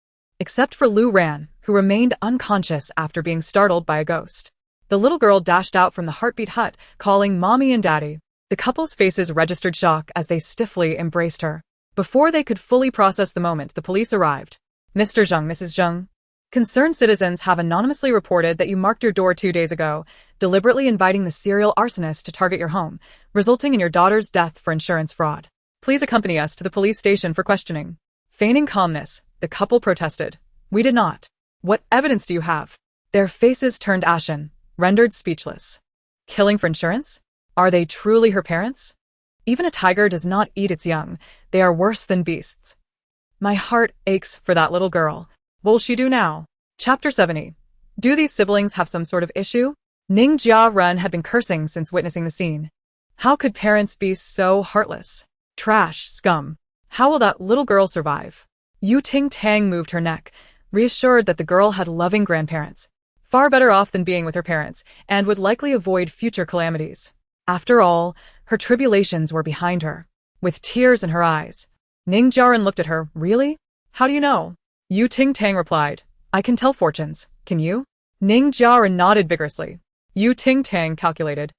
Speaker 1: Except for Lu Ran, who remained unconscious after being startled by a ghost. The little girl dashed out from the heartbeat hut, calling Mommy and Daddy. The couple's faces registered shock as they stiffly embraced her. Before they could fully process the moment, the police arrived. Mr. Zheng, Mrs. Zheng. Concerned citizens have anonymously reported that you marked your door 2 days ago, deliberately inviting the serial arsonist to target your home, resulting in your daughter's death for insurance fraud. Please accompany us to the police station for questioning. Feigning calmness, the couple protested. We did not. What evidence do you have? Their faces turned ashen, rendered speechless. Killing for insurance? Are they truly her parents? Even a tiger does not eat its young. They are worse than beasts. My heart aches for that little girl. What will she do now? Chapter 70. Do these siblings have some sort of issue? Ning Jiaran had been cursing since witnessing the scene. How could parents be so heartless? Trash, scum. How will that little girl survive? Ting Tang moved her neck, reassured that the girl had loving grandparents, far better off than being with her parents, and would likely avoid future calamities. After all, her tribulations were behind her. With tears in her eyes, Ning Jiaran looked at her. Really? How do you know? Ting Tang replied, I can tell fortunes. Can you? Ning Jiaran nodded vigorously. Ting Tang calculated.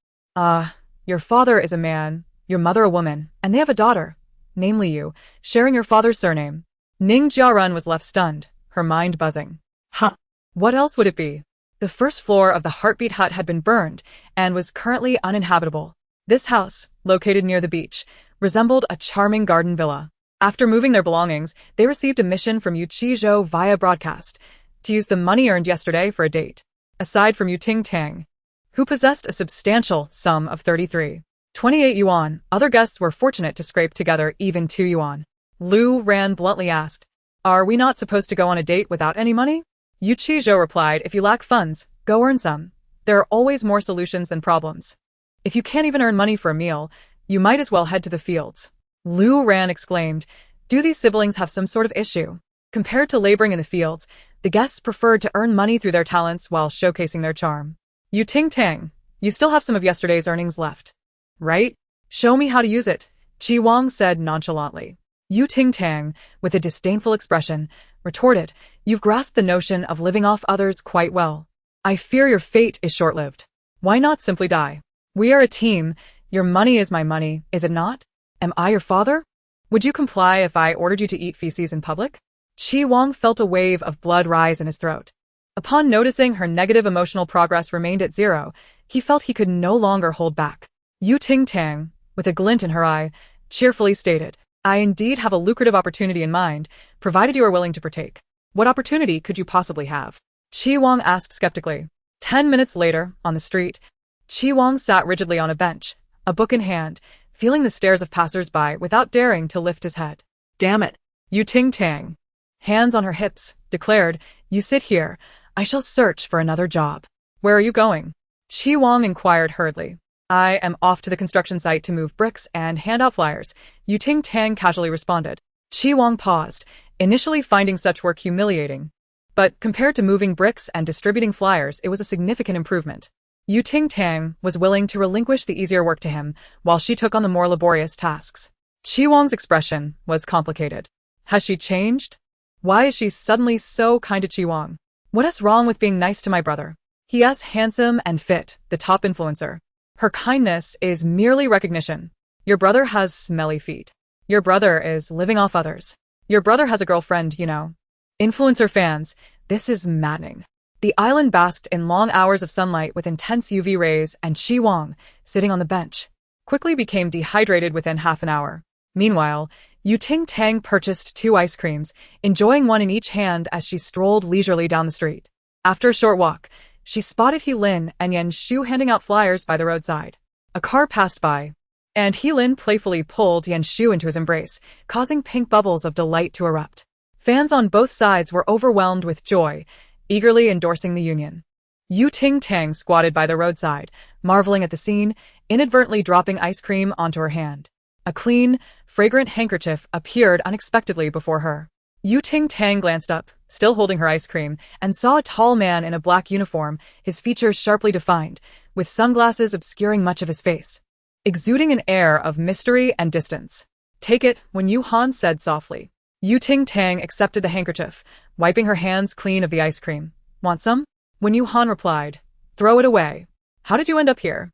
Speaker 1: Your father is a man, your mother a woman, and they have a daughter, namely you, sharing your father's surname. Ning Jiaran was left stunned, her mind buzzing.
Speaker 2: Huh.
Speaker 1: What else would it be? The first floor of the Heartbeat Hut had been burned and was currently uninhabitable. This house, located near the beach, resembled a charming garden villa. After moving their belongings, they received a mission from Yu Qizhou via broadcast to use the money earned yesterday for a date. Aside from Ting Tang, who possessed a substantial sum of 33.28 yuan, other guests were fortunate to scrape together even 2 yuan. Lu Ran bluntly asked, Are we not supposed to go on a date without any money? Yu Qizhou replied, If you lack funds, go earn some. There are always more solutions than problems. If you can't even earn money for a meal, you might as well head to the fields. Lu Ran exclaimed, Do these siblings have some sort of issue? Compared to laboring in the fields, the guests preferred to earn money through their talents while showcasing their charm. Ting Tang, you still have some of yesterday's earnings left, right? Show me how to use it, Qi Wang said nonchalantly. Ting Tang, with a disdainful expression, retorted, You've grasped the notion of living off others quite well. I fear your fate is short-lived. Why not simply die? We are a team. Your money is my money, is it not? Am I your father? Would you comply if I ordered you to eat feces in public? Qi Wang felt a wave of blood rise in his throat. Upon noticing her negative emotional progress remained at 0, he felt he could no longer hold back. Ting Tang, with a glint in her eye, cheerfully stated, I indeed have a lucrative opportunity in mind, provided you are willing to partake. What opportunity could you possibly have? Qi Wang asked skeptically. 10 minutes later, on the street, Qi Wang sat rigidly on a bench, a book in hand, feeling the stares of passers-by without daring to lift his head.
Speaker 2: Damn it.
Speaker 1: Ting Tang, hands on her hips, declared, You sit here. I shall search for another job. Where are you going? Qi Wang inquired hurriedly. I am off to the construction site to move bricks and hand out flyers, Ting Tang casually responded. Qi Wang paused, initially finding such work humiliating. But compared to moving bricks and distributing flyers, it was a significant improvement. Ting Tang was willing to relinquish the easier work to him, while she took on the more laborious tasks. Qi Wang's expression was complicated. Has she changed? Why is she suddenly so kind to Qi Wang? What is wrong with being nice to my brother? He is handsome and fit, the top influencer. Her kindness is merely recognition. Your brother has smelly feet. Your brother is living off others. Your brother has a girlfriend, you know. Influencer fans, this is maddening. The island basked in long hours of sunlight with intense UV rays, and Qi Wang, sitting on the bench, quickly became dehydrated within half an hour. Meanwhile, Ting Tang purchased 2 ice creams, enjoying one in each hand as she strolled leisurely down the street. After a short walk, she spotted Lin and Yan Shu handing out flyers by the roadside. A car passed by, and Lin playfully pulled Yan Shu into his embrace, causing pink bubbles of delight to erupt. Fans on both sides were overwhelmed with joy, eagerly endorsing the union. Ting Tang squatted by the roadside, marveling at the scene, inadvertently dropping ice cream onto her hand. A clean, fragrant handkerchief appeared unexpectedly before her. Ting Tang glanced up, still holding her ice cream, and saw a tall man in a black uniform, his features sharply defined, with sunglasses obscuring much of his face, exuding an air of mystery and distance. Take it, Wen Yuhan said softly. Ting Tang accepted the handkerchief, wiping her hands clean of the ice cream. Want some? Wen Yuhan replied. Throw it away. How did you end up here?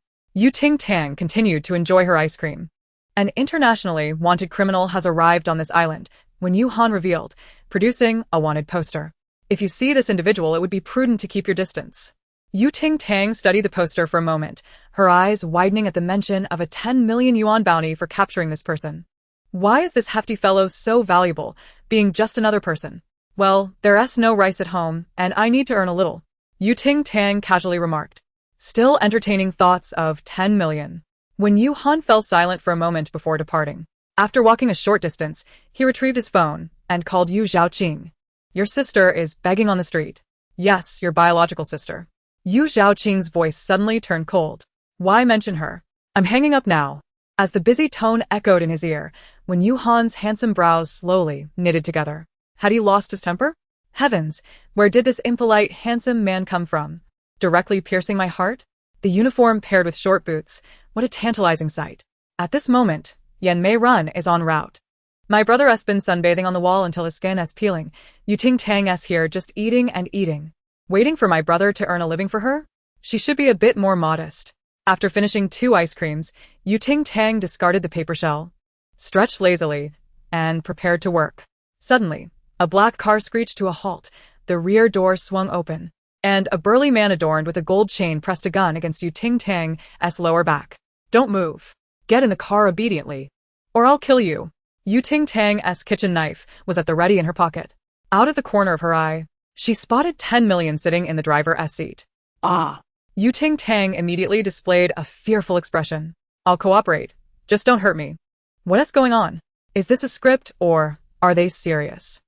Speaker 1: Ting Tang continued to enjoy her ice cream. An internationally wanted criminal has arrived on this island, Wen Yuhan revealed, producing a wanted poster. If you see this individual, it would be prudent to keep your distance. Ting Tang studied the poster for a moment, her eyes widening at the mention of a 10 million yuan bounty for capturing this person. Why is this hefty fellow so valuable, being just another person? Well, there's no rice at home, and I need to earn a little, Ting Tang casually remarked, still entertaining thoughts of 10 million. Wen Yuhan fell silent for a moment before departing. After walking a short distance, he retrieved his phone and called Yu Zhaoqing. Your sister is begging on the street. Yes, your biological sister. Yu Zhaoqing's voice suddenly turned cold. Why mention her? I'm hanging up now. As the busy tone echoed in his ear, when Yu Han's handsome brows slowly knitted together. Had he lost his temper? Heavens, where did this impolite, handsome man come from? Directly piercing my heart? The uniform paired with short boots, what a tantalizing sight. At this moment, Yan Mei Run is en route. My brother has been sunbathing on the wall until his skin is peeling. Ting Tang is here just eating and eating. Waiting for my brother to earn a living for her? She should be a bit more modest. After finishing 2 ice creams, Ting Tang discarded the paper shell, stretched lazily, and prepared to work. Suddenly, a black car screeched to a halt, the rear door swung open, and a burly man adorned with a gold chain pressed a gun against Ting Tang's lower back. Don't move. Get in the car obediently, or I'll kill you. Ting Tang's kitchen knife was at the ready in her pocket. Out of the corner of her eye, she spotted 10 million sitting in the driver's seat.
Speaker 2: Ah.
Speaker 1: Ting Tang immediately displayed a fearful expression. I'll cooperate. Just don't hurt me. What is going on? Is this a script, or are they serious?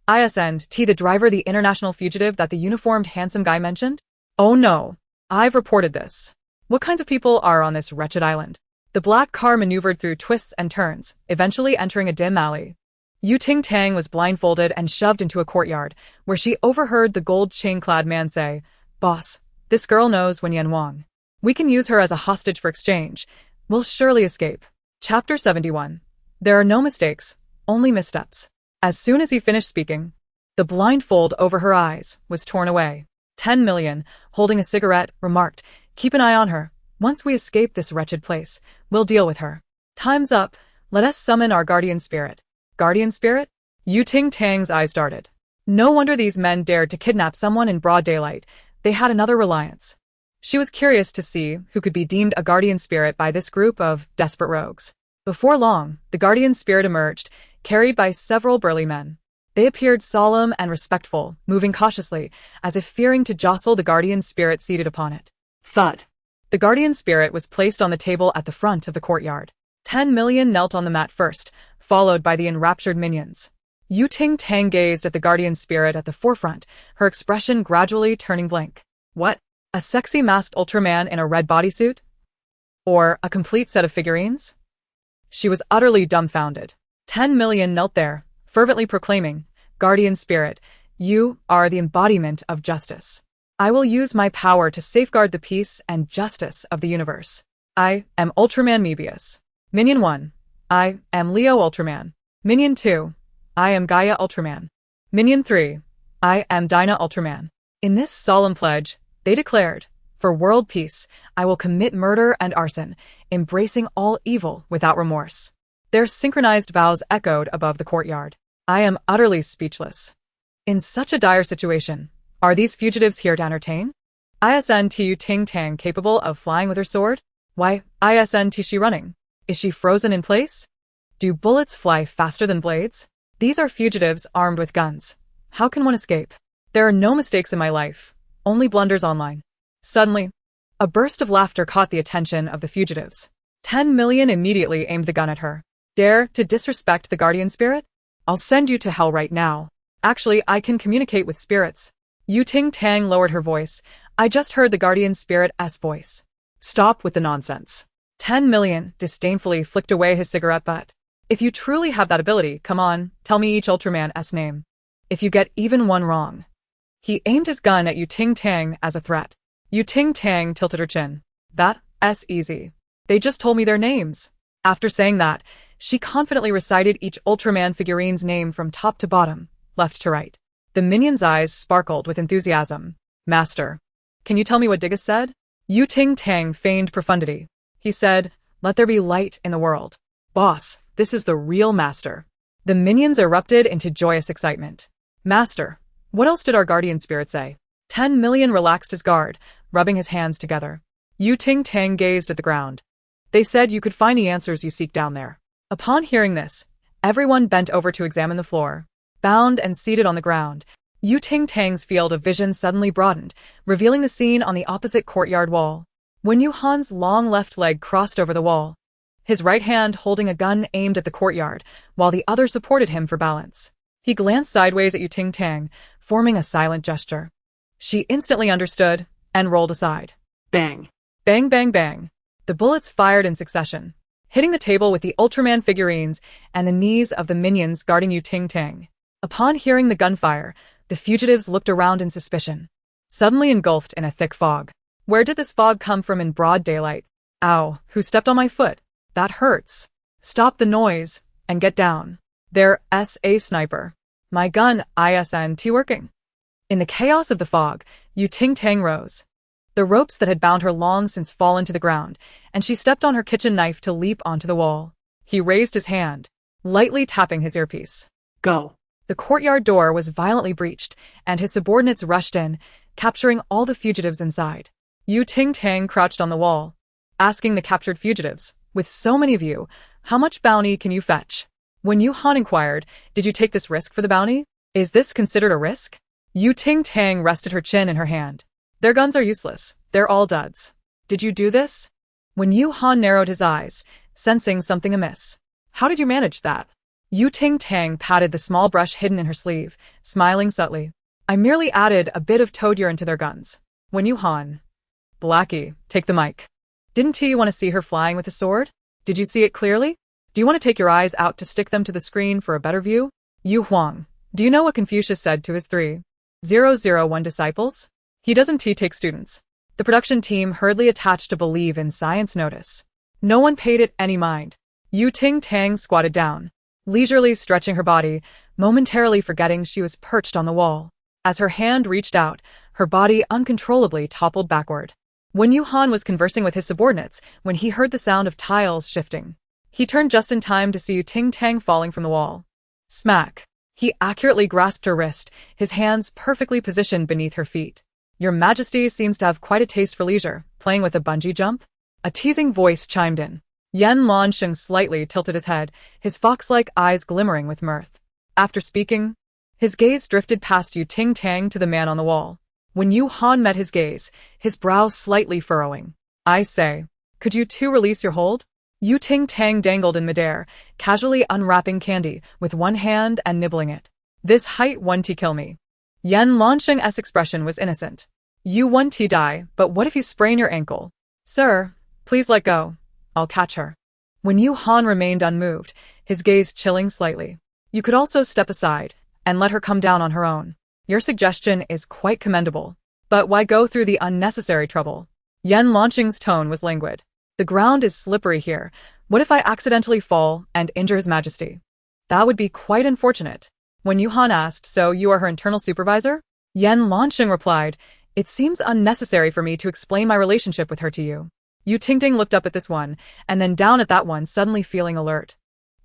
Speaker 1: ISNT, the driver, the international fugitive that the uniformed handsome guy mentioned? Oh no. I've reported this. What kinds of people are on this wretched island? The black car maneuvered through twists and turns, eventually entering a dim alley. Ting Tang was blindfolded and shoved into a courtyard, where she overheard the gold chain-clad man say, Boss, this girl knows Wen Yan Wang. We can use her as a hostage for exchange. We'll surely escape. Chapter 71. There are no mistakes, only missteps. As soon as he finished speaking, the blindfold over her eyes was torn away. 10 million, holding a cigarette, remarked, Keep an eye on her. Once we escape this wretched place, we'll deal with her. Time's up. Let us summon our guardian spirit. Guardian spirit? Ting Tang's eyes darted. No wonder these men dared to kidnap someone in broad daylight. They had another reliance. She was curious to see who could be deemed a guardian spirit by this group of desperate rogues. Before long, the guardian spirit emerged, carried by several burly men. They appeared solemn and respectful, moving cautiously, as if fearing to jostle the guardian spirit seated upon it.
Speaker 2: Thud.
Speaker 1: The guardian spirit was placed on the table at the front of the courtyard. 10 million knelt on the mat first, followed by the enraptured minions. Ting Tang gazed at the guardian spirit at the forefront, her expression gradually turning blank. What? A sexy masked Ultraman in a red bodysuit? Or a complete set of figurines? She was utterly dumbfounded. 10 million knelt there, fervently proclaiming, Guardian Spirit, you are the embodiment of justice. I will use my power to safeguard the peace and justice of the universe. I am Ultraman Mebius. Minion 1. I am Leo Ultraman. Minion 2. I am Gaia Ultraman. Minion 3. I am Dinah Ultraman. In this solemn pledge, they declared, for world peace, I will commit murder and arson, embracing all evil without remorse. Their synchronized vows echoed above the courtyard. I am utterly speechless. In such a dire situation, are these fugitives here to entertain? ISNT Ting Tang capable of flying with her sword? Why, ISNT she running? Is she frozen in place? Do bullets fly faster than blades? These are fugitives armed with guns. How can one escape? There are no mistakes in my life, only blunders online. Suddenly, a burst of laughter caught the attention of the fugitives. 10 million immediately aimed the gun at her. Dare to disrespect the guardian spirit? I'll send you to hell right now. Actually, I can communicate with spirits. Ting Tang lowered her voice. I just heard the guardian spirit's voice. Stop with the nonsense. 10 million disdainfully flicked away his cigarette butt. If you truly have that ability, come on, tell me each Ultraman's name. If you get even one wrong. He aimed his gun at Ting Tang as a threat. Ting Tang tilted her chin. That's easy. They just told me their names. After saying that, she confidently recited each Ultraman figurine's name from top to bottom, left to right. The minion's eyes sparkled with enthusiasm. Master. Can you tell me what Diggus said? Ting Tang feigned profundity. He said, let there be light in the world. Boss, this is the real master. The minions erupted into joyous excitement. Master, what else did our guardian spirit say? 10 million relaxed his guard, rubbing his hands together. Ting Tang gazed at the ground. They said you could find the answers you seek down there. Upon hearing this, everyone bent over to examine the floor. Bound and seated on the ground, Ting Tang's field of vision suddenly broadened, revealing the scene on the opposite courtyard wall. When Han's long left leg crossed over the wall, his right hand holding a gun aimed at the courtyard, while the other supported him for balance. He glanced sideways at Ting Tang, forming a silent gesture. She instantly understood, and rolled aside.
Speaker 2: Bang.
Speaker 1: Bang bang bang. The bullets fired in succession, hitting the table with the Ultraman figurines and the knees of the minions guarding Ting Tang. Upon hearing the gunfire, the fugitives looked around in suspicion, suddenly engulfed in a thick fog. Where did this fog come from in broad daylight? Ow, who stepped on my foot? That hurts. Stop the noise and get down. There's a sniper. My gun isn't working. In the chaos of the fog, Ting Tang rose. The ropes that had bound her long since fallen to the ground, and she stepped on her kitchen knife to leap onto the wall. He raised his hand, lightly tapping his earpiece.
Speaker 2: Go.
Speaker 1: The courtyard door was violently breached, and his subordinates rushed in, capturing all the fugitives inside. Ting Tang crouched on the wall, asking the captured fugitives, "With so many of you, how much bounty can you fetch?" When Han inquired, "Did you take this risk for the bounty? Is this considered a risk?" Ting Tang rested her chin in her hand. "Their guns are useless. They're all duds. Did you do this?" When Han narrowed his eyes, sensing something amiss. "How did you manage that?" Ting Tang patted the small brush hidden in her sleeve, smiling subtly. "I merely added a bit of toad urine to their guns." When Han. "Blackie, take the mic. Didn't you want to see her flying with a sword? Did you see it clearly? Do you want to take your eyes out to stick them to the screen for a better view?" Huang. Do you know what Confucius said to his 3001 disciples? He doesn't take students. The production team hurriedly attached a believe in science notice. No one paid it any mind. Ting Tang squatted down, leisurely stretching her body, momentarily forgetting she was perched on the wall. As her hand reached out, her body uncontrollably toppled backward. When Han was conversing with his subordinates, when he heard the sound of tiles shifting, he turned just in time to see Ting Tang falling from the wall. Smack. He accurately grasped her wrist, his hands perfectly positioned beneath her feet. "Your Majesty seems to have quite a taste for leisure, playing with a bungee jump?" A teasing voice chimed in. Yan Lansheng slightly tilted his head, his fox-like eyes glimmering with mirth. After speaking, his gaze drifted past Ting Tang to the man on the wall. When Han met his gaze, his brow slightly furrowing. "I say, could you two release your hold?" Ting Tang dangled in midair, casually unwrapping candy with one hand and nibbling it. "This height won't kill me." Yan Lansheng's expression was innocent. "You won't die, but what if you sprain your ankle?" "Sir, please let go. I'll catch her." When Han remained unmoved, his gaze chilling slightly. "You could also step aside and let her come down on her own. Your suggestion is quite commendable. But why go through the unnecessary trouble?" Yan Lansheng's tone was languid. "The ground is slippery here. What if I accidentally fall and injure His Majesty?" "That would be quite unfortunate." When Han asked, "So you are her internal supervisor?" Yan Lansheng replied, "It seems unnecessary for me to explain my relationship with her to you." Ting Tang looked up at this one, and then down at that one, suddenly feeling alert.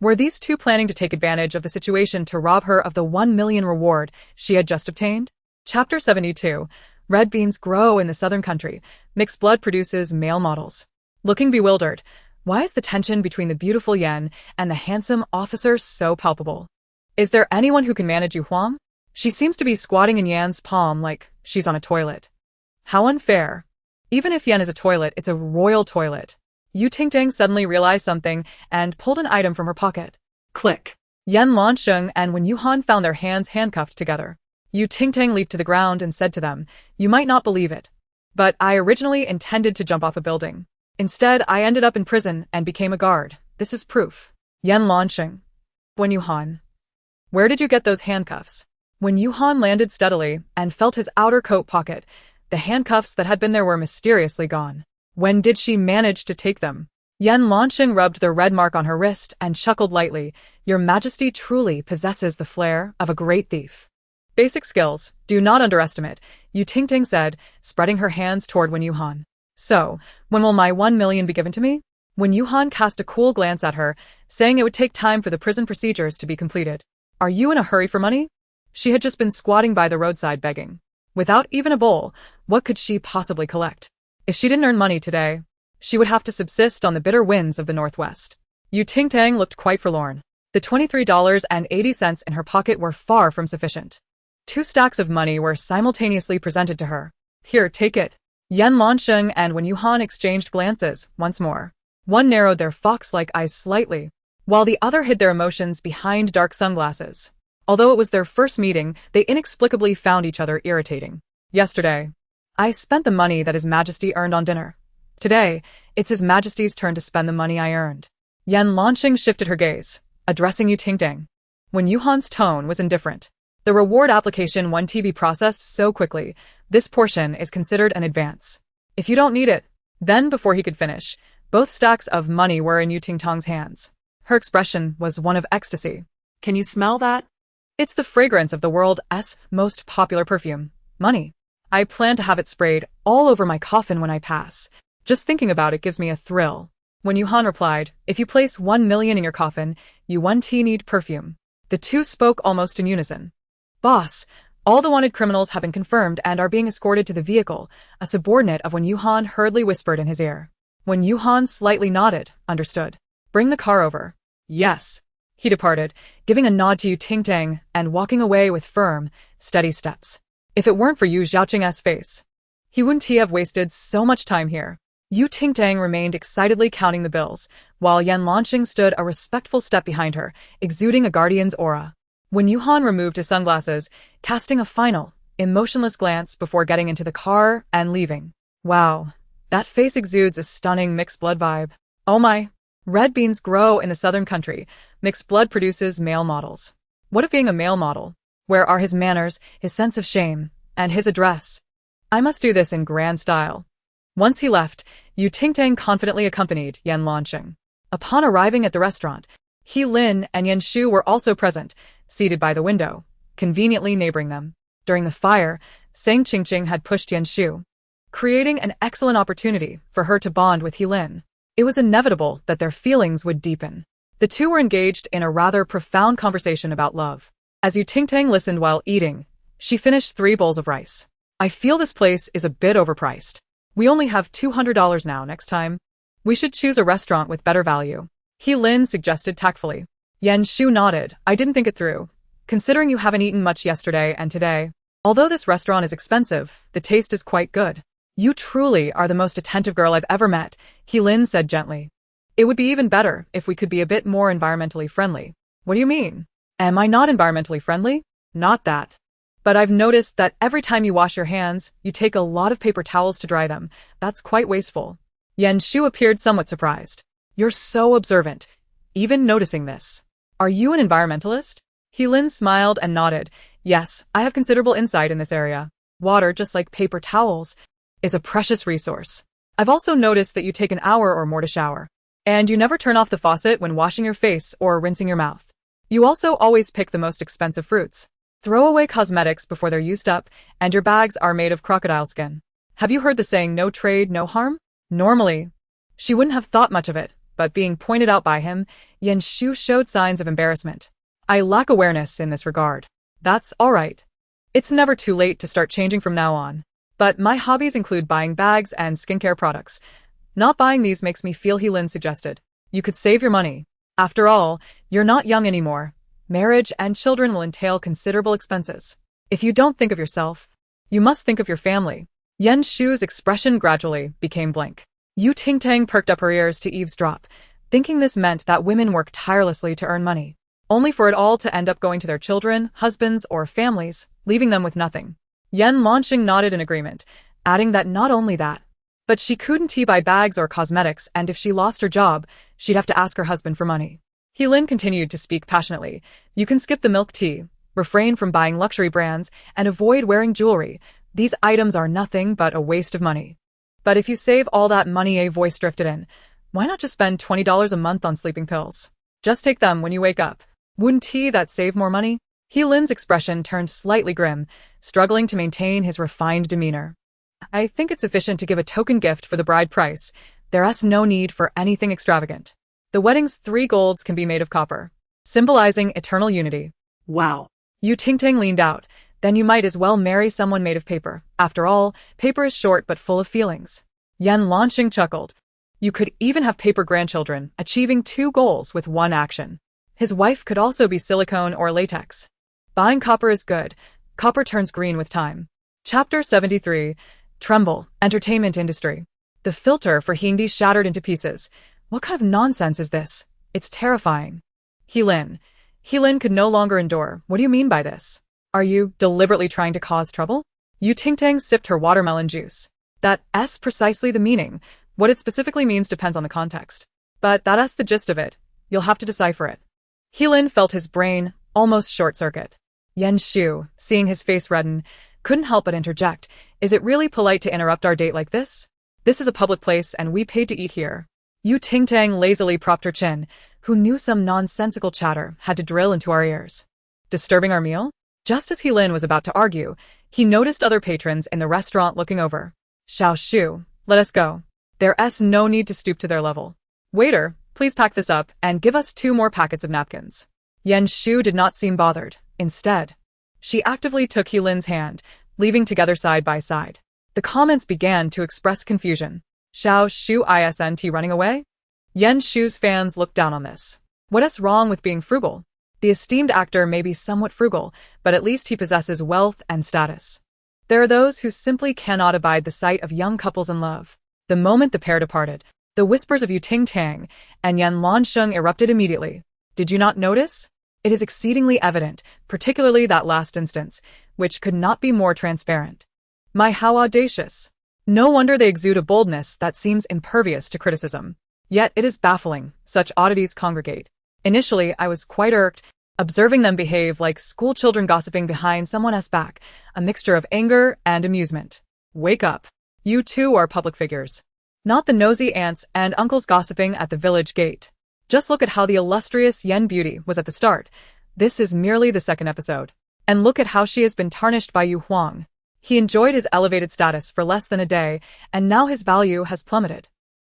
Speaker 1: Were these two planning to take advantage of the situation to rob her of the 1 million reward she had just obtained? Chapter 72. Red beans grow in the southern country. Mixed blood produces male models. Looking bewildered, why is the tension between the beautiful Yan and the handsome officer so palpable? Is there anyone who can manage Yu Huang? She seems to be squatting in Yan's palm like she's on a toilet. How unfair. Even if Yan is a toilet, it's a royal toilet. Ting Tang suddenly realized something and pulled an item from her pocket.
Speaker 2: Click.
Speaker 1: Yan Lansheng and Wen Yuhan found their hands handcuffed together. Ting Tang leaped to the ground and said to them, "You might not believe it, but I originally intended to jump off a building. Instead, I ended up in prison and became a guard. This is proof." Yan Lansheng. Wen Yuhan. "Where did you get those handcuffs?" When Yuhan landed steadily and felt his outer coat pocket, the handcuffs that had been there were mysteriously gone. When did she manage to take them? Yan Lansheng rubbed the red mark on her wrist and chuckled lightly. "Your Majesty truly possesses the flair of a great thief." "Basic skills, do not underestimate," Ting Tang said, spreading her hands toward Wen Yuhan. "So, when will my 1 million be given to me?" Wen Yuhan cast a cool glance at her, saying it would take time for the prison procedures to be completed. "Are you in a hurry for money?" She had just been squatting by the roadside begging. Without even a bowl, what could she possibly collect? If she didn't earn money today, she would have to subsist on the bitter winds of the Northwest. Ting Tang looked quite forlorn. The $23.80 in her pocket were far from sufficient. 2 stacks of money were simultaneously presented to her. "Here, take it." Yan Lansheng and Wen Yuhan exchanged glances once more. One narrowed their fox-like eyes slightly, while the other hid their emotions behind dark sunglasses. Although it was their first meeting, they inexplicably found each other irritating. "Yesterday, I spent the money that His Majesty earned on dinner. Today, it's His Majesty's turn to spend the money I earned. Yan Lanqing shifted her gaze, addressing Yu Ting Tang. When Yuhan's tone was indifferent. The reward application 1T be processed so quickly, this portion is considered an advance. If you don't need it. Then before he could finish, both stacks of money were in Yu Ting Tang's hands. Her expression was one of ecstasy.
Speaker 2: Can you smell that?
Speaker 1: It's the fragrance of the world's most popular perfume, money. I plan to have it sprayed all over my coffin when I pass. Just thinking about it gives me a thrill. When Yuhan replied, if you place 1 million in your coffin, you 1T need perfume. The two spoke almost in unison. Boss, all the wanted criminals have been confirmed and are being escorted to the vehicle, a subordinate of When Yuhan hurriedly whispered in his ear. When Yuhan slightly nodded, understood. Bring the car over. Yes. He departed, giving a nod to Yu Ting Tang and walking away with firm, steady steps. If it weren't for Yu Xiaoqing's face, he wouldn't have wasted so much time here. Yu Ting Tang remained excitedly counting the bills, while Yan Lanqing stood a respectful step behind her, exuding a guardian's aura. When Yuhan removed his sunglasses, casting a final, emotionless glance before getting into the car and leaving. Wow, that face exudes a stunning mixed blood vibe. Oh my. Red beans grow in the southern country. Mixed blood produces male models. What of being a male model? Where are his manners, his sense of shame, and his address? I must do this in grand style. Once he left, Yu Ting Tang confidently accompanied Yan Lanqing. Upon arriving at the restaurant, He Lin and Yan Shu were also present, seated by the window, conveniently neighboring them. During the fire, Sang Qingqing had pushed Yan Shu, creating an excellent opportunity for her to bond with He Lin. It was inevitable that their feelings would deepen. The two were engaged in a rather profound conversation about love. As Yu Ting Tang listened while eating, she finished 3 bowls of rice. I feel this place is a bit overpriced. We only have $200 now. Next time, we should choose a restaurant with better value. He Lin suggested tactfully. Yan Shu nodded. I didn't think it through. Considering you haven't eaten much yesterday and today. Although this restaurant is expensive, the taste is quite good. You truly are the most attentive girl I've ever met, He Lin said gently. It would be even better if we could be a bit more environmentally friendly. What do you mean? Am I not environmentally friendly? Not that. But I've noticed that every time you wash your hands, you take a lot of paper towels to dry them. That's quite wasteful. Yan Shu appeared somewhat surprised. You're so observant, even noticing this. Are you an environmentalist? He Lin smiled and nodded. Yes, I have considerable insight in this area. Water, just like paper towels, is a precious resource. I've also noticed that you take an hour or more to shower. And you never turn off the faucet when washing your face or rinsing your mouth. You also always pick the most expensive fruits. Throw away cosmetics before they're used up, and your bags are made of crocodile skin. Have you heard the saying, no trade, no harm? Normally, she wouldn't have thought much of it, but being pointed out by him, Yan Shu showed signs of embarrassment. I lack awareness in this regard. That's all right. It's never too late to start changing from now on. But my hobbies include buying bags and skincare products. Not buying these makes me feel, He Lin suggested. You could save your money. After all, you're not young anymore. Marriage and children will entail considerable expenses. If you don't think of yourself, you must think of your family. Yan Shu's expression gradually became blank. Yu Ting Tang perked up her ears to eavesdrop, thinking this meant that women work tirelessly to earn money, only for it all to end up going to their children, husbands, or families, leaving them with nothing. Yan Lanqing nodded in agreement, adding that not only that, but she couldn't buy bags or cosmetics, and if she lost her job, she'd have to ask her husband for money. He Lin continued to speak passionately. You can skip the milk tea, refrain from buying luxury brands, and avoid wearing jewelry. These items are nothing but a waste of money. But if you save all that money, a voice drifted in, why not just spend $20 a month on sleeping pills? Just take them when you wake up. Wouldn't that save more money? He Lin's expression turned slightly grim, struggling to maintain his refined demeanor. I think it's sufficient to give a token gift for the bride price. There's no need for anything extravagant. The wedding's 3 golds can be made of copper, symbolizing eternal unity.
Speaker 2: Wow.
Speaker 1: Yu Ting Tang leaned out. Then you might as well marry someone made of paper. After all, paper is short but full of feelings. Yan Lanqing chuckled. You could even have paper grandchildren, achieving 2 goals with 1 action. His wife could also be silicone or latex. Buying copper is good. Copper turns green with time. Chapter 73. Tremble, Entertainment Industry. The filter for Hindi shattered into pieces. What kind of nonsense is this? It's terrifying. He Lin could no longer endure. What do you mean by this? Are you deliberately trying to cause trouble? Yu Ting Tang sipped her watermelon juice. That's precisely the meaning. What it specifically means depends on the context. But that's the gist of it. You'll have to decipher it. Heilin felt his brain almost short-circuit. Yen Shu, seeing his face redden, couldn't help but interject. Is it really polite to interrupt our date like this? This is a public place and we paid to eat here. Ting Tang lazily propped her chin, who knew some nonsensical chatter had to drill into our ears. Disturbing our meal? Just as Heilin was about to argue, he noticed other patrons in the restaurant looking over. Xiao Shu, let us go. There's no need to stoop to their level. Waiter, please pack this up and give us 2 more packets of napkins. Yen Shu did not seem bothered. Instead, she actively took Heilin's hand, leaving together side by side. The comments began to express confusion. Xiao Shu isn't running away? Yen Shu's fans looked down on this. What's wrong with being frugal? The esteemed actor may be somewhat frugal, but at least he possesses wealth and status. There are those who simply cannot abide the sight of young couples in love. The moment the pair departed, the whispers of Ting Tang and Yan Lansheng erupted immediately. Did you not notice? It is exceedingly evident, particularly that last instance, which could not be more transparent. My, how audacious! No wonder they exude a boldness that seems impervious to criticism. Yet it is baffling, such oddities congregate. Initially, I was quite irked, observing them behave like schoolchildren gossiping behind someone else's back, a mixture of anger and amusement. Wake up. You too are public figures. Not the nosy aunts and uncles gossiping at the village gate. Just look at how the illustrious Yen Beauty was at the start. This is merely the second episode. And look at how she has been tarnished by Yu Huang. He enjoyed his elevated status for less than a day, and now his value has plummeted.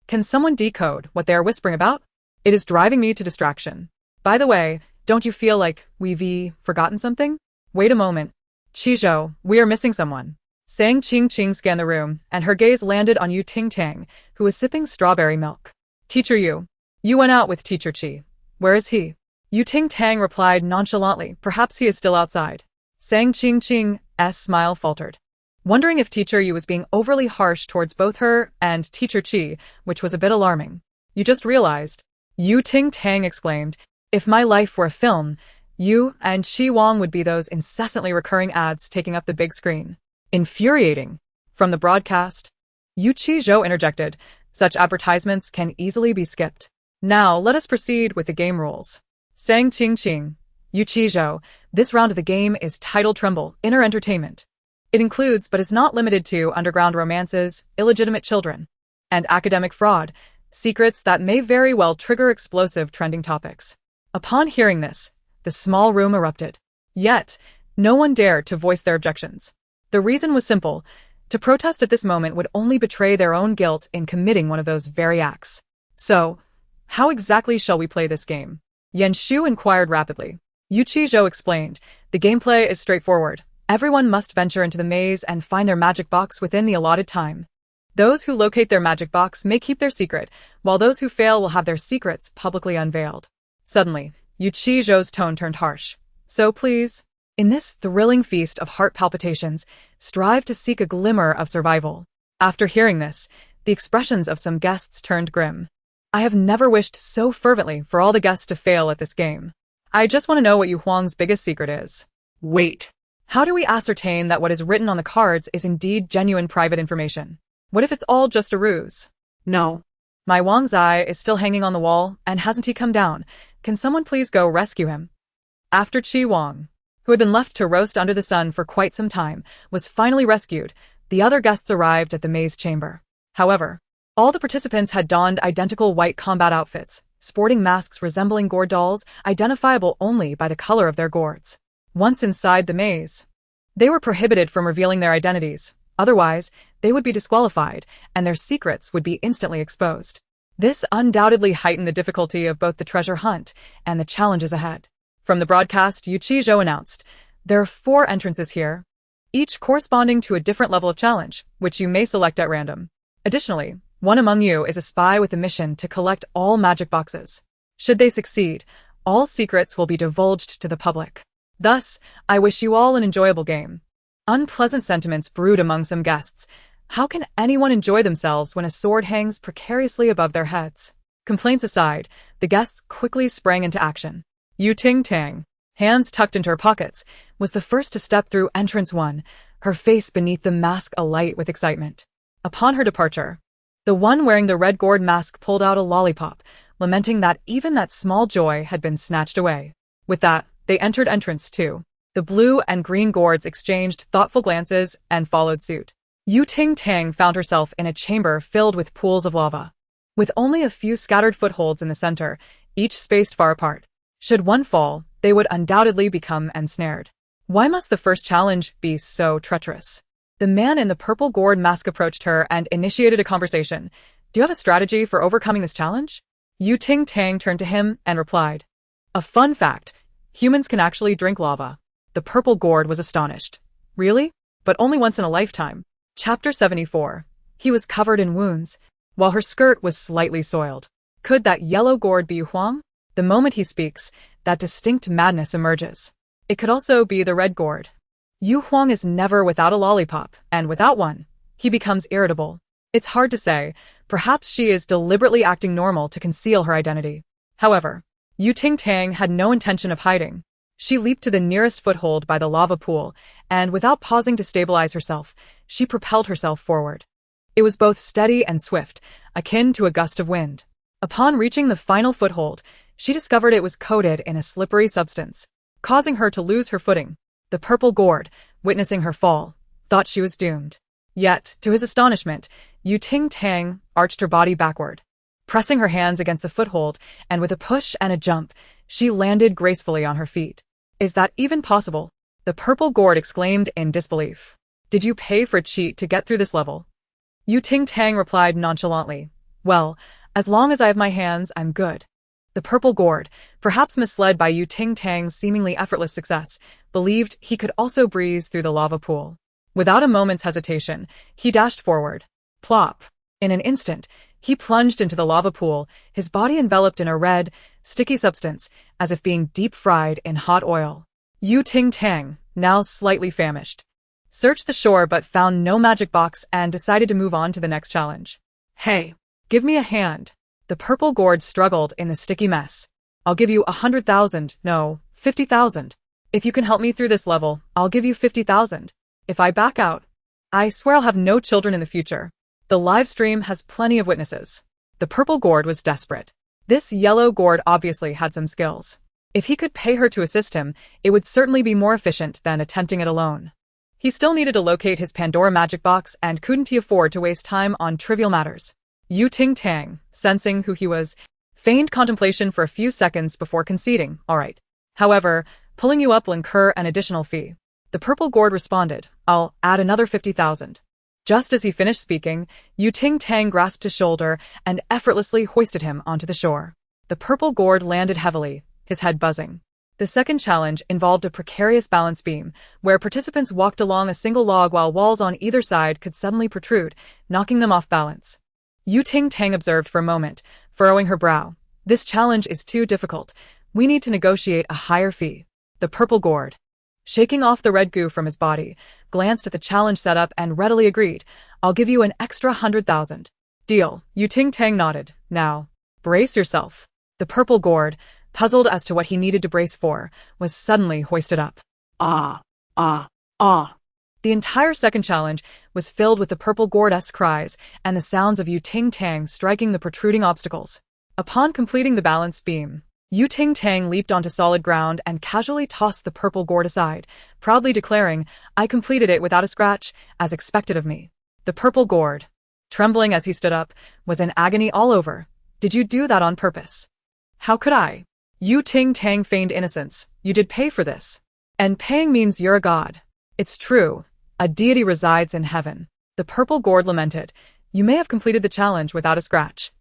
Speaker 1: Can someone decode what they are whispering about? It is driving me to distraction. By the way, don't you feel like we've forgotten something? Wait a moment. Qizhou, we are missing someone. Sang Qing scanned the room, and her gaze landed on Ting Tang, who was sipping strawberry milk. Teacher Yu. You went out with Teacher Qi. Where is he? Ting Tang replied nonchalantly, perhaps he is still outside. Sang Qing's smile faltered. Wondering if Teacher Yu was being overly harsh towards both her and Teacher Qi, which was a bit alarming. You just realized. Ting Tang exclaimed, if my life were a film, Yu and Qi Wang would be those incessantly recurring ads taking up the big screen. Infuriating. From the broadcast, Qizhou interjected, such advertisements can easily be skipped. Now, let us proceed with the game rules. Sang Qing, Qizhou, this round of the game is titled Tremble, Inner Entertainment. It includes but is not limited to underground romances, illegitimate children, and academic fraud, secrets that may very well trigger explosive trending topics. Upon hearing this, the small room erupted. Yet, no one dared to voice their objections. The reason was simple. To protest at this moment would only betray their own guilt in committing one of those very acts. So, how exactly shall we play this game? Yen Shu inquired rapidly. Qizhou explained, the gameplay is straightforward. Everyone must venture into the maze and find their magic box within the allotted time. Those who locate their magic box may keep their secret, while those who fail will have their secrets publicly unveiled. Suddenly, Qizhou's tone turned harsh. So please, in this thrilling feast of heart palpitations, strive to seek a glimmer of survival. After hearing this, the expressions of some guests turned grim. I have never wished so fervently for all the guests to fail at this game. I just want to know what Yu Huang's biggest secret is. Wait. How do we ascertain that what is written on the cards is indeed genuine private information? What if it's all just a ruse? No. My Wang's eye is still hanging on the wall, and hasn't he come down? Can someone please go rescue him? After Qi Wang, who had been left to roast under the sun for quite some time, was finally rescued, the other guests arrived at the maze chamber. However, all the participants had donned identical white combat outfits, sporting masks resembling gourd dolls, identifiable only by the color of their gourds. Once inside the maze, they were prohibited from revealing their identities. Otherwise, they would be disqualified, and their secrets would be instantly exposed. This undoubtedly heightened the difficulty of both the treasure hunt and the challenges ahead. From the broadcast, Qizhou announced, there are 4 entrances here, each corresponding to a different level of challenge, which you may select at random. Additionally, one among you is a spy with a mission to collect all magic boxes. Should they succeed, all secrets will be divulged to the public. Thus, I wish you all an enjoyable game. Unpleasant sentiments brewed among some guests. How can anyone enjoy themselves when a sword hangs precariously above their heads? Complaints aside, the guests quickly sprang into action. Ting Tang, hands tucked into her pockets, was the first to step through entrance 1, her face beneath the mask alight with excitement. Upon her departure, The one wearing the red gourd mask pulled out a lollipop, lamenting that even that small joy had been snatched away. With that, they entered entrance 2. The blue and green gourds exchanged thoughtful glances and followed suit. Ting Tang found herself in a chamber filled with pools of lava. With only a few scattered footholds in the center, each spaced far apart. Should one fall, they would undoubtedly become ensnared. Why must the first challenge be so treacherous? The man in the purple gourd mask approached her and initiated a conversation. Do you have a strategy for overcoming this challenge? Ting Tang turned to him and replied. A fun fact, humans can actually drink lava. The purple gourd was astonished. Really? But only once in a lifetime. Chapter 74. He was covered in wounds, while her skirt was slightly soiled. Could that yellow gourd be Huang? The moment he speaks, that distinct madness emerges. It could also be the red gourd. Yu Huang is never without a lollipop, and without one, he becomes irritable. It's hard to say. Perhaps she is deliberately acting normal to conceal her identity. However, Ting Tang had no intention of hiding. She leaped to the nearest foothold by the lava pool, and without pausing to stabilize herself, she propelled herself forward. It was both steady and swift, akin to a gust of wind. Upon reaching the final foothold, she discovered it was coated in a slippery substance, causing her to lose her footing. The purple gourd, witnessing her fall, thought she was doomed. Yet, to his astonishment, Ting Tang arched her body backward. Pressing her hands against the foothold, and with a push and a jump, she landed gracefully on her feet. Is that even possible? The purple gourd exclaimed in disbelief. Did you pay for cheat to get through this level? Ting Tang replied nonchalantly. Well, as long as I have my hands, I'm good. The purple gourd, perhaps misled by Ting Tang's seemingly effortless success, believed he could also breeze through the lava pool. Without a moment's hesitation, he dashed forward. Plop! In an instant, he plunged into the lava pool, his body enveloped in a red, sticky substance, as if being deep-fried in hot oil. Ting Tang, now slightly famished, searched the shore but found no magic box and decided to move on to the next challenge. Hey, give me a hand. The purple gourd struggled in the sticky mess. I'll give you 100,000, no, 50,000. If you can help me through this level, I'll give you 50,000. If I back out, I swear I'll have no children in the future. The live stream has plenty of witnesses. The purple gourd was desperate. This yellow gourd obviously had some skills. If he could pay her to assist him, it would certainly be more efficient than attempting it alone. He still needed to locate his Pandora magic box, and couldn't he afford to waste time on trivial matters? Ting Tang, sensing who he was, feigned contemplation for a few seconds before conceding, all right. However, pulling you up will incur an additional fee. The purple gourd responded, I'll add another 50,000. Just as he finished speaking, Ting Tang grasped his shoulder and effortlessly hoisted him onto the shore. The purple gourd landed heavily, his head buzzing. The second challenge involved a precarious balance beam, where participants walked along a single log while walls on either side could suddenly protrude, knocking them off balance. Ting Tang observed for a moment, furrowing her brow. This challenge is too difficult. We need to negotiate a higher fee. The purple gourd, shaking off the red goo from his body, glanced at the challenge setup and readily agreed. I'll give you an extra 100,000. Deal. Ting Tang nodded. Now, brace yourself. The purple gourd, puzzled as to what he needed to brace for, was suddenly hoisted up. Ah, ah, ah. The entire second challenge was filled with the purple gourd-esque cries and the sounds of Ting Tang striking the protruding obstacles. Upon completing the balance beam, Ting Tang leaped onto solid ground and casually tossed the purple gourd aside, proudly declaring, I completed it without a scratch, as expected of me. The purple gourd, trembling as he stood up, was in agony all over. Did you do that on purpose? How could I? Ting Tang feigned innocence. You did pay for this. And paying means you're a god. It's true. A deity resides in heaven. The purple gourd lamented. You may have completed the challenge without a scratch.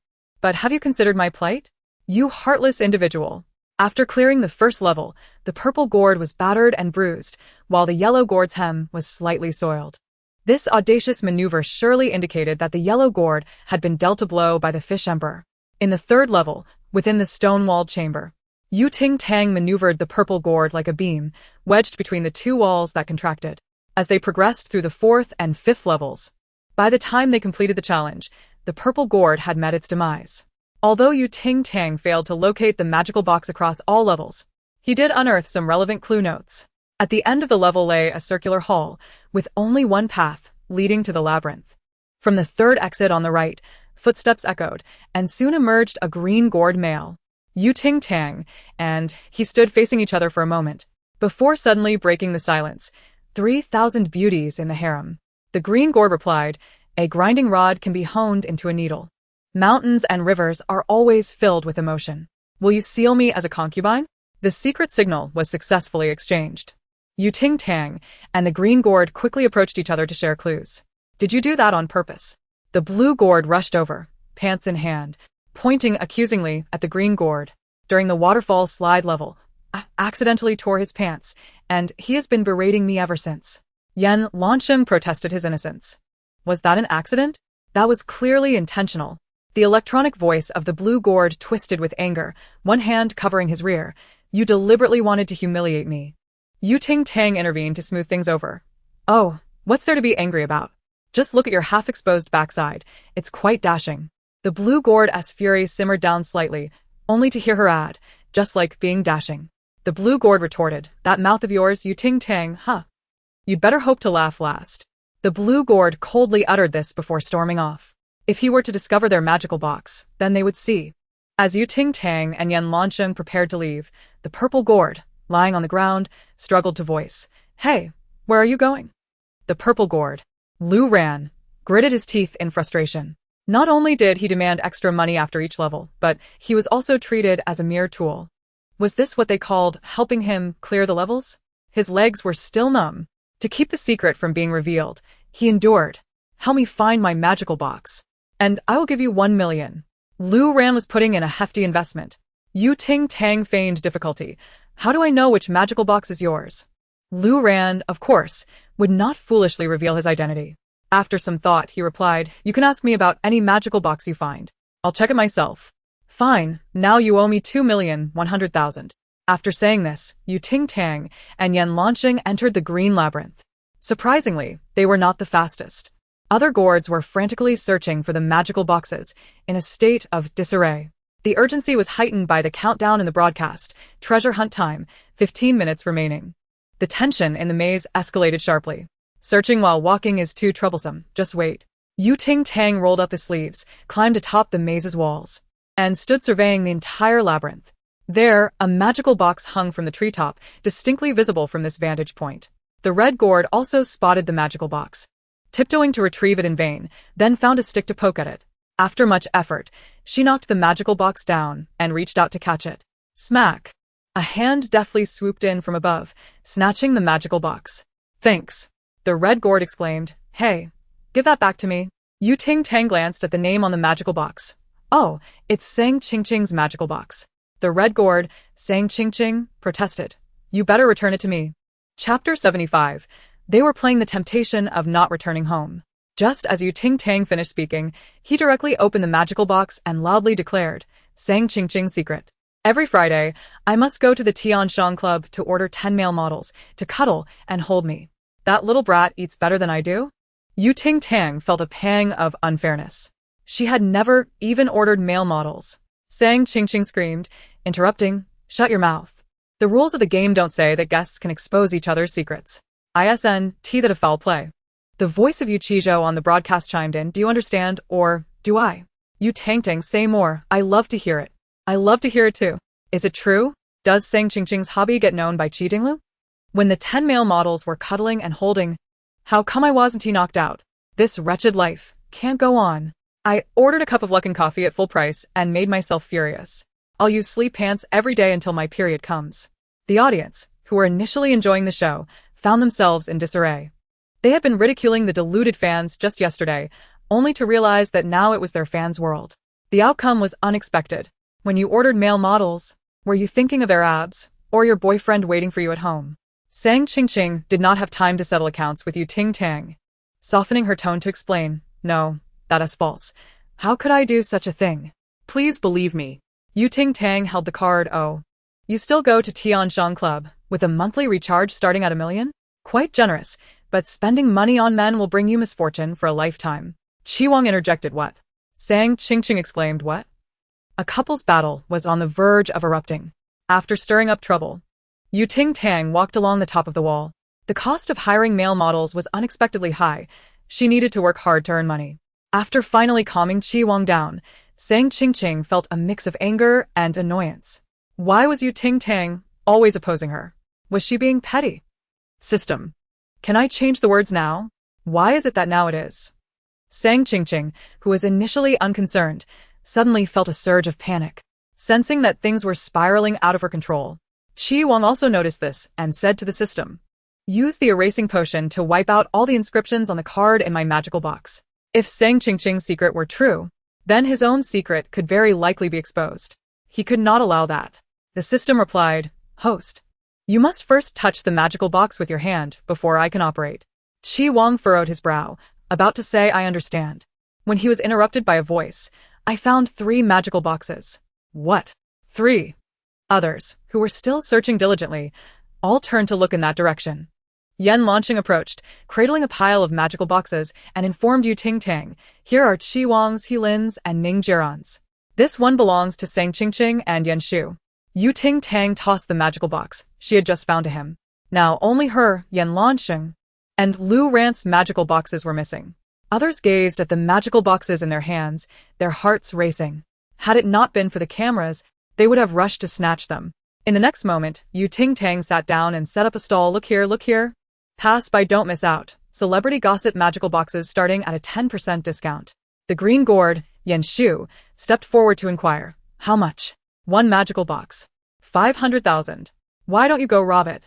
Speaker 1: But have you considered my plight? You heartless individual. After clearing the first level, the purple gourd was battered and bruised, while the yellow gourd's hem was slightly soiled. This audacious maneuver surely indicated that the yellow gourd had been dealt a blow by the fish emperor. In the third level, within the stone-walled chamber, Ting Tang maneuvered the purple gourd like a beam, wedged between the two walls that contracted. As they progressed through the fourth and fifth levels, by the time they completed the challenge, the purple gourd had met its demise. Although Ting Tang failed to locate the magical box across all levels, he did unearth some relevant clue notes. At the end of the level lay a circular hall, with only one path leading to the labyrinth. From the third exit on the right, Footsteps echoed, and soon emerged a green-gored male. Ting Tang, and he stood facing each other for a moment, before suddenly breaking the silence. 3,000 beauties in the harem. The green-gored replied, a grinding rod can be honed into a needle. Mountains and rivers are always filled with emotion. Will you seal me as a concubine? The secret signal was successfully exchanged. Ting Tang and the green gourd quickly approached each other to share clues. Did you do that on purpose? The blue gourd rushed over, pants in hand, pointing accusingly at the green gourd. During the waterfall slide level, I accidentally tore his pants, and he has been berating me ever since. Yan Lansheng protested his innocence. Was that an accident? That was clearly intentional. The electronic voice of the blue gourd twisted with anger, one hand covering his rear. You deliberately wanted to humiliate me. Ting Tang intervened to smooth things over. Oh, what's there to be angry about? Just look at your half-exposed backside. It's quite dashing. The blue gourd's fury simmered down slightly, only to hear her add, just like being dashing. The blue gourd retorted, that mouth of yours, Ting Tang, huh? You'd better hope to laugh last. The blue gourd coldly uttered this before storming off. If he were to discover their magical box, then they would see. As Ting Tang and Yan Lansheng prepared to leave, the purple gourd, lying on the ground, struggled to voice. Hey, where are you going? The purple gourd. Lu ran, gritted his teeth in frustration. Not only did he demand extra money after each level, but he was also treated as a mere tool. Was this what they called helping him clear the levels? His legs were still numb. To keep the secret from being revealed, he endured. Help me find my magical box, and I will give you 1 million. Lu Ran was putting in a hefty investment. Ting Tang feigned difficulty. How do I know which magical box is yours? Lu Ran, of course, would not foolishly reveal his identity. After some thought, he replied, you can ask me about any magical box you find. I'll check it myself. Fine, now you owe me 2,100,000. After saying this, Ting Tang and Yan Lansheng entered the green labyrinth. Surprisingly, they were not the fastest. Other gourds were frantically searching for the magical boxes, in a state of disarray. The urgency was heightened by the countdown in the broadcast. Treasure hunt time, 15 minutes remaining. The tension in the maze escalated sharply. Searching while walking is too troublesome, just wait. Ting Tang rolled up his sleeves, climbed atop the maze's walls, and stood surveying the entire labyrinth. There, a magical box hung from the treetop, distinctly visible from this vantage point. The red gourd also spotted the magical box, tiptoeing to retrieve it in vain, then found a stick to poke at it. After much effort, she knocked the magical box down and reached out to catch it. Smack! A hand deftly swooped in from above, snatching the magical box. Thanks, the red gourd exclaimed. Hey, give that back to me. Ting Tang glanced at the name on the magical box. Oh, it's Sang Qingqing's magical box. The red gourd, Sang Qingqing, protested. You better return it to me. Chapter 75. They were playing the temptation of not returning home. Just as Ting Tang finished speaking, he directly opened the magical box and loudly declared, Sang Qingqing's secret. Every Friday, I must go to the Tianshang Club to order 10 male models to cuddle and hold me. That little brat eats better than I do? Ting Tang felt a pang of unfairness. She had never even ordered male models. Sang Qingqing screamed, interrupting, shut your mouth. The rules of the game don't say that guests can expose each other's secrets. ISNT that of foul play. The voice of Yu Qizhou on the broadcast chimed in. Do you understand, or do I? Ting Tang, say more. I love to hear it. I love to hear it too. Is it true? Does Sang Qingqing's hobby get known by Qi Dinglu? When the 10 male models were cuddling and holding, how come I wasn't knocked out? This wretched life can't go on. I ordered a cup of Luckin coffee at full price and made myself furious. I'll use sleep pants every day until my period comes. The audience, who were initially enjoying the show, found themselves in disarray. They had been ridiculing the deluded fans just yesterday, only to realize that now it was their fans' world. The outcome was unexpected. When you ordered male models, were you thinking of their abs, or your boyfriend waiting for you at home? Sang Qingqing did not have time to settle accounts with Ting Tang, softening her tone to explain, no, that is false. How could I do such a thing? Please believe me. Ting Tang held the card. Oh, you still go to Tianshang Club, with a monthly recharge starting at 1 million? Quite generous, but spending money on men will bring you misfortune for a lifetime. Qi Wang interjected. What? Sang Qingqing exclaimed. What? A couple's battle was on the verge of erupting. After stirring up trouble, Ting Tang walked along the top of the wall. The cost of hiring male models was unexpectedly high. She needed to work hard to earn money. After finally calming Qi Wang down, Sang Qingqing felt a mix of anger and annoyance. Why was Ting Tang always opposing her? Was she being petty? System. Can I change the words now? Why is it that now it is? Sang Qingqing, who was initially unconcerned, suddenly felt a surge of panic, sensing that things were spiraling out of her control. Qi Wang also noticed this and said to the system, "Use the erasing potion to wipe out all the inscriptions on the card in my magical box." If Sang Qingqing's secret were true, then his own secret could very likely be exposed. He could not allow that. The system replied, "Host, you must first touch the magical box with your hand before I can operate." Qi Wang furrowed his brow, about to say I understand, when he was interrupted by a voice. "I found 3 magical boxes." What? 3? Others, who were still searching diligently, all turned to look in that direction. Yan Lanqing approached, cradling a pile of magical boxes, and informed Ting Tang, "Here are Qi Wang's, Helin's, and Ning Jiran's. This one belongs to Sang Qingqing and Yan Shu." Ting Tang tossed the magical box she had just found to him. Now only her, Yan Lanqing, and Lu Rant's magical boxes were missing. Others gazed at the magical boxes in their hands, their hearts racing. Had it not been for the cameras, they would have rushed to snatch them. In the next moment, Ting Tang sat down and set up a stall. Look here. Pass by, don't miss out. Celebrity gossip magical boxes starting at a 10% discount. The green gourd, Yan Shu, stepped forward to inquire, "How much?" "1 magical box. 500,000. Why don't you go rob it?"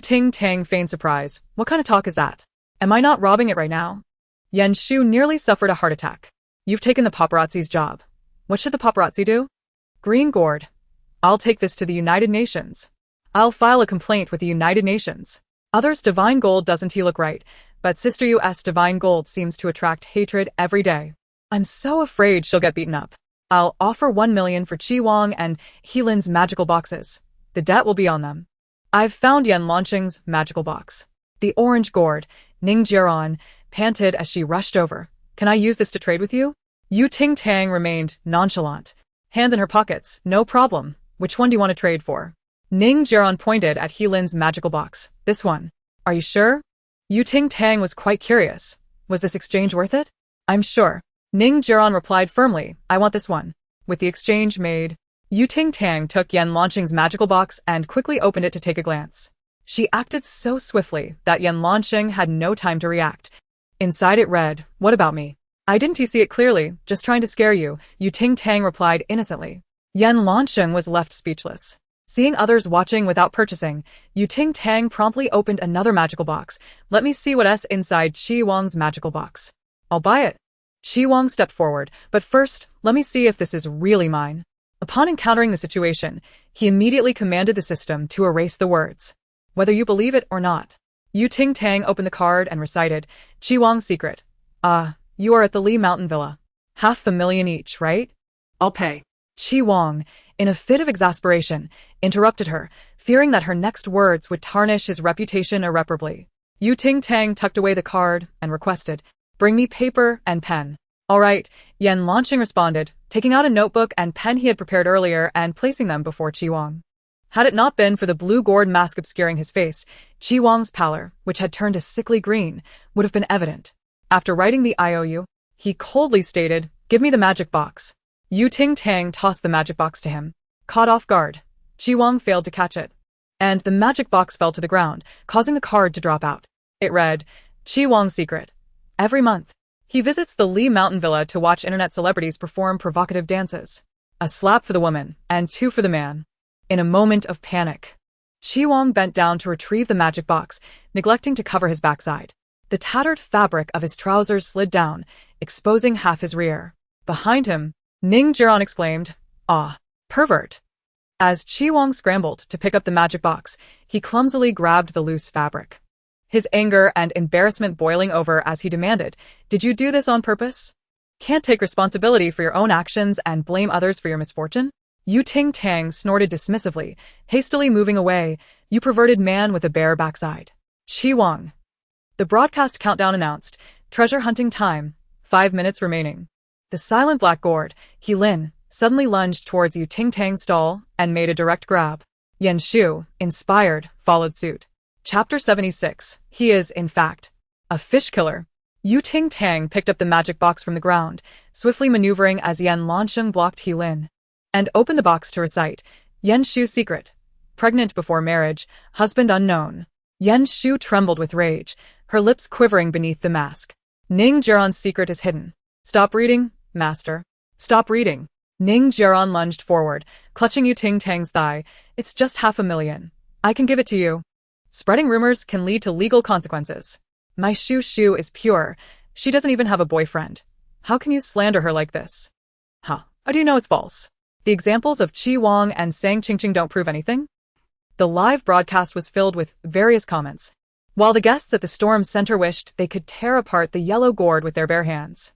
Speaker 1: Ting Tang feigned surprise. "What kind of talk is that? Am I not robbing it right now?" Yan Shu nearly suffered a heart attack. "You've taken the paparazzi's job. What should the paparazzi do?" "Green gourd. I'll take this to the United Nations. I'll file a complaint with the United Nations." Others, "Divine gold, doesn't he look right? But Sister US divine gold seems to attract hatred every day. I'm so afraid she'll get beaten up. I'll offer 1 million for Qi Wang and Helin's magical boxes. The debt will be on them." "I've found Yan Lanqing's magical box. The orange gourd," Ning Jiran panted as she rushed over. "Can I use this to trade with you?" Ting Tang remained nonchalant, hands in her pockets. "No problem. Which one do you want to trade for?" Ning Jiran pointed at Helin's magical box. "This one. Are you sure?" Ting Tang was quite curious. Was this exchange worth it? "I'm sure." Ning Jiran replied firmly, "I want this one." With the exchange made, Ting Tang took Yan Lanqing's magical box and quickly opened it to take a glance. She acted so swiftly that Yan Lanqing had no time to react. Inside it read, "What about me?" "I didn't see it clearly, just trying to scare you," Ting Tang replied innocently. Yan Lanqing was left speechless. Seeing others watching without purchasing, Ting Tang promptly opened another magical box. "Let me see what's inside Qi Wang's magical box. I'll buy it." Qi Wang stepped forward, "But first, let me see if this is really mine." Upon encountering the situation, he immediately commanded the system to erase the words. "Whether you believe it or not." Ting Tang opened the card and recited, "Qi Wang's secret. You are at the Li Mountain Villa. $500,000 each, right?"
Speaker 2: I'll pay.
Speaker 1: Qi Wang, in a fit of exasperation, interrupted her, fearing that her next words would tarnish his reputation irreparably. Ting Tang tucked away the card and requested, "Bring me paper and pen." "All right," Yan Lanqing responded, taking out a notebook and pen he had prepared earlier and placing them before Qi Wang. Had it not been for the blue gourd mask obscuring his face, Qi Wang's pallor, which had turned a sickly green, would have been evident. After writing the IOU, he coldly stated, "Give me the magic box." Ting Tang tossed the magic box to him. Caught off guard, Qi Wang failed to catch it, and the magic box fell to the ground, causing the card to drop out. It read, "Qi Wang's secret. Every month, he visits the Li Mountain Villa to watch internet celebrities perform provocative dances. A slap for the woman, and 2 for the man." In a moment of panic, Qi Wang bent down to retrieve the magic box, neglecting to cover his backside. The tattered fabric of his trousers slid down, exposing half his rear. Behind him, Ning Jiran exclaimed, "Ah, pervert." As Qi Wang scrambled to pick up the magic box, he clumsily grabbed the loose fabric. His anger and embarrassment boiling over as he demanded, "Did you do this on purpose? Can't take responsibility for your own actions and blame others for your misfortune?" Ting Tang snorted dismissively, hastily moving away. "You perverted man with a bare backside." Qi Wang. The broadcast countdown announced, "Treasure hunting time, 5 minutes remaining." The silent black gourd, Helin, suddenly lunged towards Ting Tang's stall and made a direct grab. Yan Shu, inspired, followed suit. Chapter 76. He is, in fact, a fish killer. Ting Tang picked up the magic box from the ground, swiftly maneuvering as Yan Lansheng blocked Lin, and opened the box to recite, Yan Shu's secret. Pregnant before marriage, husband unknown. Yan Shu trembled with rage, her lips quivering beneath the mask. Ning Jiran's secret is hidden. Stop reading, master. Stop reading. Ning Jiran lunged forward, clutching Ting Tang's thigh. It's just 500,000. I can give it to you. Spreading rumors can lead to legal consequences. My Shu is pure. She doesn't even have a boyfriend. How can you slander her like this? How do you know it's false? The examples of Qi Wang and Sang Qingqing don't prove anything? The live broadcast was filled with various comments, while the guests at the Storm Center wished they could tear apart the yellow gourd with their bare hands.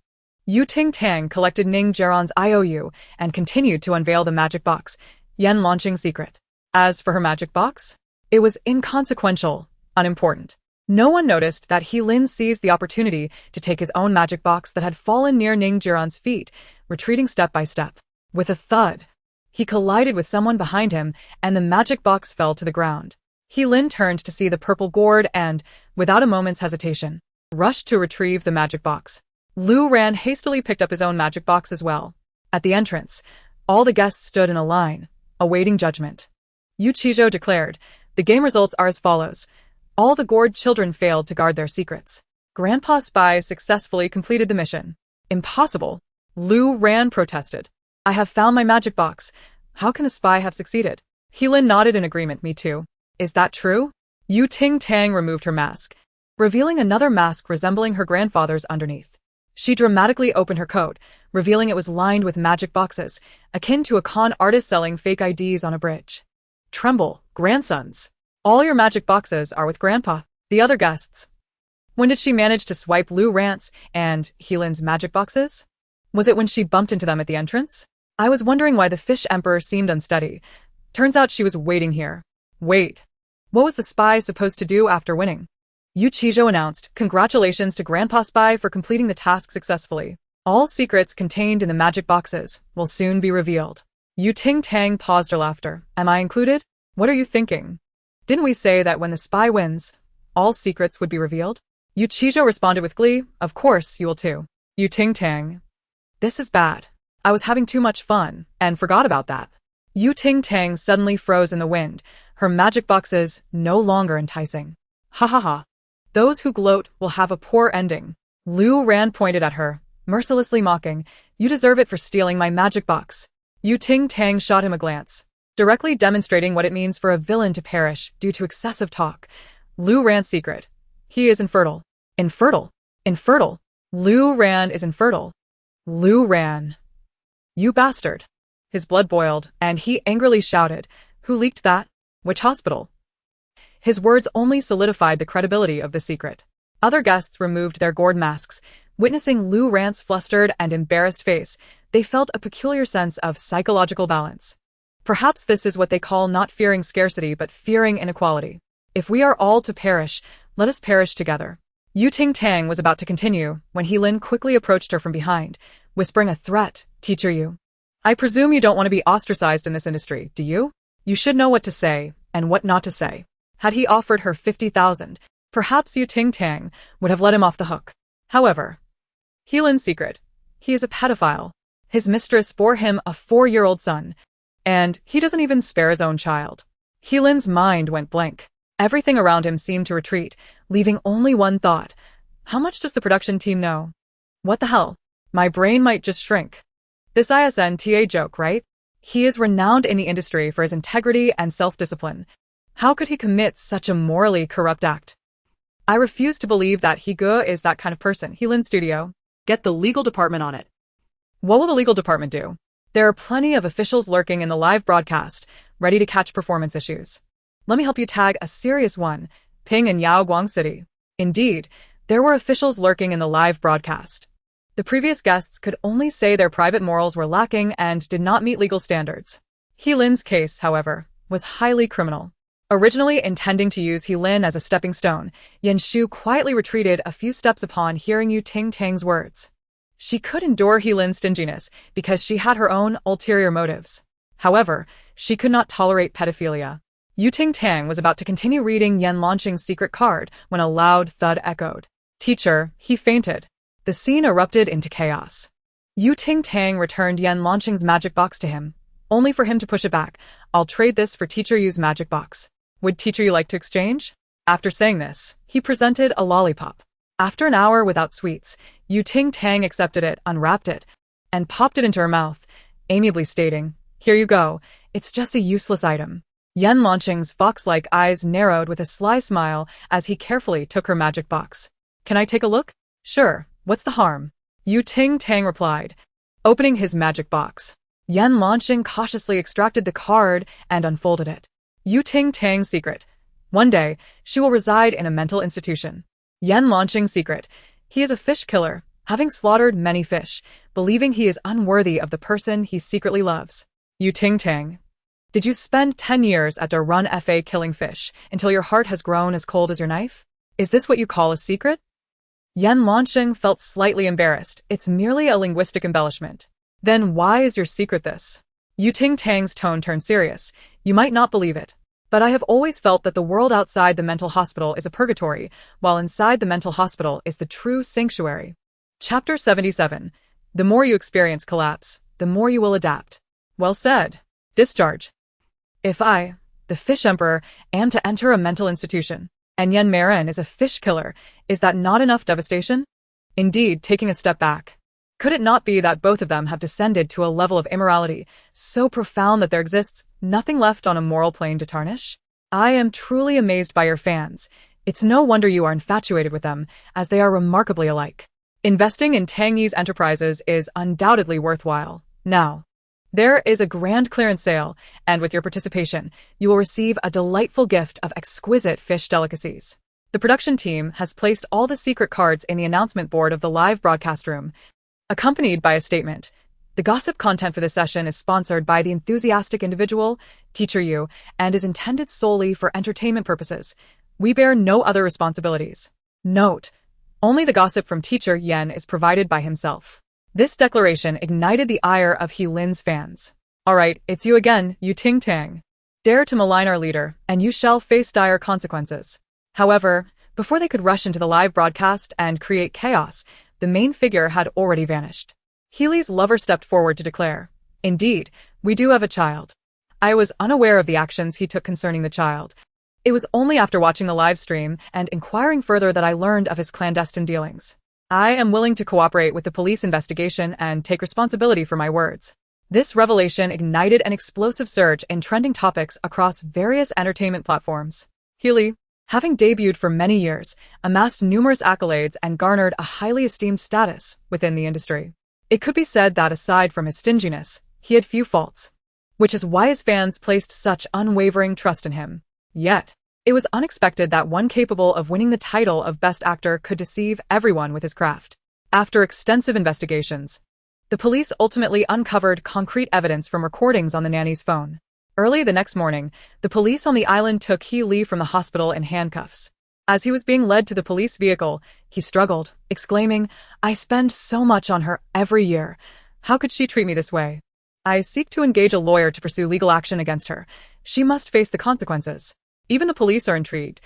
Speaker 1: Ting Tang collected Ning Jiran's IOU and continued to unveil the magic box, Yan launching secret. As for her magic box, it was inconsequential, unimportant. No one noticed that Lin seized the opportunity to take his own magic box that had fallen near Ning Jiran's feet, retreating step by step. With a thud, he collided with someone behind him, and the magic box fell to the ground. Lin turned to see the purple gourd and, without a moment's hesitation, rushed to retrieve the magic box. Lu Ran hastily picked up his own magic box as well. At the entrance, all the guests stood in a line, awaiting judgment. Yu Qizhou declared, the game results are as follows. All the gourd children failed to guard their secrets. Grandpa Spy successfully completed the mission. Impossible. Lu Ran protested. I have found my magic box. How can the spy have succeeded? Lin nodded in agreement. Me too. Is that true? Ting Tang removed her mask, revealing another mask resembling her grandfather's underneath. She dramatically opened her coat, revealing it was lined with magic boxes, akin to a con artist selling fake IDs on a bridge. Tremble, grandsons. All your magic boxes are with Grandpa. The other guests. When did she manage to swipe Lu Rance and Lin's magic boxes? Was it when she bumped into them at the entrance? I was wondering why the Fish Emperor seemed unsteady. Turns out she was waiting here. Wait. What was the spy supposed to do after winning? Yu Qizhou announced, congratulations to Grandpa Spy for completing the task successfully. All secrets contained in the magic boxes will soon be revealed. Ting Tang paused her laughter. Am I included? What are you thinking? Didn't we say that when the spy wins, all secrets would be revealed? Yu Qizhou responded with glee, of course you will too. Ting Tang. This is bad. I was having too much fun, and forgot about that. Ting Tang suddenly froze in the wind, her magic boxes no longer enticing. Ha ha ha. Those who gloat will have a poor ending. Lu Ran pointed at her, mercilessly mocking, you deserve it for stealing my magic box. Ting Tang shot him a glance, directly demonstrating what it means for a villain to perish due to excessive talk. Lu Ran's secret. He is infertile. Infertile. Infertile. Lu Ran is infertile. Lu Ran. You bastard. His blood boiled, and he angrily shouted, who leaked that? Which hospital? His words only solidified the credibility of the secret. Other guests removed their gourd masks. Witnessing Lu Ran's flustered and embarrassed face, they felt a peculiar sense of psychological balance. Perhaps this is what they call not fearing scarcity but fearing inequality. If we are all to perish, let us perish together. Ting Tang was about to continue when Lin quickly approached her from behind, whispering a threat, Teacher Yu. I presume you don't want to be ostracized in this industry, do you? You should know what to say and what not to say. Had he offered her 50,000, perhaps Ting Tang would have let him off the hook. However, Lin's secret. He is a pedophile. His mistress bore him a 4-year-old son, and he doesn't even spare his own child. Lin's mind went blank. Everything around him seemed to retreat, leaving only one thought. How much does the production team know? What the hell? My brain might just shrink. This ISNTA joke, right? He is renowned in the industry for his integrity and self-discipline. How could he commit such a morally corrupt act? I refuse to believe that Ge is that kind of person. Lin's studio.
Speaker 2: Get the legal department on it.
Speaker 1: What will the legal department do? There are plenty of officials lurking in the live broadcast, ready to catch performance issues. Let me help you tag a serious one, Ping and Yaoguang City. Indeed, there were officials lurking in the live broadcast. The previous guests could only say their private morals were lacking and did not meet legal standards. Lin's case, however, was highly criminal. Originally intending to use Lin as a stepping stone, Yan Shu quietly retreated a few steps upon hearing Ting Tang's words. She could endure Lin's stinginess because she had her own ulterior motives. However, she could not tolerate pedophilia. Ting Tang was about to continue reading Yan Lansheng's secret card when a loud thud echoed. Teacher, he fainted. The scene erupted into chaos. Ting Tang returned Yan Lanqing's magic box to him, only for him to push it back. I'll trade this for Teacher Yu's magic box. Would Teacher Yu like to exchange? After saying this, he presented a lollipop. After an hour without sweets, Ting Tang accepted it, unwrapped it, and popped it into her mouth, amiably stating, "Here you go, it's just a useless item." Yan Lanqing's fox-like eyes narrowed with a sly smile as he carefully took her magic box. "Can I take a look?" "Sure, what's the harm?" Ting Tang replied, opening his magic box. Yan Lanqing cautiously extracted the card and unfolded it. Ting Tang's secret. One day, she will reside in a mental institution. Yan Lanqing's secret. He is a fish killer, having slaughtered many fish, believing he is unworthy of the person he secretly loves. Ting Tang. Did you spend 10 years at the Run FA killing fish until your heart has grown as cold as your knife? Is this what you call a secret? Yan Lanqing felt slightly embarrassed. It's merely a linguistic embellishment. Then why is your secret this? Ting Tang's tone turned serious. You might not believe it, but I have always felt that the world outside the mental hospital is a purgatory, while inside the mental hospital is the true sanctuary. Chapter 77. The more you experience collapse, the more you will adapt. Well said. Discharge. If I, the Fish Emperor, am to enter a mental institution, and Yan Marin is a fish killer, is that not enough devastation? Indeed, taking a step back, could it not be that both of them have descended to a level of immorality so profound that there exists nothing left on a moral plane to tarnish? I am truly amazed by your fans. It's no wonder you are infatuated with them, as they are remarkably alike. Investing in Tang Yi's enterprises is undoubtedly worthwhile. Now, there is a grand clearance sale, and with your participation, you will receive a delightful gift of exquisite fish delicacies. The production team has placed all the secret cards in the announcement board of the live broadcast room, accompanied by a statement. The gossip content for this session is sponsored by the enthusiastic individual, Teacher Yu, and is intended solely for entertainment purposes. We bear no other responsibilities. Note: only the gossip from Teacher Yen is provided by himself. This declaration ignited the ire of He Lin's fans. Alright, it's you again, Ting Tang. Dare to malign our leader, and you shall face dire consequences. However, before they could rush into the live broadcast and create chaos, the main figure had already vanished. Healy's lover stepped forward to declare, "Indeed, we do have a child." I was unaware of the actions he took concerning the child. It was only after watching the live stream and inquiring further that I learned of his clandestine dealings. I am willing to cooperate with the police investigation and take responsibility for my words. This revelation ignited an explosive surge in trending topics across various entertainment platforms. Healy, having debuted for many years, amassed numerous accolades and garnered a highly esteemed status within the industry. It could be said that aside from his stinginess, he had few faults, which is why his fans placed such unwavering trust in him. Yet, it was unexpected that one capable of winning the title of Best Actor could deceive everyone with his craft. After extensive investigations, the police ultimately uncovered concrete evidence from recordings on the nanny's phone. Early the next morning, the police on the island took He Li from the hospital in handcuffs. As he was being led to the police vehicle, he struggled, exclaiming, "I spend so much on her every year. How could she treat me this way? I seek to engage a lawyer to pursue legal action against her. She must face the consequences." Even the police are intrigued.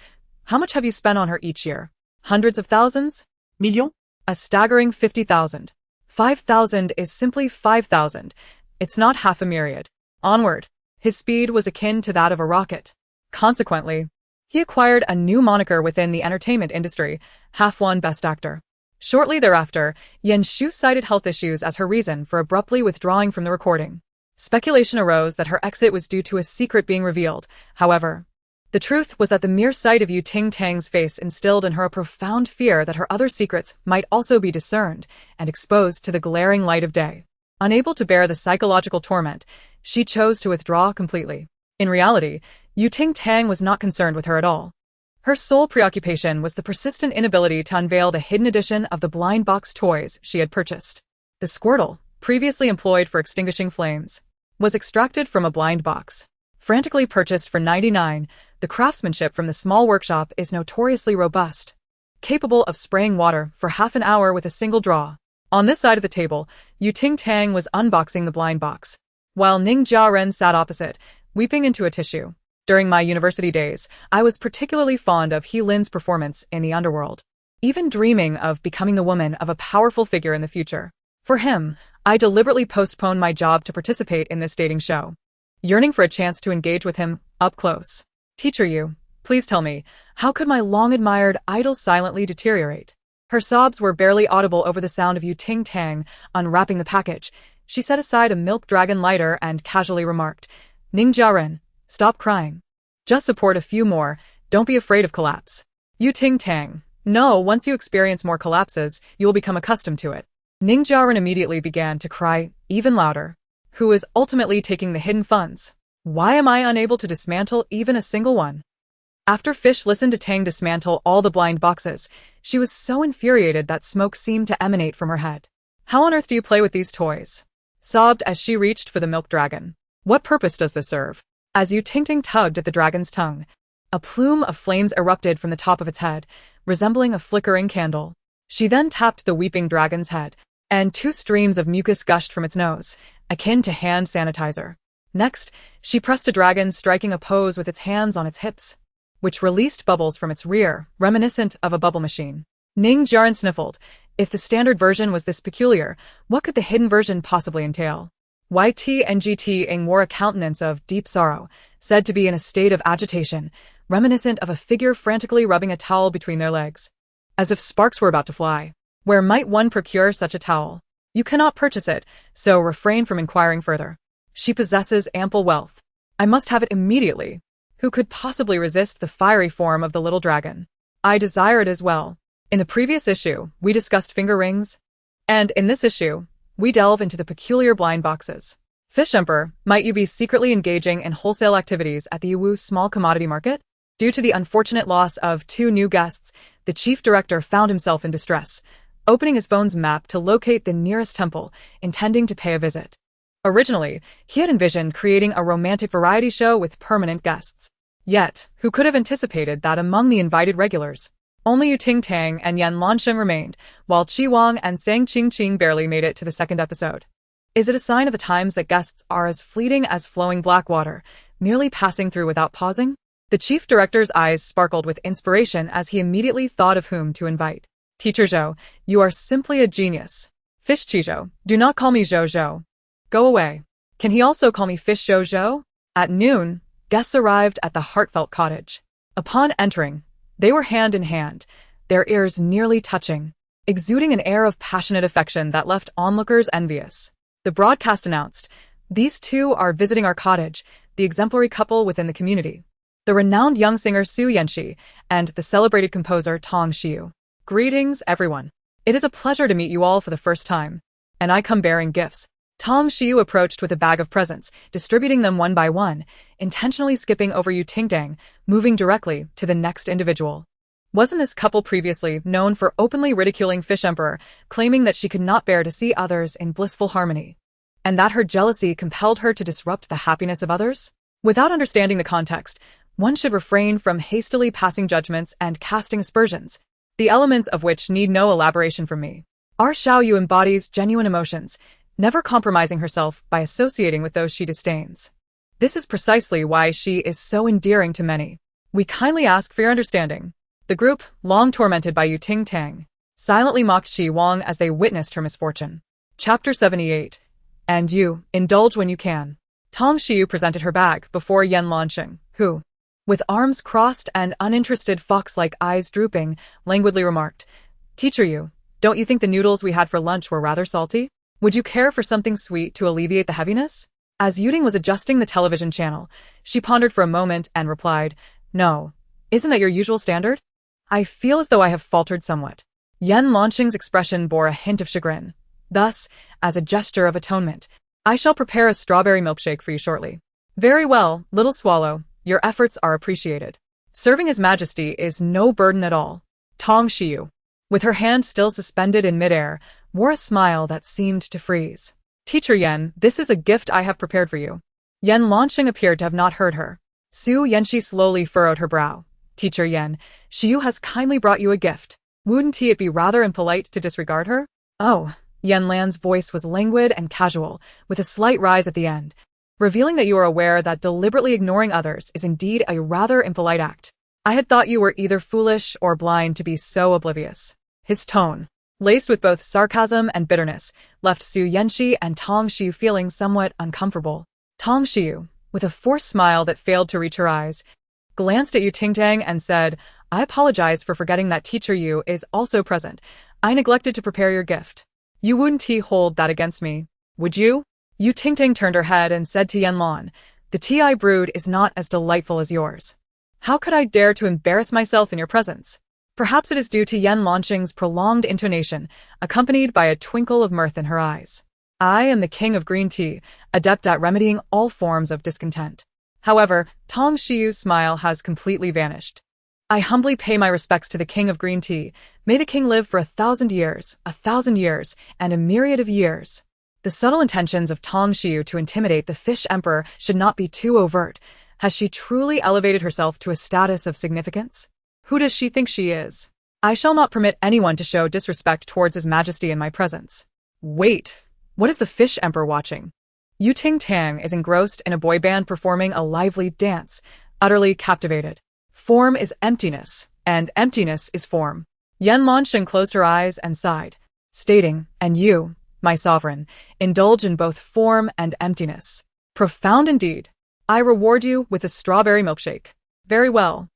Speaker 1: "How much have you spent on her each year? Hundreds of thousands?
Speaker 2: Millions?
Speaker 1: A staggering 50,000. 5,000 is simply 5,000. It's not half a myriad. Onward. His speed was akin to that of a rocket. Consequently, he acquired a new moniker within the entertainment industry, half-won Best Actor. Shortly thereafter, Yen Shu cited health issues as her reason for abruptly withdrawing from the recording. Speculation arose that her exit was due to a secret being revealed. However, the truth was that the mere sight of Ting Tang's face instilled in her a profound fear that her other secrets might also be discerned and exposed to the glaring light of day. Unable to bear the psychological torment, she chose to withdraw completely. In reality, Ting Tang was not concerned with her at all. Her sole preoccupation was the persistent inability to unveil the hidden edition of the blind box toys she had purchased. The Squirtle, previously employed for extinguishing flames, was extracted from a blind box. Frantically purchased for $99, the craftsmanship from the small workshop is notoriously robust, capable of spraying water for half an hour with a single draw. On this side of the table, Ting Tang was unboxing the blind box, while Ning Jiaren sat opposite, weeping into a tissue. During my university days, I was particularly fond of He Lin's performance in the underworld. even dreaming of becoming the woman of a powerful figure in the future. For him, I deliberately postponed my job to participate in this dating show, yearning for a chance to engage with him up close. Teacher Yu, please tell me, how could my long-admired idol silently deteriorate? Her sobs were barely audible over the sound of Ting Tang unwrapping the package. She set aside a milk dragon lighter and casually remarked, Ning Jiaren, stop crying. Just support a few more, don't be afraid of collapse. Ting Tang, no, once you experience more collapses, you will become accustomed to it. Ning Jiaren immediately began to cry, even louder. Who is ultimately taking the hidden funds? Why am I unable to dismantle even a single one? After Fish listened to Tang dismantle all the blind boxes, she was so infuriated that smoke seemed to emanate from her head. How on earth do you play with these toys? Sobbed as she reached for the milk dragon. What purpose does this serve? As Ting Tang tugged at the dragon's tongue, a plume of flames erupted from the top of its head, resembling a flickering candle. She then tapped the weeping dragon's head, and 2 streams of mucus gushed from its nose, akin to hand sanitizer. Next, she pressed a dragon, striking a pose with its hands on its hips, which released bubbles from its rear, reminiscent of a bubble machine. Ning Jiaren sniffled. If the standard version was this peculiar, what could the hidden version possibly entail? Ing wore a countenance of deep sorrow, said to be in a state of agitation, reminiscent of a figure frantically rubbing a towel between their legs, as if sparks were about to fly. Where might one procure such a towel? You cannot purchase it, so refrain from inquiring further. She possesses ample wealth. I must have it immediately. Who could possibly resist the fiery form of the little dragon? I desire it as well. In the previous issue, we discussed finger rings, and in this issue, we delve into the peculiar blind boxes. Fish Emperor, might you be secretly engaging in wholesale activities at the Yiwu small commodity market? Due to the unfortunate loss of 2 new guests, the chief director found himself in distress, opening his phone's map to locate the nearest temple, intending to pay a visit. Originally, he had envisioned creating a romantic variety show with permanent guests. Yet, who could have anticipated that among the invited regulars, only Ting Tang and Yan Lansheng remained, while Qi Wang and Sang Qingqing barely made it to the 2nd episode. Is it a sign of the times that guests are as fleeting as flowing black water, merely passing through without pausing? The chief director's eyes sparkled with inspiration as he immediately thought of whom to invite. Teacher Zhou, you are simply a genius. Fish Qizhou, do not call me Zhou Zhou. Go away. Can he also call me Fish Zhou Zhou? At noon, guests arrived at the heartfelt cottage. Upon entering, they were hand in hand, their ears nearly touching, exuding an air of passionate affection that left onlookers envious. The broadcast announced, these 2 are visiting our cottage, the exemplary couple within the community. The renowned young singer Su Yanxi and the celebrated composer Tong Xiu. Greetings, everyone. It is a pleasure to meet you all for the first time, and I come bearing gifts. Tong Xiu approached with a bag of presents, distributing them one by one, intentionally skipping over Ting Tang, moving directly to the next individual. Wasn't this couple previously known for openly ridiculing Fish Emperor, claiming that she could not bear to see others in blissful harmony, and that her jealousy compelled her to disrupt the happiness of others? Without understanding the context, one should refrain from hastily passing judgments and casting aspersions, the elements of which need no elaboration from me. Our Xiaoyu embodies genuine emotions, never compromising herself by associating with those she disdains. This is precisely why she is so endearing to many. We kindly ask for your understanding. The group, long tormented by Ting Tang, silently mocked Qi Wang as they witnessed her misfortune. Chapter 78. And you, indulge when you can. Tong Xiu presented her bag before Yan Lansheng, who, with arms crossed and uninterested fox-like eyes drooping, languidly remarked, Teacher Yu, don't you think the noodles we had for lunch were rather salty? Would you care for something sweet to alleviate the heaviness? As Yuding was adjusting the television channel, she pondered for a moment and replied, No. Isn't that your usual standard? I feel as though I have faltered somewhat. Yan Lansheng's expression bore a hint of chagrin. Thus, as a gesture of atonement, I shall prepare a strawberry milkshake for you shortly. Very well, little swallow, your efforts are appreciated. Serving His Majesty is no burden at all. Tong Xiu, with her hand still suspended in midair, wore a smile that seemed to freeze. Teacher Yan, this is a gift I have prepared for you. Yan Lansheng appeared to have not heard her. Su Yanxi slowly furrowed her brow. Teacher Yan, Xiu has kindly brought you a gift. Wouldn't it be rather impolite to disregard her? Oh, Yan Lan's voice was languid and casual, with a slight rise at the end, revealing that you are aware that deliberately ignoring others is indeed a rather impolite act. I had thought you were either foolish or blind to be so oblivious. His tone, laced with both sarcasm and bitterness, left Su Yanxi and Tong Xiu feeling somewhat uncomfortable. Tong Xiu, with a forced smile that failed to reach her eyes, glanced at Yu Ting Tang and said, I apologize for forgetting that teacher Yu is also present. I neglected to prepare your gift. You wouldn't hold that against me, would you? Yu Ting Tang turned her head and said to Yan Lan, the tea I brewed is not as delightful as yours. How could I dare to embarrass myself in your presence? Perhaps it is due to Yan Lanqing's prolonged intonation, accompanied by a twinkle of mirth in her eyes. I am the king of green tea, adept at remedying all forms of discontent. However, Tong Xiu's smile has completely vanished. I humbly pay my respects to the king of green tea. May the king live for 1,000 years, 1,000 years, and a myriad of years. The subtle intentions of Tong Xiu to intimidate the fish emperor should not be too overt. Has she truly elevated herself to a status of significance? Who does she think she is? I shall not permit anyone to show disrespect towards His Majesty in my presence. Wait, what is the fish emperor watching? Yu Ting Tang is engrossed in a boy band performing a lively dance, utterly captivated. Form is emptiness, and emptiness is form. Yan Lanqing closed her eyes and sighed, stating, and you, my sovereign, indulge in both form and emptiness. Profound indeed. I reward you with a strawberry milkshake. Very well.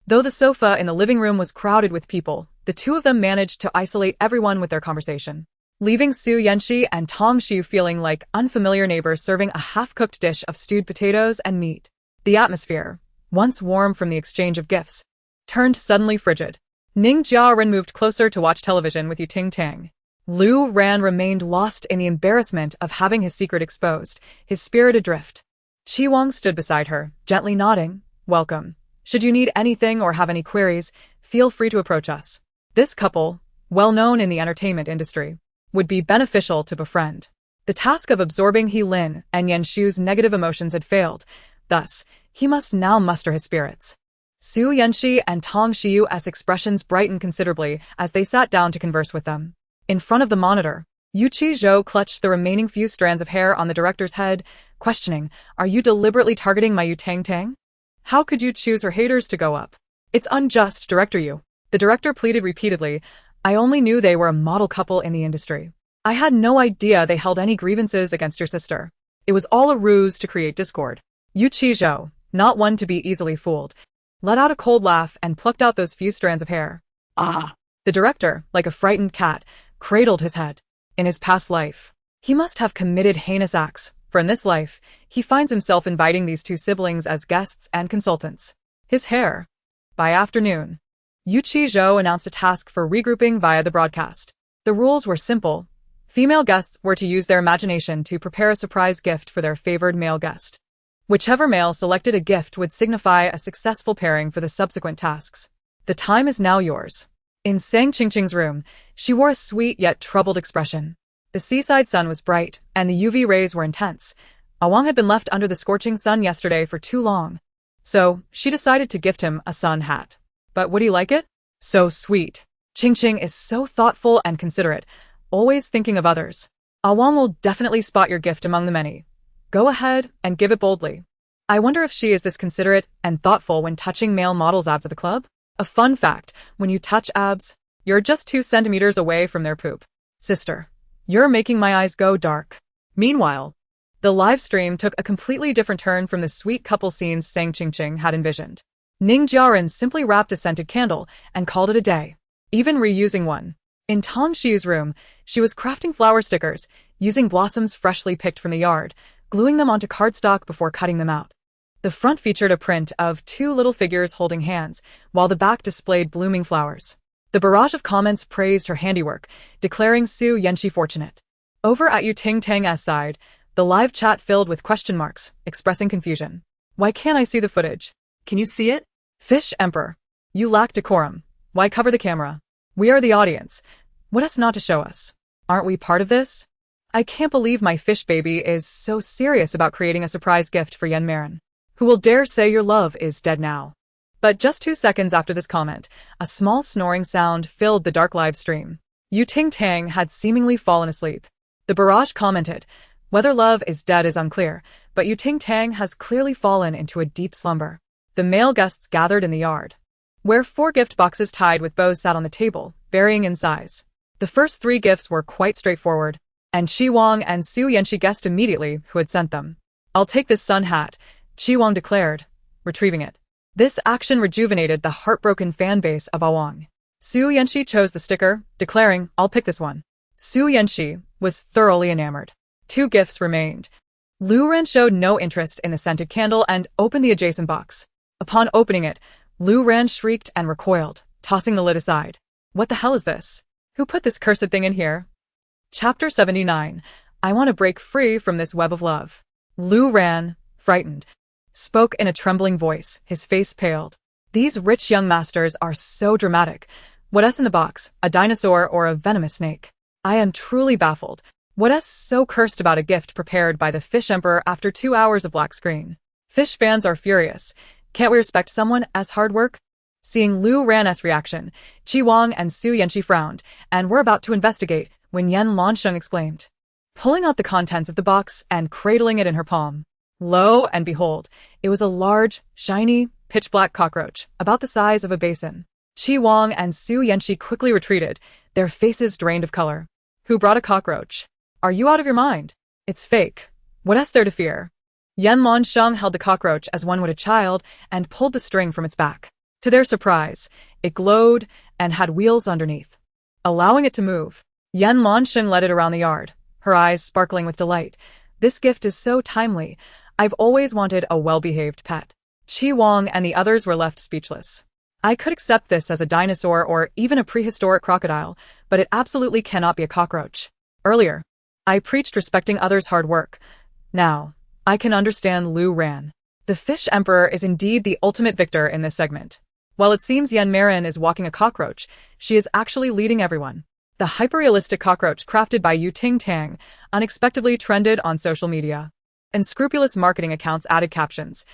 Speaker 1: Though the sofa in the living room was crowded with people, the two of them managed to isolate everyone with their conversation, leaving Su Yanxi and Tong Xiu feeling like unfamiliar neighbors serving a half-cooked dish of stewed potatoes and meat. The atmosphere, once warm from the exchange of gifts, turned suddenly frigid. Ning Jiaoren moved closer to watch television with Yu Ting Tang. Lu Ran remained lost in the embarrassment of having his secret exposed, his spirit adrift. Qi Wang stood beside her, gently nodding, welcome. Should you need anything or have any queries, feel free to approach us. This couple, well known in the entertainment industry, would be beneficial to befriend. The task of absorbing He Lin and Yan Shu's negative emotions had failed, thus, he must now muster his spirits. Su Yanxi and Tong Xiu's expressions brightened considerably as they sat down to converse with them. In front of the monitor, Yu Qizhou clutched the remaining few strands of hair on the director's head, questioning, are you deliberately targeting my Yu Ting Tang? How could you choose her haters to go up? It's unjust, Director Yu. The director pleaded repeatedly, I only knew they were a model couple in the industry. I had no idea they held any grievances against your sister. It was all a ruse to create discord. Yu Qizhou, not one to be easily fooled, let out a cold laugh and plucked out those few strands of hair. Ah! The director, like a frightened cat, cradled his head. In his past life, he must have committed heinous acts, for in this life, he finds himself inviting these two siblings as guests and consultants. His hair. By afternoon, Yu Qizhou announced a task for regrouping via the broadcast. The rules were simple. Female guests were to use their imagination to prepare a surprise gift for their favored male guest. Whichever male selected a gift would signify a successful pairing for the subsequent tasks. The time is now yours. In Sang Qingqing's room, she wore a sweet yet troubled expression. The seaside sun was bright, and the UV rays were intense. Awang had been left under the scorching sun yesterday for too long. So, she decided to gift him a sun hat. But would he like it? So sweet. Qingqing is so thoughtful and considerate, always thinking of others. Awang will definitely spot your gift among the many. Go ahead and give it boldly. I wonder if she is this considerate and thoughtful when touching male models' abs at the club? A fun fact, when you touch abs, you're just 2 centimeters away from their poop. Sister, you're making my eyes go dark. Meanwhile, the live stream took a completely different turn from the sweet couple scenes Sang Qingqing had envisioned. Ning Jiaoren simply wrapped a scented candle and called it a day, even reusing one. In Tong Xiu's room, she was crafting flower stickers, using blossoms freshly picked from the yard, gluing them onto cardstock before cutting them out. The front featured a print of 2 little figures holding hands, while the back displayed blooming flowers. The barrage of comments praised her handiwork, declaring Su Yanxi fortunate. Over at Yu Ting Tang's side, the live chat filled with question marks, expressing confusion. Why can't I see the footage?
Speaker 2: Can you see it?
Speaker 1: Fish Emperor. You lack decorum. Why cover the camera? We are the audience. What else not to show us? Aren't we part of this? I can't believe my fish baby is so serious about creating a surprise gift for Yen Marin. Who will dare say your love is dead now? But just 2 seconds after this comment, a small snoring sound filled the dark live stream. Yu Ting Tang had seemingly fallen asleep. The barrage commented, whether love is dead is unclear, but Yu Ting Tang has clearly fallen into a deep slumber. The male guests gathered in the yard. where 4 gift boxes tied with bows sat on the table, varying in size. The first 3 gifts were quite straightforward, and Qi Wang and Su Yanqi guessed immediately who had sent them. "I'll take this sun hat," Qi Wang declared, retrieving it. This action rejuvenated the heartbroken fan base of Awang. Su Yanqi chose the sticker, declaring, "I'll pick this one." Su Yanqi was thoroughly enamored. 2 gifts remained. Lu Ran showed no interest in the scented candle and opened the adjacent box. Upon opening it, Lu Ran shrieked and recoiled, tossing the lid aside. "What the hell is this? Who put this cursed thing in here?" Chapter 79. I want to break free from this web of love. Lu Ran, frightened, spoke in a trembling voice, his face paled. "These rich young masters are so dramatic. What's in the box, a dinosaur or a venomous snake? I am truly baffled. What's so cursed about a gift prepared by the Fish Emperor after 2 hours of black screen? Fish fans are furious. Can't we respect someone as hard work?" Seeing Lu Ran's reaction, Qi Wang and Su Yanqi frowned, and were about to investigate when Yan Lansheng exclaimed, pulling out the contents of the box and cradling it in her palm. Lo and behold, it was a large, shiny, pitch-black cockroach, about the size of a basin. Qi Wang and Su Yanqi quickly retreated, their faces drained of color. "Who brought a cockroach? Are you out of your mind? It's fake. What's there to fear?" Yan Lansheng held the cockroach as one would a child and pulled the string from its back. To their surprise, it glowed and had wheels underneath, allowing it to move. Yan Lansheng led it around the yard, her eyes sparkling with delight. "This gift is so timely. I've always wanted a well-behaved pet." Qi Wang and the others were left speechless. "I could accept this as a dinosaur or even a prehistoric crocodile, but it absolutely cannot be a cockroach. Earlier, I preached respecting others' hard work. Now, I can understand Lu Ran. The Fish Emperor is indeed the ultimate victor in this segment. While it seems Yan Marin is walking a cockroach, she is actually leading everyone." The hyper-realistic cockroach crafted by Ting Tang unexpectedly trended on social media. Unscrupulous marketing accounts added captions.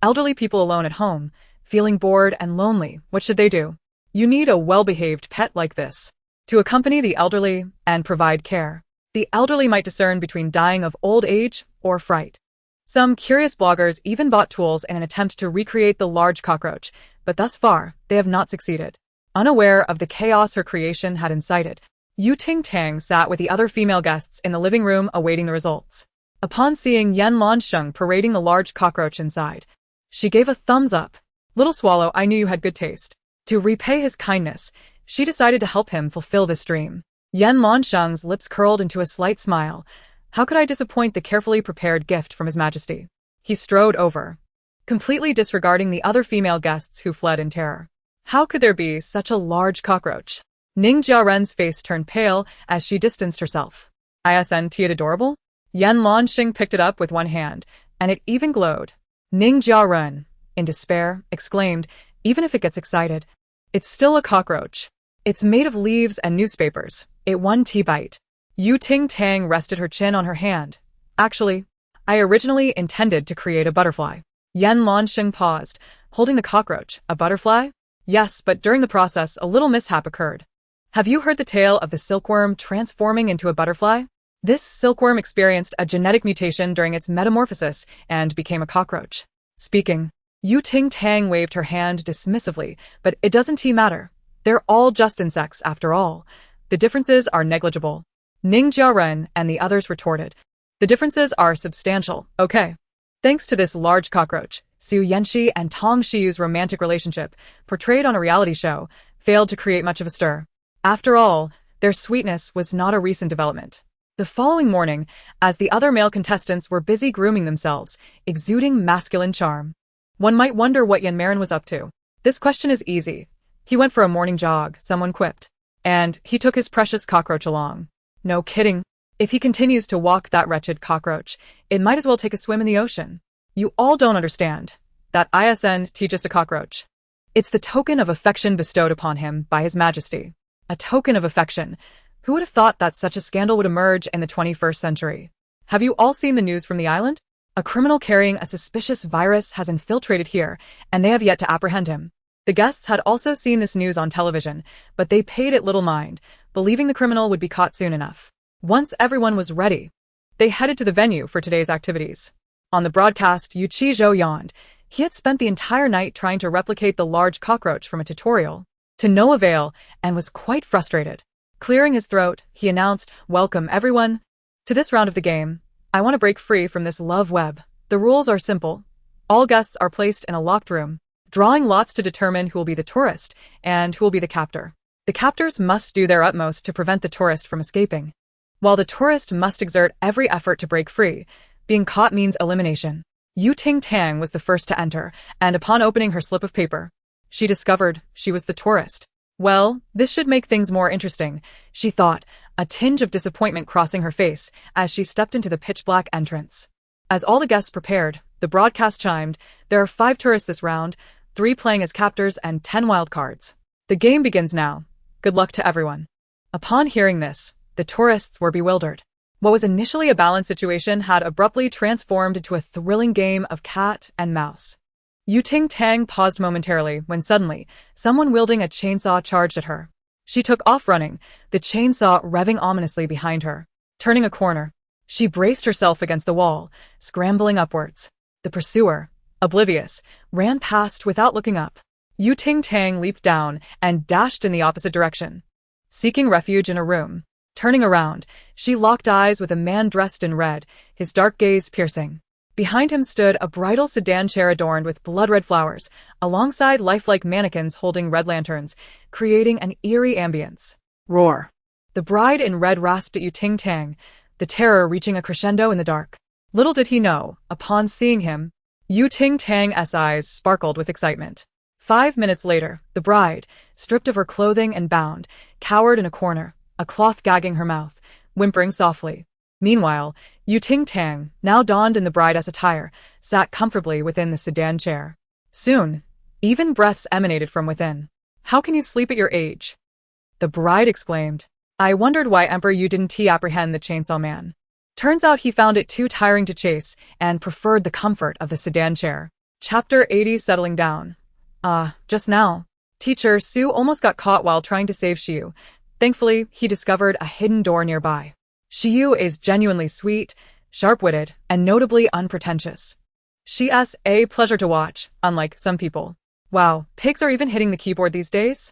Speaker 1: "Elderly people alone at home, feeling bored and lonely, what should they do? You need a well-behaved pet like this to accompany the elderly and provide care. The elderly might discern between dying of old age or fright." Some curious bloggers even bought tools in an attempt to recreate the large cockroach, but thus far, they have not succeeded. Unaware of the chaos her creation had incited, Ting Tang sat with the other female guests in the living room awaiting the results. Upon seeing Yan Lansheng parading the large cockroach inside, she gave a thumbs up. "Little swallow, I knew you had good taste." To repay his kindness, she decided to help him fulfill this dream. Yan Lansheng's lips curled into a slight smile. How could I disappoint the carefully prepared gift from His Majesty? He strode over, completely disregarding the other female guests who fled in terror. How could there be such a large cockroach? Ning Jiaren's face turned pale as she distanced herself. "Isn't it adorable?" Yan Lansheng picked it up with one hand, and it even glowed. Ning Jiaren, in despair, exclaimed, "Even if it gets excited, it's still a cockroach. It's made of leaves and newspapers. It one tea bite." Ting Tang rested her chin on her hand. "Actually, I originally intended to create a butterfly." Yan Lansheng paused, holding the cockroach. "A butterfly?" "Yes, but during the process a little mishap occurred. Have you heard the tale of the silkworm transforming into a butterfly? This silkworm experienced a genetic mutation during its metamorphosis and became a cockroach." Speaking, Ting Tang waved her hand dismissively, "But it doesn't matter. They're all just insects after all. The differences are negligible." Ning Jiaren and the others retorted, "The differences are substantial, okay?" Thanks to this large cockroach, Su Yanqi and Tong Shiyu's romantic relationship, portrayed on a reality show, failed to create much of a stir. After all, their sweetness was not a recent development. The following morning, as the other male contestants were busy grooming themselves, exuding masculine charm, one might wonder what Yan Marin was up to. This question is easy. He went for a morning jog, someone quipped. And he took his precious cockroach along. No kidding. If he continues to walk that wretched cockroach, it might as well take a swim in the ocean. You all don't understand. That isn't just a cockroach. It's the token of affection bestowed upon him by His Majesty. A token of affection. Who would have thought that such a scandal would emerge in the 21st century? Have you all seen the news from the island? A criminal carrying a suspicious virus has infiltrated here, and they have yet to apprehend him. The guests had also seen this news on television, but they paid it little mind, believing the criminal would be caught soon enough. Once everyone was ready, they headed to the venue for today's activities. On the broadcast, Yu Qizhou yawned. He had spent the entire night trying to replicate the large cockroach from a tutorial, to no avail, and was quite frustrated. Clearing his throat, he announced, "Welcome, everyone, to this round of the game. I want to break free from this love web. The rules are simple. All guests are placed in a locked room, drawing lots to determine who will be the tourist and who will be the captor. The captors must do their utmost to prevent the tourist from escaping, while the tourist must exert every effort to break free. Being caught means elimination." Ting Tang was the first to enter, and upon opening her slip of paper, she discovered she was the tourist. Well, this should make things more interesting, she thought, a tinge of disappointment crossing her face as she stepped into the pitch-black entrance. As all the guests prepared, the broadcast chimed, "There are 5 tourists this round, 3 playing as captors and 10 wild cards. The game begins now. Good luck to everyone." Upon hearing this, the tourists were bewildered. What was initially a balanced situation had abruptly transformed into a thrilling game of cat and mouse. Ting Tang paused momentarily when suddenly, someone wielding a chainsaw charged at her. She took off running, the chainsaw revving ominously behind her. Turning a corner, she braced herself against the wall, scrambling upwards. The pursuer, oblivious, ran past without looking up. Ting Tang leaped down and dashed in the opposite direction, seeking refuge in a room. Turning around, she locked eyes with a man dressed in red, his dark gaze piercing. Behind him stood a bridal sedan chair adorned with blood-red flowers, alongside lifelike mannequins holding red lanterns, creating an eerie ambience.
Speaker 2: Roar.
Speaker 1: The bride in red rasped at Ting Tang, the terror reaching a crescendo in the dark. Little did he know, upon seeing him, Ting Tang's eyes sparkled with excitement. 5 minutes later, the bride, stripped of her clothing and bound, cowered in a corner, a cloth gagging her mouth, whimpering softly. Meanwhile, Ting Tang, now donned in the bride's attire, sat comfortably within the sedan chair. Soon, even breaths emanated from within. "How can you sleep at your age?" the bride exclaimed. "I wondered why Emperor Yu didn't apprehend the chainsaw man. Turns out he found it too tiring to chase and preferred the comfort of the sedan chair." Chapter 80 Settling Down. Just now, Teacher Su almost got caught while trying to save Xiu. Thankfully, he discovered a hidden door nearby. Xiu is genuinely sweet, sharp-witted, and notably unpretentious. She's a pleasure to watch, unlike some people. Wow, pigs are even hitting the keyboard these days?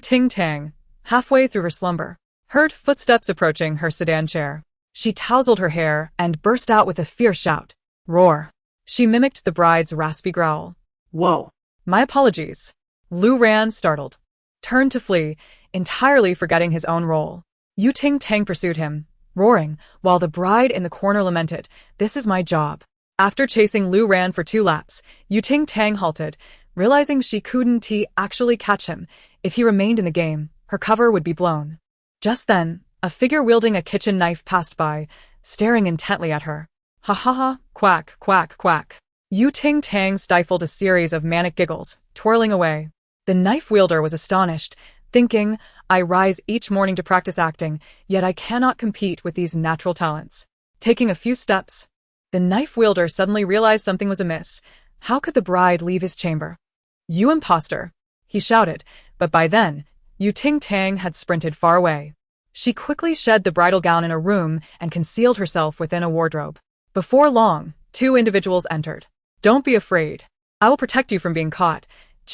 Speaker 1: Ting Tang, halfway through her slumber, heard footsteps approaching her sedan chair. She tousled her hair and burst out with a fierce shout. Roar. She mimicked the bride's raspy growl.
Speaker 2: Whoa.
Speaker 1: "My apologies." Lu ran, startled, turned to flee, entirely forgetting his own role. Ting Tang pursued him, roaring, while the bride in the corner lamented, "This is my job." After chasing Lu Ran for 2 laps, Ting Tang halted, realizing she couldn't actually catch him. If he remained in the game, her cover would be blown. Just then, a figure wielding a kitchen knife passed by, staring intently at her. "Ha ha ha, quack, quack, quack." Ting Tang stifled a series of manic giggles, twirling away. The knife wielder was astonished, thinking, "I rise each morning to practice acting, yet I cannot compete with these natural talents." Taking a few steps, the knife wielder suddenly realized something was amiss. How could the bride leave his chamber? "You imposter!" he shouted, but by then, Ting Tang had sprinted far away. She quickly shed the bridal gown in a room and concealed herself within a wardrobe. Before long, 2 individuals entered. "Don't be afraid. I will protect you from being caught,"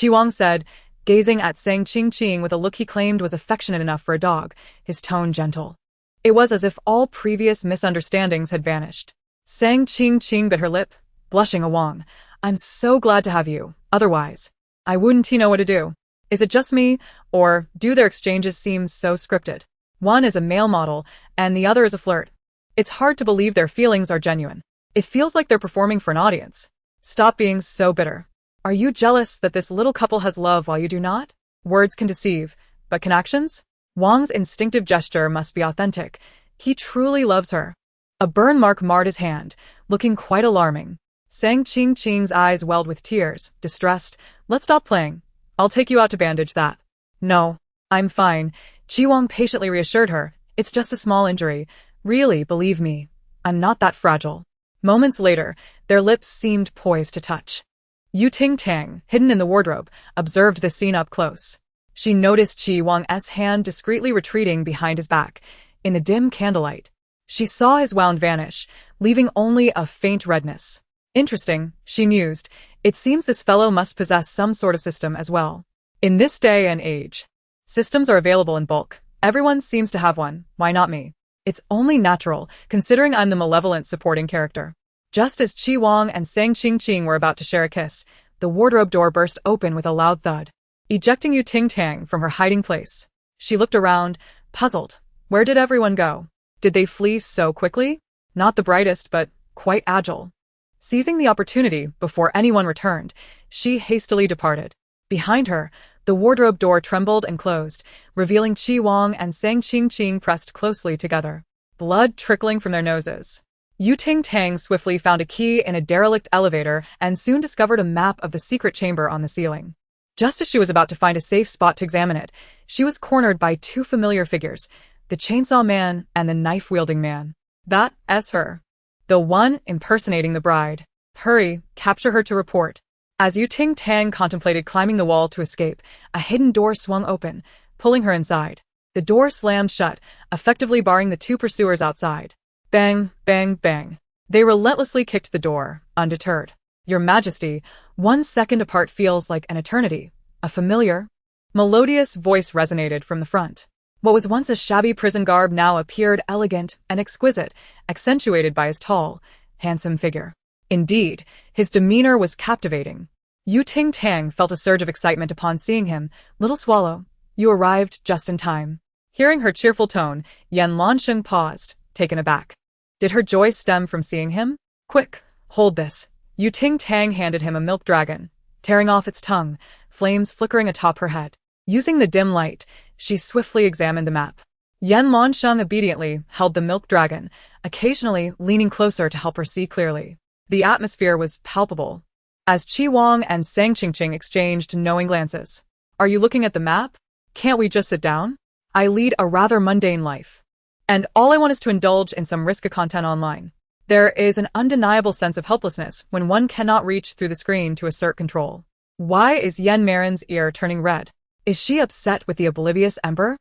Speaker 1: Wang said, gazing at Sang Qing with a look he claimed was affectionate enough for a dog, his tone gentle. It was as if all previous misunderstandings had vanished. Sang Qing bit her lip, blushing a Wang. "I'm so glad to have you, otherwise, I wouldn't know what to do. Is it just me, or do their exchanges seem so scripted? One is a male model, and the other is a flirt. It's hard to believe their feelings are genuine. It feels like they're performing for an audience. Stop being so bitter. Are you jealous that this little couple has love while you do not? Words can deceive, but can actions? Wang's instinctive gesture must be authentic. He truly loves her." A burn mark marred his hand, looking quite alarming. Sang Qing's eyes welled with tears, distressed. "Let's stop playing. I'll take you out to bandage that." "No, I'm fine," Wang patiently reassured her. "It's just a small injury. Really, believe me, I'm not that fragile." Moments later, their lips seemed poised to touch. Ting Tang, hidden in the wardrobe, observed the scene up close. She noticed Wang's hand discreetly retreating behind his back. In the dim candlelight, she saw his wound vanish, leaving only a faint redness. "Interesting," she mused, It seems this fellow must possess some sort of system as well. In this day and age, systems are available in bulk. Everyone seems to have one, why not me? It's only natural, considering I'm the malevolent supporting character. Just as Chi Wong and Sang Ching were about to share a kiss, the wardrobe door burst open with a loud thud, ejecting Ting Tang from her hiding place. She looked around, puzzled. Where did everyone go? Did they flee so quickly? Not the brightest, but quite agile. Seizing the opportunity before anyone returned, she hastily departed. Behind her, the wardrobe door trembled and closed, revealing Chi Wong and Sang Ching pressed closely together, blood trickling from their noses. Ting Tang swiftly found a key in a derelict elevator and soon discovered a map of the secret chamber on the ceiling. Just as she was about to find a safe spot to examine it, she was cornered by two familiar figures, the chainsaw man and the knife-wielding man. That's her. The one impersonating the bride. Hurry, capture her to report. As Ting Tang contemplated climbing the wall to escape, a hidden door swung open, pulling her inside. The door slammed shut, effectively barring the two pursuers outside. Bang, bang, bang. They relentlessly kicked the door, undeterred. Your Majesty, 1 second apart feels like an eternity. A familiar, melodious voice resonated from the front. What was once a shabby prison garb now appeared elegant and exquisite, accentuated by his tall, handsome figure. Indeed, his demeanor was captivating. Ting Tang felt a surge of excitement upon seeing him. Little Swallow, you arrived just in time. Hearing her cheerful tone, Yan Lansheng paused, taken aback. Did her joy stem from seeing him? Quick, hold this. Ting Tang handed him a milk dragon, tearing off its tongue, flames flickering atop her head. Using the dim light, she swiftly examined the map. Yan Lansheng obediently held the milk dragon, occasionally leaning closer to help her see clearly. The atmosphere was palpable, as Chi Wong and Sang Ching exchanged knowing glances. Are you looking at the map? Can't we just sit down? I lead a rather mundane life, and all I want is to indulge in some risque content online. There is an undeniable sense of helplessness when one cannot reach through the screen to assert control. Why is Yen Marin's ear turning red? Is she upset with the oblivious emperor?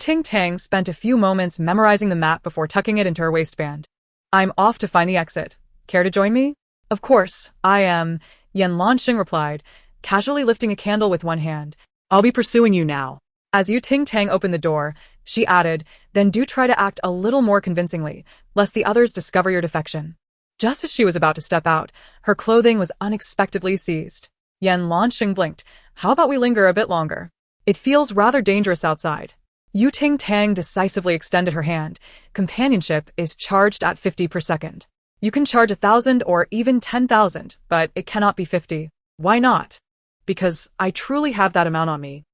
Speaker 1: Ting Tang spent a few moments memorizing the map before tucking it into her waistband. I'm off to find the exit. Care to join me? Of course, I am, Yan Lansheng replied, casually lifting a candle with one hand.
Speaker 2: I'll be pursuing you now.
Speaker 1: As Ting Tang opened the door, she added, then do try to act a little more convincingly, lest the others discover your defection. Just as she was about to step out, her clothing was unexpectedly seized. Yan Lansheng blinked. How about we linger a bit longer? It feels rather dangerous outside. Ting Tang decisively extended her hand. Companionship is charged at 50 per second. You can charge 1,000 or even 10,000, but it cannot be 50. Why not? Because I truly have that amount on me.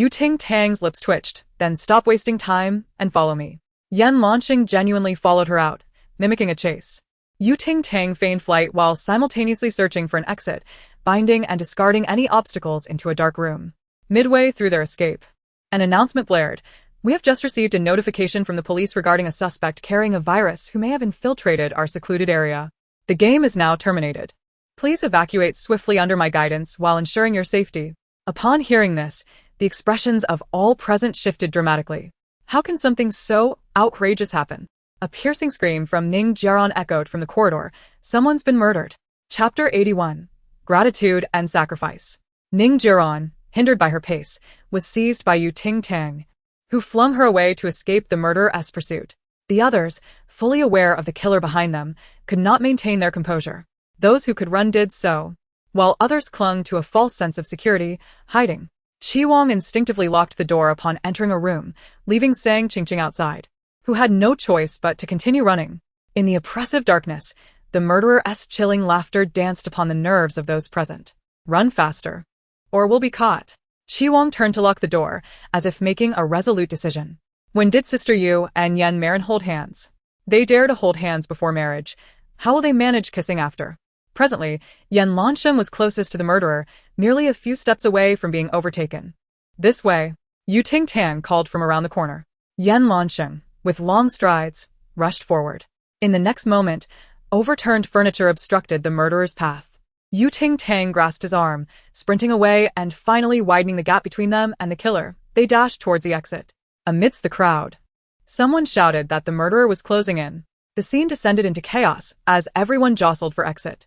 Speaker 1: Ting Tang's lips twitched, then stop wasting time and follow me. Yan Lansheng genuinely followed her out, mimicking a chase. Ting Tang feigned flight while simultaneously searching for an exit, binding and discarding any obstacles into a dark room. Midway through their escape, an announcement blared. We have just received a notification from the police regarding a suspect carrying a virus who may have infiltrated our secluded area. The game is now terminated. Please evacuate swiftly under my guidance while ensuring your safety. Upon hearing this, the expressions of all present shifted dramatically. How can something so outrageous happen? A piercing scream from Ning Jiaran echoed from the corridor. Someone's been murdered. Chapter 81. Gratitude and Sacrifice. Ning Jiaran, hindered by her pace, was seized by Ting Tang, who flung her away to escape the murderer's pursuit. The others, fully aware of the killer behind them, could not maintain their composure. Those who could run did so, while others clung to a false sense of security, hiding. Chi Wong instinctively locked the door upon entering a room, leaving Sang Ching outside, who had no choice but to continue running. In the oppressive darkness, the murderer's chilling laughter danced upon the nerves of those present. Run faster, or we'll be caught. Chi Wong turned to lock the door, as if making a resolute decision. When did Sister Yu and Yan Marin hold hands? They dare to hold hands before marriage. How will they manage kissing after? Presently, Yan Lansheng was closest to the murderer, merely a few steps away from being overtaken. This way, Ting Tang called from around the corner. Yan Lansheng, with long strides, rushed forward. In the next moment, overturned furniture obstructed the murderer's path. Ting Tang grasped his arm, sprinting away and finally widening the gap between them and the killer. They dashed towards the exit. Amidst the crowd, someone shouted that the murderer was closing in. The scene descended into chaos as everyone jostled for exit.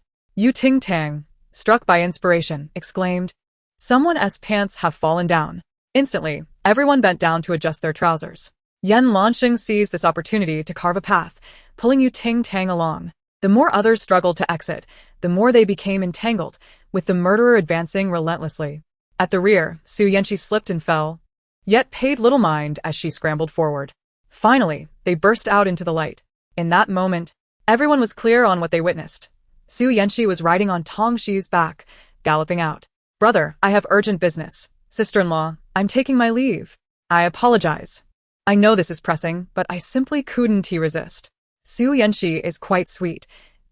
Speaker 1: Ting Tang, struck by inspiration, exclaimed, "Someone's pants have fallen down." Instantly, everyone bent down to adjust their trousers. Yan Lanxing seized this opportunity to carve a path, pulling Ting Tang along. The more others struggled to exit, the more they became entangled, with the murderer advancing relentlessly. At the rear, Su Yanqi slipped and fell, yet paid little mind as she scrambled forward. Finally, they burst out into the light. In that moment, everyone was clear on what they witnessed. Su Yanqi was riding on Tong Shi's back, galloping out. "Brother, I have urgent business. Sister-in-law, I'm taking my leave. I apologize. I know this is pressing, but I simply couldn't resist." Su Yanqi is quite sweet.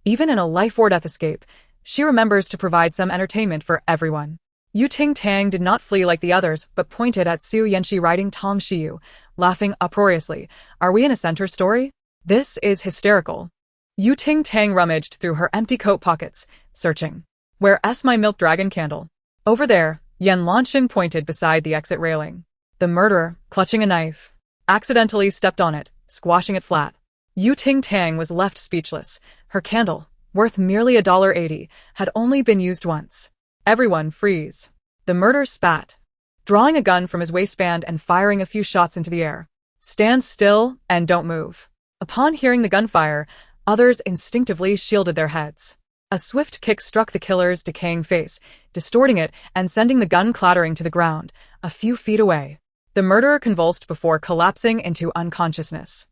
Speaker 1: Even in a life-or-death escape, she remembers to provide some entertainment for everyone. Ting Tang did not flee like the others, but pointed at Su Yanqi riding Tong Shiyu, laughing uproariously. "Are we in a center story? This is hysterical." Ting Tang rummaged through her empty coat pockets, searching. "Where's my milk dragon candle?" "Over there," Yan Lanxing pointed beside the exit railing. The murderer, clutching a knife, accidentally stepped on it, squashing it flat. Ting Tang was left speechless. Her candle, worth merely $1.80, had only been used once. Everyone freeze. The murderer spat, drawing a gun from his waistband and firing a few shots into the air. "Stand still and don't move." Upon hearing the gunfire, others instinctively shielded their heads. A swift kick struck the killer's decaying face, distorting it and sending the gun clattering to the ground, a few feet away. The murderer convulsed before collapsing into unconsciousness.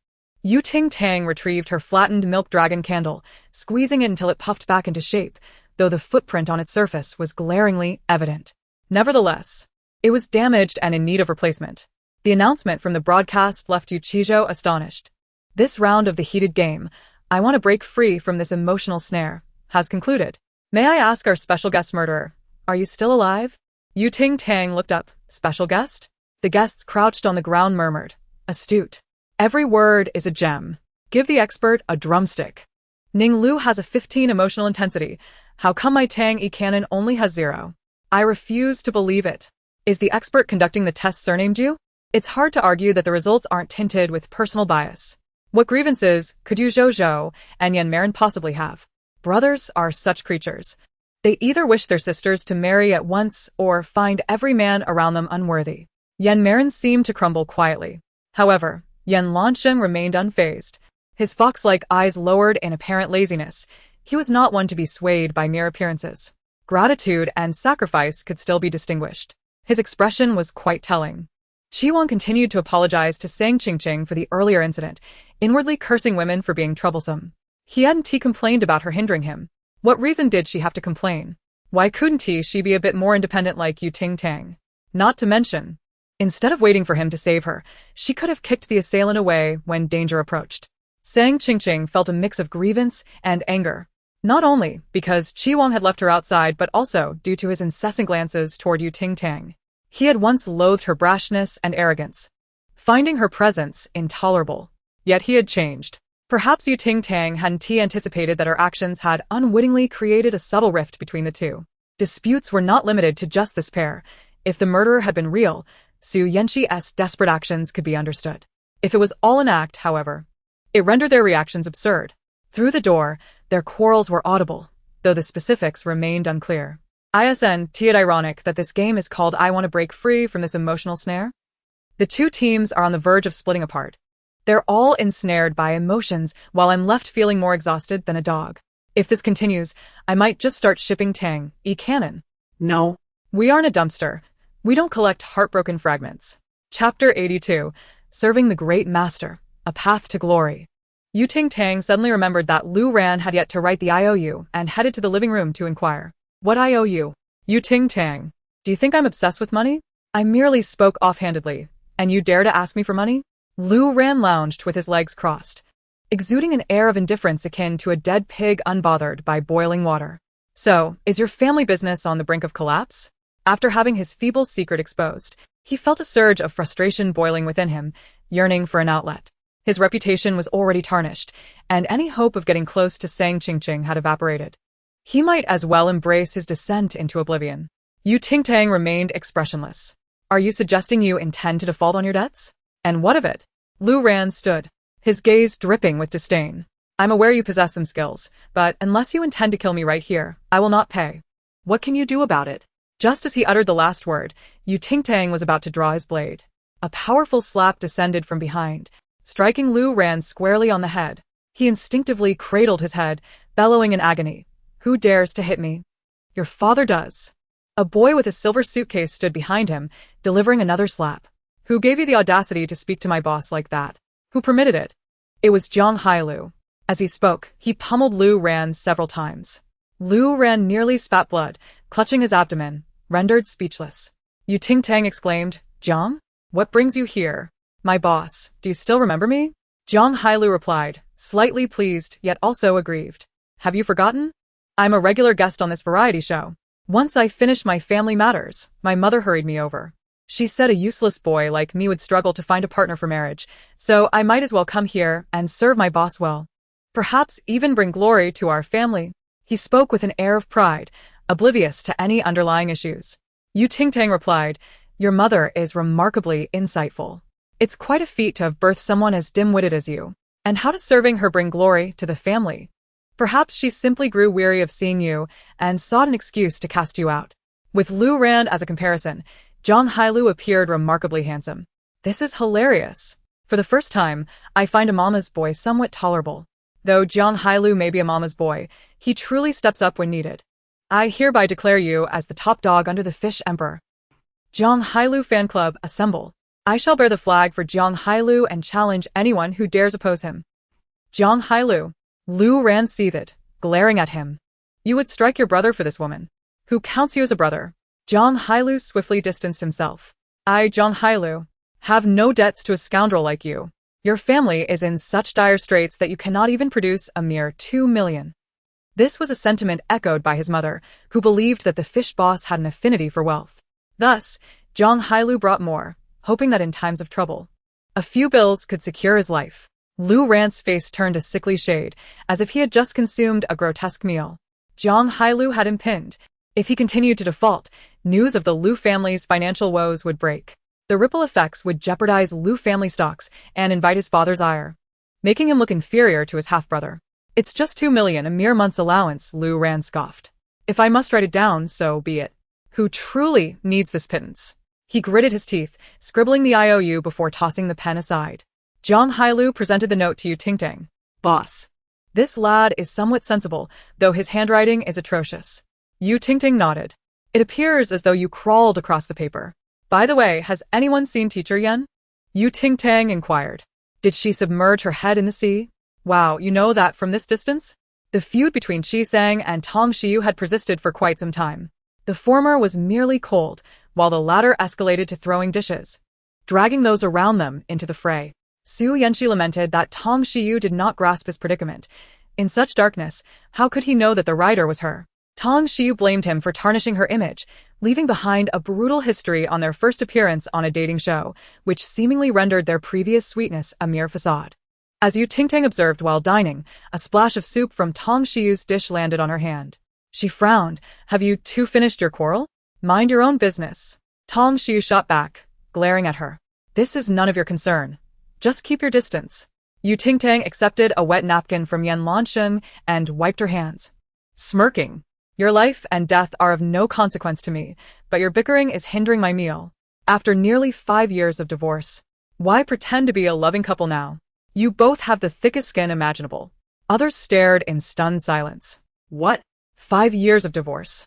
Speaker 1: Ting Tang retrieved her flattened milk dragon candle, squeezing it until it puffed back into shape, though the footprint on its surface was glaringly evident. Nevertheless, it was damaged and in need of replacement. The announcement from the broadcast left Yuchizhou astonished. "This round of the heated game, I want to break free from this emotional snare, has concluded. May I ask our special guest murderer, are you still alive?" Ting Tang looked up. "Special guest?" The guests crouched on the ground murmured, "Astute. Every word is a gem. Give the expert a drumstick. Ning Lu has a 15 emotional intensity. How come my Tang E cannon only has 0? I refuse to believe it. Is the expert conducting the test surnamed you? It's hard to argue that the results aren't tinted with personal bias. What grievances could Yu Zhou and Yan Marin possibly have? Brothers are such creatures. They either wish their sisters to marry at once or find every man around them unworthy." Yan Marin seemed to crumble quietly. However, Yan Lanxing remained unfazed. His fox-like eyes lowered in apparent laziness. He was not one to be swayed by mere appearances. Gratitude and sacrifice could still be distinguished. His expression was quite telling. Qi continued to apologize to Sang Qingqing for the earlier incident, inwardly cursing women for being troublesome. He hadn't complained about her hindering him. What reason did she have to complain? Why couldn't she be a bit more independent like Ting Tang? Not to mention, instead of waiting for him to save her, she could have kicked the assailant away when danger approached. Sang Qingqing felt a mix of grievance and anger, not only because Qi had left her outside but also due to his incessant glances toward Ting Tang. He had once loathed her brashness and arrogance, finding her presence intolerable. Yet he had changed. Perhaps Ting Tang hadn't anticipated that her actions had unwittingly created a subtle rift between the two. Disputes were not limited to just this pair. If the murderer had been real, Su Yanqi's desperate actions could be understood. If it was all an act, however, it rendered their reactions absurd. Through the door, their quarrels were audible, though the specifics remained unclear. Isn't it ironic that this game is called "I Want to Break Free from This Emotional Snare"? The two teams are on the verge of splitting apart. They're all ensnared by emotions, while I'm left feeling more exhausted than a dog. If this continues, I might just start shipping Tang E cannon.
Speaker 2: No.
Speaker 1: We aren't a dumpster. We don't collect heartbroken fragments. Chapter 82, Serving the Great Master, A Path to Glory. Ting Tang suddenly remembered that Lu Ran had yet to write the IOU and headed to the living room to inquire. "What IOU? Ting Tang. Do you think I'm obsessed with money? I merely spoke offhandedly, and you dare to ask me for money?" Lu Ran lounged with his legs crossed, exuding an air of indifference akin to a dead pig unbothered by boiling water. "So, is your family business on the brink of collapse?" After having his feeble secret exposed, he felt a surge of frustration boiling within him, yearning for an outlet. His reputation was already tarnished, and any hope of getting close to Sang Qingqing had evaporated. He might as well embrace his descent into oblivion. Ting Tang remained expressionless. "Are you suggesting you intend to default on your debts? And what of it?" Lu Ran stood, his gaze dripping with disdain. "I'm aware you possess some skills, but unless you intend to kill me right here, I will not pay."
Speaker 2: What can you do about it?
Speaker 1: Just as he uttered the last word, Ting Tang was about to draw his blade. A powerful slap descended from behind, striking Lu Ran squarely on the head. He instinctively cradled his head, bellowing in agony. Who dares to hit me? Your father does. A boy with a silver suitcase stood behind him, delivering another slap. Who gave you the audacity to speak to my boss like that? Who permitted it? It was Zhang Hailu. As he spoke, he pummeled Lu Ran several times. Lu Ran nearly spat blood, clutching his abdomen, rendered speechless. Ting Tang exclaimed, Zhang? What brings you here? My boss, do you still remember me? Zhang Hailu replied, slightly pleased yet also aggrieved. Have you forgotten? I'm a regular guest on this variety show. Once I finished my family matters, my mother hurried me over. She said a useless boy like me would struggle to find a partner for marriage, so I might as well come here and serve my boss well. Perhaps even bring glory to our family. He spoke with an air of pride, oblivious to any underlying issues. Ting Tang replied, Your mother is remarkably insightful. It's quite a feat to have birthed someone as dim-witted as you. And how does serving her bring glory to the family? Perhaps she simply grew weary of seeing you and sought an excuse to cast you out. With Lu Ran as a comparison, Zhang Hailu appeared remarkably handsome. This is hilarious. For the first time, I find a mama's boy somewhat tolerable. Though Zhang Hailu may be a mama's boy, he truly steps up when needed. I hereby declare you as the top dog under the Fish Emperor. Zhang Hailu Fan Club, assemble. I shall bear the flag for Zhang Hailu and challenge anyone who dares oppose him. Zhang Hailu. Lu Ran seethed, glaring at him. You would strike your brother for this woman. Who counts you as a brother? Zhang Hailu swiftly distanced himself. I, Zhang Hailu, have no debts to a scoundrel like you. Your family is in such dire straits that you cannot even produce a mere 2 million. This was a sentiment echoed by his mother, who believed that the fish boss had an affinity for wealth. Thus, Zhang Hailu brought more, hoping that in times of trouble, a few bills could secure his life. Lu Ran's face turned a sickly shade, as if he had just consumed a grotesque meal. Zhang Hailu had him pinned. If he continued to default, news of the Lu family's financial woes would break. The ripple effects would jeopardize Lu family stocks and invite his father's ire, making him look inferior to his half-brother. It's just 2 million, a mere month's allowance, Lu Ran scoffed. If I must write it down, so be it. Who truly needs this pittance? He gritted his teeth, scribbling the IOU before tossing the pen aside. Zhang Hailu presented the note to Ting Tang. Boss. This lad is somewhat sensible, though his handwriting is atrocious. Ting Tang nodded. It appears as though you crawled across the paper. By the way, has anyone seen Teacher Yen? Ting Tang inquired. Did she submerge her head in the sea? Wow, you know that from this distance? The feud between Qisang and Tong Shiyu had persisted for quite some time. The former was merely cold, while the latter escalated to throwing dishes, dragging those around them into the fray. Su Yanxi lamented that Tong Shiyu did not grasp his predicament. In such darkness, how could he know that the writer was her? Tong Shiyu blamed him for tarnishing her image, leaving behind a brutal history on their first appearance on a dating show, which seemingly rendered their previous sweetness a mere facade. As Ting Tang observed while dining, a splash of soup from Tong Shiyu's dish landed on her hand. She frowned. Have you two finished your quarrel? Mind your own business. Tong Shiyu shot back, glaring at her. This is none of your concern. Just keep your distance. Ting Tang accepted a wet napkin from Yan Lansheng and wiped her hands, smirking. Your life and death are of no consequence to me, but your bickering is hindering my meal. After nearly 5 years of divorce, why pretend to be a loving couple now? You both have the thickest skin imaginable. Others stared in stunned silence. What? 5 years of divorce.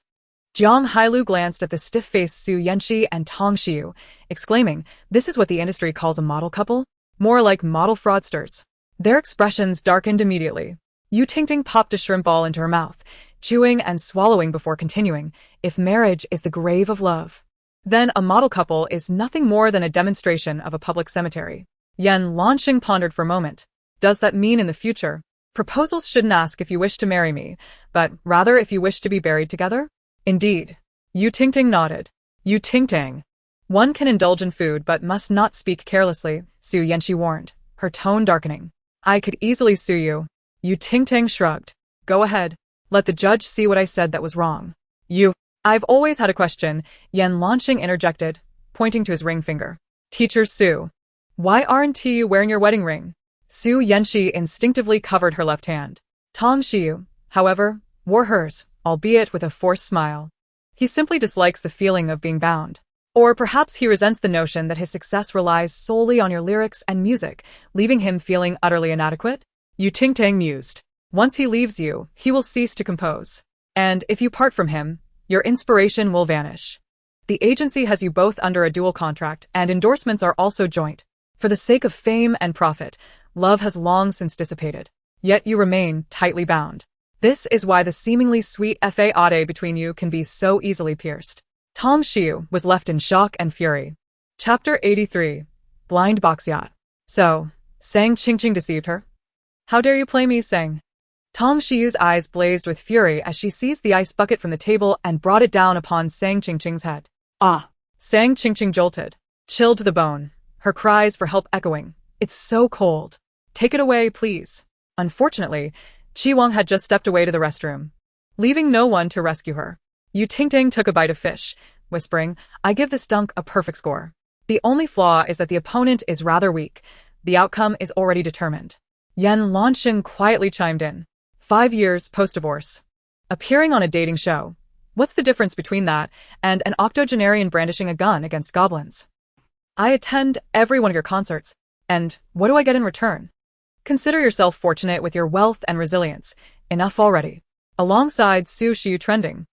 Speaker 1: Zhang Hailu glanced at the stiff-faced Su Yanxi and Tong Shiyu, exclaiming, this is what the industry calls a model couple? More like model fraudsters. Their expressions darkened immediately. Ting Tang popped a shrimp ball into her mouth, chewing and swallowing before continuing, if marriage is the grave of love, then a model couple is nothing more than a demonstration of a public cemetery. Yan Lansheng pondered for a moment. Does that mean in the future, proposals shouldn't ask if you wish to marry me, but rather if you wish to be buried together? Indeed. Ting Tang nodded. Ting Tang. One can indulge in food but must not speak carelessly, Su Yanxi warned, her tone darkening. I could easily sue you. Ting Tang shrugged. Go ahead. Let the judge see what I said that was wrong. I've always had a question, Yan Lansheng interjected, pointing to his ring finger. Teacher Su. Why aren't you wearing your wedding ring? Su Yanxi instinctively covered her left hand. Tong Shiyu, however, wore hers, albeit with a forced smile. He simply dislikes the feeling of being bound. Or perhaps he resents the notion that his success relies solely on your lyrics and music, leaving him feeling utterly inadequate? Ting Tang mused. Once he leaves you, he will cease to compose. And if you part from him, your inspiration will vanish. The agency has you both under a dual contract, and endorsements are also joint. For the sake of fame and profit, love has long since dissipated. Yet you remain tightly bound. This is why the seemingly sweet fade between you can be so easily pierced. Tong Xiu was left in shock and fury. Chapter 83. Blind Box Yacht. So, Sang Qingqing deceived her? How dare you play me, Sang? Tong Xiu's eyes blazed with fury as she seized the ice bucket from the table and brought it down upon Sang Qingqing's head.
Speaker 2: Ah!
Speaker 1: Sang Qingqing jolted, chilled to the bone, her cries for help echoing. It's so cold. Take it away, please. Unfortunately, Qi Wang had just stepped away to the restroom, leaving no one to rescue her. Ting Tang took a bite of fish, whispering, I give this dunk a perfect score. The only flaw is that the opponent is rather weak. The outcome is already determined. Yan Lanxing quietly chimed in. 5 years post-divorce. Appearing on a dating show. What's the difference between that and an octogenarian brandishing a gun against goblins? I attend every one of your concerts, and what do I get in return? Consider yourself fortunate with your wealth and resilience. Enough already. Alongside Su Xiu trending.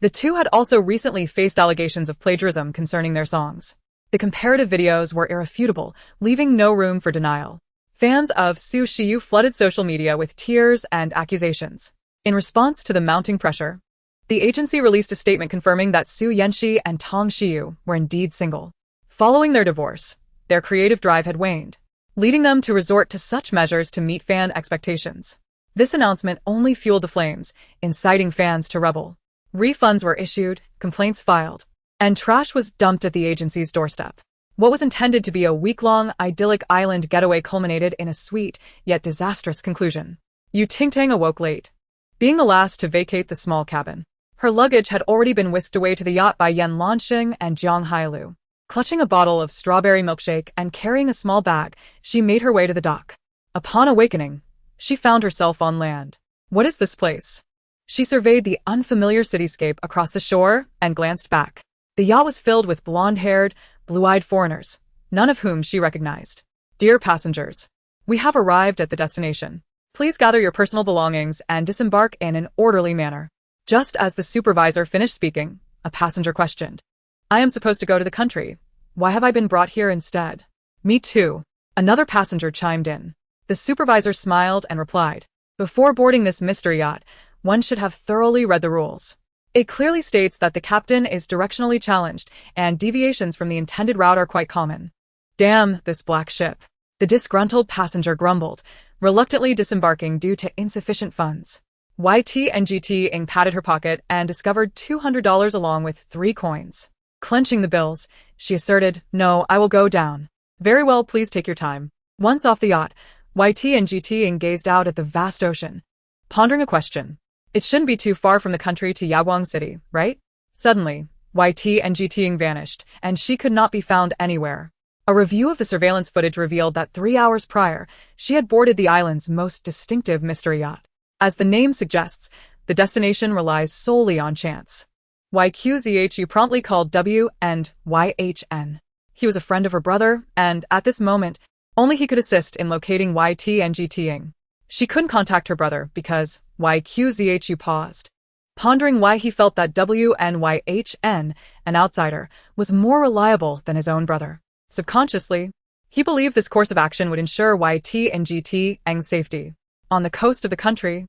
Speaker 1: The two had also recently faced allegations of plagiarism concerning their songs. The comparative videos were irrefutable, leaving no room for denial. Fans of Su Xiu flooded social media with tears and accusations. In response to the mounting pressure, the agency released a statement confirming that Su Yanxi and Tong Xiu were indeed single. Following their divorce, their creative drive had waned, leading them to resort to such measures to meet fan expectations. This announcement only fueled the flames, inciting fans to rebel. Refunds were issued, complaints filed, and trash was dumped at the agency's doorstep. What was intended to be a week-long, idyllic island getaway culminated in a sweet, yet disastrous conclusion. Ting Tang awoke late, being the last to vacate the small cabin. Her luggage had already been whisked away to the yacht by Yan Lanxing and Jiang Hailu. Clutching a bottle of strawberry milkshake and carrying a small bag, she made her way to the dock. Upon awakening, she found herself on land. What is this place? She surveyed the unfamiliar cityscape across the shore and glanced back. The yacht was filled with blonde-haired, blue-eyed foreigners, none of whom she recognized. Dear passengers, we have arrived at the destination. Please gather your personal belongings and disembark in an orderly manner. Just as the supervisor finished speaking, a passenger questioned. I am supposed to go to the country. Why have I been brought here instead? Me too. Another passenger chimed in. The supervisor smiled and replied, before boarding this mystery yacht, one should have thoroughly read the rules. It clearly states that the captain is directionally challenged, and deviations from the intended route are quite common. Damn this black ship. The disgruntled passenger grumbled, reluctantly disembarking due to insufficient funds. Ing patted her pocket and discovered $200 along with 3 coins. Clenching the bills, she asserted, No, I will go down. Very well, please take your time. Once off the yacht, Ing gazed out at the vast ocean, pondering a question. It shouldn't be too far from the country to Yaguang City, right? Suddenly, Ing vanished, and she could not be found anywhere. A review of the surveillance footage revealed that 3 hours prior, she had boarded the island's most distinctive mystery yacht. As the name suggests, the destination relies solely on chance. YQZHU promptly called W and YHN. He was a friend of her brother, and at this moment, only he could assist in locating Ing. She couldn't contact her brother because YQZHU paused, pondering why he felt that WNYHN, an outsider, was more reliable than his own brother. Subconsciously, he believed this course of action would ensure Ng's safety. On the coast of the country,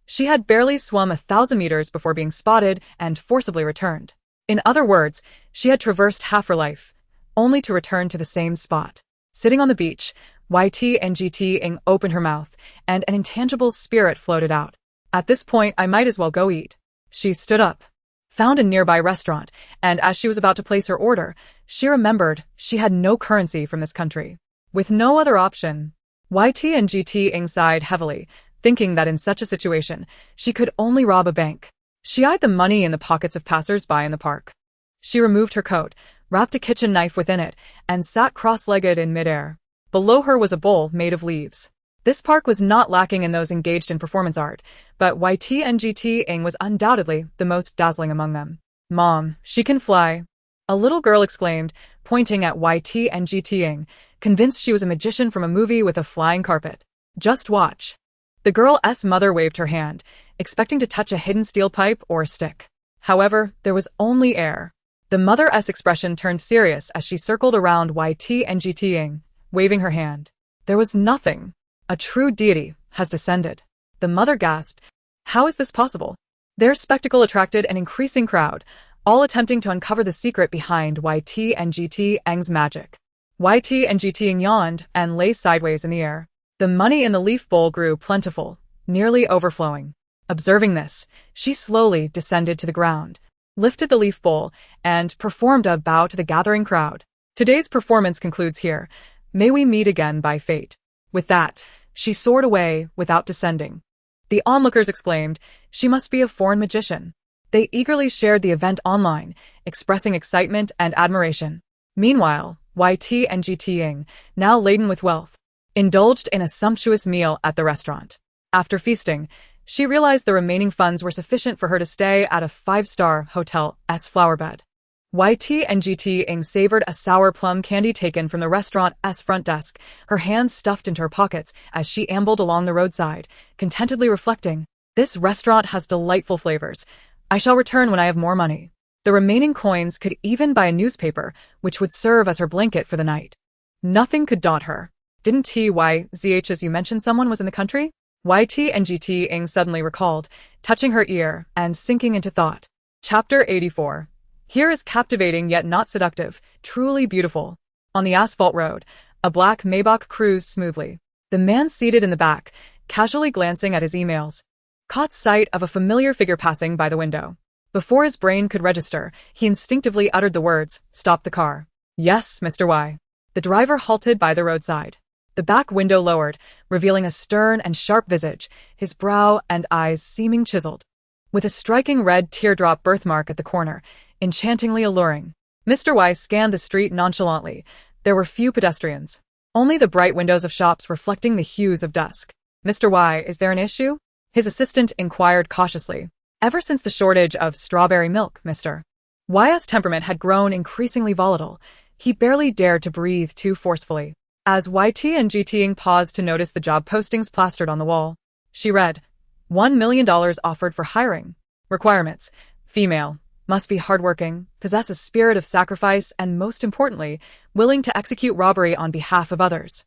Speaker 1: she had barely swum 1,000 meters before being spotted and forcibly returned. In other words, she had traversed half her life, only to return to the same spot. Sitting on the beach, Ing opened her mouth, and an intangible spirit floated out. At this point, I might as well go eat. She stood up, found a nearby restaurant, and as she was about to place her order, she remembered she had no currency from this country. With no other option, Ing sighed heavily, thinking that in such a situation, she could only rob a bank. She eyed the money in the pockets of passers-by in the park. She removed her coat, wrapped a kitchen knife within it, and sat cross-legged in midair. Below her was a bowl made of leaves. This park was not lacking in those engaged in performance art, but Ing was undoubtedly the most dazzling among them. Mom, she can fly. A little girl exclaimed, pointing at YT and GTing, convinced she was a magician from a movie with a flying carpet. Just watch. The girl's mother waved her hand, expecting to touch a hidden steel pipe or a stick. However, there was only air. The mother's expression turned serious as she circled around YT and GTing, waving her hand. There was nothing. A true deity has descended. The mother gasped, "How is this possible?" Their spectacle attracted an increasing crowd, all attempting to uncover the secret behind YT and GTing's magic. YT and GTing yawned and lay sideways in the air. The money in the leaf bowl grew plentiful, nearly overflowing. Observing this, she slowly descended to the ground, lifted the leaf bowl, and performed a bow to the gathering crowd. Today's performance concludes here. May we meet again by fate. With that, she soared away without descending. The onlookers exclaimed, "She must be a foreign magician." They eagerly shared the event online, expressing excitement and admiration. Meanwhile, YT and GTing, now laden with wealth, indulged in a sumptuous meal at the restaurant. After feasting, she realized the remaining funds were sufficient for her to stay at a 5-star hotel's flower bed. YT and GTing savored a sour plum candy taken from the restaurant's front desk, her hands stuffed into her pockets as she ambled along the roadside, contentedly reflecting, "This restaurant has delightful flavors. I shall return when I have more money." The remaining coins could even buy a newspaper, which would serve as her blanket for the night. Nothing could daunt her. "Didn't TYZH as you mentioned someone was in the country?" YT and GTing suddenly recalled, touching her ear and sinking into thought. Chapter 84. Here is captivating yet not seductive, truly beautiful. On the asphalt road, a black Maybach cruised smoothly. The man seated in the back, casually glancing at his emails, caught sight of a familiar figure passing by the window. Before his brain could register, he instinctively uttered the words, "Stop the car." "Yes, Mr. Y." The driver halted by the roadside. The back window lowered, revealing a stern and sharp visage, his brow and eyes seeming chiseled, with a striking red teardrop birthmark at the corner, enchantingly alluring. Mr. Y scanned the street nonchalantly. There were few pedestrians, only the bright windows of shops reflecting the hues of dusk. "Mr. Y, is there an issue?" his assistant inquired cautiously. "Ever since the shortage of strawberry milk, Mr. Y's temperament had grown increasingly volatile. He barely dared to breathe too forcefully. As YT and GTing paused to notice the job postings plastered on the wall, she read, $1 million offered for hiring. Requirements: female, must be hardworking, possess a spirit of sacrifice, and most importantly, willing to execute robbery on behalf of others.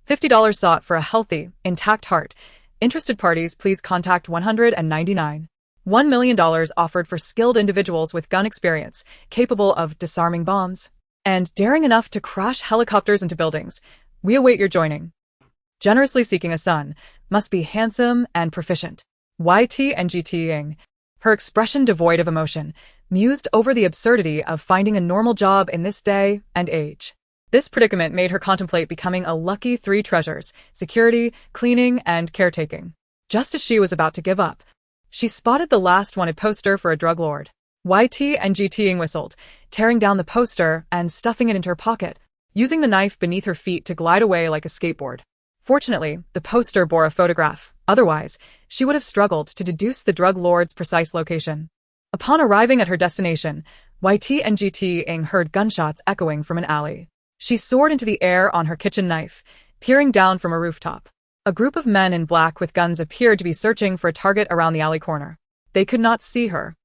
Speaker 1: $50 sought for a healthy, intact heart. Interested parties please contact 199. $1 million offered for skilled individuals with gun experience, capable of disarming bombs, and daring enough to crash helicopters into buildings. We await your joining. Generously seeking a son, must be handsome and proficient." YT and GTing, her expression devoid of emotion, mused over the absurdity of finding a normal job in this day and age. This predicament made her contemplate becoming a lucky 3 treasures: security, cleaning, and caretaking. Just as she was about to give up, she spotted the last wanted poster for a drug lord. YT and GTing whistled, tearing down the poster and stuffing it into her pocket, using the knife beneath her feet to glide away like a skateboard. Fortunately, the poster bore a photograph. Otherwise, she would have struggled to deduce the drug lord's precise location. Upon arriving at her destination, YT and GTing heard gunshots echoing from an alley. She soared into the air on her kitchen knife, peering down from a rooftop. A group of men in black with guns appeared to be searching for a target around the alley corner. They could not see her,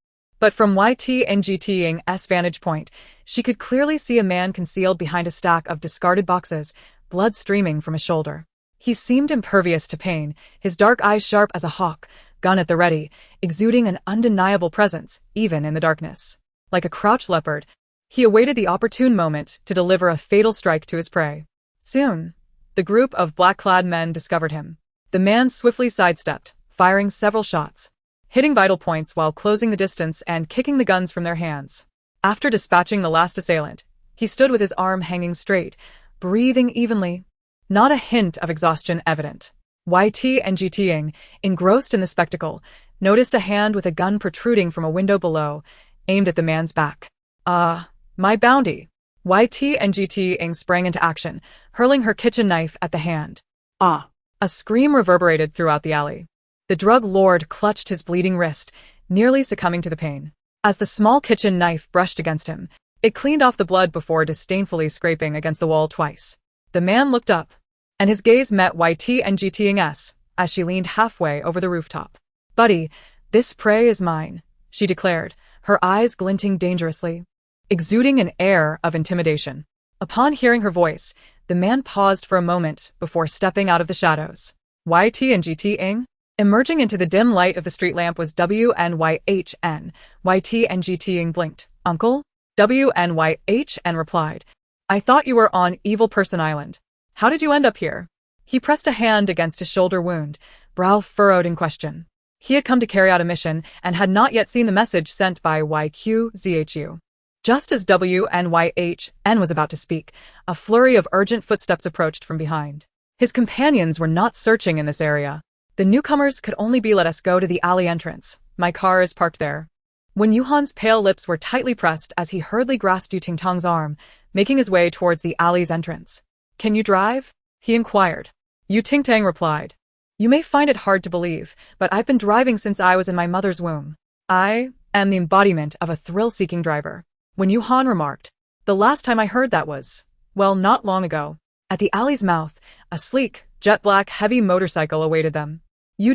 Speaker 1: but from YT and GTing's vantage point, she could clearly see a man concealed behind a stack of discarded boxes, blood streaming from his shoulder. He seemed impervious to pain, his dark eyes sharp as a hawk, gun at the ready, exuding an undeniable presence, even in the darkness. Like a crouched leopard, he awaited the opportune moment to deliver a fatal strike to his prey. Soon, the group of black-clad men discovered him. The man swiftly sidestepped, firing several shots, hitting vital points while closing the distance and kicking the guns from their hands. After dispatching the last assailant, he stood with his arm hanging straight, breathing evenly, not a hint of exhaustion evident. YT and GTing, engrossed in the spectacle, noticed a hand with a gun protruding from a window below, aimed at the man's back. My bounty. YT and GTing sprang into action, hurling her kitchen knife at the hand. A scream reverberated throughout the alley. The drug lord clutched his bleeding wrist, nearly succumbing to the pain. As the small kitchen knife brushed against him, it cleaned off the blood before disdainfully scraping against the wall twice. The man looked up, and his gaze met YTNGTing's as she leaned halfway over the rooftop. "Buddy, this prey is mine," she declared, her eyes glinting dangerously, exuding an air of intimidation. Upon hearing her voice, the man paused for a moment before stepping out of the shadows. YTNGTing? Emerging into the dim light of the street lamp was WNYHN. YTNGTing blinked. "Uncle?" WNYHN replied. "I thought you were on Evil Person Island. How did you end up here?" He pressed a hand against his shoulder wound, brow furrowed in question. He had come to carry out a mission and had not yet seen the message sent by YQZHU. Just as WNYHN was about to speak, a flurry of urgent footsteps approached from behind. His companions were not searching in this area. "The newcomers could only be let us go to the alley entrance. My car is parked there." When Yuhan's pale lips were tightly pressed as he hurriedly grasped Ting Tang's arm, making his way towards the alley's entrance. "Can you drive?" he inquired. Ting Tang replied. "You may find it hard to believe, but I've been driving since I was in my mother's womb. I am the embodiment of a thrill-seeking driver." When Yuhan remarked, "The last time I heard that was, well, not long ago." At the alley's mouth, a sleek, jet-black, heavy motorcycle awaited them.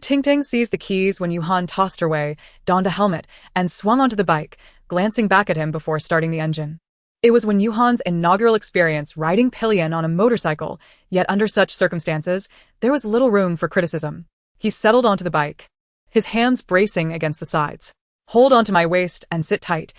Speaker 1: Ting Tang seized the keys when Yuhan tossed her way, donned a helmet, and swung onto the bike, glancing back at him before starting the engine. It was when Yuhan's inaugural experience riding pillion on a motorcycle, yet under such circumstances, there was little room for criticism. He settled onto the bike, his hands bracing against the sides. "Hold onto my waist and sit tight,"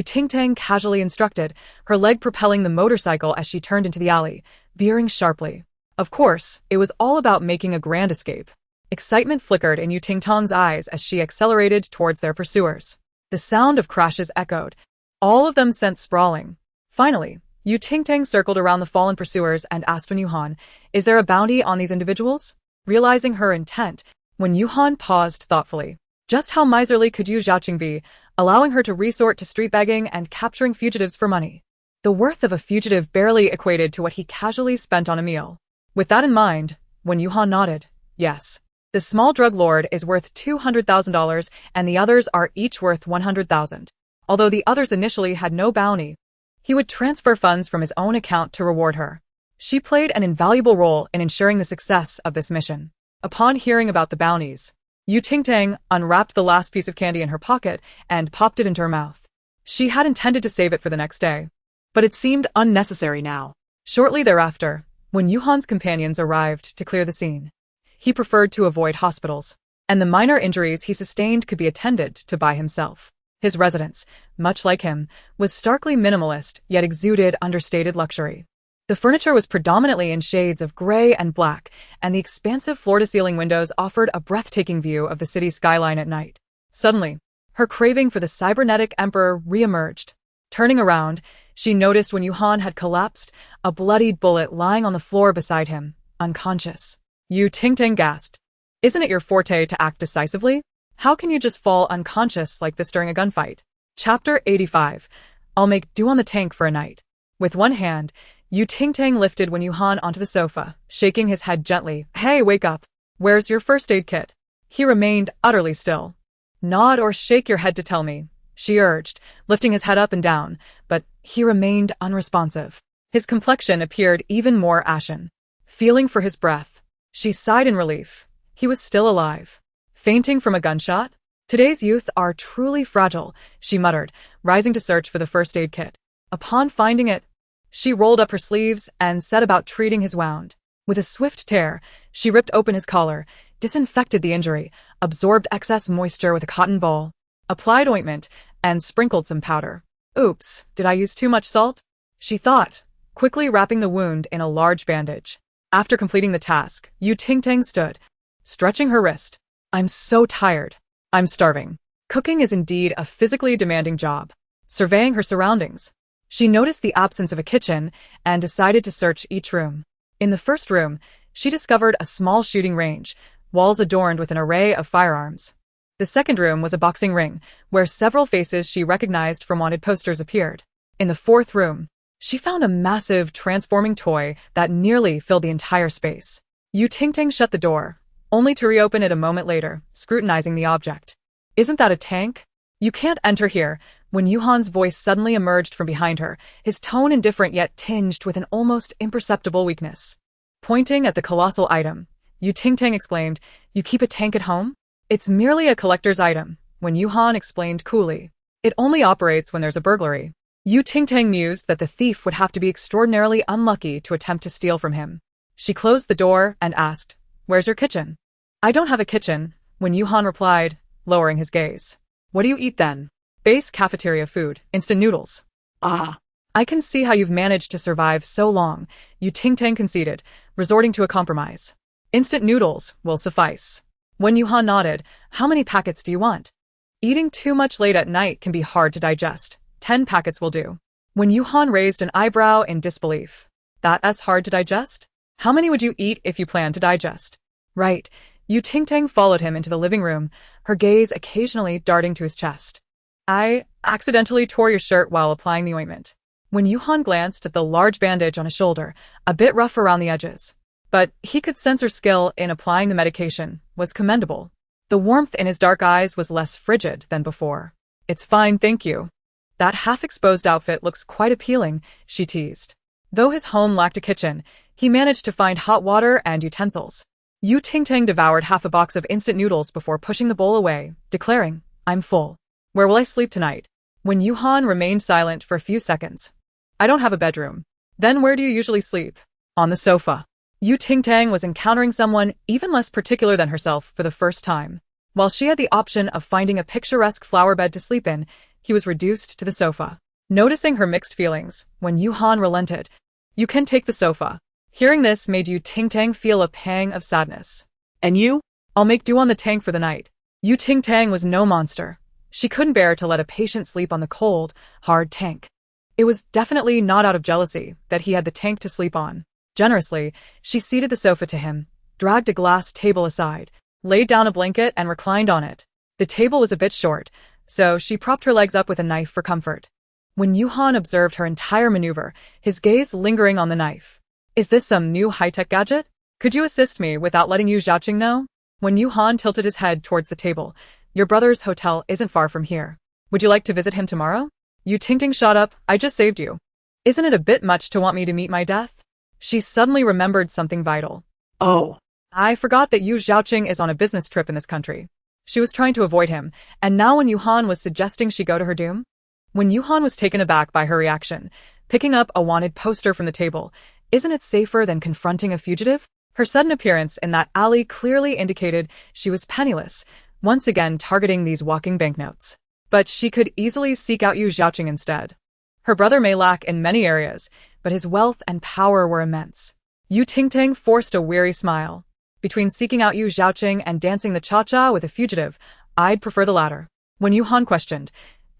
Speaker 1: Ting Tang casually instructed, her leg propelling the motorcycle as she turned into the alley, veering sharply. Of course, it was all about making a grand escape. Excitement flickered in Ting Tang's eyes as she accelerated towards their pursuers. The sound of crashes echoed, all of them sent sprawling. Finally, Ting Tang circled around the fallen pursuers and asked Yuhan, "Is there a bounty on these individuals?" Realizing her intent, when Yuhan paused thoughtfully. Just how miserly could Yu Xiaoqing be, allowing her to resort to street begging and capturing fugitives for money? The worth of a fugitive barely equated to what he casually spent on a meal. With that in mind, when Yuhan nodded, "Yes. The small drug lord is worth $200,000 and the others are each worth $100,000. Although the others initially had no bounty, he would transfer funds from his own account to reward her." She played an invaluable role in ensuring the success of this mission. Upon hearing about the bounties, Ting Tang unwrapped the last piece of candy in her pocket and popped it into her mouth. She had intended to save it for the next day, but it seemed unnecessary now. Shortly thereafter, when Yuhan's companions arrived to clear the scene, he preferred to avoid hospitals, and the minor injuries he sustained could be attended to by himself. His residence, much like him, was starkly minimalist yet exuded understated luxury. The furniture was predominantly in shades of gray and black, and the expansive floor-to-ceiling windows offered a breathtaking view of the city skyline at night. Suddenly, her craving for the cybernetic emperor re-emerged. Turning around, she noticed when Yuhan had collapsed, a bloodied bullet lying on the floor beside him, unconscious. Ting Tang gasped. "Isn't it your forte to act decisively? How can you just fall unconscious like this during a gunfight?" Chapter 85. I'll make do on the tank for a night. With one hand, Ting Tang lifted when Yuhan onto the sofa, shaking his head gently. "Hey, wake up. Where's your first aid kit?" He remained utterly still. "Nod or shake your head to tell me," she urged, lifting his head up and down, but he remained unresponsive. His complexion appeared even more ashen. Feeling for his breath, she sighed in relief. He was still alive. Fainting from a gunshot? Today's youth are truly fragile, she muttered, rising to search for the first aid kit. Upon finding it, she rolled up her sleeves and set about treating his wound. With a swift tear, she ripped open his collar, disinfected the injury, absorbed excess moisture with a cotton ball, applied ointment, and sprinkled some powder. "Oops, did I use too much salt?" she thought, quickly wrapping the wound in a large bandage. After completing the task, Ting Tang stood, stretching her wrist. "I'm so tired. I'm starving." Cooking is indeed a physically demanding job. Surveying her surroundings, she noticed the absence of a kitchen and decided to search each room. In the first room, she discovered a small shooting range, walls adorned with an array of firearms. The second room was a boxing ring, where several faces she recognized from wanted posters appeared. In the fourth room, she found a massive, transforming toy that nearly filled the entire space. Ting Tang shut the door, only to reopen it a moment later, scrutinizing the object. "Isn't that a tank? You can't enter here," When Yuhan's voice suddenly emerged from behind her, his tone indifferent yet tinged with an almost imperceptible weakness. Pointing at the colossal item, Ting Tang exclaimed, "You keep a tank at home?" "It's merely a collector's item," When Yuhan explained coolly. "It only operates when there's a burglary." Ting Tang mused that the thief would have to be extraordinarily unlucky to attempt to steal from him. She closed the door and asked, "Where's your kitchen?" "I don't have a kitchen," When Yuhan replied, lowering his gaze.
Speaker 2: What do you eat then?
Speaker 1: "Base cafeteria food, instant noodles."
Speaker 2: Ah.
Speaker 1: "I can see how you've managed to survive so long," Ting Tang conceded, resorting to a compromise. "Instant noodles will suffice." When Yuhan nodded, "How many packets do you want?" "Eating too much late at night can be hard to digest. 10 packets will do." When Yuhan raised an eyebrow in disbelief. "That as hard to digest? How many would you eat if you planned to digest?" "Right." Ting Tang followed him into the living room, her gaze occasionally darting to his chest. "I accidentally tore your shirt while applying the ointment." When Yuhan glanced at the large bandage on his shoulder, a bit rough around the edges. But he could sense her skill in applying the medication was commendable. The warmth in his dark eyes was less frigid than before. "It's fine, thank you." "That half-exposed outfit looks quite appealing," she teased. Though his home lacked a kitchen, he managed to find hot water and utensils. Ting Tang devoured half a box of instant noodles before pushing the bowl away, declaring, "I'm full. Where will I sleep tonight?" When Yuhan remained silent for a few seconds. "I don't have a bedroom." "Then where do you usually sleep?" "On the sofa." Ting Tang was encountering someone even less particular than herself for the first time. While she had the option of finding a picturesque flower bed to sleep in, he was reduced to the sofa. Noticing her mixed feelings, when Yuhan relented, "You can take the sofa." Hearing this made Ting Tang feel a pang of sadness.
Speaker 2: And you?
Speaker 1: "I'll make do on the tank for the night." Ting Tang was no monster. She couldn't bear to let a patient sleep on the cold, hard tank. It was definitely not out of jealousy that he had the tank to sleep on. Generously, she ceded the sofa to him, dragged a glass table aside, laid down a blanket and reclined on it. The table was a bit short, so she propped her legs up with a knife for comfort. When Yuhan observed her entire maneuver, his gaze lingering on the knife. "Is this some new high-tech gadget? Could you assist me without letting Yu Xiaoqing know?" When Yuhan tilted his head towards the table, "Your brother's hotel isn't far from here. Would you like to visit him tomorrow?" Ting Tang shot up, "I just saved you. Isn't it a bit much to want me to meet my death?" She suddenly remembered something vital.
Speaker 2: "Oh.
Speaker 1: "I forgot that Yu Xiaoqing is on a business trip in this country." She was trying to avoid him, and now when Yuhan was suggesting she go to her doom? When Yuhan was taken aback by her reaction, picking up a wanted poster from the table, "Isn't it safer than confronting a fugitive?" Her sudden appearance in that alley clearly indicated she was penniless, once again targeting these walking banknotes. But she could easily seek out Yu Xiaoqing instead. Her brother may lack in many areas, but his wealth and power were immense. Ting Tang forced a weary smile. Between seeking out Yu Xiaoqing and dancing the cha-cha with a fugitive, I'd prefer the latter. When Yuhan questioned,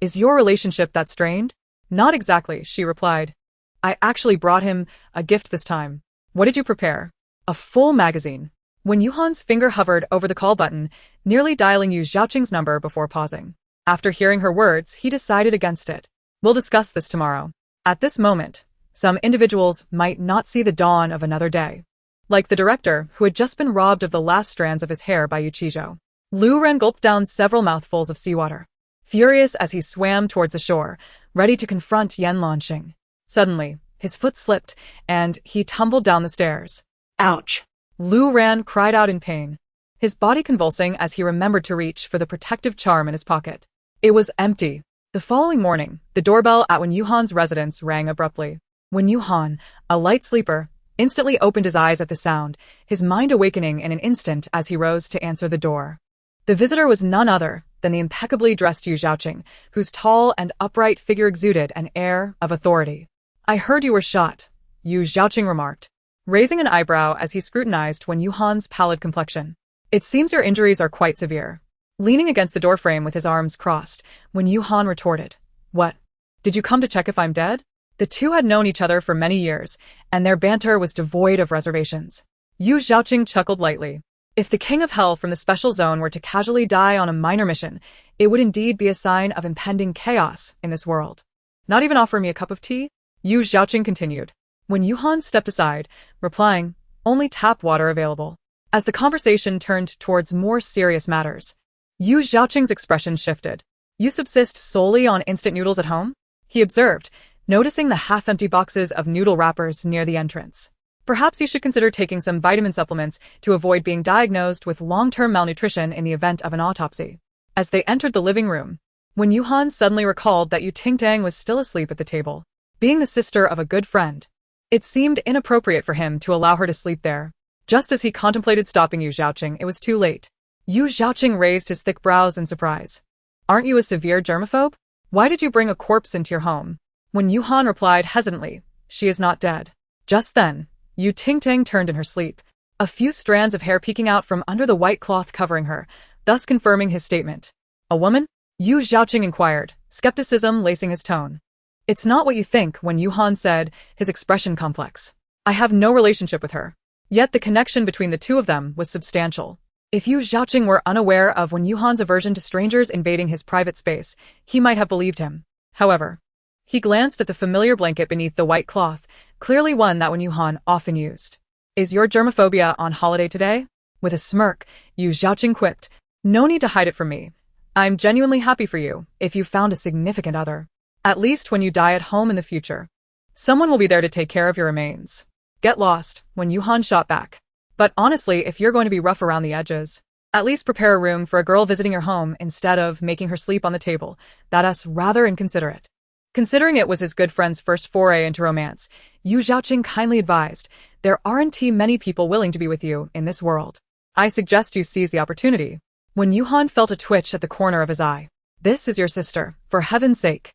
Speaker 1: "Is your relationship that strained?" "Not exactly," she replied. "I actually brought him a gift this time." "What did you prepare?" "A full magazine." When Yuhan's finger hovered over the call button, nearly dialing Yu Xiaoqing's number before pausing. After hearing her words, he decided against it. "We'll discuss this tomorrow." At this moment, some individuals might not see the dawn of another day. Like the director, who had just been robbed of the last strands of his hair by Yu Qizhou. Lu Ren gulped down several mouthfuls of seawater, furious as he swam towards the shore, ready to confront Yan Lanxing. Suddenly, his foot slipped, and he tumbled down the stairs.
Speaker 2: Ouch.
Speaker 1: Lu Ran cried out in pain, his body convulsing as he remembered to reach for the protective charm in his pocket. It was empty. The following morning, the doorbell at Wen Yuhan's residence rang abruptly. Wen Yuhan, a light sleeper, instantly opened his eyes at the sound, his mind awakening in an instant as he rose to answer the door. The visitor was none other than the impeccably dressed Yu Xiaoqing, whose tall and upright figure exuded an air of authority. "I heard you were shot," Yu Xiaoqing remarked, raising an eyebrow as he scrutinized Wen Yuhan's pallid complexion. "It seems your injuries are quite severe." Leaning against the doorframe with his arms crossed, Wen Yuhan retorted, "What? Did you come to check if I'm dead?" The two had known each other for many years, and their banter was devoid of reservations. Yu Xiaoqing chuckled lightly. If the king of hell from the special zone were to casually die on a minor mission, it would indeed be a sign of impending chaos in this world. "Not even offer me a cup of tea?" Yu Xiaoqing continued. When Yuhan stepped aside, replying, "Only tap water available." As the conversation turned towards more serious matters, Yu Xiaoqing's expression shifted. You subsist solely on instant noodles at home? He observed, noticing the half-empty boxes of noodle wrappers near the entrance. Perhaps you should consider taking some vitamin supplements to avoid being diagnosed with long-term malnutrition in the event of an autopsy. As they entered the living room, Wen Yuhan suddenly recalled that Ting Tang was still asleep at the table. Being the sister of a good friend, it seemed inappropriate for him to allow her to sleep there. Just as he contemplated stopping Yu Xiaoqing, it was too late. Yu Xiaoqing raised his thick brows in surprise. Aren't you a severe germaphobe? Why did you bring a corpse into your home? Wen Yuhan replied hesitantly, she is not dead. Just then, Ting Tang turned in her sleep, a few strands of hair peeking out from under the white cloth covering her, thus confirming his statement. A woman? Yu Xiaoqing inquired, skepticism lacing his tone. It's not what you think, Wen Yuhan said, his expression complex. I have no relationship with her. Yet the connection between the two of them was substantial. If Yu Xiaoqing were unaware of Wen Yuhan's aversion to strangers invading his private space, he might have believed him. However, he glanced at the familiar blanket beneath the white cloth, clearly one that Wen Yuhan often used. Is your germophobia on holiday today? With a smirk, Yu Xiaoqing quipped, no need to hide it from me. I'm genuinely happy for you if you found a significant other. At least when you die at home in the future, someone will be there to take care of your remains. Get lost, Wen Yuhan shot back. But honestly, if you're going to be rough around the edges, at least prepare a room for a girl visiting your home instead of making her sleep on the table. That's rather inconsiderate. Considering it was his good friend's first foray into romance, Yu Xiaoqing kindly advised, there aren't many people willing to be with you in this world. I suggest you seize the opportunity. Wen Yuhan felt a twitch at the corner of his eye. This is your sister, for heaven's sake.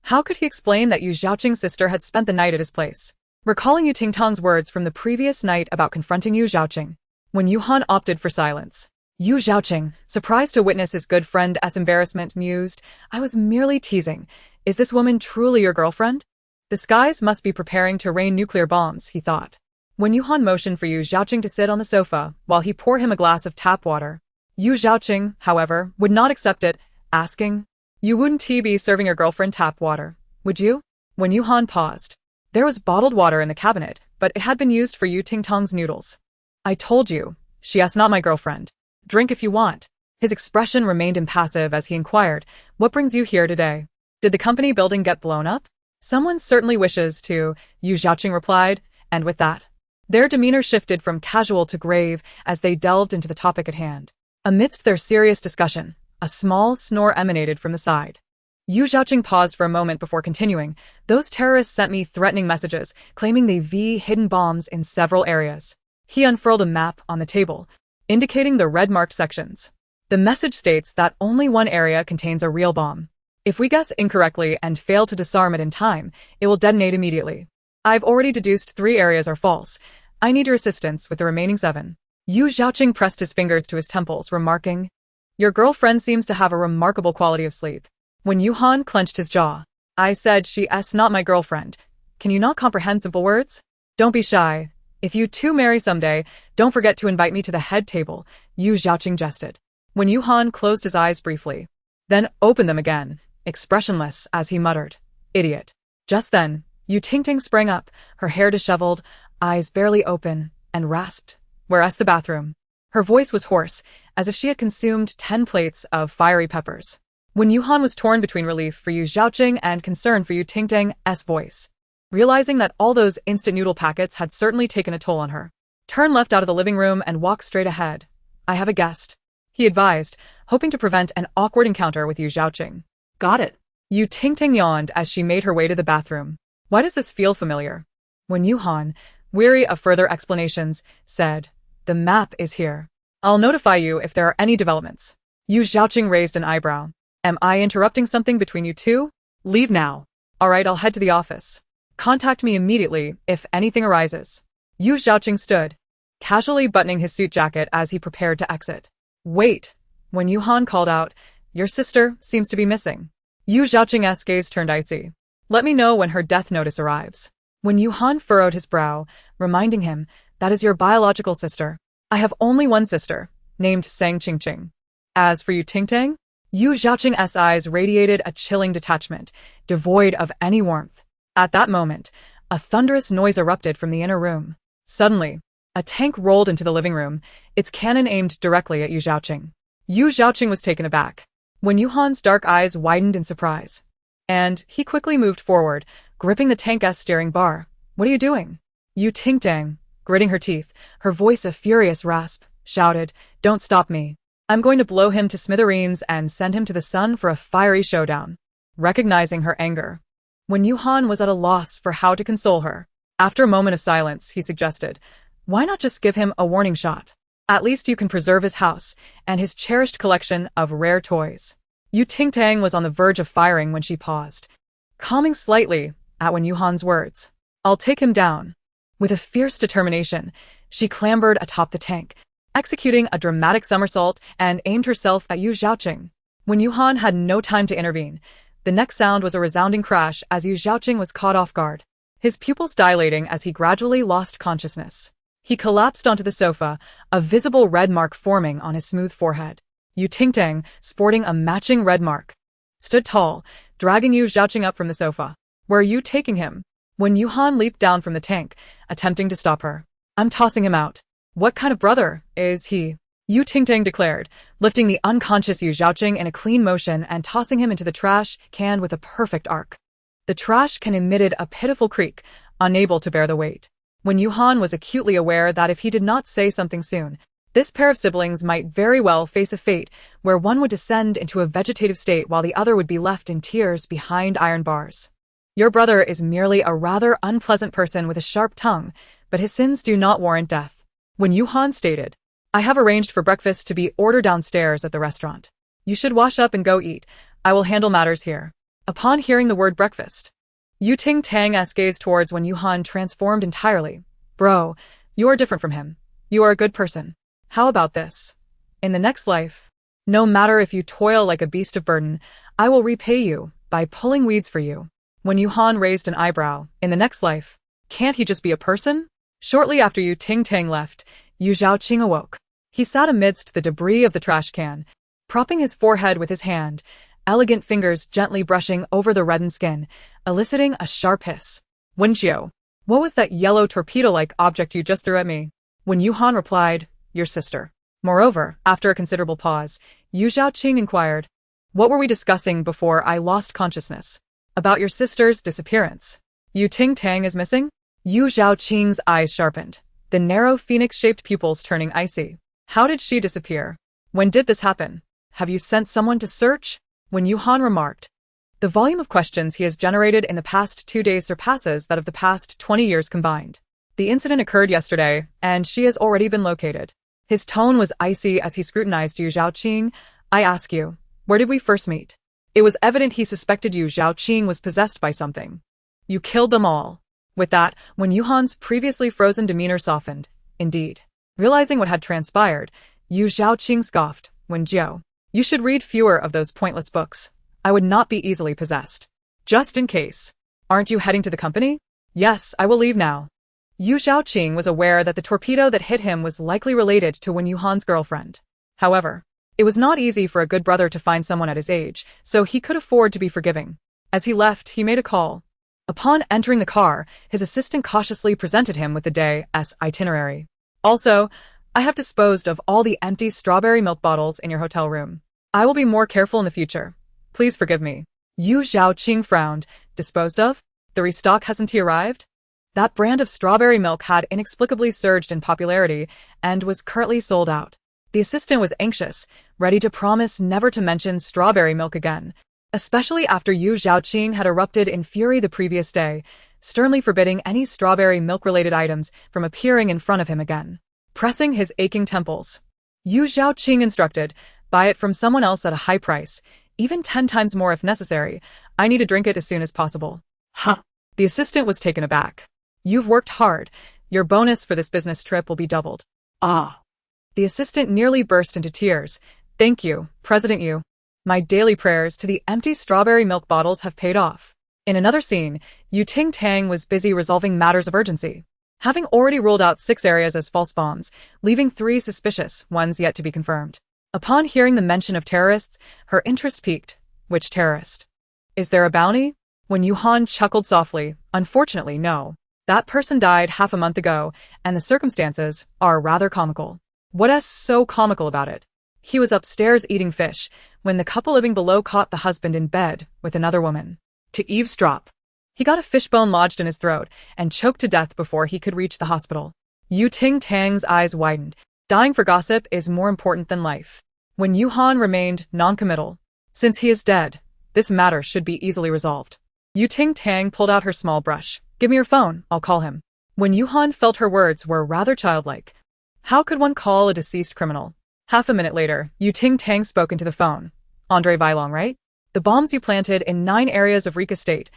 Speaker 1: How could he explain that Yu Xiaoqing's sister had spent the night at his place? Recalling Yu Ting Tang's words from the previous night about confronting Yu Xiaoqing, Wen Yuhan opted for silence. Yu Xiaoqing, surprised to witness his good friend's embarrassment, mused, I was merely teasing. Is this woman truly your girlfriend? The skies must be preparing to rain nuclear bombs, he thought. Wen Yuhan motioned for Yu Xiaoqing to sit on the sofa while he poured him a glass of tap water. Yu Xiaoqing, however, would not accept it, asking, You wouldn't be serving your girlfriend tap water, would you? Wen Yuhan paused. There was bottled water in the cabinet, but it had been used for Yu Ting Tang's noodles. I told you, she is not my girlfriend. Drink if you want. His expression remained impassive as he inquired, What brings you here today? Did the company building get blown up? Someone certainly wishes to, Yu Xiaoqing replied, and with that, their demeanor shifted from casual to grave as they delved into the topic at hand. Amidst their serious discussion, a small snore emanated from the side. Yu Xiaoqing paused for a moment before continuing, Those terrorists sent me threatening messages, claiming they've hidden bombs in several areas. He unfurled a map on the table, indicating the red-marked sections. The message states that only one area contains a real bomb. If we guess incorrectly and fail to disarm it in time, it will detonate immediately. I've already deduced 3 areas are false. I need your assistance with the remaining 7. Yu Xiaoqing pressed his fingers to his temples, remarking, Your girlfriend seems to have a remarkable quality of sleep. Wen Yuhan clenched his jaw. I said she's not my girlfriend. Can you not comprehend simple words? Don't be shy. If you two marry someday, don't forget to invite me to the head table, Yu Xiaoqing jested. Wen Yuhan closed his eyes briefly, then opened them again, expressionless as he muttered, Idiot. Just then, Yu Ting Tang sprang up, her hair disheveled, eyes barely open, and rasped, Where's the bathroom? Her voice was hoarse, as if she had consumed 10 plates of fiery peppers. Wen Yuhan was torn between relief for Yu Xiaoqing and concern for Yu Ting Tang's voice, realizing that all those instant noodle packets had certainly taken a toll on her. Turn left out of the living room and walk straight ahead. I have a guest, he advised, hoping to prevent an awkward encounter with Yu Xiaoqing.
Speaker 2: Got it.
Speaker 1: Yu Ting Tang yawned as she made her way to the bathroom. Why does this feel familiar? Wen Yuhan, weary of further explanations, said, The map is here. I'll notify you if there are any developments. Yu Xiaoqing raised an eyebrow. Am I interrupting something between you two?
Speaker 2: Leave now.
Speaker 1: All right, I'll head to the office. Contact me immediately if anything arises. Yu Xiaoqing stood, casually buttoning his suit jacket as he prepared to exit. Wait, Wen Yuhan called out, Your sister seems to be missing. Yu Xiaoqing's gaze turned icy. Let me know when her death notice arrives. Wen Yuhan furrowed his brow, reminding him, That is your biological sister. I have only one sister, named Sang Qingqing. As for Yu Ting Tang, Yu Xiaoqing's eyes radiated a chilling detachment, devoid of any warmth. At that moment, a thunderous noise erupted from the inner room. Suddenly, a tank rolled into the living room, its cannon aimed directly at Yu Xiaoqing. Yu Xiaoqing was taken aback. Wen Yuhan's dark eyes widened in surprise. And he quickly moved forward, gripping the tank's steering bar. What are you doing? Ting Tang, gritting her teeth, her voice a furious rasp, shouted, Don't stop me. I'm going to blow him to smithereens and send him to the sun for a fiery showdown. Recognizing her anger, Wen Yuhan was at a loss for how to console her. After a moment of silence, he suggested, Why not just give him a warning shot? At least you can preserve his house and his cherished collection of rare toys. Ting Tang was on the verge of firing when she paused, calming slightly at Wen Yuhan's words. I'll take him down. With a fierce determination, she clambered atop the tank, executing a dramatic somersault and aimed herself at Yu Zhaoqing. Wen Yuhan had no time to intervene. The next sound was a resounding crash as Yu Zhaoqing was caught off guard, his pupils dilating as he gradually lost consciousness. He collapsed onto the sofa, a visible red mark forming on his smooth forehead. Ting Tang, sporting a matching red mark, stood tall, dragging Yu Zhaoqing up from the sofa. Where are you taking him? Wen Yuhan leaped down from the tank, attempting to stop her. I'm tossing him out. What kind of brother is he? Ting Tang declared, lifting the unconscious Yu Zhaoqing in a clean motion and tossing him into the trash can with a perfect arc. The trash can emitted a pitiful creak, unable to bear the weight. Wen Yuhan was acutely aware that if he did not say something soon, this pair of siblings might very well face a fate where one would descend into a vegetative state while the other would be left in tears behind iron bars. Your brother is merely a rather unpleasant person with a sharp tongue, but his sins do not warrant death. Wen Yuhan stated, I have arranged for breakfast to be ordered downstairs at the restaurant. You should wash up and go eat. I will handle matters here. Upon hearing the word breakfast, Ting Tang's gaze towards Wen Yuhan transformed entirely. Bro, you are different from him. You are a good person. How about this? In the next life, no matter if you toil like a beast of burden, I will repay you by pulling weeds for you. Wen Yuhan raised an eyebrow. In the next life, can't he just be a person? Shortly after Ting Tang left, Yu Zhaoqing awoke. He sat amidst the debris of the trash can, propping his forehead with his hand, elegant fingers gently brushing over the reddened skin, eliciting a sharp hiss. Wenjiu, what was that yellow torpedo-like object you just threw at me? Wen Yuhan replied, Your sister. Moreover, after a considerable pause, Yu Zhaoqing inquired, What were we discussing before I lost consciousness? About your sister's disappearance. Ting Tang is missing? Yu Zhaoqing's eyes sharpened, the narrow phoenix-shaped pupils turning icy. How did she disappear? When did this happen? Have you sent someone to search? Wen Yuhan remarked. The volume of questions he has generated in the past 2 days surpasses that of the past 20 years combined. The incident occurred yesterday, and she has already been located. His tone was icy as he scrutinized Yu Zhaoqing. I ask you, where did we first meet? It was evident he suspected Yu Zhaoqing was possessed by something. You killed them all. With that, Wen Yuhan's previously frozen demeanor softened. Indeed. Realizing what had transpired, Yu Zhaoqing scoffed. Wenjiu, you should read fewer of those pointless books. I would not be easily possessed. Just in case. Aren't you heading to the company? Yes, I will leave now. Yu Zhaoqing was aware that the torpedo that hit him was likely related to Wen Yuhan's girlfriend. However, it was not easy for a good brother to find someone at his age, so he could afford to be forgiving. As he left, he made a call. Upon entering the car, his assistant cautiously presented him with the day's itinerary. Also, I have disposed of all the empty strawberry milk bottles in your hotel room. I will be more careful in the future. Please forgive me. Yu Zhaoqing frowned. Disposed of? The restock hasn't he arrived? That brand of strawberry milk had inexplicably surged in popularity and was currently sold out. The assistant was anxious, ready to promise never to mention strawberry milk again, especially after Yu Zhaoqing had erupted in fury the previous day, sternly forbidding any strawberry milk-related items from appearing in front of him again. Pressing his aching temples, Yu Zhaoqing instructed, buy it from someone else at a high price, even 10 times more if necessary. I need to drink it as soon as possible.
Speaker 2: Huh.
Speaker 1: The assistant was taken aback. You've worked hard. Your bonus for this business trip will be doubled.
Speaker 2: Ah.
Speaker 1: The assistant nearly burst into tears. Thank you, President Yu. My daily prayers to the empty strawberry milk bottles have paid off. In another scene, Ting Tang was busy resolving matters of urgency, having already ruled out 6 areas as false bombs, leaving 3 suspicious ones yet to be confirmed. Upon hearing the mention of terrorists, her interest piqued. Which terrorist? Is there a bounty? Wen Yuhan chuckled softly. Unfortunately, no. That person died half a month ago, and the circumstances are rather comical. What's so comical about it? He was upstairs eating fish when the couple living below caught the husband in bed with another woman.
Speaker 2: To eavesdrop.
Speaker 1: He got a fishbone lodged in his throat and choked to death before he could reach the hospital. Ting Tang's eyes widened. Dying for gossip is more important than life. When Yuhan remained non-committal. Since he is dead, this matter should be easily resolved. Ting Tang pulled out her small brush. Give me your phone, I'll call him. When Yuhan felt her words were rather childlike. How could one call a deceased criminal? Half a minute later, Ting Tang spoke into the phone. Andre Vailong, right? The bombs you planted in 9 areas of Rika State.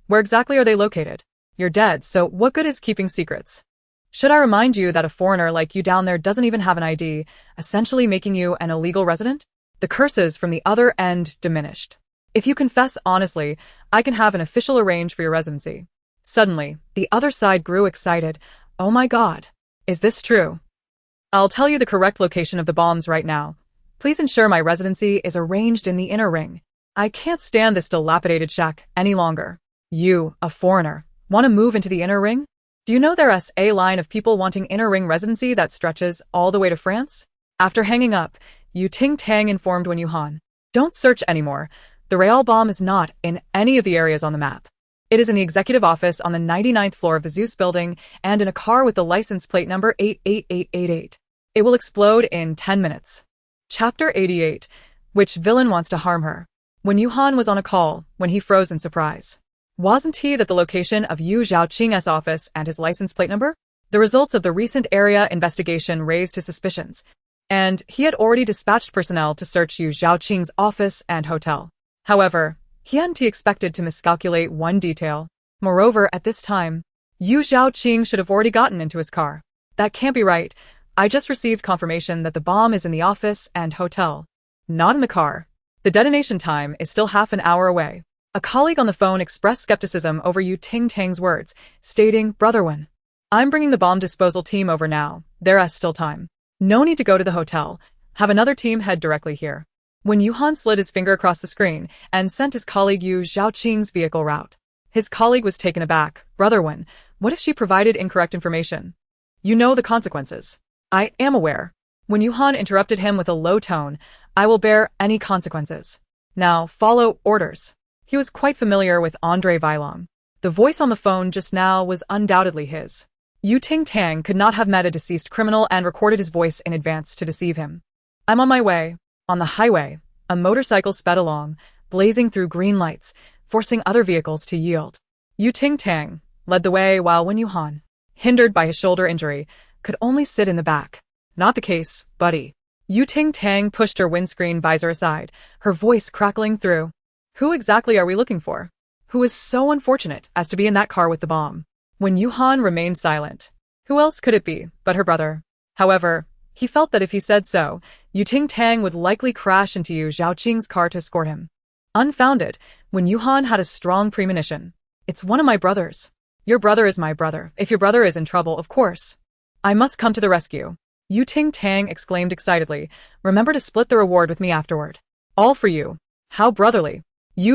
Speaker 1: Where exactly are they located? You're dead, so what good is keeping secrets? Should I remind you that a foreigner like you down there doesn't even have an ID, essentially making you an illegal resident? The curses from the other end diminished. If you confess honestly, I can have an official arrange for your residency. Suddenly, the other side grew excited. Oh my god. Is this true? I'll tell you the correct location of the bombs right now. Please ensure my residency is arranged in the inner ring. I can't stand this dilapidated shack any longer. You, a foreigner, want to move into the inner ring? Do you know there's a line of people wanting inner ring residency that stretches all the way to France? After hanging up, Ting Tang informed Wen Yuhan. Don't search anymore. The Real bomb is not in any of the areas on the map. It is in the executive office on the 99th floor of the Zeus building and in a car with the license plate number 88888. It will explode in 10 minutes. Chapter 88. Which villain wants to harm her? When Yuhan was on a call, when he froze in surprise. Wasn't he at the location of Yu Zhaoqing's office and his license plate number? The results of the recent area investigation raised his suspicions, and he had already dispatched personnel to search Yu Zhaoqing's office and hotel. However, he hadn't expected to miscalculate one detail. Moreover, at this time, Yu Zhaoqing should have already gotten into his car. That can't be right. I just received confirmation that the bomb is in the office and hotel, not in the car. The detonation time is still half an hour away. A colleague on the phone expressed skepticism over Ting Tang's words, stating, Brother Wen, I'm bringing the bomb disposal team over now. There's still time. No need to go to the hotel. Have another team head directly here. When Yuhan slid his finger across the screen and sent his colleague Yu Zhaoqing's vehicle route. His colleague was taken aback. Brother Wen, what if she provided incorrect information? You know the consequences. I am aware. When Yuhan interrupted him with a low tone, I will bear any consequences. Now follow orders. He was quite familiar with Andre Vailong. The voice on the phone just now was undoubtedly his. Ting Tang could not have met a deceased criminal and recorded his voice in advance to deceive him. I'm on my way. On the highway, a motorcycle sped along, blazing through green lights, forcing other vehicles to yield. Ting Tang led the way while Wen Yuhan, hindered by his shoulder injury, could only sit in the back. Not the case, buddy. Ting Tang pushed her windscreen visor aside, her voice crackling through. Who exactly are we looking for? Who is so unfortunate as to be in that car with the bomb? When Yuhan remained silent. Who else could it be but her brother? However, he felt that if he said so, Ting Tang would likely crash into Yu Zhaoqing's car to escort him. Unfounded, when Yuhan had a strong premonition. It's one of my brothers. Your brother is my brother. If your brother is in trouble, of course. I must come to the rescue. Ting Tang exclaimed excitedly. Remember to split the reward with me afterward. All for you. How brotherly.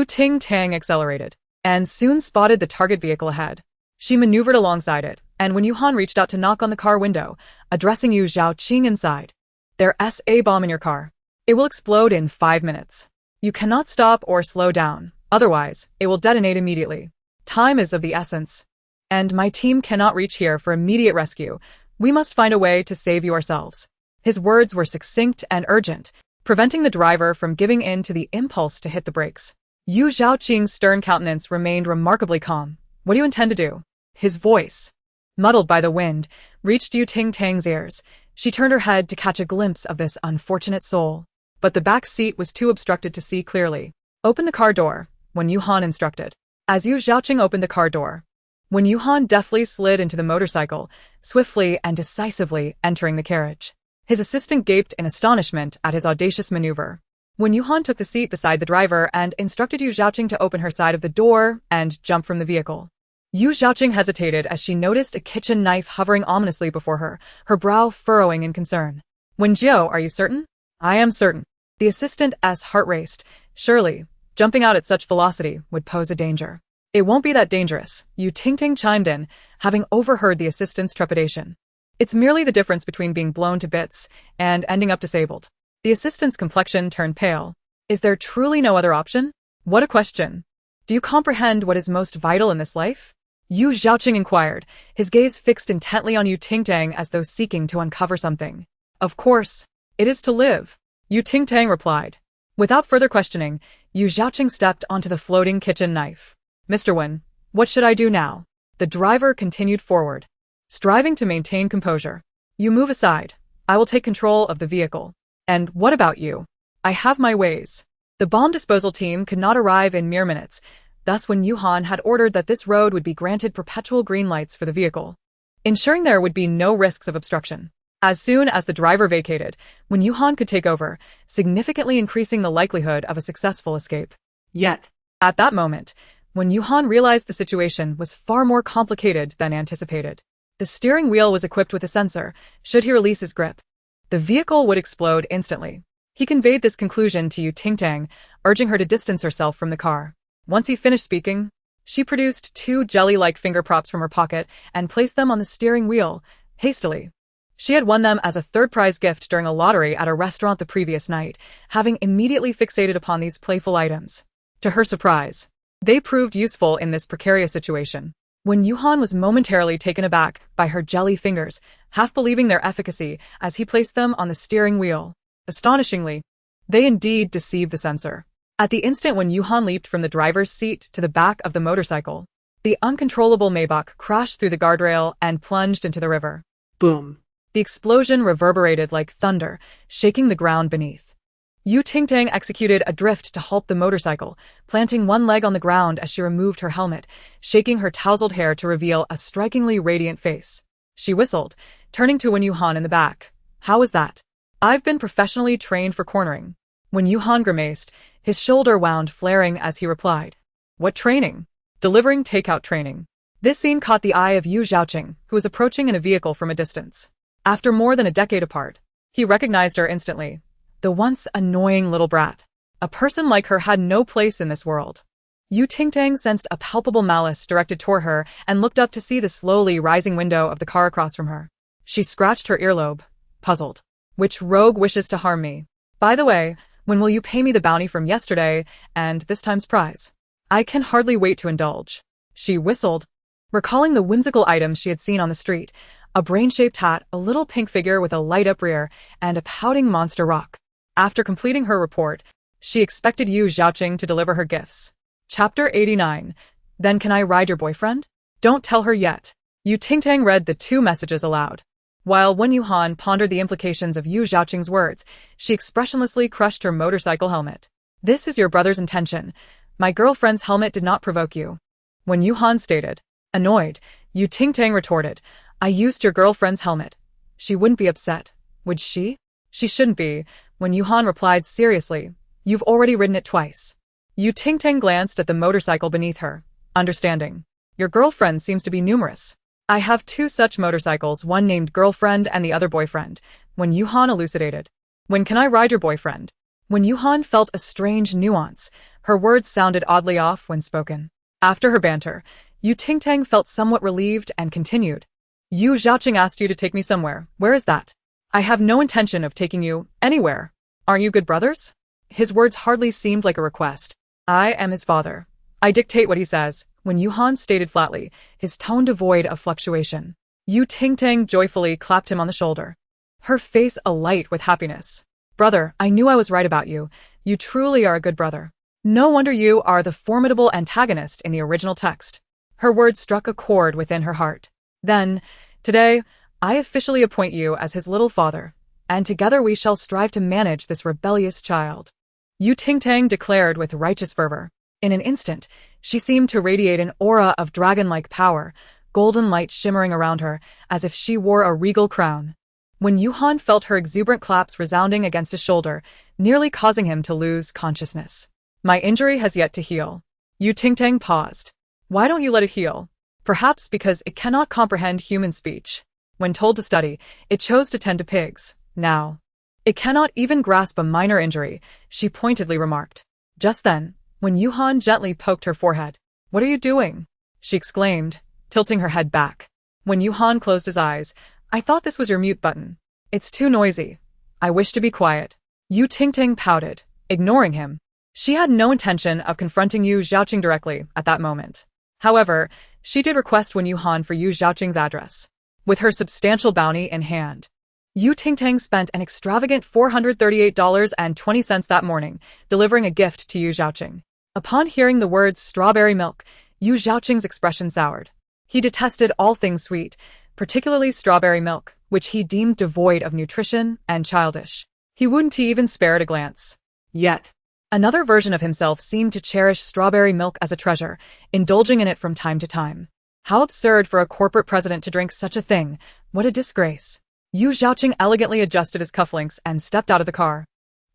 Speaker 1: Ting Tang accelerated, and soon spotted the target vehicle ahead. She maneuvered alongside it, and when Yuhan reached out to knock on the car window, addressing Yu Zhaoqing inside. There's a bomb in your car. It will explode in 5 minutes. You cannot stop or slow down, otherwise, it will detonate immediately. Time is of the essence. And my team cannot reach here for immediate rescue. We must find a way to save you ourselves. His words were succinct and urgent, preventing the driver from giving in to the impulse to hit the brakes. Yu Zhaoqing's stern countenance remained remarkably calm. What do you intend to do? His voice, muddled by the wind, reached Ting Tang's ears. She turned her head to catch a glimpse of this unfortunate soul. But the back seat was too obstructed to see clearly. Open the car door, when Yuhan instructed. As Yu Zhaoqing opened the car door, when Yuhan deftly slid into the motorcycle, swiftly and decisively entering the carriage. His assistant gaped in astonishment at his audacious maneuver. When Yuhan took the seat beside the driver and instructed Yu Zhaoqing to open her side of the door and jump from the vehicle. Yu Zhaoqing hesitated as she noticed a kitchen knife hovering ominously before her, her brow furrowing in concern. When Jiao, are you certain? I am certain. The assistant's heart raced. Surely, jumping out at such velocity would pose a danger. It won't be that dangerous, Ting Tang chimed in, having overheard the assistant's trepidation. It's merely the difference between being blown to bits and ending up disabled. The assistant's complexion turned pale. Is there truly no other option? What a question. Do you comprehend what is most vital in this life? Yu Zhaoqing inquired, his gaze fixed intently on Yu Tingtang as though seeking to uncover something. Of course, it is to live, Yu Tingtang replied. Without further questioning, Yu Zhaoqing stepped onto the floating kitchen knife. Mr. Wen, what should I do now? The driver continued forward, striving to maintain composure. You move aside. I will take control of the vehicle. And what about you? I have my ways. The bomb disposal team could not arrive in mere minutes. Thus, when Yuhan had ordered that this road would be granted perpetual green lights for the vehicle, ensuring there would be no risks of obstruction. As soon as the driver vacated, Wen Yuhan could take over, significantly increasing the likelihood of a successful escape. Yet, at that moment, Wen Yuhan realized the situation was far more complicated than anticipated. The steering wheel was equipped with a sensor. Should he release his grip, the vehicle would explode instantly. He conveyed this conclusion to Yu Tingtang, urging her to distance herself from the car. Once he finished speaking, she produced 2 jelly-like finger props from her pocket and placed them on the steering wheel, hastily. She had won them as a third prize gift during a lottery at a restaurant the previous night, having immediately fixated upon these playful items. To her surprise, they proved useful in this precarious situation. When Yuhan was momentarily taken aback by her jelly fingers, half believing their efficacy as he placed them on the steering wheel. Astonishingly, they indeed deceived the sensor. At the instant when Yuhan leaped from the driver's seat to the back of the motorcycle, the uncontrollable Maybach crashed through the guardrail and plunged into the river. Boom! The explosion reverberated like thunder, shaking the ground beneath. Yu Tingtang executed a drift to halt the motorcycle, planting one leg on the ground as she removed her helmet, shaking her tousled hair to reveal a strikingly radiant face. She whistled, turning to Wen Yuhan in the back. How was that? I've been professionally trained for cornering. When Yuhan grimaced, his shoulder wound flaring as he replied. What training? Delivering takeout training. This scene caught the eye of Yu Zhaoqing, who was approaching in a vehicle from a distance. After more than a decade apart, he recognized her instantly. The once annoying little brat. A person like her had no place in this world. Yu Tingtang sensed a palpable malice directed toward her and looked up to see the slowly rising window of the car across from her. She scratched her earlobe, puzzled. Which rogue wishes to harm me? By the way, when will you pay me the bounty from yesterday and this time's prize? I can hardly wait to indulge. She whistled, recalling the whimsical items she had seen on the street, a brain-shaped hat, a little pink figure with a light-up rear, and a pouting monster rock. After completing her report, she expected Yu Zhaoqing to deliver her gifts. Chapter 89. Then can I ride your boyfriend? Don't tell her yet. Yu Tingtang read the 2 messages aloud. While Wen Yuhan pondered the implications of Yu Zhaoqing's words, she expressionlessly crushed her motorcycle helmet. This is your brother's intention. My girlfriend's helmet did not provoke you. Wen Yuhan stated. Annoyed, Yu Tingtang retorted. I used your girlfriend's helmet. She wouldn't be upset, would she? She shouldn't be. Wen Yuhan replied seriously. You've already ridden it twice. Yu Tingtang glanced at the motorcycle beneath her, understanding. Your girlfriend seems to be numerous. I have 2 such motorcycles, one named girlfriend and the other boyfriend, Wen Yuhan elucidated. When can I ride your boyfriend? Wen Yuhan felt a strange nuance. Her words sounded oddly off when spoken. After her banter, Yu Tingtang felt somewhat relieved and continued. Yu Zhaoqing asked you to take me somewhere. Where is that? I have no intention of taking you anywhere. Aren't you good brothers? His words hardly seemed like a request. I am his father. I dictate what he says, Wen Yuhan stated flatly, his tone devoid of fluctuation. Yu Tingtang joyfully clapped him on the shoulder, her face alight with happiness. Brother, I knew I was right about you. You truly are a good brother. No wonder you are the formidable antagonist in the original text. Her words struck a chord within her heart. Then, today, I officially appoint you as his little father, and together we shall strive to manage this rebellious child. Yu Tingtang declared with righteous fervor. In an instant, she seemed to radiate an aura of dragon-like power, golden light shimmering around her, as if she wore a regal crown. When Yuhan felt her exuberant claps resounding against his shoulder, nearly causing him to lose consciousness. My injury has yet to heal. Yu Tingtang paused. Why don't you let it heal? Perhaps because it cannot comprehend human speech. When told to study, it chose to tend to pigs. Now, it cannot even grasp a minor injury, she pointedly remarked. Just then, when Yuhan gently poked her forehead. What are you doing? She exclaimed, tilting her head back. When Yuhan closed his eyes, I thought this was your mute button. It's too noisy. I wish to be quiet. Yu Tingting pouted, ignoring him. She had no intention of confronting Yu Xiaoqing directly at that moment. However, she did request Wen Yuhan for Yu Xiaoqing's address. With her substantial bounty in hand, Yu Tingting spent an extravagant $438.20 that morning, delivering a gift to Yu Xiaoqing. Upon hearing the words strawberry milk, Yu Xiaoqing's expression soured. He detested all things sweet, particularly strawberry milk, which he deemed devoid of nutrition and childish. He wouldn't even spare it a glance.
Speaker 2: Yet,
Speaker 1: another version of himself seemed to cherish strawberry milk as a treasure, indulging in it from time to time. How absurd for a corporate president to drink such a thing. What a disgrace. Yu Xiaoqing elegantly adjusted his cufflinks and stepped out of the car,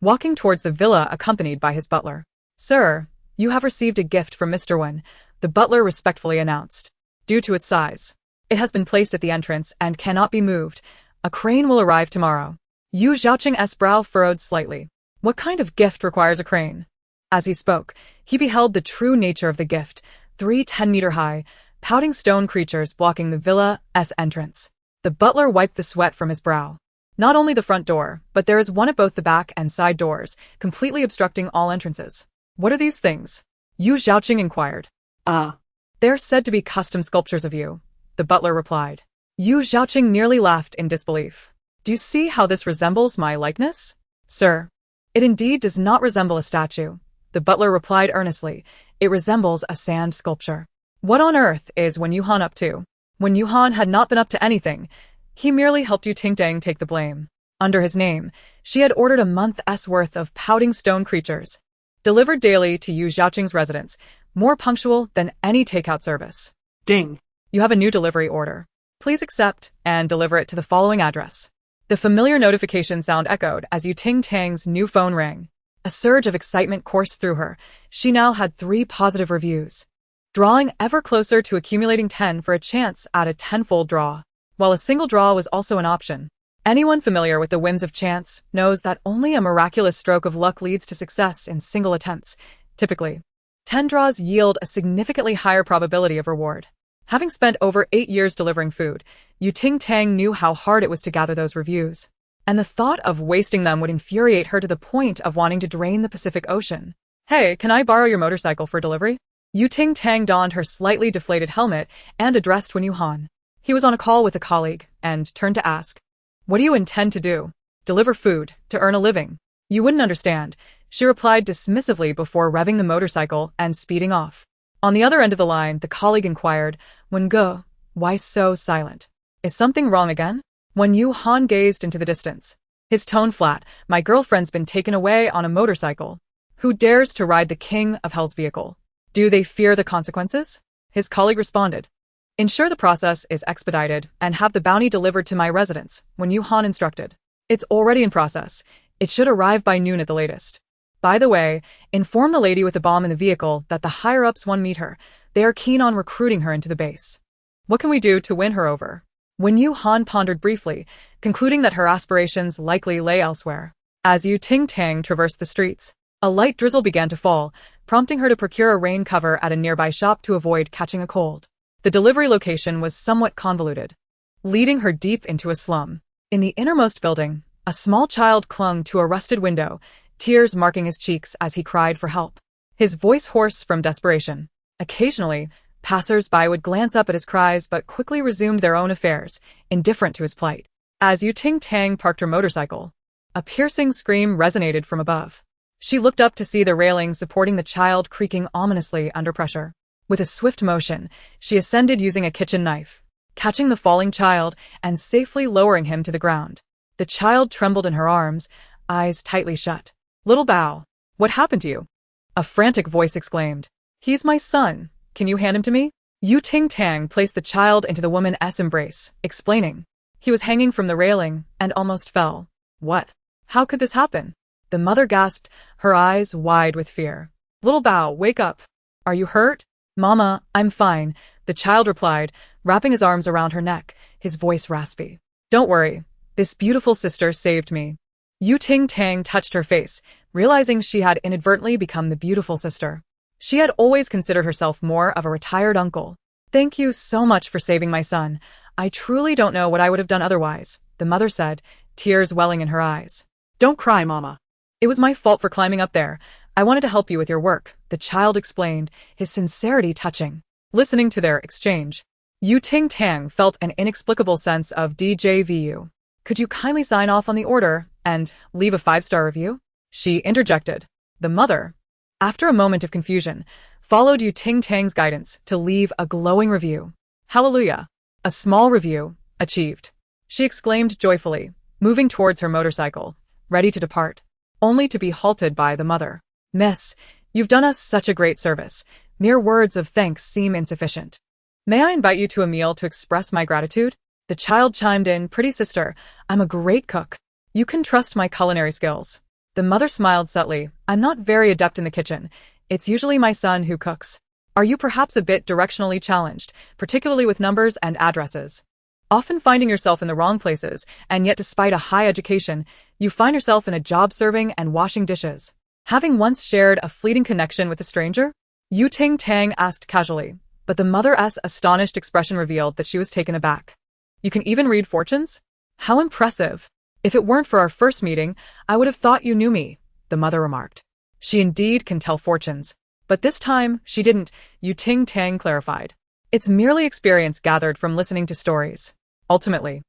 Speaker 1: walking towards the villa accompanied by his butler. Sir, you have received a gift from Mr. Wen, the butler respectfully announced. Due to its size, it has been placed at the entrance and cannot be moved. A crane will arrive tomorrow. Yu Xiaoqing's brow furrowed slightly. What kind of gift requires a crane? As he spoke, he beheld the true nature of the gift, 3 10-meter-high, pouting stone creatures blocking the villa's entrance. The butler wiped the sweat from his brow. Not only the front door, but there is one at both the back and side doors, completely obstructing all entrances. What are these things? Yu Xiaoqing inquired. They're said to be custom sculptures of you, the butler replied. Yu Xiaoqing nearly laughed in disbelief. Do you see how this resembles my likeness? Sir, it indeed does not resemble a statue, the butler replied earnestly. It resembles a sand sculpture. What on earth is Wen Yuhan up to? Wen Yuhan had not been up to anything. He merely helped Yu Tingting take the blame. Under his name, she had ordered a month's worth of pouting stone creatures, delivered daily to Yu Xiaoqing's residence, more punctual than any takeout service.
Speaker 2: Ding.
Speaker 1: You have a new delivery order. Please accept and deliver it to the following address. The familiar notification sound echoed as Yu Tingting's new phone rang. A surge of excitement coursed through her. She now had 3 positive reviews, drawing ever closer to accumulating 10 for a chance at a 10-fold draw. While a single draw was also an option, anyone familiar with the whims of chance knows that only a miraculous stroke of luck leads to success in single attempts. Typically, 10 draws yield a significantly higher probability of reward. Having spent over 8 years delivering food, Yu Tingting knew how hard it was to gather those reviews, and the thought of wasting them would infuriate her to the point of wanting to drain the Pacific Ocean. Hey, can I borrow your motorcycle for delivery? Yu Tingting donned her slightly deflated helmet and addressed Wen Yuhan. He was on a call with a colleague and turned to ask, what do you intend to do? Deliver food, to earn a living. You wouldn't understand, she replied dismissively before revving the motorcycle and speeding off. On the other end of the line, the colleague inquired, Wen Ge, why so silent? Is something wrong again? Wen Yuhan gazed into the distance. His tone flat, my girlfriend's been taken away on a motorcycle. Who dares to ride the king of hell's vehicle? Do they fear the consequences? His colleague responded. Ensure the process is expedited and have the bounty delivered to my residence, Wen Yuhan instructed. It's already in process. It should arrive by noon at the latest. By the way, inform the lady with the bomb in the vehicle that the higher-ups want to meet her. They are keen on recruiting her into the base. What can we do to win her over? Wen Yuhan pondered briefly, concluding that her aspirations likely lay elsewhere. As Yu Tingting traversed the streets, a light drizzle began to fall, prompting her to procure a rain cover at a nearby shop to avoid catching a cold. The delivery location was somewhat convoluted, leading her deep into a slum. In the innermost building, a small child clung to a rusted window, tears marking his cheeks as he cried for help, his voice hoarse from desperation. Occasionally, passers-by would glance up at his cries but quickly resumed their own affairs, indifferent to his plight. As Yu Tingting parked her motorcycle, a piercing scream resonated from above. She looked up to see the railing supporting the child creaking ominously under pressure. With a swift motion, she ascended using a kitchen knife, catching the falling child and safely lowering him to the ground. The child trembled in her arms, eyes tightly shut. Little Bao, what happened to you? A frantic voice exclaimed. He's my son. Can you hand him to me? Yu Tingting placed the child into the woman's embrace, explaining. He was hanging from the railing and almost fell. What? How could this happen? The mother gasped, her eyes wide with fear. Little Bao, wake up. Are you hurt? Mama, I'm fine, the child replied, wrapping his arms around her neck, his voice raspy. Don't worry. This beautiful sister saved me. Yu Tingting touched her face, realizing she had inadvertently become the beautiful sister. She had always considered herself more of a retired uncle. Thank you so much for saving my son. I truly don't know what I would have done otherwise, the mother said, tears welling in her eyes.
Speaker 2: Don't cry, Mama.
Speaker 1: It was my fault for climbing up there. I wanted to help you with your work, the child explained, his sincerity touching. Listening to their exchange, Ting Tang felt an inexplicable sense of DJVU. Could you kindly sign off on the order and leave a 5-star review? She interjected. The mother, after a moment of confusion, followed Ting Tang's guidance to leave a glowing review. Hallelujah! A small review, achieved. She exclaimed joyfully, moving towards her motorcycle, ready to depart, only to be halted by the mother. Miss, you've done us such a great service. Mere words of thanks seem insufficient. May I invite you to a meal to express my gratitude? The child chimed in, pretty sister, I'm a great cook. You can trust my culinary skills. The mother smiled subtly. I'm not very adept in the kitchen. It's usually my son who cooks. Are you perhaps a bit directionally challenged, particularly with numbers and addresses? Often finding yourself in the wrong places, and yet despite a high education, you find yourself in a job serving and washing dishes. Having once shared a fleeting connection with a stranger? Ting Tang asked casually, but the mother's astonished expression revealed that she was taken aback. You can even read fortunes? How impressive! If it weren't for our first meeting, I would have thought you knew me, the mother remarked. She indeed can tell fortunes. But this time, she didn't, Ting Tang clarified. It's merely experience gathered from listening to stories. Ultimately,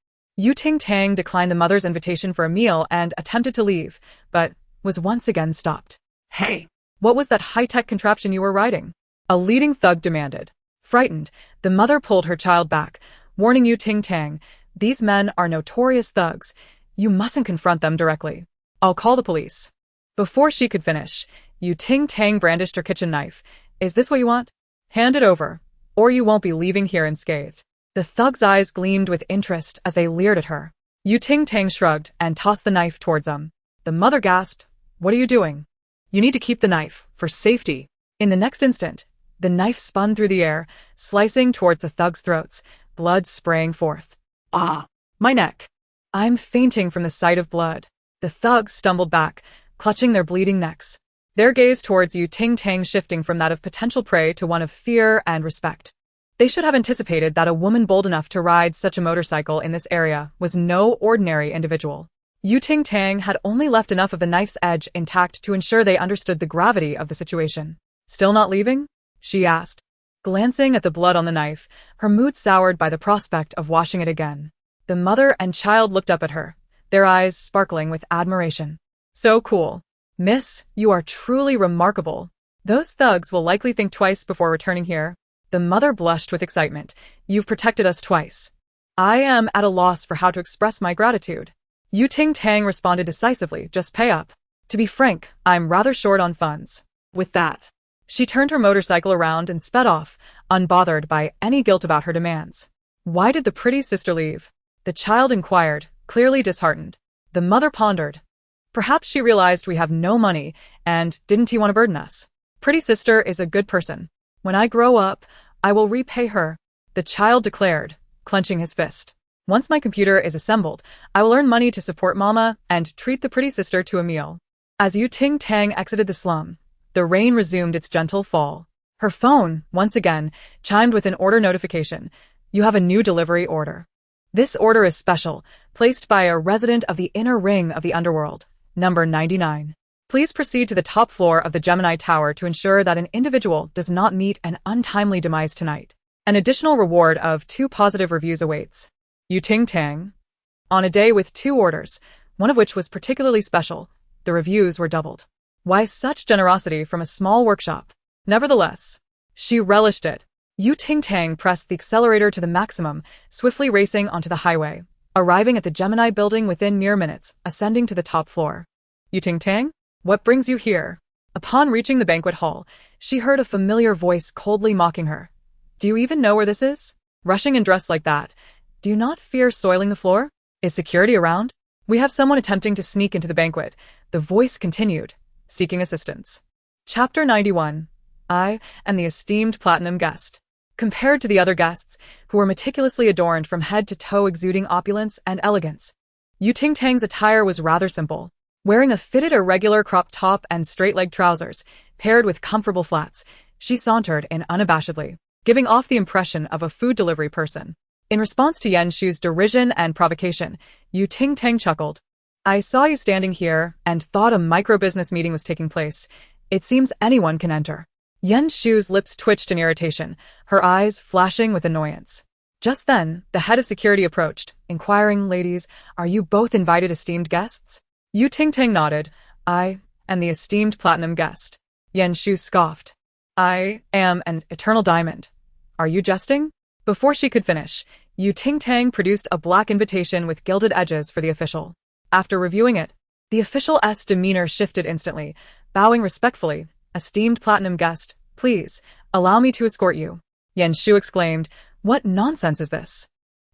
Speaker 1: Ting Tang declined the mother's invitation for a meal and attempted to leave, but was once again stopped.
Speaker 2: Hey,
Speaker 1: what was that high-tech contraption you were riding? A leading thug demanded. Frightened, the mother pulled her child back, warning Ting Tang, these men are notorious thugs. You mustn't confront them directly. I'll call the police. Before she could finish, Ting Tang brandished her kitchen knife. Is this what you want? Hand it over, or you won't be leaving here unscathed. The thug's eyes gleamed with interest as they leered at her. Ting Tang shrugged and tossed the knife towards them. The mother gasped, what are you doing? You need to keep the knife, for safety. In the next instant, the knife spun through the air, slicing towards the thug's throats, blood spraying forth.
Speaker 2: Ah, my neck.
Speaker 1: I'm fainting from the sight of blood. The thugs stumbled back, clutching their bleeding necks. Their gaze towards Ting Tang shifting from that of potential prey to one of fear and respect. They should have anticipated that a woman bold enough to ride such a motorcycle in this area was no ordinary individual. Ting Tang had only left enough of the knife's edge intact to ensure they understood the gravity of the situation. Still not leaving? She asked. Glancing at the blood on the knife, her mood soured by the prospect of washing it again. The mother and child looked up at her, their eyes sparkling with admiration. So cool. Miss, you are truly remarkable. Those thugs will likely think twice before returning here. The mother blushed with excitement. You've protected us twice. I am at a loss for how to express my gratitude. Ting Tang responded decisively, just pay up. To be frank, I'm rather short on funds. With that, she turned her motorcycle around and sped off, unbothered by any guilt about her demands. Why did the pretty sister leave? The child inquired, clearly disheartened. The mother pondered. Perhaps she realized we have no money, and didn't he want to burden us? Pretty sister is a good person. When I grow up, I will repay her, the child declared, clenching his fist. Once my computer is assembled, I will earn money to support mama and treat the pretty sister to a meal. As Ting Tang exited the slum, the rain resumed its gentle fall. Her phone, once again, chimed with an order notification. You have a new delivery order. This order is special, placed by a resident of the inner ring of the underworld, number 99. Please proceed to the top floor of the Gemini Tower to ensure that an individual does not meet an untimely demise tonight. An additional reward of 2 positive reviews awaits. Ting Tang. On a day with 2 orders, one of which was particularly special, the reviews were doubled. Why such generosity from a small workshop? Nevertheless, she relished it. Ting Tang pressed the accelerator to the maximum, swiftly racing onto the highway, arriving at the Gemini building within mere minutes, ascending to the top floor. Ting Tang? What brings you here? Upon reaching the banquet hall, she heard a familiar voice coldly mocking her. Do you even know where this is? Rushing and dressed like that. Do you not fear soiling the floor? Is security around? We have someone attempting to sneak into the banquet. The voice continued, seeking assistance. Chapter 91. I am the esteemed platinum guest. Compared to the other guests, who were meticulously adorned from head to toe exuding opulence and elegance, Ting Tang's attire was rather simple. Wearing a fitted irregular crop top and straight-legged trousers, paired with comfortable flats, she sauntered in unabashedly, giving off the impression of a food delivery person. In response to Yan Shu's derision and provocation, Ting Tang chuckled. I saw you standing here and thought a micro-business meeting was taking place. It seems anyone can enter. Yan Shu's lips twitched in irritation, her eyes flashing with annoyance. Just then, the head of security approached, inquiring, "Ladies, are you both invited esteemed guests?" Ting Tang nodded. "I am the esteemed platinum guest." Yan Shu scoffed. "I am an eternal diamond. Are you jesting?" Before she could finish, Ting Tang produced a black invitation with gilded edges for the official. After reviewing it, the official's demeanor shifted instantly, bowing respectfully. "Esteemed platinum guest, please, allow me to escort you." Yan Shu exclaimed, "What nonsense is this?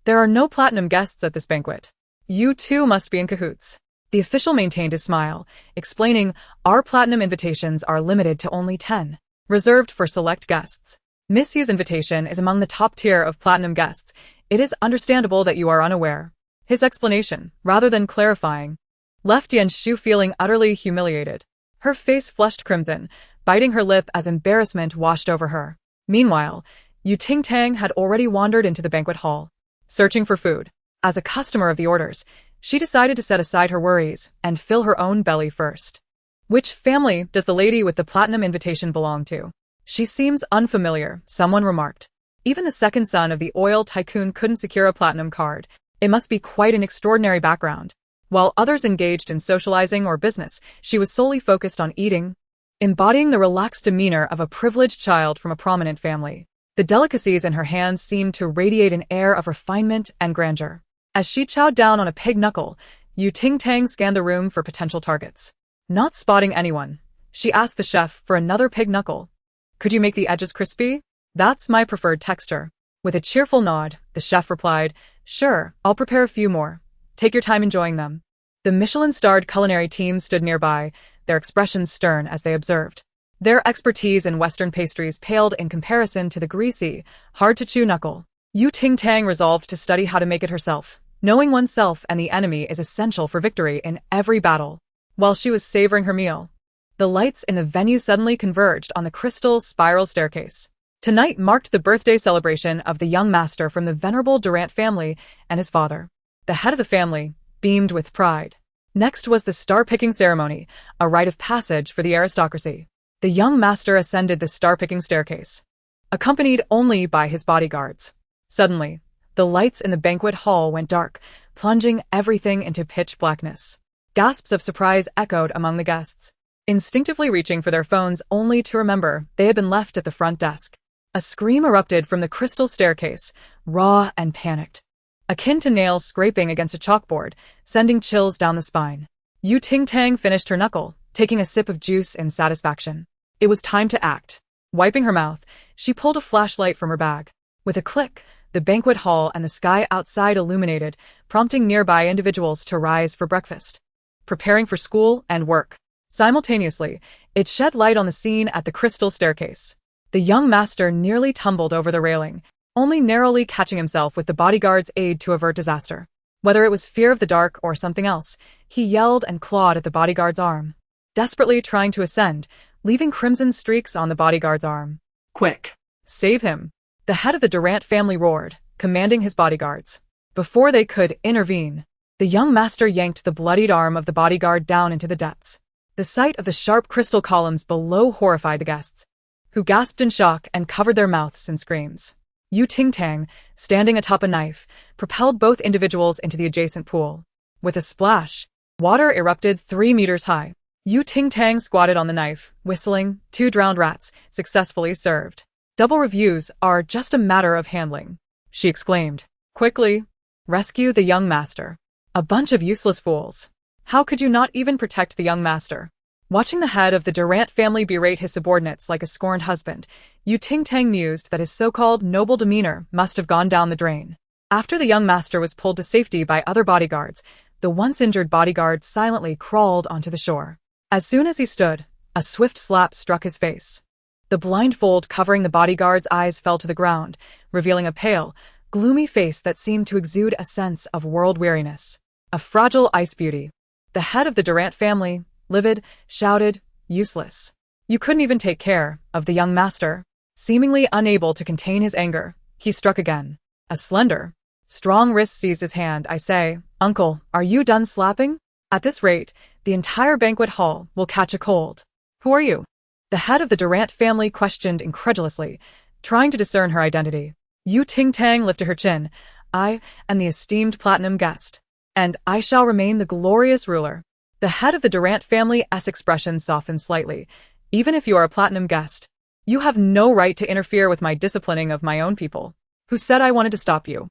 Speaker 1: There are no platinum guests at this banquet. You two must be in cahoots." The official maintained his smile, explaining, "Our platinum invitations are limited to only 10, reserved for select guests. Mixue's invitation is among the top tier of platinum guests. It is understandable that you are unaware." His explanation, rather than clarifying, left Yan Shu feeling utterly humiliated. Her face flushed crimson, biting her lip as embarrassment washed over her. Meanwhile, Ting Tang had already wandered into the banquet hall, searching for food. As a customer of the orders, she decided to set aside her worries and fill her own belly first. "Which family does the lady with the platinum invitation belong to? She seems unfamiliar," someone remarked. Even the second son of the oil tycoon couldn't secure a platinum card. It must be quite an extraordinary background. While others engaged in socializing or business, she was solely focused on eating, embodying the relaxed demeanor of a privileged child from a prominent family. The delicacies in her hands seemed to radiate an air of refinement and grandeur. As she chowed down on a pig knuckle, Ting Tang scanned the room for potential targets. Not spotting anyone, she asked the chef for another pig knuckle. "Could you make the edges crispy? That's my preferred texture." With a cheerful nod, the chef replied, "Sure, I'll prepare a few more. Take your time enjoying them." The Michelin-starred culinary team stood nearby, their expressions stern as they observed. Their expertise in Western pastries paled in comparison to the greasy, hard-to-chew knuckle. Ting Tang resolved to study how to make it herself. Knowing oneself and the enemy is essential for victory in every battle. While she was savoring her meal, the lights in the venue suddenly converged on the crystal spiral staircase. Tonight marked the birthday celebration of the young master from the venerable Durant family and his father. The head of the family beamed with pride. Next was the star-picking ceremony, a rite of passage for the aristocracy. The young master ascended the star-picking staircase, accompanied only by his bodyguards. Suddenly, the lights in the banquet hall went dark, plunging everything into pitch blackness. Gasps of surprise echoed among the guests, instinctively reaching for their phones only to remember they had been left at the front desk. A scream erupted from the crystal staircase, raw and panicked, akin to nails scraping against a chalkboard, sending chills down the spine. Ting Tang finished her knuckle, taking a sip of juice in satisfaction. It was time to act. Wiping her mouth, she pulled a flashlight from her bag. With a click, the banquet hall and the sky outside illuminated, prompting nearby individuals to rise for breakfast, preparing for school and work. Simultaneously, it shed light on the scene at the crystal staircase. The young master nearly tumbled over the railing, only narrowly catching himself with the bodyguard's aid to avert disaster. Whether it was fear of the dark or something else, he yelled and clawed at the bodyguard's arm, desperately trying to ascend, leaving crimson streaks on the bodyguard's arm.
Speaker 2: "Quick!
Speaker 1: Save him!" The head of the Durant family roared, commanding his bodyguards. Before they could intervene, the young master yanked the bloodied arm of the bodyguard down into the depths. The sight of the sharp crystal columns below horrified the guests, who gasped in shock and covered their mouths in screams. Ting Tang, standing atop a knife, propelled both individuals into the adjacent pool. With a splash, water erupted 3 meters high. Ting Tang squatted on the knife, whistling, 2 drowned rats, successfully served. "Double reviews are just a matter of handling," she exclaimed. "Quickly, rescue the young master. A bunch of useless fools. How could you not even protect the young master?" Watching the head of the Durant family berate his subordinates like a scorned husband, Ting Tang mused that his so-called noble demeanor must have gone down the drain. After the young master was pulled to safety by other bodyguards, the once injured bodyguard silently crawled onto the shore. As soon as he stood, a swift slap struck his face. The blindfold covering the bodyguard's eyes fell to the ground, revealing a pale, gloomy face that seemed to exude a sense of world weariness. A fragile ice beauty. The head of the Durant family, livid, shouted, "Useless. You couldn't even take care of the young master." Seemingly unable to contain his anger, he struck again. A slender, strong wrist seized his hand. "I say, uncle, are you done slapping?" At this rate, the entire banquet hall will catch a cold. Who are you? The head of the Durant family questioned incredulously, trying to discern her identity. Ting Tang lifted her chin. I am the esteemed platinum guest, and I shall remain the glorious ruler. The head of the Durant family's expression softened slightly. Even if you are a platinum guest, you have no right to interfere with my disciplining of my own people. Who said I wanted to stop you?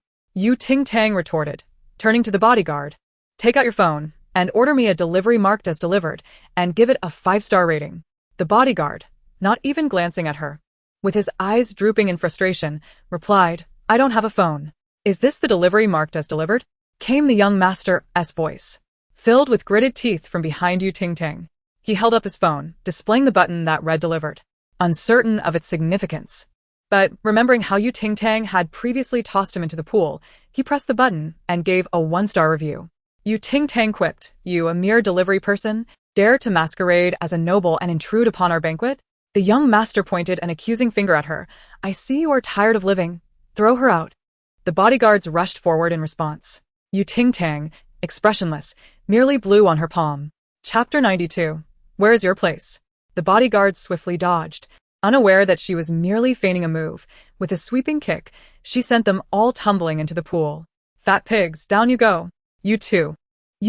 Speaker 1: Ting Tang retorted, turning to the bodyguard. Take out your phone and order me a delivery marked as delivered and give it a 5-star rating. The bodyguard, not even glancing at her, with his eyes drooping in frustration, replied, I don't have a phone. Is this the delivery marked as delivered? Came the young master's voice, filled with gritted teeth from behind Ting Tang. He held up his phone, displaying the button that read delivered, uncertain of its significance. But remembering how Ting Tang had previously tossed him into the pool, he pressed the button and gave a 1-star review. Ting Tang quipped, you, a mere delivery person, dare to masquerade as a noble and intrude upon our banquet? The young master pointed an accusing finger at her. I see you are tired of living. Throw her out. The bodyguards rushed forward in response. Ting Tang, expressionless, merely blew on her palm. Chapter 92. Where is your place? The bodyguards swiftly dodged, unaware that she was merely feigning a move. With a sweeping kick, she sent them all tumbling into the pool. Fat pigs, down you go. You too.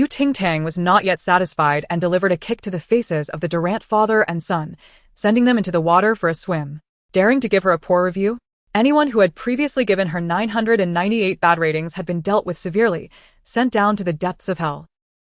Speaker 1: Ting Tang was not yet satisfied and delivered a kick to the faces of the Durant father and son, sending them into the water for a swim. Daring to give her a poor review? Anyone who had previously given her 998 bad ratings had been dealt with severely, sent down to the depths of hell.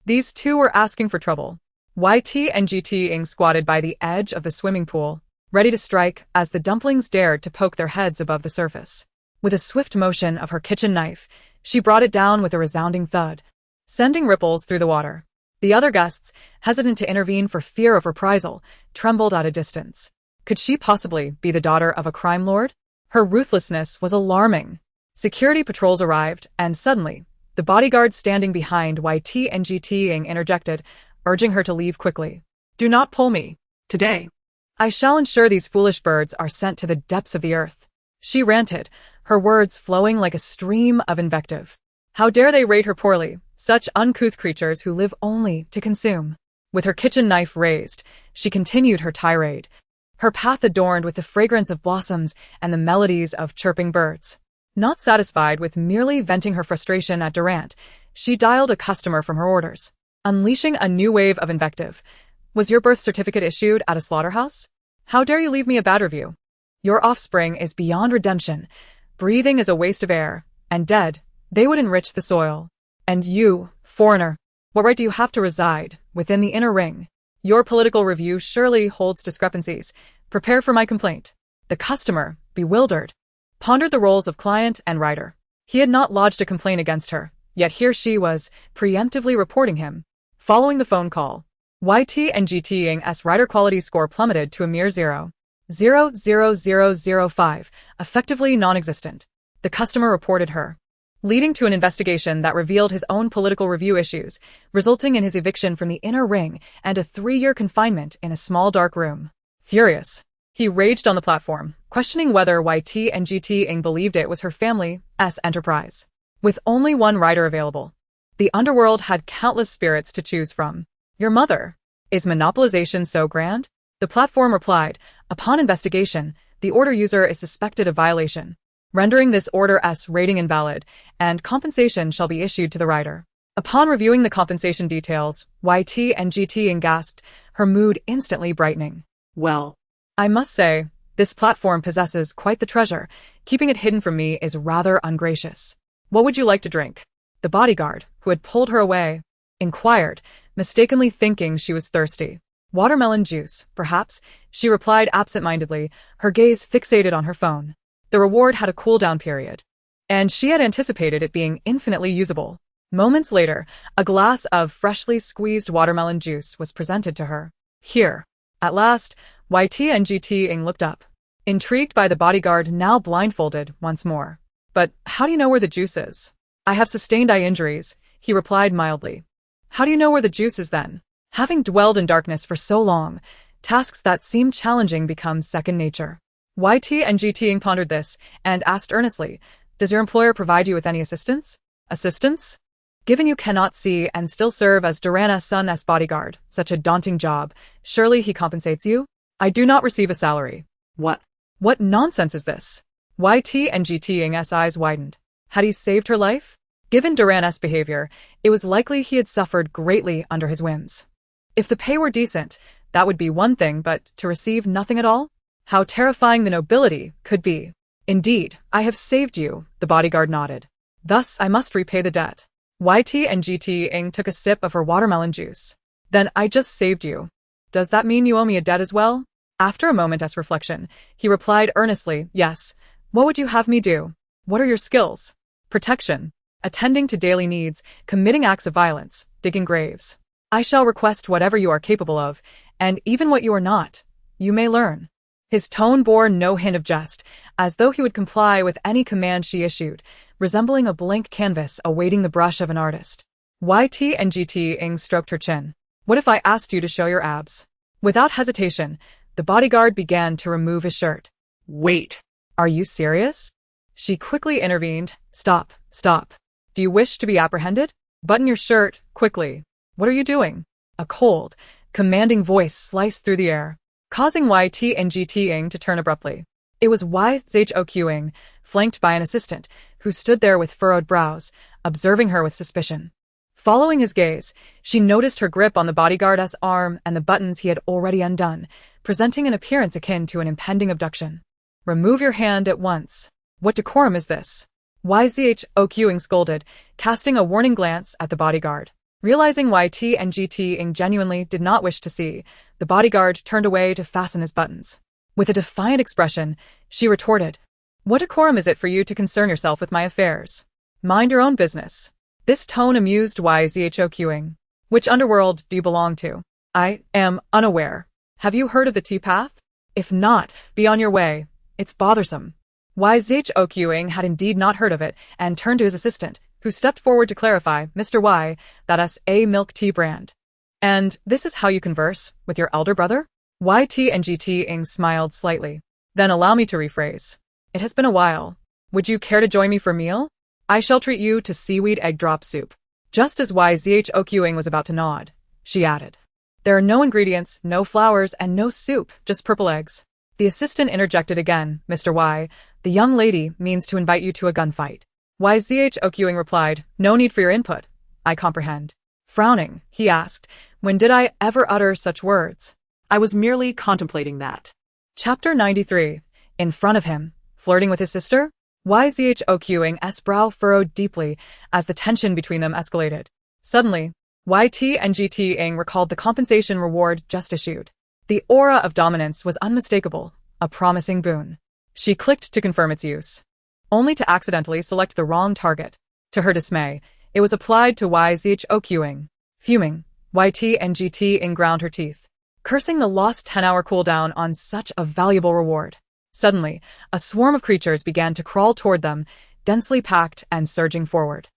Speaker 1: These two were asking for trouble. And GT-ing squatted by the edge of the swimming pool, ready to strike as the dumplings dared to poke their heads above the surface. With a swift motion of her kitchen knife, she brought it down with a resounding thud, sending ripples through the water. The other guests, hesitant to intervene for fear of reprisal, trembled at a distance. Could she possibly be the daughter of a crime lord? Her ruthlessness was alarming. Security patrols arrived, and suddenly, the bodyguard standing behind and GT-ing interjected, urging her to leave quickly. Do not pull me.
Speaker 2: Today,
Speaker 1: I shall ensure these foolish birds are sent to the depths of the earth. She ranted, her words flowing like a stream of invective. How dare they rate her poorly, such uncouth creatures who live only to consume. With her kitchen knife raised, she continued her tirade, her path adorned with the fragrance of blossoms and the melodies of chirping birds. Not satisfied with merely venting her frustration at Durant, she dialed a customer from her orders, unleashing a new wave of invective. Was your birth certificate issued at a slaughterhouse? How dare you leave me a bad review? Your offspring is beyond redemption. Breathing is a waste of air, and dead, they would enrich the soil. And you, foreigner, what right do you have to reside within the inner ring? Your political review surely holds discrepancies. Prepare for my complaint. The customer, bewildered, pondered the roles of client and writer. He had not lodged a complaint against her, yet here she was, preemptively reporting him. Following the phone call, and GT-ing's writer quality score plummeted to a mere 0.00005, effectively non-existent. The customer reported her, leading to an investigation that revealed his own political review issues, resulting in his eviction from the inner ring and a 3-year confinement in a small dark room. Furious, he raged on the platform, questioning whether and GT-ing believed it was her family's enterprise. With only one writer available, the underworld had countless spirits to choose from. Your mother. Is monopolization so grand? The platform replied, upon investigation, the order user is suspected of violation, rendering this order's rating invalid, and compensation shall be issued to the writer. Upon reviewing the compensation details, and GT-ing gasped, her mood instantly brightening.
Speaker 2: well,
Speaker 1: I must say, this platform possesses quite the treasure. Keeping it hidden from me is rather ungracious. What would you like to drink? The bodyguard, who had pulled her away, inquired, mistakenly thinking she was thirsty. Watermelon juice, perhaps, she replied absent-mindedly, her gaze fixated on her phone. The reward had a cool-down period, and she had anticipated it being infinitely usable. Moments later, a glass of freshly squeezed watermelon juice was presented to her. Here. At last, and GT-ing looked up, intrigued by the bodyguard now blindfolded once more. But how do you know where the juice is? I have sustained eye injuries, he replied mildly. How do you know where the juice is then? Having dwelled in darkness for so long, tasks that seemed challenging become second nature. And GT-ing pondered this and asked earnestly, does your employer provide you with any assistance? Assistance? Given you cannot see and still serve as Durana's son's bodyguard, such a daunting job, surely he compensates you? I do not receive a salary.
Speaker 2: What?
Speaker 1: What nonsense is this? YT and GTing's eyes widened. Had he saved her life? Given Durana's behavior, it was likely he had suffered greatly under his whims. If the pay were decent, that would be one thing, but to receive nothing at all? How terrifying the nobility could be. Indeed, I have saved you, the bodyguard nodded. Thus, I must repay the debt. YT and GTing took a sip of her watermelon juice. Then I just saved you. Does that mean you owe me a debt as well? After a moment's reflection, he replied earnestly, yes. What would you have me do? What are your skills? Protection, attending to daily needs, committing acts of violence, digging graves. I shall request whatever you are capable of, and even what you are not. You may learn. His tone bore no hint of jest, as though he would comply with any command she issued, resembling a blank canvas awaiting the brush of an artist. YT and GTing stroked her chin. What if I asked you to show your abs? Without hesitation, the bodyguard began to remove his shirt.
Speaker 2: Wait.
Speaker 1: Are you serious? She quickly intervened. Stop. Do you wish to be apprehended? Button your shirt, quickly. What are you doing? A cold, commanding voice sliced through the air, causing YT and GTing to turn abruptly. It was YZHOQing, flanked by an assistant, who stood there with furrowed brows, observing her with suspicion. Following his gaze, she noticed her grip on the bodyguard's arm and the buttons he had already undone, presenting an appearance akin to an impending abduction. Remove your hand at once. What decorum is this? YZHOQing scolded, casting a warning glance at the bodyguard. Realizing YT and GTing genuinely did not wish to see, the bodyguard turned away to fasten his buttons. With a defiant expression, she retorted, What decorum is it for you to concern yourself with my affairs? Mind your own business. This tone amused YZHOQing. Which underworld do you belong to? I am unaware. Have you heard of the T-Path? If not, be on your way. It's bothersome. YZHOQing had indeed not heard of it and turned to his assistant, who stepped forward to clarify, Mr. Y, that us a milk tea brand. And this is how you converse with your elder brother? YT and GTing smiled slightly. Then allow me to rephrase. It has been a while. Would you care to join me for meal? I shall treat you to seaweed egg drop soup. Just as YZHOQing was about to nod, she added. There are no ingredients, no flowers, and no soup, just purple eggs. The assistant interjected again, Mr. Y, the young lady means to invite you to a gunfight. YZHOQing replied, no need for your input. I comprehend. Frowning, he asked, when did I ever utter such words?
Speaker 2: I was merely contemplating that.
Speaker 1: Chapter 93. In front of him, flirting with his sister? YZHOQing's brow furrowed deeply as the tension between them escalated. Suddenly, YT and GTing recalled the compensation reward just issued. The aura of dominance was unmistakable, a promising boon. She clicked to confirm its use, only to accidentally select the wrong target. To her dismay, it was applied to YZHOQing. Fuming, YT and GTing ground her teeth, cursing the lost 10-hour cooldown on such a valuable reward. Suddenly, a swarm of creatures began to crawl toward them, densely packed and surging forward.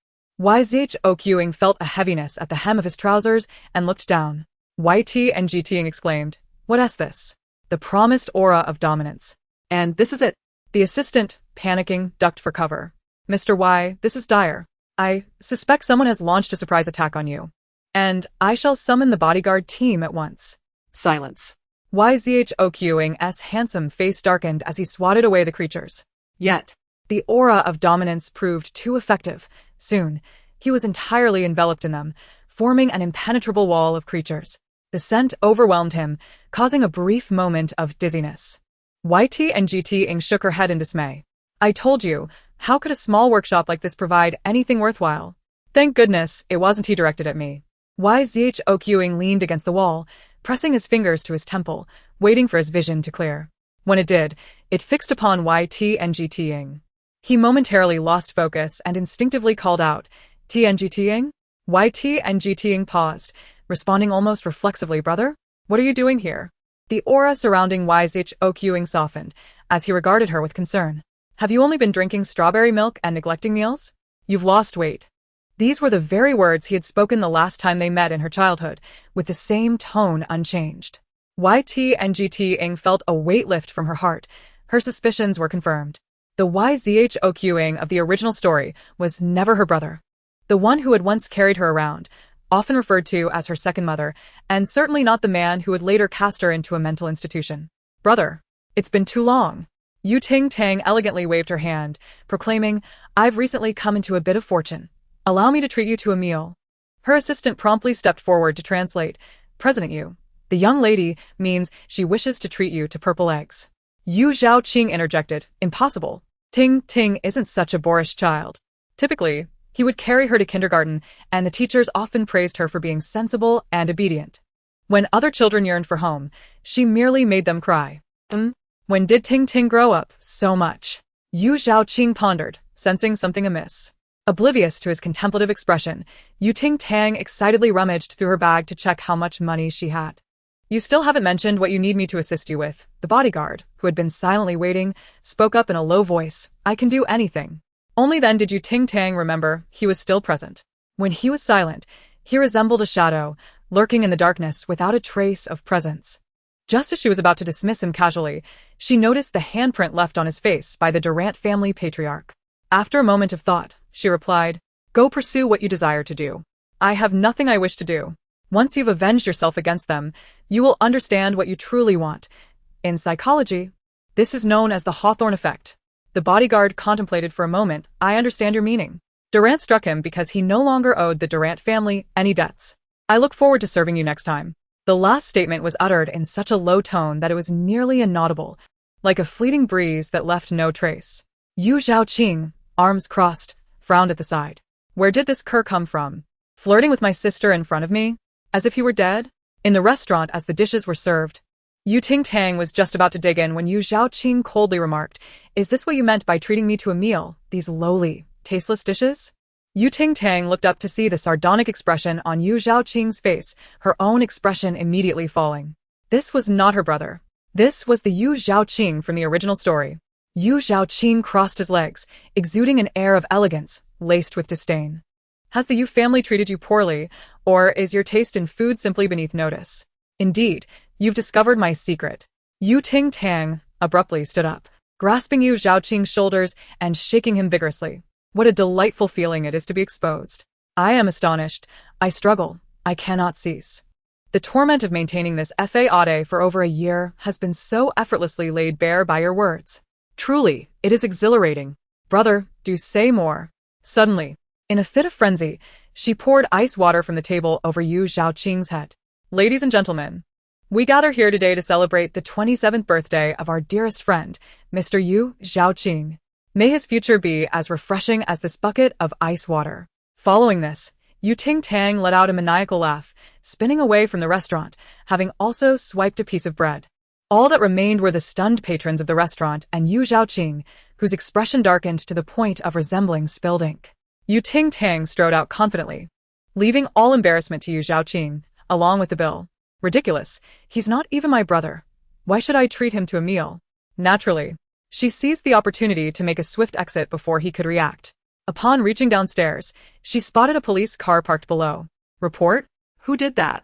Speaker 1: YZHOQing felt a heaviness at the hem of his trousers and looked down. YT and GTing exclaimed, What is this? The promised aura of dominance.
Speaker 2: And this is it.
Speaker 1: The assistant, panicking, ducked for cover. Mr. Y, this is dire. I suspect someone has launched a surprise attack on you. And I shall summon the bodyguard team at once.
Speaker 2: Silence.
Speaker 1: YZHOQing's handsome face darkened as he swatted away the creatures.
Speaker 2: Yet.
Speaker 1: The aura of dominance proved too effective. Soon, he was entirely enveloped in them, forming an impenetrable wall of creatures. The scent overwhelmed him, causing a brief moment of dizziness. YT and GTing shook her head in dismay. I told you, how could a small workshop like this provide anything worthwhile? Thank goodness, it wasn't he directed at me. YZHOQing leaned against the wall, pressing his fingers to his temple, waiting for his vision to clear. When it did, it fixed upon YT and GTing. He momentarily lost focus and instinctively called out, TNGTing? YT and GTing paused, responding almost reflexively, brother? What are you doing here? The aura surrounding YZHOQing softened, as he regarded her with concern. Have you only been drinking strawberry milk and neglecting meals? You've lost weight. These were the very words he had spoken the last time they met in her childhood, with the same tone unchanged. YT and GTing felt a weight lift from her heart. Her suspicions were confirmed. The YZHOQing of the original story was never her brother. The one who had once carried her around, often referred to as her second mother, and certainly not the man who would later cast her into a mental institution. Brother, it's been too long. Ting Tang elegantly waved her hand, proclaiming, I've recently come into a bit of fortune. Allow me to treat you to a meal. Her assistant promptly stepped forward to translate, President Yu. The young lady means she wishes to treat you to purple eggs. Yu Zhaoqing interjected, impossible. Ting Ting isn't such a boorish child. Typically, he would carry her to kindergarten, and the teachers often praised her for being sensible and obedient. When other children yearned for home, she merely made them cry. When did Ting Ting grow up so much? Yu Zhaoqing pondered, sensing something amiss. Oblivious to his contemplative expression, Ting Tang excitedly rummaged through her bag to check how much money she had. You still haven't mentioned what you need me to assist you with. The bodyguard, who had been silently waiting, spoke up in a low voice. I can do anything. Only then did Ting Tang remember he was still present. When he was silent, he resembled a shadow, lurking in the darkness without a trace of presence. Just as she was about to dismiss him casually, she noticed the handprint left on his face by the Durant family patriarch. After a moment of thought, she replied, Go pursue what you desire to do. I have nothing I wish to do. Once you've avenged yourself against them, you will understand what you truly want. In psychology, this is known as the Hawthorne effect. The bodyguard contemplated for a moment. I understand your meaning. Durant struck him because he no longer owed the Durant family any debts. I look forward to serving you next time. The last statement was uttered in such a low tone that it was nearly inaudible, like a fleeting breeze that left no trace. Yu Zhaoqing, arms crossed, frowned at the side. Where did this cur come from? Flirting with my sister in front of me? As if he were dead? In the restaurant as the dishes were served, Ting Tang was just about to dig in when Yu Zhaoqing coldly remarked, Is this what you meant by treating me to a meal, these lowly, tasteless dishes? Ting Tang looked up to see the sardonic expression on Yu Zhaoqing's face, her own expression immediately falling. This was not her brother. This was the Yu Zhaoqing from the original story. Yu Zhaoqing crossed his legs, exuding an air of elegance, laced with disdain. Has the Yu family treated you poorly, or is your taste in food simply beneath notice? Indeed, you've discovered my secret. Ting Tang abruptly stood up, grasping Yu Zhaoqing's shoulders and shaking him vigorously. What a delightful feeling it is to be exposed. I am astonished. I struggle. I cannot cease. The torment of maintaining this fade for over a year has been so effortlessly laid bare by your words. Truly, it is exhilarating. Brother, do say more. Suddenly, in a fit of frenzy, she poured ice water from the table over Yu Zhaoqing's head. Ladies and gentlemen, we gather here today to celebrate the 27th birthday of our dearest friend, Mr. Yu Zhaoqing. May his future be as refreshing as this bucket of ice water. Following this, Ting Tang let out a maniacal laugh, spinning away from the restaurant, having also swiped a piece of bread. All that remained were the stunned patrons of the restaurant and Yu Zhaoqing, whose expression darkened to the point of resembling spilled ink. Ting Tang strode out confidently, leaving all embarrassment to Yu Zhaoqing, along with the bill. Ridiculous. He's not even my brother. Why should I treat him to a meal? Naturally, she seized the opportunity to make a swift exit before he could react. Upon reaching downstairs, she spotted a police car parked below. Report?
Speaker 2: Who did that?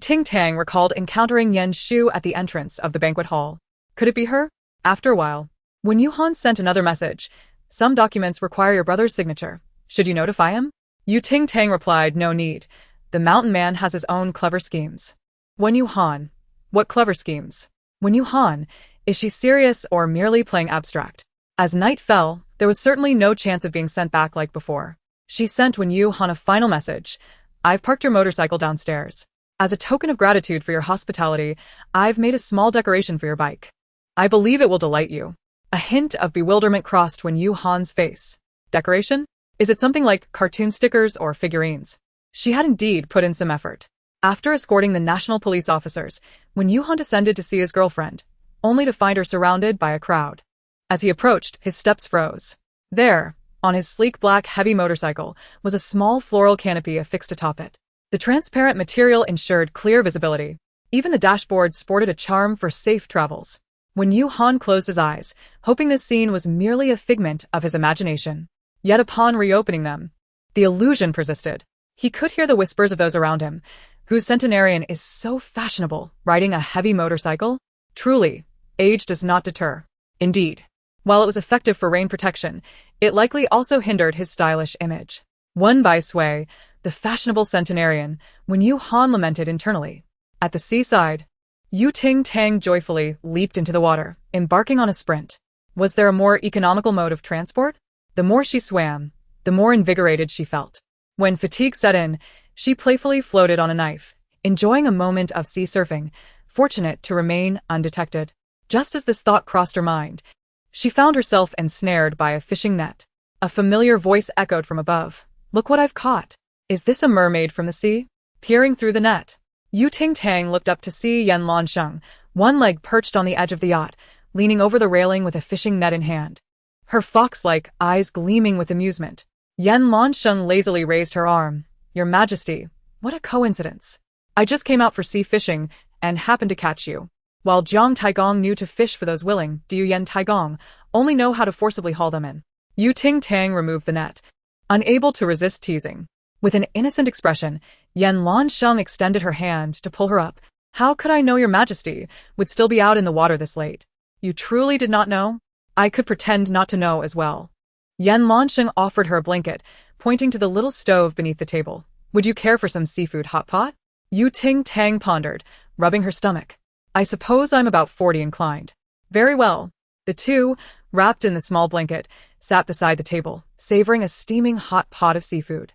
Speaker 1: Ting Tang recalled encountering Yan Shu at the entrance of the banquet hall. Could it be her? After a while, when Yuhan sent another message, some documents require your brother's signature. Should you notify him? Ting Tang replied, no need. The mountain man has his own clever schemes. When Yuhan, what clever schemes? When Yuhan, is she serious or merely playing abstract? As night fell, there was certainly no chance of being sent back like before. She sent Wen Yuhan a final message. I've parked your motorcycle downstairs. As a token of gratitude for your hospitality, I've made a small decoration for your bike. I believe it will delight you. A hint of bewilderment crossed Wen Yuhan's face. Decoration? Is it something like cartoon stickers or figurines? She had indeed put in some effort. After escorting the national police officers, Wen Yuhan descended to see his girlfriend, only to find her surrounded by a crowd. As he approached, his steps froze. There, on his sleek black heavy motorcycle, was a small floral canopy affixed atop it. The transparent material ensured clear visibility. Even the dashboard sported a charm for safe travels. When Yuhan closed his eyes, hoping this scene was merely a figment of his imagination. Yet upon reopening them, the illusion persisted. He could hear the whispers of those around him, whose centenarian is so fashionable, riding a heavy motorcycle. Truly, age does not deter. Indeed, while it was effective for rain protection, it likely also hindered his stylish image. One by Sui, the fashionable centenarian, when Yu Han lamented internally. At the seaside, Yu Ting Tang joyfully leaped into the water, embarking on a sprint. Was there a more economical mode of transport? The more she swam, the more invigorated she felt. When fatigue set in, she playfully floated on a knife, enjoying a moment of sea surfing, fortunate to remain undetected. Just as this thought crossed her mind, she found herself ensnared by a fishing net. A familiar voice echoed from above. "Look what I've caught. Is this a mermaid from the sea?" Peering through the net, Yu Ting Tang looked up to see Yan Lansheng, one leg perched on the edge of the yacht, leaning over the railing with a fishing net in hand. Her fox-like eyes gleaming with amusement. Yan Lansheng lazily raised her arm. "Your Majesty, what a coincidence. I just came out for sea fishing and happened to catch you. While Jiang Taigong knew to fish for those willing, do you Yan Taigong only know how to forcibly haul them in?" Yu Ting Tang removed the net, unable to resist teasing. With an innocent expression, Yan Lansheng extended her hand to pull her up. "How could I know your Majesty would still be out in the water this late? You truly did not know? I could pretend not to know as well." Yan Lansheng offered her a blanket, pointing to the little stove beneath the table. "Would you care for some seafood hot pot?" Yu Ting Tang pondered, rubbing her stomach. "I suppose I'm about 40 inclined." "Very well." The two, wrapped in the small blanket, sat beside the table, savoring a steaming hot pot of seafood.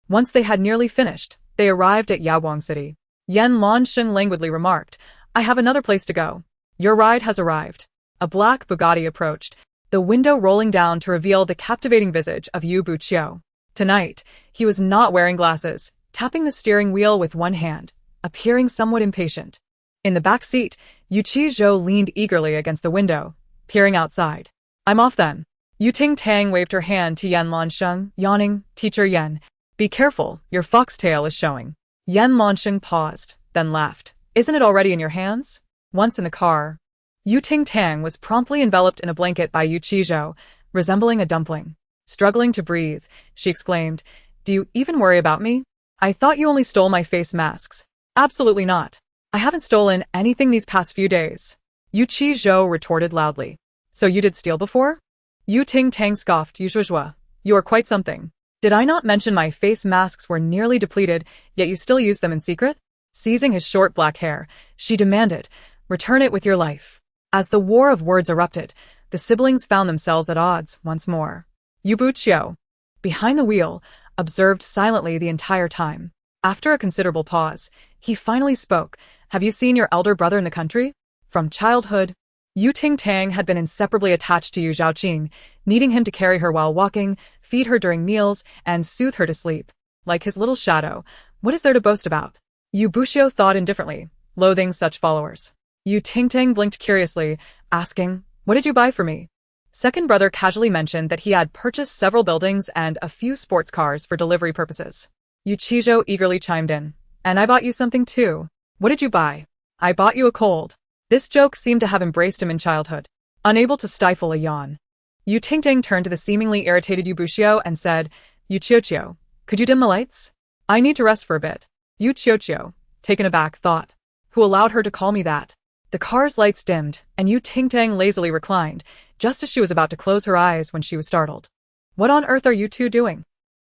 Speaker 1: Once they had nearly finished, they arrived at Yaoguang City. Yan Lansheng languidly remarked, "I have another place to go. Your ride has arrived." A black Bugatti approached, the window rolling down to reveal the captivating visage of Yu Buqiu. Tonight, he was not wearing glasses, tapping the steering wheel with one hand, appearing somewhat impatient. In the back seat, Yu Qizhou leaned eagerly against the window, peering outside. "I'm off then." Yu Ting Tang waved her hand to Yan Lansheng, yawning. "Teacher Yan, be careful, your foxtail is showing." Yan Lansheng paused, then laughed. "Isn't it already in your hands?" Once in the car, Yu Ting Tang was promptly enveloped in a blanket by Yu Qizhou, resembling a dumpling. Struggling to breathe, she exclaimed, "Do you even worry about me? I thought you only stole my face masks." "Absolutely not. I haven't stolen anything these past few days," Yu Qizhou retorted loudly. "So you did steal before?" Yu Ting Tang scoffed. "You zhuzhua, you are quite something. Did I not mention my face masks were nearly depleted, yet you still use them in secret?" Seizing his short black hair, she demanded, "Return it with your life." As the war of words erupted, the siblings found themselves at odds once more. Yu Buqiu, behind the wheel, observed silently the entire time. After a considerable pause, he finally spoke. "Have you seen your elder brother in the country?" From childhood, Yu Ting Tang had been inseparably attached to Yu Zhaoqing, needing him to carry her while walking, feed her during meals, and soothe her to sleep. Like his little shadow, what is there to boast about? Yu Buqiu thought indifferently, loathing such followers. Yu Ting Tang blinked curiously, asking, "What did you buy for me?" Second brother casually mentioned that he had purchased several buildings and a few sports cars for delivery purposes. Yu Qizhou eagerly chimed in, "And I bought you something too." "What did you buy?" "I bought you a cold." This joke seemed to have embraced him in childhood. Unable to stifle a yawn, Yu Ting Tang turned to the seemingly irritated Yu Buqiu and said, "Yu Qiu, could you dim the lights? I need to rest for a bit." Yu Qiu, taken aback, thought, "Who allowed her to call me that?" The car's lights dimmed, and Yu Ting Tang lazily reclined, just as she was about to close her eyes when she was startled. "What on earth are you two doing?"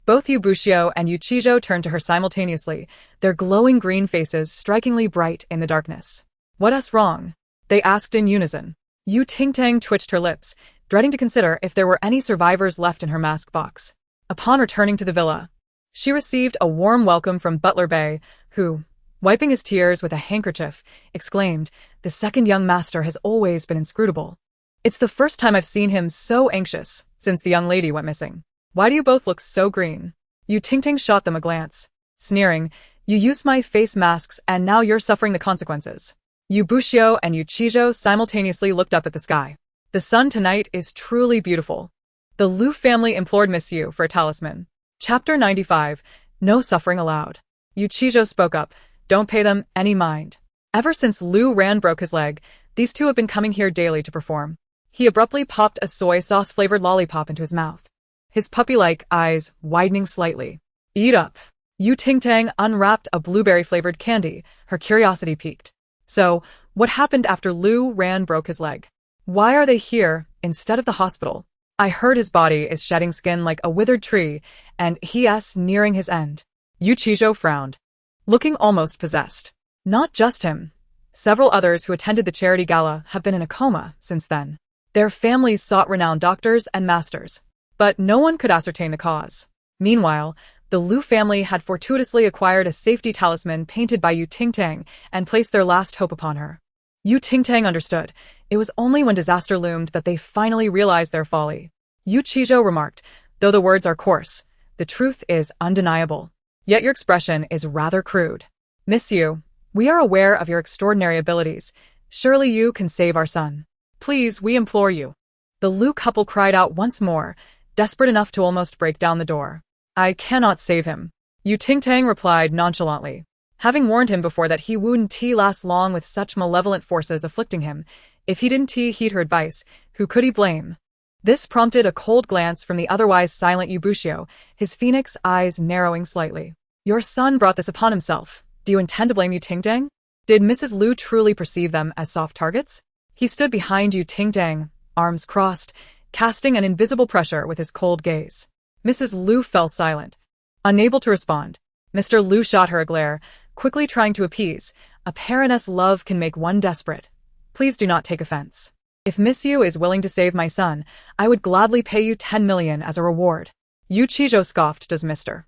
Speaker 1: Both Yu Buqiu and Yu Qizhou turned to her simultaneously, their glowing green faces strikingly bright in the darkness. "What's wrong?" they asked in unison. Yu Ting Tang twitched her lips, dreading to consider if there were any survivors left in her mask box. Upon returning to the villa, she received a warm welcome from Butler Bay, who, wiping his tears with a handkerchief, exclaimed, "The second young master has always been inscrutable. It's the first time I've seen him so anxious since the young lady went missing. Why do you both look so green?" Yu Ting Tang shot them a glance, sneering, "You used my face masks and now you're suffering the consequences." Yu Buqiu and Yu Qizhou simultaneously looked up at the sky. "The sun tonight is truly beautiful." The Liu family implored Mixue for a talisman. Chapter 95, No Suffering Allowed. Yu Qizhou spoke up, "Don't pay them any mind. Ever since Liu Ran broke his leg, these two have been coming here daily to perform." He abruptly popped a soy sauce-flavored lollipop into his mouth, his puppy-like eyes widening slightly. "Eat up." Yu Ting Tang unwrapped a blueberry-flavored candy, her curiosity piqued. "So, what happened after Liu Ran broke his leg? Why are they here, instead of the hospital?" I heard his body is shedding skin like a withered tree, and he's nearing his end. Yu Qizhou frowned, looking almost possessed. Not just him. Several others who attended the charity gala have been in a coma since then. Their families sought renowned doctors and masters, but no one could ascertain the cause. Meanwhile, the Lu family had fortuitously acquired a safety talisman painted by Yu Ting Tang and placed their last hope upon her. Yu Ting Tang understood. It was only when disaster loomed that they finally realized their folly. Yu Qizhou remarked, though the words are coarse, the truth is undeniable. Yet your expression is rather crude. Mixue, we are aware of your extraordinary abilities. Surely you can save our son. Please, we implore you. The Lu couple cried out once more, desperate enough to almost break down the door. I cannot save him. Yu Ting Tang replied nonchalantly. Having warned him before that he wouldn't last long with such malevolent forces afflicting him, if he didn't heed her advice, who could he blame? This prompted a cold glance from the otherwise silent Yu Bushio, his phoenix eyes narrowing slightly. Your son brought this upon himself. Do you intend to blame Yu Ting Tang? Did Mrs. Lu truly perceive them as soft targets? He stood behind Yu Ting Tang, arms crossed, casting an invisible pressure with his cold gaze. Mrs. Lu fell silent, unable to respond. Mr. Lu shot her a glare, quickly trying to appease. A parentess' love can make one desperate. Please do not take offense. If Mixue is willing to save my son, I would gladly pay you 10 million as a reward. Yu Qizhou scoffed. Does Mr.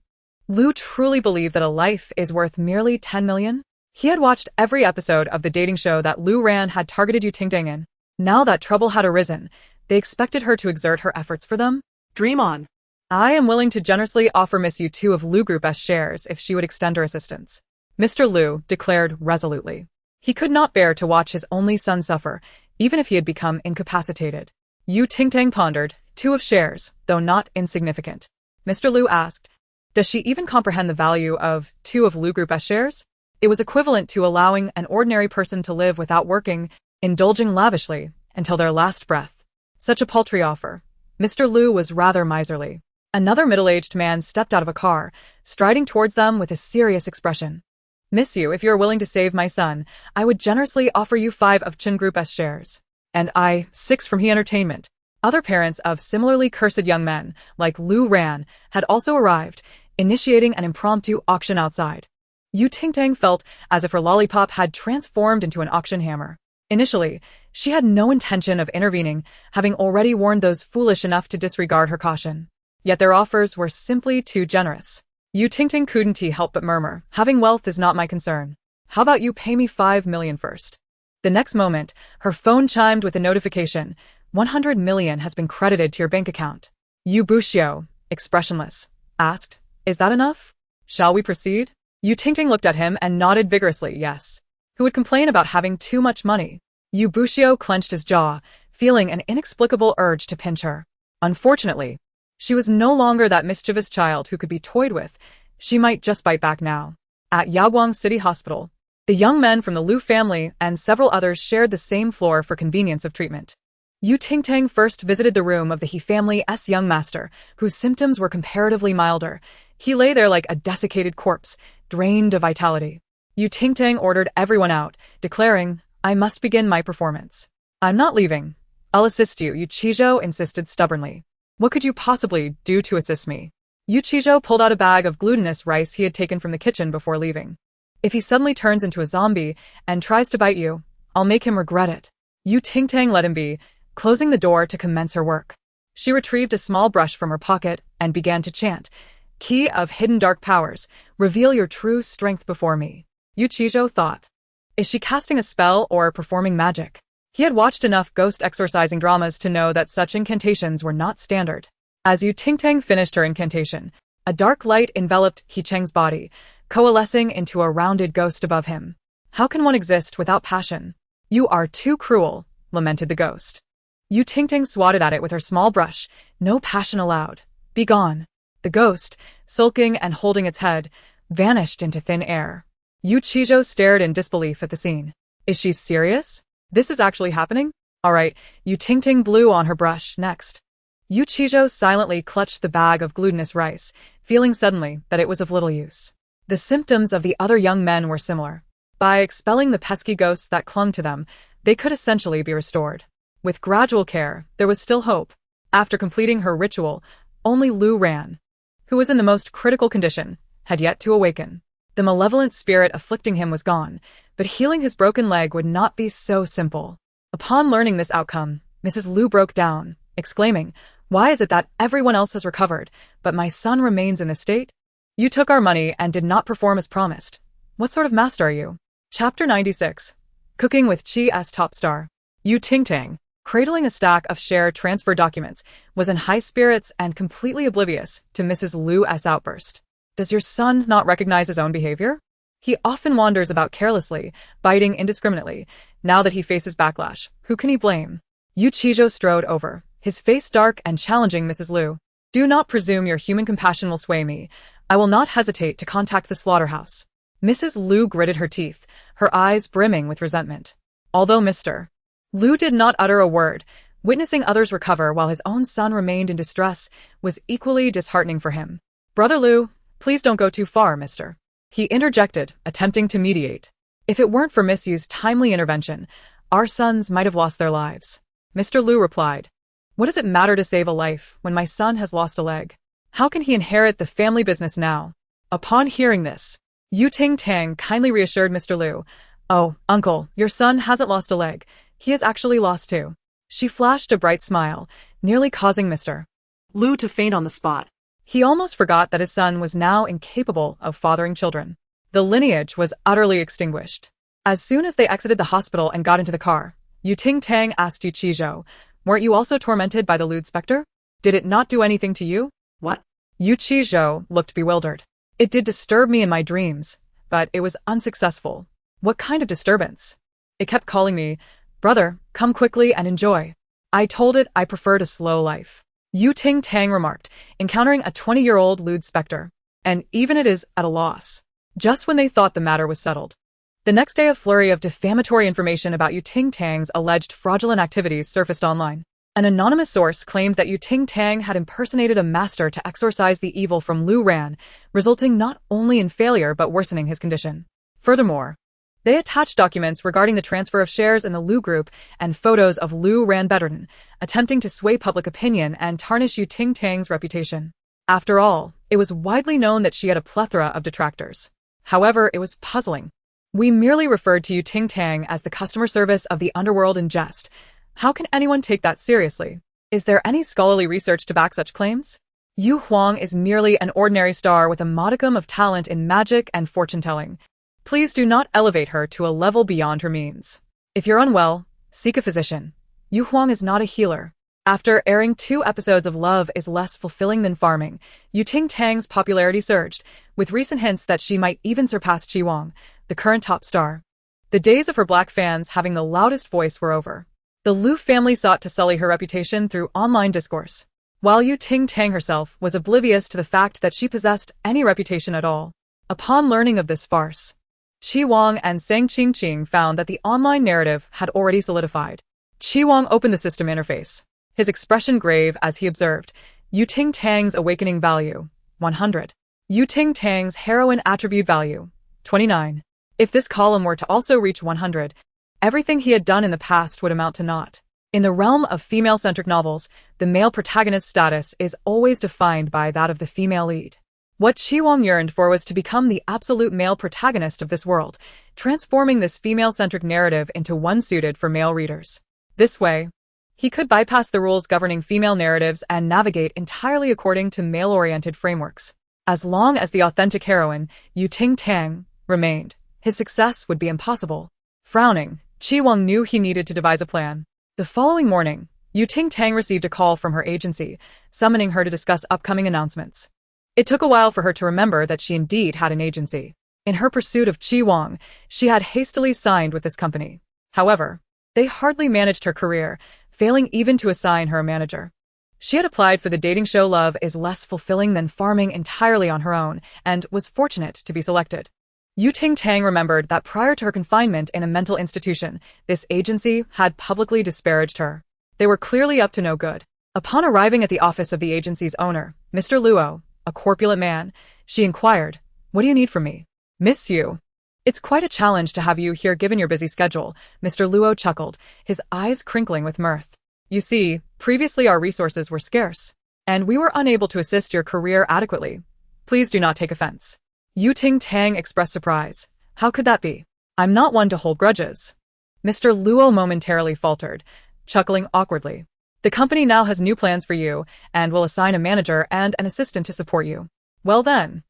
Speaker 1: Lu truly believe that a life is worth merely 10 million? He had watched every episode of the dating show that Lu Ran had targeted Yu Ting Tang in. Now that trouble had arisen, they expected her to exert her efforts for them.
Speaker 2: Dream on.
Speaker 1: I am willing to generously offer Mixue 2 of Lu Group's shares if she would extend her assistance. Mr. Lu declared resolutely. He could not bear to watch his only son suffer, even if he had become incapacitated. Yu Ting Tang pondered, 2 of shares, though not insignificant. Mr. Lu asked, does she even comprehend the value of 2 of Lu Group's shares? It was equivalent to allowing an ordinary person to live without working, indulging lavishly, until their last breath. Such a paltry offer. Mr. Lu was rather miserly. Another middle-aged man stepped out of a car, striding towards them with a serious expression. Mixue, if you are willing to save my son, I would generously offer you 5 of Chen Group's shares. And I, 6 from He Entertainment. Other parents of similarly cursed young men, like Lu Ran, had also arrived, initiating an impromptu auction outside. Yu Ting Tang felt as if her lollipop had transformed into an auction hammer. Initially, she had no intention of intervening, having already warned those foolish enough to disregard her caution. Yet their offers were simply too generous. Yu Ting Tang couldn't help but murmur, having wealth is not my concern. How about you pay me 5 million first? The next moment, her phone chimed with a notification. 100 million has been credited to your bank account. Yu Bushio, expressionless, asked, is that enough? Shall we proceed? Yu Ting Tang looked at him and nodded vigorously, yes. Who would complain about having too much money? Yu Bushio clenched his jaw, feeling an inexplicable urge to pinch her. Unfortunately, she was no longer that mischievous child who could be toyed with. She might just bite back now. At Yaoguang City Hospital, the young men from the Lu family and several others shared the same floor for convenience of treatment. Yu Ting Tang first visited the room of the He family's young master, whose symptoms were comparatively milder. He lay there like a desiccated corpse, drained of vitality. Yu Ting Tang ordered everyone out, declaring, I must begin my performance. I'm not leaving. I'll assist you, Yu Qizhou insisted stubbornly. What could you possibly do to assist me? Yu Qizhou pulled out a bag of glutinous rice he had taken from the kitchen before leaving. If he suddenly turns into a zombie and tries to bite you, I'll make him regret it. Yu Ting Tang let him be, closing the door to commence her work. She retrieved a small brush from her pocket and began to chant, Key of hidden dark powers, reveal your true strength before me. Yu Qizhou thought. Is she casting a spell or performing magic? He had watched enough ghost exorcising dramas to know that such incantations were not standard. As Yu Ting Tang finished her incantation, a dark light enveloped He Cheng's body, coalescing into a rounded ghost above him. How can one exist without passion? You are too cruel, lamented the ghost. Yu Ting Tang swatted at it with her small brush. No passion allowed. Be gone. The ghost, sulking and holding its head, vanished into thin air. Yu Qizhou stared in disbelief at the scene. Is she serious? This is actually happening? Alright, Yu Ting Tang blew on her brush next. Yu Qizhou silently clutched the bag of glutinous rice, feeling suddenly that it was of little use. The symptoms of the other young men were similar. By expelling the pesky ghosts that clung to them, they could essentially be restored. With gradual care, there was still hope. After completing her ritual, only Lu Ran, who was in the most critical condition, had yet to awaken. The malevolent spirit afflicting him was gone, but healing his broken leg would not be so simple. Upon learning this outcome, Mrs. Lu broke down, exclaiming, "Why is it that everyone else has recovered, but my son remains in this state? You took our money and did not perform as promised. What sort of master are you?" Chapter 96. Cooking with Chi's top star. Ting Tang, cradling a stack of share transfer documents, was in high spirits and completely oblivious to Mrs. Lu's outburst. "Does your son not recognize his own behavior? He often wanders about carelessly, biting indiscriminately. Now that he faces backlash, who can he blame?" Yu Qijo strode over, his face dark and challenging Mrs. Lu. "Do not presume your human compassion will sway me. I will not hesitate to contact the slaughterhouse." Mrs. Lu gritted her teeth, her eyes brimming with resentment. Although Mr. Lu did not utter a word, witnessing others recover while his own son remained in distress was equally disheartening for him. "Brother Lu, please don't go too far, mister," he interjected, attempting to mediate. "If it weren't for Miss Yu's timely intervention, our sons might have lost their lives." Mr. Lu replied, "What does it matter to save a life when my son has lost a leg? How can he inherit the family business now?" Upon hearing this, Ting Tang kindly reassured Mr. Lu. "Oh, uncle, your son hasn't lost a leg. He has actually lost two." She flashed a bright smile, nearly causing Mr.
Speaker 2: Lu to faint on the spot.
Speaker 1: He almost forgot that his son was now incapable of fathering children. The lineage was utterly extinguished. As soon as they exited the hospital and got into the car, Ting Tang asked Yu Qijo, "Weren't you also tormented by the lewd specter? Did it not do anything to you?"
Speaker 2: "What?"
Speaker 1: Yu Qijo looked bewildered. "It did disturb me in my dreams, but it was unsuccessful." "What kind of disturbance?" "It kept calling me, 'Brother, come quickly and enjoy.' I told it I preferred a slow life." Ting Tang remarked, encountering a 20-year-old lewd specter. "And even it is at a loss." Just when they thought the matter was settled. The next day, a flurry of defamatory information about Ting Tang's alleged fraudulent activities surfaced online. An anonymous source claimed that Ting Tang had impersonated a master to exorcise the evil from Lu Ran, resulting not only in failure but worsening his condition. Furthermore, they attached documents regarding the transfer of shares in the Lu Group and photos of Lu Ran bedridden, attempting to sway public opinion and tarnish Ting Tang's reputation. After all, it was widely known that she had a plethora of detractors. However, it was puzzling. "We merely referred to Ting Tang as the customer service of the underworld in jest. How can anyone take that seriously? Is there any scholarly research to back such claims? Yu Huang is merely an ordinary star with a modicum of talent in magic and fortune-telling. Please do not elevate her to a level beyond her means. If you're unwell, seek a physician. Yu Huang is not a healer." After airing 2 episodes of Love is Less Fulfilling Than Farming, Ting Tang's popularity surged, with recent hints that she might even surpass Qi Wang, the current top star. The days of her black fans having the loudest voice were over. The Lu family sought to sully her reputation through online discourse, while Ting Tang herself was oblivious to the fact that she possessed any reputation at all. Upon learning of this farce, Qi Wang and Sang Qingqing found that the online narrative had already solidified. Qi Wang opened the system interface, his expression grave as he observed, Ting Tang's awakening value, 100. Ting Tang's heroine attribute value, 29. If this column were to also reach 100, everything he had done in the past would amount to naught. In the realm of female-centric novels, the male protagonist's status is always defined by that of the female lead. What Qi Wang yearned for was to become the absolute male protagonist of this world, transforming this female-centric narrative into one suited for male readers. This way, he could bypass the rules governing female narratives and navigate entirely according to male-oriented frameworks. As long as the authentic heroine, Ting Tang, remained, his success would be impossible. Frowning, Qi Wang knew he needed to devise a plan. The following morning, Ting Tang received a call from her agency, summoning her to discuss upcoming announcements. It took a while for her to remember that she indeed had an agency. In her pursuit of Qi Wang, she had hastily signed with this company. However, they hardly managed her career, failing even to assign her a manager. She had applied for the dating show Love is Less Fulfilling Than Farming entirely on her own, and was fortunate to be selected. Ting Tang remembered that prior to her confinement in a mental institution, this agency had publicly disparaged her. They were clearly up to no good. Upon arriving at the office of the agency's owner, Mr. Luo, a corpulent man, she inquired, "What do you need from me?" "Miss Yu. It's quite a challenge to have you here given your busy schedule," Mr. Luo chuckled, his eyes crinkling with mirth. "You see, Previously, our resources were scarce, and we were unable to assist your career adequately. Please do not take offense. Ting Tang expressed surprise. How could that be? I'm not one to hold grudges. Mr. Luo momentarily faltered, chuckling awkwardly. The company now has new plans for you, and will assign a manager and an assistant to support you. Well then,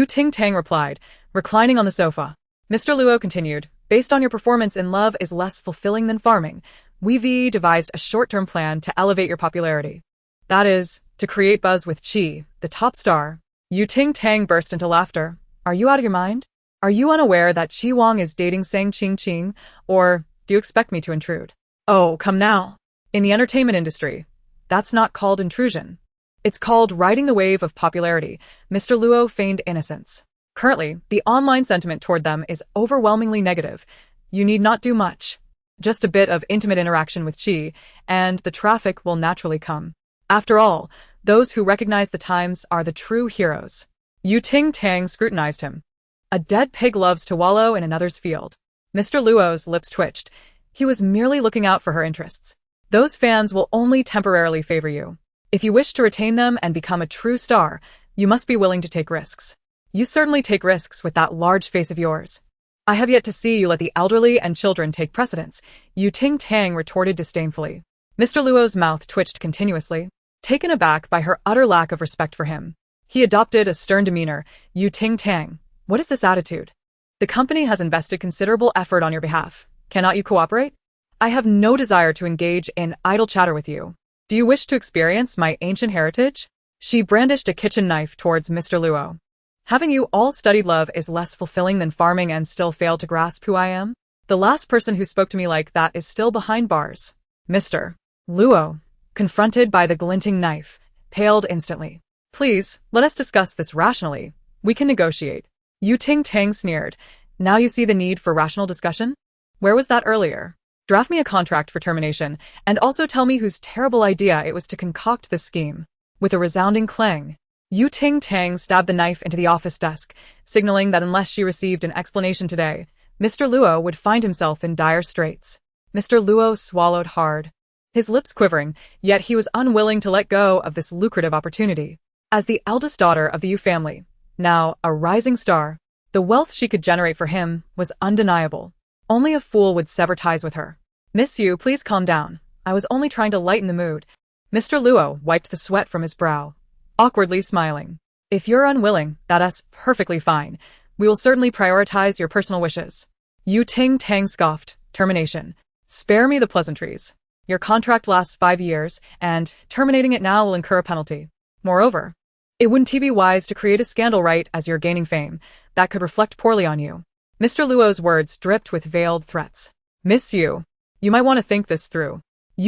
Speaker 1: Ting Tang replied, reclining on the sofa. Mr. Luo continued, based on your performance in love is less fulfilling than farming, we've devised a short-term plan to elevate your popularity. That is, to create buzz with Qi, the top star. Ting Tang burst into laughter. Are you out of your mind? Are you unaware that Qi Wang is dating Sang Qing, or do you expect me to intrude? Oh, come now. In the entertainment industry, that's not called intrusion. It's called riding the wave of popularity. Mr. Luo feigned innocence. Currently, the online sentiment toward them is overwhelmingly negative. You need not do much. Just a bit of intimate interaction with Qi, and the traffic will naturally come. After all, those who recognize the times are the true heroes. Ting Tang scrutinized him. A dead pig loves to wallow in another's field. Mr. Luo's lips twitched. He was merely looking out for her interests. Those fans will only temporarily favor you. If you wish to retain them and become a true star, you must be willing to take risks. You certainly take risks with that large face of yours. I have yet to see you let the elderly and children take precedence, Ting Tang retorted disdainfully. Mr. Luo's mouth twitched continuously, taken aback by her utter lack of respect for him. He adopted a stern demeanor. Ting Tang, what is this attitude? The company has invested considerable effort on your behalf. Cannot you cooperate? I have no desire to engage in idle chatter with you. Do you wish to experience my ancient heritage? She brandished a kitchen knife towards Mr. Luo. Having you all studied love is less fulfilling than farming and still fail to grasp who I am? The last person who spoke to me like that is still behind bars. Mr. Luo, confronted by the glinting knife, paled instantly. Please, let us discuss this rationally. We can negotiate. Ting Tang sneered. Now you see the need for rational discussion? Where was that earlier? Draft me a contract for termination, and also tell me whose terrible idea it was to concoct this scheme. With a resounding clang, Ting Tang stabbed the knife into the office desk, signaling that unless she received an explanation today, Mr. Luo would find himself in dire straits. Mr. Luo swallowed hard, his lips quivering, yet he was unwilling to let go of this lucrative opportunity. As the eldest daughter of the Yu family, now a rising star, the wealth she could generate for him was undeniable. Only a fool would sever ties with her. Miss Yu, please calm down. I was only trying to lighten the mood. Mr. Luo wiped the sweat from his brow, awkwardly smiling. If you're unwilling, that's perfectly fine. We will certainly prioritize your personal wishes. Ting Tang scoffed. Termination. Spare me the pleasantries. Your contract lasts 5 years, and terminating it now will incur a penalty. Moreover, it wouldn't be wise to create a scandal right as you're gaining fame. That could reflect poorly on you. Mr. Luo's words dripped with veiled threats. Miss Yu, you might want to think this through.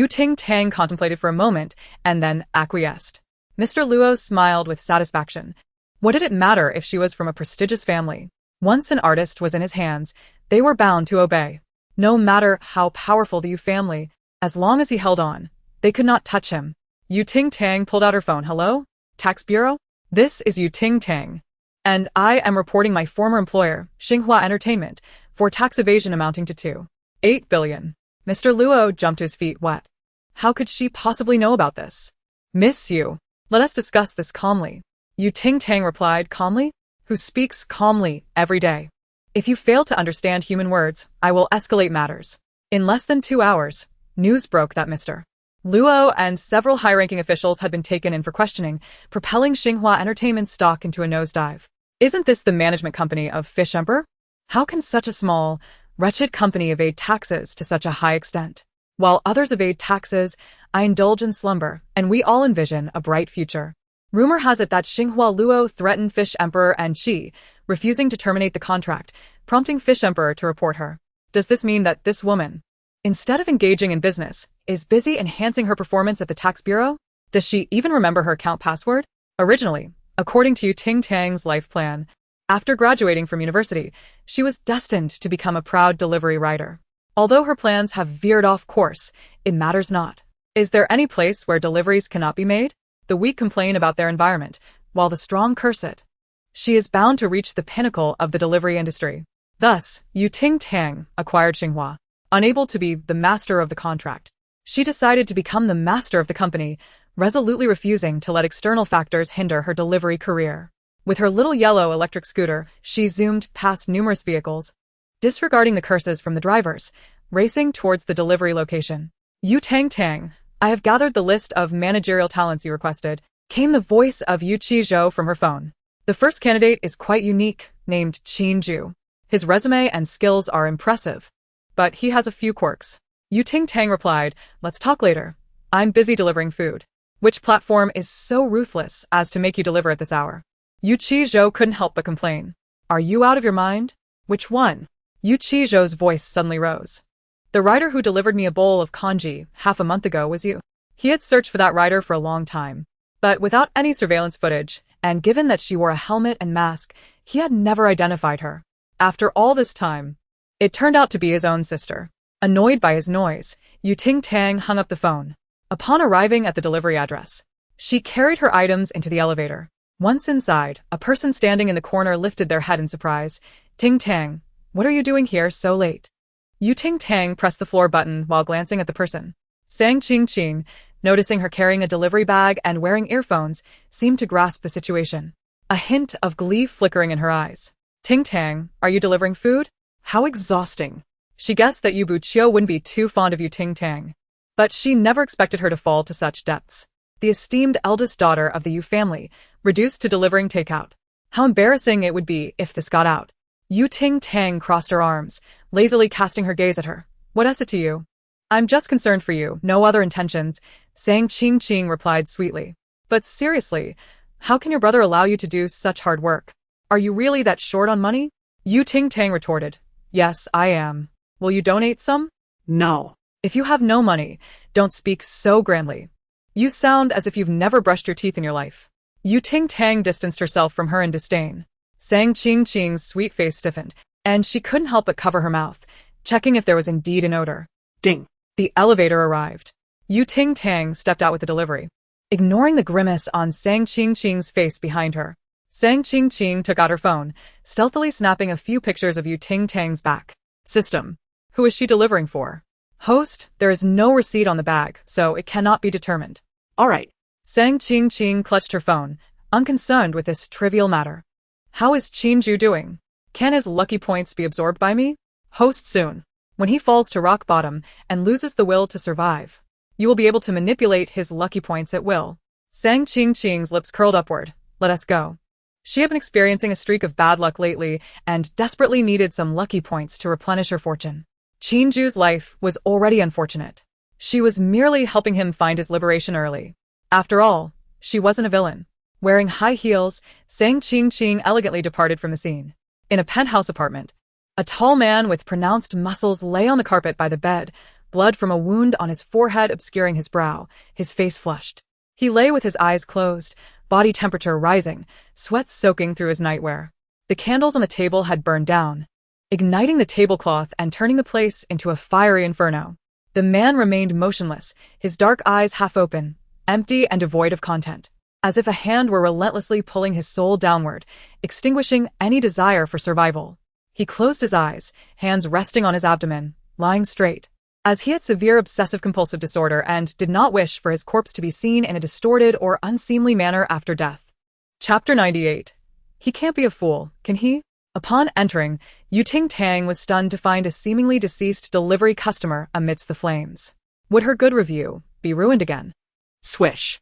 Speaker 1: Ting Tang contemplated for a moment, and then acquiesced. Mr. Luo smiled with satisfaction. What did it matter if she was from a prestigious family? Once an artist was in his hands, they were bound to obey. No matter how powerful the Yu family, as long as he held on, they could not touch him. Ting Tang pulled out her phone. Hello? Tax Bureau? This is Ting Tang. And I am reporting my former employer, Xinhua Entertainment, for tax evasion amounting to 2.8 billion. Mr. Luo jumped to his feet. What? How could she possibly know about this? Miss Yu, let us discuss this calmly. Ting Tang replied calmly. Who speaks calmly every day? If you fail to understand human words, I will escalate matters. In less than 2 hours, news broke that Mr. Luo and several high-ranking officials had been taken in for questioning, propelling Xinhua Entertainment's stock into a nosedive. Isn't this the management company of Fish Emperor? How can such a small, wretched company evade taxes to such a high extent? While others evade taxes, I indulge in slumber, and we all envision a bright future. Rumor has it that Xinhua Luo threatened Fish Emperor and Qi, refusing to terminate the contract, prompting Fish Emperor to report her. Does this mean that this woman, instead of engaging in business, is busy enhancing her performance at the tax bureau? Does she even remember her account password? Originally, according to Ting Tang's life plan, after graduating from university, she was destined to become a proud delivery rider. Although her plans have veered off course, it matters not. Is there any place where deliveries cannot be made? The weak complain about their environment, while the strong curse it. She is bound to reach the pinnacle of the delivery industry. Thus, Ting Tang acquired Xinhua. Unable to be the master of the contract, She decided to become the master of the company, resolutely refusing to let external factors hinder her delivery career. With her little yellow electric scooter, she zoomed past numerous vehicles, disregarding the curses from the drivers, racing towards the delivery location. Ting Tang, I have gathered the list of managerial talents you requested, came the voice of Yu Qizhou from her phone. The first candidate is quite unique, named Qin Ju. His resume and skills are impressive, but he has a few quirks. Ting Tang replied, let's talk later. I'm busy delivering food. Which platform is so ruthless as to make you deliver at this hour? Yu Qizhou couldn't help but complain. Are you out of your mind? Which one? Yu Qizhou's voice suddenly rose. The rider who delivered me a bowl of congee half a month ago was you. He had searched for that rider for a long time, but without any surveillance footage, and given that she wore a helmet and mask, he had never identified her. After all this time, it turned out to be his own sister. Annoyed by his noise, Ting Tang hung up the phone. Upon arriving at the delivery address, she carried her items into the elevator. Once inside, a person standing in the corner lifted their head in surprise. Ting Tang, what are you doing here so late? Ting Tang pressed the floor button while glancing at the person. Sang Qing, noticing her carrying a delivery bag and wearing earphones, seemed to grasp the situation. A hint of glee flickering in her eyes. Ting Tang, are you delivering food? How exhausting. She guessed that Yu Buqiu wouldn't be too fond of Ting Tang, but she never expected her to fall to such depths. The esteemed eldest daughter of the Yu family, reduced to delivering takeout. How embarrassing it would be if this got out. Ting Tang crossed her arms, lazily casting her gaze at her. What is it to you? I'm just concerned for you, no other intentions, Sang Qing replied sweetly. But seriously, how can your brother allow you to do such hard work? Are you really that short on money? Ting Tang retorted. Yes, I am. Will you donate some?
Speaker 2: No.
Speaker 1: If you have no money, don't speak so grandly. You sound as if you've never brushed your teeth in your life. Ting Tang distanced herself from her in disdain. Sang Qing's sweet face stiffened, and she couldn't help but cover her mouth, checking if there was indeed an odor.
Speaker 2: Ding.
Speaker 1: The elevator arrived. Ting Tang stepped out with the delivery, ignoring the grimace on Sang Qing's face behind her. Sang Qing took out her phone, stealthily snapping a few pictures of Ting Tang's back. System. Who is she delivering for? Host, there is no receipt on the bag, so it cannot be determined.
Speaker 2: All right.
Speaker 1: Sang Qing clutched her phone, unconcerned with this trivial matter. How is Qinju doing? Can his lucky points be absorbed by me? Host soon. When he falls to rock bottom and loses the will to survive, you will be able to manipulate his lucky points at will. Sang Qing's lips curled upward. Let us go. She had been experiencing a streak of bad luck lately and desperately needed some lucky points to replenish her fortune. Qinju's life was already unfortunate. She was merely helping him find his liberation early. After all, she wasn't a villain. Wearing high heels, Sang Qing elegantly departed from the scene. In a penthouse apartment, a tall man with pronounced muscles lay on the carpet by the bed, blood from a wound on his forehead obscuring his brow, his face flushed. He lay with his eyes closed, body temperature rising, sweat soaking through his nightwear. The candles on the table had burned down, igniting the tablecloth and turning the place into a fiery inferno. The man remained motionless, his dark eyes half open, empty and devoid of content, as if a hand were relentlessly pulling his soul downward, extinguishing any desire for survival. He closed his eyes, hands resting on his abdomen, lying straight, as he had severe obsessive-compulsive disorder and did not wish for his corpse to be seen in a distorted or unseemly manner after death. Chapter 98. He can't be a fool, can he? Upon entering, Ting Tang was stunned to find a seemingly deceased delivery customer amidst the flames. Would her good review be ruined again?
Speaker 2: Swish.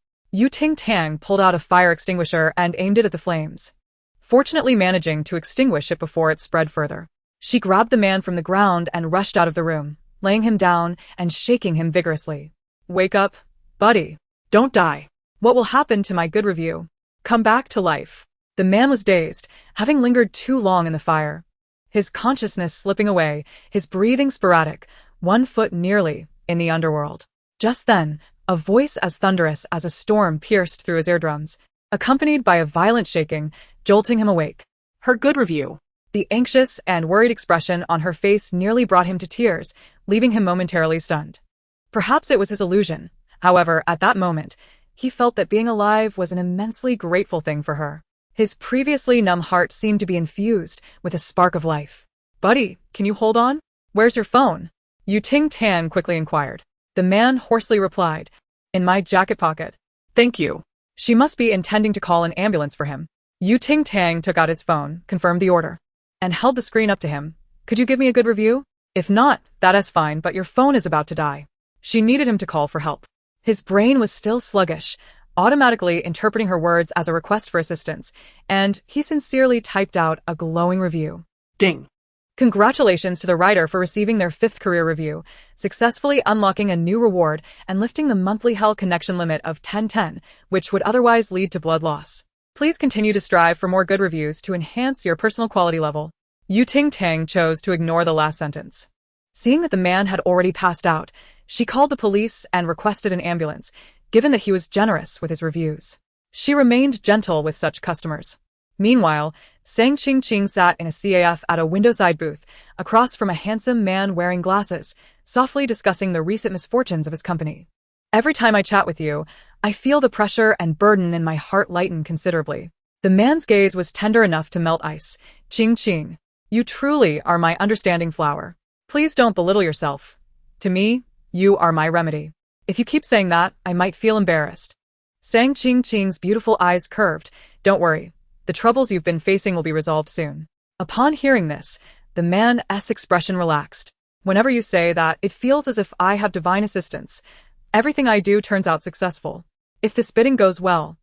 Speaker 1: Ting Tang pulled out a fire extinguisher and aimed it at the flames, fortunately managing to extinguish it before it spread further. She grabbed the man from the ground and rushed out of the room, laying him down and shaking him vigorously. Wake up, buddy.
Speaker 2: Don't die.
Speaker 1: What will happen to my good review? Come back to life. The man was dazed, having lingered too long in the fire. His consciousness slipping away, his breathing sporadic, 1 foot nearly in the underworld. Just then, a voice as thunderous as a storm pierced through his eardrums, accompanied by a violent shaking, jolting him awake.
Speaker 2: Her good review.
Speaker 1: The anxious and worried expression on her face nearly brought him to tears, leaving him momentarily stunned. Perhaps it was his illusion. However, at that moment, he felt that being alive was an immensely grateful thing for her. His previously numb heart seemed to be infused with a spark of life. Buddy, can you hold on? Where's your phone? Ting Tang quickly inquired. The man hoarsely replied, "In my jacket pocket."
Speaker 2: Thank you.
Speaker 1: She must be intending to call an ambulance for him. Ting Tang took out his phone, confirmed the order, and held the screen up to him. "Could you give me a good review? If not, that is fine, but your phone is about to die." She needed him to call for help. His brain was still sluggish, automatically interpreting her words as a request for assistance, and he sincerely typed out a glowing review.
Speaker 2: Ding.
Speaker 1: Congratulations to the writer for receiving their 5th career review, successfully unlocking a new reward and lifting the monthly hell connection limit of 1010, which would otherwise lead to blood loss. Please continue to strive for more good reviews to enhance your personal quality level. Ting Tang chose to ignore the last sentence. Seeing that the man had already passed out, she called the police and requested an ambulance, given that he was generous with his reviews. She remained gentle with such customers. Meanwhile, Sang Ching sat in a CAF at a windowside booth, across from a handsome man wearing glasses, softly discussing the recent misfortunes of his company. "Every time I chat with you, I feel the pressure and burden in my heart lighten considerably." The man's gaze was tender enough to melt ice. Ching, you truly are my understanding flower. Please don't belittle yourself. To me, you are my remedy. If you keep saying that, I might feel embarrassed. Sang Ching's beautiful eyes curved. "Don't worry. The troubles you've been facing will be resolved soon." Upon hearing this, the man's expression relaxed. "Whenever you say that, it feels as if I have divine assistance. Everything I do turns out successful. If this bidding goes well,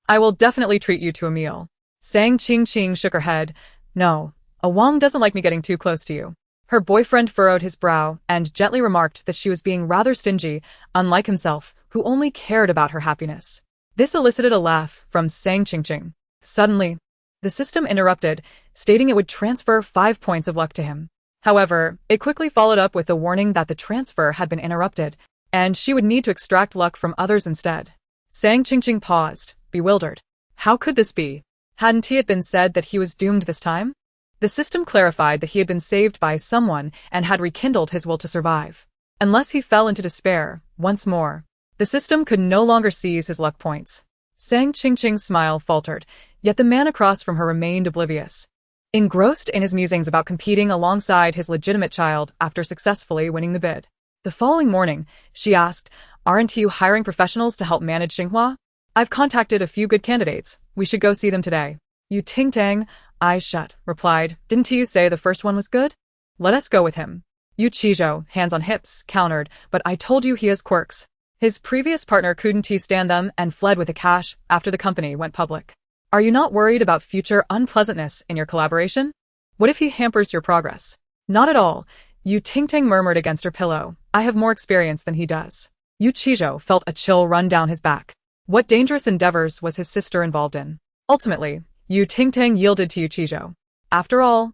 Speaker 1: I will definitely treat you to a meal." Sang Ching shook her head. "No, a Wong doesn't like me getting too close to you." Her boyfriend furrowed his brow and gently remarked that she was being rather stingy, unlike himself, who only cared about her happiness. This elicited a laugh from Sang Ching. Suddenly, the system interrupted, stating it would transfer 5 points of luck to him. However, it quickly followed up with a warning that the transfer had been interrupted, and she would need to extract luck from others instead. Sang Ching paused, bewildered. How could this be? Hadn't it been said that he was doomed this time? The system clarified that he had been saved by someone and had rekindled his will to survive. Unless he fell into despair, once more, the system could no longer seize his luck points. Sang Ching's smile faltered, yet the man across from her remained oblivious, engrossed in his musings about competing alongside his legitimate child after successfully winning the bid. The following morning, she asked, "Aren't you hiring professionals to help manage Xinhua? I've contacted a few good candidates. We should go see them today." Ting Tang, eyes shut, replied, "Didn't you say the first one was good? Let us go with him." Chizhou, hands on hips, countered, "But I told you he has quirks." His previous partner couldn't stand them and fled with the cash after the company went public. "Are you not worried about future unpleasantness in your collaboration? What if he hampers your progress?" "Not at all," Ting Tang murmured against her pillow. "I have more experience than he does." Chizhou felt a chill run down his back. What dangerous endeavors was his sister involved in? Ultimately, Ting Tang yielded to Chizhou. After all,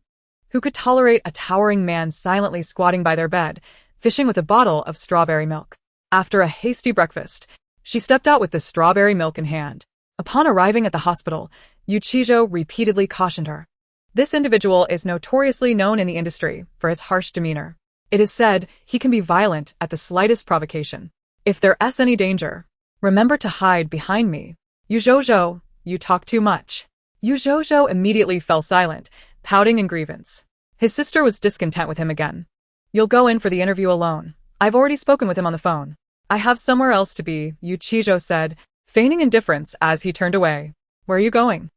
Speaker 1: who could tolerate a towering man silently squatting by their bed, fishing with a bottle of strawberry milk? After a hasty breakfast, she stepped out with the strawberry milk in hand. Upon arriving at the hospital, Chizhou repeatedly cautioned her. This individual is notoriously known in the industry for his harsh demeanor. It is said he can be violent at the slightest provocation. If there's any danger, remember to hide behind me. Zhou, you talk too much. Zhou immediately fell silent, pouting in grievance. His sister was discontent with him again. "You'll go in for the interview alone. I've already spoken with him on the phone." "I have somewhere else to be," Chizhou said, feigning indifference as he turned away. "Where are you going?"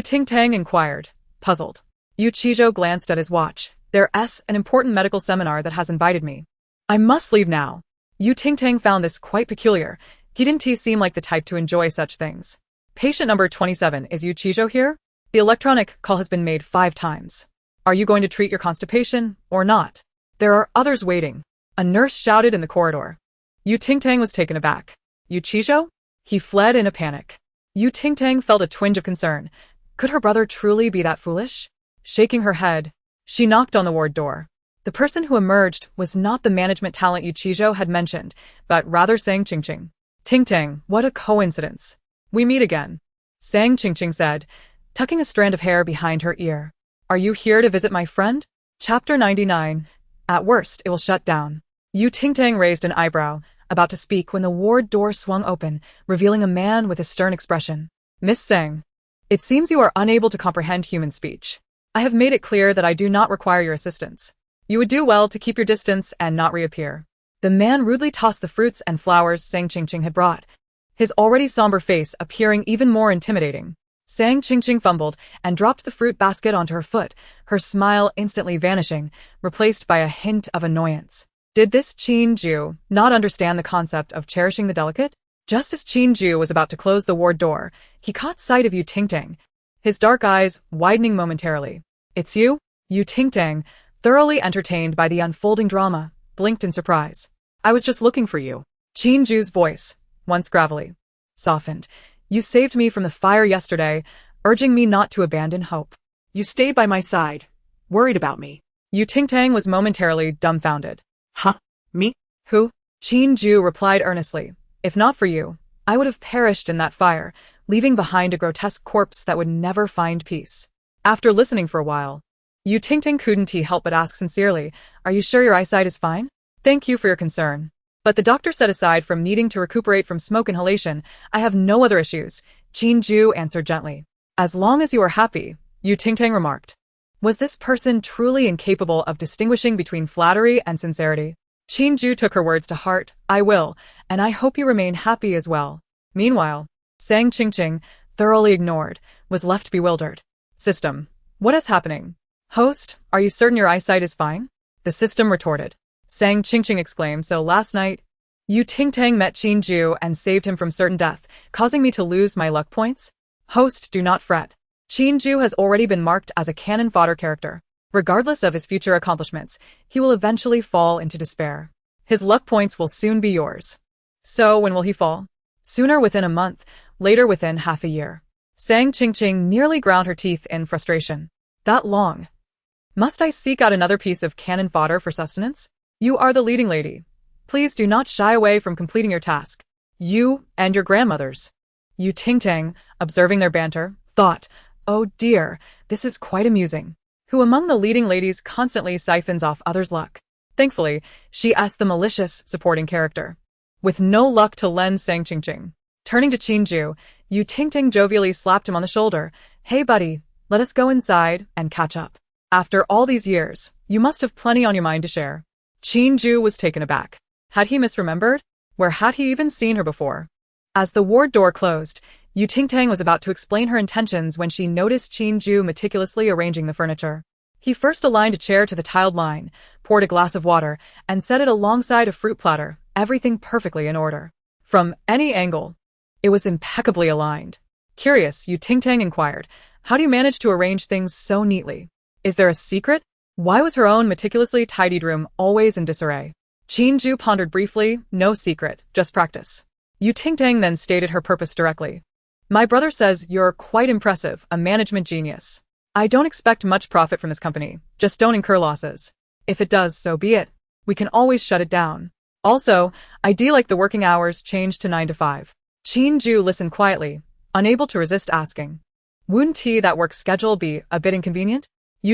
Speaker 1: Ting Tang inquired, puzzled. Chizhou glanced at his watch. "There's an important medical seminar that has invited me. I must leave now." Ting Tang found this quite peculiar. He didn't seem like the type to enjoy such things. "Patient number 27, is Chizhou here? The electronic call has been made 5 times. Are you going to treat your constipation, or not? There are others waiting." A nurse shouted in the corridor. Ting Tang was taken aback. Chizhou? He fled in a panic. Ting Tang felt a twinge of concern. Could her brother truly be that foolish? Shaking her head, she knocked on the ward door. The person who emerged was not the management talent Chizhou had mentioned, but rather Sang Ching. "Ting Tang, what a coincidence. We meet again," Sang Ching said, tucking a strand of hair behind her ear. "Are you here to visit my friend?" Chapter 99. At worst, it will shut down. Ting Tang raised an eyebrow, about to speak when the ward door swung open, revealing a man with a stern expression. "Miss Sang, it seems you are unable to comprehend human speech. I have made it clear that I do not require your assistance. You would do well to keep your distance and not reappear." The man rudely tossed the fruits and flowers Sang Qingqing had brought, his already somber face appearing even more intimidating. Sang Qingqing fumbled and dropped the fruit basket onto her foot, her smile instantly vanishing, replaced by a hint of annoyance. Did this Qin Ju not understand the concept of cherishing the delicate? Just as Qin Ju was about to close the ward door, he caught sight of Ting Tang, his dark eyes widening momentarily. "It's you?" Ting Tang, thoroughly entertained by the unfolding drama, blinked in surprise. "I was just looking for you." Qin Ju's voice, once gravelly, softened. "You saved me from the fire yesterday, urging me not to abandon hope.
Speaker 2: You stayed by my side, worried about me."
Speaker 1: Ting Tang was momentarily dumbfounded.
Speaker 2: Huh? Me?
Speaker 1: "Who?" Qin Ju replied earnestly. "If not for you, I would have perished in that fire, leaving behind a grotesque corpse that would never find peace." After listening for a while, Ting Tang couldn't help but ask sincerely, "Are you sure your eyesight is fine?" "Thank you for your concern. But the doctor said aside from needing to recuperate from smoke inhalation, I have no other issues," Qin Ju answered gently. "As long as you are happy," Ting Tang remarked. Was this person truly incapable of distinguishing between flattery and sincerity? Qin Ju took her words to heart. "I will, and I hope you remain happy as well." Meanwhile, Sang Qingqing, thoroughly ignored, was left bewildered. "System, what is happening?" "Host, are you certain your eyesight is fine?" the system retorted. Sang Qingqing exclaimed, "So last night, Ting Tang met Qin Ju and saved him from certain death, causing me to lose my luck points?" "Host, do not fret. Qin Ju has already been marked as a cannon fodder character. Regardless of his future accomplishments, he will eventually fall into despair. His luck points will soon be yours." "So when will he fall?" "Sooner within a month, later within half a year." Sang Qingqing nearly ground her teeth in frustration. "That long? Must I seek out another piece of cannon fodder for sustenance?" "You are the leading lady. Please do not shy away from completing your task. You and your grandmothers." Ting Tang, observing their banter, thought, "Oh dear, this is quite amusing. Who among the leading ladies constantly siphons off others' luck?" Thankfully, she asked the malicious supporting character. With no luck to lend Sang Qingqing. Turning to Qin Ju, Ting Tang jovially slapped him on the shoulder. "Hey buddy, let us go inside and catch up. After all these years, you must have plenty on your mind to share." Qin Ju was taken aback. Had he misremembered? Where had he even seen her before? As the ward door closed, Ting Tang was about to explain her intentions when she noticed Qin Ju meticulously arranging the furniture. He first aligned a chair to the tiled line, poured a glass of water, and set it alongside a fruit platter, everything perfectly in order. From any angle, it was impeccably aligned. Curious, Ting Tang inquired, "How do you manage to arrange things so neatly? Is there a secret? Why was her own meticulously tidied room always in disarray?" Qin Ju pondered briefly. "No secret, just practice." Ting Tang then stated her purpose directly. "My brother says you're quite impressive, a management genius. I don't expect much profit from this company, just don't incur losses. If it does, so be it. We can always shut it down. Also, I'd like the working hours changed to 9 to 5. Qin Ju listened quietly, unable to resist asking. "Wouldn't that work schedule be a bit inconvenient?"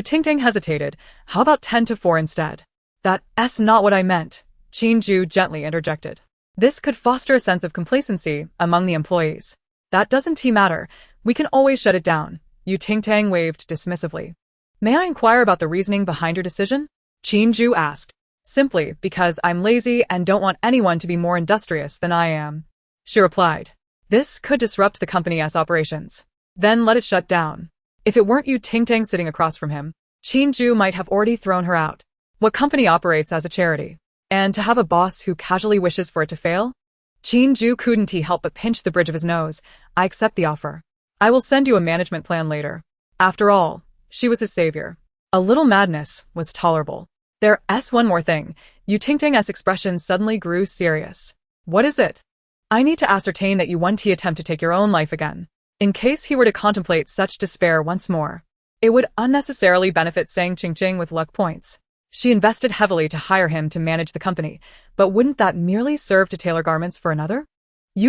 Speaker 1: Ting Tang hesitated. "How about 10 to 4 instead?" "That's not what I meant," Qin Ju gently interjected. "This could foster a sense of complacency among the employees." "That doesn't matter. We can always shut it down," Ting Tang waved dismissively. "May I inquire about the reasoning behind your decision?" Qin Ju asked. "Simply because I'm lazy and don't want anyone to be more industrious than I am," she replied. "This could disrupt the company's operations. Then let it shut down." If it weren't Ting Tang sitting across from him, Qin Ju might have already thrown her out. What company operates as a charity? And to have a boss who casually wishes for it to fail? Qin Ju couldn't help but pinch the bridge of his nose. "I accept the offer. I will send you a management plan later." After all, she was his savior. A little madness was tolerable. There's one more thing. Ting Tang's expression suddenly grew serious. "What is it?" "I need to ascertain that you won't attempt to take your own life again. In case he were to contemplate such despair once more, it would unnecessarily benefit Sang Qingqing with luck points. She invested heavily to hire him to manage the company, but wouldn't that merely serve to tailor garments for another?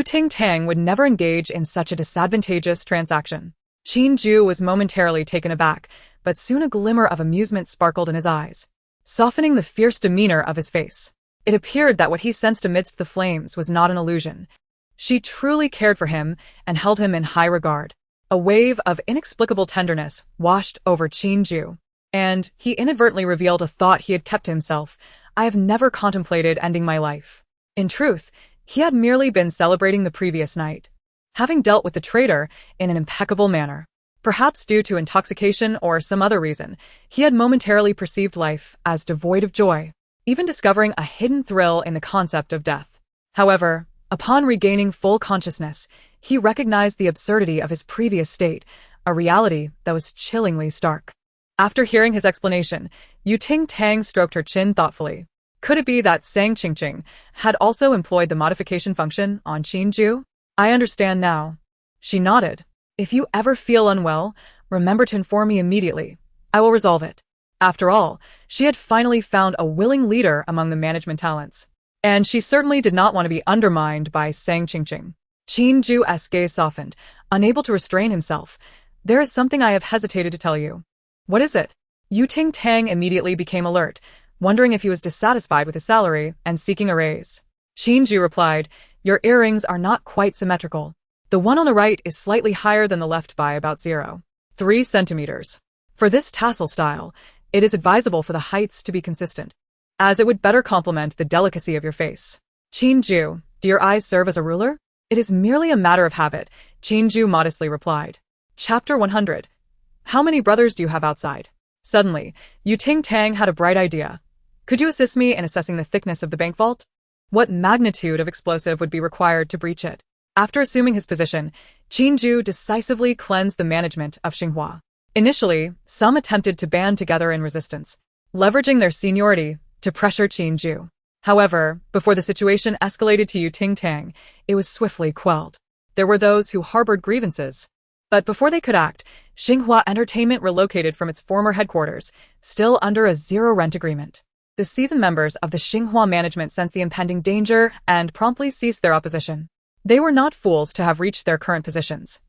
Speaker 1: Ting Tang would never engage in such a disadvantageous transaction. Qin Ju was momentarily taken aback, but soon a glimmer of amusement sparkled in his eyes, softening the fierce demeanor of his face. It appeared that what he sensed amidst the flames was not an illusion. She truly cared for him and held him in high regard. A wave of inexplicable tenderness washed over Qin Ju, and he inadvertently revealed a thought he had kept to himself. I have never contemplated ending my life. In truth, he had merely been celebrating the previous night, having dealt with the traitor in an impeccable manner. Perhaps due to intoxication or some other reason, he had momentarily perceived life as devoid of joy, even discovering a hidden thrill in the concept of death. However, upon regaining full consciousness, he recognized the absurdity of his previous state, a reality that was chillingly stark. After hearing his explanation, Ting Tang stroked her chin thoughtfully. Could it be that Sang Qingqing had also employed the modification function on Qinju? I understand now. She nodded. If you ever feel unwell, remember to inform me immediately. I will resolve it. After all, she had finally found a willing leader among the management talents. And she certainly did not want to be undermined by Sang Qingqing. Qinju's gaze softened, unable to restrain himself. There is something I have hesitated to tell you. What is it? Ting Tang immediately became alert, wondering if he was dissatisfied with his salary and seeking a raise. Qinju replied, your earrings are not quite symmetrical. The one on the right is slightly higher than the left by about 0.3 centimeters. For this tassel style, it is advisable for the heights to be consistent, as it would better complement the delicacy of your face. Qinju, do your eyes serve as a ruler? It is merely a matter of habit, Qinju modestly replied. Chapter 100. How many brothers do you have outside? Suddenly, Ting Tang had a bright idea. Could you assist me in assessing the thickness of the bank vault? What magnitude of explosive would be required to breach it? After assuming his position, Qinju decisively cleansed the management of Xinhua. Initially, some attempted to band together in resistance, leveraging their seniority to pressure Qinju. However, before the situation escalated to Ting Tang, it was swiftly quelled. There were those who harbored grievances. But before they could act, Xinhua Entertainment relocated from its former headquarters, still under a zero-rent agreement. The seasoned members of the Xinhua management sensed the impending danger and promptly ceased their opposition. They were not fools to have reached their current positions.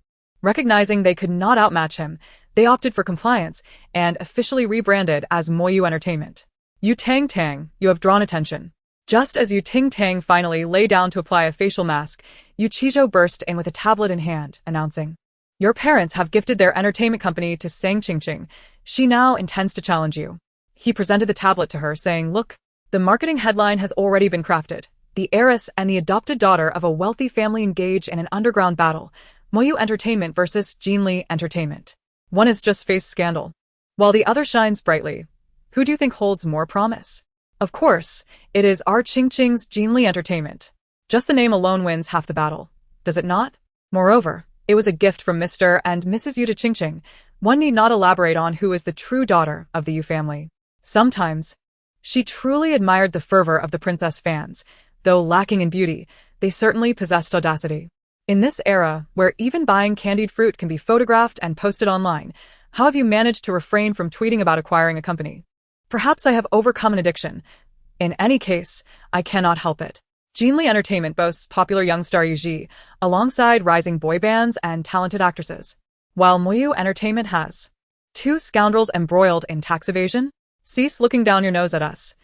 Speaker 1: Recognizing they could not outmatch him, they opted for compliance and officially rebranded as Mixue Entertainment. Ting Tang, you have drawn attention. Just as Ting Tang finally lay down to apply a facial mask, Qizhou burst in with a tablet in hand, announcing, your parents have gifted their entertainment company to Sang Qingqing. She now intends to challenge you. He presented the tablet to her, saying, look, the marketing headline has already been crafted. The heiress and the adopted daughter of a wealthy family engage in an underground battle. Mixue Entertainment versus Jinli Entertainment. One has just faced scandal, while the other shines brightly. Who do you think holds more promise? Of course, it is our Qingqing's Jinli Entertainment. Just the name alone wins half the battle, does it not? Moreover, it was a gift from Mr. and Mrs. Yu to Qingqing. One need not elaborate on who is the true daughter of the Yu family. Sometimes, she truly admired the fervor of the princess fans. Though lacking in beauty, they certainly possessed audacity. In this era, where even buying candied fruit can be photographed and posted online, how have you managed to refrain from tweeting about acquiring a company? Perhaps I have overcome an addiction. In any case, I cannot help it. Jinli Entertainment boasts popular young star Yuji, alongside rising boy bands and talented actresses, while Mixue Entertainment has two scoundrels embroiled in tax evasion. Cease looking down your nose at us.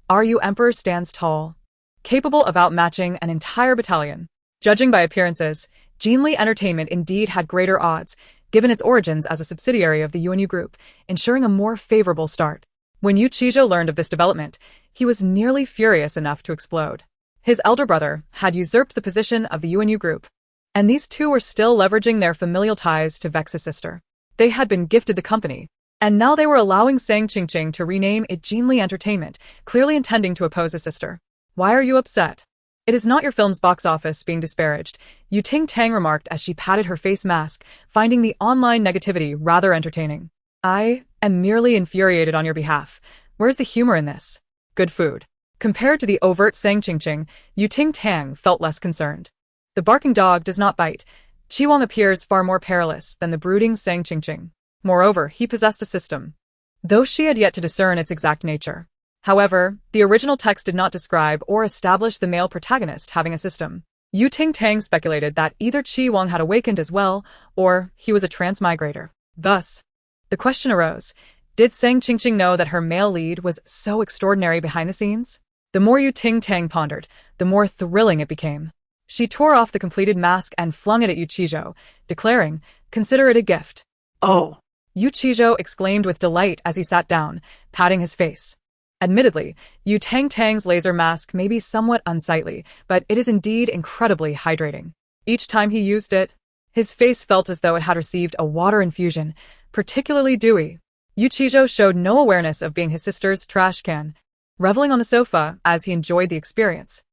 Speaker 1: Our Yu Emperor stands tall, capable of outmatching an entire battalion. Judging by appearances, Jinli Entertainment indeed had greater odds, given its origins as a subsidiary of the UNU Group, ensuring a more favorable start. When Yu Qizhou learned of this development, he was nearly furious enough to explode. His elder brother had usurped the position of the UNU Group, and these two were still leveraging their familial ties to vex his sister. They had been gifted the company, and now they were allowing Sang Qingqing to rename it Jinli Entertainment, clearly intending to oppose his sister. Why are you upset? It is not your film's box office being disparaged, Ting Tang remarked as she patted her face mask, finding the online negativity rather entertaining. I am merely infuriated on your behalf. Where's the humor in this? Good food. Compared to the overt Sang Qingqing, Ting Tang felt less concerned. The barking dog does not bite. Qi appears far more perilous than the brooding Sang Qingqing. Moreover, he possessed a system, though she had yet to discern its exact nature. However, the original text did not describe or establish the male protagonist having a system. Ting Tang speculated that either Qi Wang had awakened as well, or he was a transmigrator. Thus, the question arose, did Sang Qingqing know that her male lead was so extraordinary behind the scenes? The more Ting Tang pondered, the more thrilling it became. She tore off the completed mask and flung it at Yu Qizhou, declaring, consider it a gift.
Speaker 2: Oh!
Speaker 1: Yu Qizhou exclaimed with delight as he sat down, patting his face. Admittedly, Ting Tang's laser mask may be somewhat unsightly, but it is indeed incredibly hydrating. Each time he used it, his face felt as though it had received a water infusion, particularly dewy. Yuchijo showed no awareness of being his sister's trash can, reveling on the sofa as he enjoyed the experience.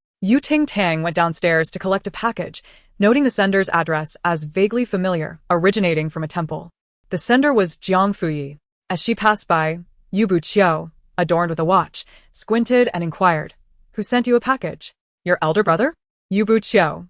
Speaker 1: Ting Tang went downstairs to collect a package, noting the sender's address as vaguely familiar, originating from a temple. The sender was Jiang Fuyi. As she passed by, Yu Qiu, adorned with a watch, squinted and inquired, "Who sent you a package? Your elder brother?" Yu Qiu.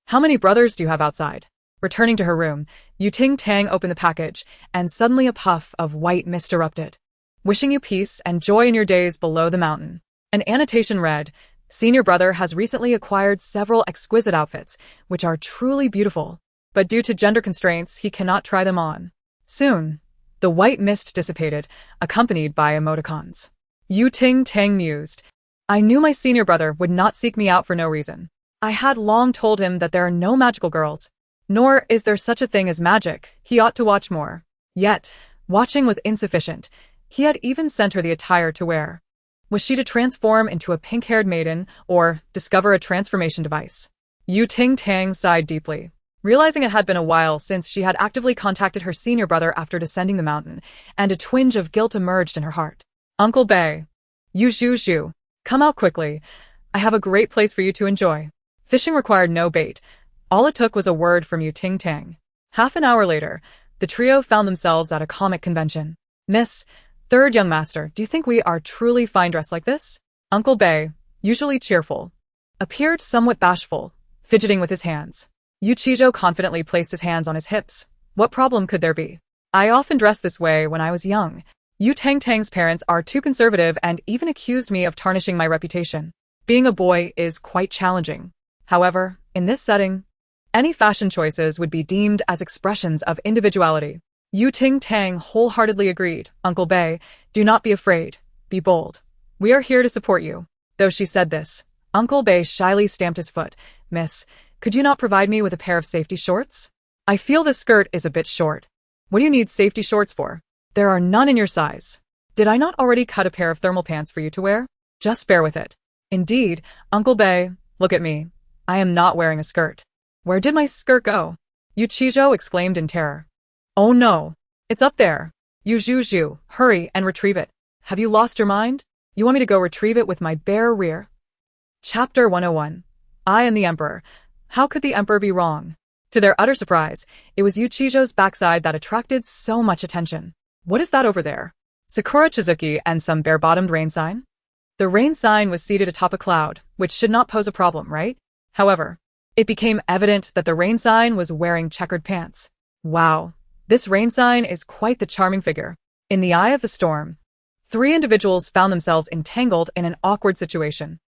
Speaker 1: "How many brothers do you have outside?" Returning to her room, Ting Tang opened the package, and suddenly a puff of white mist erupted. "Wishing you peace and joy in your days below the mountain." An annotation read, "Senior brother has recently acquired several exquisite outfits, which are truly beautiful, but due to gender constraints, he cannot try them on. Soon." The white mist dissipated, accompanied by emoticons. Ting Tang mused, "I knew my senior brother would not seek me out for no reason. I had long told him that there are no magical girls, nor is there such a thing as magic. He ought to watch more." Yet, watching was insufficient. He had even sent her the attire to wear. Was she to transform into a pink-haired maiden, or discover a transformation device? Ting Tang sighed deeply. Realizing it had been a while since she had actively contacted her senior brother after descending the mountain, and a twinge of guilt emerged in her heart. "Uncle Bei, Yu, come out quickly. I have a great place for you to enjoy." Fishing required no bait. All it took was a word from Ting Tang. Half an hour later, the trio found themselves at a comic convention. "Miss, third young master, do you think we are truly fine dressed like this?" Uncle Bei, usually cheerful, appeared somewhat bashful, fidgeting with his hands. Yuchijo confidently placed his hands on his hips. "What problem could there be? I often dressed this way when I was young. Ting Tang's parents are too conservative and even accused me of tarnishing my reputation. Being a boy is quite challenging. However, in this setting, any fashion choices would be deemed as expressions of individuality." Ting Tang wholeheartedly agreed. "Uncle Bei, do not be afraid. Be bold. We are here to support you." Though she said this, Uncle Bei shyly stamped his foot. "Miss, could you not provide me with a pair of safety shorts? I feel this skirt is a bit short." "What do you need safety shorts for? There are none in your size. Did I not already cut a pair of thermal pants for you to wear? Just bear with it." "Indeed, Uncle Bei, look at me. I am not wearing a skirt." "Where did my skirt go?" Yuchijo exclaimed in terror. "Oh no, it's up there. Yu, hurry and retrieve it. Have you lost your mind? You want me to go retrieve it with my bare rear?" Chapter 101. I and the Emperor. How could the Emperor be wrong? To their utter surprise, it was Yuchijo's backside that attracted so much attention. "What is that over there? Sakura Chizuki and some bare-bottomed rain sign?" The rain sign was seated atop a cloud, which should not pose a problem, right? However, it became evident that the rain sign was wearing checkered pants. Wow, this rain sign is quite the charming figure. In the eye of the storm, three individuals found themselves entangled in an awkward situation.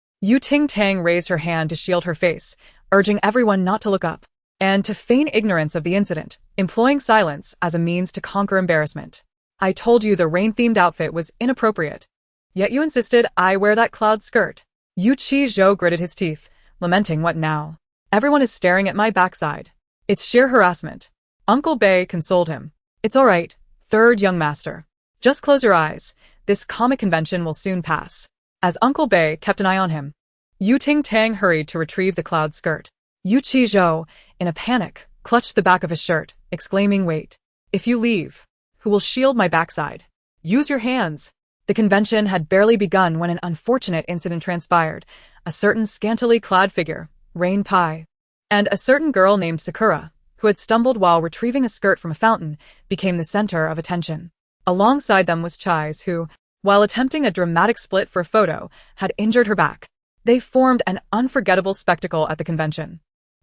Speaker 1: Ting Tang raised her hand to shield her face, urging everyone not to look up, and to feign ignorance of the incident, employing silence as a means to conquer embarrassment. "I told you the rain-themed outfit was inappropriate. Yet you insisted I wear that cloud skirt." Yuchijo gritted his teeth, lamenting, "What now? Everyone is staring at my backside. It's sheer harassment." Uncle Bei consoled him. "It's all right, third young master. Just close your eyes. This comic convention will soon pass." As Uncle Bei kept an eye on him, Ting Tang hurried to retrieve the cloud skirt. Yuchijo, in a panic, clutched the back of his shirt, exclaiming, "Wait. If you leave, who will shield my backside? Use your hands." The convention had barely begun when an unfortunate incident transpired. A certain scantily clad figure, Rain Pai, and a certain girl named Sakura, who had stumbled while retrieving a skirt from a fountain, became the center of attention. Alongside them was Chais, who, while attempting a dramatic split for a photo, had injured her back. They formed an unforgettable spectacle at the convention.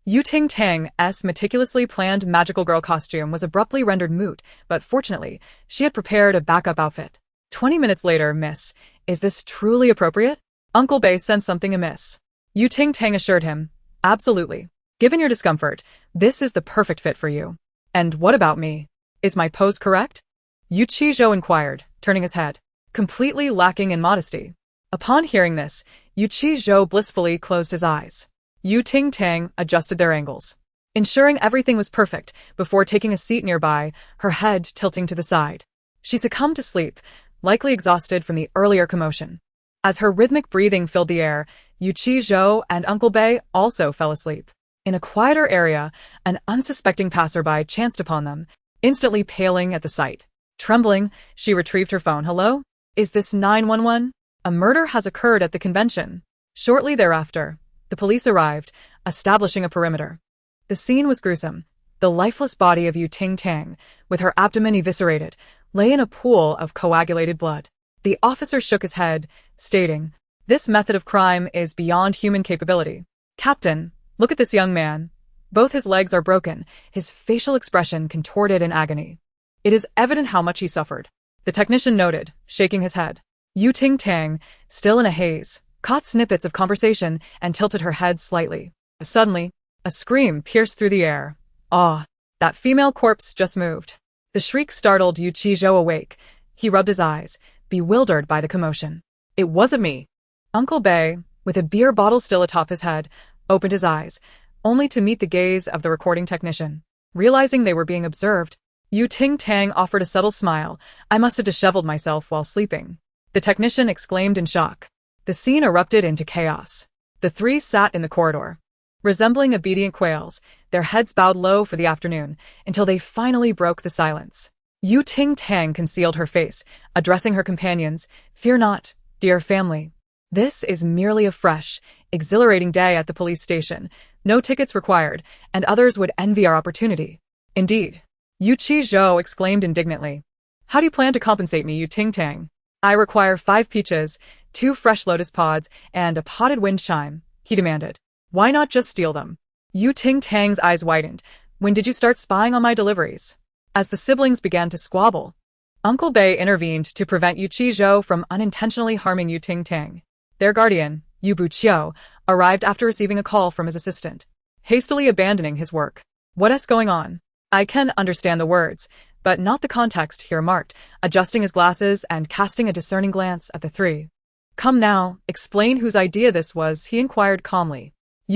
Speaker 1: Ting Tang's meticulously planned magical girl costume was abruptly rendered moot, but fortunately, she had prepared a backup outfit. 20 minutes later, "Miss, is this truly appropriate?" Uncle Bei sensed something amiss. Ting Tang assured him, "Absolutely. Given your discomfort, this is the perfect fit for you." "And what about me? Is my pose correct?" Yuchijo inquired, turning his head, completely lacking in modesty. Upon hearing this, Yuchijo blissfully closed his eyes. Ting Tang adjusted their angles, ensuring everything was perfect before taking a seat nearby, her head tilting to the side. She succumbed to sleep, likely exhausted from the earlier commotion. As her rhythmic breathing filled the air, Yu Qizhou and Uncle Bei also fell asleep. In a quieter area, an unsuspecting passerby chanced upon them, instantly paling at the sight. Trembling, she retrieved her phone. "Hello? Is this 911? A murder has occurred at the convention." Shortly thereafter, the police arrived, establishing a perimeter. The scene was gruesome. The lifeless body of Ting Tang, with her abdomen eviscerated, lay in a pool of coagulated blood. The officer shook his head, stating, "This method of crime is beyond human capability. Captain, look at this young man. Both his legs are broken, his facial expression contorted in agony. It is evident how much he suffered." The technician noted, shaking his head. Ting Tang, still in a haze, caught snippets of conversation and tilted her head slightly. Suddenly, a scream pierced through the air. "Ah, that female corpse just moved." The shriek startled Yu Qizhou awake. He rubbed his eyes, bewildered by the commotion. "It wasn't me." Uncle Bei, with a beer bottle still atop his head, opened his eyes, only to meet the gaze of the recording technician. Realizing they were being observed, Ting Tang offered a subtle smile. "I must have disheveled myself while sleeping." The technician exclaimed in shock. The scene erupted into chaos. The three sat in the corridor, resembling obedient quails, their heads bowed low for the afternoon, until they finally broke the silence. Ting Tang concealed her face, addressing her companions, "Fear not, dear family. This is merely a fresh, exhilarating day at the police station. No tickets required, and others would envy our opportunity." "Indeed," Yu Qizhou exclaimed indignantly. "How do you plan to compensate me, Ting Tang?" "I require 5 peaches, 2 fresh lotus pods, and a potted wind chime," he demanded. "Why not just steal them?" Ting Tang's eyes widened. "When did you start spying on my deliveries?" As the siblings began to squabble, Uncle Bei intervened to prevent Yu Qizhou from unintentionally harming Ting Tang. Their guardian, Yu Buqiu, arrived after receiving a call from his assistant, hastily abandoning his work. "What's going on?" "I can understand the words, but not the context," he remarked, adjusting his glasses and casting a discerning glance at the three. "Come now, explain whose idea this was," he inquired calmly.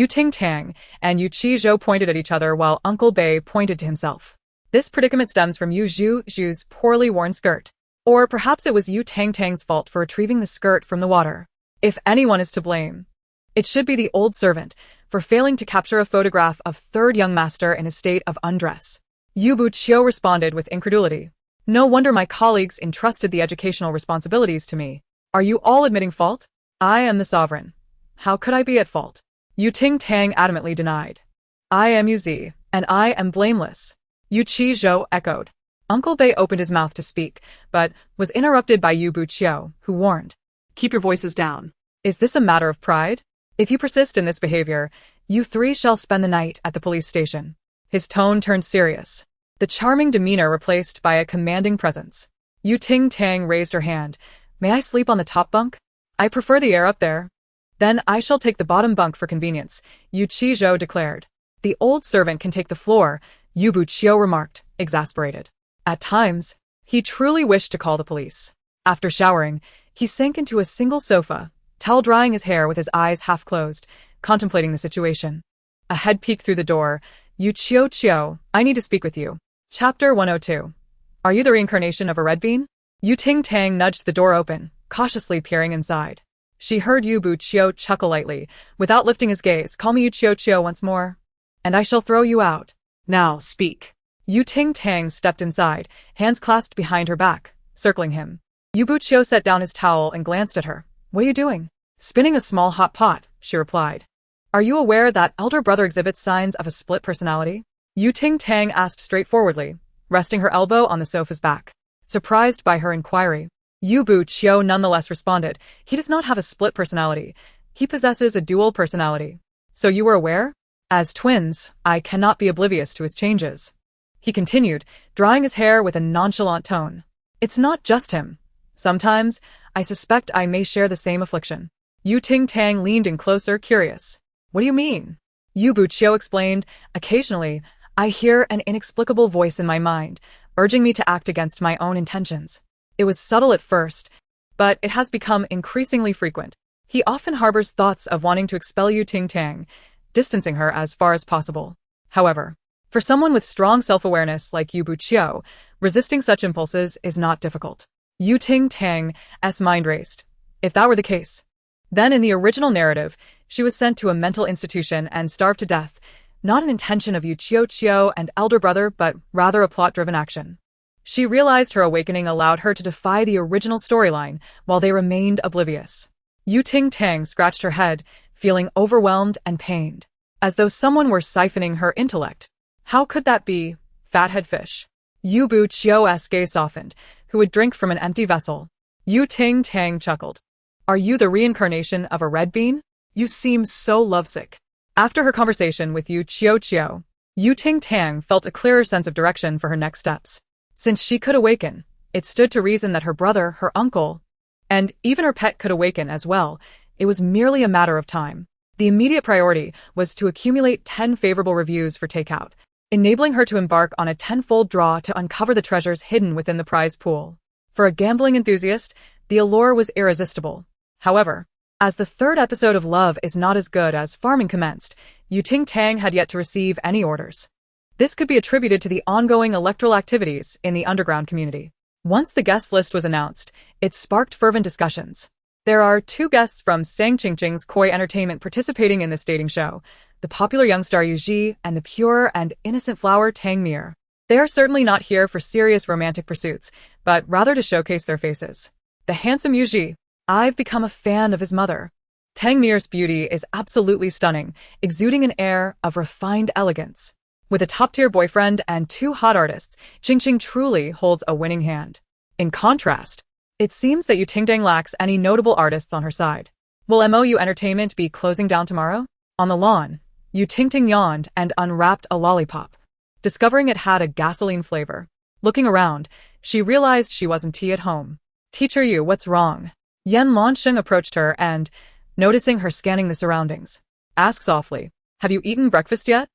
Speaker 1: Ting Tang and Yu Qizhou pointed at each other while Uncle Bei pointed to himself. "This predicament stems from Yu Zhu's poorly worn skirt. Or perhaps it was Ting Tang's fault for retrieving the skirt from the water. If anyone is to blame, it should be the old servant for failing to capture a photograph of third young master in a state of undress." Yu Buqiu responded with incredulity. "No wonder my colleagues entrusted the educational responsibilities to me. Are you all admitting fault?" "I am the sovereign. How could I be at fault?" Ting Tang adamantly denied. "I am Yu Zi, and I am blameless," Yu Qizhou echoed. Uncle Bei opened his mouth to speak, but was interrupted by Yu Buqiu, who warned,
Speaker 2: "Keep your voices down."
Speaker 1: "Is this a matter of pride? If you persist in this behavior, you 3 shall spend the night at the police station." His tone turned serious, the charming demeanor replaced by a commanding presence. Ting Tang raised her hand. "May I sleep on the top bunk? I prefer the air up there." "Then I shall take the bottom bunk for convenience," Yu Qizhou declared. "The old servant can take the floor," Yu Buqiu remarked, exasperated. At times, he truly wished to call the police. After showering, he sank into a single sofa, towel-drying his hair with his eyes half closed, contemplating the situation. A head peeked through the door. "Yu Qiu, I need to speak with you." Chapter 102. "Are you the reincarnation of a red bean?" Ting Tang nudged the door open, cautiously peering inside. She heard Yu Buqiu chuckle lightly, without lifting his gaze. "Call me Yu Qiu once more, and I shall throw you out."
Speaker 2: "Now, speak."
Speaker 1: Ting Tang stepped inside, hands clasped behind her back, circling him. Yu Buqiu set down his towel and glanced at her. "What are you doing?" "Spinning a small hot pot," she replied. "Are you aware that elder brother exhibits signs of a split personality?" Ting Tang asked straightforwardly, resting her elbow on the sofa's back. Surprised by her inquiry, Yu Buqiu nonetheless responded, "He does not have a split personality. He possesses a dual personality." "So you were aware?" "As twins, I cannot be oblivious to his changes," he continued, drying his hair with a nonchalant tone. "It's not just him. Sometimes, I suspect I may share the same affliction." Ting Tang leaned in closer, curious. "What do you mean?" Yu Buqiu explained. "Occasionally, I hear an inexplicable voice in my mind, urging me to act against my own intentions. It was subtle at first, but it has become increasingly frequent. He often harbors thoughts of wanting to expel Ting Tang, distancing her as far as possible. However, for someone with strong self-awareness like Yu Buqiu, resisting such impulses is not difficult." Ting Tang's mind raced. If that were the case, then in the original narrative, she was sent to a mental institution and starved to death, not an intention of Yu Chio and elder brother, but rather a plot-driven action. She realized her awakening allowed her to defy the original storyline while they remained oblivious. Ting Tang scratched her head, feeling overwhelmed and pained, as though someone were siphoning her intellect. How could that be? Fathead fish. Yu Bu Chio's gaze softened, who would drink from an empty vessel. Ting Tang chuckled. Are you the reincarnation of a red bean? You seem so lovesick. After her conversation with Yu Ting Tang felt a clearer sense of direction for her next steps. Since she could awaken, it stood to reason that her brother, her uncle, and even her pet could awaken as well. It was merely a matter of time. The immediate priority was to accumulate 10 favorable reviews for takeout, enabling her to embark on a 10-fold draw to uncover the treasures hidden within the prize pool. For a gambling enthusiast, the allure was irresistible. However, as the third episode of Love is Not As Good As Farming commenced, Ting Tang had yet to receive any orders. This could be attributed to the ongoing electoral activities in the underground community. Once the guest list was announced, it sparked fervent discussions. There are 2 guests from Sang Chingching's Koi Entertainment participating in this dating show, the popular young star Yu Ji and the pure and innocent flower Tang Mir. They are certainly not here for serious romantic pursuits, but rather to showcase their faces. The handsome Yu Ji. I've become a fan of his mother. Tang Mir's beauty is absolutely stunning, exuding an air of refined elegance. With a top-tier boyfriend and 2 hot artists, Chingching truly holds a winning hand. In contrast, it seems that Ting Tang lacks any notable artists on her side. Will MOU Entertainment be closing down tomorrow? On the lawn, Ting Tang yawned and unwrapped a lollipop, discovering it had a gasoline flavor. Looking around, she realized she wasn't tea at home. Teacher Yu, what's wrong? Yan Lansheng approached her and, noticing her scanning the surroundings, asked softly, have you eaten breakfast yet?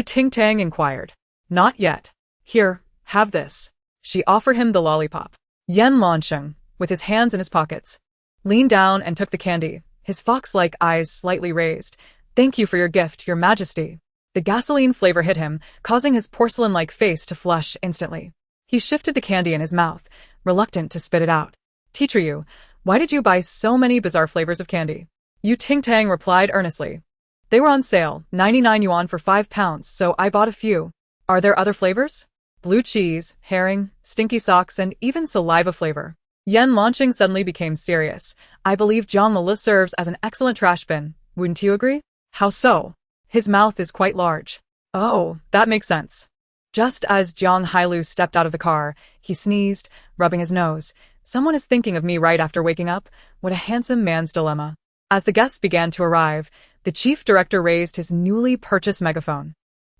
Speaker 1: Ting Tang inquired. Not yet. Here, have this. She offered him the lollipop. Yan Lansheng, with his hands in his pockets, leaned down and took the candy, his fox-like eyes slightly raised. Thank you for your gift, Your Majesty. The gasoline flavor hit him, causing his porcelain-like face to flush instantly. He shifted the candy in his mouth, reluctant to spit it out. Teacher Yu, why did you buy so many bizarre flavors of candy? Ting Tang replied earnestly. They were on sale, 99 yuan for 5 pounds, so I bought a few. Are there other flavors? Blue cheese, herring, stinky socks, and even saliva flavor. Yan Lansheng suddenly became serious. I believe Jiang Melu serves as an excellent trash bin. Wouldn't you agree? How so? His mouth is quite large. Oh, that makes sense. Just as Jiang Hailu stepped out of the car, he sneezed, rubbing his nose. Someone is thinking of me right after waking up? What a handsome man's dilemma. As the guests began to arrive, the chief director raised his newly purchased megaphone.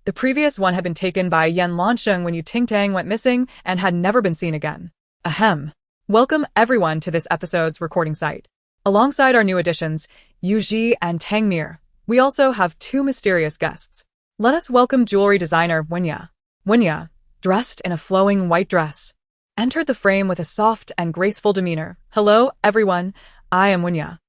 Speaker 1: The previous one had been taken by Yan Lansheng when Ting Tang went missing and had never been seen again. Ahem. Welcome everyone to this episode's recording site. Alongside our new additions, Yu Ji and Tang Mir, we also have 2 mysterious guests. Let us welcome jewelry designer Wenya. Wenya, dressed in a flowing white dress, entered the frame with a soft and graceful demeanor. Hello, everyone. I am Wenya.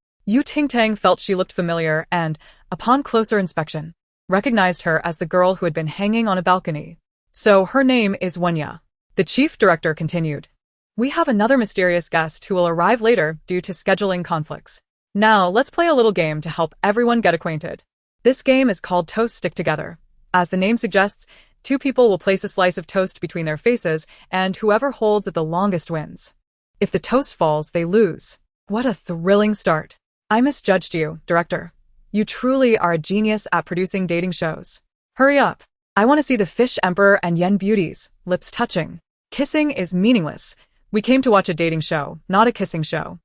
Speaker 1: Ting Tang felt she looked familiar and, upon closer inspection, recognized her as the girl who had been hanging on a balcony. So her name is Wenya. The chief director continued. We have another mysterious guest who will arrive later due to scheduling conflicts. Now, let's play a little game to help everyone get acquainted. This game is called Toast Stick Together. As the name suggests, 2 people will place a slice of toast between their faces, and whoever holds it the longest wins. If the toast falls, they lose. What a thrilling start. I misjudged you, director. You truly are a genius at producing dating shows. Hurry up. I want to see the Fish Emperor and Yen beauties, lips touching. Kissing is meaningless. We came to watch a dating show, not a kissing show.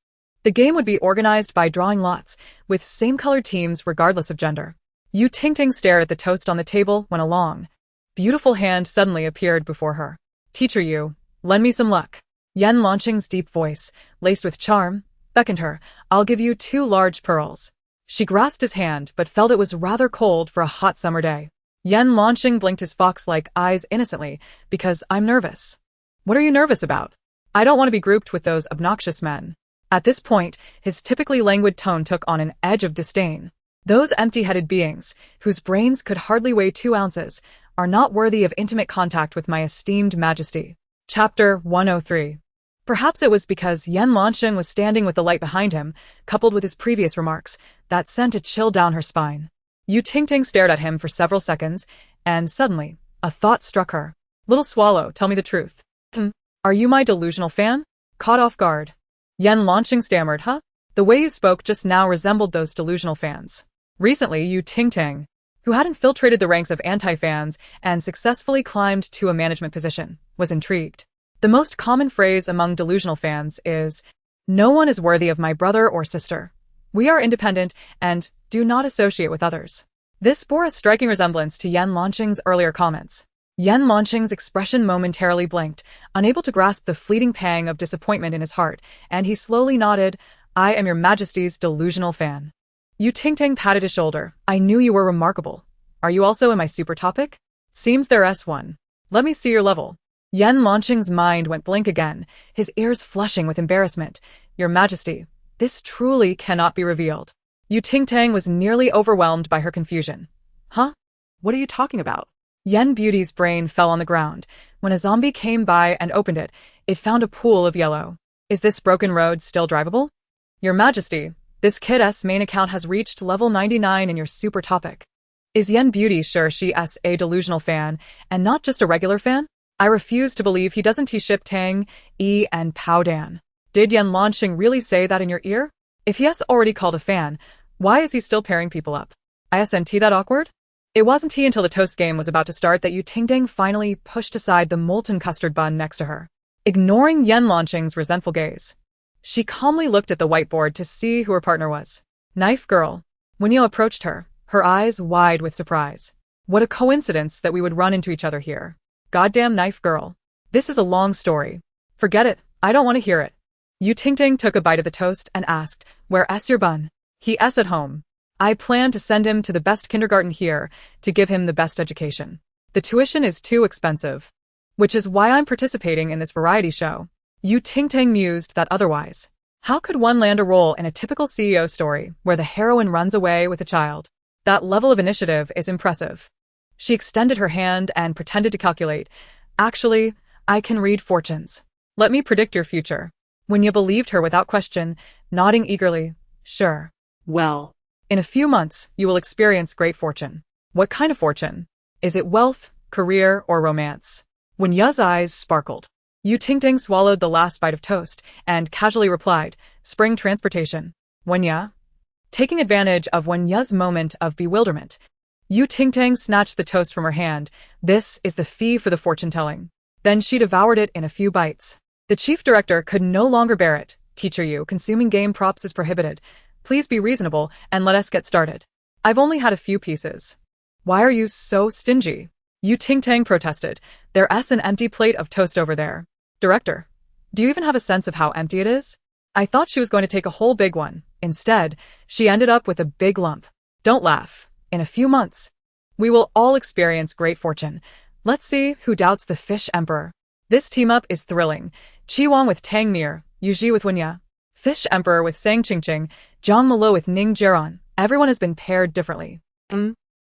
Speaker 1: The game would be organized by drawing lots, with same-colored teams regardless of gender. Ting Tang stared at the toast on the table when a long, beautiful hand suddenly appeared before her. Teacher Yu, lend me some luck. Yan Lansheng's deep voice, laced with charm, beckoned her. I'll give you 2 large pearls. She grasped his hand but felt it was rather cold for a hot summer day. Yan Lansheng blinked his fox-like eyes innocently. Because I'm nervous. What are you nervous about? I don't want to be grouped with those obnoxious men. At this point, his typically languid tone took on an edge of disdain. Those empty-headed beings, whose brains could hardly weigh 2 ounces, are not worthy of intimate contact with my esteemed majesty. Chapter 103. Perhaps it was because Yan Lansheng was standing with the light behind him, coupled with his previous remarks, that sent a chill down her spine. Yu Tingting stared at him for several seconds, and suddenly, a thought struck her. Little swallow, tell me the truth. Are you my delusional fan? Caught off guard. Yan Lansheng stammered, huh? The way you spoke just now resembled those delusional fans. Recently, Yu Tingting, who had infiltrated the ranks of anti-fans and successfully climbed to a management position, was intrigued. The most common phrase among delusional fans is, "No one is worthy of my brother or sister. We are independent and do not associate with others." This bore a striking resemblance to Yan Lansheng's earlier comments. Yan Lansheng's expression momentarily blinked, unable to grasp the fleeting pang of disappointment in his heart, and he slowly nodded, "I am your Majesty's delusional fan." Yu Tingting patted his shoulder. "I knew you were remarkable. Are you also in my super topic? Seems there's one. Let me see your level." Yan Lansheng's mind went blank again, his ears flushing with embarrassment. "Your Majesty, this truly cannot be revealed." Yu Tingting was nearly overwhelmed by her confusion. "Huh?
Speaker 2: What are you talking about?"
Speaker 1: Yan Beauty's brain fell on the ground. When a zombie came by and opened it, it found a pool of yellow. "Is this broken road still drivable?" "Your Majesty, this kid's main account has reached level 99 in your super topic." Is Yan Beauty sure she's a delusional fan, and not just a regular fan? I refuse to believe he doesn't ship Tang, Yi, and Pao Dan. Did Yan Lansheng really say that in your ear? If he has already called a fan, why is he still pairing people up? Isn't that awkward? It wasn't until the toast game was about to start that Yu Tingting finally pushed aside the molten custard bun next to her. Ignoring Yan Lansheng's resentful gaze, she calmly looked at the whiteboard to see who her partner was. Knife Girl. When Yu approached her, her eyes wide with surprise. What a coincidence that we would run into each other here. Goddamn Knife Girl. This is a long story. Forget it, I don't want to hear it. Yu Tingting took a bite of the toast and asked, "Where's your bun?" "He's at home. I plan to send him to the best kindergarten here to give him the best education. The tuition is too expensive. Which is why I'm participating in this variety show." Yu Tingting mused that otherwise, how could one land a role in a typical CEO story where the heroine runs away with a child? That level of initiative is impressive. She extended her hand and pretended to calculate. "Actually, I can read fortunes. Let me predict your future." When Yu believed her without question, nodding eagerly, "Sure.
Speaker 2: Well,
Speaker 1: In a few months, you will experience great fortune." "What kind of fortune? Is it wealth, career, or romance?" When Yu's eyes sparkled, Yu Tingting swallowed the last bite of toast and casually replied, "Spring transportation." When Yu, taking advantage of Wen Yu's moment of bewilderment, Yu Tingting snatched the toast from her hand. "This is the fee for the fortune-telling." Then she devoured it in a few bites. The chief director could no longer bear it. "Teacher Yu, consuming game props is prohibited. Please be reasonable and let us get started. I've only had a few pieces." "Why are you so stingy?" Yu Tingting protested. "There's an empty plate of toast over there." "Director, do you even have a sense of how empty it is?" I thought she was going to take a whole big one. Instead, she ended up with a big lump. "Don't laugh. In a few months, we will all experience great fortune. Let's see who doubts the Fish Emperor." This team-up is thrilling. Qi Wang with Tang Mir, Yu Ji with Wen Yu, Fish Emperor with Sang Qingqing, Zhang Malo with Ning Jiran. Everyone has been paired differently.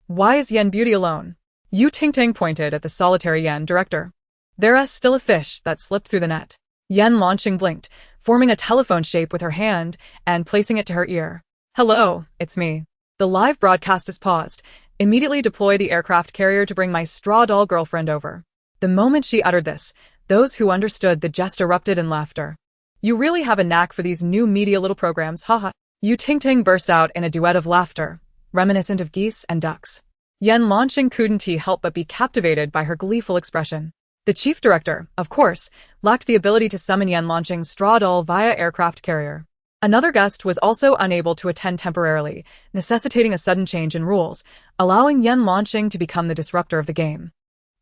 Speaker 1: Why is Yan Beauty alone? Yu Tingting pointed at the solitary Yan director. "There's still a fish that slipped through the net." Yan Lansheng blinked, forming a telephone shape with her hand and placing it to her ear. "Hello, it's me. The live broadcast is paused. Immediately deploy the aircraft carrier to bring my straw doll girlfriend over." The moment she uttered this, those who understood the jest erupted in laughter. "You really have a knack for these new media little programs, haha." Yu Tingting burst out in a duet of laughter, reminiscent of geese and ducks. Yan Lansheng couldn't help but be captivated by her gleeful expression. The chief director, of course, lacked the ability to summon Yan Lansheng's straw doll via aircraft carrier. Another guest was also unable to attend temporarily, necessitating a sudden change in rules, allowing Yan Lansheng to become the disruptor of the game.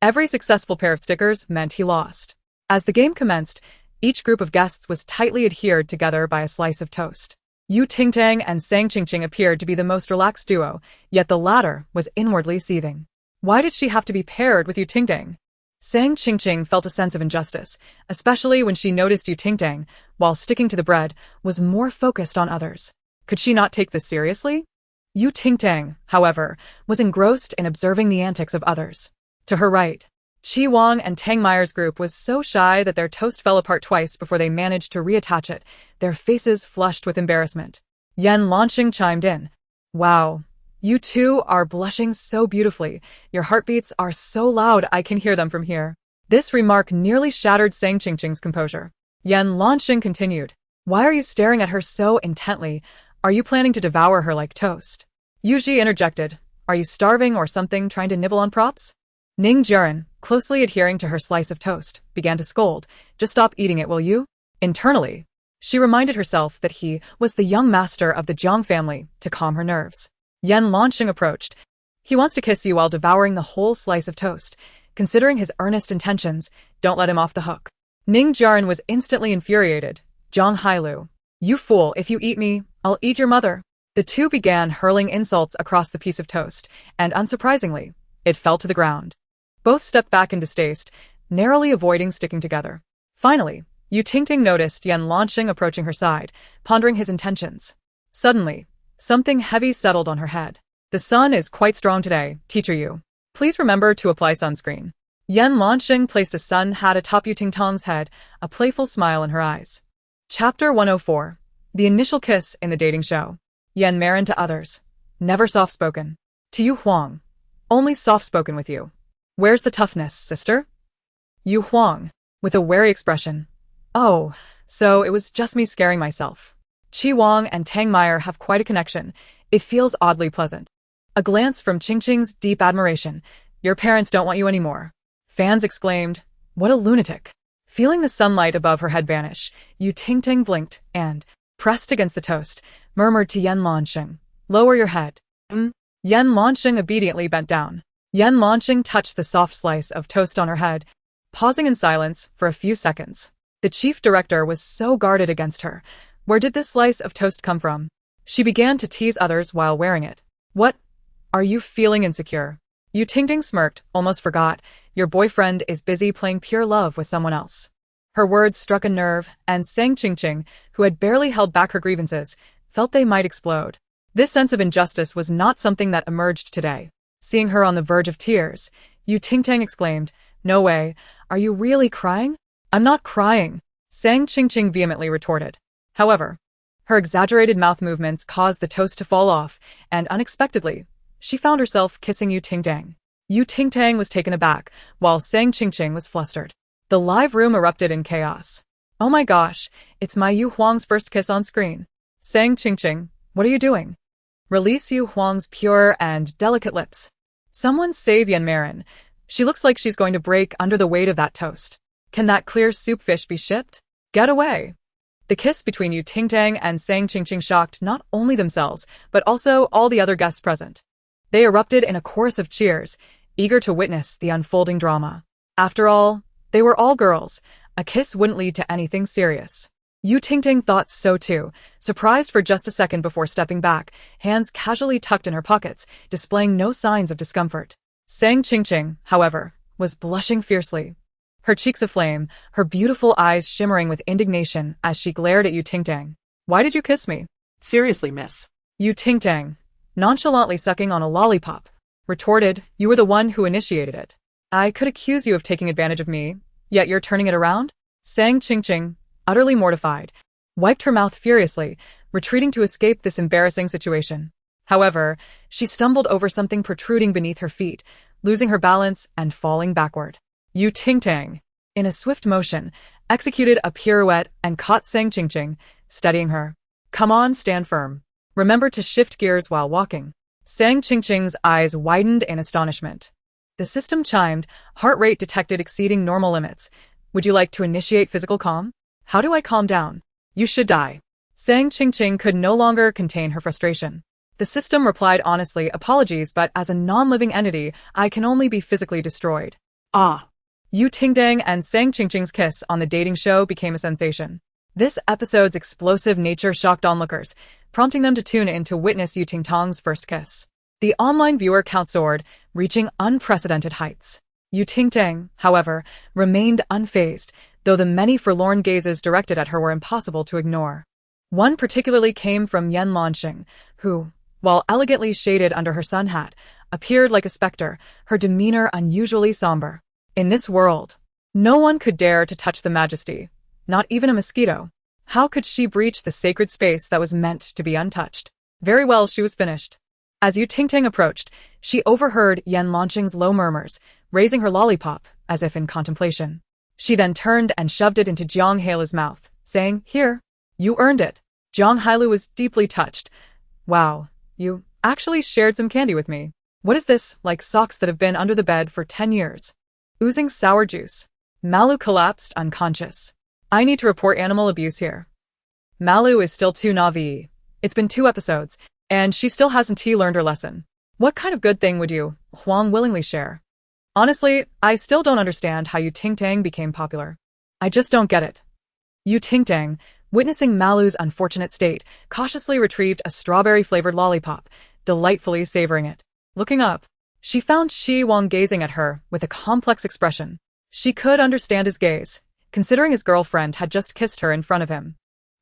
Speaker 1: Every successful pair of stickers meant he lost. As the game commenced, each group of guests was tightly adhered together by a slice of toast. Yu Tingting and Sang Qingqing appeared to be the most relaxed duo, yet the latter was inwardly seething. Why did she have to be paired with Yu Tingting? Sang Qingqing felt a sense of injustice, especially when she noticed Yu Tingting, while sticking to the bread, was more focused on others. Could she not take this seriously? Yu Tingting, however, was engrossed in observing the antics of others. To her right, Qi Wang and Tang Meyer's group was so shy that their toast fell apart twice before they managed to reattach it, their faces flushed with embarrassment. Yan Lanxing chimed in. Wow. You two are blushing so beautifully. Your heartbeats are so loud I can hear them from here. This remark nearly shattered Sang Qingqing's composure. Yan Lanxing continued. Why are you staring at her so intently? Are you planning to devour her like toast? Yu Ji interjected. Are you starving or something, trying to nibble on props? Ning Jiren, closely adhering to her slice of toast, began to scold. Just stop eating it, will you? Internally, she reminded herself that he was the young master of the Jiang family to calm her nerves. Yan Lanxing approached. He wants to kiss you while devouring the whole slice of toast. Considering his earnest intentions, don't let him off the hook. Ning Jiren was instantly infuriated. Zhang Hailu. You fool, if you eat me, I'll eat your mother. The two began hurling insults across the piece of toast, and unsurprisingly, it fell to the ground. Both stepped back in distaste, narrowly avoiding sticking together. Finally, Yu Tingting noticed Yan Lanxing approaching her side, pondering his intentions. Suddenly, something heavy settled on her head. The sun is quite strong today, teacher Yu. Please remember to apply sunscreen. Yan Lanxing placed a sun hat atop Yu Tingtang's head, a playful smile in her eyes. Chapter 104. The initial kiss in the dating show. Yan Marin to others. Never soft-spoken. To Yu Huang. Only soft-spoken with you. Where's the toughness, sister? Yu Huang, with a wary expression. Oh, so it was just me scaring myself. Qi Wang and Tang Meyer have quite a connection. It feels oddly pleasant. A glance from Qingqing's deep admiration. Your parents don't want you anymore. Fans exclaimed, what a lunatic. Feeling the sunlight above her head vanish, Yu Tingting blinked and, pressed against the toast, murmured to Yan Lanxing, lower your head. Yan Lanxing obediently bent down. Yan Lanxing touched the soft slice of toast on her head, pausing in silence for a few seconds. The chief director was so guarded against her. Where did this slice of toast come from? She began to tease others while wearing it. What? Are you feeling insecure? Yu Tingting smirked, almost forgot. Your boyfriend is busy playing pure love with someone else. Her words struck a nerve, and Sang Qingqing, who had barely held back her grievances, felt they might explode. This sense of injustice was not something that emerged today. Seeing her on the verge of tears, Yu Tingting exclaimed, no way, are you really crying? I'm not crying, Sang Qingqing vehemently retorted. However, her exaggerated mouth movements caused the toast to fall off, and unexpectedly, she found herself kissing Yu Tingting. Yu Tingting was taken aback, while Sang Qingqing was flustered. The live room erupted in chaos. Oh my gosh, it's my Yu Huang's first kiss on screen. Sang Qingqing, what are you doing? Release Yu Huang's pure and delicate lips. Someone save Yan Marin. She looks like she's going to break under the weight of that toast. Can that clear soup fish be shipped? Get away. The kiss between Yu Tingting and Sang Qingqing shocked not only themselves, but also all the other guests present. They erupted in a chorus of cheers, eager to witness the unfolding drama. After all, they were all girls. A kiss wouldn't lead to anything serious. Yu Tingting thought so too, surprised for just a second before stepping back, hands casually tucked in her pockets, displaying no signs of discomfort. Sang Qingqing, however, was blushing fiercely. Her cheeks aflame, her beautiful eyes shimmering with indignation as she glared at Yu Tingting. Why did you kiss me?
Speaker 2: Seriously, miss.
Speaker 1: Yu Tingting, nonchalantly sucking on a lollipop, retorted, you were the one who initiated it. I could accuse you of taking advantage of me, yet you're turning it around? Sang Qingqing, utterly mortified, wiped her mouth furiously, retreating to escape this embarrassing situation. However, she stumbled over something protruding beneath her feet, losing her balance and falling backward. Yu Tingting, in a swift motion, executed a pirouette and caught Sang Qingqing, steadying her. Come on, stand firm. Remember to shift gears while walking. Sang Qingqing's eyes widened in astonishment. The system chimed, heart rate detected exceeding normal limits. Would you like to initiate physical calm? How do I calm down? You should die. Sang Qingqing could no longer contain her frustration. The system replied honestly, apologies, but as a non-living entity, I can only be physically destroyed.
Speaker 2: Ah.
Speaker 1: Yu Tingting and Sang Qingqing's kiss on the dating show became a sensation. This episode's explosive nature shocked onlookers, prompting them to tune in to witness Yu Tingtang's first kiss. The online viewer count soared, reaching unprecedented heights. Yu Tingting, however, remained unfazed, though the many forlorn gazes directed at her were impossible to ignore. One particularly came from Yan Lanxing, who, while elegantly shaded under her sun hat, appeared like a specter, her demeanor unusually somber. In this world, no one could dare to touch the majesty, not even a mosquito. How could she breach the sacred space that was meant to be untouched? Very well, she was finished. As Ting Tang approached, she overheard Yan Lanqing's low murmurs, raising her lollipop, as if in contemplation. She then turned and shoved it into Jiang Heilu's mouth, saying, "Here, you earned it." Jiang Heilu was deeply touched. "Wow, you actually shared some candy with me. What is this, like socks that have been under the bed for 10 years? Oozing sour juice." Malu collapsed unconscious. "I need to report animal abuse here." Malu is still too naive. It's been 2 episodes, and she still hasn't learned her lesson. What kind of good thing would you, Huang, willingly share? Honestly, I still don't understand how Ting Tang became popular. I just don't get it. Ting Tang, witnessing Malu's unfortunate state, cautiously retrieved a strawberry-flavored lollipop, delightfully savoring it. Looking up, she found Shi Wang gazing at her with a complex expression. She could understand his gaze, considering his girlfriend had just kissed her in front of him.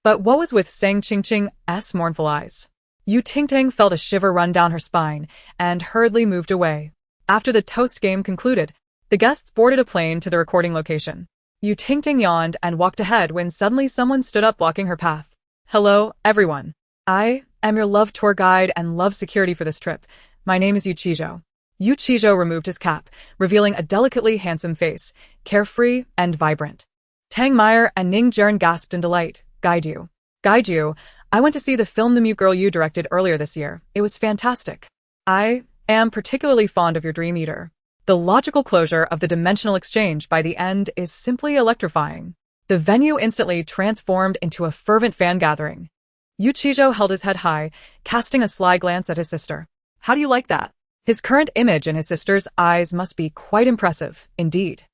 Speaker 1: But what was with Sang Qingqing's mournful eyes? Ting Tang felt a shiver run down her spine and hurriedly moved away. After the toast game concluded, the guests boarded a plane to the recording location. Ting Tang yawned and walked ahead when suddenly someone stood up blocking her path. "Hello, everyone. I am your love tour guide and love security for this trip. My name is Yu Qizhou." Yu Qizhou removed his cap, revealing a delicately handsome face, carefree and vibrant. Tang Meyer and Ning Jiren gasped in delight. "Guide you. Guide you. I went to see the film The Mute Girl you directed earlier this year. It was fantastic. I am particularly fond of your Dream Eater. The logical closure of the dimensional exchange by the end is simply electrifying." The venue instantly transformed into a fervent fan gathering. Yu Qizhou held his head high, casting a sly glance at his sister.
Speaker 2: How do you like that?
Speaker 1: His current image in his sister's eyes must be quite impressive, indeed.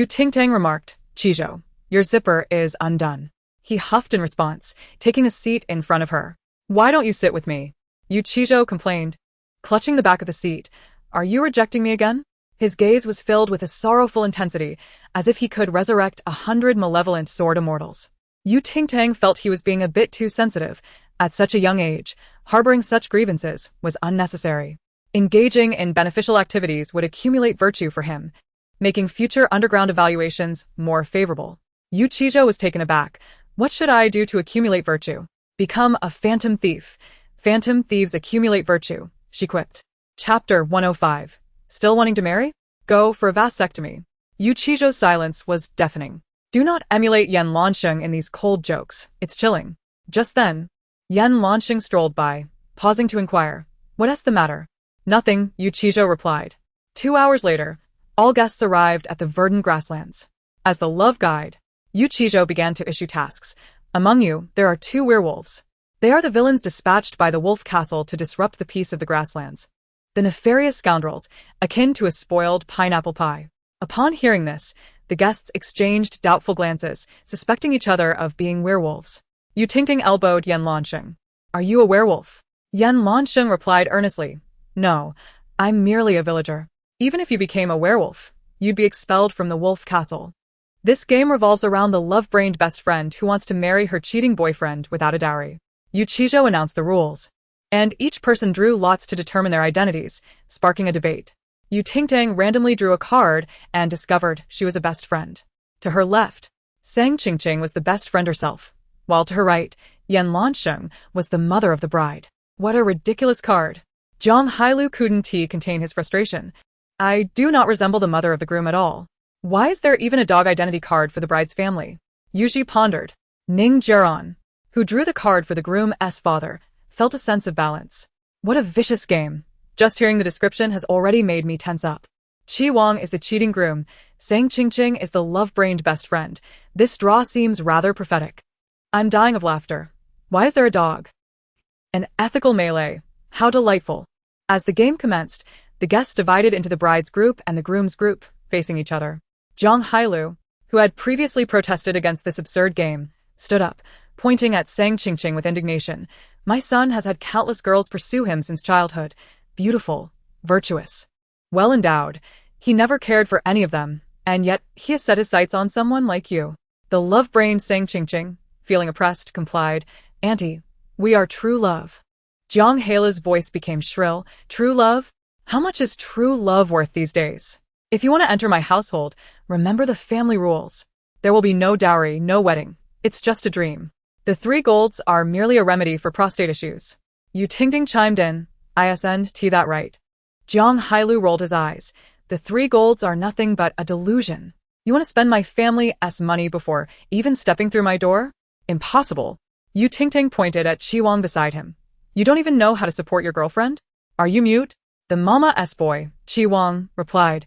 Speaker 1: Ting Tang remarked, "Qizhou, your zipper is undone." He huffed in response, taking a seat in front of her. "Why don't you sit with me?" Yu Qizhou complained, clutching the back of the seat. "Are you rejecting me again?" His gaze was filled with a sorrowful intensity, as if he could resurrect 100 malevolent sword immortals. Ting Tang felt he was being a bit too sensitive. At such a young age, harboring such grievances was unnecessary. Engaging in beneficial activities would accumulate virtue for him, making future underground evaluations more favorable. Yu Qizhou was taken aback. "What should I do to accumulate virtue?" "Become a phantom thief. Phantom thieves accumulate virtue," she quipped. Chapter 105. Still wanting to marry? Go for a vasectomy. Yu Qizhou's silence was deafening. Do not emulate Yan Lanqing in these cold jokes. It's chilling. Just then, Yan Lanqing strolled by, pausing to inquire, "What's the matter?" "Nothing," Yu Qizhou replied. 2 hours later, all guests arrived at the verdant grasslands. As the love guide, Yu Qizhou began to issue tasks. "Among you, there are 2 werewolves. They are the villains dispatched by the Wolf Castle to disrupt the peace of the grasslands. The nefarious scoundrels, akin to a spoiled pineapple pie." Upon hearing this, the guests exchanged doubtful glances, suspecting each other of being werewolves. Ting Tang elbowed Yan Lanqing. "Are you a werewolf?" Yan Lanqing replied earnestly, "No, I'm merely a villager. Even if you became a werewolf, you'd be expelled from the Wolf Castle. This game revolves around the love-brained best friend who wants to marry her cheating boyfriend without a dowry." Yu Qizhou announced the rules, and each person drew lots to determine their identities, sparking a debate. Ting Tang randomly drew a card and discovered she was a best friend. To her left, Sang Qingqing was the best friend herself, while to her right, Yan Lanqing was the mother of the bride. What a ridiculous card. Jiang Heilu couldn't contain his frustration. "I do not resemble the mother of the groom at all. Why is there even a dog identity card for the bride's family?" Yuji pondered. Ning Jiren, who drew the card for the groom's father, felt a sense of balance. What a vicious game. Just hearing the description has already made me tense up. Qi Wang is the cheating groom. Sang Qingqing is the love-brained best friend. This draw seems rather prophetic. I'm dying of laughter. Why is there a dog? An ethical melee. How delightful. As the game commenced, the guests divided into the bride's group and the groom's group, facing each other. Jiang Heilu, who had previously protested against this absurd game, stood up, pointing at Sang Qingqing with indignation. "My son has had countless girls pursue him since childhood. Beautiful, virtuous, well endowed. He never cared for any of them, and yet he has set his sights on someone like you." The love-brained Sang Qingqing, feeling oppressed, complied. "Auntie, we are true love." Jiang Heilu's voice became shrill. "True love? How much is true love worth these days? If you want to enter my household, remember the family rules. There will be no dowry, no wedding. It's just a dream. The 3 golds are merely a remedy for prostate issues. Yu Tingting chimed in. ISNT that right. Jiang Hailu rolled his eyes. The 3 golds are nothing but a delusion. You want to spend my family's money before even stepping through my door? Impossible. Yu Tingting pointed at Qi Wang beside him. You don't even know how to support your girlfriend? Are you mute? The mama's boy, Qi Wang, replied.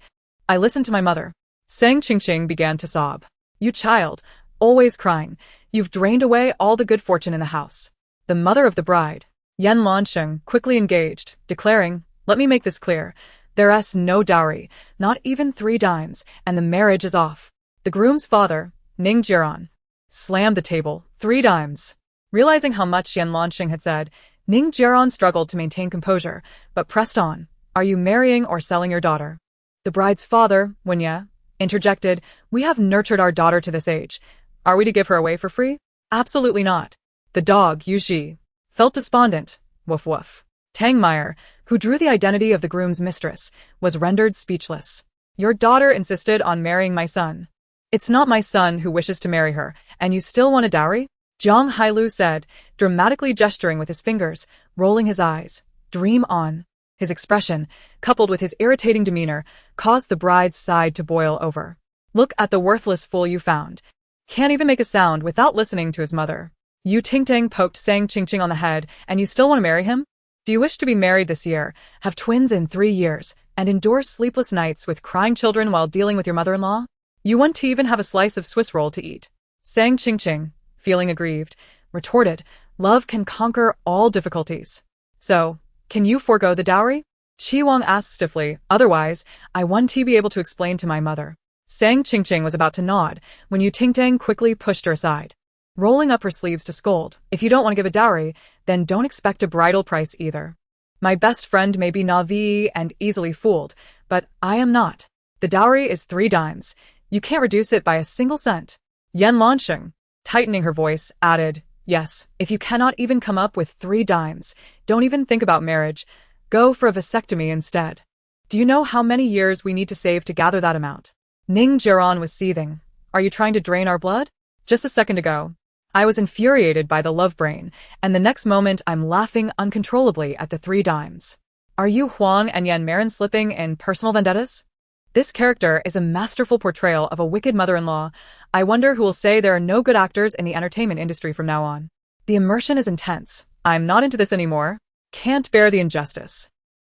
Speaker 1: I listened to my mother. Sang Qingqing began to sob. You child, always crying. You've drained away all the good fortune in the house. The mother of the bride, Yan Lansheng, quickly engaged, declaring, let me make this clear. There's no dowry, not even 3 dimes, and the marriage is off. The groom's father, Ning Jiran, slammed the table. 3 dimes. Realizing how much Yan Lansheng had said, Ning Jiran struggled to maintain composure, but pressed on. Are you marrying or selling your daughter? The bride's father, Wenye, interjected, we have nurtured our daughter to this age. Are we to give her away for free? Absolutely not. The dog, Yu Ji, felt despondent. Woof woof. Tang Meyer, who drew the identity of the groom's mistress, was rendered speechless. Your daughter insisted on marrying my son. It's not my son who wishes to marry her, and you still want a dowry? Jiang Hailu said, dramatically gesturing with his fingers, rolling his eyes. Dream on. His expression, coupled with his irritating demeanor, caused the bride's side to boil over. Look at the worthless fool you found. Can't even make a sound without listening to his mother. Yu Tingting poked Sang Qingqing on the head, and you still want to marry him? Do you wish to be married this year, have twins in 3 years, and endure sleepless nights with crying children while dealing with your mother-in-law? You want to even have a slice of Swiss roll to eat. Sang Qingqing, feeling aggrieved, retorted, love can conquer all difficulties. So, can you forego the dowry? Qi Wang asked stiffly, otherwise, I want to be able to explain to my mother. Sang Qingqing was about to nod, when Yu Tingting quickly pushed her aside, rolling up her sleeves to scold. If you don't want to give a dowry, then don't expect a bridal price either. My best friend may be naive and easily fooled, but I am not. The dowry is 3 dimes. You can't reduce it by a single cent. Yan Lansheng, tightening her voice, added, yes, if you cannot even come up with 3 dimes, don't even think about marriage. Go for a vasectomy instead. Do you know how many years we need to save to gather that amount? Ning Jiran was seething. Are you trying to drain our blood? Just a second ago, I was infuriated by the love brain, and the next moment I'm laughing uncontrollably at the 3 dimes. Are you Huang and Yan Marin slipping in personal vendettas? This character is a masterful portrayal of a wicked mother-in-law. I wonder who will say there are no good actors in the entertainment industry from now on. The immersion is intense. I'm not into this anymore. Can't bear the injustice.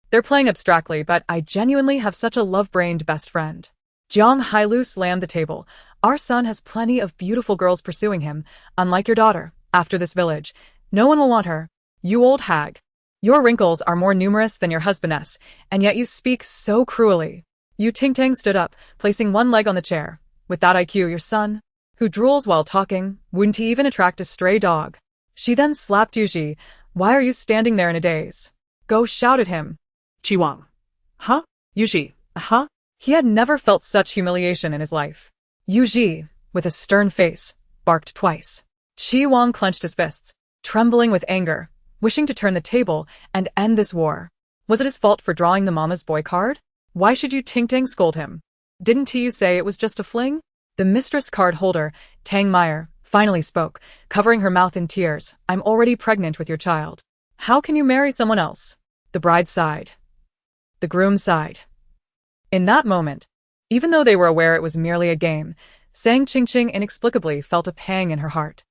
Speaker 1: They're playing abstractly, but I genuinely have such a love-brained best friend. Jiang Hailu slammed the table. Our son has plenty of beautiful girls pursuing him, unlike your daughter. After this village, no one will want her. You old hag. Your wrinkles are more numerous than your husbandess, and yet you speak so cruelly. Yu Tingting stood up, placing one leg on the chair. With that IQ, your son, who drools while talking, wouldn't he even attract a stray dog? She then slapped Yuji. Why are you standing there in a daze? Go shout at him.
Speaker 2: Qi Wang. Huh? Yuji. Huh?
Speaker 1: He had never felt such humiliation in his life. Yuji, with a stern face, barked twice. Qi Wang clenched his fists, trembling with anger, wishing to turn the table and end this war. Was it his fault for drawing the mama's boy card? Why should Yu Tingting scold him? Didn't you say it was just a fling? The mistress card holder, Tang Meyer, finally spoke, covering her mouth in tears. I'm already pregnant with your child. How can you marry someone else? The bride sighed. The groom sighed. In that moment, even though they were aware it was merely a game, Sang Qingqing inexplicably felt a pang in her heart.